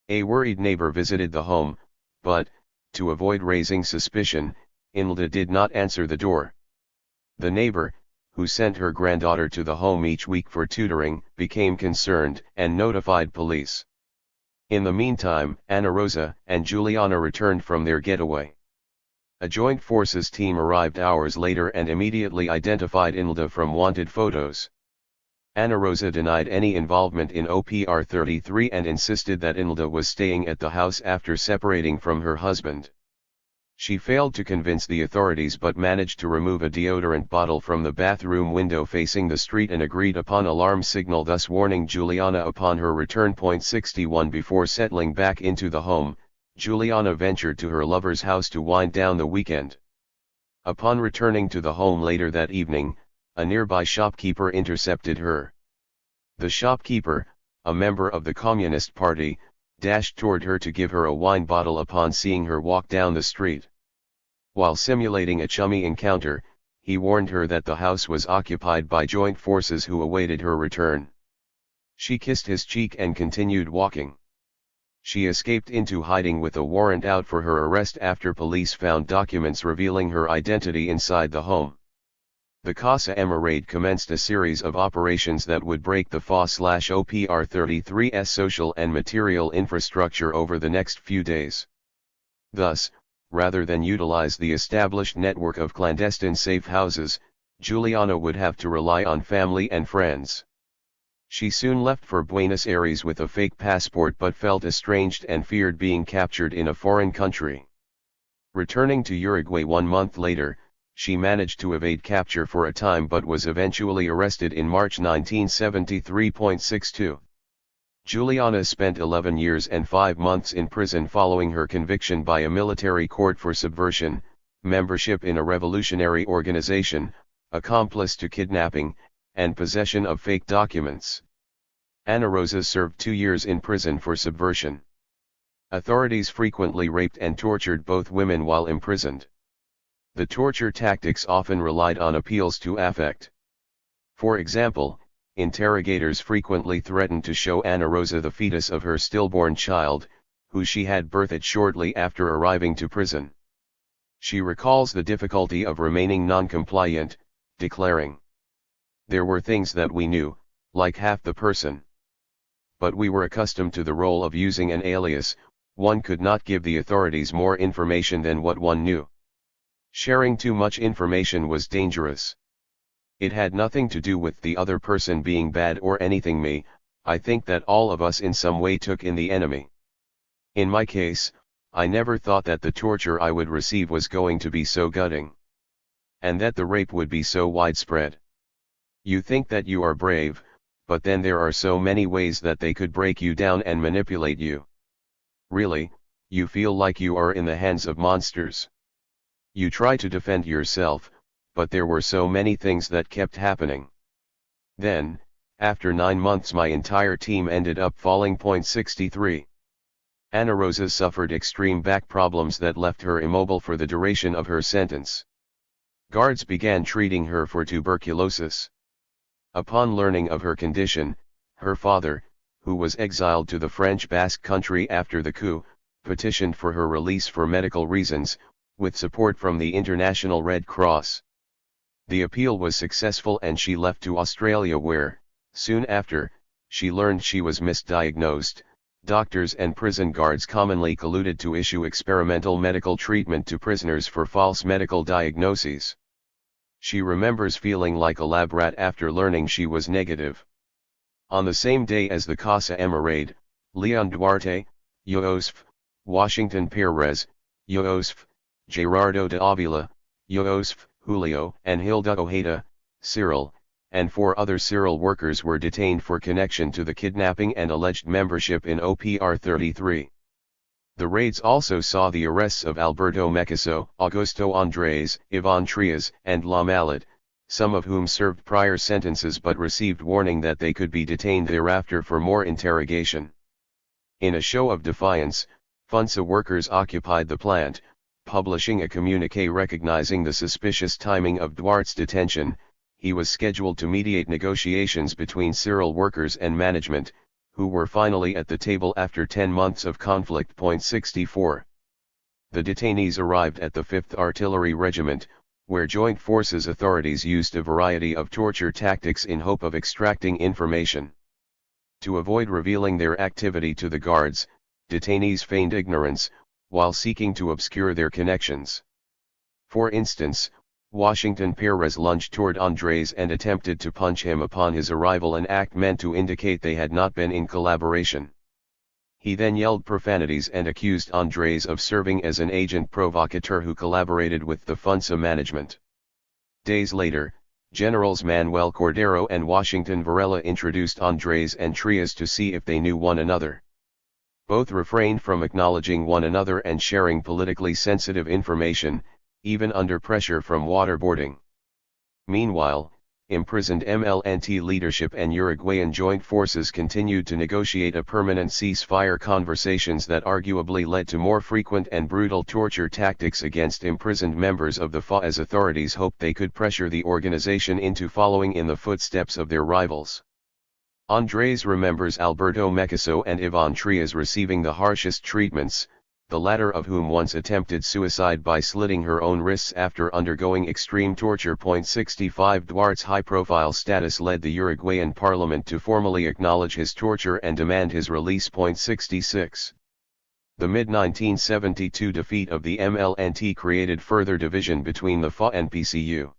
A worried neighbor visited the home, but, to avoid raising suspicion, Inilda did not answer the door. The neighbor, who sent her granddaughter to the home each week for tutoring, became concerned and notified police. In the meantime, Ana Rosa and Juliana returned from their getaway. A joint forces team arrived hours later and immediately identified Inilda from wanted photos. Ana Rosa denied any involvement in OPR 33 and insisted that Inilda was staying at the house after separating from her husband. She failed to convince the authorities but managed to remove a deodorant bottle from the bathroom window facing the street and agreed upon alarm signal, thus warning Juliana upon her return. 61 Before settling back into the home, Juliana ventured to her lover's house to wind down the weekend. Upon returning to the home later that evening, a nearby shopkeeper intercepted her. The shopkeeper, a member of the Communist Party, dashed toward her to give her a wine bottle upon seeing her walk down the street. While simulating a chummy encounter, he warned her that the house was occupied by joint forces who awaited her return. She kissed his cheek and continued walking. She escaped into hiding with a warrant out for her arrest after police found documents revealing her identity inside the home. The Casa Emma raid commenced a series of operations that would break the FA/OPR 33's social and material infrastructure over the next few days. Thus, rather than utilize the established network of clandestine safe houses, Juliana would have to rely on family and friends. She soon left for Buenos Aires with a fake passport but felt estranged and feared being captured in a foreign country. Returning to Uruguay 1 month later, she managed to evade capture for a time but was eventually arrested in March 1973. 62. Juliana spent 11 years and 5 months in prison following her conviction by a military court for subversion, membership in a revolutionary organization, accomplice to kidnapping, and possession of fake documents. Ana Rosa served 2 years in prison for subversion. Authorities frequently raped and tortured both women while imprisoned. The torture tactics often relied on appeals to affect. For example, interrogators frequently threatened to show Ana Rosa the fetus of her stillborn child, who she had birthed shortly after arriving to prison. She recalls the difficulty of remaining non-compliant, declaring, "There were things that we knew, like half the person. But we were accustomed to the role of using an alias, one could not give the authorities more information than what one knew. Sharing too much information was dangerous. It had nothing to do with the other person being bad or anything me, I think that all of us in some way took in the enemy. In my case, I never thought that the torture I would receive was going to be so gutting. And that the rape would be so widespread. You think that you are brave, but then there are so many ways that they could break you down and manipulate you. Really, you feel like you are in the hands of monsters. You try to defend yourself, but there were so many things that kept happening. Then, after 9 months my entire team ended up falling." 63. Ana Rosa suffered extreme back problems that left her immobile for the duration of her sentence. Guards began treating her for tuberculosis. Upon learning of her condition, her father, who was exiled to the French Basque Country after the coup, petitioned for her release for medical reasons, with support from the International Red Cross. The appeal was successful and she left to Australia where, soon after, she learned she was misdiagnosed. Doctors and prison guards commonly colluded to issue experimental medical treatment to prisoners for false medical diagnoses. She remembers feeling like a lab rat after learning she was negative. On the same day as the Casa Emma raid, Leon Duarte, Josef, Washington Pérez, Joseph, Gerardo de Avila, Joseph, Julio, and Hilda Ojeda, Cyril, and 4 other Cyril workers were detained for connection to the kidnapping and alleged membership in OPR 33. The raids also saw the arrests of Alberto Mecaso, Augusto Andres, Ivan Trias, and La Mallet, some of whom served prior sentences but received warning that they could be detained thereafter for more interrogation. In a show of defiance, FUNSA workers occupied the plant, publishing a communique recognizing the suspicious timing of Duarte's detention. He was scheduled to mediate negotiations between Cyril workers and management, who were finally at the table after 10 months of conflict. 64. The detainees arrived at the 5th Artillery Regiment, where Joint Forces authorities used a variety of torture tactics in hope of extracting information. To avoid revealing their activity to the guards, detainees feigned ignorance, while seeking to obscure their connections. For instance, Washington Pérez lunged toward Andres and attempted to punch him upon his arrival, an act meant to indicate they had not been in collaboration. He then yelled profanities and accused Andres of serving as an agent provocateur who collaborated with the FUNSA management. Days later, Generals Manuel Cordero and Washington Varela introduced Andres and Trias to see if they knew one another. Both refrained from acknowledging one another and sharing politically sensitive information, even under pressure from waterboarding. Meanwhile, imprisoned MLNT leadership and Uruguayan joint forces continued to negotiate a permanent ceasefire, conversations that arguably led to more frequent and brutal torture tactics against imprisoned members of the FA, as authorities hoped they could pressure the organization into following in the footsteps of their rivals. Andres remembers Alberto Mecaso and Ivan Trias receiving the harshest treatments, the latter of whom once attempted suicide by slitting her own wrists after undergoing extreme torture. 65 Duarte's high-profile status led the Uruguayan parliament to formally acknowledge his torture and demand his release. 66 The mid-1972 defeat of the MLNT created further division between the FA and PCU.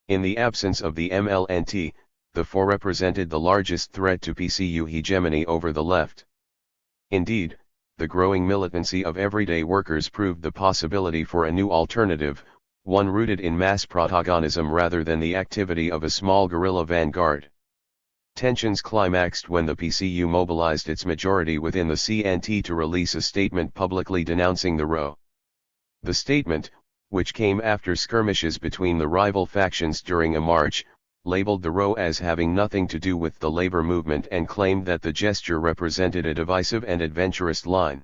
In the absence of the MLNT, the FA represented the largest threat to PCU hegemony over the left. Indeed, the growing militancy of everyday workers proved the possibility for a new alternative, one rooted in mass protagonism rather than the activity of a small guerrilla vanguard. Tensions climaxed when the PCU mobilized its majority within the CNT to release a statement publicly denouncing the RO. The statement, which came after skirmishes between the rival factions during a march, labeled the RO as having nothing to do with the labor movement and claimed that the gesture represented a divisive and adventurous line.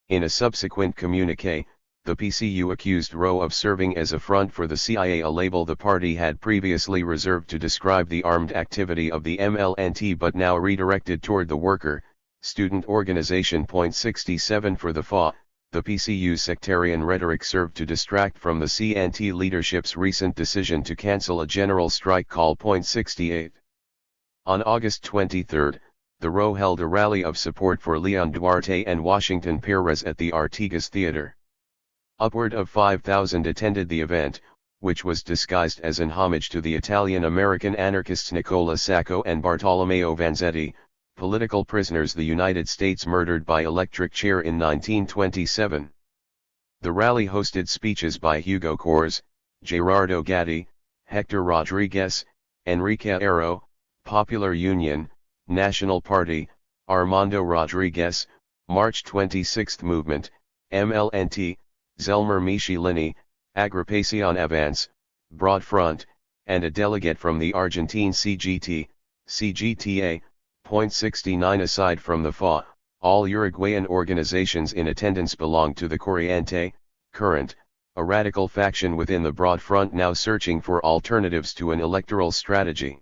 In a subsequent communique, the PCU accused RO of serving as a front for the CIA, a label the party had previously reserved to describe the armed activity of the MLNT but now redirected toward the worker, student organization. 67 For the FA, the PCU's sectarian rhetoric served to distract from the CNT leadership's recent decision to cancel a general strike call. 68 On August 23, the RO held a rally of support for Leon Duarte and Washington Pérez at the Artigas Theater. Upward of 5,000 attended the event, which was disguised as an homage to the Italian-American anarchists Nicola Sacco and Bartolomeo Vanzetti, political prisoners the United States murdered by electric chair in 1927. The rally hosted speeches by Hugo Cors, Gerardo Gatti, Hector Rodriguez, Enrique Arroyo, Popular Union, National Party, Armando Rodriguez, March 26 Movement, MLNT, Zelmer Michelini, Agrupación Avance, Broad Front, and a delegate from the Argentine CGTA. 69 Aside from the FA, all Uruguayan organizations in attendance belonged to the Corriente, Current, a radical faction within the Broad Front now searching for alternatives to an electoral strategy.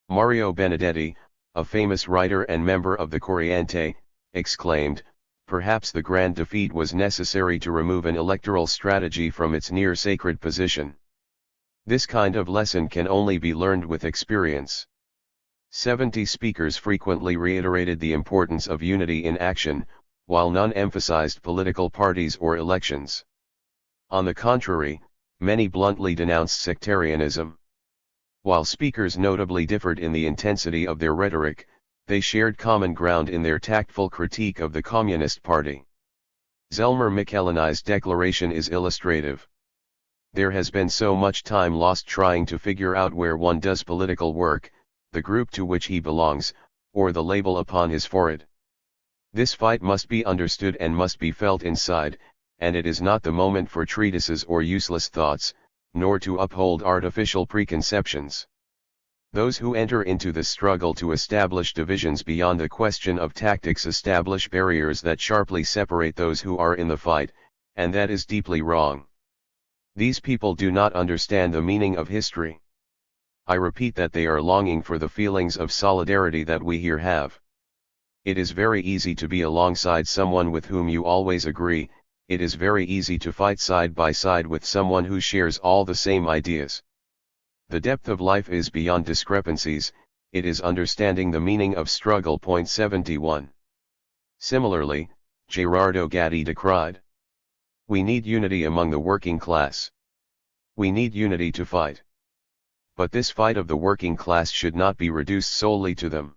Mario Benedetti, a famous writer and member of the Corriente, exclaimed, "Perhaps the grand defeat was necessary to remove an electoral strategy from its near-sacred position. This kind of lesson can only be learned with experience." 70 speakers frequently reiterated the importance of unity in action, while none emphasized political parties or elections. On the contrary, many bluntly denounced sectarianism. While speakers notably differed in the intensity of their rhetoric, they shared common ground in their tactful critique of the Communist Party. Zelmer Michelini's declaration is illustrative. There has been so much time lost trying to figure out where one does political work, the group to which he belongs, or the label upon his forehead. This fight must be understood and must be felt inside, and it is not the moment for treatises or useless thoughts, nor to uphold artificial preconceptions. Those who enter into the struggle to establish divisions beyond the question of tactics establish barriers that sharply separate those who are in the fight, and that is deeply wrong. These people do not understand the meaning of history. I repeat that they are longing for the feelings of solidarity that we here have. It is very easy to be alongside someone with whom you always agree, it is very easy to fight side by side with someone who shares all the same ideas. The depth of life is beyond discrepancies, it is understanding the meaning of struggle. 71. Similarly, Gerardo Gatti decried. We need unity among the working class. We need unity to fight. But this fight of the working class should not be reduced solely to them.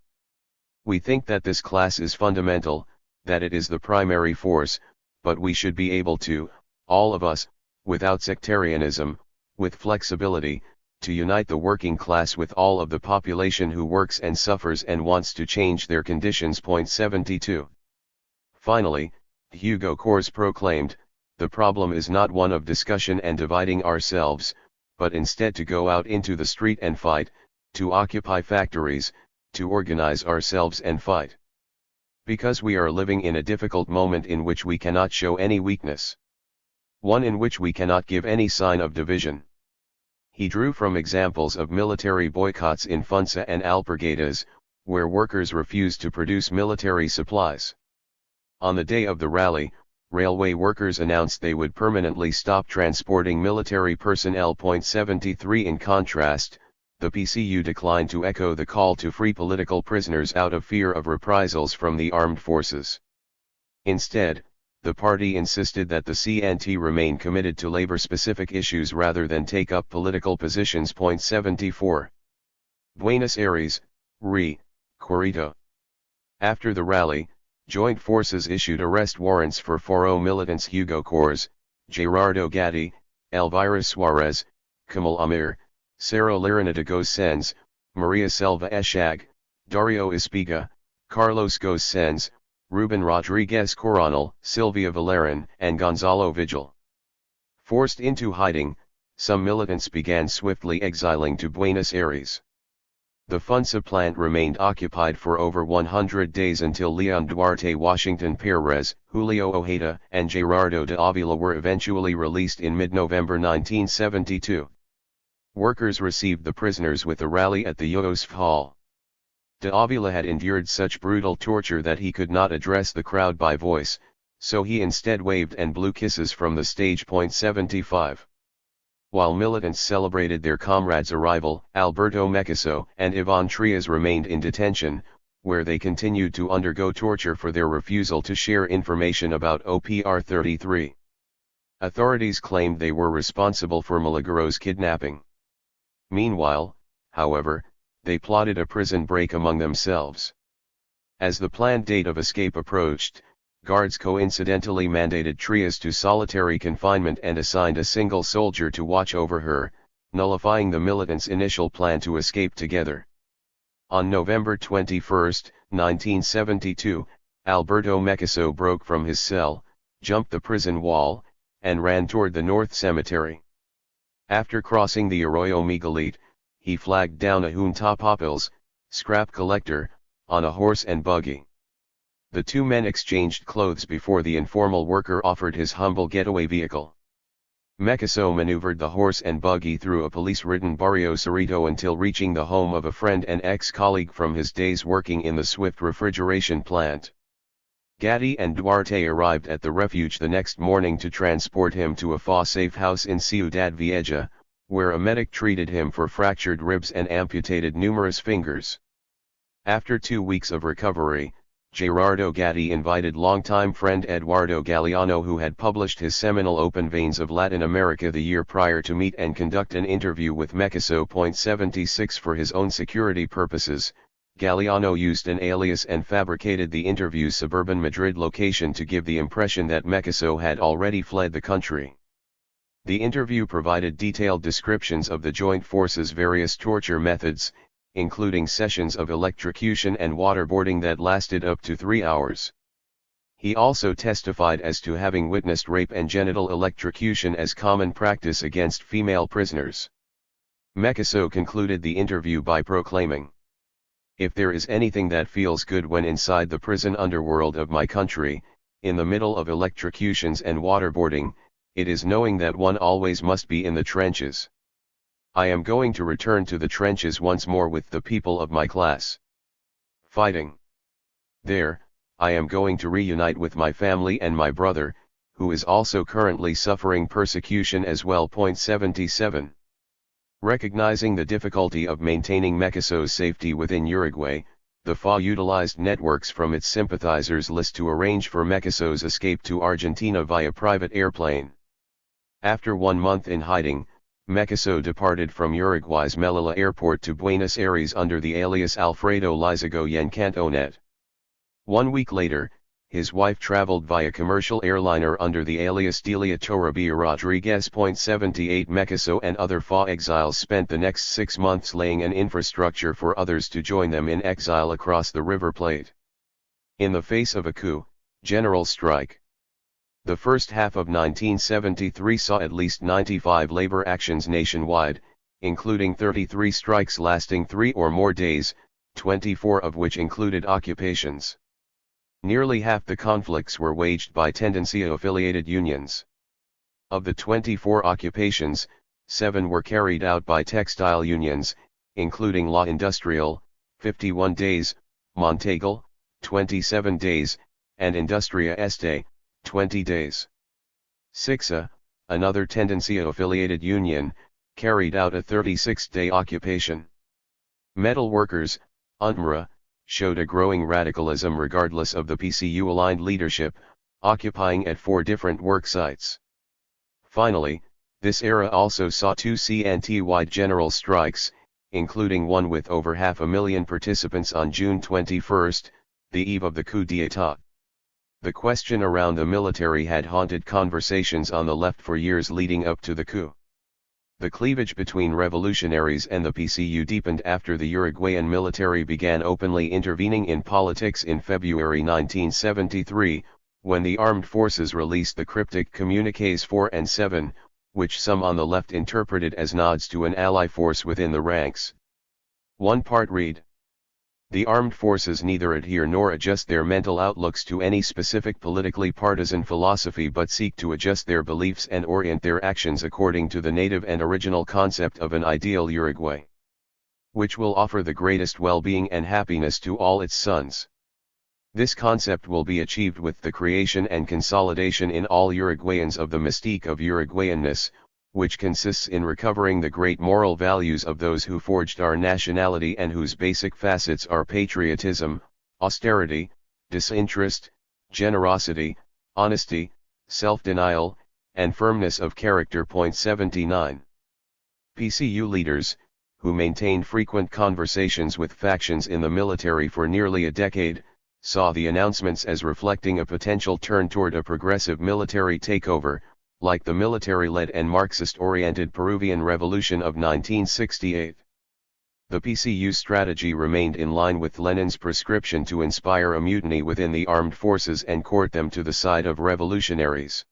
We think that this class is fundamental, that it is the primary force, but we should be able to, all of us, without sectarianism, with flexibility, to unite the working class with all of the population who works and suffers and wants to change their conditions. 72. Finally, Hugo Kors proclaimed, the problem is not one of discussion and dividing ourselves, but instead to go out into the street and fight, to occupy factories, to organize ourselves and fight. Because we are living in a difficult moment in which we cannot show any weakness. One in which we cannot give any sign of division. He drew from examples of military boycotts in Funza and Alpargatas, where workers refused to produce military supplies. On the day of the rally, railway workers announced they would permanently stop transporting military personnel. 73. In contrast, the PCU declined to echo the call to free political prisoners out of fear of reprisals from the armed forces. Instead, the party insisted that the CNT remain committed to labor-specific issues rather than take up political positions. 74. Buenos Aires, Quirito. After the rally, joint forces issued arrest warrants for 4 militants: Hugo Kors, Gerardo Gatti, Elvira Suarez, Kamal Amir, Sara Larina de Gosens, Maria Selva Eshag, Dario Espiga, Carlos Gosens, Ruben Rodriguez Coronel, Silvia Valeran, and Gonzalo Vigil. Forced into hiding, some militants began swiftly exiling to Buenos Aires. The Funza plant remained occupied for over 100 days until Leon Duarte Washington Perez, Julio Ojeda, and Gerardo de Avila were eventually released in mid-November 1972. Workers received the prisoners with a rally at the Yosf Hall. De Avila had endured such brutal torture that he could not address the crowd by voice, so he instead waved and blew kisses from the stage. 75. While militants celebrated their comrades' arrival, Alberto Mecaso and Ivan Trias remained in detention, where they continued to undergo torture for their refusal to share information about OPR 33. Authorities claimed they were responsible for Milagros' kidnapping. Meanwhile, however, they plotted a prison break among themselves. As the planned date of escape approached, guards coincidentally mandated Trias to solitary confinement and assigned a single soldier to watch over her, nullifying the militants' initial plan to escape together. On November 21, 1972, Alberto Mecaso broke from his cell, jumped the prison wall, and ran toward the North Cemetery. After crossing the Arroyo Miguelite, he flagged down a Junta Papeles, scrap collector, on a horse and buggy. The two men exchanged clothes before the informal worker offered his humble getaway vehicle. Mecaso maneuvered the horse and buggy through a police-ridden Barrio Cerrito until reaching the home of a friend and ex-colleague from his days working in the Swift refrigeration plant. Gatti and Duarte arrived at the refuge the next morning to transport him to a safe house in Ciudad Vieja, where a medic treated him for fractured ribs and amputated numerous fingers. After 2 weeks of recovery, Gerardo Gatti invited longtime friend Eduardo Galeano, who had published his seminal Open Veins of Latin America the year prior, to meet and conduct an interview with Mecaso. 76. For his own security purposes, Galeano used an alias and fabricated the interview's suburban Madrid location to give the impression that Mecaso had already fled the country. The interview provided detailed descriptions of the joint forces' various torture methods, including sessions of electrocution and waterboarding that lasted up to 3 hours. He also testified as to having witnessed rape and genital electrocution as common practice against female prisoners. Mecaso concluded the interview by proclaiming, "If there is anything that feels good when inside the prison underworld of my country, in the middle of electrocutions and waterboarding, it is knowing that one always must be in the trenches. I am going to return to the trenches once more with the people of my class. Fighting. There, I am going to reunite with my family and my brother, who is also currently suffering persecution as well." 77. Recognizing the difficulty of maintaining Mecaso's safety within Uruguay, the FA utilized networks from its sympathizers list to arrange for Mecaso's escape to Argentina via private airplane. After 1 month in hiding, Mecaso departed from Uruguay's Melilla airport to Buenos Aires under the alias Alfredo Lizago Yencantonet. 1 week later, his wife traveled via commercial airliner under the alias Delia Toribia Rodriguez. 78 Mecaso and other FA exiles spent the next 6 months laying an infrastructure for others to join them in exile across the River Plate. In the face of a coup, general strike. The first half of 1973 saw at least 95 labor actions nationwide, including 33 strikes lasting 3 or more days, 24 of which included occupations. Nearly half the conflicts were waged by Tendencia-affiliated unions. Of the 24 occupations, 7 were carried out by textile unions, including La Industrial, 51 days, Montegal, 27 days, and Industria Este, 20 days. Sixa, another Tendencia-affiliated union, carried out a 36-day occupation. Metal workers, UNTMRA, showed a growing radicalism regardless of the PCU-aligned leadership, occupying at 4 different work sites. Finally, this era also saw 2 CNT-wide general strikes, including one with over 500,000 participants on June 21, the eve of the coup d'état. The question around the military had haunted conversations on the left for years leading up to the coup. The cleavage between revolutionaries and the PCU deepened after the Uruguayan military began openly intervening in politics in February 1973, when the armed forces released the cryptic communiques 4 and 7, which some on the left interpreted as nods to an ally force within the ranks. One part read: "The armed forces neither adhere nor adjust their mental outlooks to any specific politically partisan philosophy but seek to adjust their beliefs and orient their actions according to the native and original concept of an ideal Uruguay, which will offer the greatest well-being and happiness to all its sons. This concept will be achieved with the creation and consolidation in all Uruguayans of the mystique of Uruguayanness, which consists in recovering the great moral values of those who forged our nationality and whose basic facets are patriotism, austerity, disinterest, generosity, honesty, self-denial, and firmness of character." 79. PCU leaders, who maintained frequent conversations with factions in the military for nearly a decade, saw the announcements as reflecting a potential turn toward a progressive military takeover, like the military-led and Marxist-oriented Peruvian Revolution of 1968. The PCU strategy remained in line with Lenin's prescription to inspire a mutiny within the armed forces and court them to the side of revolutionaries.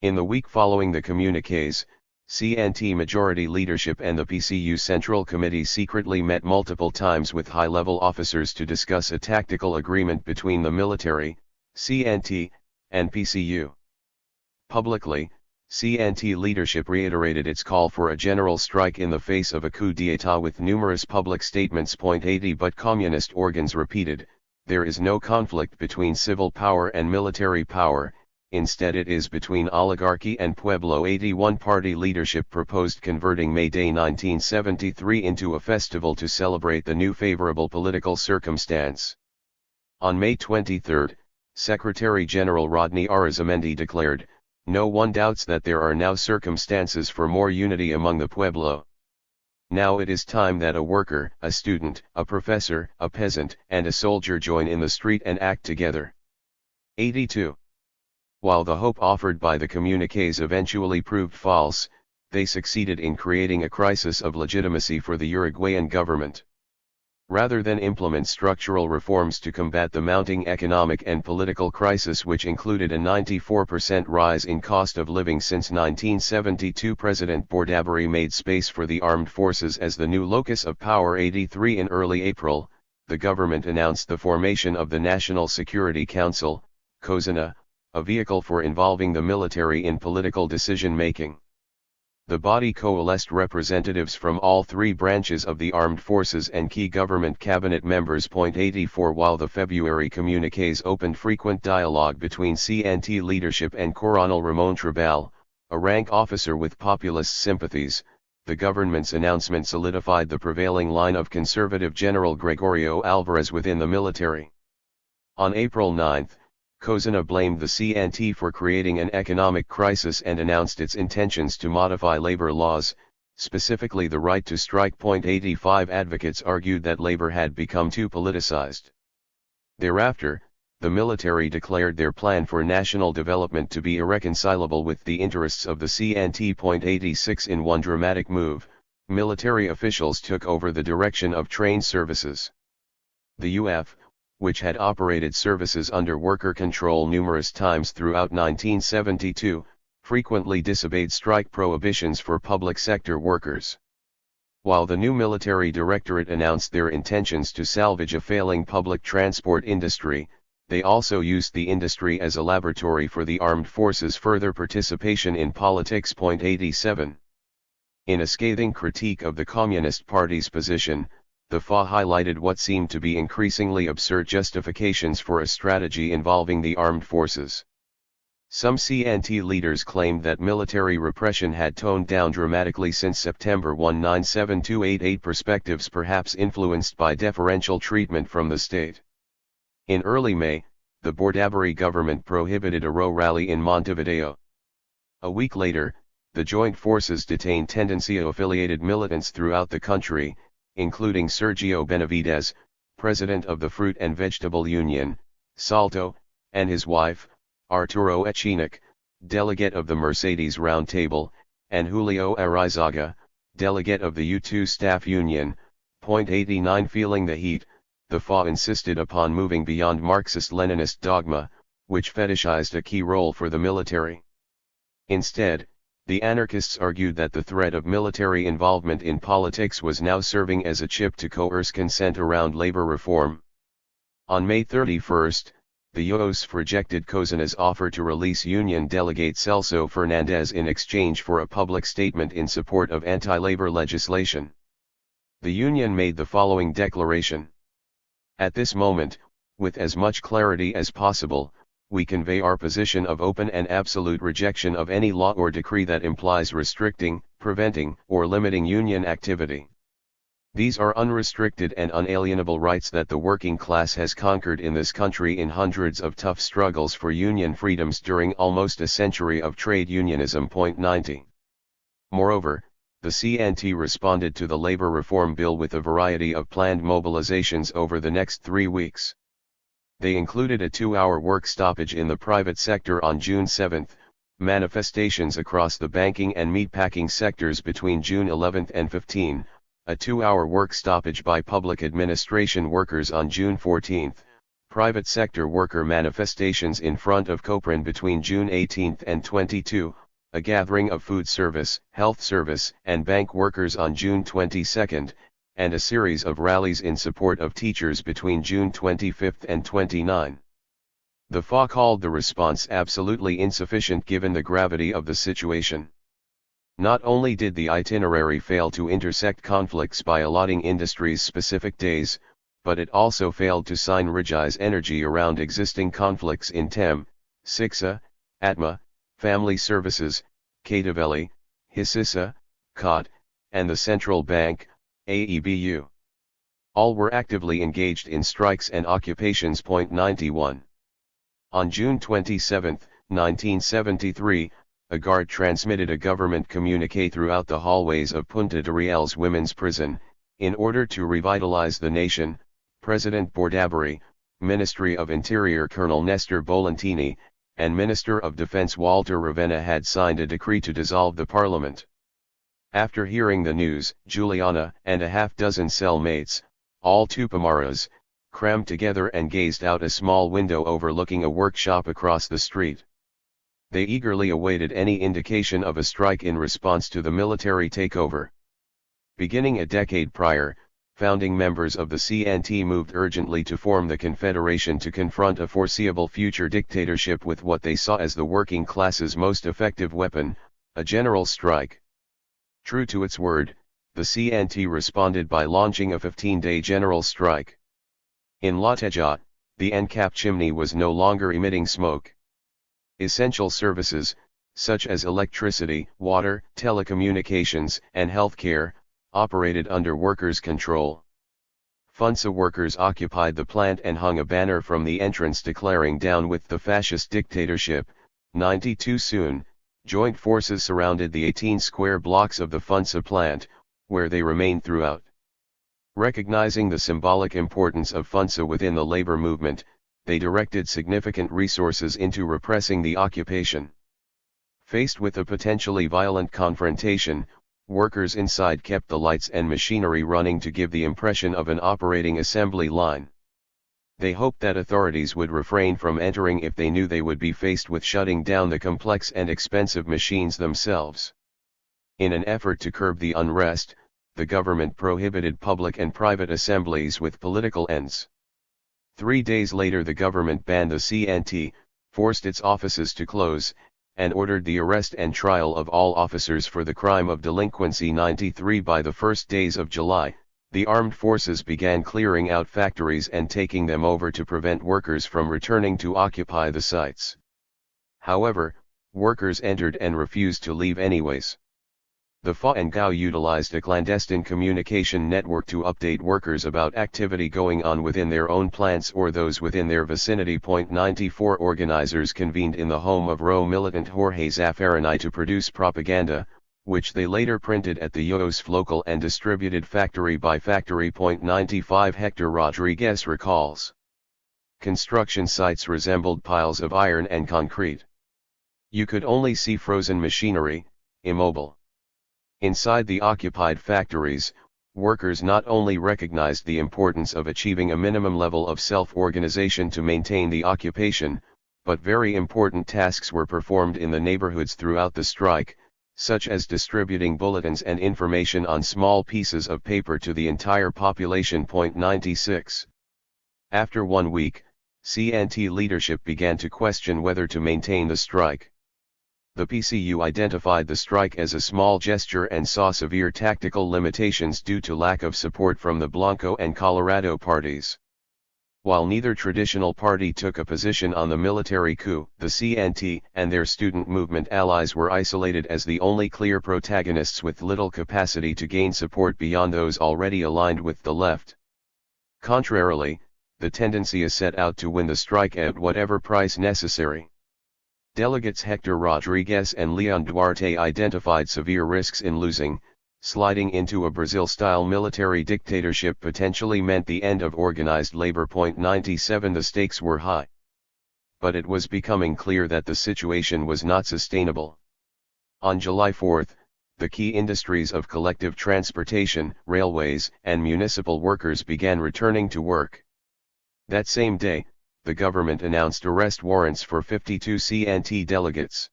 In the week following the communiques, CNT majority leadership and the PCU Central Committee secretly met multiple times with high-level officers to discuss a tactical agreement between the military, CNT, and PCU. Publicly, CNT leadership reiterated its call for a general strike in the face of a coup d'état with numerous public statements. 80 But communist organs repeated, there is no conflict between civil power and military power, instead it is between oligarchy and pueblo. 81 Party leadership proposed converting May Day 1973 into a festival to celebrate the new favorable political circumstance. On May 23, Secretary-General Rodney Arizamendi declared, "No one doubts that there are now circumstances for more unity among the pueblo. Now it is time that a worker, a student, a professor, a peasant, and a soldier join in the street and act together. 82. While the hope offered by the communiques eventually proved false, they succeeded in creating a crisis of legitimacy for the Uruguayan government. Rather than implement structural reforms to combat the mounting economic and political crisis, which included a 94% rise in cost of living since 1972, President Bordaberry made space for the armed forces as the new locus of power. 83. In early April, the government announced the formation of the National Security Council, COSINA, a vehicle for involving the military in political decision-making. The body coalesced representatives from all three branches of the armed forces and key government cabinet members. 84. While the February communiques opened frequent dialogue between CNT leadership and Coronel Ramon Trabal, a rank officer with populist sympathies, the government's announcement solidified the prevailing line of conservative General Gregorio Alvarez within the military. On April 9, COSINA blamed the CNT for creating an economic crisis and announced its intentions to modify labor laws, specifically the right to strike. 85. Advocates argued that labor had become too politicized. Thereafter, the military declared their plan for national development to be irreconcilable with the interests of the CNT. 86. In one dramatic move, military officials took over the direction of train services. The UF, which had operated services under worker control numerous times throughout 1972, frequently disobeyed strike prohibitions for public sector workers. While the new military directorate announced their intentions to salvage a failing public transport industry, they also used the industry as a laboratory for the armed forces' further participation in politics. 87. In a scathing critique of the Communist Party's position, the FA highlighted what seemed to be increasingly absurd justifications for a strategy involving the armed forces. Some CNT leaders claimed that military repression had toned down dramatically since September 1972. Perspectives perhaps influenced by deferential treatment from the state. In early May, the Bordaberry government prohibited a row rally in Montevideo. A week later, the joint forces detained Tendencio-affiliated militants throughout the country, including Sergio Benavidez, president of the Fruit and Vegetable Union, Salto, and his wife, Arturo Echenique, delegate of the Mercedes Round Table, and Julio Arizaga, delegate of the U2 Staff Union. 89. Feeling the heat, the FA insisted upon moving beyond Marxist-Leninist dogma, which fetishized a key role for the military. Instead, the anarchists argued that the threat of military involvement in politics was now serving as a chip to coerce consent around labor reform. On May 31, the UOS rejected COSINA's offer to release Union delegate Celso Fernandez in exchange for a public statement in support of anti-labor legislation. The Union made the following declaration. At this moment, with as much clarity as possible, we convey our position of open and absolute rejection of any law or decree that implies restricting, preventing, or limiting union activity. These are unrestricted and unalienable rights that the working class has conquered in this country in hundreds of tough struggles for union freedoms during almost a century of trade unionism. 90. Moreover, the CNT responded to the labor reform bill with a variety of planned mobilizations over the next 3 weeks. They included a 2-hour work stoppage in the private sector on June 7, manifestations across the banking and meatpacking sectors between June 11 and 15, a 2-hour work stoppage by public administration workers on June 14, private sector worker manifestations in front of Copran between June 18 and 22, a gathering of food service, health service, and bank workers on June 22, and a series of rallies in support of teachers between June 25 and 29. The FA called the response absolutely insufficient given the gravity of the situation. Not only did the itinerary fail to intersect conflicts by allotting industries specific days, but it also failed to synergize energy around existing conflicts in TEM, SIXA, ATMA, Family Services, Katavelli, Hisisa, COT, and the Central Bank, AEBU. All were actively engaged in strikes and occupations. 91. On June 27, 1973, a guard transmitted a government communique throughout the hallways of Punta de Real's women's prison. In order to revitalize the nation, President Bordaberry, Ministry of Interior Colonel Nestor Bolantini, and Minister of Defense Walter Ravenna had signed a decree to dissolve the parliament. After hearing the news, Juliana and a half-dozen cellmates, all Tupamaras, crammed together and gazed out a small window overlooking a workshop across the street. They eagerly awaited any indication of a strike in response to the military takeover. Beginning a decade prior, founding members of the CNT moved urgently to form the Confederation to confront a foreseeable future dictatorship with what they saw as the working class's most effective weapon, a general strike. True to its word, the CNT responded by launching a 15-day general strike. In La Teja, the ENCAP chimney was no longer emitting smoke. Essential services, such as electricity, water, telecommunications, and healthcare, operated under workers' control. FUNSA workers occupied the plant and hung a banner from the entrance declaring "Down with the fascist dictatorship." 92 Soon, joint forces surrounded the 18 square blocks of the FUNSA plant, where they remained throughout. Recognizing the symbolic importance of FUNSA within the labor movement, they directed significant resources into repressing the occupation. Faced with a potentially violent confrontation, workers inside kept the lights and machinery running to give the impression of an operating assembly line. They hoped that authorities would refrain from entering if they knew they would be faced with shutting down the complex and expensive machines themselves. In an effort to curb the unrest, the government prohibited public and private assemblies with political ends. 3 days later the government banned the CNT, forced its offices to close, and ordered the arrest and trial of all officers for the crime of delinquency. 93 By the first days of July, the armed forces began clearing out factories and taking them over to prevent workers from returning to occupy the sites. However, workers entered and refused to leave anyways. The FA and GAO utilized a clandestine communication network to update workers about activity going on within their own plants or those within their vicinity. 94 Organizers convened in the home of Row militant Jorge Zaffarani to produce propaganda, which they later printed at the UOSF local and distributed factory by factory. 95 Hector Rodriguez recalls. Construction sites resembled piles of iron and concrete. You could only see frozen machinery, immobile. Inside the occupied factories, workers not only recognized the importance of achieving a minimum level of self-organization to maintain the occupation, but very important tasks were performed in the neighborhoods throughout the strike, such as distributing bulletins and information on small pieces of paper to the entire population. 96. After 1 week, CNT leadership began to question whether to maintain the strike. The PCU identified the strike as a small gesture and saw severe tactical limitations due to lack of support from the Blanco and Colorado parties. While neither traditional party took a position on the military coup, the CNT and their student movement allies were isolated as the only clear protagonists with little capacity to gain support beyond those already aligned with the left. Contrarily, the tendency is set out to win the strike at whatever price necessary. Delegates Hector Rodriguez and Leon Duarte identified severe risks in losing. Sliding into a Brazil-style military dictatorship potentially meant the end of organized labor. 97 The stakes were high. But it was becoming clear that the situation was not sustainable. On July 4, the key industries of collective transportation, railways, and municipal workers began returning to work. That same day, the government announced arrest warrants for 52 CNT delegates.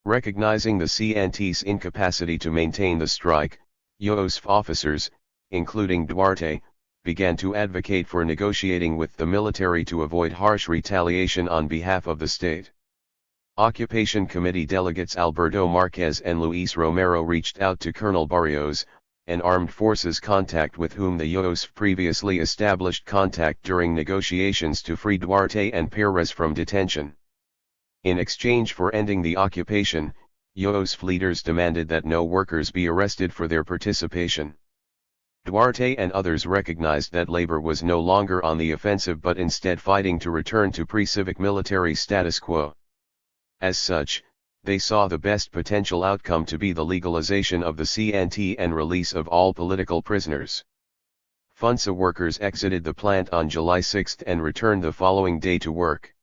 Recognizing the CNT's incapacity to maintain the strike, UOSF officers, including Duarte, began to advocate for negotiating with the military to avoid harsh retaliation on behalf of the state. Occupation Committee delegates Alberto Marquez and Luis Romero reached out to Colonel Barrios, an armed forces contact with whom the UOSF previously established contact during negotiations to free Duarte and Perez from detention. In exchange for ending the occupation, UOSF leaders demanded that no workers be arrested for their participation. Duarte and others recognized that labor was no longer on the offensive but instead fighting to return to pre-civic military status quo. As such, They saw the best potential outcome to be the legalization of the CNT and release of all political prisoners. FUNSA workers exited the plant on July 6 and returned the following day to work.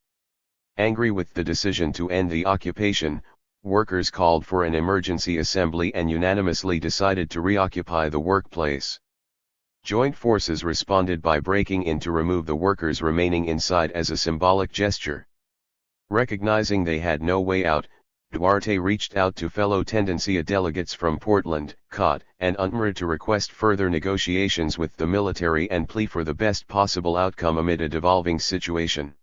Angry with the decision to end the occupation, workers called for an emergency assembly and unanimously decided to reoccupy the workplace. Joint forces responded by breaking in to remove the workers remaining inside as a symbolic gesture. Recognizing they had no way out, Duarte reached out to fellow Tendencia delegates from Portland, COT, and UNMRA to request further negotiations with the military and plea for the best possible outcome amid a devolving situation.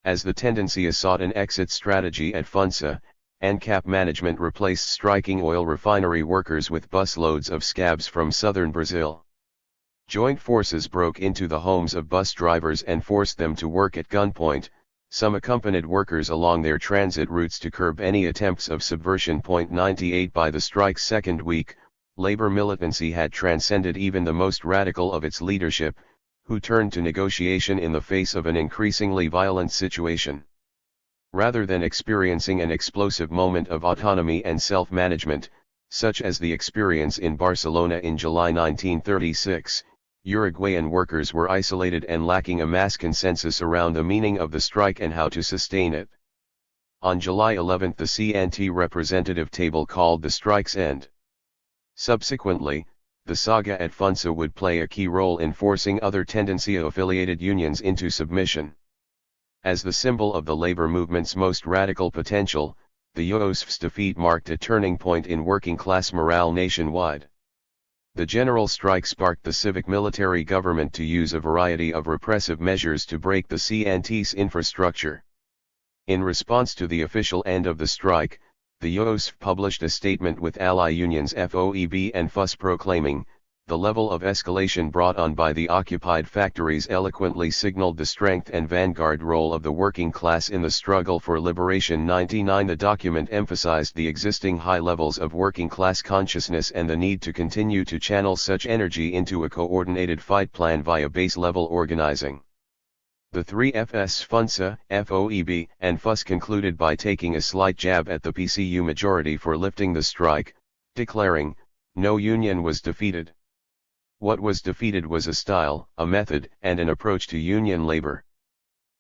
As the Tendencia sought an exit strategy at FUNSA, ANCAP management replaced striking oil refinery workers with busloads of scabs from southern Brazil. Joint forces broke into the homes of bus drivers and forced them to work at gunpoint. Some accompanied workers along their transit routes to curb any attempts of subversion. 98 By the strike's second week, labor militancy had transcended even the most radical of its leadership, who turned to negotiation in the face of an increasingly violent situation. Rather than experiencing an explosive moment of autonomy and self-management, such as the experience in Barcelona in July 1936, Uruguayan workers were isolated and lacking a mass consensus around the meaning of the strike and how to sustain it. On July 11 the CNT representative table called the strike's end. Subsequently, the saga at FUNSA would play a key role in forcing other Tendencia-affiliated unions into submission. As the symbol of the labor movement's most radical potential, the UOSF's defeat marked a turning point in working-class morale nationwide. The general strike sparked the civic-military government to use a variety of repressive measures to break the CNT's infrastructure. In response to the official end of the strike, the UOSF published a statement with ally unions FOEB and FUS proclaiming, "The level of escalation brought on by the occupied factories eloquently signaled the strength and vanguard role of the working class in the struggle for liberation." 99 The document emphasized the existing high levels of working class consciousness and the need to continue to channel such energy into a coordinated fight plan via base-level organizing. The three FS FUNSA, FOEB, and FUS concluded by taking a slight jab at the PCU majority for lifting the strike, declaring, "No union was defeated. What was defeated was a style, a method, and an approach to union labor."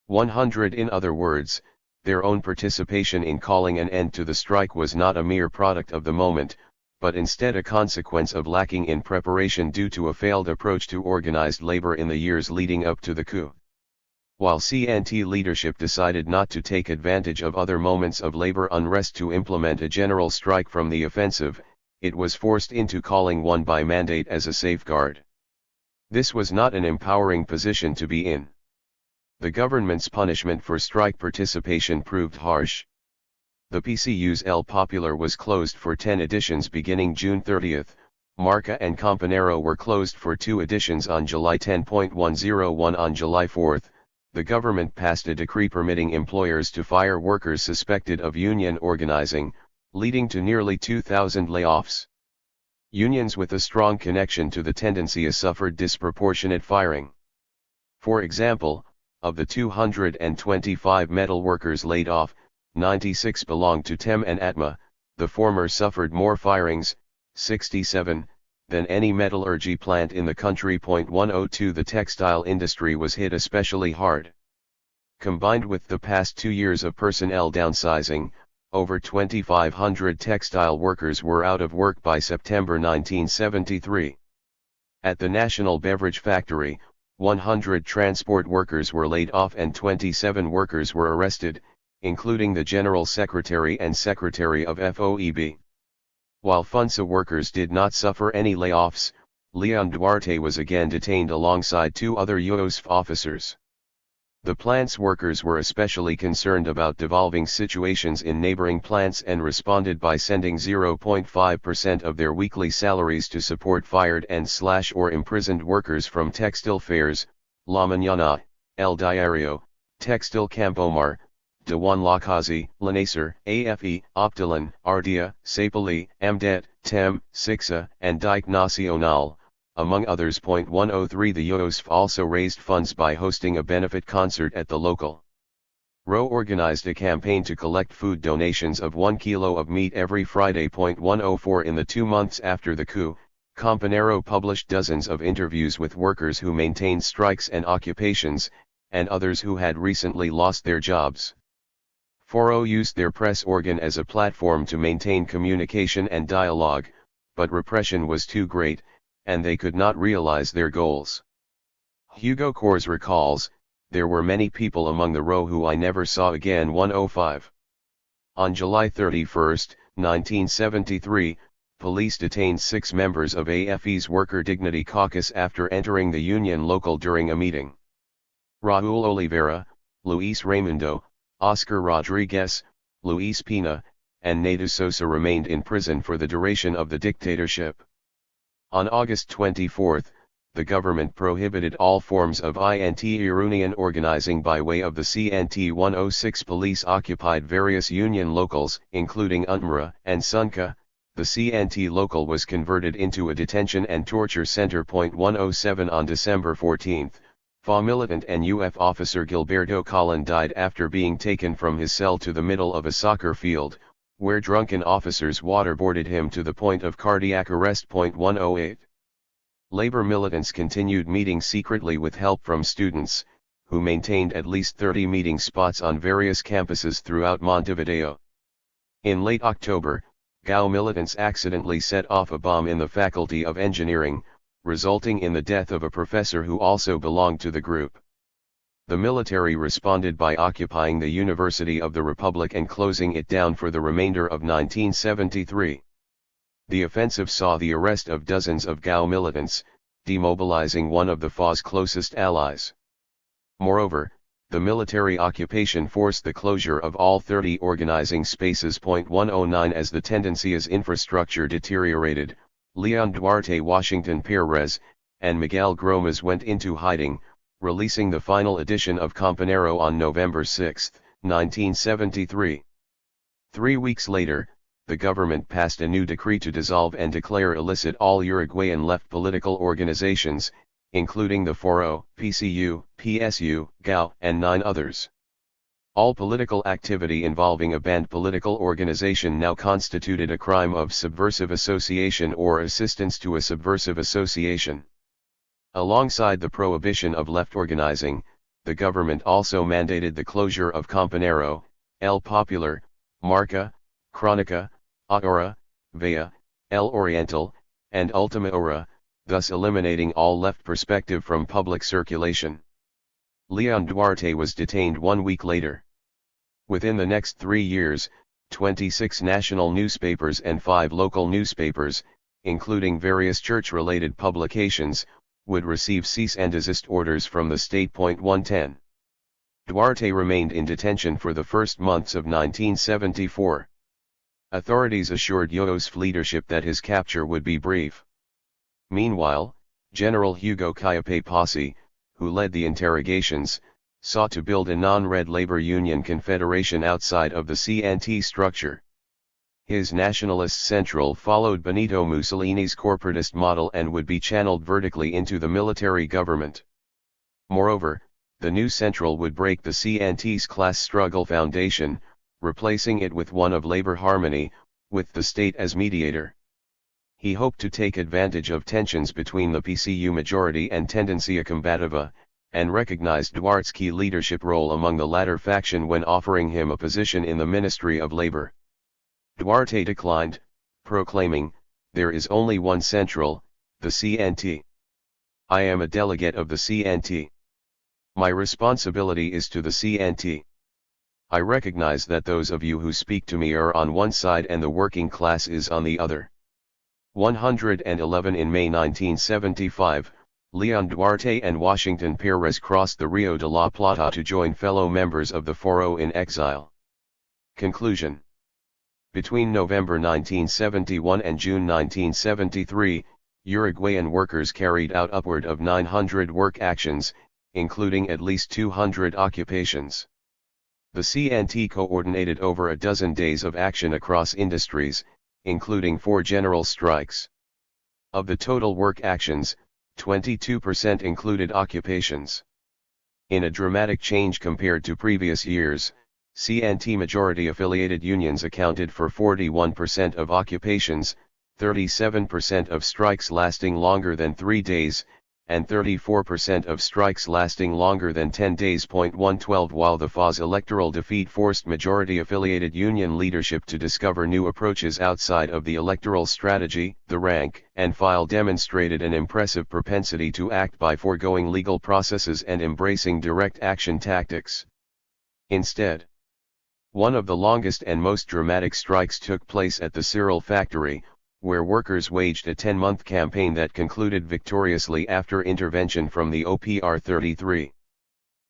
100 In other words, their own participation in calling an end to the strike was not a mere product of the moment, but instead a consequence of lacking in preparation due to a failed approach to organized labor in the years leading up to the coup. While CNT leadership decided not to take advantage of other moments of labor unrest to implement a general strike from the offensive, it was forced into calling one by mandate as a safeguard. This was not an empowering position to be in. The government's punishment for strike participation proved harsh. The PCU's El Popular was closed for 10 editions beginning June 30. Marca and Campanero were closed for 2 editions on July 10.101. On July 4, the government passed a decree permitting employers to fire workers suspected of union organizing, leading to nearly 2,000 layoffs. Unions with a strong connection to the Tendencia suffered disproportionate firing. For example, of the 225 metal workers laid off, 96 belonged to TEM and ATMA, the former suffered more firings, 67, than any metallurgy plant in the country. 102 The textile industry was hit especially hard. Combined with the past 2 years of personnel downsizing, over 2,500 textile workers were out of work by September 1973. At the National Beverage Factory, 100 transport workers were laid off and 27 workers were arrested, including the General Secretary and Secretary of FOEB. While FUNSA workers did not suffer any layoffs, Leon Duarte was again detained alongside 2 other UOSF officers. The plant's workers were especially concerned about devolving situations in neighboring plants and responded by sending 0.5% of their weekly salaries to support fired and/or imprisoned workers from Textile Fairs, La Mañana, El Diario, Textile Campomar, Dewan Lakazi, Lanacer, AFE, Optilan, Ardea, Sapali, Amdet, TEM, Sixa, and Dike Nacional, among others. 103 The UOSF also raised funds by hosting a benefit concert at the local RO organized a campaign to collect food donations of 1 kilo of meat every Friday. 104 In the 2 months after the coup, Campanero published dozens of interviews with workers who maintained strikes and occupations, and others who had recently lost their jobs. Foro used their press organ as a platform to maintain communication and dialogue, but repression was too great, and they could not realize their goals. Hugo Kors recalls, "There were many people among the RO who I never saw again." 105. On July 31, 1973, police detained 6 members of AFE's Worker Dignity Caucus after entering the union local during a meeting. Raul Oliveira, Luis Raimundo, Oscar Rodriguez, Luis Pina, and Nadu Sosa remained in prison for the duration of the dictatorship. On August 24, the government prohibited all forms of Iranian organizing by way of the CNT 106. Police occupied various union locals, including UNMRA and SUNCA. The CNT local was converted into a detention and torture center. 107 On December 14, FA militant and UF officer Gilberto Colin died after being taken from his cell to the middle of a soccer field, where drunken officers waterboarded him to the point of cardiac arrest. 108. Labor militants continued meeting secretly with help from students, who maintained at least 30 meeting spots on various campuses throughout Montevideo. In late October, GAO militants accidentally set off a bomb in the Faculty of Engineering, resulting in the death of a professor who also belonged to the group. The military responded by occupying the University of the Republic and closing it down for the remainder of 1973. The offensive saw the arrest of dozens of GAO militants, demobilizing one of the FA's closest allies. Moreover, the military occupation forced the closure of all 30 organizing spaces. 109 As the tendencia's infrastructure deteriorated, Leon Duarte Washington Perez, and Miguel Gromas went into hiding, releasing the final edition of Campanero on November 6, 1973. 3 weeks later, the government passed a new decree to dissolve and declare illicit all Uruguayan left political organizations, including the Foro, PCU, PSU, GAO, and 9 others. All political activity involving a banned political organization now constituted a crime of subversive association or assistance to a subversive association. Alongside the prohibition of left organizing, the government also mandated the closure of Campanero, El Popular, Marca, Crónica, Ahora, Vea, El Oriental, and Ultima Hora, thus eliminating all left perspective from public circulation. Leon Duarte was detained 1 week later. Within the next 3 years, 26 national newspapers and 5 local newspapers, including various church-related publications, would receive cease and desist orders from the state. 110. Duarte remained in detention for the first months of 1974. Authorities assured Yo's leadership that his capture would be brief. Meanwhile, General Hugo Cayape Posse, who led the interrogations, sought to build a non-red labor union confederation outside of the CNT structure. His Nationalist Central followed Benito Mussolini's corporatist model and would be channeled vertically into the military government. Moreover, the new Central would break the CNT's class struggle foundation, replacing it with one of labor harmony, with the state as mediator. He hoped to take advantage of tensions between the PCU majority and Tendencia Combativa, and recognized Duarte's key leadership role among the latter faction when offering him a position in the Ministry of Labor. Duarte declined, proclaiming, "There is only one Central, the CNT. I am a delegate of the CNT. My responsibility is to the CNT. I recognize that those of you who speak to me are on one side and the working class is on the other." 111 In May 1975, Leon Duarte and Washington Perez crossed the Rio de la Plata to join fellow members of the Foro in exile. Conclusion. Between November 1971 and June 1973, Uruguayan workers carried out upward of 900 work actions, including at least 200 occupations. The CNT coordinated over a dozen days of action across industries, including 4 general strikes. Of the total work actions, 22% included occupations. In a dramatic change compared to previous years, CNT majority-affiliated unions accounted for 41% of occupations, 37% of strikes lasting longer than 3 days, and 34% of strikes lasting longer than 10 days. 112 While the FA's electoral defeat forced majority-affiliated union leadership to discover new approaches outside of the electoral strategy, the rank and file demonstrated an impressive propensity to act by foregoing legal processes and embracing direct action tactics. Instead, one of the longest and most dramatic strikes took place at the Cyril factory, where workers waged a 10-month campaign that concluded victoriously after intervention from the OPR-33.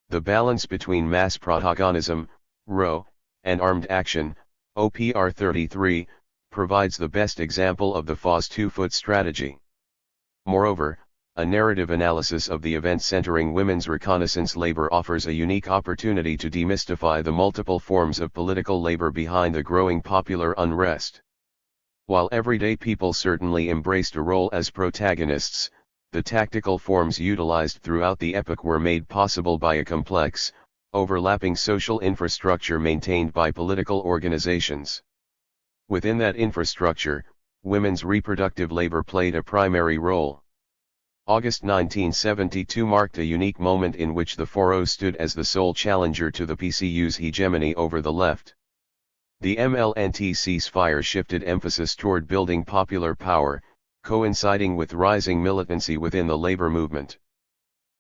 The balance between mass protagonism, RO, and armed action, OPR-33, provides the best example of the FA's two-foot strategy. Moreover, a narrative analysis of the event centering women's reconnaissance labor offers a unique opportunity to demystify the multiple forms of political labor behind the growing popular unrest. While everyday people certainly embraced a role as protagonists, the tactical forms utilized throughout the epoch were made possible by a complex, overlapping social infrastructure maintained by political organizations. Within that infrastructure, women's reproductive labor played a primary role. August 1972 marked a unique moment in which the 4O stood as the sole challenger to the PCU's hegemony over the left. The MLNT ceasefire shifted emphasis toward building popular power, coinciding with rising militancy within the labor movement.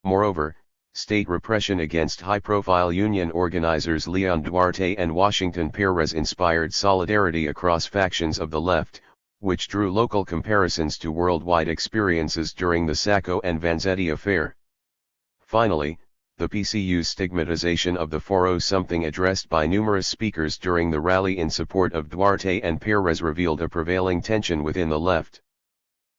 Moreover, state repression against high-profile union organizers Leon Duarte and Washington Perez inspired solidarity across factions of the left, which drew local comparisons to worldwide experiences during the Sacco and Vanzetti affair. Finally, the PCU's stigmatization of the 4O, something addressed by numerous speakers during the rally in support of Duarte and Perez, revealed a prevailing tension within the left.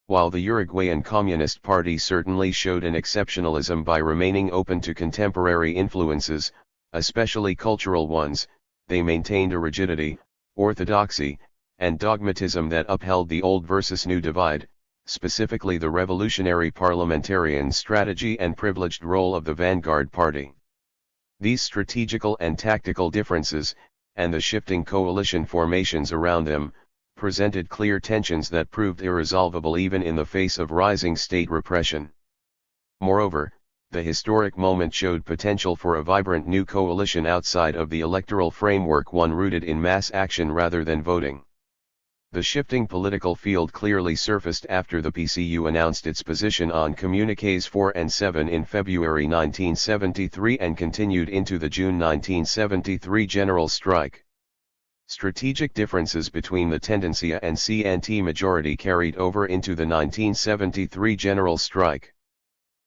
While the Uruguayan Communist Party certainly showed an exceptionalism by remaining open to contemporary influences, especially cultural ones, they maintained a rigidity, orthodoxy, and dogmatism that upheld the old versus new divide, specifically the revolutionary parliamentarian strategy and privileged role of the vanguard party. These strategical and tactical differences, and the shifting coalition formations around them, presented clear tensions that proved irresolvable even in the face of rising state repression. Moreover, the historic moment showed potential for a vibrant new coalition outside of the electoral framework, one rooted in mass action rather than voting. The shifting political field clearly surfaced after the PCU announced its position on Communiques 4 and 7 in February 1973 and continued into the June 1973 general strike. Strategic differences between the Tendencia and CNT majority carried over into the 1973 general strike.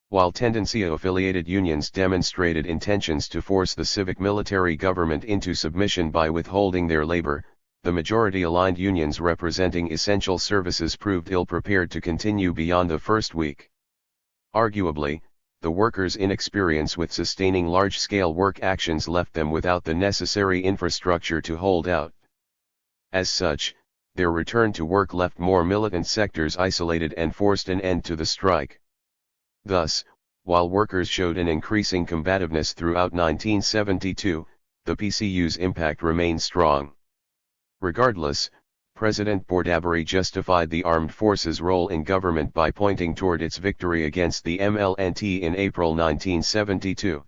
While Tendencia-affiliated unions demonstrated intentions to force the civic-military government into submission by withholding their labor, the majority-aligned unions representing essential services proved ill-prepared to continue beyond the first week. Arguably, the workers' inexperience with sustaining large-scale work actions left them without the necessary infrastructure to hold out. As such, their return to work left more militant sectors isolated and forced an end to the strike. Thus, while workers showed an increasing combativeness throughout 1972, the PCU's impact remained strong. Regardless, President Bordaberry justified the armed forces' role in government by pointing toward its victory against the MLNT in April 1972.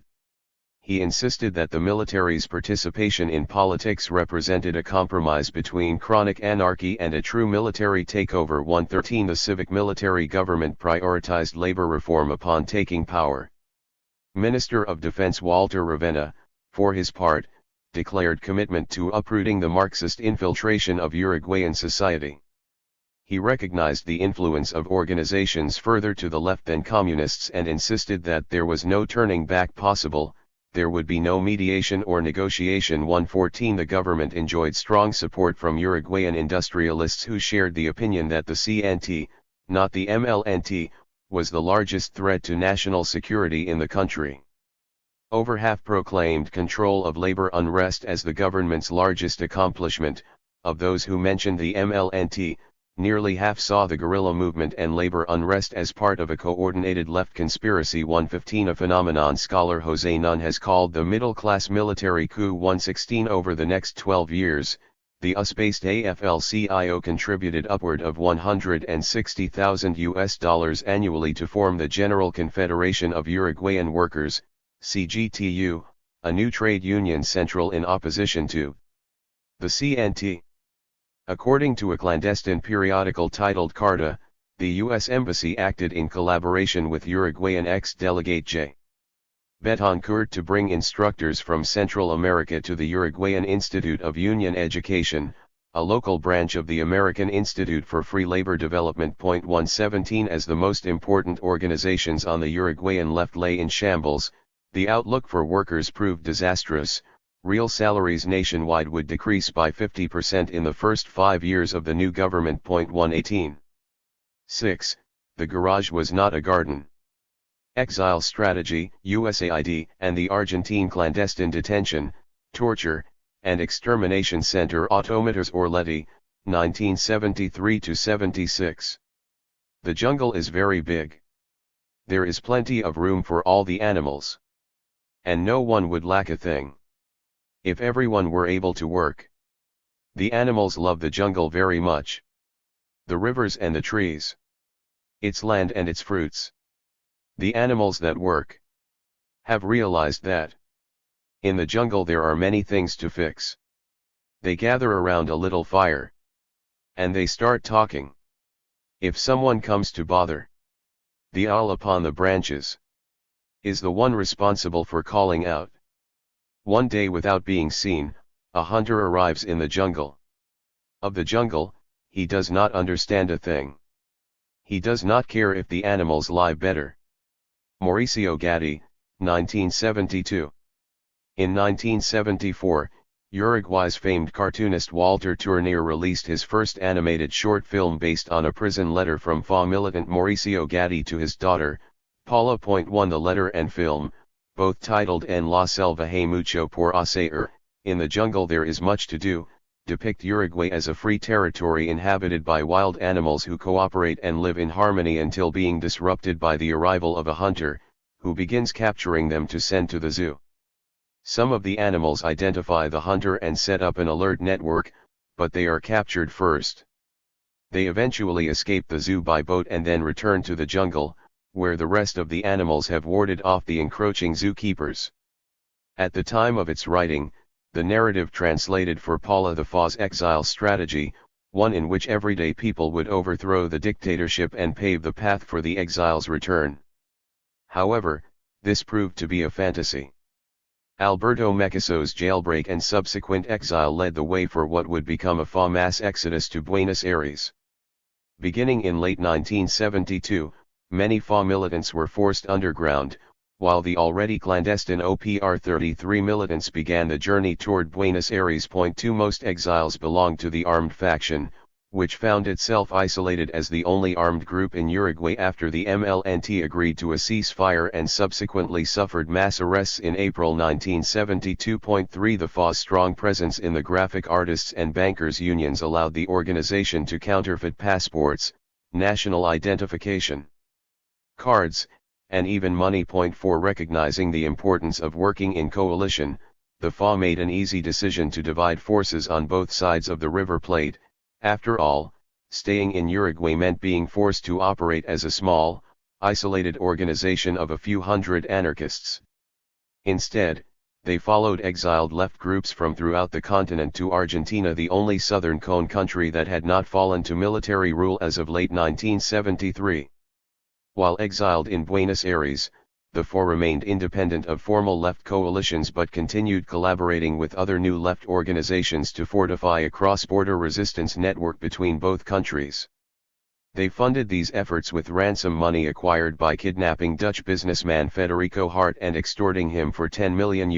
He insisted that the military's participation in politics represented a compromise between chronic anarchy and a true military takeover. 113 The civic-military government prioritized labor reform upon taking power. Minister of Defense Walter Ravenna, for his part, declared commitment to uprooting the Marxist infiltration of Uruguayan society. He recognized the influence of organizations further to the left than communists and insisted that there was no turning back possible, there would be no mediation or negotiation. 114 The government enjoyed strong support from Uruguayan industrialists who shared the opinion that the CNT, not the MLNT, was the largest threat to national security in the country. Over half proclaimed control of labor unrest as the government's largest accomplishment. Of those who mentioned the MLNT, Nearly half saw the guerrilla movement and labor unrest as part of a coordinated left conspiracy. 115 A phenomenon scholar Jose Nunn has called the middle-class military coup. 116 Over the next 12 years, the US-based AFL-CIO contributed upward of $160,000 annually to form the General Confederation of Uruguayan Workers, CGTU, a new trade union central in opposition to the CNT. According to a clandestine periodical titled Carta, the U.S. Embassy acted in collaboration with Uruguayan ex-delegate J. Betancourt to bring instructors from Central America to the Uruguayan Institute of Union Education, a local branch of the American Institute for Free Labor Development. 117 As the most important organizations on the Uruguayan left lay in shambles, the outlook for workers proved disastrous. Real salaries nationwide would decrease by 50% in the first 5 years of the new government. 118. 6. The garage was not a garden. Exile Strategy, USAID, and the Argentine Clandestine Detention, Torture, and Extermination Center Automators Orletti, 1973-76. The jungle is very big. There is plenty of room for all the animals. And no one would lack a thing. If everyone were able to work. The animals love the jungle very much. The rivers and the trees. Its land and its fruits. The animals that work have realized that in the jungle there are many things to fix. They gather around a little fire. And they start talking. If someone comes to bother, the owl upon the branches is the one responsible for calling out. One day without being seen, a hunter arrives in the jungle. Of the jungle, he does not understand a thing. He does not care if the animals lie better. Mauricio Gatti, 1972. In 1974, Uruguay's famed cartoonist Walter Tournier released his first animated short film based on a prison letter from FA militant Mauricio Gatti to his daughter, Paula. 1 The letter and film, both titled En la selva hay mucho por hacer, In the Jungle There Is Much to Do, depict Uruguay as a free territory inhabited by wild animals who cooperate and live in harmony until being disrupted by the arrival of a hunter, who begins capturing them to send to the zoo. Some of the animals identify the hunter and set up an alert network, but they are captured first. They eventually escape the zoo by boat and then return to the jungle, where the rest of the animals have warded off the encroaching zookeepers. At the time of its writing, the narrative translated for Paula the FA's exile strategy, one in which everyday people would overthrow the dictatorship and pave the path for the exile's return. However, this proved to be a fantasy. Alberto Mecasso's jailbreak and subsequent exile led the way for what would become a FA mass exodus to Buenos Aires. Beginning in late 1972, many FA militants were forced underground, while the already clandestine OPR 33 militants began the journey toward Buenos Aires. 2 Most exiles belonged to the armed faction, which found itself isolated as the only armed group in Uruguay after the MLNT agreed to a ceasefire and subsequently suffered mass arrests in April 1972. 3 The FA's strong presence in the graphic artists and bankers unions allowed the organization to counterfeit passports, national identification cards, and even money. 4 Recognizing the importance of working in coalition, the FA made an easy decision to divide forces on both sides of the River Plate. After all, staying in Uruguay meant being forced to operate as a small, isolated organization of a few hundred anarchists. Instead, they followed exiled left groups from throughout the continent to Argentina, the only southern cone country that had not fallen to military rule as of late 1973. While exiled in Buenos Aires, the FA remained independent of formal left coalitions but continued collaborating with other new left organizations to fortify a cross-border resistance network between both countries. They funded these efforts with ransom money acquired by kidnapping Dutch businessman Federico Hart and extorting him for $10 million.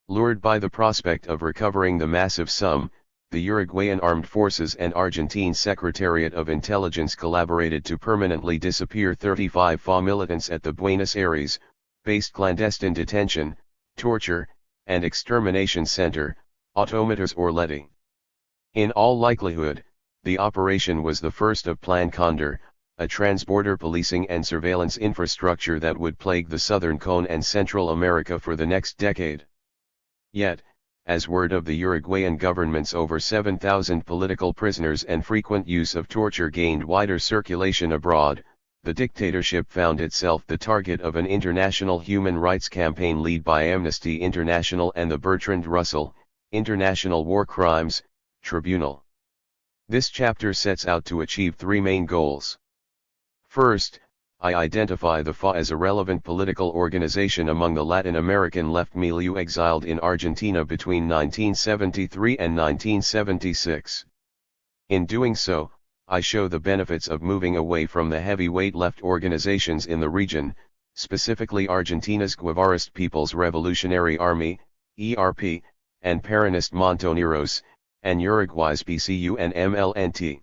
Lured by the prospect of recovering the massive sum, the Uruguayan Armed Forces and Argentine Secretariat of Intelligence collaborated to permanently disappear 35 FA militants at the Buenos Aires-based clandestine detention, torture, and extermination center, Automators Orletti. In all likelihood, The operation was the first of Plan Condor, a transborder policing and surveillance infrastructure that would plague the Southern Cone and Central America for the next decade. Yet, as word of the Uruguayan government's over 7,000 political prisoners and frequent use of torture gained wider circulation abroad, the dictatorship found itself the target of an international human rights campaign led by Amnesty International and the Bertrand Russell International War Crimes Tribunal. This chapter sets out to achieve three main goals. First, I identify the FA as a relevant political organization among the Latin American left milieu exiled in Argentina between 1973 and 1976. In doing so, I show the benefits of moving away from the heavyweight left organizations in the region, specifically Argentina's Guevarist People's Revolutionary Army, ERP, and Peronist Montoneros, and Uruguay's PCU and MLNT.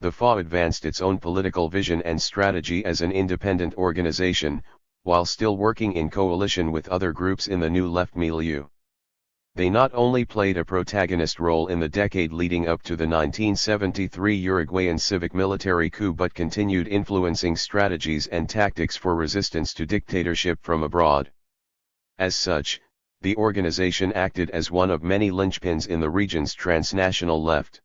The FA advanced its own political vision and strategy as an independent organization, while still working in coalition with other groups in the new left milieu. They not only played a protagonist role in the decade leading up to the 1973 Uruguayan civic-military coup but continued influencing strategies and tactics for resistance to dictatorship from abroad. As such, the organization acted as one of many linchpins in the region's transnational left.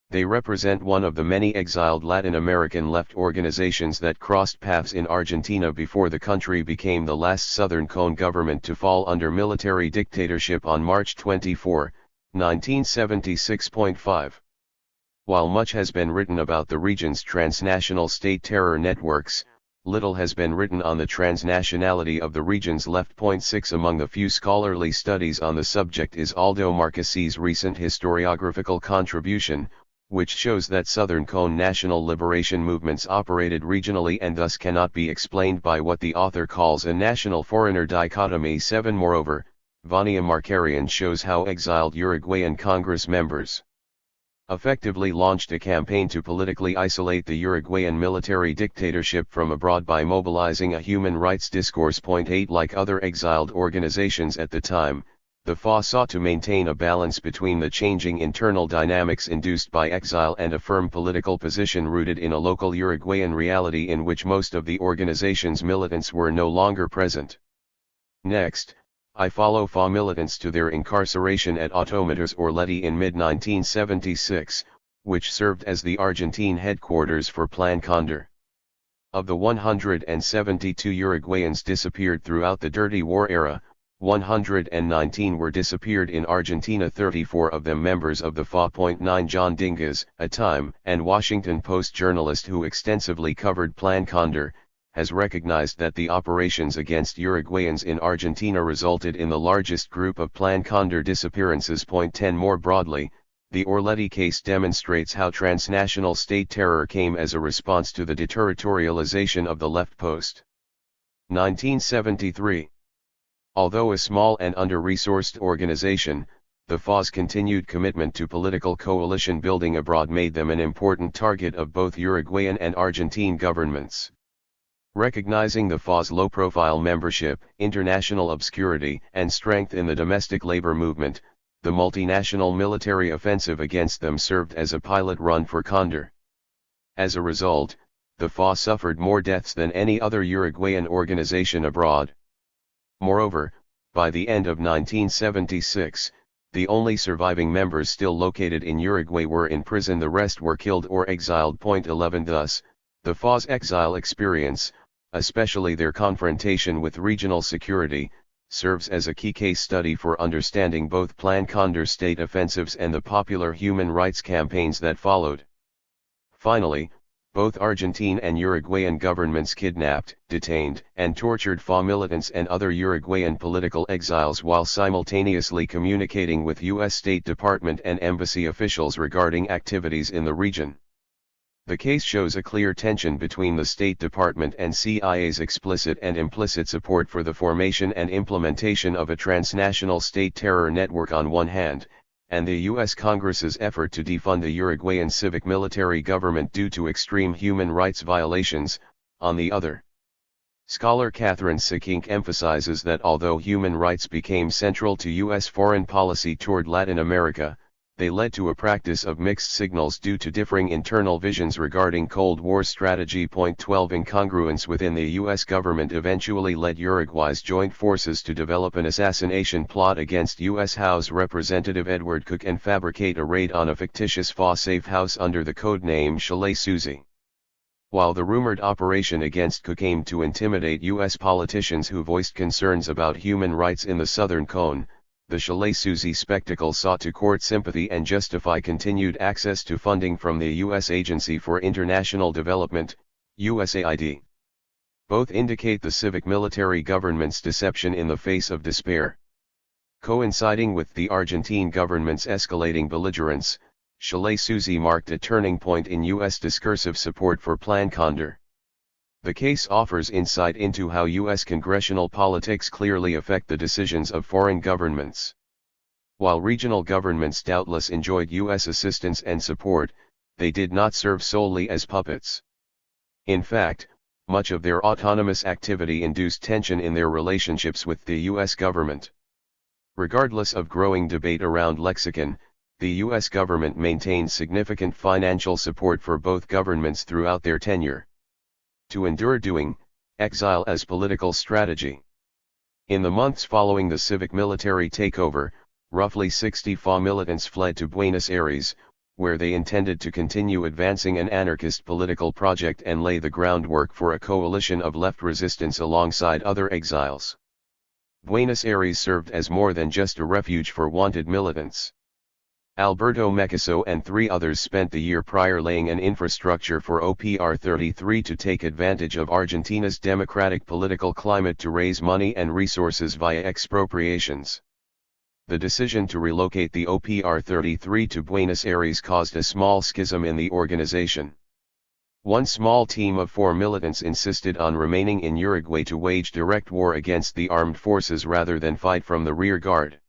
They represent one of the many exiled Latin American left organizations that crossed paths in Argentina before the country became the last Southern Cone government to fall under military dictatorship on March 24, 1976.5. While much has been written about the region's transnational state terror networks, little has been written on the transnationality of the region's left. 6 Among the few scholarly studies on the subject is Aldo Marquesi's recent historiographical contribution, which shows that Southern Cone national liberation movements operated regionally and thus cannot be explained by what the author calls a national-foreigner dichotomy. 7 Moreover, Vania Markarian shows how exiled Uruguayan Congress members effectively launched a campaign to politically isolate the Uruguayan military dictatorship from abroad by mobilizing a human rights discourse. 8 Like other exiled organizations at the time, the FA sought to maintain a balance between the changing internal dynamics induced by exile and a firm political position rooted in a local Uruguayan reality in which most of the organization's militants were no longer present. Next, I follow FA militants to their incarceration at Automatas Orletti in mid-1976, which served as the Argentine headquarters for Plan Condor. Of the 172 Uruguayans disappeared throughout the Dirty War era, 119 were disappeared in Argentina, 34 of them members of the FA. 9 John Dingas, a Time and Washington Post journalist who extensively covered Plan Condor, has recognized that the operations against Uruguayans in Argentina resulted in the largest group of Plan Condor disappearances. 10 More broadly, the Orletti case demonstrates how transnational state terror came as a response to the deterritorialization of the left post. 1973. Although a small and under-resourced organization, the FA's continued commitment to political coalition building abroad made them an important target of both Uruguayan and Argentine governments. Recognizing the FA's low-profile membership, international obscurity, and strength in the domestic labor movement, the multinational military offensive against them served as a pilot run for Condor. As a result, the FA suffered more deaths than any other Uruguayan organization abroad. Moreover, by the end of 1976, the only surviving members still located in Uruguay were in prison, the rest were killed or exiled. 11 Thus, the FA's exile experience, especially their confrontation with regional security, serves as a key case study for understanding both Plan Condor state offensives and the popular human rights campaigns that followed. Finally, both Argentine and Uruguayan governments kidnapped, detained, and tortured FA militants and other Uruguayan political exiles while simultaneously communicating with U.S. State Department and embassy officials regarding activities in the region. The case shows a clear tension between the State Department and CIA's explicit and implicit support for the formation and implementation of a transnational state terror network on one hand, and the U.S. Congress's effort to defund the Uruguayan civic-military government due to extreme human rights violations, on the other. Scholar Catherine Sekink emphasizes that although human rights became central to U.S. foreign policy toward Latin America, they led to a practice of mixed signals due to differing internal visions regarding Cold War strategy. 12 Incongruence within the U.S. government eventually led Uruguay's joint forces to develop an assassination plot against U.S. House Representative Edward Cook and fabricate a raid on a fictitious safe house under the code name Chalet Suzy. While the rumored operation against Cook aimed to intimidate U.S. politicians who voiced concerns about human rights in the Southern Cone, the Chalet Suzy spectacle sought to court sympathy and justify continued access to funding from the U.S. Agency for International Development, USAID. Both indicate the civic-military government's deception in the face of despair. Coinciding with the Argentine government's escalating belligerence, Chalet Suzy marked a turning point in U.S. discursive support for Plan Condor. The case offers insight into how U.S. congressional politics clearly affect the decisions of foreign governments. While regional governments doubtless enjoyed U.S. assistance and support, they did not serve solely as puppets. In fact, much of their autonomous activity induced tension in their relationships with the U.S. government. Regardless of growing debate around lexicon, the U.S. government maintained significant financial support for both governments throughout their tenure. To endure doing, exile as political strategy. In the months following the civic-military takeover, roughly 60 FA militants fled to Buenos Aires, where they intended to continue advancing an anarchist political project and lay the groundwork for a coalition of left resistance alongside other exiles. Buenos Aires served as more than just a refuge for wanted militants. Alberto Mecaso and 3 others spent the year prior laying an infrastructure for OPR 33 to take advantage of Argentina's democratic political climate to raise money and resources via expropriations. The decision to relocate the OPR 33 to Buenos Aires caused a small schism in the organization. One small team of 4 militants insisted on remaining in Uruguay to wage direct war against the armed forces rather than fight from the rear guard.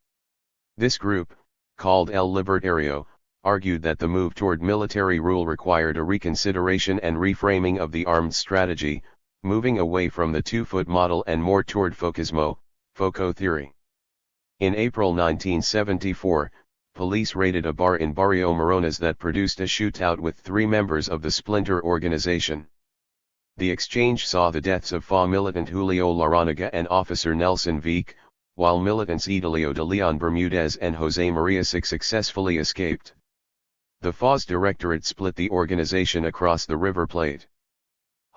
This group, called El Libertario, argued that the move toward military rule required a reconsideration and reframing of the armed strategy, moving away from the two-foot model and more toward Focismo, Foco theory. In April 1974, police raided a bar in Barrio Morones that produced a shootout with 3 members of the splinter organization. The exchange saw the deaths of FA militant Julio Larrañaga and Officer Nelson Vique, while militants Idilio de Leon Bermudez and Jose Maria successfully escaped. The FA's directorate split the organization across the River Plate.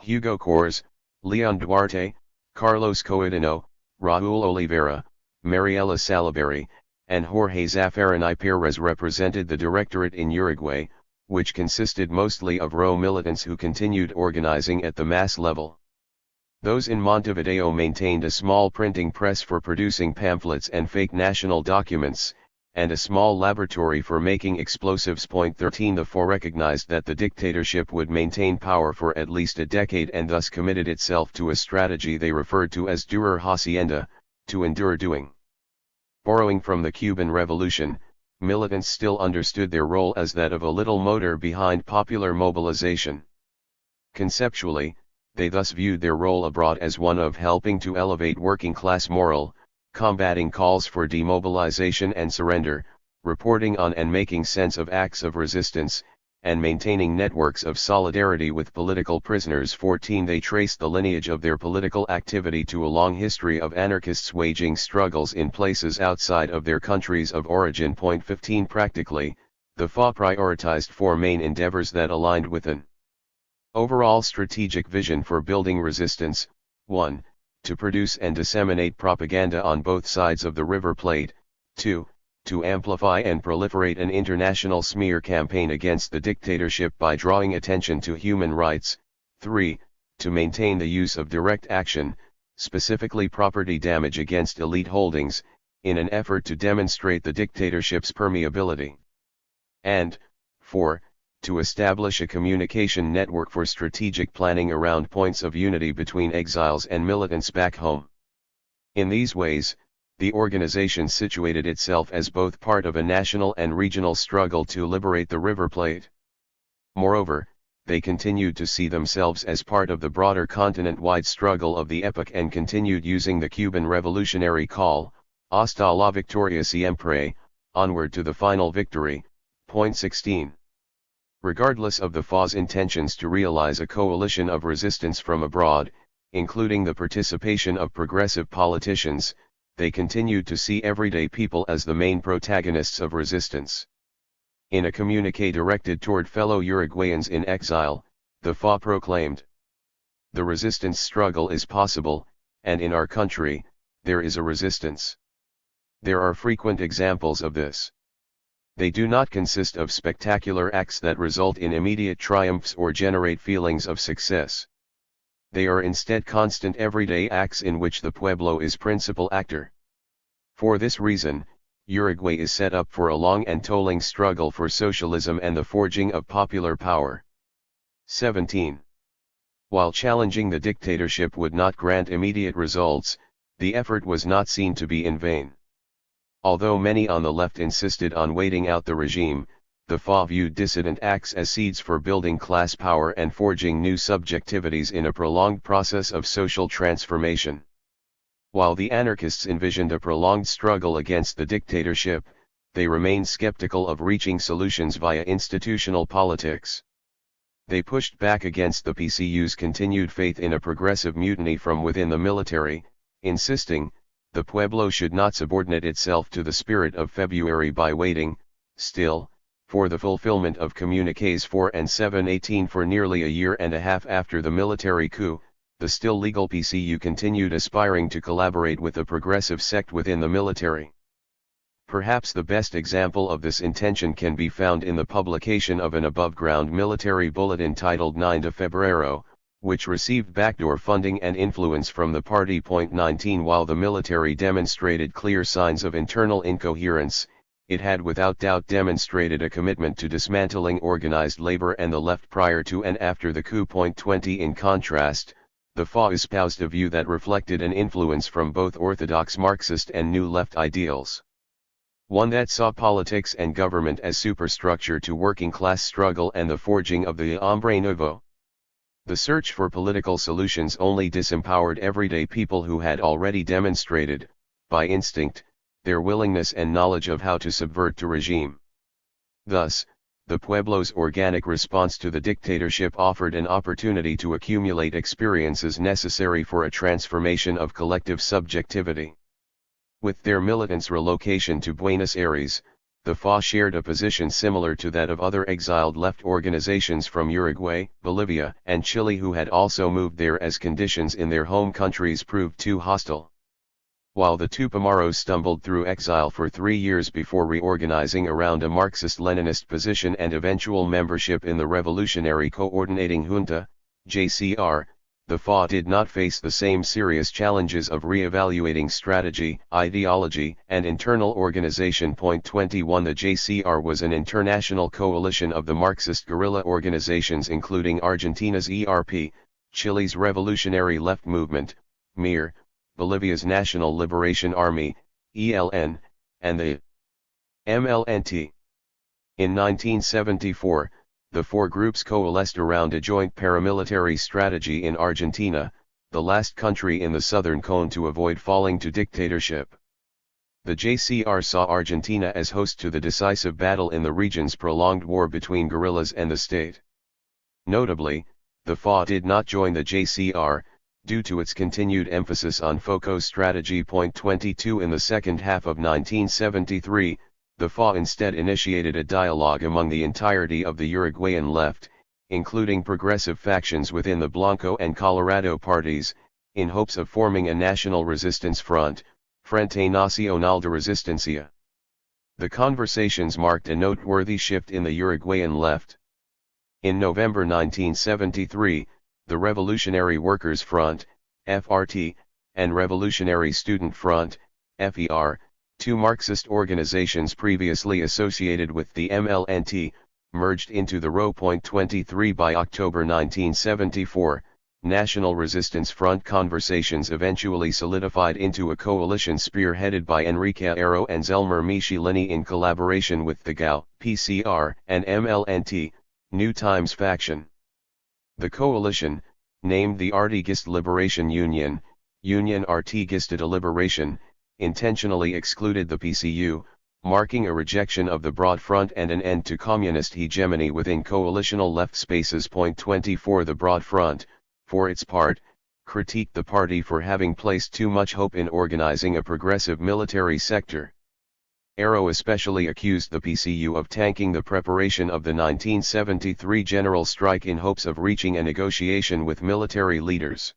Hugo Cors, Leon Duarte, Carlos Coedino, Raúl Oliveira, Mariela Salaberry, and Jorge Zaffarán y Pérez represented the directorate in Uruguay, which consisted mostly of RO militants who continued organizing at the mass level. Those in Montevideo maintained a small printing press for producing pamphlets and fake national documents, and a small laboratory for making explosives. 13 The FA recognized that the dictatorship would maintain power for at least a decade and thus committed itself to a strategy they referred to as durar hacienda, to endure doing. Borrowing from the Cuban Revolution, militants still understood their role as that of a little motor behind popular mobilization. Conceptually, they thus viewed their role abroad as one of helping to elevate working-class morale, combating calls for demobilization and surrender, reporting on and making sense of acts of resistance, and maintaining networks of solidarity with political prisoners. 14 They traced the lineage of their political activity to a long history of anarchists waging struggles in places outside of their countries of origin. 15 Practically, the FA prioritized 4 main endeavors that aligned with an overall strategic vision for building resistance. 1. To produce and disseminate propaganda on both sides of the River Plate. 2. To amplify and proliferate an international smear campaign against the dictatorship by drawing attention to human rights. 3. To maintain the use of direct action, specifically property damage against elite holdings, in an effort to demonstrate the dictatorship's permeability. And 4. To establish a communication network for strategic planning around points of unity between exiles and militants back home. In these ways, the organization situated itself as both part of a national and regional struggle to liberate the River Plate. Moreover, they continued to see themselves as part of the broader continent-wide struggle of the epoch and continued using the Cuban revolutionary call, hasta la victoria siempre, onward to the final victory, Point 16. Regardless of the FA's intentions to realize a coalition of resistance from abroad, including the participation of progressive politicians, they continued to see everyday people as the main protagonists of resistance. In a communiqué directed toward fellow Uruguayans in exile, the FA proclaimed, "The resistance struggle is possible, and in our country, there is a resistance. There are frequent examples of this. They do not consist of spectacular acts that result in immediate triumphs or generate feelings of success. They are instead constant everyday acts in which the pueblo is principal actor. For this reason, Uruguay is set up for a long and tolling struggle for socialism and the forging of popular power." 17. While challenging the dictatorship would not grant immediate results, the effort was not seen to be in vain. Although many on the left insisted on waiting out the regime, the FA viewed dissident acts as seeds for building class power and forging new subjectivities in a prolonged process of social transformation. While the anarchists envisioned a prolonged struggle against the dictatorship, they remained skeptical of reaching solutions via institutional politics. They pushed back against the PCU's continued faith in a progressive mutiny from within the military, insisting, the pueblo should not subordinate itself to the spirit of February by waiting, still, for the fulfillment of communiques 4 and 718. For nearly a year and a half after the military coup, the still legal PCU continued aspiring to collaborate with the progressive sect within the military. Perhaps the best example of this intention can be found in the publication of an above-ground military bulletin titled 9 de Febrero, which received backdoor funding and influence from the party. 19. While the military demonstrated clear signs of internal incoherence, it had without doubt demonstrated a commitment to dismantling organized labor and the left prior to and after the coup. 20. In contrast, the FA espoused a view that reflected an influence from both orthodox Marxist and New Left ideals. One that saw politics and government as superstructure to working class struggle and the forging of the hombre nuevo. The search for political solutions only disempowered everyday people who had already demonstrated, by instinct, their willingness and knowledge of how to subvert the regime. Thus, the pueblo's organic response to the dictatorship offered an opportunity to accumulate experiences necessary for a transformation of collective subjectivity. With their militants' relocation to Buenos Aires, the FA shared a position similar to that of other exiled left organizations from Uruguay, Bolivia, and Chile who had also moved there as conditions in their home countries proved too hostile. While the Tupamaros stumbled through exile for 3 years before reorganizing around a Marxist-Leninist position and eventual membership in the Revolutionary Coordinating Junta, JCR, the FA did not face the same serious challenges of re-evaluating strategy, ideology, and internal organization. 21. The JCR was an international coalition of the Marxist guerrilla organizations including Argentina's ERP, Chile's Revolutionary Left Movement, MIR, Bolivia's National Liberation Army, ELN, and the MLNT. In 1974, the four groups coalesced around a joint paramilitary strategy in Argentina, the last country in the southern cone to avoid falling to dictatorship. The JCR saw Argentina as host to the decisive battle in the region's prolonged war between guerrillas and the state. Notably, the FA did not join the JCR, due to its continued emphasis on FOCO strategy. 22. In the second half of 1973, the FA instead initiated a dialogue among the entirety of the Uruguayan left, including progressive factions within the Blanco and Colorado parties, in hopes of forming a national resistance front, Frente Nacional de Resistencia. The conversations marked a noteworthy shift in the Uruguayan left. In November 1973, the Revolutionary Workers' Front, FRT, and Revolutionary Student Front, FER, two Marxist organizations previously associated with the MLNT, merged into the RO. 23. By October 1974, National Resistance Front conversations eventually solidified into a coalition spearheaded by Enrique Arrow and Zelmer Michelini in collaboration with the GAU, PCR, and MLNT, New Times faction. The coalition, named the Artiguista Liberation Union, Union Artiguista de Liberación, intentionally excluded the PCU, marking a rejection of the Broad Front and an end to communist hegemony within coalitional left spaces. 24 The Broad Front, for its part, critiqued the party for having placed too much hope in organizing a progressive military sector. Arrow especially accused the PCU of tanking the preparation of the 1973 general strike in hopes of reaching a negotiation with military leaders.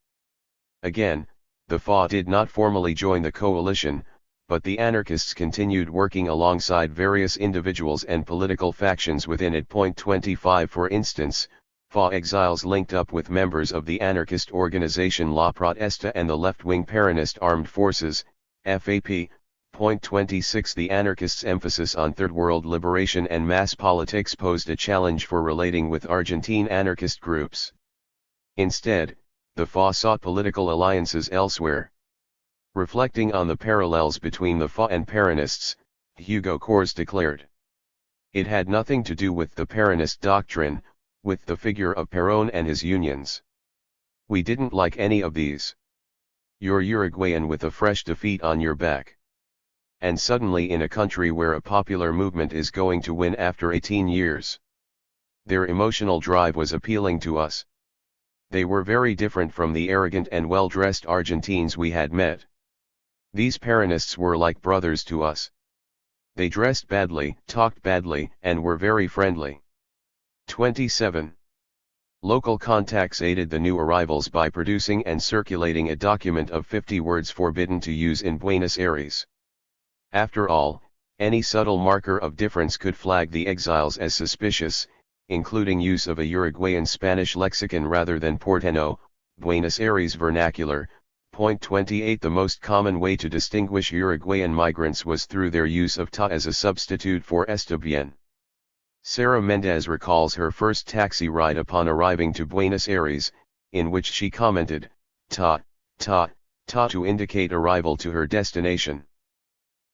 Again, the FA did not formally join the coalition, but the anarchists continued working alongside various individuals and political factions within it. 25 For instance, FA exiles linked up with members of the anarchist organization La Protesta and the left-wing Peronist Armed Forces, FAP. 26 The anarchists' emphasis on Third World liberation and mass politics posed a challenge for relating with Argentine anarchist groups. Instead, the FA sought political alliances elsewhere. Reflecting on the parallels between the FA and Peronists, Hugo Kors declared, "It had nothing to do with the Peronist doctrine, with the figure of Perón and his unions. We didn't like any of these. You're Uruguayan with a fresh defeat on your back. And suddenly in a country where a popular movement is going to win after 18 years. Their emotional drive was appealing to us. They were very different from the arrogant and well-dressed Argentines we had met. These Peronists were like brothers to us. They dressed badly, talked badly, and were very friendly." 27. Local contacts aided the new arrivals by producing and circulating a document of 50 words forbidden to use in Buenos Aires. After all, any subtle marker of difference could flag the exiles as suspicious, including use of a Uruguayan Spanish lexicon rather than Porteño, Buenos Aires vernacular. 28 The most common way to distinguish Uruguayan migrants was through their use of ta as a substitute for está bien. Sarah Mendez recalls her first taxi ride upon arriving to Buenos Aires, in which she commented, ta, to indicate arrival to her destination.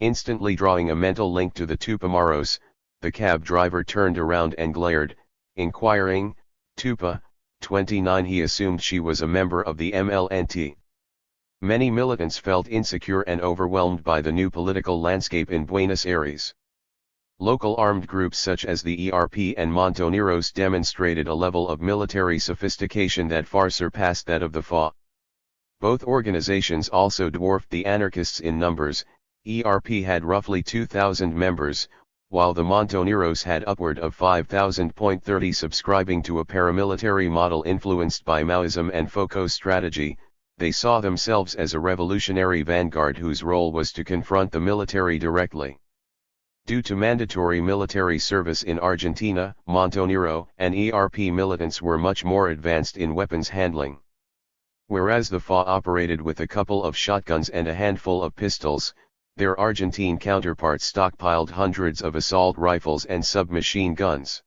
Instantly drawing a mental link to the Tupamaros, the cab driver turned around and glared, inquiring, "Tupa?" 29 He assumed she was a member of the MLNT. Many militants felt insecure and overwhelmed by the new political landscape in Buenos Aires. Local armed groups such as the ERP and Montoneros demonstrated a level of military sophistication that far surpassed that of the FA. Both organizations also dwarfed the anarchists in numbers. ERP had roughly 2,000 members, while the Montoneros had upward of 5,000. 30 Subscribing to a paramilitary model influenced by Maoism and Foucault's strategy, they saw themselves as a revolutionary vanguard whose role was to confront the military directly. Due to mandatory military service in Argentina, Montonero and ERP militants were much more advanced in weapons handling. Whereas the FA operated with a couple of shotguns and a handful of pistols, their Argentine counterparts stockpiled hundreds of assault rifles and submachine guns.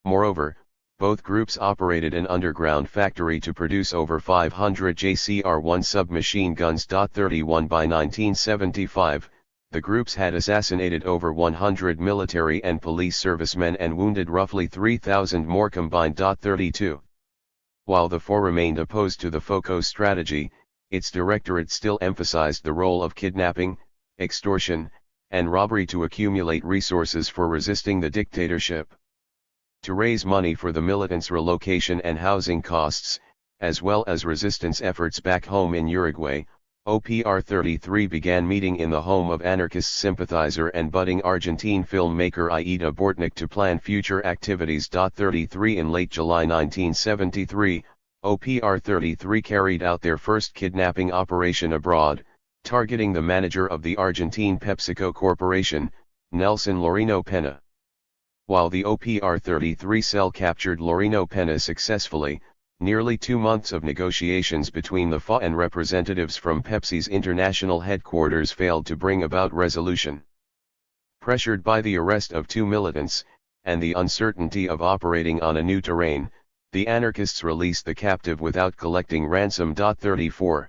Moreover, both groups operated an underground factory to produce over 500 JCR-1 submachine guns. 31 By 1975, the groups had assassinated over 100 military and police servicemen and wounded roughly 3,000 more combined. 32. While the FA remained opposed to the Foucault strategy, its directorate still emphasized the role of kidnapping, extortion, and robbery to accumulate resources for resisting the dictatorship. To raise money for the militants' relocation and housing costs, as well as resistance efforts back home in Uruguay, OPR 33 began meeting in the home of anarchist sympathizer and budding Argentine filmmaker Aida Bortnik to plan future activities. 33 In late July 1973, OPR 33 carried out their first kidnapping operation abroad, targeting the manager of the Argentine PepsiCo Corporation, Nelson Lorino Pena. While the OPR 33 cell captured Lorino Pena successfully, nearly 2 months of negotiations between the FA and representatives from Pepsi's international headquarters failed to bring about resolution. Pressured by the arrest of 2 militants, and the uncertainty of operating on a new terrain, the anarchists released the captive without collecting ransom. 34.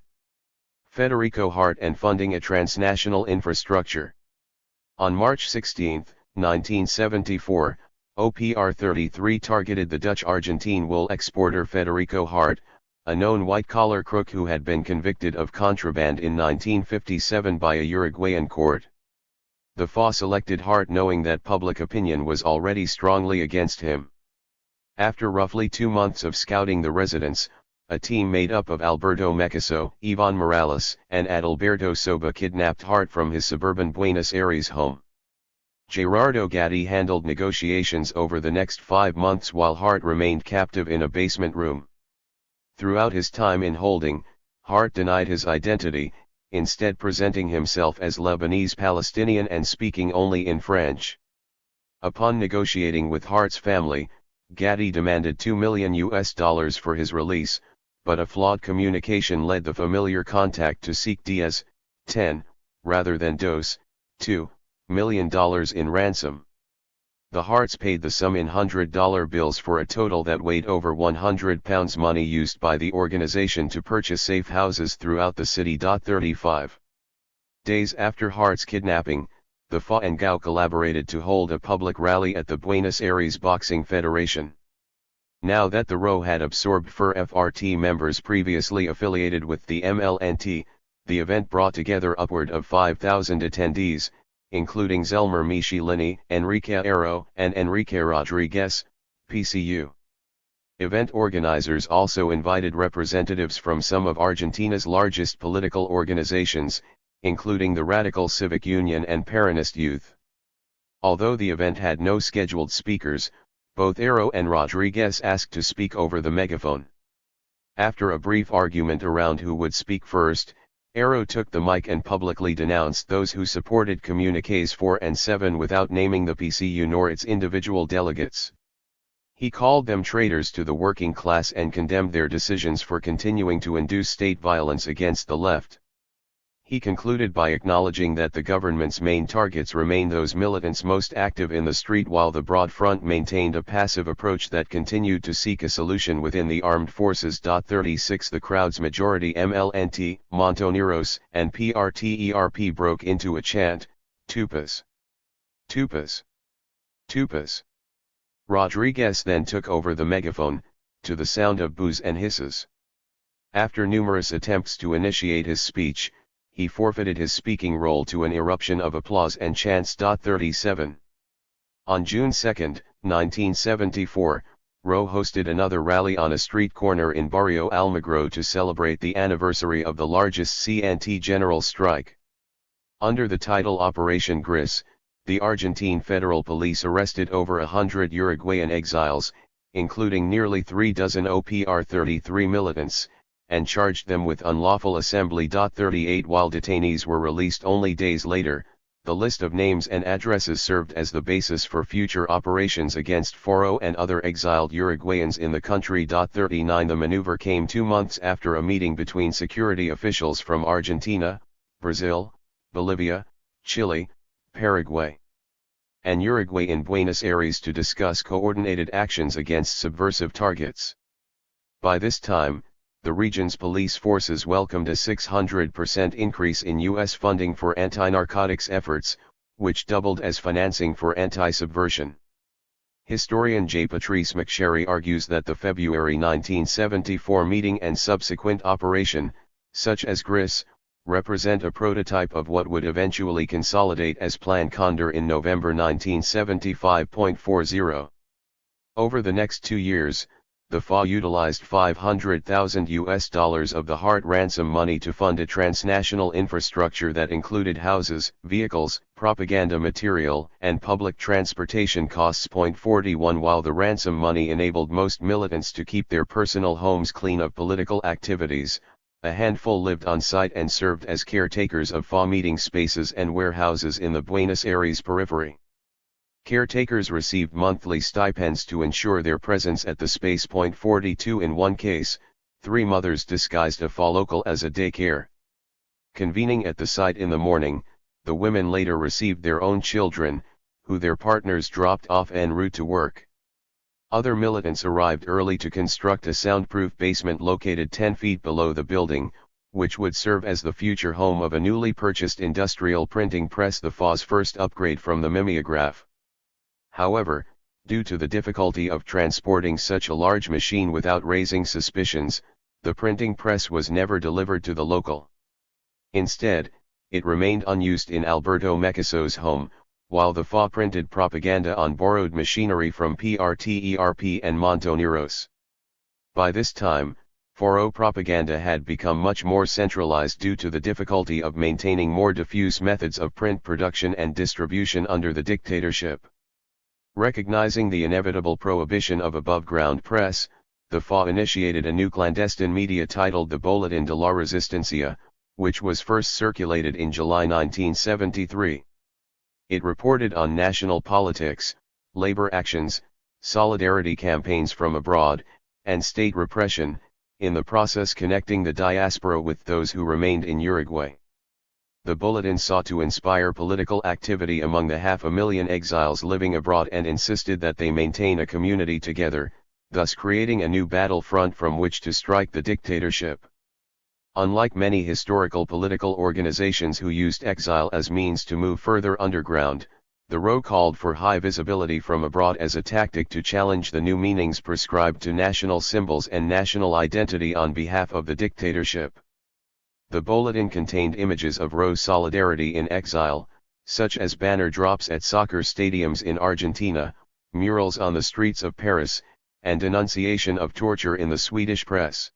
Federico Hart and funding a transnational infrastructure. On March 16, 1974, OPR 33 targeted the Dutch-Argentine wool exporter Federico Hart, a known white-collar crook who had been convicted of contraband in 1957 by a Uruguayan court. The FA selected Hart knowing that public opinion was already strongly against him. After roughly 2 months of scouting the residence, a team made up of Alberto Mecaso, Ivan Morales, and Adalberto Soba kidnapped Hart from his suburban Buenos Aires home. Gerardo Gatti handled negotiations over the next 5 months while Hart remained captive in a basement room. Throughout his time in holding, Hart denied his identity, instead presenting himself as Lebanese Palestinian and speaking only in French. Upon negotiating with Hart's family, Gatti demanded $2 million for his release, but a flawed communication led the familiar contact to seek Diaz, 10, rather than Dos, $2 million in ransom. The Harts paid the sum in $100 bills for a total that weighed over 100 pounds, money used by the organization to purchase safe houses throughout the city. 35 days after Hart's kidnapping, the FA and GAO collaborated to hold a public rally at the Buenos Aires Boxing Federation. Now that the RO had absorbed FRT members previously affiliated with the MLNT, the event brought together upward of 5,000 attendees, including Zelmer Michelini, Enrique Arrow, and Enrique Rodriguez, PCU. Event organizers also invited representatives from some of Argentina's largest political organizations, including the Radical Civic Union and Peronist Youth. Although the event had no scheduled speakers, both Arrow and Rodriguez asked to speak over the megaphone. After a brief argument around who would speak first, Arrow took the mic and publicly denounced those who supported Communiques 4 and 7 without naming the PCU nor its individual delegates. He called them traitors to the working class and condemned their decisions for continuing to induce state violence against the left. He concluded by acknowledging that the government's main targets remain those militants most active in the street, while the Broad Front maintained a passive approach that continued to seek a solution within the armed forces. 36 The crowd's majority, MLNT, Montoneros, and PRTERP, broke into a chant, "Tupas! Tupas! Tupas!" Rodriguez then took over the megaphone, to the sound of boos and hisses. After numerous attempts to initiate his speech, he forfeited his speaking role to an eruption of applause and chants. 37 On June 2, 1974, RO hosted another rally on a street corner in Barrio Almagro to celebrate the anniversary of the largest CNT general strike. Under the title Operation Gris, the Argentine Federal Police arrested over 100 Uruguayan exiles, including nearly 3 dozen OPR 33 militants, and charged them with unlawful assembly. 38 While detainees were released only days later, the list of names and addresses served as the basis for future operations against Foro and other exiled Uruguayans in the country. 39 The maneuver came 2 months after a meeting between security officials from Argentina, Brazil, Bolivia, Chile, Paraguay, and Uruguay in Buenos Aires to discuss coordinated actions against subversive targets. By this time, the region's police forces welcomed a 600% increase in U.S. funding for anti-narcotics efforts, which doubled as financing for anti-subversion. Historian J. Patrice McSherry argues that the February 1974 meeting and subsequent operation, such as Gris, represent a prototype of what would eventually consolidate as Plan Condor in November 1975.40. Over the next 2 years, the FA utilized $500,000 of the Hart ransom money to fund a transnational infrastructure that included houses, vehicles, propaganda material, and public transportation costs. 41 While the ransom money enabled most militants to keep their personal homes clean of political activities, a handful lived on site and served as caretakers of FA meeting spaces and warehouses in the Buenos Aires periphery. Caretakers received monthly stipends to ensure their presence at the space. 42 In one case, 3 mothers disguised a FA local as a daycare. Convening at the site in the morning, the women later received their own children, who their partners dropped off en route to work. Other militants arrived early to construct a soundproof basement located 10 feet below the building, which would serve as the future home of a newly purchased industrial printing press, the FA's first upgrade from the mimeograph. However, due to the difficulty of transporting such a large machine without raising suspicions, the printing press was never delivered to the local. Instead, it remained unused in Alberto Mecasso's home, while the FA printed propaganda on borrowed machinery from PRTERP and Montoneros. By this time, Foro propaganda had become much more centralized due to the difficulty of maintaining more diffuse methods of print production and distribution under the dictatorship. Recognizing the inevitable prohibition of above-ground press, the FA initiated a new clandestine media titled the Boletín de la Resistencia, which was first circulated in July 1973. It reported on national politics, labor actions, solidarity campaigns from abroad, and state repression, in the process connecting the diaspora with those who remained in Uruguay. The bulletin sought to inspire political activity among the 500,000 exiles living abroad and insisted that they maintain a community together, thus creating a new battlefront from which to strike the dictatorship. Unlike many historical political organizations who used exile as means to move further underground, the RO called for high visibility from abroad as a tactic to challenge the new meanings prescribed to national symbols and national identity on behalf of the dictatorship. The bulletin contained images of RO solidarity in exile, such as banner drops at soccer stadiums in Argentina, murals on the streets of Paris, and denunciation of torture in the Swedish press.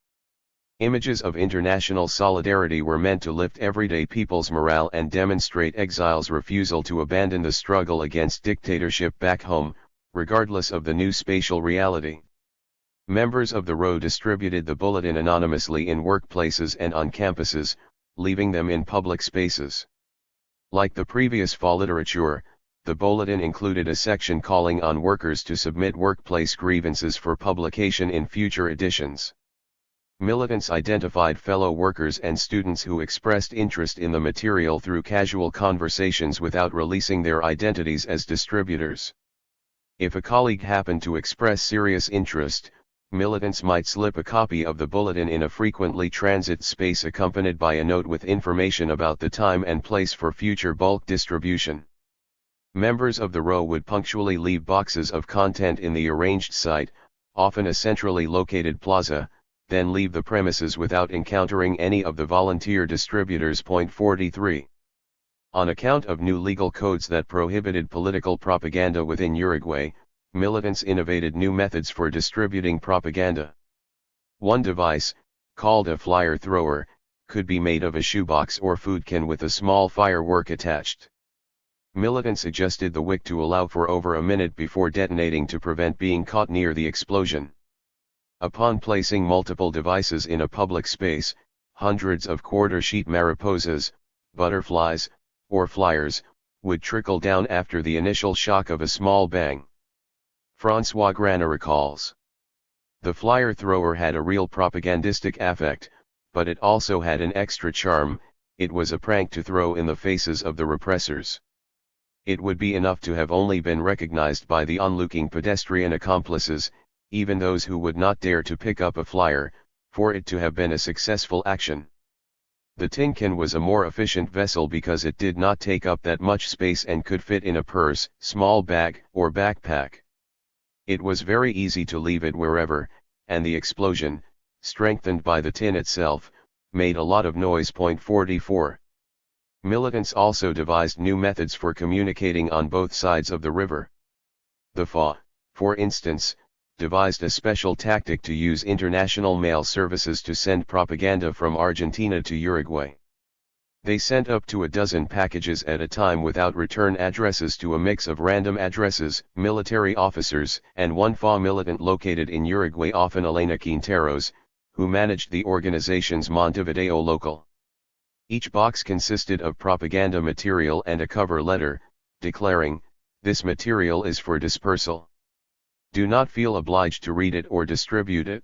Images of international solidarity were meant to lift everyday people's morale and demonstrate exiles' refusal to abandon the struggle against dictatorship back home, regardless of the new spatial reality. Members of the RO distributed the bulletin anonymously in workplaces and on campuses, leaving them in public spaces. Like the previous FA literature, the bulletin included a section calling on workers to submit workplace grievances for publication in future editions. Militants identified fellow workers and students who expressed interest in the material through casual conversations without releasing their identities as distributors. If a colleague happened to express serious interest, militants might slip a copy of the bulletin in a frequently transit space accompanied by a note with information about the time and place for future bulk distribution. Members of the RO would punctually leave boxes of content in the arranged site, often a centrally located plaza, then leave the premises without encountering any of the volunteer distributors. 43. On account of new legal codes that prohibited political propaganda within Uruguay, militants innovated new methods for distributing propaganda. One device, called a flyer thrower, could be made of a shoebox or food can with a small firework attached. Militants adjusted the wick to allow for over a minute before detonating to prevent being caught near the explosion. Upon placing multiple devices in a public space, hundreds of quarter-sheet mariposas, butterflies, or flyers, would trickle down after the initial shock of a small bang. François Grana recalls. The flyer thrower had a real propagandistic affect, but it also had an extra charm. It was a prank to throw in the faces of the repressors. It would be enough to have only been recognized by the onlooking pedestrian accomplices, even those who would not dare to pick up a flyer, for it to have been a successful action. The tin can was a more efficient vessel because it did not take up that much space and could fit in a purse, small bag, or backpack. It was very easy to leave it wherever, and the explosion, strengthened by the tin itself, made a lot of noise. 44. Militants also devised new methods for communicating on both sides of the river. The FA, for instance, devised a special tactic to use international mail services to send propaganda from Argentina to Uruguay. They sent up to a dozen packages at a time without return addresses to a mix of random addresses, military officers, and one FA militant located in Uruguay, often Elena Quinteros, who managed the organization's Montevideo local. Each box consisted of propaganda material and a cover letter, declaring, "This material is for dispersal. Do not feel obliged to read it or distribute it.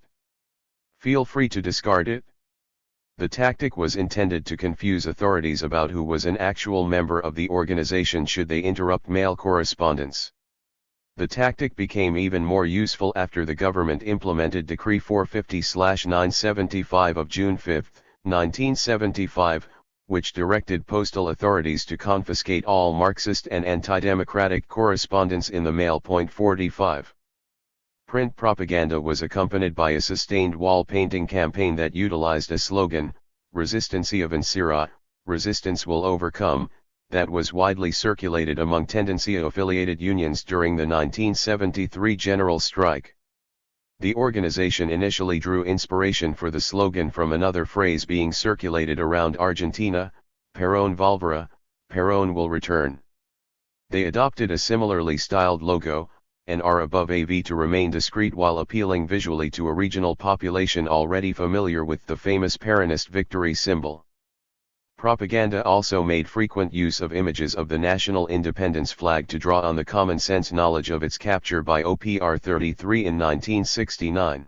Feel free to discard it." The tactic was intended to confuse authorities about who was an actual member of the organization should they interrupt mail correspondence. The tactic became even more useful after the government implemented Decree 450/975 of June 5, 1975, which directed postal authorities to confiscate all Marxist and anti-democratic correspondence in the mail. 45. Print propaganda was accompanied by a sustained wall painting campaign that utilized a slogan, Resistencia Vencera, resistance will overcome, that was widely circulated among Tendencia-affiliated unions during the 1973 general strike. The organization initially drew inspiration for the slogan from another phrase being circulated around Argentina, Perón volverá, Perón will return. They adopted a similarly styled logo, an R above a V to remain discreet while appealing visually to a regional population already familiar with the famous Peronist victory symbol. Propaganda also made frequent use of images of the national independence flag to draw on the common-sense knowledge of its capture by OPR 33 in 1969.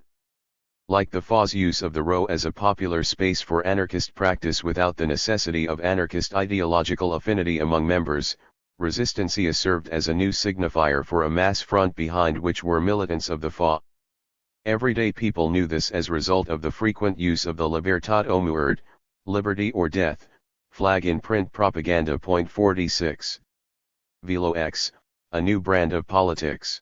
Like the FA's use of the row as a popular space for anarchist practice without the necessity of anarchist ideological affinity among members, Resistencia served as a new signifier for a mass front behind which were militants of the FA. Everyday people knew this as result of the frequent use of the Libertad o Muerte, liberty or death, flag in print propaganda. 46. Velo X, a new brand of politics.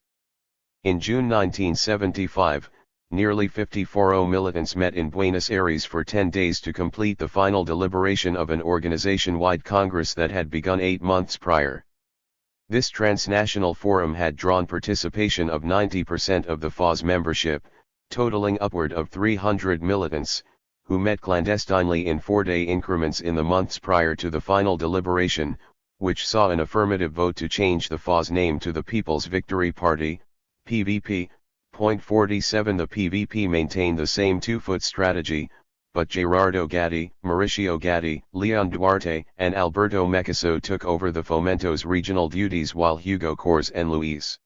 In June 1975, nearly 54 militants met in Buenos Aires for 10 days to complete the final deliberation of an organization-wide congress that had begun 8 months prior. This transnational forum had drawn participation of 90% of the FA's membership, totaling upward of 300 militants, who met clandestinely in 4-day increments in the months prior to the final deliberation, which saw an affirmative vote to change the FA's name to the People's Victory Party, PVP. 47 The PVP maintained the same two-foot strategy, but Gerardo Gatti, Mauricio Gatti, Leon Duarte, and Alberto Mecaso took over the Fomento's regional duties while Hugo Cors and Luis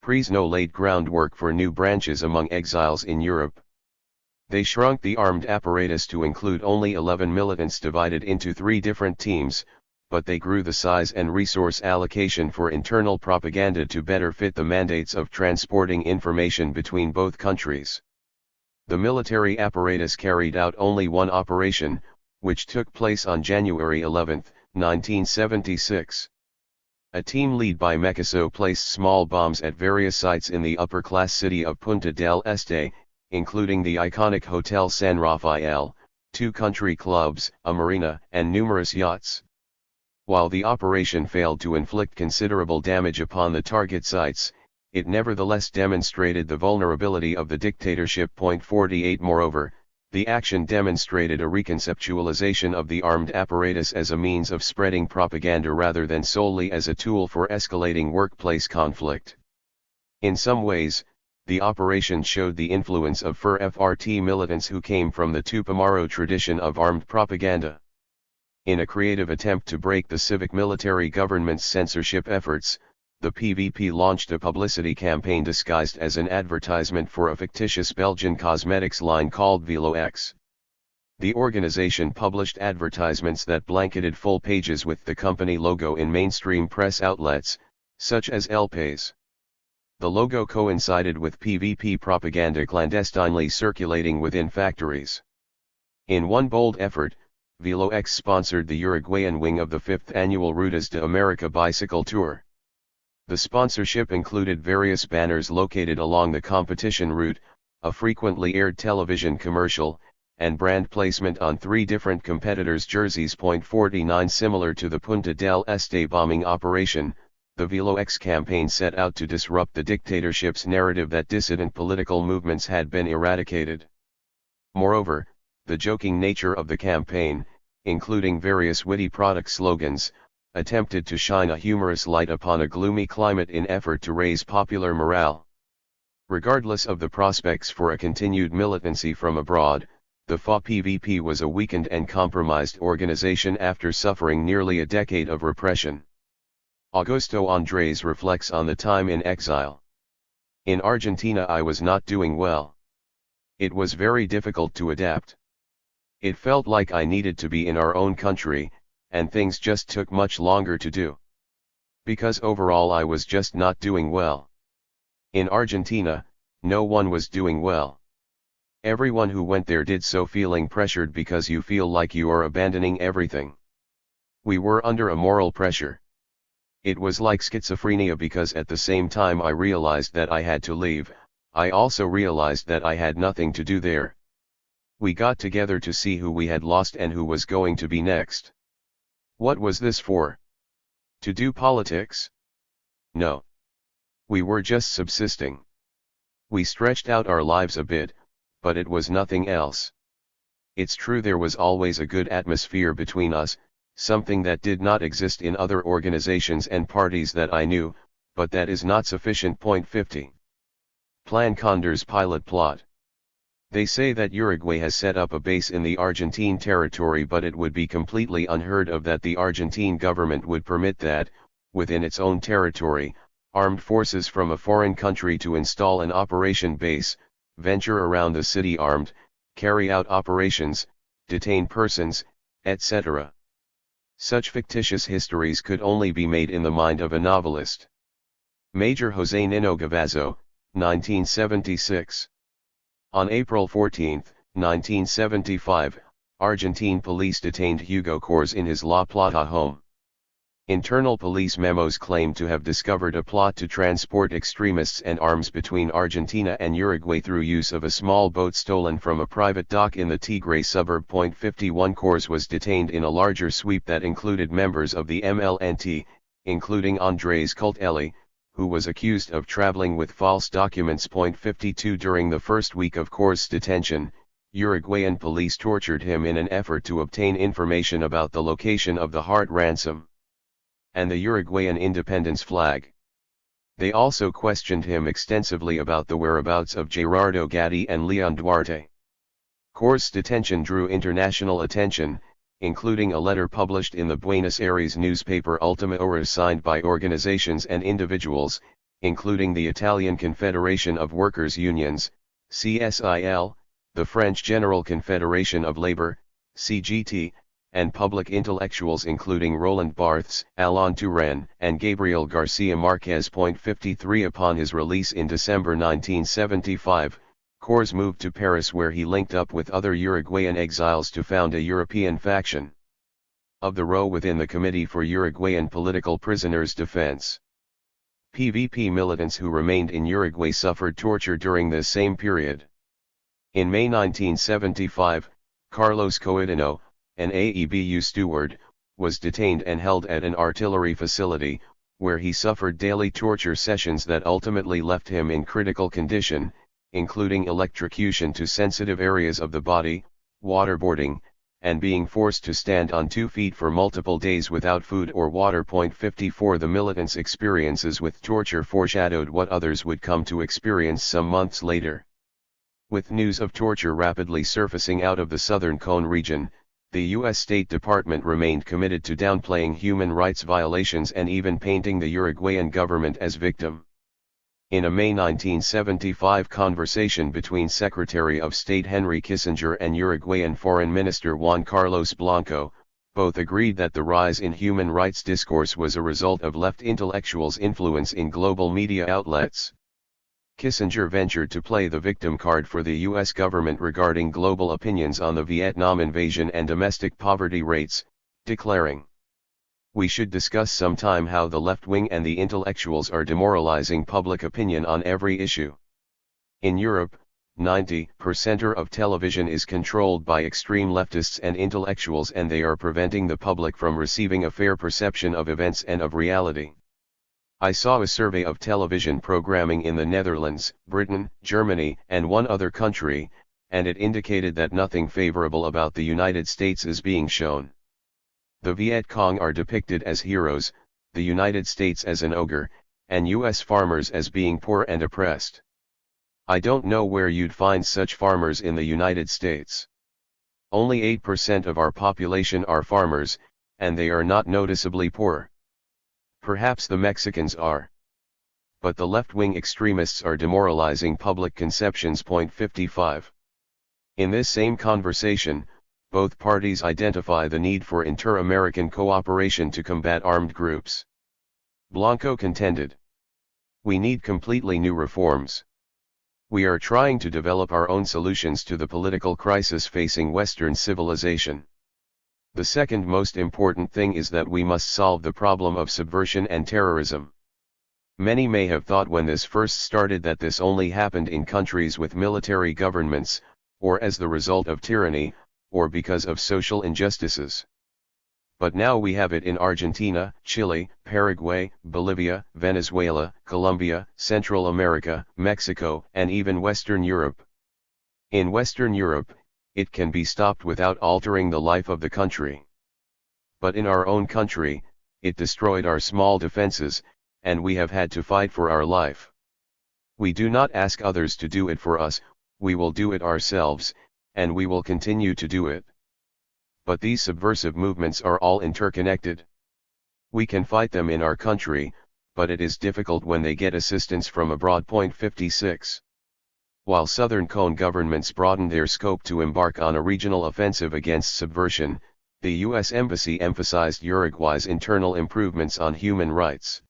Presno laid groundwork for new branches among exiles in Europe. They shrunk the armed apparatus to include only 11 militants divided into 3 different teams, but they grew the size and resource allocation for internal propaganda to better fit the mandates of transporting information between both countries. The military apparatus carried out only one operation, which took place on January 11, 1976. A team led by Mecaso placed small bombs at various sites in the upper-class city of Punta del Este, including the iconic Hotel San Rafael, 2 country clubs, a marina, and numerous yachts. While the operation failed to inflict considerable damage upon the target sites, it nevertheless demonstrated the vulnerability of the dictatorship. 48 Moreover, the action demonstrated a reconceptualization of the armed apparatus as a means of spreading propaganda rather than solely as a tool for escalating workplace conflict. In some ways, the operation showed the influence of FRT militants who came from the Tupamaro tradition of armed propaganda. In a creative attempt to break the civic-military government's censorship efforts, the PVP launched a publicity campaign disguised as an advertisement for a fictitious Belgian cosmetics line called Velo X. The organization published advertisements that blanketed full pages with the company logo in mainstream press outlets, such as El País. The logo coincided with PVP propaganda clandestinely circulating within factories. In one bold effort, Velo X sponsored the Uruguayan wing of the 5th annual Rutas de America bicycle tour. The sponsorship included various banners located along the competition route, a frequently aired television commercial, and brand placement on 3 different competitors' jerseys. 49 Similar to the Punta del Este bombing operation, the Velo X campaign set out to disrupt the dictatorship's narrative that dissident political movements had been eradicated. Moreover, the joking nature of the campaign, including various witty product slogans, attempted to shine a humorous light upon a gloomy climate in effort to raise popular morale. Regardless of the prospects for a continued militancy from abroad, the FA-PVP was a weakened and compromised organization after suffering nearly a decade of repression. Augusto Andreas reflects on the time in exile. In Argentina I was not doing well. It was very difficult to adapt. It felt like I needed to be in our own country, and things just took much longer to do. Because overall I was just not doing well. In Argentina, no one was doing well. Everyone who went there did so feeling pressured because you feel like you are abandoning everything. We were under a moral pressure. It was like schizophrenia because at the same time I realized that I had to leave, I also realized that I had nothing to do there. We got together to see who we had lost and who was going to be next. What was this for? To do politics? No. We were just subsisting. We stretched out our lives a bit, but it was nothing else. It's true there was always a good atmosphere between us, something that did not exist in other organizations and parties that I knew, but that is not sufficient. 50. Plan Condor's pilot plot. They say that Uruguay has set up a base in the Argentine territory, but it would be completely unheard of that the Argentine government would permit that, within its own territory, armed forces from a foreign country to install an operation base, venture around the city armed, carry out operations, detain persons, etc. Such fictitious histories could only be made in the mind of a novelist. Major José Nino Gavazzo, 1976. On April 14, 1975, Argentine police detained Hugo Cors in his La Plata home. Internal police memos claim to have discovered a plot to transport extremists and arms between Argentina and Uruguay through use of a small boat stolen from a private dock in the Tigre suburb. 51 Cors was detained in a larger sweep that included members of the MLNT, including Andreas Cultelli, who was accused of traveling with false documents. 52 During the first week of Cors' detention, Uruguayan police tortured him in an effort to obtain information about the location of the Heart ransom and the Uruguayan independence flag. They also questioned him extensively about the whereabouts of Gerardo Gatti and Leon Duarte. Cors' detention drew international attention, including a letter published in the Buenos Aires newspaper Ultima Hora signed by organizations and individuals, including the Italian Confederation of Workers' Unions, CSIL, the French General Confederation of Labor, CGT, and public intellectuals including Roland Barthes, Alain Touraine, and Gabriel Garcia Marquez. 53 Upon his release in December 1975, Cors moved to Paris, where he linked up with other Uruguayan exiles to found a European faction of the RO within the Committee for Uruguayan Political Prisoners' Defense. PVP militants who remained in Uruguay suffered torture during this same period. In May 1975, Carlos Coedino, an AEBU steward, was detained and held at an artillery facility, where he suffered daily torture sessions that ultimately left him in critical condition, including electrocution to sensitive areas of the body, waterboarding, and being forced to stand on 2 feet for multiple days without food or water. 54 The militants' experiences with torture foreshadowed what others would come to experience some months later. With news of torture rapidly surfacing out of the southern Cone region, the U.S. State Department remained committed to downplaying human rights violations and even painting the Uruguayan government as victim. In a May 1975 conversation between Secretary of State Henry Kissinger and Uruguayan Foreign Minister Juan Carlos Blanco, both agreed that the rise in human rights discourse was a result of left intellectuals' influence in global media outlets. Kissinger ventured to play the victim card for the U.S. government regarding global opinions on the Vietnam invasion and domestic poverty rates, declaring, "We should discuss sometime how the left wing and the intellectuals are demoralizing public opinion on every issue. In Europe, 90% of television is controlled by extreme leftists and intellectuals, and they are preventing the public from receiving a fair perception of events and of reality." I saw a survey of television programming in the Netherlands, Britain, Germany, and one other country, and it indicated that nothing favorable about the United States is being shown. The Viet Cong are depicted as heroes, the United States as an ogre, and U.S. farmers as being poor and oppressed. I don't know where you'd find such farmers in the United States. Only 8% of our population are farmers, and they are not noticeably poor. Perhaps the Mexicans are. But the left-wing extremists are demoralizing public conceptions. 55. In this same conversation, both parties identify the need for inter-American cooperation to combat armed groups. Blanco contended, "We need completely new reforms. We are trying to develop our own solutions to the political crisis facing Western civilization. The second most important thing is that we must solve the problem of subversion and terrorism. Many may have thought when this first started that this only happened in countries with military governments, or as the result of tyranny, or because of social injustices. but now we have it in Argentina, Chile, Paraguay, Bolivia, Venezuela, Colombia, Central America, Mexico, and even Western Europe. In Western Europe, it can be stopped without altering the life of the country. But in our own country, it destroyed our small defenses, and we have had to fight for our life. We do not ask others to do it for us, we will do it ourselves, and we will continue to do it. But these subversive movements are all interconnected. We can fight them in our country, but it is difficult when they get assistance from abroad. 56. While Southern Cone governments broadened their scope to embark on a regional offensive against subversion, the U.S. Embassy emphasized Uruguay's internal improvements on human rights.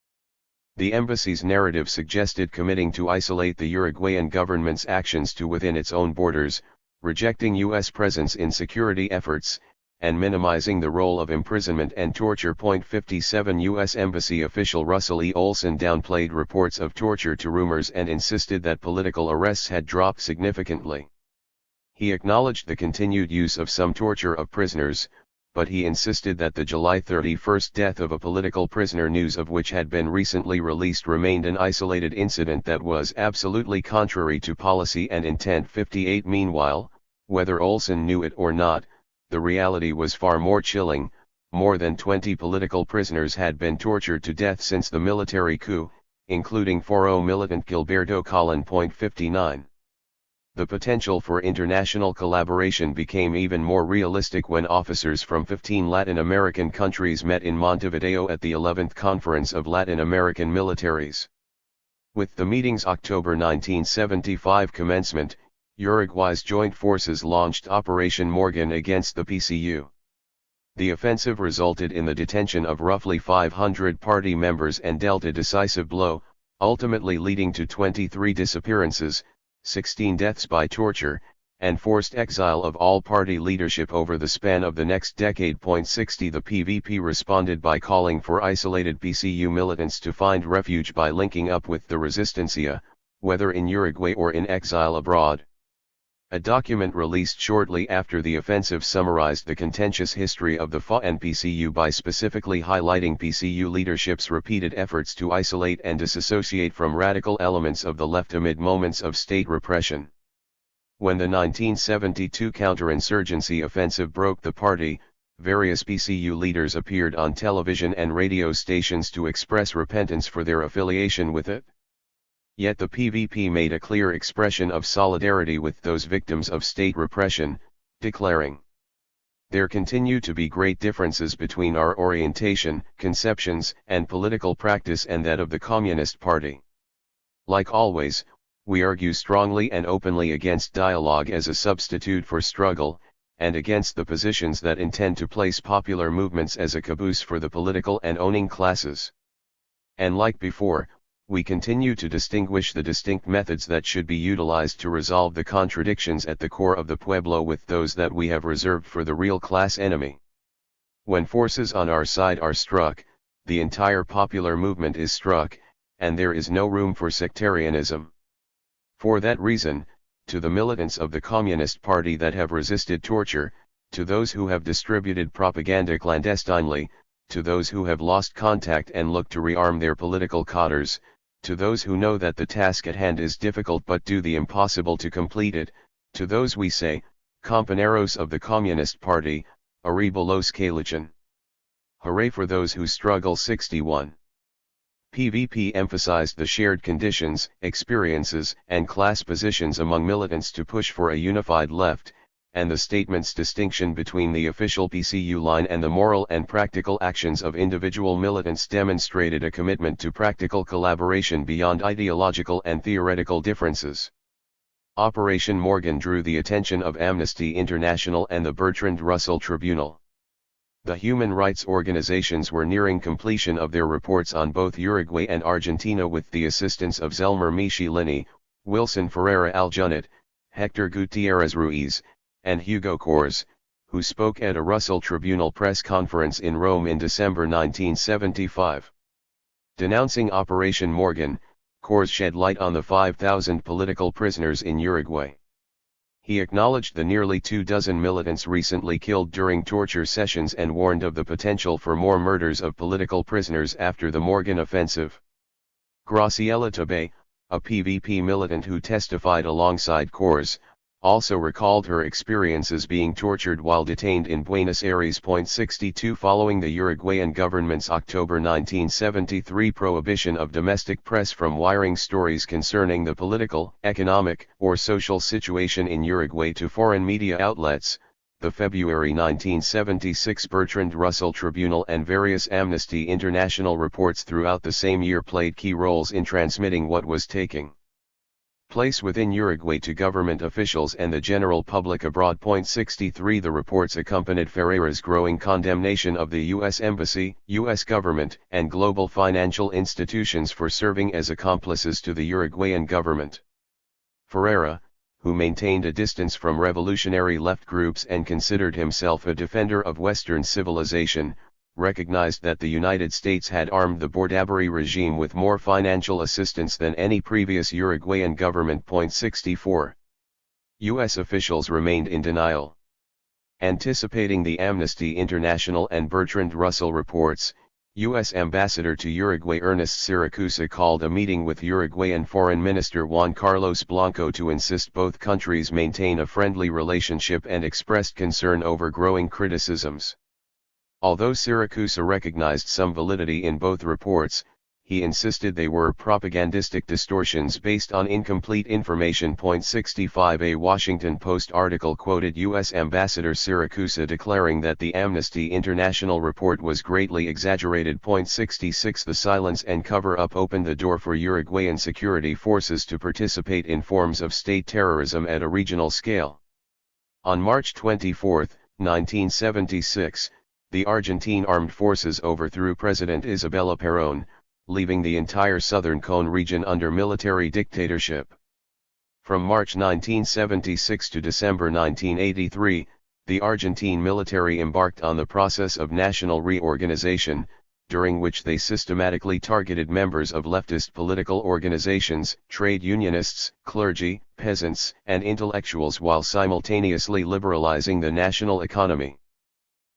The embassy's narrative suggested committing to isolate the Uruguayan government's actions to within its own borders, rejecting U.S. presence in security efforts, and minimizing the role of imprisonment and torture. 57 U.S. Embassy official Russell E. Olson downplayed reports of torture to rumors and insisted that political arrests had dropped significantly. He acknowledged the continued use of some torture of prisoners, but he insisted that the July 31 death of a political prisoner, news of which had been recently released, remained an isolated incident that was absolutely contrary to policy and intent. 58 Meanwhile, whether Olson knew it or not, the reality was far more chilling. More than 20 political prisoners had been tortured to death since the military coup, including Foro militant Gilberto Colón. 59. The potential for international collaboration became even more realistic when officers from 15 Latin American countries met in Montevideo at the 11th Conference of Latin American Militaries. With the meeting's October 1975 commencement, Uruguay's joint forces launched Operation Morgan against the PCU. The offensive resulted in the detention of roughly 500 party members and dealt a decisive blow, ultimately leading to 23 disappearances, 16 deaths by torture, and forced exile of all party leadership over the span of the next decade. 60 The PVP responded by calling for isolated PCU militants to find refuge by linking up with the Resistencia, whether in Uruguay or in exile abroad. A document released shortly after the offensive summarized the contentious history of the FA and PCU by specifically highlighting PCU leadership's repeated efforts to isolate and disassociate from radical elements of the left amid moments of state repression. When the 1972 counterinsurgency offensive broke the party, various PCU leaders appeared on television and radio stations to express repentance for their affiliation with it. Yet the PVP made a clear expression of solidarity with those victims of state repression, declaring, "There continue to be great differences between our orientation, conceptions, and political practice and that of the Communist Party. Like always, we argue strongly and openly against dialogue as a substitute for struggle, and against the positions that intend to place popular movements as a caboose for the political and owning classes. And like before, we continue to distinguish the distinct methods that should be utilized to resolve the contradictions at the core of the pueblo with those that we have reserved for the real class enemy. When forces on our side are struck, the entire popular movement is struck, and there is no room for sectarianism. For that reason, to the militants of the Communist Party that have resisted torture, to those who have distributed propaganda clandestinely, to those who have lost contact and look to rearm their political cadres, to those who know that the task at hand is difficult but do the impossible to complete it, to those we say, compañeros of the Communist Party, arriba los que luchan. Hooray for those who struggle. 61. PVP emphasized the shared conditions, experiences, and class positions among militants to push for a unified left, and the statement's distinction between the official PCU line and the moral and practical actions of individual militants demonstrated a commitment to practical collaboration beyond ideological and theoretical differences. Operation Morgan drew the attention of Amnesty International and the Bertrand Russell Tribunal. The human rights organizations were nearing completion of their reports on both Uruguay and Argentina with the assistance of Zelmer Michelini, Wilson Ferreira Aljunet, Hector Gutierrez Ruiz, and Hugo Cors, who spoke at a Russell Tribunal press conference in Rome in December 1975. Denouncing Operation Morgan, Cors shed light on the 5,000 political prisoners in Uruguay. He acknowledged the nearly 24 militants recently killed during torture sessions and warned of the potential for more murders of political prisoners after the Morgan offensive. Graciela Tabay, a PVP militant who testified alongside Coors, also recalled her experiences being tortured while detained in Buenos Aires. 62 Following the Uruguayan government's October 1973 prohibition of domestic press from wiring stories concerning the political, economic, or social situation in Uruguay to foreign media outlets, the February 1976 Bertrand Russell Tribunal and various Amnesty International reports throughout the same year played key roles in transmitting what was taking place within Uruguay to government officials and the general public abroad. 63 The reports accompanied Ferreira's growing condemnation of the U.S. Embassy, U.S. government, and global financial institutions for serving as accomplices to the Uruguayan government. Ferreira, who maintained a distance from revolutionary left groups and considered himself a defender of Western civilization, recognized that the United States had armed the Bordabary regime with more financial assistance than any previous Uruguayan government. 64. U.S. officials remained in denial. Anticipating the Amnesty International and Bertrand Russell reports, U.S. Ambassador to Uruguay Ernest Siracusa called a meeting with Uruguayan Foreign Minister Juan Carlos Blanco to insist both countries maintain a friendly relationship and expressed concern over growing criticisms. Although Siracusa recognized some validity in both reports, he insisted they were propagandistic distortions based on incomplete information. 65 A Washington Post article quoted U.S. Ambassador Siracusa declaring that the Amnesty International report was greatly exaggerated. 66 The silence and cover-up opened the door for Uruguayan security forces to participate in forms of state terrorism at a regional scale. On March 24, 1976, the Argentine armed forces overthrew President Isabella Perón, leaving the entire southern Cone region under military dictatorship. From March 1976 to December 1983, the Argentine military embarked on the process of national reorganization, during which they systematically targeted members of leftist political organizations, trade unionists, clergy, peasants, and intellectuals while simultaneously liberalizing the national economy.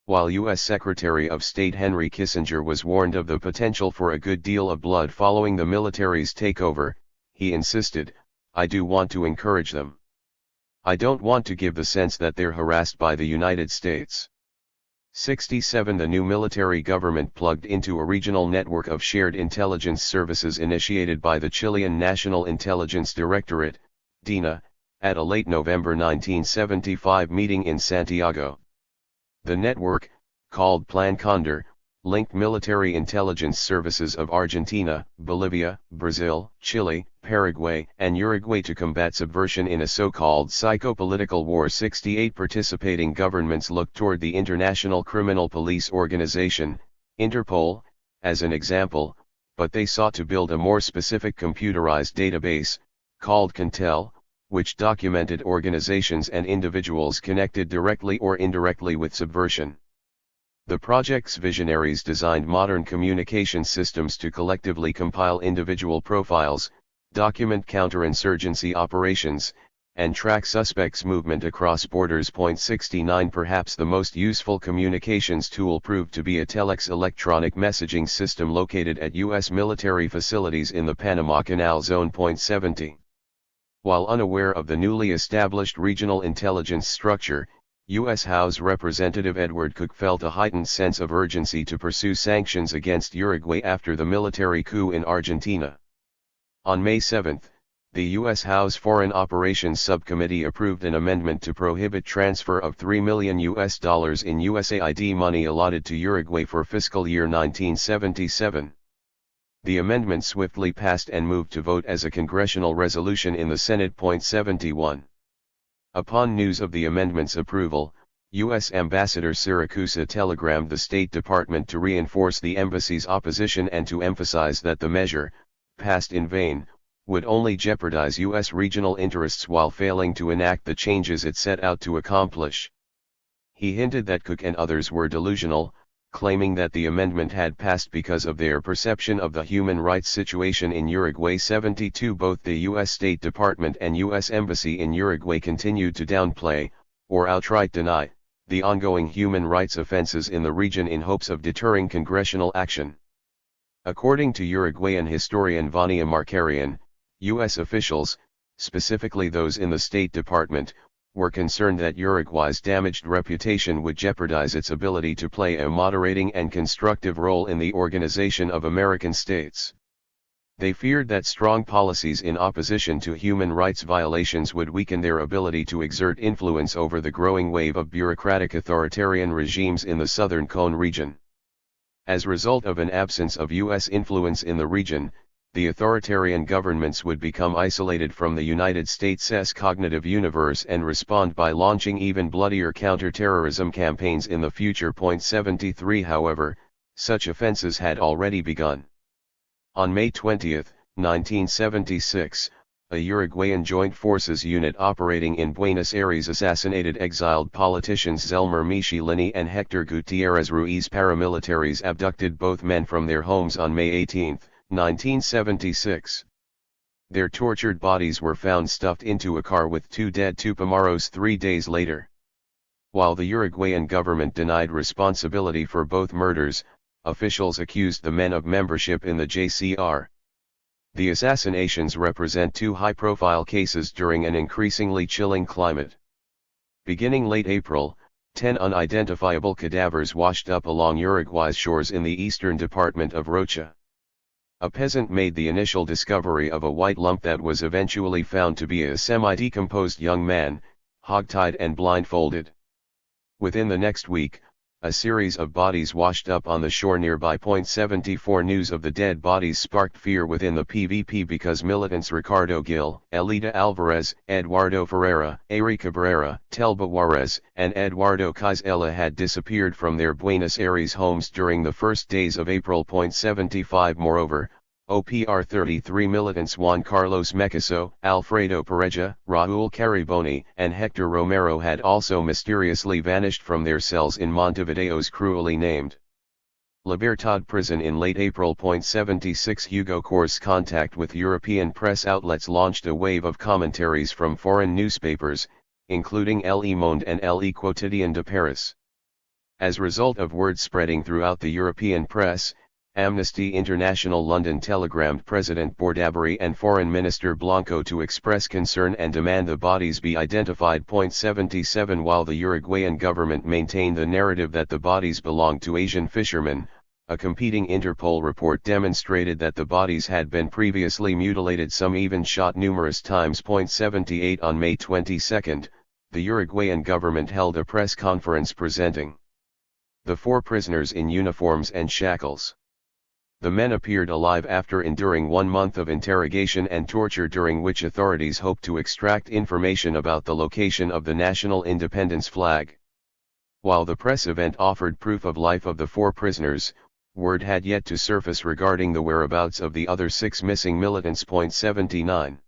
While U.S. Secretary of State Henry Kissinger was warned of the potential for a good deal of blood following the military's takeover, he insisted, "I do want to encourage them. I don't want to give the sense that they're harassed by the United States." 67 The new military government plugged into a regional network of shared intelligence services initiated by the Chilean National Intelligence Directorate, DINA, at a late November 1975 meeting in Santiago. The network, called Plan Condor, linked military intelligence services of Argentina, Bolivia, Brazil, Chile, Paraguay, and Uruguay to combat subversion in a so-called psychopolitical war. 68 Participating governments looked toward the International Criminal Police Organization, Interpol, as an example, but they sought to build a more specific computerized database, called Contel, which documented organizations and individuals connected directly or indirectly with subversion. The project's visionaries designed modern communication systems to collectively compile individual profiles, document counterinsurgency operations, and track suspects' movement across borders. 69 Perhaps the most useful communications tool proved to be a telex electronic messaging system located at U.S. military facilities in the Panama Canal Zone. 70 While unaware of the newly established regional intelligence structure, U.S. House Representative Edward Cook felt a heightened sense of urgency to pursue sanctions against Uruguay after the military coup in Argentina. On May 7, the U.S. House Foreign Operations Subcommittee approved an amendment to prohibit transfer of $3 million in USAID money allotted to Uruguay for fiscal year 1977. The amendment swiftly passed and moved to vote as a congressional resolution in the Senate. 71 Upon news of the amendment's approval, U.S. Ambassador Siracusa telegrammed the State Department to reinforce the embassy's opposition and to emphasize that the measure, passed in vain, would only jeopardize U.S. regional interests while failing to enact the changes it set out to accomplish. He hinted that Cook and others were delusional, claiming that the amendment had passed because of their perception of the human rights situation in Uruguay. 72 Both the U.S. State Department and U.S. Embassy in Uruguay continued to downplay, or outright deny, the ongoing human rights offenses in the region in hopes of deterring congressional action. According to Uruguayan historian Vania Markarian, U.S. officials, specifically those in the State Department, were concerned that Uruguay's damaged reputation would jeopardize its ability to play a moderating and constructive role in the Organization of American States. They feared that strong policies in opposition to human rights violations would weaken their ability to exert influence over the growing wave of bureaucratic authoritarian regimes in the Southern Cone region. As a result of an absence of U.S. influence in the region, the authoritarian governments would become isolated from the United States' cognitive universe and respond by launching even bloodier counterterrorism campaigns in the future. 73 However, such offenses had already begun. On May 20, 1976, a Uruguayan Joint Forces unit operating in Buenos Aires assassinated exiled politicians Zelmer Michelini and Hector Gutierrez Ruiz. Paramilitaries abducted both men from their homes on May 18, 1976. Their tortured bodies were found stuffed into a car with two dead Tupamaros 3 days later. While the Uruguayan government denied responsibility for both murders, officials accused the men of membership in the JCR. The assassinations represent two high-profile cases during an increasingly chilling climate. Beginning late April, 10 unidentifiable cadavers washed up along Uruguay's shores in the eastern department of Rocha. A peasant made the initial discovery of a white lump that was eventually found to be a semi-decomposed young man, hogtied and blindfolded. Within the next week, a series of bodies washed up on the shore nearby. 74 News of the dead bodies sparked fear within the PVP because militants Ricardo Gil, Elida Alvarez, Eduardo Ferreira, Ari Cabrera, Telba Juarez, and Eduardo Cazella had disappeared from their Buenos Aires homes during the first days of April. 75 Moreover, OPR 33 militants Juan Carlos Mecaso, Alfredo Pareja, Raúl Cariboni, and Hector Romero had also mysteriously vanished from their cells in Montevideo's cruelly named Libertad prison in late April. 76 Hugo Cor's contact with European press outlets launched a wave of commentaries from foreign newspapers, including Le Monde and Le Quotidien de Paris. As a result of word spreading throughout the European press, Amnesty International London telegrammed President Bordaberry and Foreign Minister Blanco to express concern and demand the bodies be identified. 77 While the Uruguayan government maintained the narrative that the bodies belonged to Asian fishermen, a competing Interpol report demonstrated that the bodies had been previously mutilated, some even shot numerous times. 78 On May 22, the Uruguayan government held a press conference presenting the 4 prisoners in uniforms and shackles. The men appeared alive after enduring 1 month of interrogation and torture, during which authorities hoped to extract information about the location of the national independence flag. While the press event offered proof of life of the 4 prisoners, word had yet to surface regarding the whereabouts of the other 6 missing militants. 79.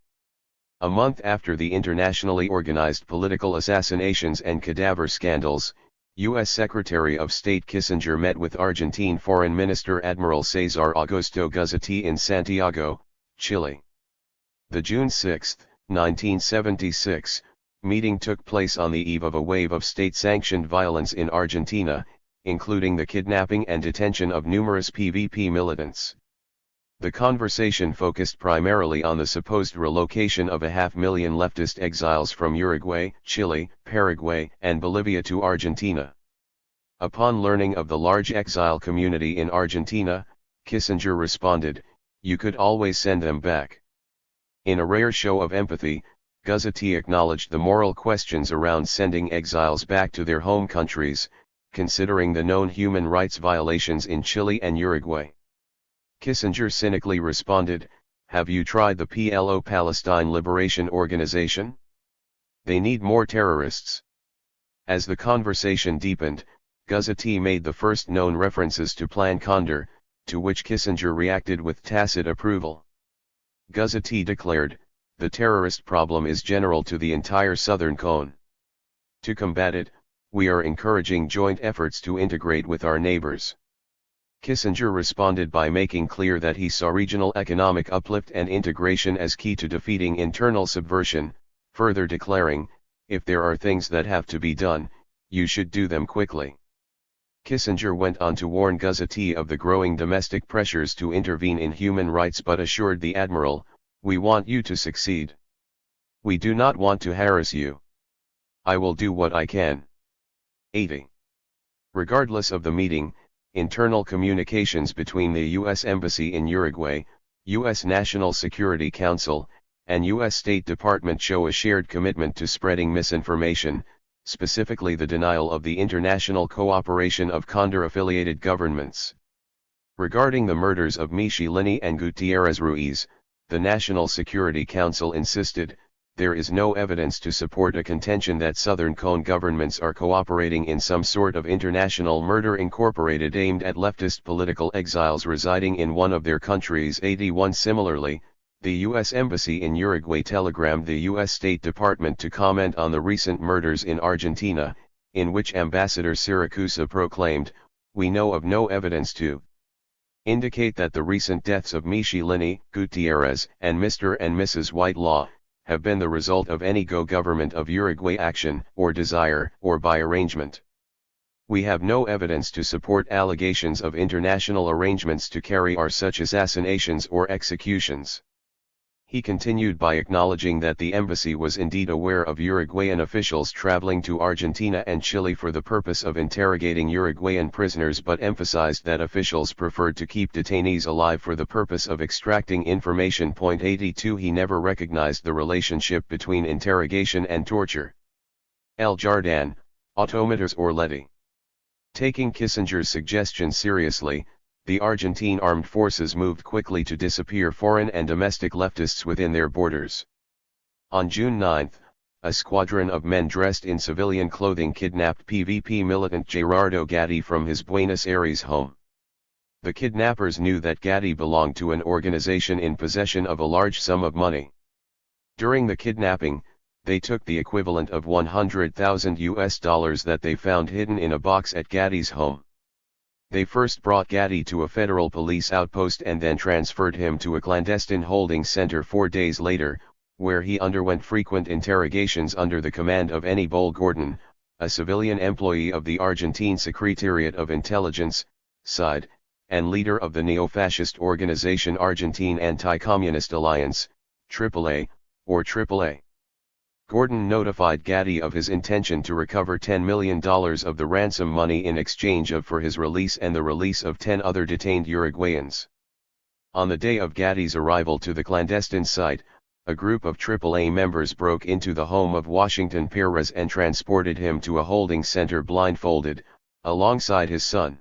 A month after the internationally organized political assassinations and cadaver scandals, U.S. Secretary of State Kissinger met with Argentine Foreign Minister Admiral Cesar Augusto Guzzetti in Santiago, Chile. The June 6, 1976, meeting took place on the eve of a wave of state-sanctioned violence in Argentina, including the kidnapping and detention of numerous PVP militants. The conversation focused primarily on the supposed relocation of 500,000 leftist exiles from Uruguay, Chile, Paraguay, and Bolivia to Argentina. Upon learning of the large exile community in Argentina, Kissinger responded, "You could always send them back." In a rare show of empathy, Guzzetti acknowledged the moral questions around sending exiles back to their home countries, considering the known human rights violations in Chile and Uruguay. Kissinger cynically responded, "Have you tried the PLO, Palestine Liberation Organization? They need more terrorists." As the conversation deepened, Guzzetti made the first known references to Plan Condor, to which Kissinger reacted with tacit approval. Guzzetti declared, "The terrorist problem is general to the entire Southern Cone. To combat it, we are encouraging joint efforts to integrate with our neighbors. Kissinger responded by making clear that he saw regional economic uplift and integration as key to defeating internal subversion, further declaring, "If there are things that have to be done, you should do them quickly." Kissinger went on to warn Guzati of the growing domestic pressures to intervene in human rights but assured the admiral, "We want you to succeed. We do not want to harass you. I will do what I can." 80. Regardless of the meeting, internal communications between the U.S. Embassy in Uruguay, U.S. National Security Council, and U.S. State Department show a shared commitment to spreading misinformation, specifically the denial of the international cooperation of Condor-affiliated governments. Regarding the murders of Michelini and Gutierrez Ruiz, the National Security Council insisted, there is no evidence to support a contention that Southern Cone governments are cooperating in some sort of international murder incorporated aimed at leftist political exiles residing in one of their countries. 81. Similarly, the U.S. Embassy in Uruguay telegrammed the U.S. State Department to comment on the recent murders in Argentina, in which Ambassador Siracusa proclaimed, "We know of no evidence to indicate that the recent deaths of Michelini, Gutierrez, and Mr. and Mrs. Whitelaw have been the result of any government of Uruguay action, or desire, or by arrangement. We have no evidence to support allegations of international arrangements to carry out such assassinations or executions." He continued by acknowledging that the embassy was indeed aware of Uruguayan officials traveling to Argentina and Chile for the purpose of interrogating Uruguayan prisoners, but emphasized that officials preferred to keep detainees alive for the purpose of extracting information. 82. He never recognized the relationship between interrogation and torture. El Jardin, Automators Orletti. Taking Kissinger's suggestion seriously, the Argentine armed forces moved quickly to disappear foreign and domestic leftists within their borders. On June 9, a squadron of men dressed in civilian clothing kidnapped PVP militant Gerardo Gatti from his Buenos Aires home. The kidnappers knew that Gatti belonged to an organization in possession of a large sum of money. During the kidnapping, they took the equivalent of $100,000 that they found hidden in a box at Gatti's home. They first brought Gatti to a federal police outpost and then transferred him to a clandestine holding center 4 days later, where he underwent frequent interrogations under the command of Aníbal Gordon, a civilian employee of the Argentine Secretariat of Intelligence, SID, and leader of the neo-fascist organization Argentine Anti-Communist Alliance, AAA, or AAA. Gordon notified Gatti of his intention to recover $10 million of the ransom money in exchange for his release and the release of 10 other detained Uruguayans. On the day of Gatti's arrival to the clandestine site, a group of AAA members broke into the home of Washington Perez and transported him to a holding center blindfolded, alongside his son.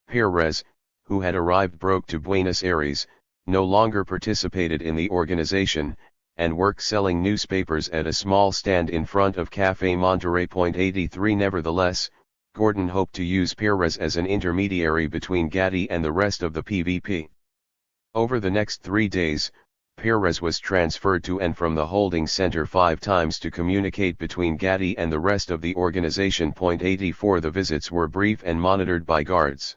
Perez, who had arrived broke to Buenos Aires, no longer participated in the organization, and worked selling newspapers at a small stand in front of Café Monterrey. 83. Nevertheless, Gordon hoped to use Perez as an intermediary between Gatti and the rest of the PVP. Over the next 3 days, Perez was transferred to and from the holding center 5 times to communicate between Gatti and the rest of the organization. 84. The visits were brief and monitored by guards.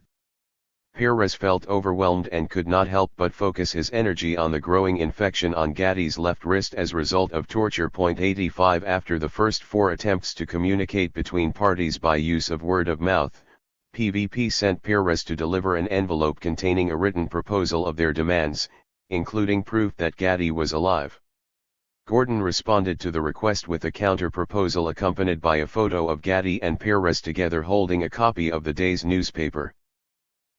Perez felt overwhelmed and could not help but focus his energy on the growing infection on Gatti's left wrist as result of torture. 85. After the first 4 attempts to communicate between parties by use of word of mouth, PVP sent Perez to deliver an envelope containing a written proposal of their demands, including proof that Gatti was alive. Gordon responded to the request with a counter-proposal accompanied by a photo of Gatti and Perez together holding a copy of the day's newspaper.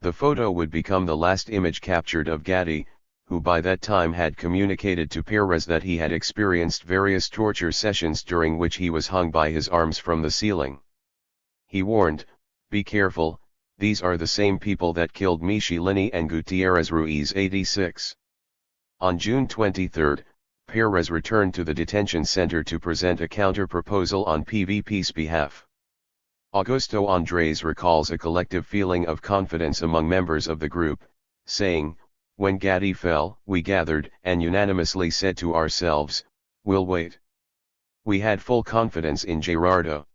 The photo would become the last image captured of Gatti, who by that time had communicated to Perez that he had experienced various torture sessions during which he was hung by his arms from the ceiling. He warned, "Be careful, these are the same people that killed Michelini and Gutierrez Ruiz." 86. On June 23, Perez returned to the detention center to present a counter-proposal on PVP's behalf. Augusto Andres recalls a collective feeling of confidence among members of the group, saying, "When Gatti fell, we gathered and unanimously said to ourselves, we'll wait. We had full confidence in Gerardo.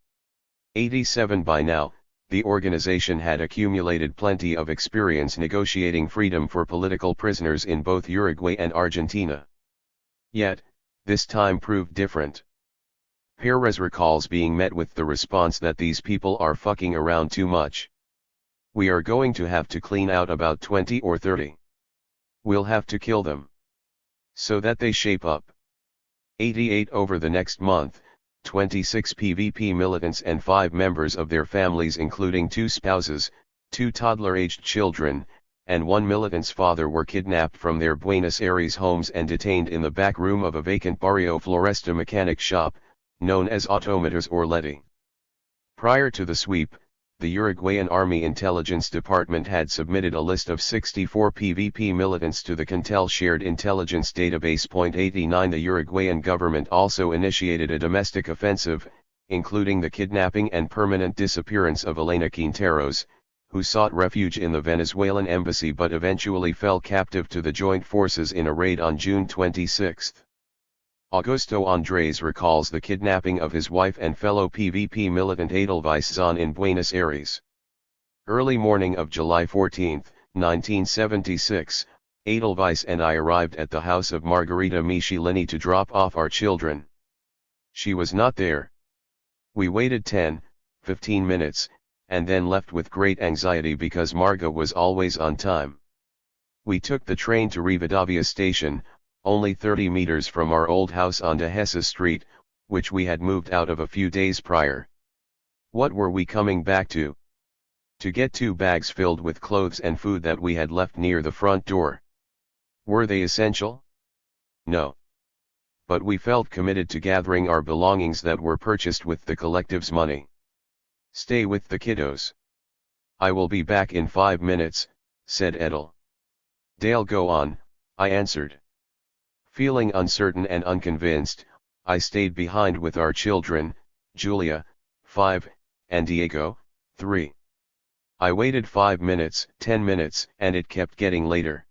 87 By now, the organization had accumulated plenty of experience negotiating freedom for political prisoners in both Uruguay and Argentina. Yet, this time proved different. Perez recalls being met with the response that these people are fucking around too much. We are going to have to clean out about 20 or 30. We'll have to kill them, so that they shape up. 88 Over the next month, 26 PVP militants and 5 members of their families including 2 spouses, 2 toddler-aged children, and 1 militant's father were kidnapped from their Buenos Aires homes and detained in the back room of a vacant Barrio Floresta mechanic shop, known as Automators or Leti. Prior to the sweep, the Uruguayan Army Intelligence Department had submitted a list of 64 PVP militants to the Contel Shared Intelligence Database. 89 The Uruguayan government also initiated a domestic offensive, including the kidnapping and permanent disappearance of Elena Quinteros, who sought refuge in the Venezuelan embassy but eventually fell captive to the joint forces in a raid on June 26. Augusto Andreas recalls the kidnapping of his wife and fellow PVP militant Edelweiss Zahn in Buenos Aires. Early morning of July 14, 1976, Edelweiss and I arrived at the house of Margarita Michelini to drop off our children. She was not there. We waited 10, 15 minutes, and then left with great anxiety because Marga was always on time. We took the train to Rivadavia station, only 30 meters from our old house on Dehesa Street, which we had moved out of a few days prior. What were we coming back to? To get 2 bags filled with clothes and food that we had left near the front door. Were they essential? No. But we felt committed to gathering our belongings that were purchased with the collective's money. Stay with the kiddos. I will be back in 5 minutes, said Edel. Dale, go on, I answered. Feeling uncertain and unconvinced, I stayed behind with our children, Julia, 5, and Diego, 3. I waited 5 minutes, 10 minutes, and it kept getting later.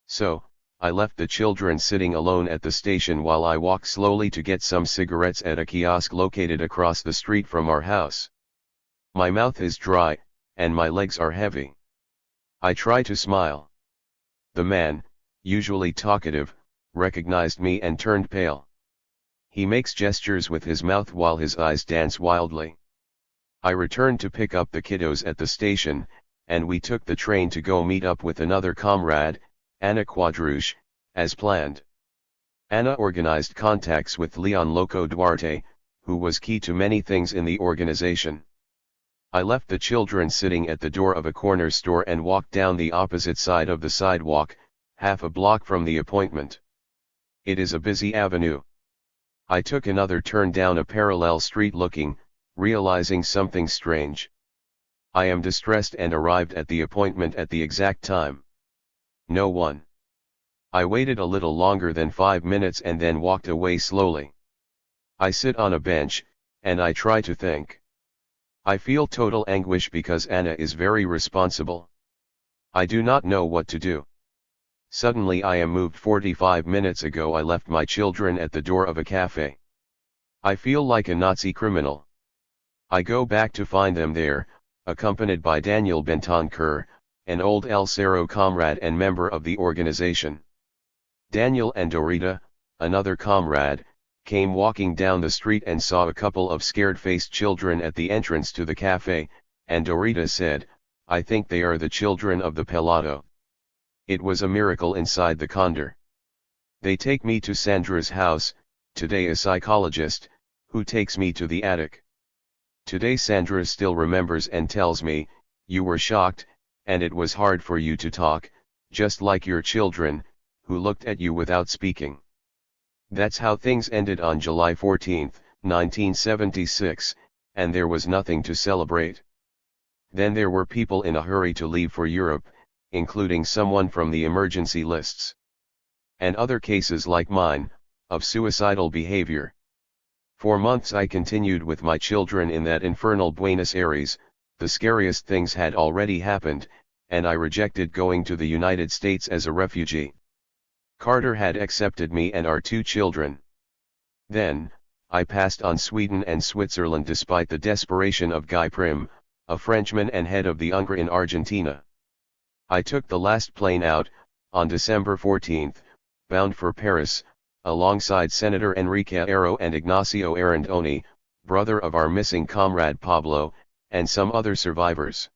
So, I left the children sitting alone at the station while I walked slowly to get some cigarettes at a kiosk located across the street from our house. My mouth is dry, and my legs are heavy. I try to smile. The man, usually talkative, recognized me and turned pale. He makes gestures with his mouth while his eyes dance wildly. I returned to pick up the kiddos at the station, and we took the train to go meet up with another comrade, Ana Quadrush, as planned. Ana organized contacts with Leon Loco Duarte, who was key to many things in the organization. I left the children sitting at the door of a corner store and walked down the opposite side of the sidewalk, half a block from the appointment. It is a busy avenue. I took another turn down a parallel street realizing something strange. I am distressed and arrived at the appointment at the exact time. No one. I waited a little longer than 5 minutes and then walked away slowly. I sit on a bench, and I try to think. I feel total anguish because Anna is very responsible. I do not know what to do. Suddenly I am moved. 45 minutes ago I left my children at the door of a cafe. I feel like a Nazi criminal. I go back to find them there, accompanied by Daniel Bentancur, an old El Cerro comrade and member of the organization. Daniel and Dorita, another comrade, came walking down the street and saw a couple of scared-faced children at the entrance to the cafe, and Dorita said, "I think they are the children of the Pelado." It was a miracle inside the Condor. They take me to Sandra's house, today a psychologist, who takes me to the attic. Today Sandra still remembers and tells me, "You were shocked, and it was hard for you to talk, just like your children, who looked at you without speaking." That's how things ended on July 14, 1976, and there was nothing to celebrate. Then there were people in a hurry to leave for Europe, including someone from the emergency lists. And other cases like mine, of suicidal behavior. For months I continued with my children in that infernal Buenos Aires. The scariest things had already happened, and I rejected going to the United States as a refugee. Carter had accepted me and our 2 children. Then, I passed on Sweden and Switzerland despite the desperation of Guy Prim, a Frenchman and head of the UNRWA in Argentina. I took the last plane out, on December 14, bound for Paris, alongside Senator Enrique Arro and Ignacio Arandoni, brother of our missing comrade Pablo, and some other survivors.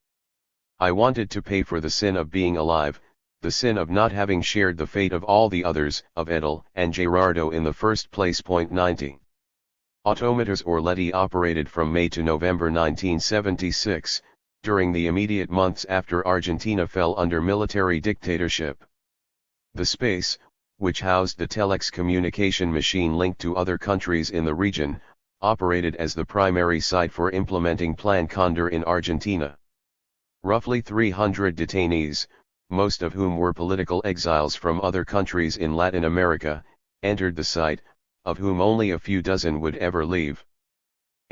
I wanted to pay for the sin of being alive, the sin of not having shared the fate of all the others, of Edel and Gerardo in the first place. 90. Automotors Orletti operated from May to November 1976, during the immediate months after Argentina fell under military dictatorship. The space, which housed the telex communication machine linked to other countries in the region, operated as the primary site for implementing Plan Condor in Argentina. Roughly 300 detainees, most of whom were political exiles from other countries in Latin America, entered the site, of whom only a few dozen would ever leave.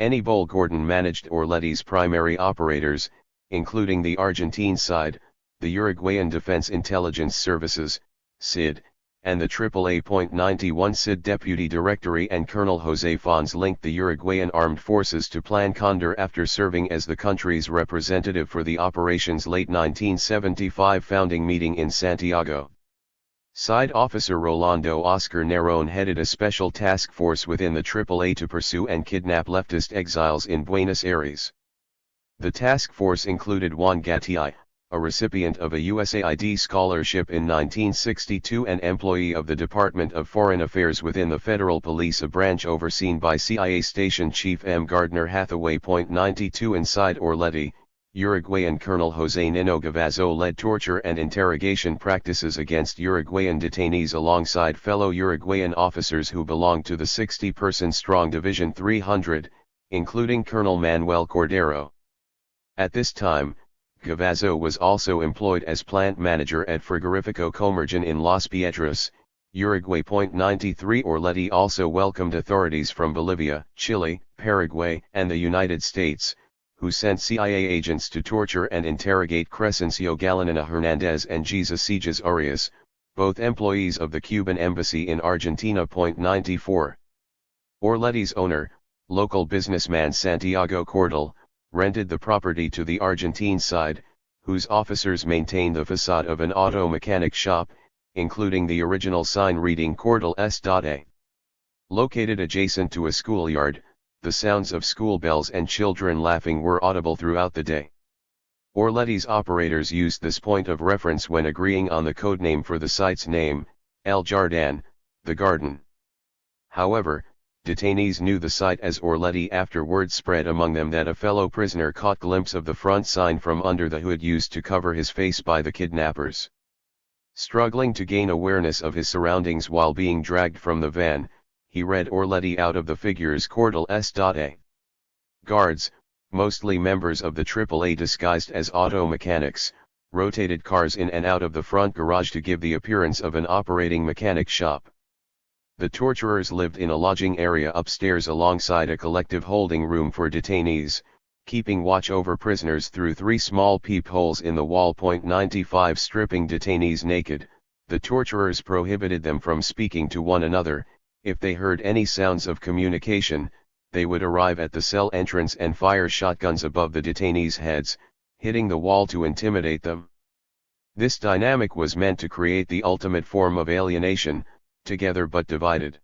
Aníbal Gordon managed Orletti's primary operators, including the Argentine side, the Uruguayan Defense Intelligence Services, SID, and the AAA.91 SID Deputy Directory, and Colonel José Fons linked the Uruguayan Armed Forces to Plan Condor after serving as the country's representative for the operation's late 1975 founding meeting in Santiago. Side Officer Rolando Oscar Nerón headed a special task force within the AAA to pursue and kidnap leftist exiles in Buenos Aires. The task force included Juan Gatti, a recipient of a USAID scholarship in 1962 and employee of the Department of Foreign Affairs within the Federal Police, a branch overseen by CIA Station Chief M. Gardner Hathaway. 92 Inside Orletti, Uruguayan Colonel José Nino Gavazzo led torture and interrogation practices against Uruguayan detainees alongside fellow Uruguayan officers who belonged to the 60-person strong Division 300, including Colonel Manuel Cordero. At this time, Gavazzo was also employed as plant manager at Frigorifico Comergen in Las Piedras, Uruguay. 93 Orletti also welcomed authorities from Bolivia, Chile, Paraguay, and the United States, who sent CIA agents to torture and interrogate Crescencio Galanina Hernandez and Jesus Seges Arias, both employees of the Cuban embassy in Argentina. 94. Orletti's owner, local businessman Santiago Cordel, rented the property to the Argentine side, whose officers maintained the facade of an auto mechanic shop, including the original sign reading Cordel S.A. Located adjacent to a schoolyard, the sounds of school bells and children laughing were audible throughout the day. Orletti's operators used this point of reference when agreeing on the codename for the site's name, El Jardín, the garden. However, detainees knew the site as Orletti after word spread among them that a fellow prisoner caught glimpse of the front sign from under the hood used to cover his face by the kidnappers. Struggling to gain awareness of his surroundings while being dragged from the van, he read Orletti out of the figures Cordel S.A. Guards, mostly members of the AAA disguised as auto mechanics, rotated cars in and out of the front garage to give the appearance of an operating mechanic shop. The torturers lived in a lodging area upstairs alongside a collective holding room for detainees, keeping watch over prisoners through 3 small peepholes in the wall. 95 Stripping detainees naked, the torturers prohibited them from speaking to one another. If they heard any sounds of communication, they would arrive at the cell entrance and fire shotguns above the detainees' heads, hitting the wall to intimidate them. This dynamic was meant to create the ultimate form of alienation, together but divided.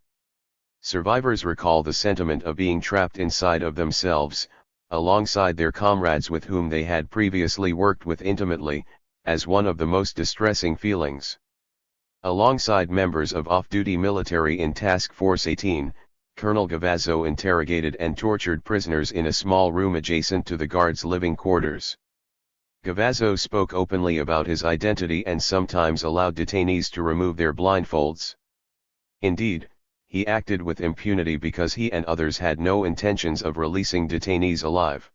Survivors recall the sentiment of being trapped inside of themselves, alongside their comrades with whom they had previously worked with intimately, as one of the most distressing feelings. Alongside members of off-duty military in Task Force 18, Colonel Gavazzo interrogated and tortured prisoners in a small room adjacent to the guards' living quarters. Gavazzo spoke openly about his identity and sometimes allowed detainees to remove their blindfolds. Indeed, he acted with impunity because he and others had no intentions of releasing detainees alive.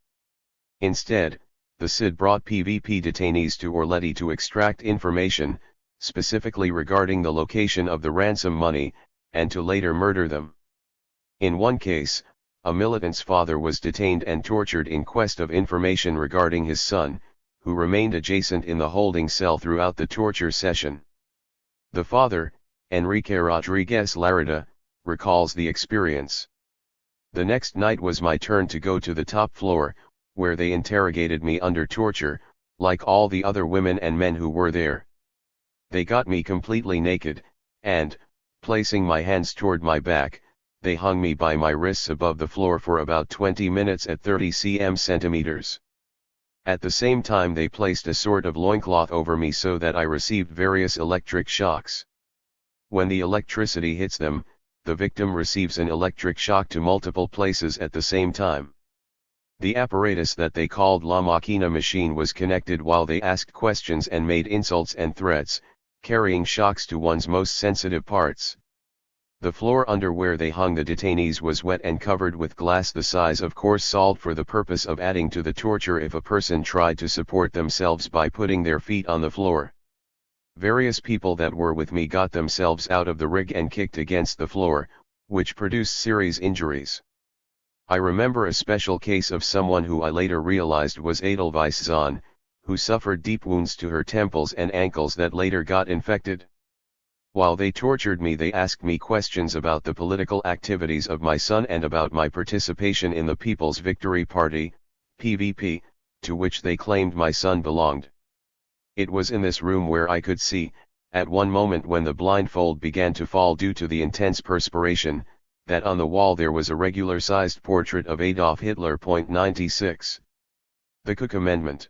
Instead, the SID brought PVP detainees to Orletti to extract information, specifically regarding the location of the ransom money, and to later murder them. In one case, a militant's father was detained and tortured in quest of information regarding his son, who remained adjacent in the holding cell throughout the torture session. The father, Enrique Rodriguez Larreta, recalls the experience. The next night was my turn to go to the top floor, where they interrogated me under torture, like all the other women and men who were there. They got me completely naked, and, placing my hands toward my back, they hung me by my wrists above the floor for about 20 minutes at 30 centimeters. At the same time they placed a sort of loincloth over me so that I received various electric shocks. When the electricity hits them, the victim receives an electric shock to multiple places at the same time. The apparatus that they called La Machina machine was connected while they asked questions and made insults and threats, carrying shocks to one's most sensitive parts. The floor under where they hung the detainees was wet and covered with glass the size of coarse salt for the purpose of adding to the torture if a person tried to support themselves by putting their feet on the floor. Various people that were with me got themselves out of the rig and kicked against the floor, which produced serious injuries. I remember a special case of someone who I later realized was Edelweiss Zahn, who suffered deep wounds to her temples and ankles that later got infected. While they tortured me, they asked me questions about the political activities of my son and about my participation in the People's Victory Party, PVP, to which they claimed my son belonged. It was in this room where I could see, at one moment when the blindfold began to fall due to the intense perspiration, that on the wall there was a regular-sized portrait of Adolf Hitler. 96. The Cook Amendment.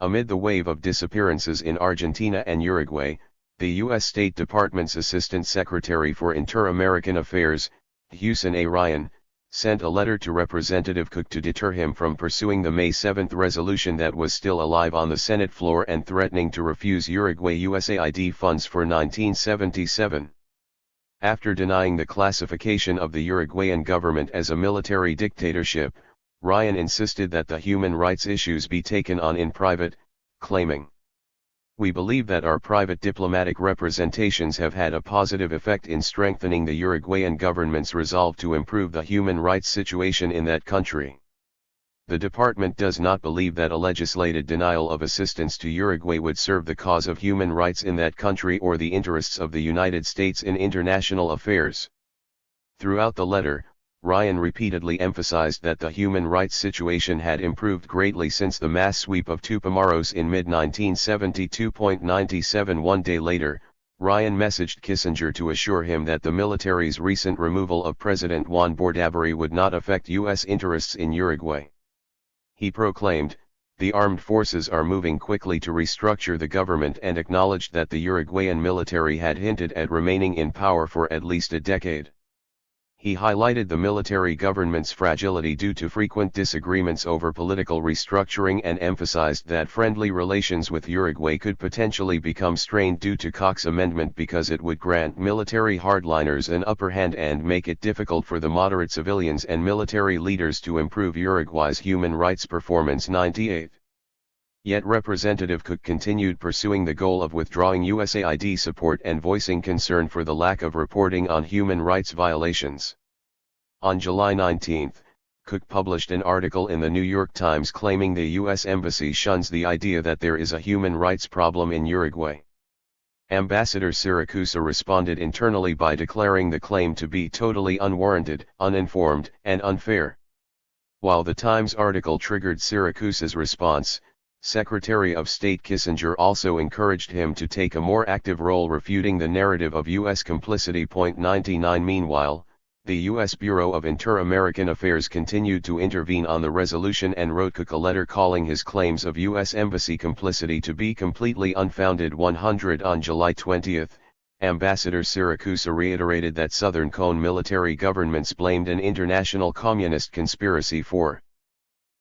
Amid the wave of disappearances in Argentina and Uruguay, the U.S. State Department's Assistant Secretary for Inter-American Affairs, Hewson A. Ryan, sent a letter to Representative Cook to deter him from pursuing the May 7 resolution that was still alive on the Senate floor and threatening to refuse Uruguay USAID funds for 1977. After denying the classification of the Uruguayan government as a military dictatorship, Ryan insisted that the human rights issues be taken on in private, claiming, "We believe that our private diplomatic representations have had a positive effect in strengthening the Uruguayan government's resolve to improve the human rights situation in that country. The department does not believe that a legislated denial of assistance to Uruguay would serve the cause of human rights in that country or the interests of the United States in international affairs." Throughout the letter, Ryan repeatedly emphasized that the human rights situation had improved greatly since the mass sweep of Tupamaros in mid-1972. 97 One day later, Ryan messaged Kissinger to assure him that the military's recent removal of President Juan Bordaberry would not affect U.S. interests in Uruguay. He proclaimed, "The armed forces are moving quickly to restructure the government," and acknowledged that the Uruguayan military had hinted at remaining in power for at least a decade. He highlighted the military government's fragility due to frequent disagreements over political restructuring and emphasized that friendly relations with Uruguay could potentially become strained due to Koch's amendment because it would grant military hardliners an upper hand and make it difficult for the moderate civilians and military leaders to improve Uruguay's human rights performance. 98. Yet Representative Cook continued pursuing the goal of withdrawing USAID support and voicing concern for the lack of reporting on human rights violations. On July 19, Cook published an article in the New York Times claiming the U.S. Embassy shuns the idea that there is a human rights problem in Uruguay. Ambassador Siracusa responded internally by declaring the claim to be totally unwarranted, uninformed, and unfair. While the Times article triggered Siracusa's response, Secretary of State Kissinger also encouraged him to take a more active role refuting the narrative of U.S. complicity. 99 Meanwhile, the U.S. Bureau of Inter-American Affairs continued to intervene on the resolution and wrote Cook a letter calling his claims of U.S. Embassy complicity to be completely unfounded. 100 On July 20, Ambassador Siracusa reiterated that Southern Cone military governments blamed an international communist conspiracy for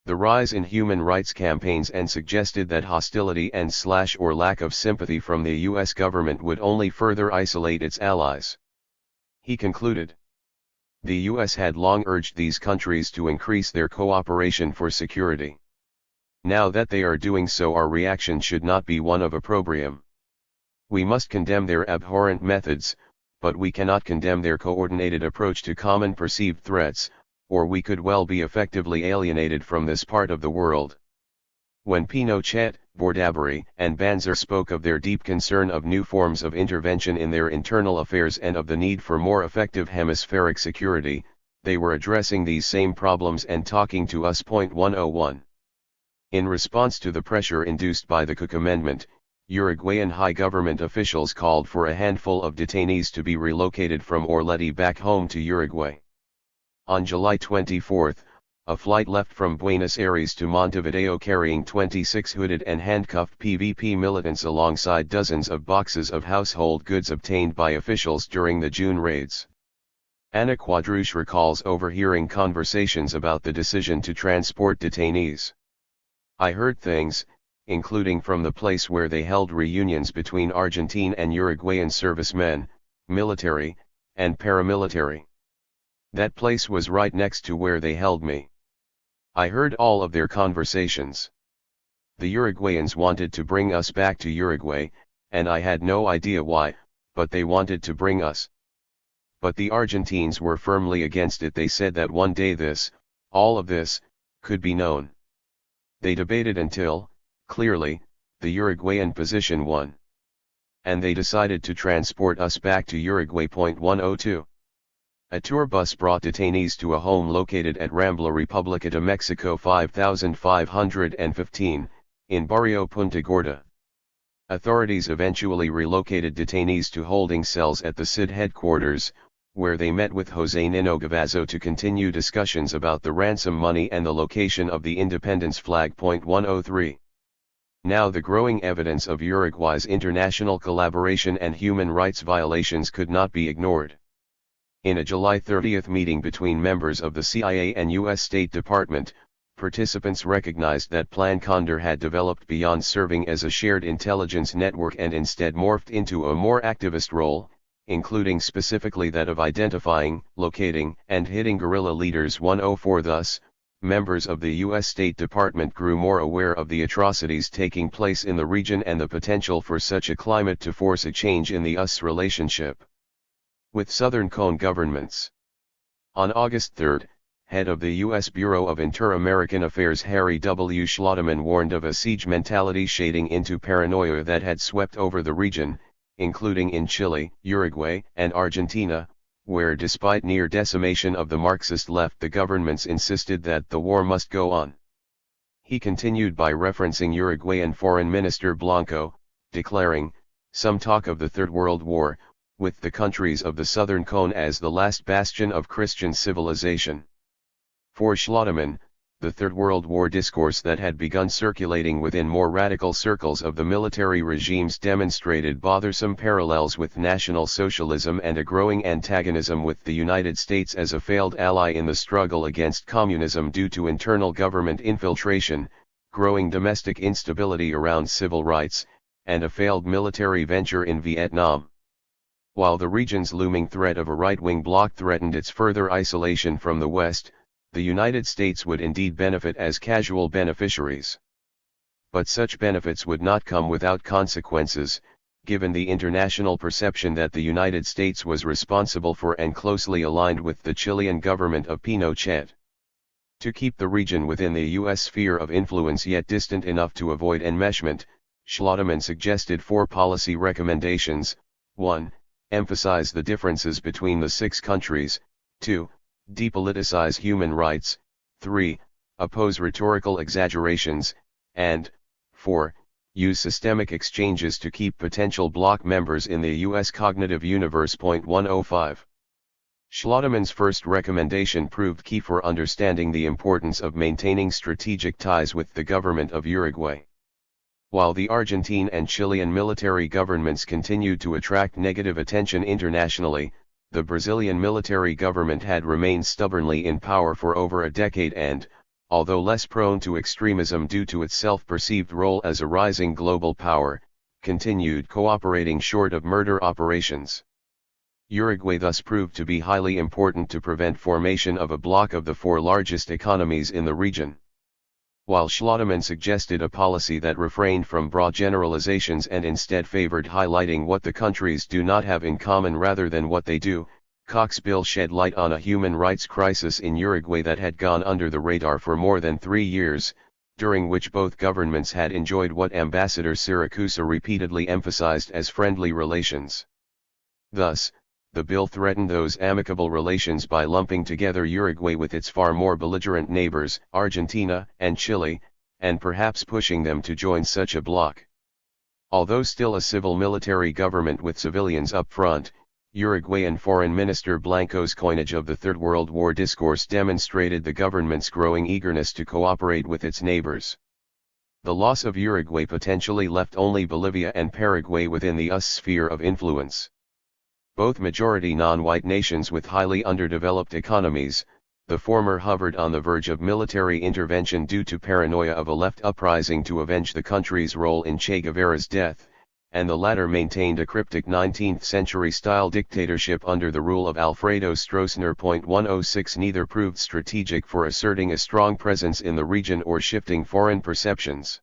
the rise in human rights campaigns and suggested that hostility and or lack of sympathy from the U.S. government would only further isolate its allies. He concluded, "The U.S. had long urged these countries to increase their cooperation for security. Now that they are doing so, our reaction should not be one of opprobrium. We must condemn their abhorrent methods, but we cannot condemn their coordinated approach to common perceived threats, or we could well be effectively alienated from this part of the world." When Pinochet, Bordaberry, and Banzer spoke of their deep concern of new forms of intervention in their internal affairs and of the need for more effective hemispheric security, they were addressing these same problems and talking to us. 101. In response to the pressure induced by the Cook Amendment, Uruguayan high government officials called for a handful of detainees to be relocated from Orleti back home to Uruguay. On July 24, a flight left from Buenos Aires to Montevideo carrying 26 hooded and handcuffed PVP militants alongside dozens of boxes of household goods obtained by officials during the June raids. Ana Quadrush recalls overhearing conversations about the decision to transport detainees. I heard things, including from the place where they held reunions between Argentine and Uruguayan servicemen, military, and paramilitary. That place was right next to where they held me. I heard all of their conversations. The Uruguayans wanted to bring us back to Uruguay, and I had no idea why, but they wanted to bring us. But the Argentines were firmly against it. They said that one day all of this, could be known. They debated until, clearly, the Uruguayan position won. And they decided to transport us back to Uruguay. 102. A tour bus brought detainees to a home located at Rambla República de Mexico 5515, in Barrio Punta Gorda. Authorities eventually relocated detainees to holding cells at the CID headquarters, where they met with José Nino Gavazzo to continue discussions about the ransom money and the location of the independence flag. 103. Now the growing evidence of Uruguay's international collaboration and human rights violations could not be ignored. In a July 30 meeting between members of the CIA and U.S. State Department, participants recognized that Plan Condor had developed beyond serving as a shared intelligence network and instead morphed into a more activist role, including specifically that of identifying, locating, and hitting guerrilla leaders. 104. Thus, members of the U.S. State Department grew more aware of the atrocities taking place in the region and the potential for such a climate to force a change in the US relationship with Southern Cone governments. On August 3, head of the U.S. Bureau of Inter-American Affairs Harry W. Schlotterman warned of a siege mentality shading into paranoia that had swept over the region, including in Chile, Uruguay, and Argentina, where despite near decimation of the Marxist left the governments insisted that the war must go on. He continued by referencing Uruguayan Foreign Minister Blanco, declaring, "Some talk of the Third World War, with the countries of the Southern Cone as the last bastion of Christian civilization." For Schlotterman, the Third World War discourse that had begun circulating within more radical circles of the military regimes demonstrated bothersome parallels with National Socialism and a growing antagonism with the United States as a failed ally in the struggle against communism due to internal government infiltration, growing domestic instability around civil rights, and a failed military venture in Vietnam. While the region's looming threat of a right-wing bloc threatened its further isolation from the West, the United States would indeed benefit as casual beneficiaries. But such benefits would not come without consequences, given the international perception that the United States was responsible for and closely aligned with the Chilean government of Pinochet. To keep the region within the U.S. sphere of influence yet distant enough to avoid enmeshment, Schlotterman suggested 4 policy recommendations. 1. Emphasize the differences between the 6 countries. 2. Depoliticize human rights. 3. Oppose rhetorical exaggerations. And 4. Use systemic exchanges to keep potential bloc members in the U.S. cognitive universe. 105. Schlotterman's first recommendation proved key for understanding the importance of maintaining strategic ties with the government of Uruguay. While the Argentine and Chilean military governments continued to attract negative attention internationally, the Brazilian military government had remained stubbornly in power for over a decade and, although less prone to extremism due to its self-perceived role as a rising global power, continued cooperating short of murder operations. Uruguay thus proved to be highly important to prevent formation of a bloc of the 4 largest economies in the region. While Schlotterman suggested a policy that refrained from broad generalizations and instead favored highlighting what the countries do not have in common rather than what they do, Koch's bill shed light on a human rights crisis in Uruguay that had gone under the radar for more than 3 years, during which both governments had enjoyed what Ambassador Siracusa repeatedly emphasized as friendly relations. Thus, the bill threatened those amicable relations by lumping together Uruguay with its far more belligerent neighbors, Argentina and Chile, and perhaps pushing them to join such a bloc. Although still a civil military government with civilians up front, Uruguayan Foreign Minister Blanco's coinage of the Third World War discourse demonstrated the government's growing eagerness to cooperate with its neighbors. The loss of Uruguay potentially left only Bolivia and Paraguay within the US sphere of influence. Both majority non-white nations with highly underdeveloped economies, the former hovered on the verge of military intervention due to paranoia of a left uprising to avenge the country's role in Che Guevara's death, and the latter maintained a cryptic 19th-century-style dictatorship under the rule of Alfredo Stroessner. 106 Neither proved strategic for asserting a strong presence in the region or shifting foreign perceptions.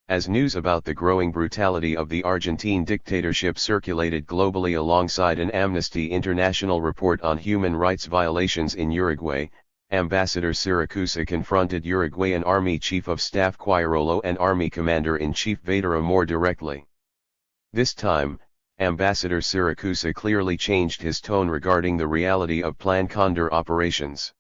As news about the growing brutality of the Argentine dictatorship circulated globally alongside an Amnesty International report on human rights violations in Uruguay, Ambassador Siracusa confronted Uruguayan Army Chief of Staff Quirolo and Army Commander-in-Chief Vadera more directly. This time, Ambassador Siracusa clearly changed his tone regarding the reality of Plan Condor operations.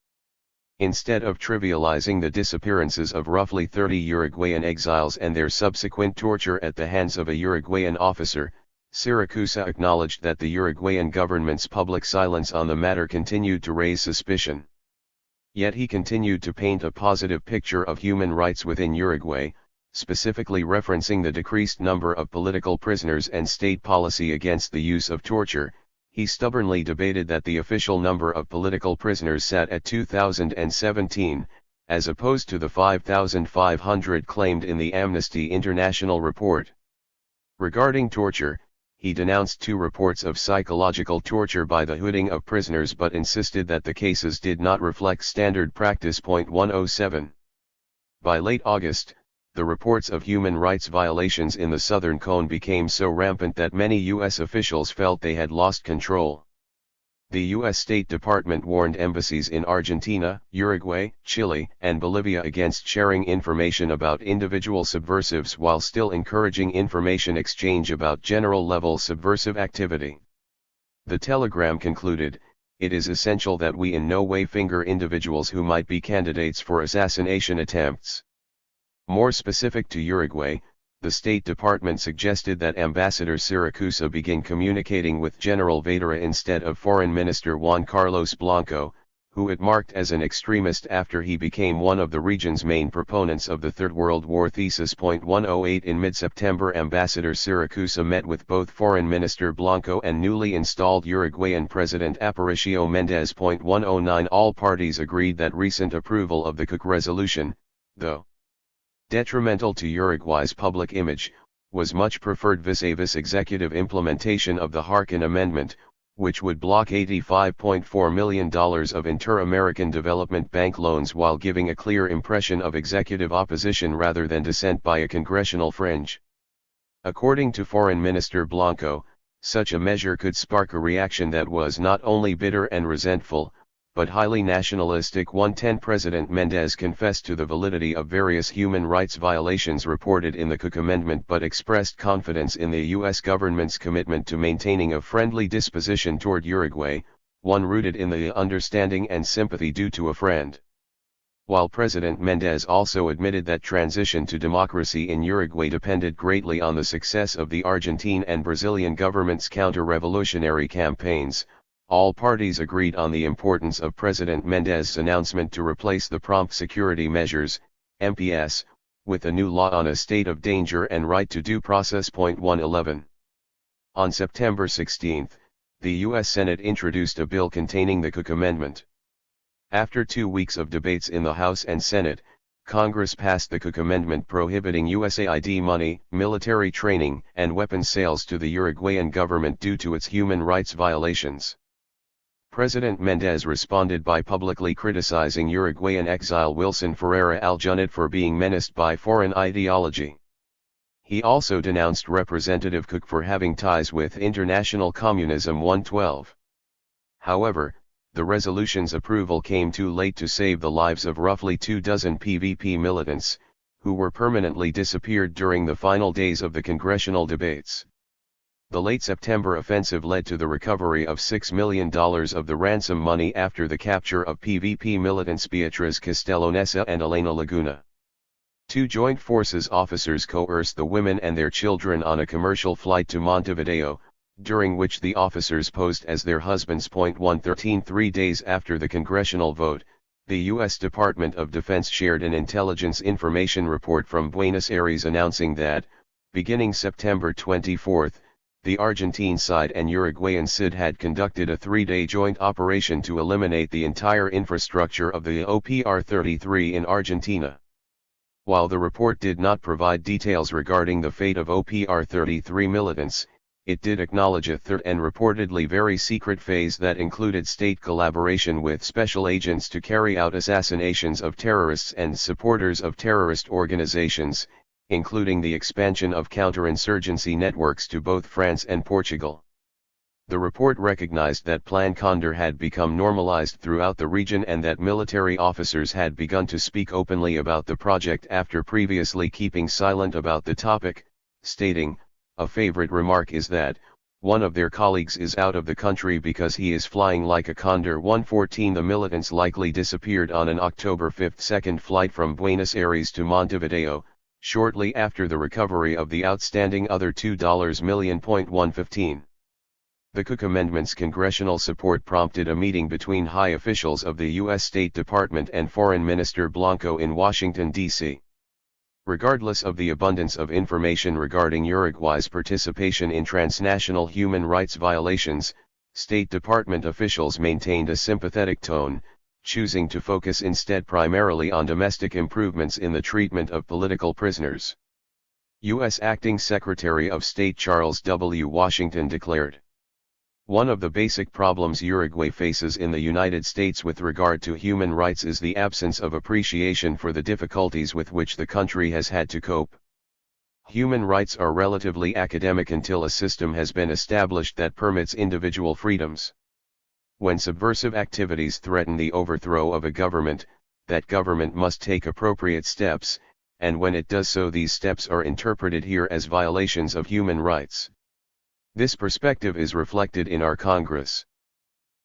Instead of trivializing the disappearances of roughly 30 Uruguayan exiles and their subsequent torture at the hands of a Uruguayan officer, Siracusa acknowledged that the Uruguayan government's public silence on the matter continued to raise suspicion. Yet he continued to paint a positive picture of human rights within Uruguay, specifically referencing the decreased number of political prisoners and state policy against the use of torture. He stubbornly debated that the official number of political prisoners sat at 2,017, as opposed to the 5,500 claimed in the Amnesty International report. Regarding torture, he denounced 2 reports of psychological torture by the hooding of prisoners but insisted that the cases did not reflect standard practice. 107. By late August, the reports of human rights violations in the Southern Cone became so rampant that many U.S. officials felt they had lost control. The U.S. State Department warned embassies in Argentina, Uruguay, Chile, and Bolivia against sharing information about individual subversives while still encouraging information exchange about general-level subversive activity. The telegram concluded, "It is essential that we in no way finger individuals who might be candidates for assassination attempts." More specific to Uruguay, the State Department suggested that Ambassador Siracusa begin communicating with General Vadera instead of Foreign Minister Juan Carlos Blanco, who it marked as an extremist after he became one of the region's main proponents of the Third World War thesis. 108 In mid-September, Ambassador Siracusa met with both Foreign Minister Blanco and newly installed Uruguayan President Aparicio Mendez. 109 All parties agreed that recent approval of the Cook resolution, though detrimental to Uruguay's public image, was much preferred vis-a-vis executive implementation of the Harkin Amendment, which would block $85.4 million of Inter-American Development Bank loans while giving a clear impression of executive opposition rather than dissent by a congressional fringe. According to Foreign Minister Blanco, such a measure could spark a reaction that was not only bitter and resentful, but highly nationalistic. 110 President Mendez confessed to the validity of various human rights violations reported in the Cook Amendment but expressed confidence in the U.S. government's commitment to maintaining a friendly disposition toward Uruguay, one rooted in the understanding and sympathy due to a friend. While President Mendez also admitted that transition to democracy in Uruguay depended greatly on the success of the Argentine and Brazilian government's counter-revolutionary campaigns, all parties agreed on the importance of President Mendez's announcement to replace the Prompt Security Measures, MPS, with a new law on a state of danger and right to due process. 111. On September 16, the U.S. Senate introduced a bill containing the Cook Amendment. After 2 weeks of debates in the House and Senate, Congress passed the Cook Amendment prohibiting USAID money, military training, and weapons sales to the Uruguayan government due to its human rights violations. President Mendez responded by publicly criticizing Uruguayan exile Wilson Ferreira Aljunid for being menaced by foreign ideology. He also denounced Representative Cook for having ties with international communism. 112. However, the resolution's approval came too late to save the lives of roughly 24 PVP militants, who were permanently disappeared during the final days of the congressional debates. The late September offensive led to the recovery of $6 million of the ransom money after the capture of PVP militants Beatriz Castellonesa and Elena Laguna. Two Joint Forces officers coerced the women and their children on a commercial flight to Montevideo, during which the officers posed as their husbands. 113 3 days after the congressional vote, the U.S. Department of Defense shared an intelligence information report from Buenos Aires announcing that, beginning September 24, the Argentine side and Uruguayan side had conducted a 3-day joint operation to eliminate the entire infrastructure of the OPR-33 in Argentina. While the report did not provide details regarding the fate of OPR-33 militants, it did acknowledge a third and reportedly very secret phase that included state collaboration with special agents to carry out assassinations of terrorists and supporters of terrorist organizations, including the expansion of counterinsurgency networks to both France and Portugal. The report recognized that Plan Condor had become normalized throughout the region and that military officers had begun to speak openly about the project after previously keeping silent about the topic, stating, "A favorite remark is that, one of their colleagues is out of the country because he is flying like a condor." 114 The militants likely disappeared on an October 5 second flight from Buenos Aires to Montevideo, shortly after the recovery of the outstanding other $2 million. 115. The Cook Amendment's congressional support prompted a meeting between high officials of the U.S. State Department and Foreign Minister Blanco in Washington, D.C. Regardless of the abundance of information regarding Uruguay's participation in transnational human rights violations, State Department officials maintained a sympathetic tone, choosing to focus instead primarily on domestic improvements in the treatment of political prisoners. U.S. Acting Secretary of State Charles W. Washington declared, "One of the basic problems Uruguay faces in the United States with regard to human rights is the absence of appreciation for the difficulties with which the country has had to cope. Human rights are relatively academic until a system has been established that permits individual freedoms. When subversive activities threaten the overthrow of a government, that government must take appropriate steps, and when it does so, these steps are interpreted here as violations of human rights. This perspective is reflected in our Congress.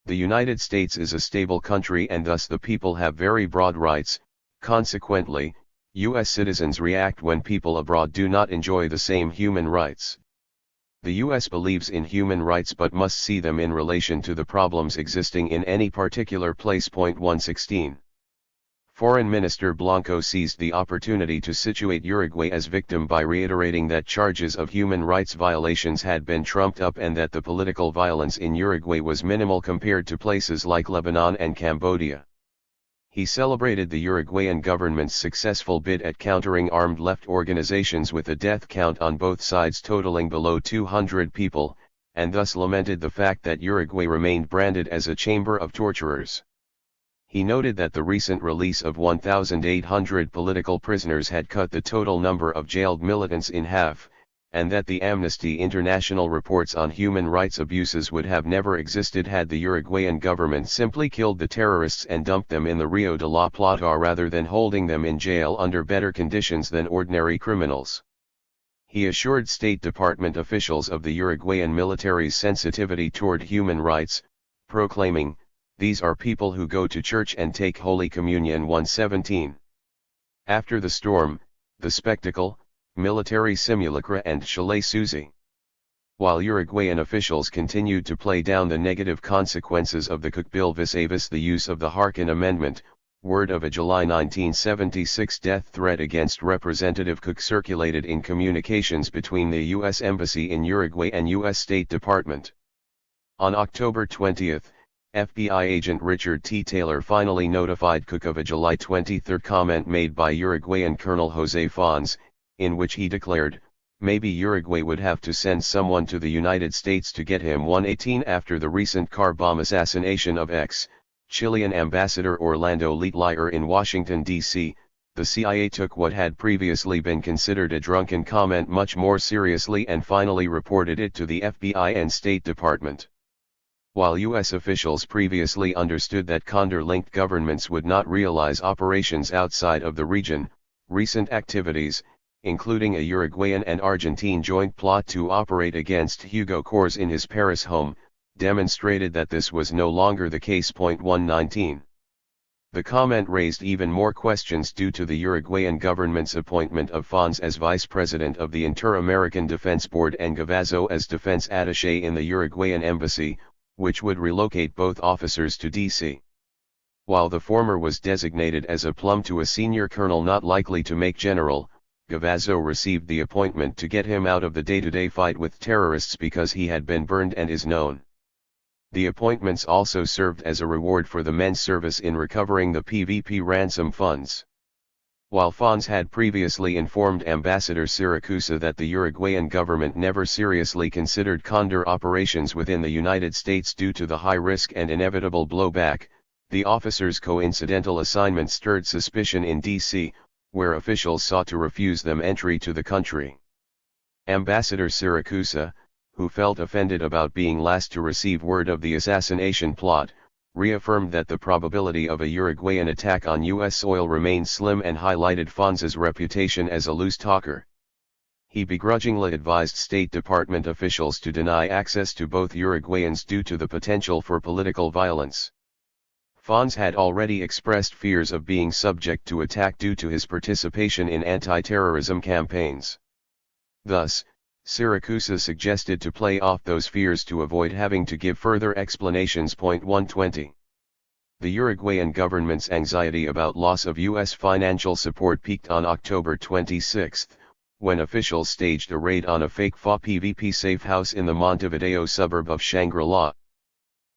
The United States is a stable country and thus the people have very broad rights. Consequently, U.S. citizens react when people abroad do not enjoy the same human rights. The U.S. believes in human rights but must see them in relation to the problems existing in any particular place. 116. Foreign Minister Blanco seized the opportunity to situate Uruguay as victim by reiterating that charges of human rights violations had been trumped up and that the political violence in Uruguay was minimal compared to places like Lebanon and Cambodia. He celebrated the Uruguayan government's successful bid at countering armed left organizations with a death count on both sides totaling below 200 people, and thus lamented the fact that Uruguay remained branded as a chamber of torturers. He noted that the recent release of 1,800 political prisoners had cut the total number of jailed militants in half, and that the Amnesty International reports on human rights abuses would have never existed had the Uruguayan government simply killed the terrorists and dumped them in the Rio de la Plata rather than holding them in jail under better conditions than ordinary criminals. He assured State Department officials of the Uruguayan military's sensitivity toward human rights, proclaiming, "These are people who go to church and take Holy Communion." 117. After the storm, the spectacle, military simulacra and chalet Suzy. While Uruguayan officials continued to play down the negative consequences of the Cook Bill vis-a-vis the use of the Harkin Amendment, word of a July 1976 death threat against Representative Cook circulated in communications between the U.S. Embassy in Uruguay and U.S. State Department. On October 20, FBI agent Richard T. Taylor finally notified Cook of a July 23 comment made by Uruguayan Colonel Jose Fons, in which he declared, "Maybe Uruguay would have to send someone to the United States to get him." 118 After the recent car bomb assassination of ex-Chilean Ambassador Orlando Letelier in Washington, D.C., the CIA took what had previously been considered a drunken comment much more seriously and finally reported it to the FBI and State Department. While U.S. officials previously understood that Condor-linked governments would not realize operations outside of the region, recent activities, including a Uruguayan and Argentine joint plot to operate against Hugo Cors in his Paris home, demonstrated that this was no longer the case. 119. The comment raised even more questions due to the Uruguayan government's appointment of Fons as vice president of the Inter-American Defense Board and Gavazzo as defense attaché in the Uruguayan embassy, which would relocate both officers to D.C. While the former was designated as a plum to a senior colonel not likely to make general, Gavazzo received the appointment to get him out of the day-to-day fight with terrorists because he had been burned and is known. The appointments also served as a reward for the men's service in recovering the PVP ransom funds. While Fons had previously informed Ambassador Siracusa that the Uruguayan government never seriously considered Condor operations within the United States due to the high risk and inevitable blowback, the officers' coincidental assignment stirred suspicion in D.C., where officials sought to refuse them entry to the country. Ambassador Siracusa, who felt offended about being last to receive word of the assassination plot, reaffirmed that the probability of a Uruguayan attack on U.S. soil remained slim and highlighted Fons's reputation as a loose talker. He begrudgingly advised State Department officials to deny access to both Uruguayans due to the potential for political violence. Fons had already expressed fears of being subject to attack due to his participation in anti-terrorism campaigns. Thus, Siracusa suggested to play off those fears to avoid having to give further explanations. 120. The Uruguayan government's anxiety about loss of U.S. financial support peaked on October 26, when officials staged a raid on a fake FA PVP safe house in the Montevideo suburb of Shangri-La.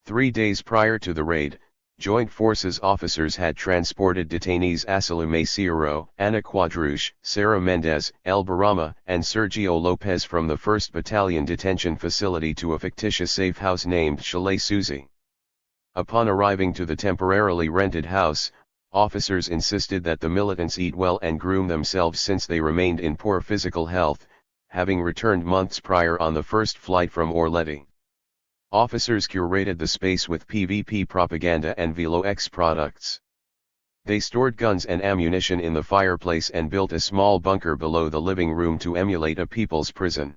3 days prior to the raid, Joint Forces officers had transported detainees Asalume Ciaro, Ana Quadruche, Sarah Mendez, El Barama, and Sergio Lopez from the 1st Battalion detention facility to a fictitious safe house named Chalet Suzy. Upon arriving to the temporarily rented house, officers insisted that the militants eat well and groom themselves since they remained in poor physical health, having returned months prior on the first flight from Orleti. Officers curated the space with PVP propaganda and Velo X products. They stored guns and ammunition in the fireplace and built a small bunker below the living room to emulate a people's prison.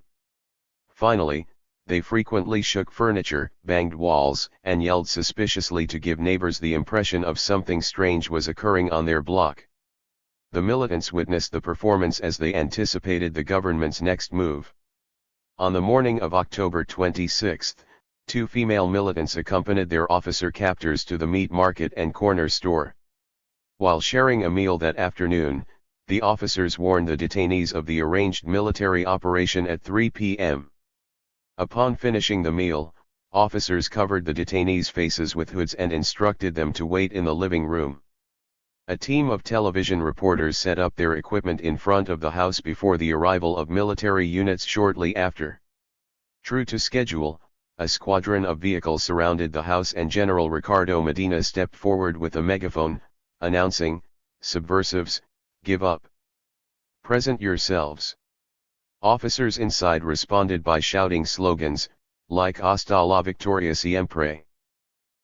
Finally, they frequently shook furniture, banged walls, and yelled suspiciously to give neighbors the impression of something strange was occurring on their block. The militants witnessed the performance as they anticipated the government's next move. On the morning of October 26, 2 female militants accompanied their officer captors to the meat market and corner store. While sharing a meal that afternoon, the officers warned the detainees of the arranged military operation at 3 p.m. Upon finishing the meal, officers covered the detainees' faces with hoods and instructed them to wait in the living room. A team of television reporters set up their equipment in front of the house before the arrival of military units shortly after. True to schedule, a squadron of vehicles surrounded the house and General Ricardo Medina stepped forward with a megaphone, announcing, "Subversives, give up. Present yourselves." Officers inside responded by shouting slogans, like "Hasta la victoria siempre."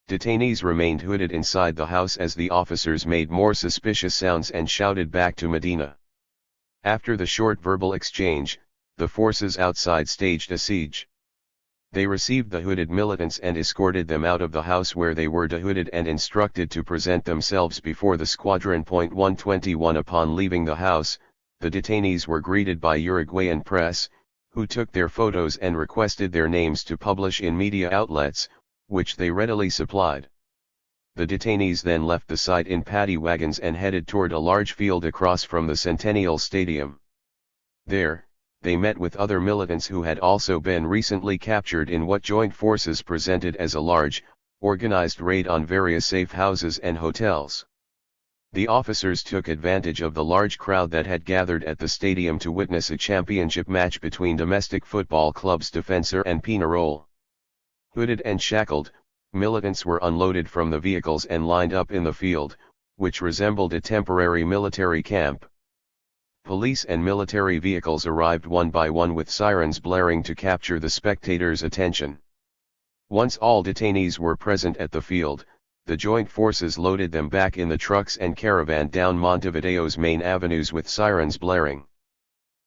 Detainees remained hooded inside the house as the officers made more suspicious sounds and shouted back to Medina. After the short verbal exchange, the forces outside staged a siege. They received the hooded militants and escorted them out of the house where they were dehooded and instructed to present themselves before the squadron. 121 Upon leaving the house, the detainees were greeted by Uruguayan press, who took their photos and requested their names to publish in media outlets, which they readily supplied. The detainees then left the site in paddy wagons and headed toward a large field across from the Centennial Stadium. There, they met with other militants who had also been recently captured in what Joint Forces presented as a large, organized raid on various safe houses and hotels. The officers took advantage of the large crowd that had gathered at the stadium to witness a championship match between domestic football clubs Defensor and Peñarol. Hooded and shackled, militants were unloaded from the vehicles and lined up in the field, which resembled a temporary military camp. Police and military vehicles arrived one by one with sirens blaring to capture the spectators' attention. Once all detainees were present at the field, the Joint Forces loaded them back in the trucks and caravan down Montevideo's main avenues with sirens blaring.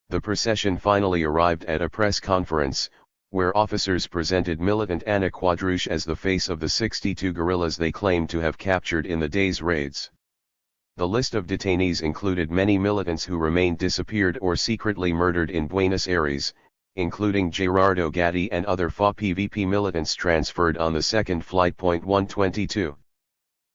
The procession finally arrived at a press conference, where officers presented militant Ana Quadrush as the face of the 62 guerrillas they claimed to have captured in the day's raids. The list of detainees included many militants who remained disappeared or secretly murdered in Buenos Aires, including Gerardo Gatti and other FA-PVP militants transferred on the second flight. 122.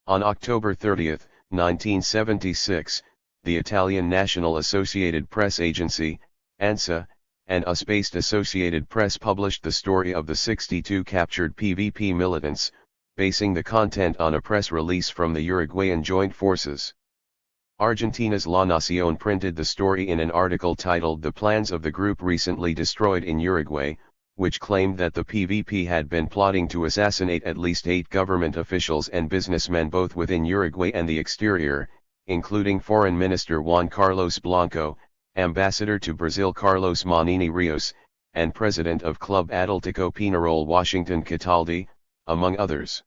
On October 30, 1976, the Italian National Associated Press Agency, ANSA, and US-based Associated Press published the story of the 62 captured PVP militants, basing the content on a press release from the Uruguayan Joint Forces. Argentina's La Nación printed the story in an article titled "The Plans of the Group Recently Destroyed in Uruguay," which claimed that the PVP had been plotting to assassinate at least 8 government officials and businessmen both within Uruguay and the exterior, including Foreign Minister Juan Carlos Blanco, Ambassador to Brazil Carlos Manini Rios, and President of Club Atlético Peñarol Washington Cataldi, among others.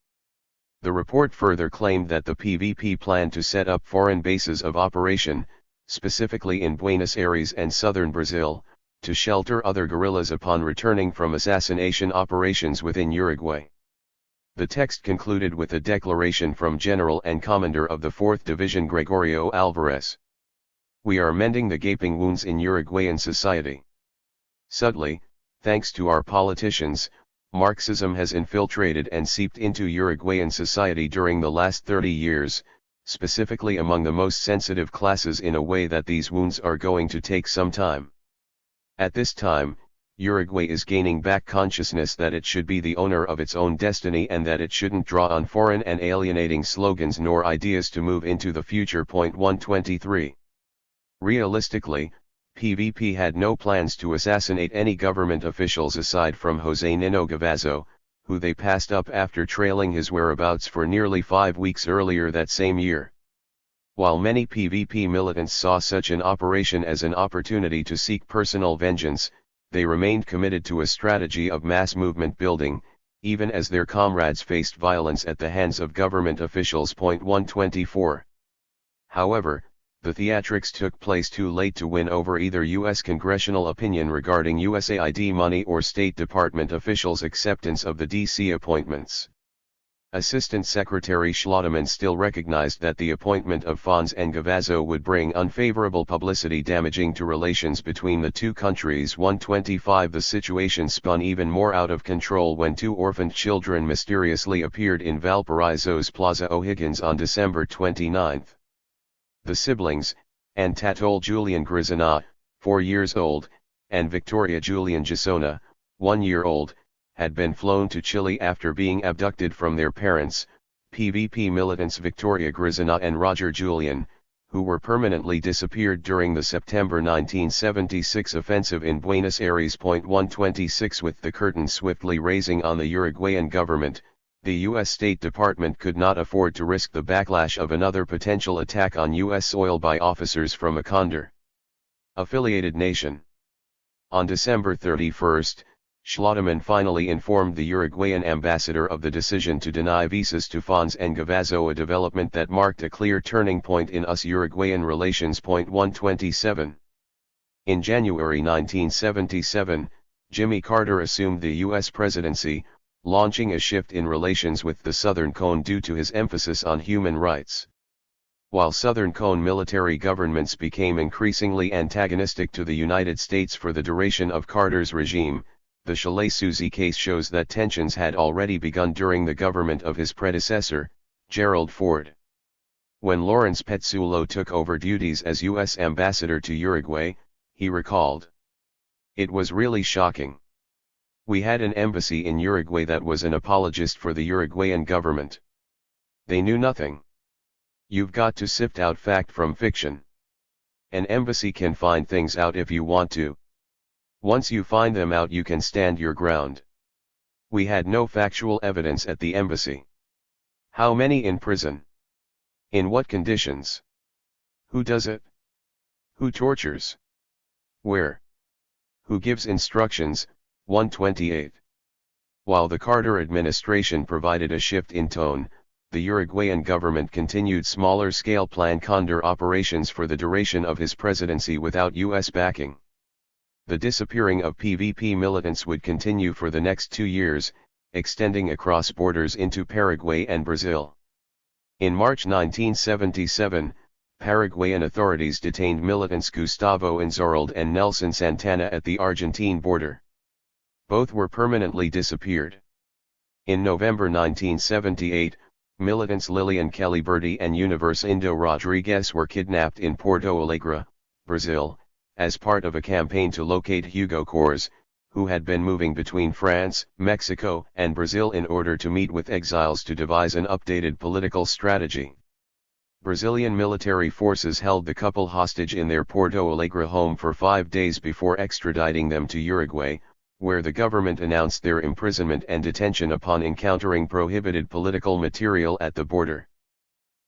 The report further claimed that the PVP planned to set up foreign bases of operation, specifically in Buenos Aires and southern Brazil, to shelter other guerrillas upon returning from assassination operations within Uruguay. The text concluded with a declaration from General and Commander of the 4th Division Gregorio Alvarez. "We are mending the gaping wounds in Uruguayan society. Subtly, thanks to our politicians, Marxism has infiltrated and seeped into Uruguayan society during the last 30 years, specifically among the most sensitive classes in a way that these wounds are going to take some time. At this time, Uruguay is gaining back consciousness that it should be the owner of its own destiny and that it shouldn't draw on foreign and alienating slogans nor ideas to move into the future." 123. Realistically, PVP had no plans to assassinate any government officials aside from José Nino Gavazzo, who they passed up after trailing his whereabouts for nearly 5 weeks earlier that same year. While many PVP militants saw such an operation as an opportunity to seek personal vengeance, they remained committed to a strategy of mass movement building, even as their comrades faced violence at the hands of government officials. 124. However, the theatrics took place too late to win over either U.S. congressional opinion regarding USAID money or State Department officials' acceptance of the D.C. appointments. Assistant Secretary Schlotterman still recognized that the appointment of Fons and Gavazzo would bring unfavorable publicity damaging to relations between the two countries. 125. The situation spun even more out of control when 2 orphaned children mysteriously appeared in Valparaiso's Plaza O'Higgins on December 29. The siblings, Antatole Julian Grisana, 4 years old, and Victoria Julian Gisona, 1 year old, had been flown to Chile after being abducted from their parents, PVP militants Victoria Grisana and Roger Julian, who were permanently disappeared during the September 1976 offensive in Buenos Aires. 126. With the curtain swiftly raising on the Uruguayan government, the U.S. State Department could not afford to risk the backlash of another potential attack on U.S. soil by officers from a Condor-affiliated nation. On December 31, Schlotterman finally informed the Uruguayan ambassador of the decision to deny visas to Fons and Gavazzo, a development that marked a clear turning point in US-Uruguayan relations. 127. In January 1977, Jimmy Carter assumed the U.S. presidency, launching a shift in relations with the Southern Cone due to his emphasis on human rights. While Southern Cone military governments became increasingly antagonistic to the United States for the duration of Carter's regime, the Chalet-Souzy case shows that tensions had already begun during the government of his predecessor, Gerald Ford. When Lawrence Petzulo took over duties as U.S. ambassador to Uruguay, he recalled, "It was really shocking. We had an embassy in Uruguay that was an apologist for the Uruguayan government. They knew nothing. You've got to sift out fact from fiction. An embassy can find things out if you want to. Once you find them out, you can stand your ground. We had no factual evidence at the embassy. How many in prison? In what conditions? Who does it? Who tortures? Where? Who gives instructions?" 128. While the Carter administration provided a shift in tone, the Uruguayan government continued smaller-scale Plan Condor operations for the duration of his presidency without U.S. backing. The disappearing of PVP militants would continue for the next 2 years, extending across borders into Paraguay and Brazil. In March 1977, Paraguayan authorities detained militants Gustavo Inzaralde and Nelson Santana at the Argentine border. Both were permanently disappeared. In November 1978, militants Lilian Caliberti and Universindo Rodriguez were kidnapped in Porto Alegre, Brazil, as part of a campaign to locate Hugo Cors, who had been moving between France, Mexico, and Brazil in order to meet with exiles to devise an updated political strategy. Brazilian military forces held the couple hostage in their Porto Alegre home for 5 days before extraditing them to Uruguay, where the government announced their imprisonment and detention upon encountering prohibited political material at the border.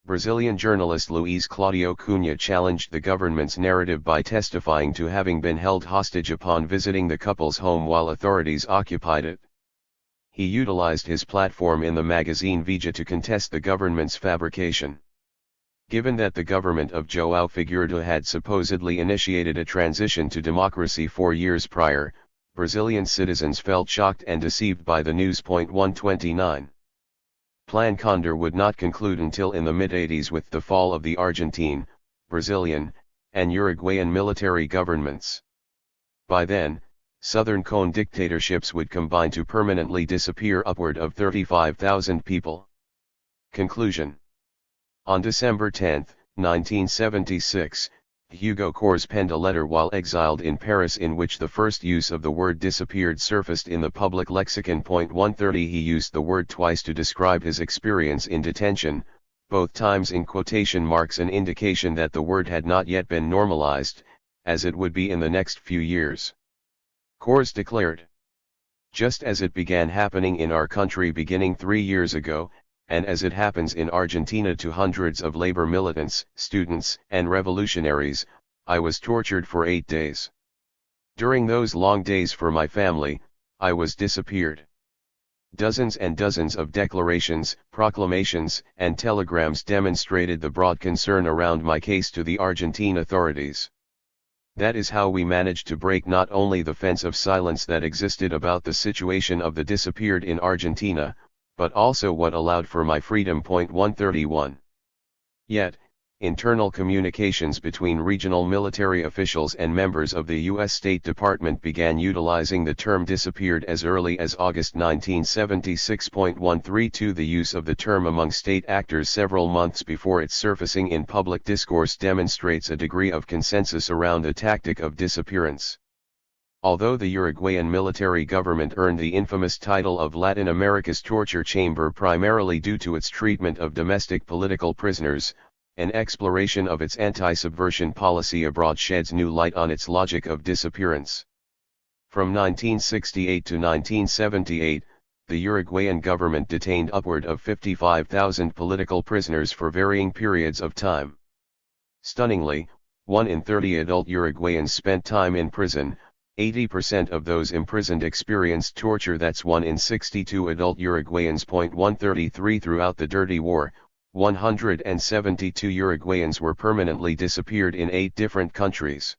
Brazilian journalist Luiz Claudio Cunha challenged the government's narrative by testifying to having been held hostage upon visiting the couple's home while authorities occupied it. He utilized his platform in the magazine Veja to contest the government's fabrication. Given that the government of João Figueiredo had supposedly initiated a transition to democracy 4 years prior, Brazilian citizens felt shocked and deceived by the news. 129. Plan Condor would not conclude until in the mid-80s with the fall of the Argentine, Brazilian, and Uruguayan military governments. By then, Southern Cone dictatorships would combine to permanently disappear upward of 35,000 people. Conclusion. On December 10, 1976, Hugo Cors penned a letter while exiled in Paris in which the first use of the word disappeared surfaced in the public lexicon. 130 He used the word twice to describe his experience in detention, both times in quotation marks, an indication that the word had not yet been normalized, as it would be in the next few years. Cors declared, "Just as it began happening in our country beginning 3 years ago, and as it happens in Argentina to hundreds of labor militants, students, and revolutionaries, I was tortured for 8 days. During those long days for my family, I was disappeared." Dozens and dozens of declarations, proclamations, and telegrams demonstrated the broad concern around my case to the Argentine authorities. That is how we managed to break not only the fence of silence that existed about the situation of the disappeared in Argentina, but also what allowed for my freedom. 131. Yet, internal communications between regional military officials and members of the U.S. State Department began utilizing the term disappeared as early as August 1976. 132 The use of the term among state actors several months before its surfacing in public discourse demonstrates a degree of consensus around the tactic of disappearance. Although the Uruguayan military government earned the infamous title of Latin America's torture chamber primarily due to its treatment of domestic political prisoners, an exploration of its anti-subversion policy abroad sheds new light on its logic of disappearance. From 1968 to 1978, the Uruguayan government detained upward of 55,000 political prisoners for varying periods of time. Stunningly, 1 in 30 adult Uruguayans spent time in prison. 80% of those imprisoned experienced torture. That's 1 in 62 adult Uruguayans. 133 Throughout the Dirty War, 172 Uruguayans were permanently disappeared in 8 different countries.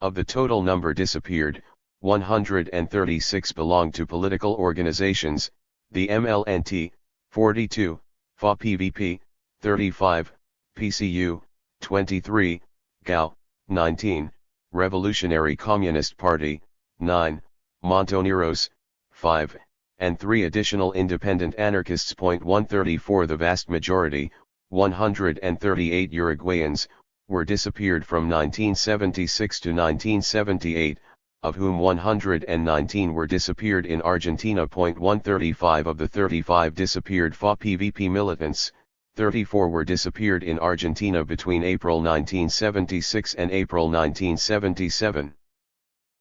Of the total number disappeared, 136 belonged to political organizations, the MLNT, 42, FA-PVP, 35, PCU, 23, GAO, 19, Revolutionary Communist Party, 9, Montoneros, 5, and 3 additional independent anarchists. 134 The vast majority, 138 Uruguayans, were disappeared from 1976 to 1978, of whom 119 were disappeared in Argentina. 135 Of the 35 disappeared FA-PVP militants, 34 were disappeared in Argentina between April 1976 and April 1977.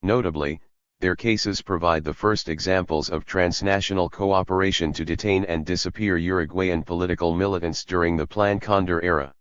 Notably, their cases provide the first examples of transnational cooperation to detain and disappear Uruguayan political militants during the Plan Condor era.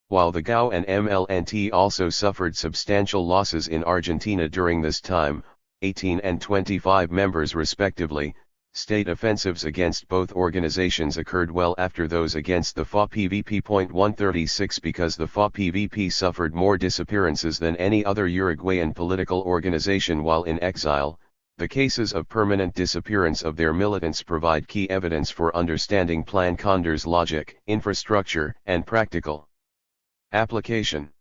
While the GAO and MLNT also suffered substantial losses in Argentina during this time, 18 and 25 members respectively, State offensives against both organizations occurred well after those against the FA-PVP. 136 Because the FA-PVP suffered more disappearances than any other Uruguayan political organization while in exile, the cases of permanent disappearance of their militants provide key evidence for understanding Plan Condor's logic, infrastructure, and practical application.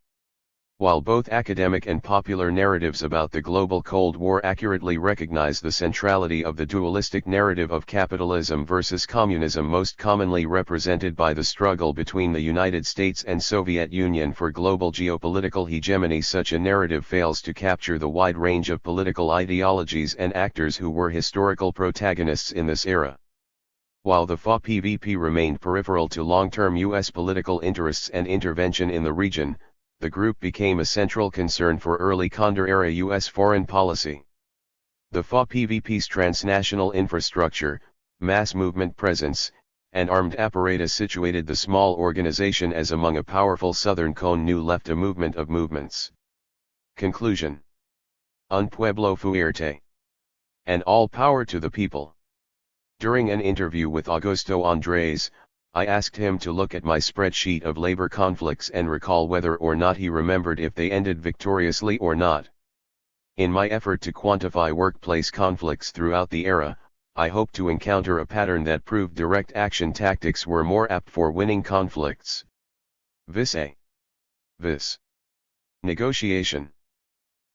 While both academic and popular narratives about the global Cold War accurately recognize the centrality of the dualistic narrative of capitalism versus communism, most commonly represented by the struggle between the United States and Soviet Union for global geopolitical hegemony, such a narrative fails to capture the wide range of political ideologies and actors who were historical protagonists in this era. While the FA-PVP remained peripheral to long-term U.S. political interests and intervention in the region, the group became a central concern for early Condor-era U.S. foreign policy. The FA-PVP's transnational infrastructure, mass movement presence, and armed apparatus situated the small organization as among a powerful Southern Cone New Left, a movement of movements. Conclusion. Un pueblo fuerte. And all power to the people. During an interview with Augusto Andreas, I asked him to look at my spreadsheet of labor conflicts and recall whether or not he remembered if they ended victoriously or not. In my effort to quantify workplace conflicts throughout the era, I hoped to encounter a pattern that proved direct action tactics were more apt for winning conflicts. Vis. Negotiation.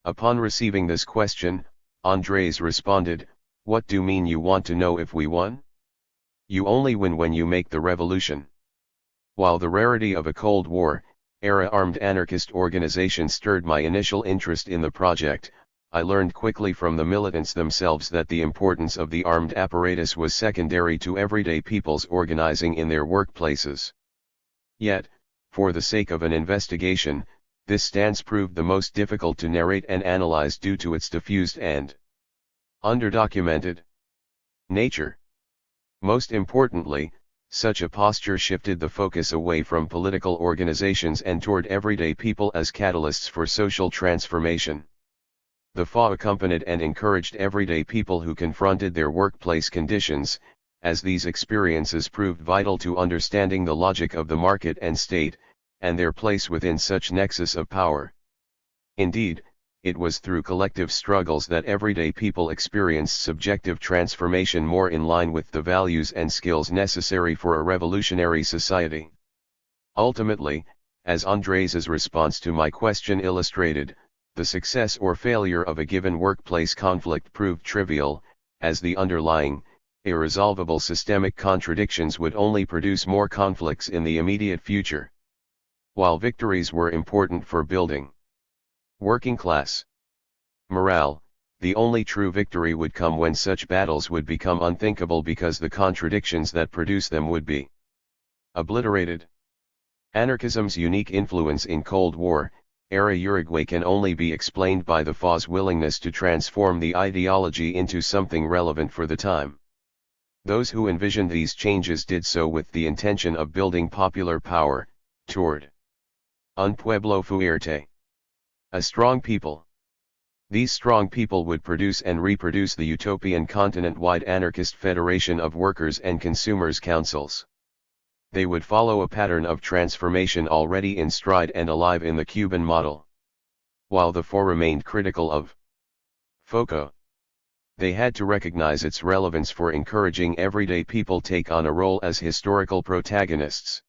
Upon receiving this question, Andres responded, "What do you mean you want to know if we won? You only win when you make the revolution." While the rarity of a Cold War-era armed anarchist organization stirred my initial interest in the project, I learned quickly from the militants themselves that the importance of the armed apparatus was secondary to everyday people's organizing in their workplaces. Yet, for the sake of an investigation, this stance proved the most difficult to narrate and analyze due to its diffused and underdocumented nature. Most importantly, such a posture shifted the focus away from political organizations and toward everyday people as catalysts for social transformation. The FA accompanied and encouraged everyday people who confronted their workplace conditions, as these experiences proved vital to understanding the logic of the market and state, and their place within such nexus of power. Indeed, it was through collective struggles that everyday people experienced subjective transformation more in line with the values and skills necessary for a revolutionary society. Ultimately, as Andres' response to my question illustrated, the success or failure of a given workplace conflict proved trivial, as the underlying, irresolvable systemic contradictions would only produce more conflicts in the immediate future. While victories were important for building working class morale, the only true victory would come when such battles would become unthinkable because the contradictions that produce them would be obliterated. Anarchism's unique influence in Cold War-era Uruguay can only be explained by the FA's willingness to transform the ideology into something relevant for the time. Those who envisioned these changes did so with the intention of building popular power, toward un pueblo fuerte. A strong people. These strong people would produce and reproduce the utopian continent-wide anarchist federation of workers and consumers' councils. They would follow a pattern of transformation already in stride and alive in the Cuban model. While the FA remained critical of FOCO, they had to recognize its relevance for encouraging everyday people take on a role as historical protagonists.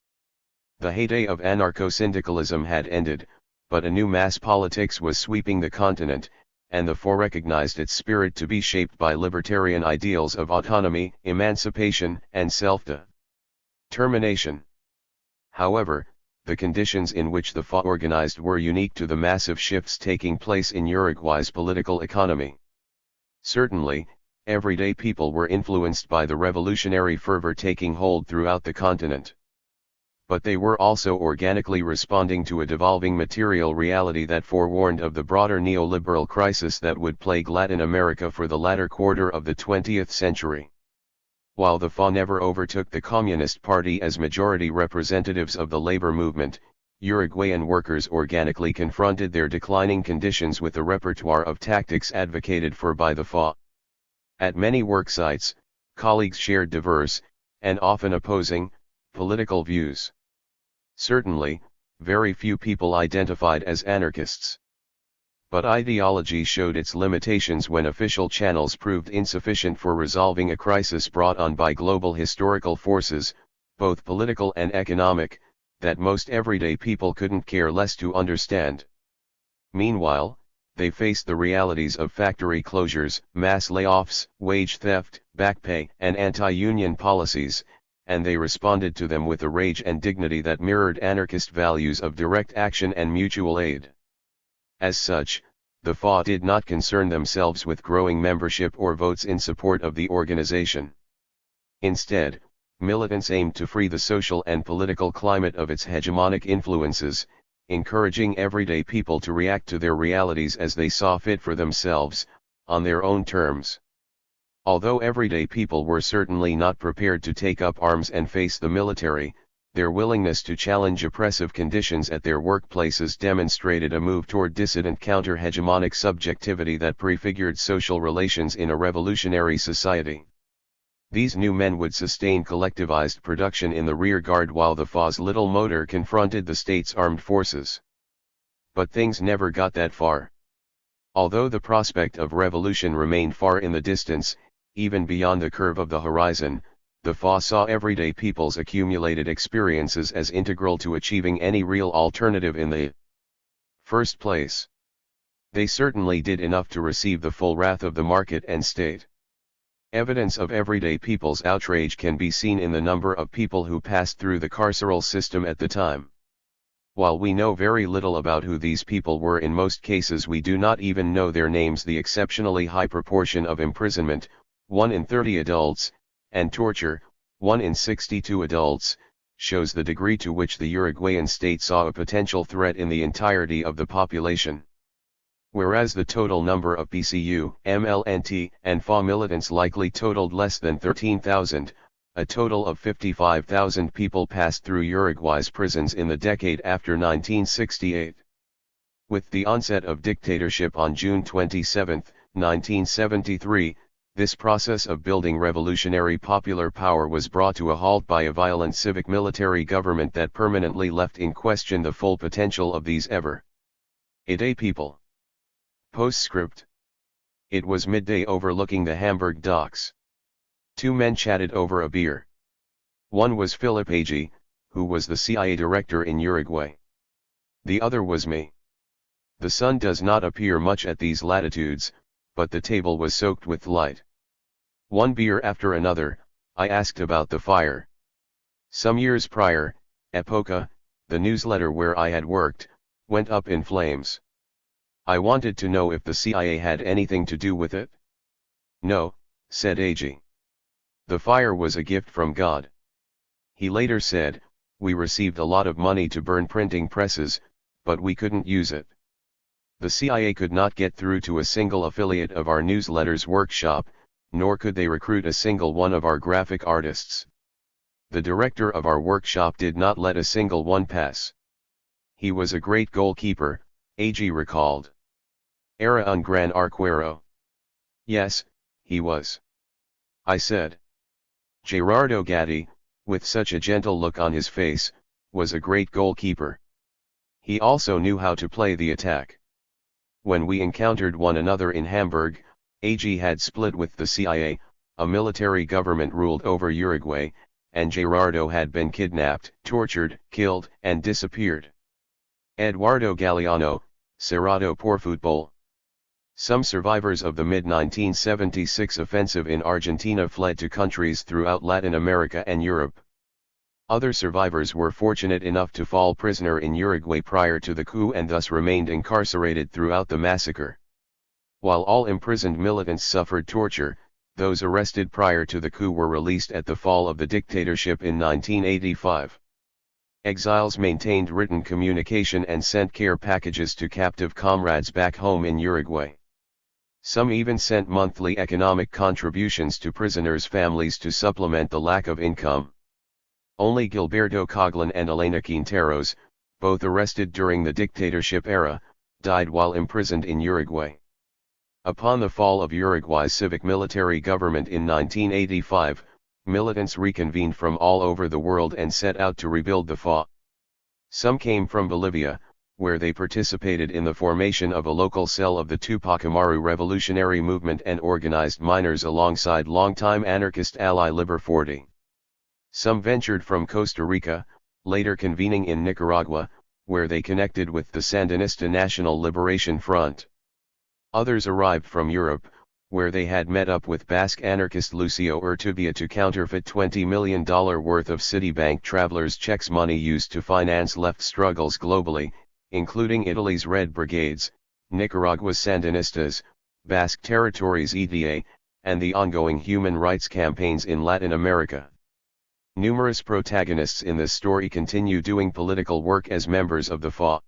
The heyday of anarcho-syndicalism had ended, but a new mass politics was sweeping the continent, and the FA recognized its spirit to be shaped by libertarian ideals of autonomy, emancipation, and self-determination. However, the conditions in which the FA organized were unique to the massive shifts taking place in Uruguay's political economy. Certainly, everyday people were influenced by the revolutionary fervor taking hold throughout the continent. But they were also organically responding to a devolving material reality that forewarned of the broader neoliberal crisis that would plague Latin America for the latter quarter of the 20th century. While the FA never overtook the Communist Party as majority representatives of the labor movement, Uruguayan workers organically confronted their declining conditions with a repertoire of tactics advocated for by the FA. At many worksites, colleagues shared diverse, and often opposing, political views. Certainly, very few people identified as anarchists. But ideology showed its limitations when official channels proved insufficient for resolving a crisis brought on by global historical forces, both political and economic, that most everyday people couldn't care less to understand. Meanwhile, they faced the realities of factory closures, mass layoffs, wage theft, back pay, and anti-union policies, and they responded to them with a rage and dignity that mirrored anarchist values of direct action and mutual aid. As such, the FA did not concern themselves with growing membership or votes in support of the organization. Instead, militants aimed to free the social and political climate of its hegemonic influences, encouraging everyday people to react to their realities as they saw fit for themselves, on their own terms. Although everyday people were certainly not prepared to take up arms and face the military, their willingness to challenge oppressive conditions at their workplaces demonstrated a move toward dissident counter-hegemonic subjectivity that prefigured social relations in a revolutionary society. These new men would sustain collectivized production in the rear guard while the FA's little motor confronted the state's armed forces. But things never got that far. Although the prospect of revolution remained far in the distance, even beyond the curve of the horizon, the FA saw everyday people's accumulated experiences as integral to achieving any real alternative in the first place. They certainly did enough to receive the full wrath of the market and state. Evidence of everyday people's outrage can be seen in the number of people who passed through the carceral system at the time. While we know very little about who these people were, in most cases we do not even know their names. The exceptionally high proportion of imprisonment, 1 in 30 adults, and torture, 1 in 62 adults, shows the degree to which the Uruguayan state saw a potential threat in the entirety of the population. Whereas the total number of PCU, MLNT, and FA militants likely totaled less than 13,000, a total of 55,000 people passed through Uruguay's prisons in the decade after 1968. With the onset of dictatorship on June 27, 1973, this process of building revolutionary popular power was brought to a halt by a violent civic military government that permanently left in question the full potential of these everyday people. Postscript. It was midday overlooking the Hamburg docks. Two men chatted over a beer. One was Philip Agee, who was the CIA director in Uruguay. The other was me. The sun does not appear much at these latitudes, but the table was soaked with light. One beer after another, I asked about the fire. Some years prior, Epoca, the newsletter where I had worked, went up in flames. I wanted to know if the CIA had anything to do with it. No, said Agee. The fire was a gift from God. He later said, we received a lot of money to burn printing presses, but we couldn't use it. The CIA could not get through to a single affiliate of our newsletter's workshop, nor could they recruit a single one of our graphic artists. The director of our workshop did not let a single one pass. He was a great goalkeeper, Agee recalled. Era un gran arquero. Yes, he was. I said. Gerardo Gatti, with such a gentle look on his face, was a great goalkeeper. He also knew how to play the attack. When we encountered one another in Hamburg, Agee had split with the CIA, a military government ruled over Uruguay, and Gerardo had been kidnapped, tortured, killed, and disappeared. Eduardo Galeano, Cerrado por Fútbol. Some survivors of the mid-1976 offensive in Argentina fled to countries throughout Latin America and Europe. Other survivors were fortunate enough to fall prisoner in Uruguay prior to the coup and thus remained incarcerated throughout the massacre. While all imprisoned militants suffered torture, those arrested prior to the coup were released at the fall of the dictatorship in 1985. Exiles maintained written communication and sent care packages to captive comrades back home in Uruguay. Some even sent monthly economic contributions to prisoners' families to supplement the lack of income. Only Gilberto Coghlan and Elena Quinteros, both arrested during the dictatorship era, died while imprisoned in Uruguay. Upon the fall of Uruguay's civic-military government in 1985, militants reconvened from all over the world and set out to rebuild the FA. Some came from Bolivia, where they participated in the formation of a local cell of the Tupac Amaru revolutionary movement and organized miners alongside longtime anarchist ally Liber 40. Some ventured from Costa Rica, later convening in Nicaragua, where they connected with the Sandinista National Liberation Front. Others arrived from Europe, where they had met up with Basque anarchist Lucio Urtubia to counterfeit $20 million worth of Citibank travelers' checks, money used to finance left struggles globally, including Italy's Red Brigades, Nicaragua's Sandinistas, Basque Territories ETA, and the ongoing human rights campaigns in Latin America. Numerous protagonists in this story continue doing political work as members of the FA.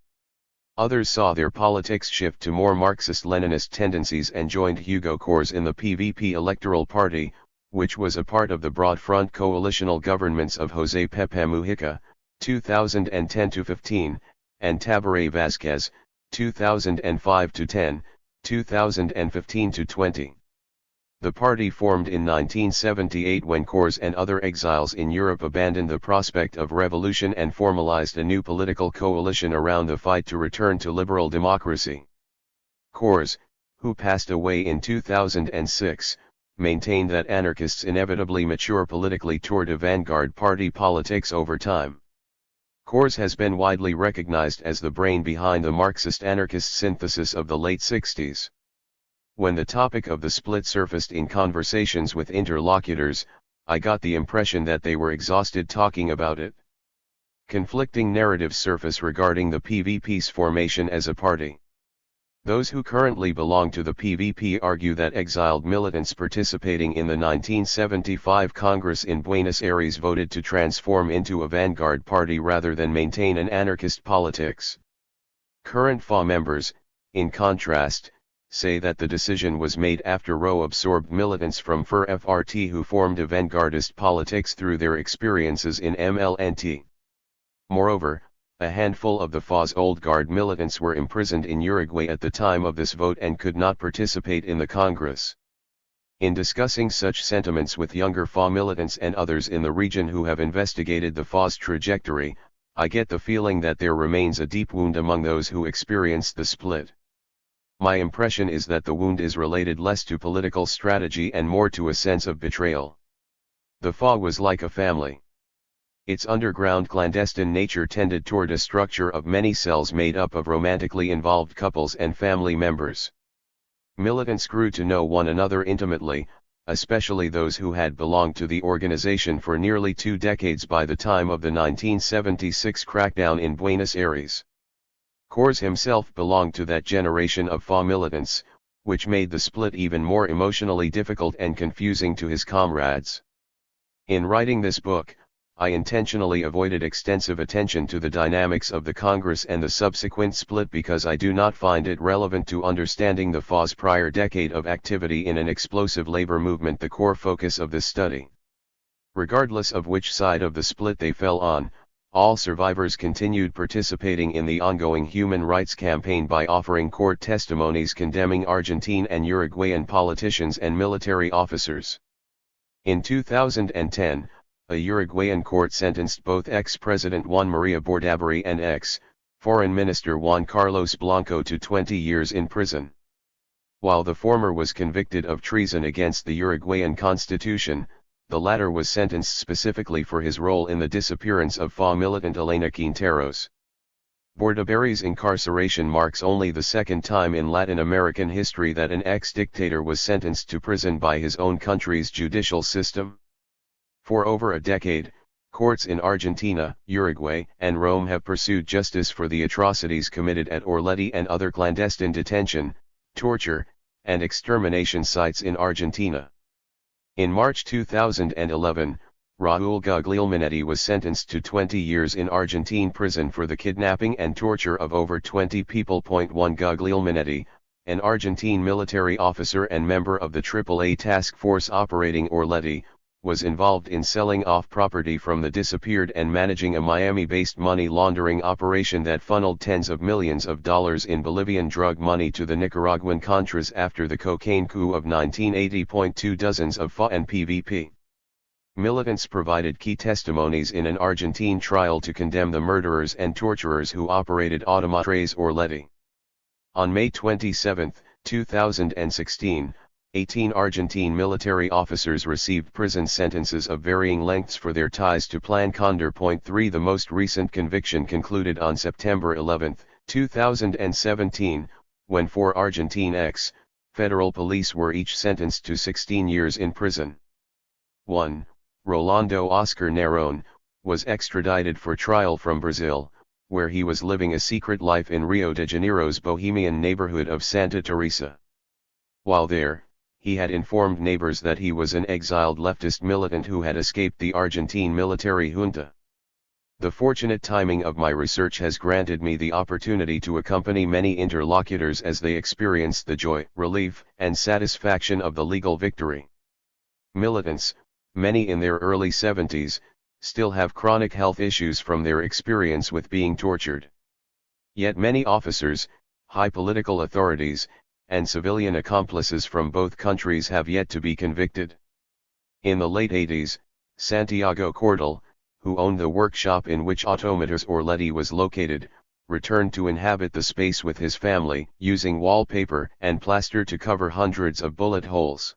Others saw their politics shift to more Marxist-Leninist tendencies and joined Hugo Cors in the PVP Electoral Party, which was a part of the Broad Front coalitional governments of José Pepe Mujica, 2010-15, and Tabaré Vázquez, 2005-10, 2015-20. The party formed in 1978 when Cors and other exiles in Europe abandoned the prospect of revolution and formalized a new political coalition around the fight to return to liberal democracy. Cors, who passed away in 2006, maintained that anarchists inevitably mature politically toward a vanguard party politics over time. Cors has been widely recognized as the brain behind the Marxist-anarchist synthesis of the late 60s. When the topic of the split surfaced in conversations with interlocutors, I got the impression that they were exhausted talking about it. Conflicting narratives surface regarding the PVP's formation as a party. Those who currently belong to the PVP argue that exiled militants participating in the 1975 Congress in Buenos Aires voted to transform into a vanguard party rather than maintain an anarchist politics. Current FA members, in contrast, say that the decision was made after absorbed militants from FR-FRT who formed a vanguardist politics through their experiences in MLNT. Moreover, a handful of the FA's old guard militants were imprisoned in Uruguay at the time of this vote and could not participate in the Congress. In discussing such sentiments with younger FA militants and others in the region who have investigated the FA's trajectory, I get the feeling that there remains a deep wound among those who experienced the split. My impression is that the wound is related less to political strategy and more to a sense of betrayal. The FA was like a family. Its underground clandestine nature tended toward a structure of many cells made up of romantically involved couples and family members. Militants grew to know one another intimately, especially those who had belonged to the organization for nearly 2 decades by the time of the 1976 crackdown in Buenos Aires. Cors himself belonged to that generation of FA militants, which made the split even more emotionally difficult and confusing to his comrades. In writing this book, I intentionally avoided extensive attention to the dynamics of the Congress and the subsequent split because I do not find it relevant to understanding the FA's prior decade of activity in an explosive labor movement, the core focus of this study. Regardless of which side of the split they fell on, all survivors continued participating in the ongoing human rights campaign by offering court testimonies condemning Argentine and Uruguayan politicians and military officers. In 2010, a Uruguayan court sentenced both ex-President Juan María Bordaberry and ex-Foreign Minister Juan Carlos Blanco to 20 years in prison. While the former was convicted of treason against the Uruguayan constitution, the latter was sentenced specifically for his role in the disappearance of FA militant Elena Quinteros. Bordaberry's incarceration marks only the second time in Latin American history that an ex-dictator was sentenced to prison by his own country's judicial system. For over a decade, courts in Argentina, Uruguay, and Rome have pursued justice for the atrocities committed at Orletti and other clandestine detention, torture, and extermination sites in Argentina. In March 2011, Raúl Guglielminetti was sentenced to 20 years in Argentine prison for the kidnapping and torture of over 20 people. One Guglielminetti, an Argentine military officer and member of the AAA task force operating Orletti, was involved in selling off property from the disappeared and managing a Miami-based money laundering operation that funneled tens of millions of dollars in Bolivian drug money to the Nicaraguan Contras after the cocaine coup of 1980. Dozens of FA and PVP militants provided key testimonies in an Argentine trial to condemn the murderers and torturers who operated Automatres Orletti. On May 27, 2016, 18 Argentine military officers received prison sentences of varying lengths for their ties to Plan Condor. 3 The most recent conviction concluded on September 11, 2017, when 4 Argentine ex-federal police were each sentenced to 16 years in prison. 1. Rolando Oscar Nerón was extradited for trial from Brazil, where he was living a secret life in Rio de Janeiro's bohemian neighborhood of Santa Teresa. While there, he had informed neighbors that he was an exiled leftist militant who had escaped the Argentine military junta. The fortunate timing of my research has granted me the opportunity to accompany many interlocutors as they experience the joy, relief, and satisfaction of the legal victory. Militants, many in their early 70s, still have chronic health issues from their experience with being tortured. Yet many officers, high political authorities, and civilian accomplices from both countries have yet to be convicted. In the late 80s, Santiago Cordal, who owned the workshop in which Automatres Orletti was located, returned to inhabit the space with his family, using wallpaper and plaster to cover hundreds of bullet holes.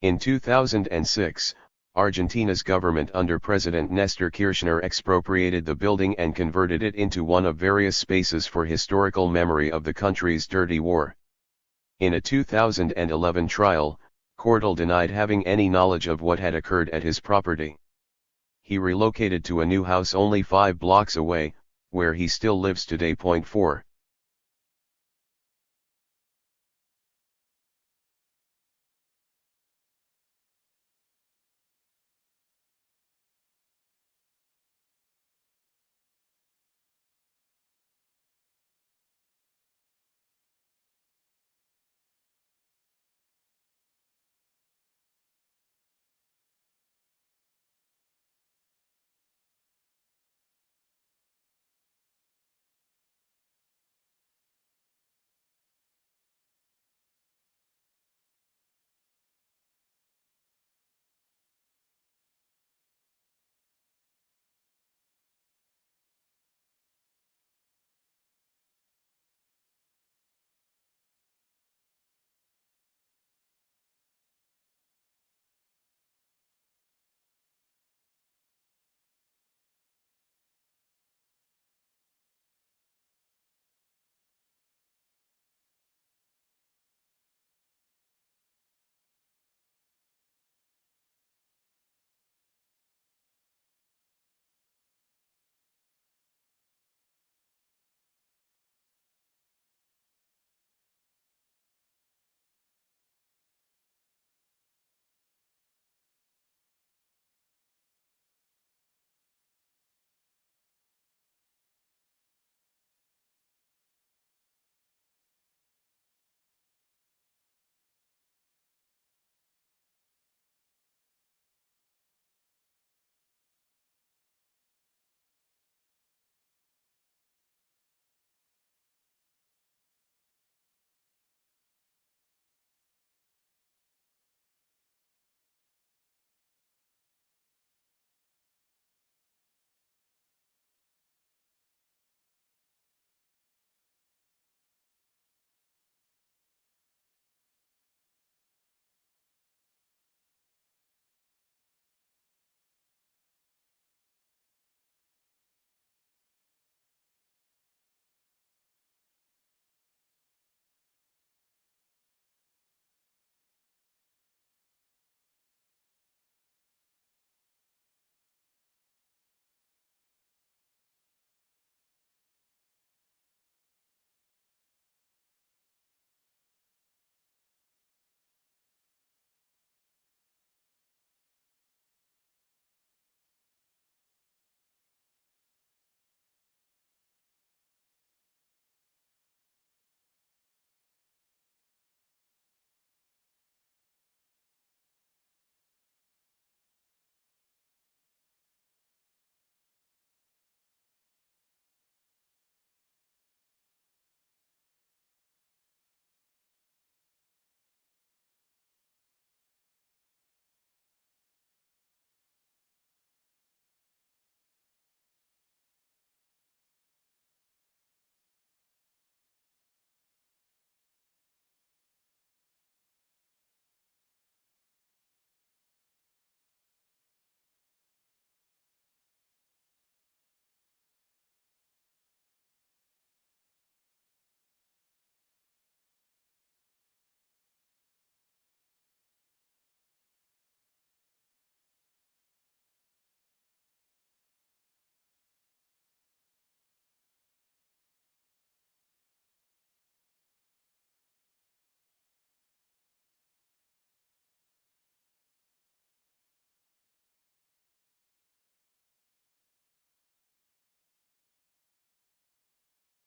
In 2006, Argentina's government under President Nestor Kirchner expropriated the building and converted it into one of various spaces for historical memory of the country's dirty war. In a 2011 trial, Cordal denied having any knowledge of what had occurred at his property. He relocated to a new house only 5 blocks away, where he still lives today. 4.